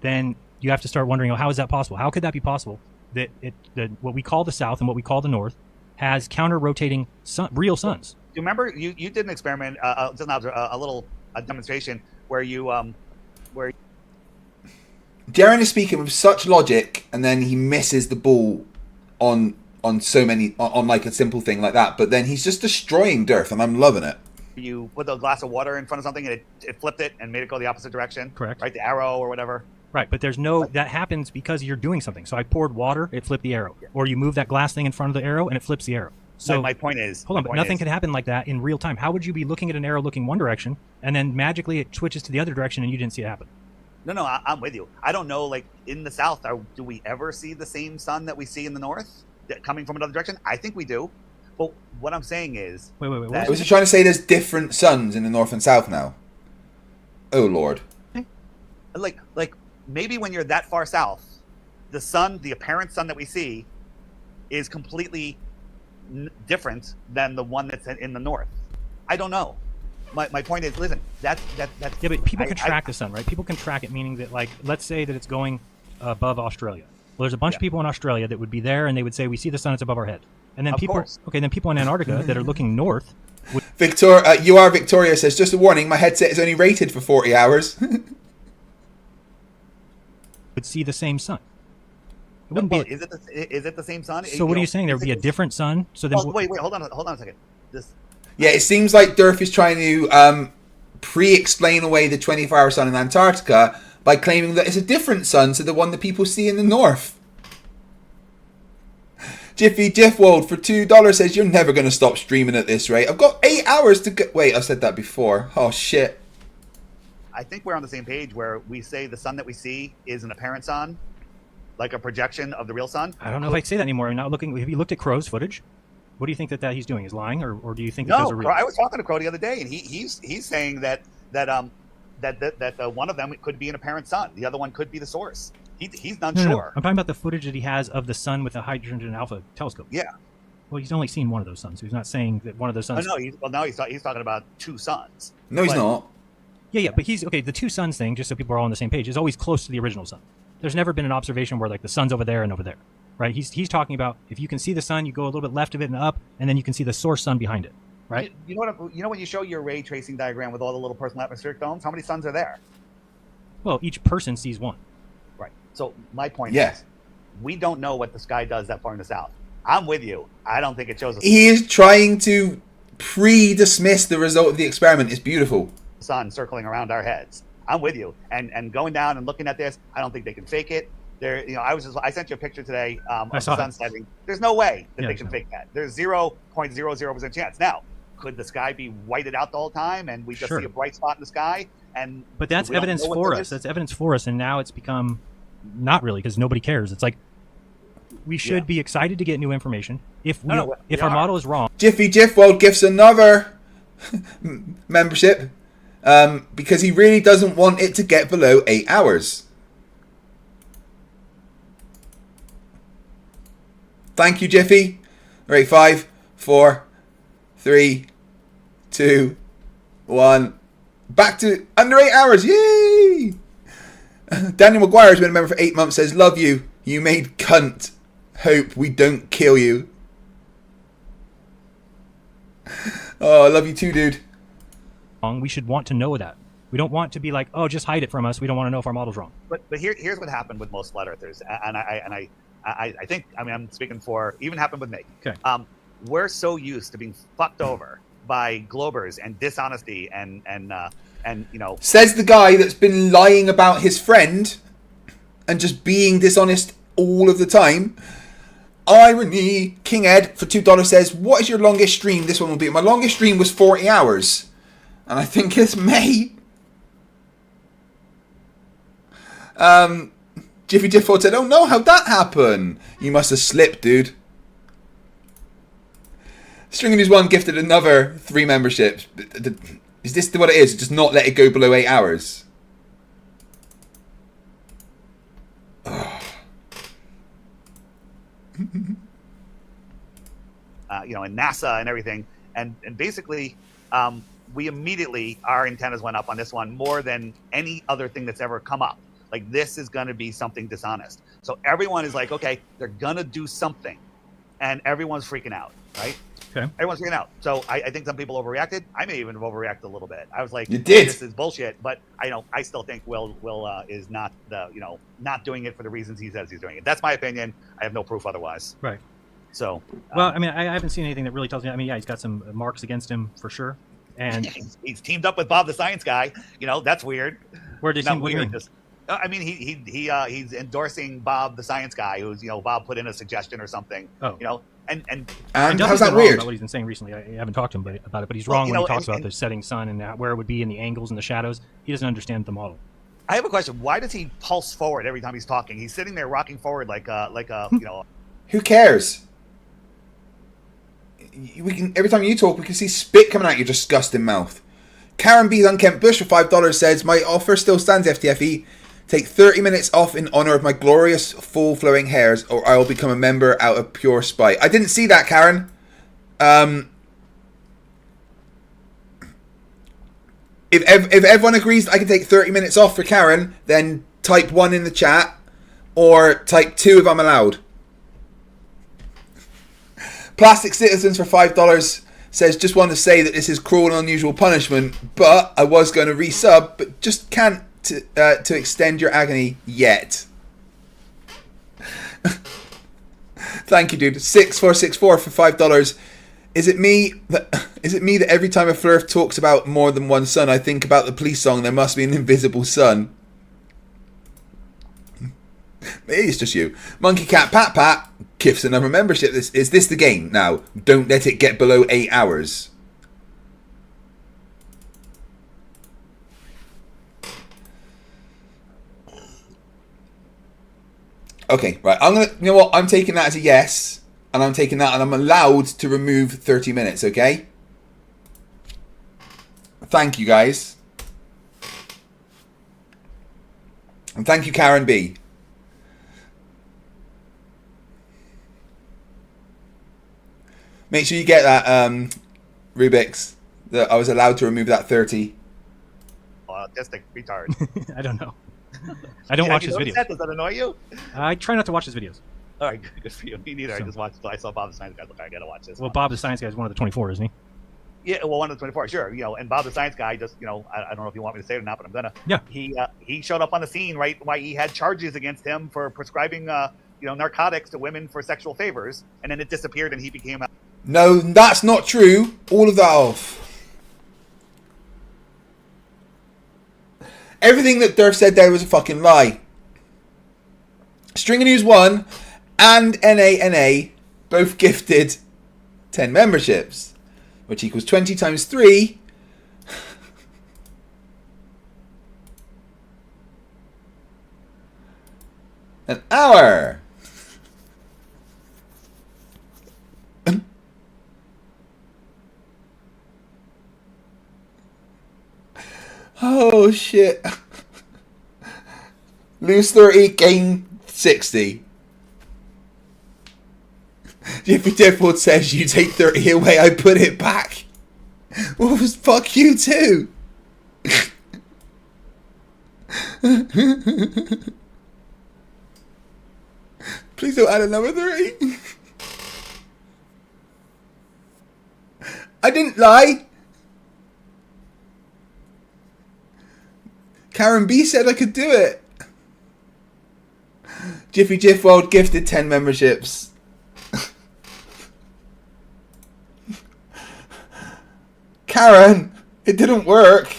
then you have to start wondering, how is that possible? How could that be possible? That what we call the south and what we call the north has counter-rotating real suns. Do you remember you did an experiment, just a little demonstration where you Darren is speaking with such logic, and then he misses the ball on so many on like a simple thing like that. But then he's just destroying Dirth, and I'm loving it. You put a glass of water in front of something and it flipped it and made it go the opposite direction. Correct. Right, the arrow or whatever. Right, but that happens because you're doing something. So I poured water, it flipped the arrow. Or you move that glass thing in front of the arrow and it flips the arrow. So my point is... Hold on, but nothing can happen like that in real time. How would you be looking at an arrow looking one direction and then magically it switches to the other direction and you didn't see it happen? No, I'm with you. I don't know, like, in the south, do we ever see the same sun that we see in the north coming from another direction? I think we do. But what I'm saying is... Wait. Was he trying to say there's different suns in the north and south now? Oh, Lord. Like maybe when you're that far south, the sun, the apparent sun that we see, is completely different than the one that's in the north. I don't know. My point is, listen, that's yeah, but people can track the sun, right? People can track it, meaning that, like, let's say that it's going above Australia. Well, there's a bunch of people in Australia that would be there, and they would say, "We see the sun; it's above our head." And then then people in Antarctica that are looking north. Victoria says, "Just a warning, my headset is only rated for 40 hours." Would see the same sun. It wouldn't be. Is it the same sun? So what are you saying? There would be a different sun. So then, wait, hold on a second. Yeah, it seems like Durf is trying to pre-explain away the 24-hour sun in Antarctica by claiming that it's a different sun to the one that people see in the north. Jiffy Jiffwold for $2 says, "You're never going to stop streaming at this rate. I've got 8 hours to go." Wait, I said that before. Oh, shit. I think we're on the same page where we say the sun that we see is an apparent sun, like a projection of the real sun. I don't know if I can say that anymore. I'm not looking. Have you looked at Crow's footage? What do you think that he's doing? Is lying, or do you think that those are real? I was talking to Crow the other day, and he's saying that one of them could be an apparent sun. The other one could be the source. He's not sure. No. I'm talking about the footage that he has of the sun with a hydrogen alpha telescope. Yeah. Well, he's only seen one of those suns. So he's not saying that one of those suns. Oh, no, he's talking about 2 suns. No, he's not. Yeah, but he's okay. The 2 suns thing, just so people are all on the same page, is always close to the original sun. There's never been an observation where like the sun's over there and over there. right? He's talking about if you can see the sun, you go a little bit left of it and up, and then you can see the source sun behind it, right? You know when you show your ray tracing diagram with all the little personal atmospheric domes, how many suns are there? Well, each person sees one. Right. So my point is, we don't know what the sky does that far in the south. I'm with you. I don't think it shows. He is trying to pre-dismiss the result of the experiment. It's beautiful. Sun circling around our heads. I'm with you. And going down and looking at this, I don't think they can fake it. There, I sent you a picture today of the sun setting. There's no way that they can fake that. There's 0.00% chance. Now, could the sky be whited out the whole time and we just see a bright spot in the sky? But that's evidence for us. That's evidence for us, and now it's become not really because nobody cares. It's like we should be excited to get new information. If our model is wrong, Jiffy Jiffworld gifts another membership because he really doesn't want it to get below 8 hours. Thank you, Jiffy. Right, 5, 4, 3, 2, 1. Back to under 8 hours. Yay! Daniel McGuire has been a member for 8 months. Says, love you. You made cunt. Hope we don't kill you. Oh, I love you too, dude. We should want to know that. We don't want to be like, oh, just hide it from us. We don't want to know if our model's wrong. But here's what happened with most flat earthers, and I think, I mean, I'm speaking for, even happened with me. Okay. We're so used to being fucked over by globers and dishonesty and says the guy that's been lying about his friend and just being dishonest all of the time. Irony. King Ed for $2 says, what is your longest stream? This one will be. My longest stream was 40 hours. And I think it's May. Jiffy Jifford said, oh no, how'd that happen? You must have slipped, dude. Stringer News 1 gifted another 3 memberships. Is this what it is? Just not let it go below 8 hours? And NASA and everything. And basically, we immediately, our antennas went up on this one more than any other thing that's ever come up. Like, this is going to be something dishonest. So everyone is like, okay, they're going to do something. And everyone's freaking out, right? Okay. Everyone's freaking out. So I think some people overreacted. I may even have overreacted a little bit. I was like, you did. This is bullshit. But I still think Will is not not doing it for the reasons he says he's doing it. That's my opinion. I have no proof otherwise. Right. So. Well, I mean, I haven't seen anything that really tells me. I mean, yeah, he's got some marks against him for sure. And he's teamed up with Bob the Science Guy. That's weird. Where does he? What do you mean? I mean, he's endorsing Bob the Science Guy, who's Bob put in a suggestion or something. Oh. And how's that weird? About what he's been saying recently, I haven't talked to him about it, but he's wrong when he talks about the setting sun and where it would be in the angles and the shadows. He doesn't understand the model. I have a question. Why does he pulse forward every time he's talking? He's sitting there rocking forward like a Who cares? We can every time you talk, we can see spit coming out your disgusting mouth. Karen B's Unkempt Bush for $5 says, my offer still stands, FTFE. Take 30 minutes off in honor of my glorious full flowing hairs, or I will become a member out of pure spite. I didn't see that, Karen. If everyone agrees that I can take 30 minutes off for Karen, then type 1 in the chat, or type 2 if I'm allowed. Plastic Citizens for $5 says, just want to say that this is cruel and unusual punishment, but I was going to resub, but just can't to extend your agony yet. Thank you, dude. 6464 for $5. Is it me that every time a Flerf talks about more than one sun, I think about the police song, There Must Be an Invisible Sun? Maybe it's just you. Monkey Cat Pat Pat gifts another membership. Is this the game now? Don't let it get below 8 hours. Okay, right. You know what? I'm taking that as a yes, and I'm taking that, and I'm allowed to remove 30 minutes. Okay. Thank you, guys, and thank you, Karen B. Make sure you get that, Rubik's. That I was allowed to remove that 30. Autistic retard. I don't know. I don't watch his videos. Does that annoy you? I try not to watch his videos. All right, good for you. Me neither. I just watched. I saw Bob the Science Guy. Look, I gotta watch this. Well, Bob the Science Guy is one of the 24, isn't he? Yeah, well, one of the 24, sure. And Bob the Science Guy just, I don't know if you want me to say it or not, but I'm gonna. Yeah. He showed up on the scene, right? Why he had charges against him for prescribing, narcotics to women for sexual favors, and then it disappeared, and he became a. No, that's not true. All of that off. Everything that Durf said there was a fucking lie. String of News 1 and NANA both gifted 10 memberships, which equals 20 times 3. An hour. Oh shit. Lose 30, gain 60. Jiffy Deadwood says you take 30 away, I put it back. What was fuck you too? Please don't add another 30. I didn't lie. Karen B said I could do it. Jiffy Jiff World gifted 10 memberships. Karen, it didn't work.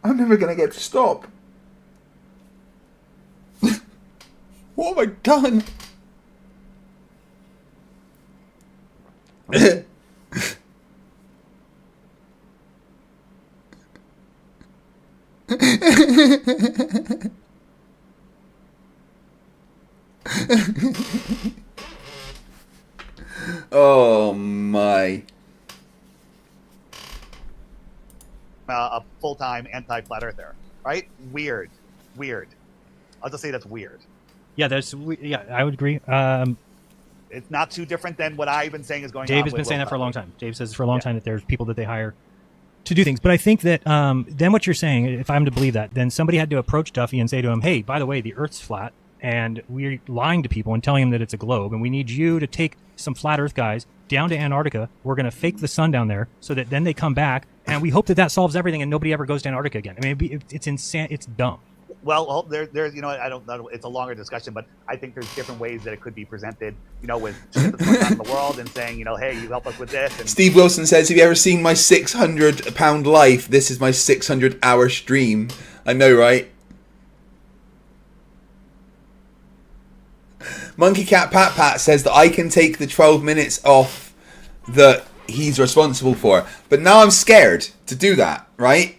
I'm never gonna get to stop. What have I done? Oh my. A full-time anti-flat earther, right? Weird. I'll just say that's weird. Yeah, I would agree. It's not too different than what I've been saying is going on. Dave has been saying that for a long time. Dave says for a long time that there's people that they hire to do things. But I think that then what you're saying, if I'm to believe that, then somebody had to approach Duffy and say to him, hey, by the way, the Earth's flat, and we're lying to people and telling them that it's a globe, and we need you to take some flat Earth guys down to Antarctica. We're going to fake the sun down there so that then they come back, and we hope that that solves everything and nobody ever goes to Antarctica again. I mean, it's insane. It's dumb. Well, there's, I don't know, it's a longer discussion, but I think there's different ways that it could be presented, with shit that's going on in the world and saying, hey, you help us with this. And Steve Wilson says, have you ever seen my 600-pound life? This is my 600-hour stream. I know, right? Monkey Cat Pat Pat says that I can take the 12 minutes off that he's responsible for. But now I'm scared to do that, right?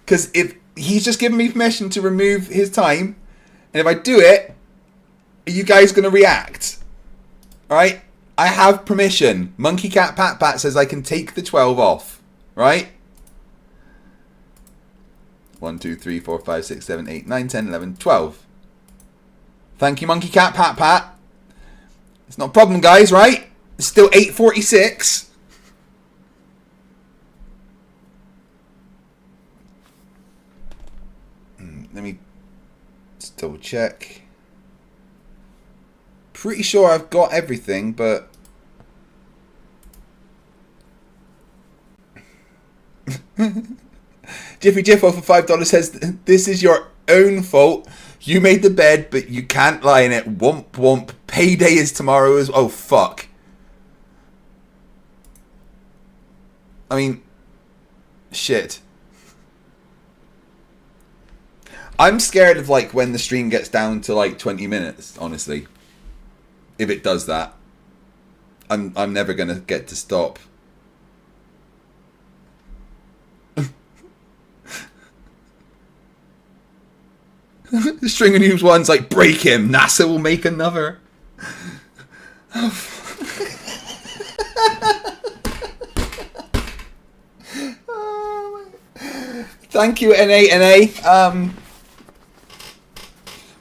Because if he's just given me permission to remove his time, and if I do it, are you guys going to react? Right? I have permission. Monkey Cat Pat Pat says I can take the 12 off. Right? 1, 2, 3, 4, 5, 6, 7, 8, 9, 10, 11, 12. Thank you, Monkey Cat Pat Pat. It's not a problem, guys, right? It's still 8:46. Let me just double check. Pretty sure I've got everything, but Jiffy Jiffo for $5 says this is your own fault. You made the bed, but you can't lie in it. Womp womp. Payday is tomorrow as oh fuck. I mean, shit. I'm scared of when the stream gets down to 20 minutes, honestly. If it does that. I'm never gonna get to stop. The String of News one's break him, NASA will make another. Thank you, NA.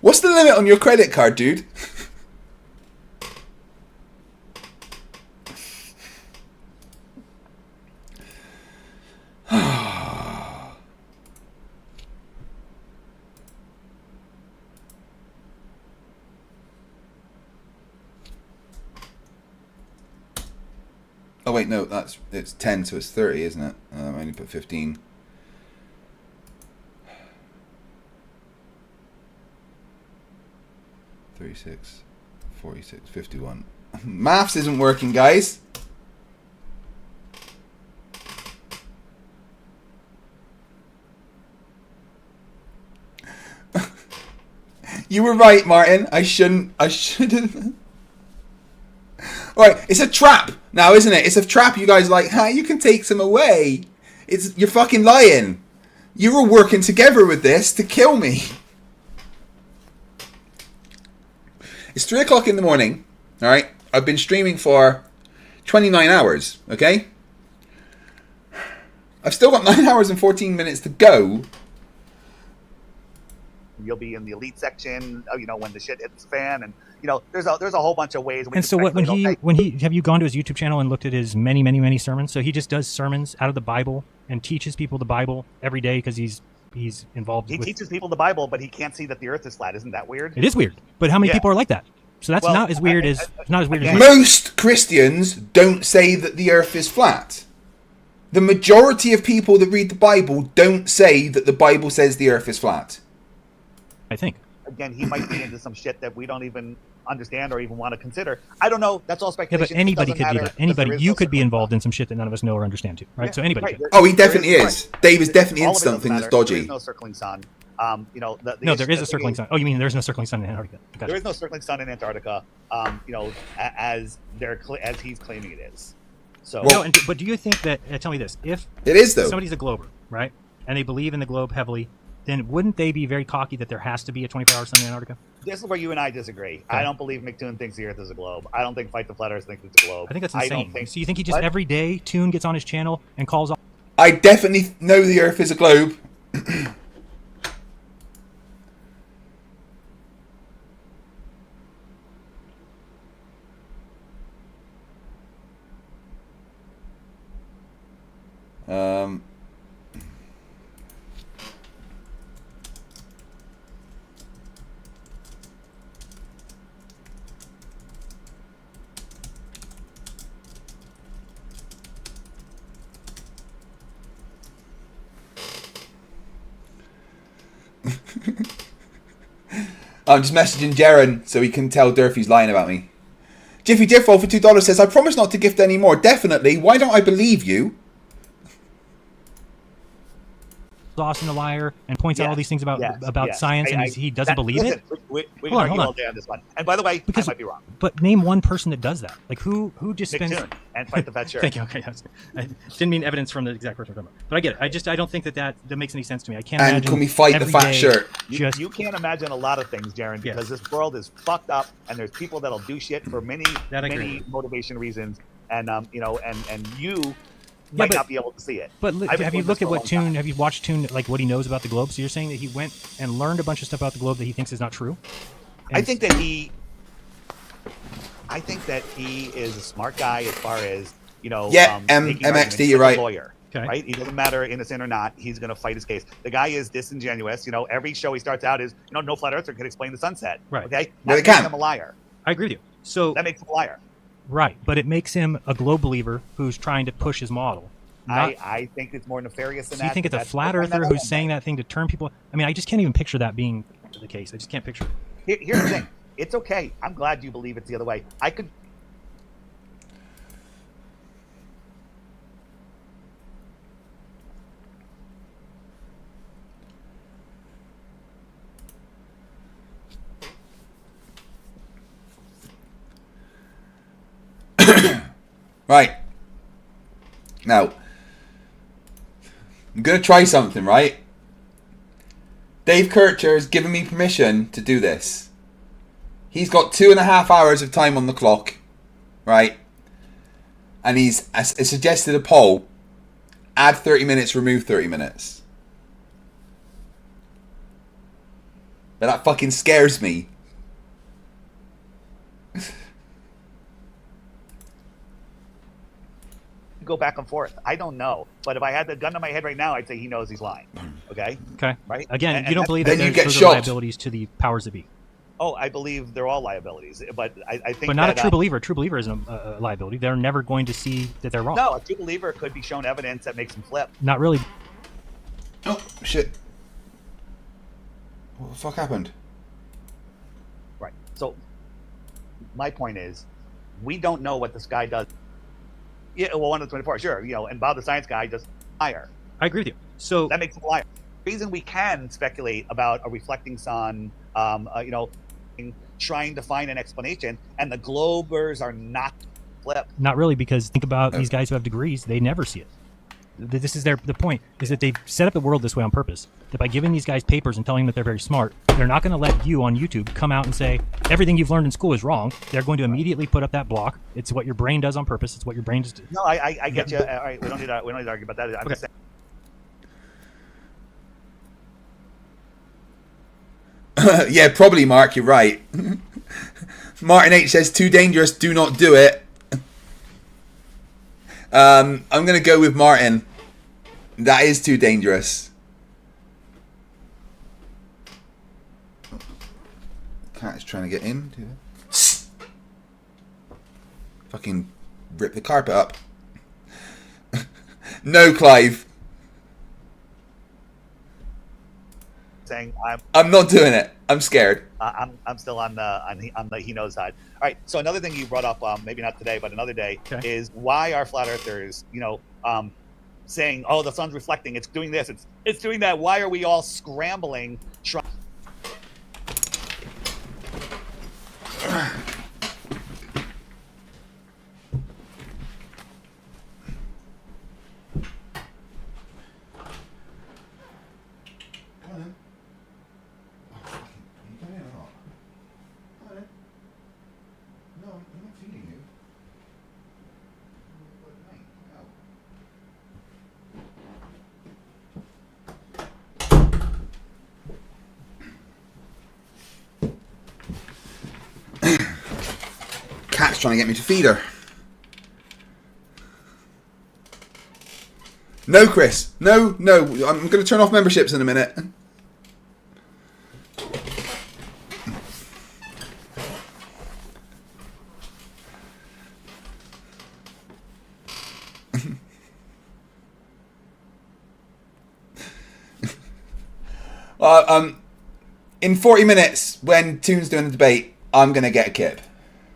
What's the limit on your credit card, dude? wait, no, it's 10, so it's 30, isn't it? I only put 15. $36, $46, $51. Maths isn't working, guys. You were right, Martin. I shouldn't. Right, it's a trap now, isn't it? It's a trap. You guys are like, you can take some away. You're fucking lying. You were working together with this to kill me. It's 3 o'clock in the morning. All right, I've been streaming for 29 hours. Okay, I've still got 9 hours and 14 minutes to go. You'll be in the elite section, you know, when the shit hits the fan, and you know, there's a whole bunch of ways. And so when he have you gone to his YouTube channel and looked at his many sermons? So he just does sermons out of the Bible and teaches people the Bible every day because he's involved. He teaches people the Bible, but he can't see that the Earth is flat. Isn't that weird? It is weird, but how many people are like that? So that's not as weird as Most Christians don't say that the Earth is flat. The majority of people that read the Bible don't say that the Bible says the Earth is flat. I think. Again, he might be into some shit that we don't even understand or even want to consider. I don't know. That's all Yeah, speculation. but anybody could do matter that. Anybody, because you could be involved in some shit that none of us know or understand too, right? Yeah, So anybody right. could. Oh, he definitely is. Dave is definitely All into of it doesn't something that's matter. dodgy. There is no circling sun. You know, No, there is a circling sun. Oh, you mean there's no circling sun in Antarctica? Gotcha. There is no circling sun in Antarctica. You know, as he's claiming it is. So no, but do you think that? Tell me this: if it is though, somebody's a glober, right, and they believe in the globe heavily, then wouldn't they be very cocky that there has to be a 24-hour sun in Antarctica? This is where you and I disagree. Okay. I don't believe McToon thinks the Earth is a globe. I don't think Fight the Flat Earth thinks it's a globe. I think that's insane. I don't think, so you think he just What? every day Toon gets on his channel and calls off? I definitely know the Earth is a globe. I'm just messaging Jaren so he can tell Durfee's lying about me. Jiffy Jiffle for $2 says, I promise not to gift any more. Definitely. Why don't I believe you? Austin a liar and points out all these things about science, and he doesn't believe listen, it. We can argue all day on this one. And by the way, I might be wrong. But name one person that does that. Like who just spends? McToon and Fight the Fat Shirt. Thank you. Okay, I didn't mean evidence from the exact person we're talking about, but I get it. I don't think that makes any sense to me. I can't. And imagine can we fight the every fat day shirt? You can't imagine a lot of things, Darren, because this world is fucked up, and there's people that'll do shit for many motivation reasons, and you know, and you might not be able to see it. But have you looked at what Toon? Have you watched Toon, like what he knows about the globe? So you're saying that he went and learned a bunch of stuff about the globe that he thinks is not true? I think that he is a smart guy as far as, you know. Yeah, making MXD, arguments. you're He's a right. Lawyer, okay. Right? He doesn't matter innocent or not. He's going to fight his case. The guy is disingenuous. You know, every show he starts out is, you know, no flat earther can explain the sunset. Right. Okay. No, they That makes can. him a liar. I agree with you. So that makes him a liar. Right, but it makes him a globe believer who's trying to push his model. I think it's more nefarious than So that. you think it's a That's flat what I'm earther not who's saying. saying that thing to turn people? I mean, I just can't even picture that being the case. I just can't picture it. Here's the thing. It's okay. I'm glad you believe it's the other way. I could. Right. Now, I'm going to try something, right? Dave Kircher has given me permission to do this. He's got 2.5 hours of time on the clock, right? And he's suggested a poll. Add 30 minutes, remove 30 minutes. But that fucking scares me. Go back and forth. I don't know, but if I had the gun to my head right now, I'd say he knows he's lying. Okay. Okay. Right. Again, And you don't that's- believe Then that you those get are shot. liabilities to the powers that be. Oh, I believe they're all liabilities, but I think. But not that, a true believer. A true believer isn't a liability. They're never going to see that they're wrong. No, a true believer could be shown evidence that makes them flip. Not really. Oh shit! What the fuck happened? Right. So, my point is, we don't know what this guy does. Yeah, well, 1 of the 24, sure, and Bob the Science Guy just liar. I agree with you. So that makes him a liar. The reason we can speculate about a reflecting sun, trying to find an explanation, and the globers are not flip. Not really, because think about these guys who have degrees; they never see it. This is the point is that they've set up the world this way on purpose. That by giving these guys papers and telling them that they're very smart, they're not going to let you on YouTube come out and say everything you've learned in school is wrong. They're going to immediately put up that block. It's what your brain does on purpose. It's what your brain does. No, I get you. All right, we don't need to argue about that. I'm just saying. Yeah, probably, Mark. You're right. Martin H says too dangerous. Do not do it. I'm gonna go with Martin. That is too dangerous. Cat is trying to get in. Fucking rip the carpet up. No, Clive. Saying I'm not doing it. I'm scared. I'm still on the he knows side. All right. So another thing you brought up, maybe not today, but another day, is why are flat earthers, saying, "Oh, the sun's reflecting. It's doing this. It's doing that." Why are we all scrambling? Cat's trying to get me to feed her. No, Chris. No. I'm going to turn off memberships in a minute. In 40 minutes, when Toon's doing the debate, I'm going to get a kip.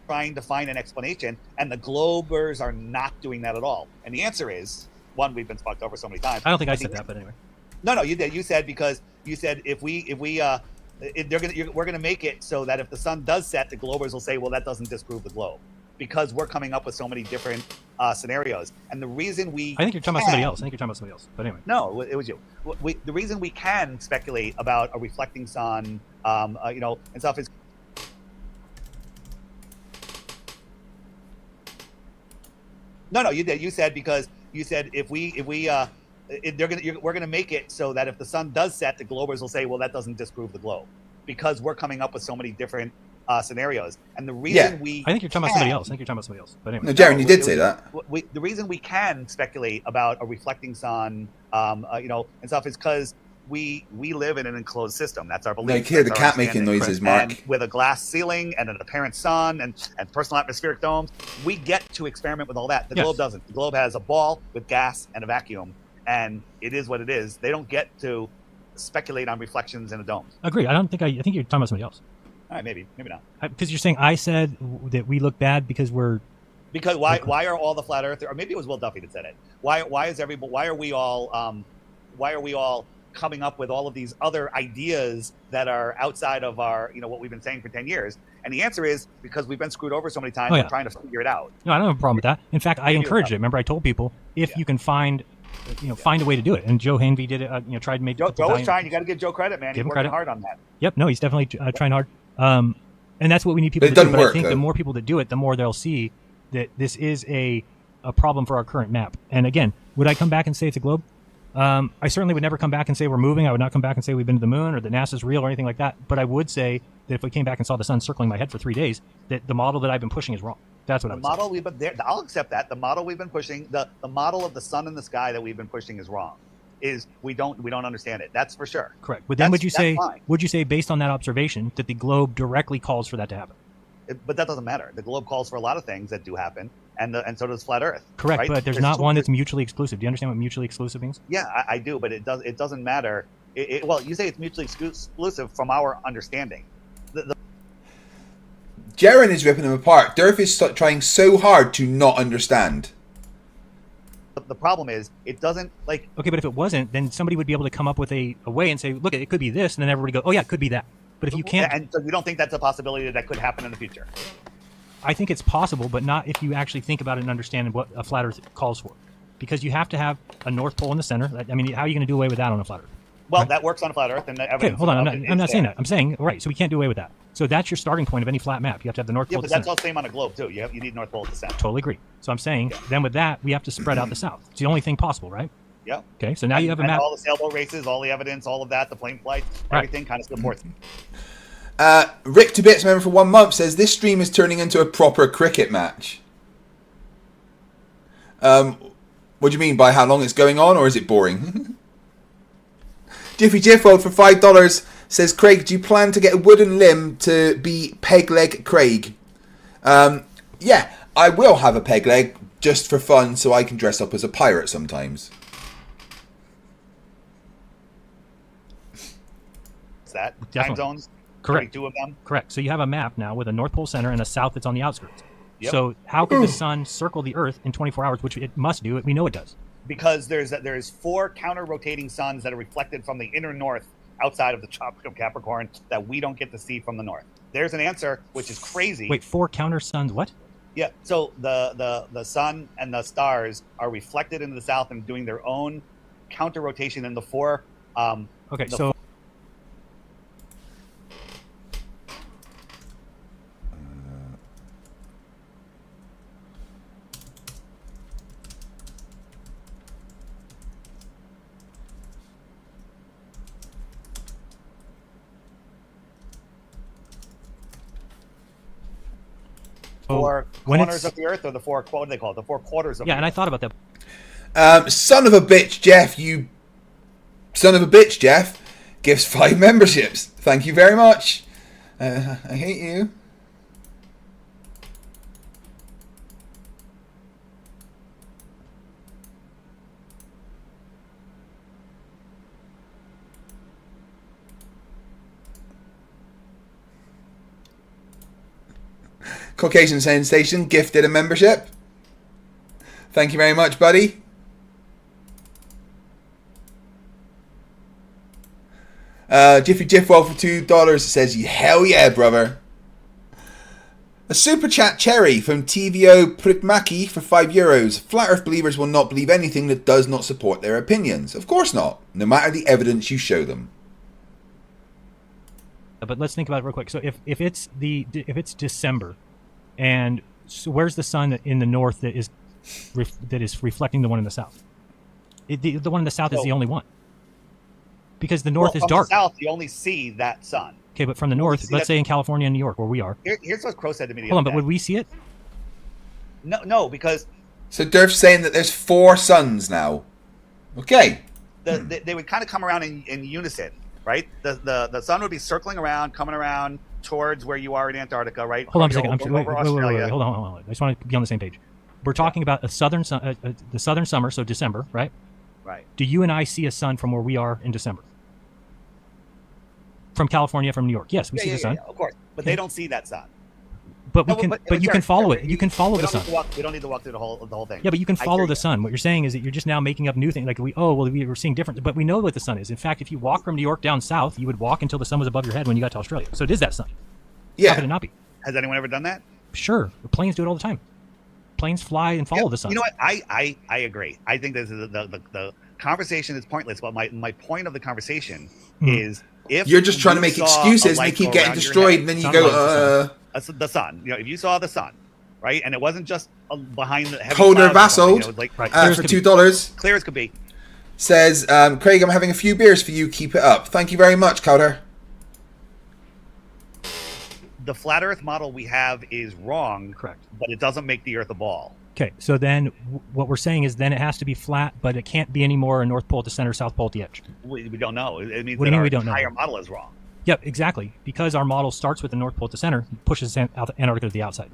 Trying to find an explanation, and the globers are not doing that at all. And the answer is, one, we've been fucked over so many times. I don't think I said that, but anyway. No, you did. You said because you said we're gonna make it so that if the sun does set, the globers will say, well, that doesn't disprove the globe, because we're coming up with so many different scenarios. And the reason I think you're talking about somebody else. But anyway. No, it was you. The reason we can speculate about a reflecting sun, and stuff is. No, you did. You said because you said we're gonna make it so that if the sun does set, the globers will say, well, that doesn't disprove the globe, because we're coming up with so many different scenarios. And the reason I think you're talking about somebody else. But anyway. No, Jaron, you did say that. The reason we can speculate about a reflecting sun, and stuff is because we live in an enclosed system. That's our belief. No, you hear the cat making noises, Mark. And with a glass ceiling and an apparent sun and personal atmospheric domes, we get to experiment with all that. The globe doesn't. The globe has a ball with gas and a vacuum, and it is what it is. They don't get to speculate on reflections in a dome. Agree. I think you're talking about somebody else. All right, maybe not. Because you're saying I said that we look bad because we're. Because why are all the flat earthers, or maybe it was Will Duffy that said it? Why are we all coming up with all of these other ideas that are outside of our, what we've been saying for 10 years? And the answer is because we've been screwed over so many times. We're trying to figure it out. No, I don't have a problem with that. In fact, I encouraged it. Remember, I told people if you can find a way to do it. And Joe Hanvey did it. Tried to make. Joe was trying. You got to give Joe credit, man. He's working hard on that. Yep. No, he's definitely trying hard. And that's what we need people to do. But I think the more people that do it, the more they'll see that this is a problem for our current map. And again, would I come back and say it's a globe? I certainly would never come back and say we're moving. I would not come back and say we've been to the moon or that NASA's real or anything like that. But I would say that if we came back and saw the sun circling my head for 3 days, that the model that I've been pushing is wrong. That's what I would say. I'll accept that. The model we've been pushing, the model of the sun in the sky that we've been pushing is wrong. is we don't understand it. That's for sure. Correct. But then would you say fine. based on that observation that the globe directly calls for that to happen? But that doesn't matter. The globe calls for a lot of things that do happen, and so does flat Earth. Correct, right? but there's not one that's mutually exclusive. Do you understand what mutually exclusive means? Yeah, I do, but it doesn't matter. Well, you say it's mutually exclusive from our understanding. Jaren is ripping them apart. Durf is trying so hard to not understand. The problem is, it doesn't like. Okay, but if it wasn't, then somebody would be able to come up with a way and say, look, it could be this, and then everybody go, oh yeah, it could be that. But if you can't, and so you don't think that's a possibility that could happen in the future? I think it's possible, but not if you actually think about it and understand what a flat Earth calls for, because you have to have a North Pole in the center. I mean, how are you going to do away with that on a flat Earth? Well, that works on a flat Earth, and the evidence. Okay, hold on. I'm not saying that. I'm saying right. So we can't do away with that. So that's your starting point of any flat map. You have to have the North Pole. Yeah, but that's all the same on a globe too. You need North Pole at the center. Totally agree. So I'm saying then with that we have to spread out the South. It's the only thing possible, right? Yeah. Okay. So now you have a map. All the sailboat races, all the evidence, all of that, the plane flights, everything kind of supports. Rick to Bits, member for 1 month, says this stream is turning into a proper cricket match. What do you mean by how long it's going on, or is it boring? Jiffy Jiffworld for $5 says, Craig, do you plan to get a wooden limb to be peg leg Craig? Yeah, I will have a peg leg just for fun so I can dress up as a pirate sometimes. Is that Definitely. time zones? Correct. 22 of them? Correct. So you have a map now with a North Pole center and a South that's on the outskirts. Yep. So how could the sun circle the Earth in 24 hours, which it must do? We know it does. Because there's 4 counter-rotating suns that are reflected from the inner north outside of the Tropic of Capricorn that we don't get to see from the north. There's an answer, which is crazy. Wait, 4 counter suns? What? Yeah. So the sun and the stars are reflected into the south and doing their own counter-rotation in the 4. Okay, so. Four corners of the earth, or the 4, what do they call it? The 4 quarters of the Yeah, and I thought about that. Son of a bitch, Jeff, you son of a bitch, Jeff, gives 5 memberships. Thank you very much. I hate you. Caucasian Sensation gifted a membership. Thank you very much, buddy. Jiffy Jiffwell for $2 says, hell yeah, brother. A super chat cherry from TVO Prikmaki for €5. Flat Earth believers will not believe anything that does not support their opinions. Of course not, no matter the evidence you show them. But let's think about it real quick. So if it's December, and so where's the sun in the north that is reflecting the one in the south? The one in the south is the only one, because the north is dark. From the south, you only see that sun. Okay, but from the north, let's say in California and New York, where we are. Here's what Crow said to me. Hold on, but would we see it? No, because. So Durf's saying that there's 4 suns now. Okay. They would kind of come around in unison, right? The sun would be circling around, coming around towards where you are in Antarctica, right? Hold on a second. Wait, hold on. I just want to be on the same page. We're talking about the southern summer, so December, right? Right. Do you and I see a sun from where we are in December? From California, from New York? Yes, we see the sun. Yeah, of course, but they don't see that sun. But we can. But you can follow it. You can follow the sun. We don't need to walk through the whole thing. Yeah, but you can follow the sun. What you're saying is that you're just now making up new things. Like we're seeing different. But we know what the sun is. In fact, if you walk from New York down south, you would walk until the sun was above your head when you got to Australia. So it is that sun. Yeah. How could it not be? Has anyone ever done that? Sure. The planes do it all the time. Planes fly and follow the sun. You know what? I agree. I think this is the conversation is pointless. But my point of the conversation is if you're just trying to make excuses and they keep getting destroyed, and then you go, the sun. You know, if you saw the sun, right, and it wasn't just behind the heavy Colder clouds, Vassold for $2 clear as could be. Says, Craig, I'm having a few beers for you. Keep it up. Thank you very much, Calder. the flat Earth model we have is wrong. Correct. But it doesn't make the Earth a ball. Okay, so then what we're saying is then it has to be flat, but it can't be any more a North Pole at the center, South Pole at the edge. We don't know. It means What do that you mean our we don't know? entire model is wrong. Yep, exactly. Because our model starts with the North Pole at the center, pushes Antarctica to the outside.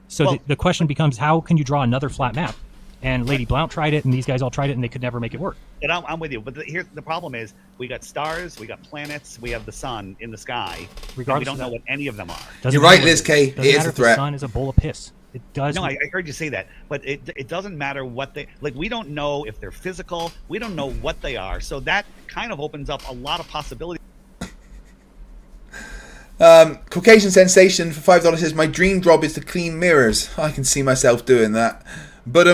So Well- the question becomes, how can you draw another flat map? And Lady Blount tried it, and these guys all tried it, and they could never make it work. And I'm with you. But here's the problem is we got stars, we got planets, we have the sun in the sky. And we Regardless don't of know that. what any of them are. Doesn't You're right, matter Liz what K. Doesn't It is matter a if the threat. sun is a bowl of piss. It does. No, I heard you say that, but it doesn't matter what they like. We don't know if they're physical. We don't know what they are. So that kind of opens up a lot of possibilities. Caucasian Sensation for $5 says, my dream job is to clean mirrors. I can see myself doing that. But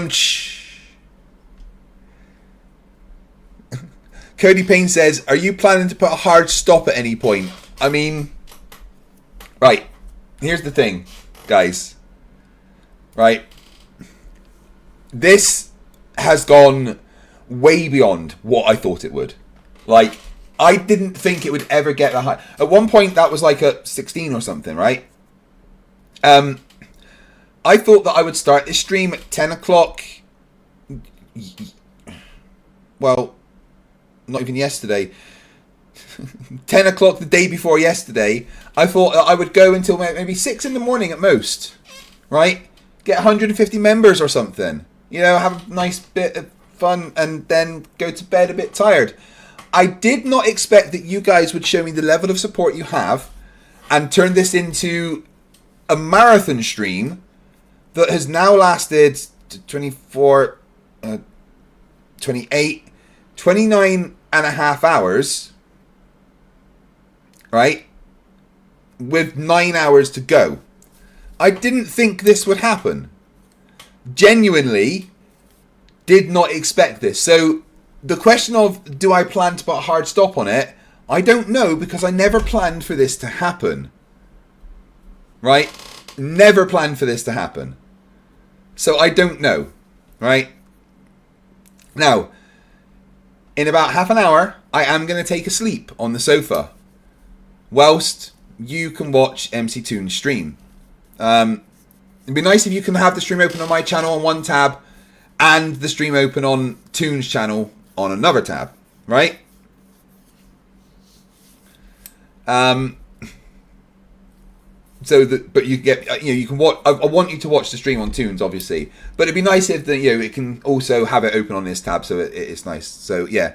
Cody Payne says, are you planning to put a hard stop at any point? I mean, right. Here's the thing, guys. Right. This has gone way beyond what I thought it would. Like, I didn't think it would ever get that high. At one point, that was like a 16 or something, right? I thought that I would start this stream at 10 o'clock. Well, not even yesterday. 10 o'clock the day before yesterday. I thought that I would go until maybe 6 in the morning at most. Right? Get 150 members or something. You know, have a nice bit of fun and then go to bed a bit tired. I did not expect that you guys would show me the level of support you have and turn this into a marathon stream that has now lasted 24, 28, 29 and a half hours, right? With 9 hours to go. I didn't think this would happen. Genuinely did not expect this. So the question of, do I plan to put a hard stop on it? I don't know, because I never planned for this to happen. Right? Never planned for this to happen. So I don't know. Right? Now, in about half an hour, I am going to take a sleep on the sofa whilst you can watch MC Toon's stream. It'd be nice if you can have the stream open on my channel on one tab and the stream open on Toon's channel on another tab, right? So that, but you get, you can watch. I want you to watch the stream on Toon's, obviously, but it'd be nice if it can also have it open on this tab, so it's nice. So yeah,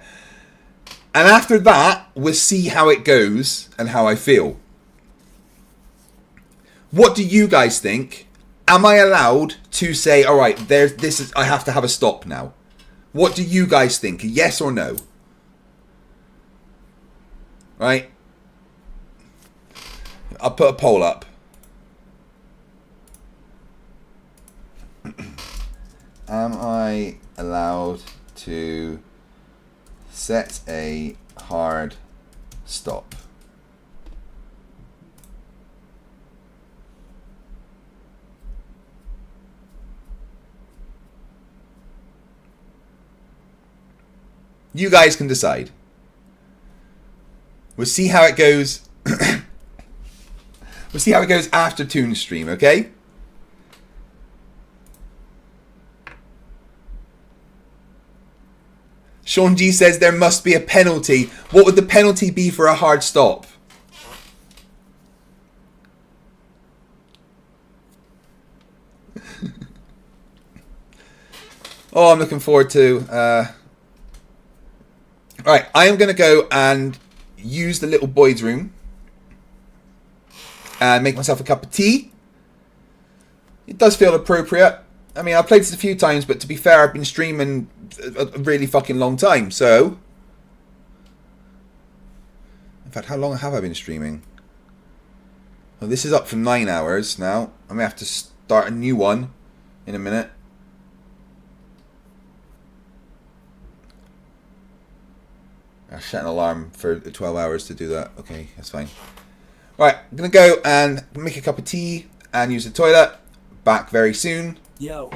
and after that, we'll see how it goes and how I feel. What do you guys think? Am I allowed to say, all right, I have to have a stop now? What do you guys think? Yes or no? Right? I'll put a poll up. Am I allowed to set a hard stop? You guys can decide. We'll see how it goes. We'll see how it goes after Toon's stream, okay? Sean G says there must be a penalty. What would the penalty be for a hard stop? Oh, I'm looking forward to... Alright, I am going to go and use the little boy's room and make myself a cup of tea. It does feel appropriate. I mean, I've played this a few times, but to be fair, I've been streaming a really fucking long time, so... In fact, how long have I been streaming? Well, this is up for 9 hours now. I may have to start a new one in a minute. I'll set an alarm for 12 hours to do that. Okay, that's fine. Right, I'm going to go and make a cup of tea and use the toilet. Back very soon. Yo.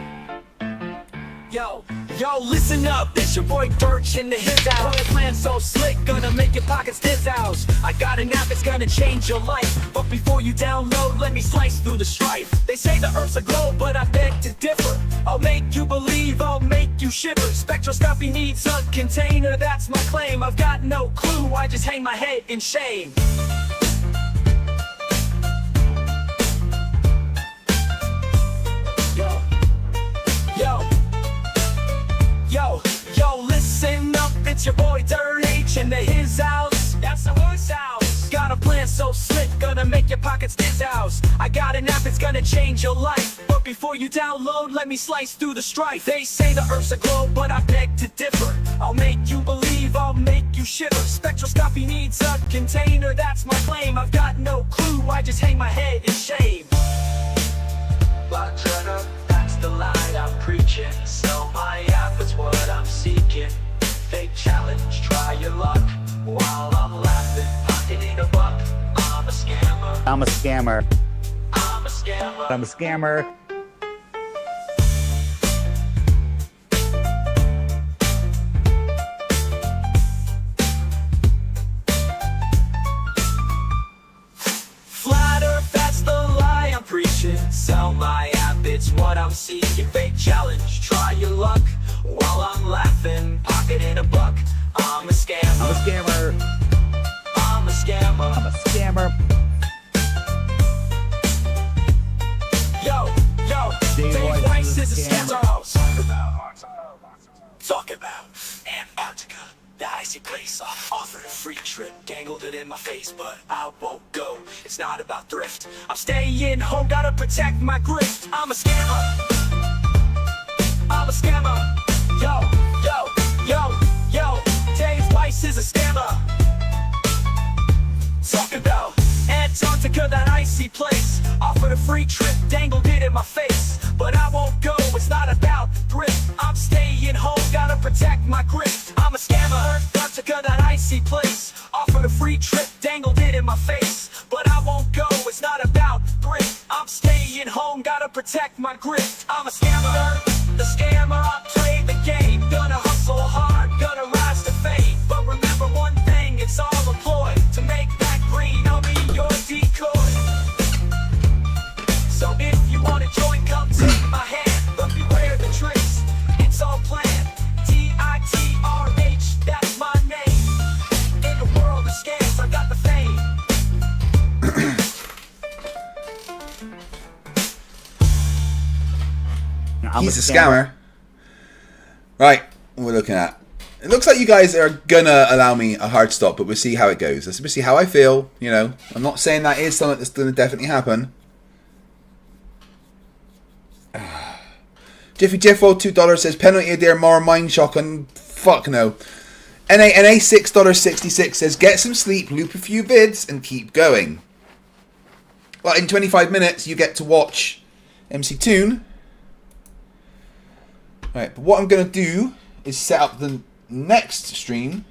Yo, Yo, listen up, it's your boy Dirch in the his house. Boy, plan so slick, gonna make your pockets this house. I got an app, it's gonna change your life. But before you download, let me slice through the strife. They say the earth's a globe, but I beg to differ. I'll make you believe, I'll make you shiver. Spectroscopy needs a container, that's my claim. I've got no clue, I just hang my head in shame. Yo, listen up, it's your boy Dirt H in the his house. That's the his house. Got a plan so slick, gonna make your pockets this house. I got an app, it's gonna change your life. But before you download, let me slice through the strife. They say the earth's a globe, but I beg to differ. I'll make you believe, I'll make you shiver. Spectroscopy needs a container, that's my claim. I've got no clue, I just hang my head in shame. But turn up, that's the line I'm preaching. So my app is what I'm seeking. Fake challenge, try your luck. While I'm laughing, pocketing a buck. I'm a scammer. I'm a scammer. I'm a scammer. I'm a scammer. Flat Earth, that's the lie I'm preaching. Sell my app, it's what I'm seeking. Fake challenge, try your luck. While I'm laughing, pocketing a buck. I'm a scammer. I'm a scammer. I'm a scammer. I'm a scammer. Yo, Dave Weiss is a scammer. Talk about Antarctica, the icy place. Offered a free trip, dangled it in my face, but I won't go. It's not about thrift. I'm staying home, gotta protect my grift. I'm a scammer. I'm a scammer. Yo, Dave Weiss is a scammer. Talk about Antarctica, that icy place. Offered a free trip, dangled it in my face, but I won't go, it's not about the thrift. I'm staying home, gotta protect my grift. I'm a scammer. Antarctica, that icy place. Offered a free trip, dangled it in my face, but I won't go, it's not about the thrift. I'm staying home, gotta protect my grift. I'm a scammer. The scammer, I play the game. Gonna hustle hard, gonna rise to fame. But remember one thing, it's all a ploy. To make that green, I'll be your decoy. So if you wanna join, come take my hand. But beware the tricks, it's all planned. T-I-T-R-H, that's my name. In the world of scams, I got the fame. He's a scammer. Right, what we're looking at. It looks like you guys are gonna allow me a hard stop, but we'll see how it goes. Let's see how I feel. You know, I'm not saying that is something that's gonna definitely happen. Jiffy Jiffo, $2 says penalty a dear more mind shock and fuck no. NA $6.66 says get some sleep, loop a few vids, and keep going. Well, in 25 minutes you get to watch MC Toon. Right, but what I'm going to do is set up the next stream.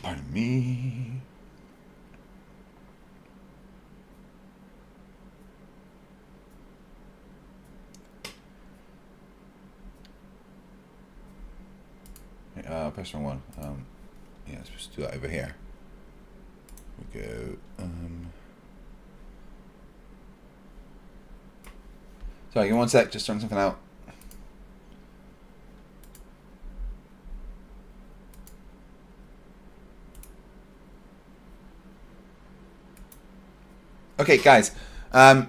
Pardon me. Press wrong one. Yeah, let's just do that over here. We go. Sorry, give me one sec. Just throwing something out. Okay, guys.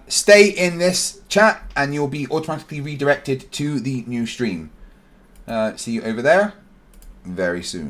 Stay in this chat, and you'll be automatically redirected to the new stream. See you over there very soon.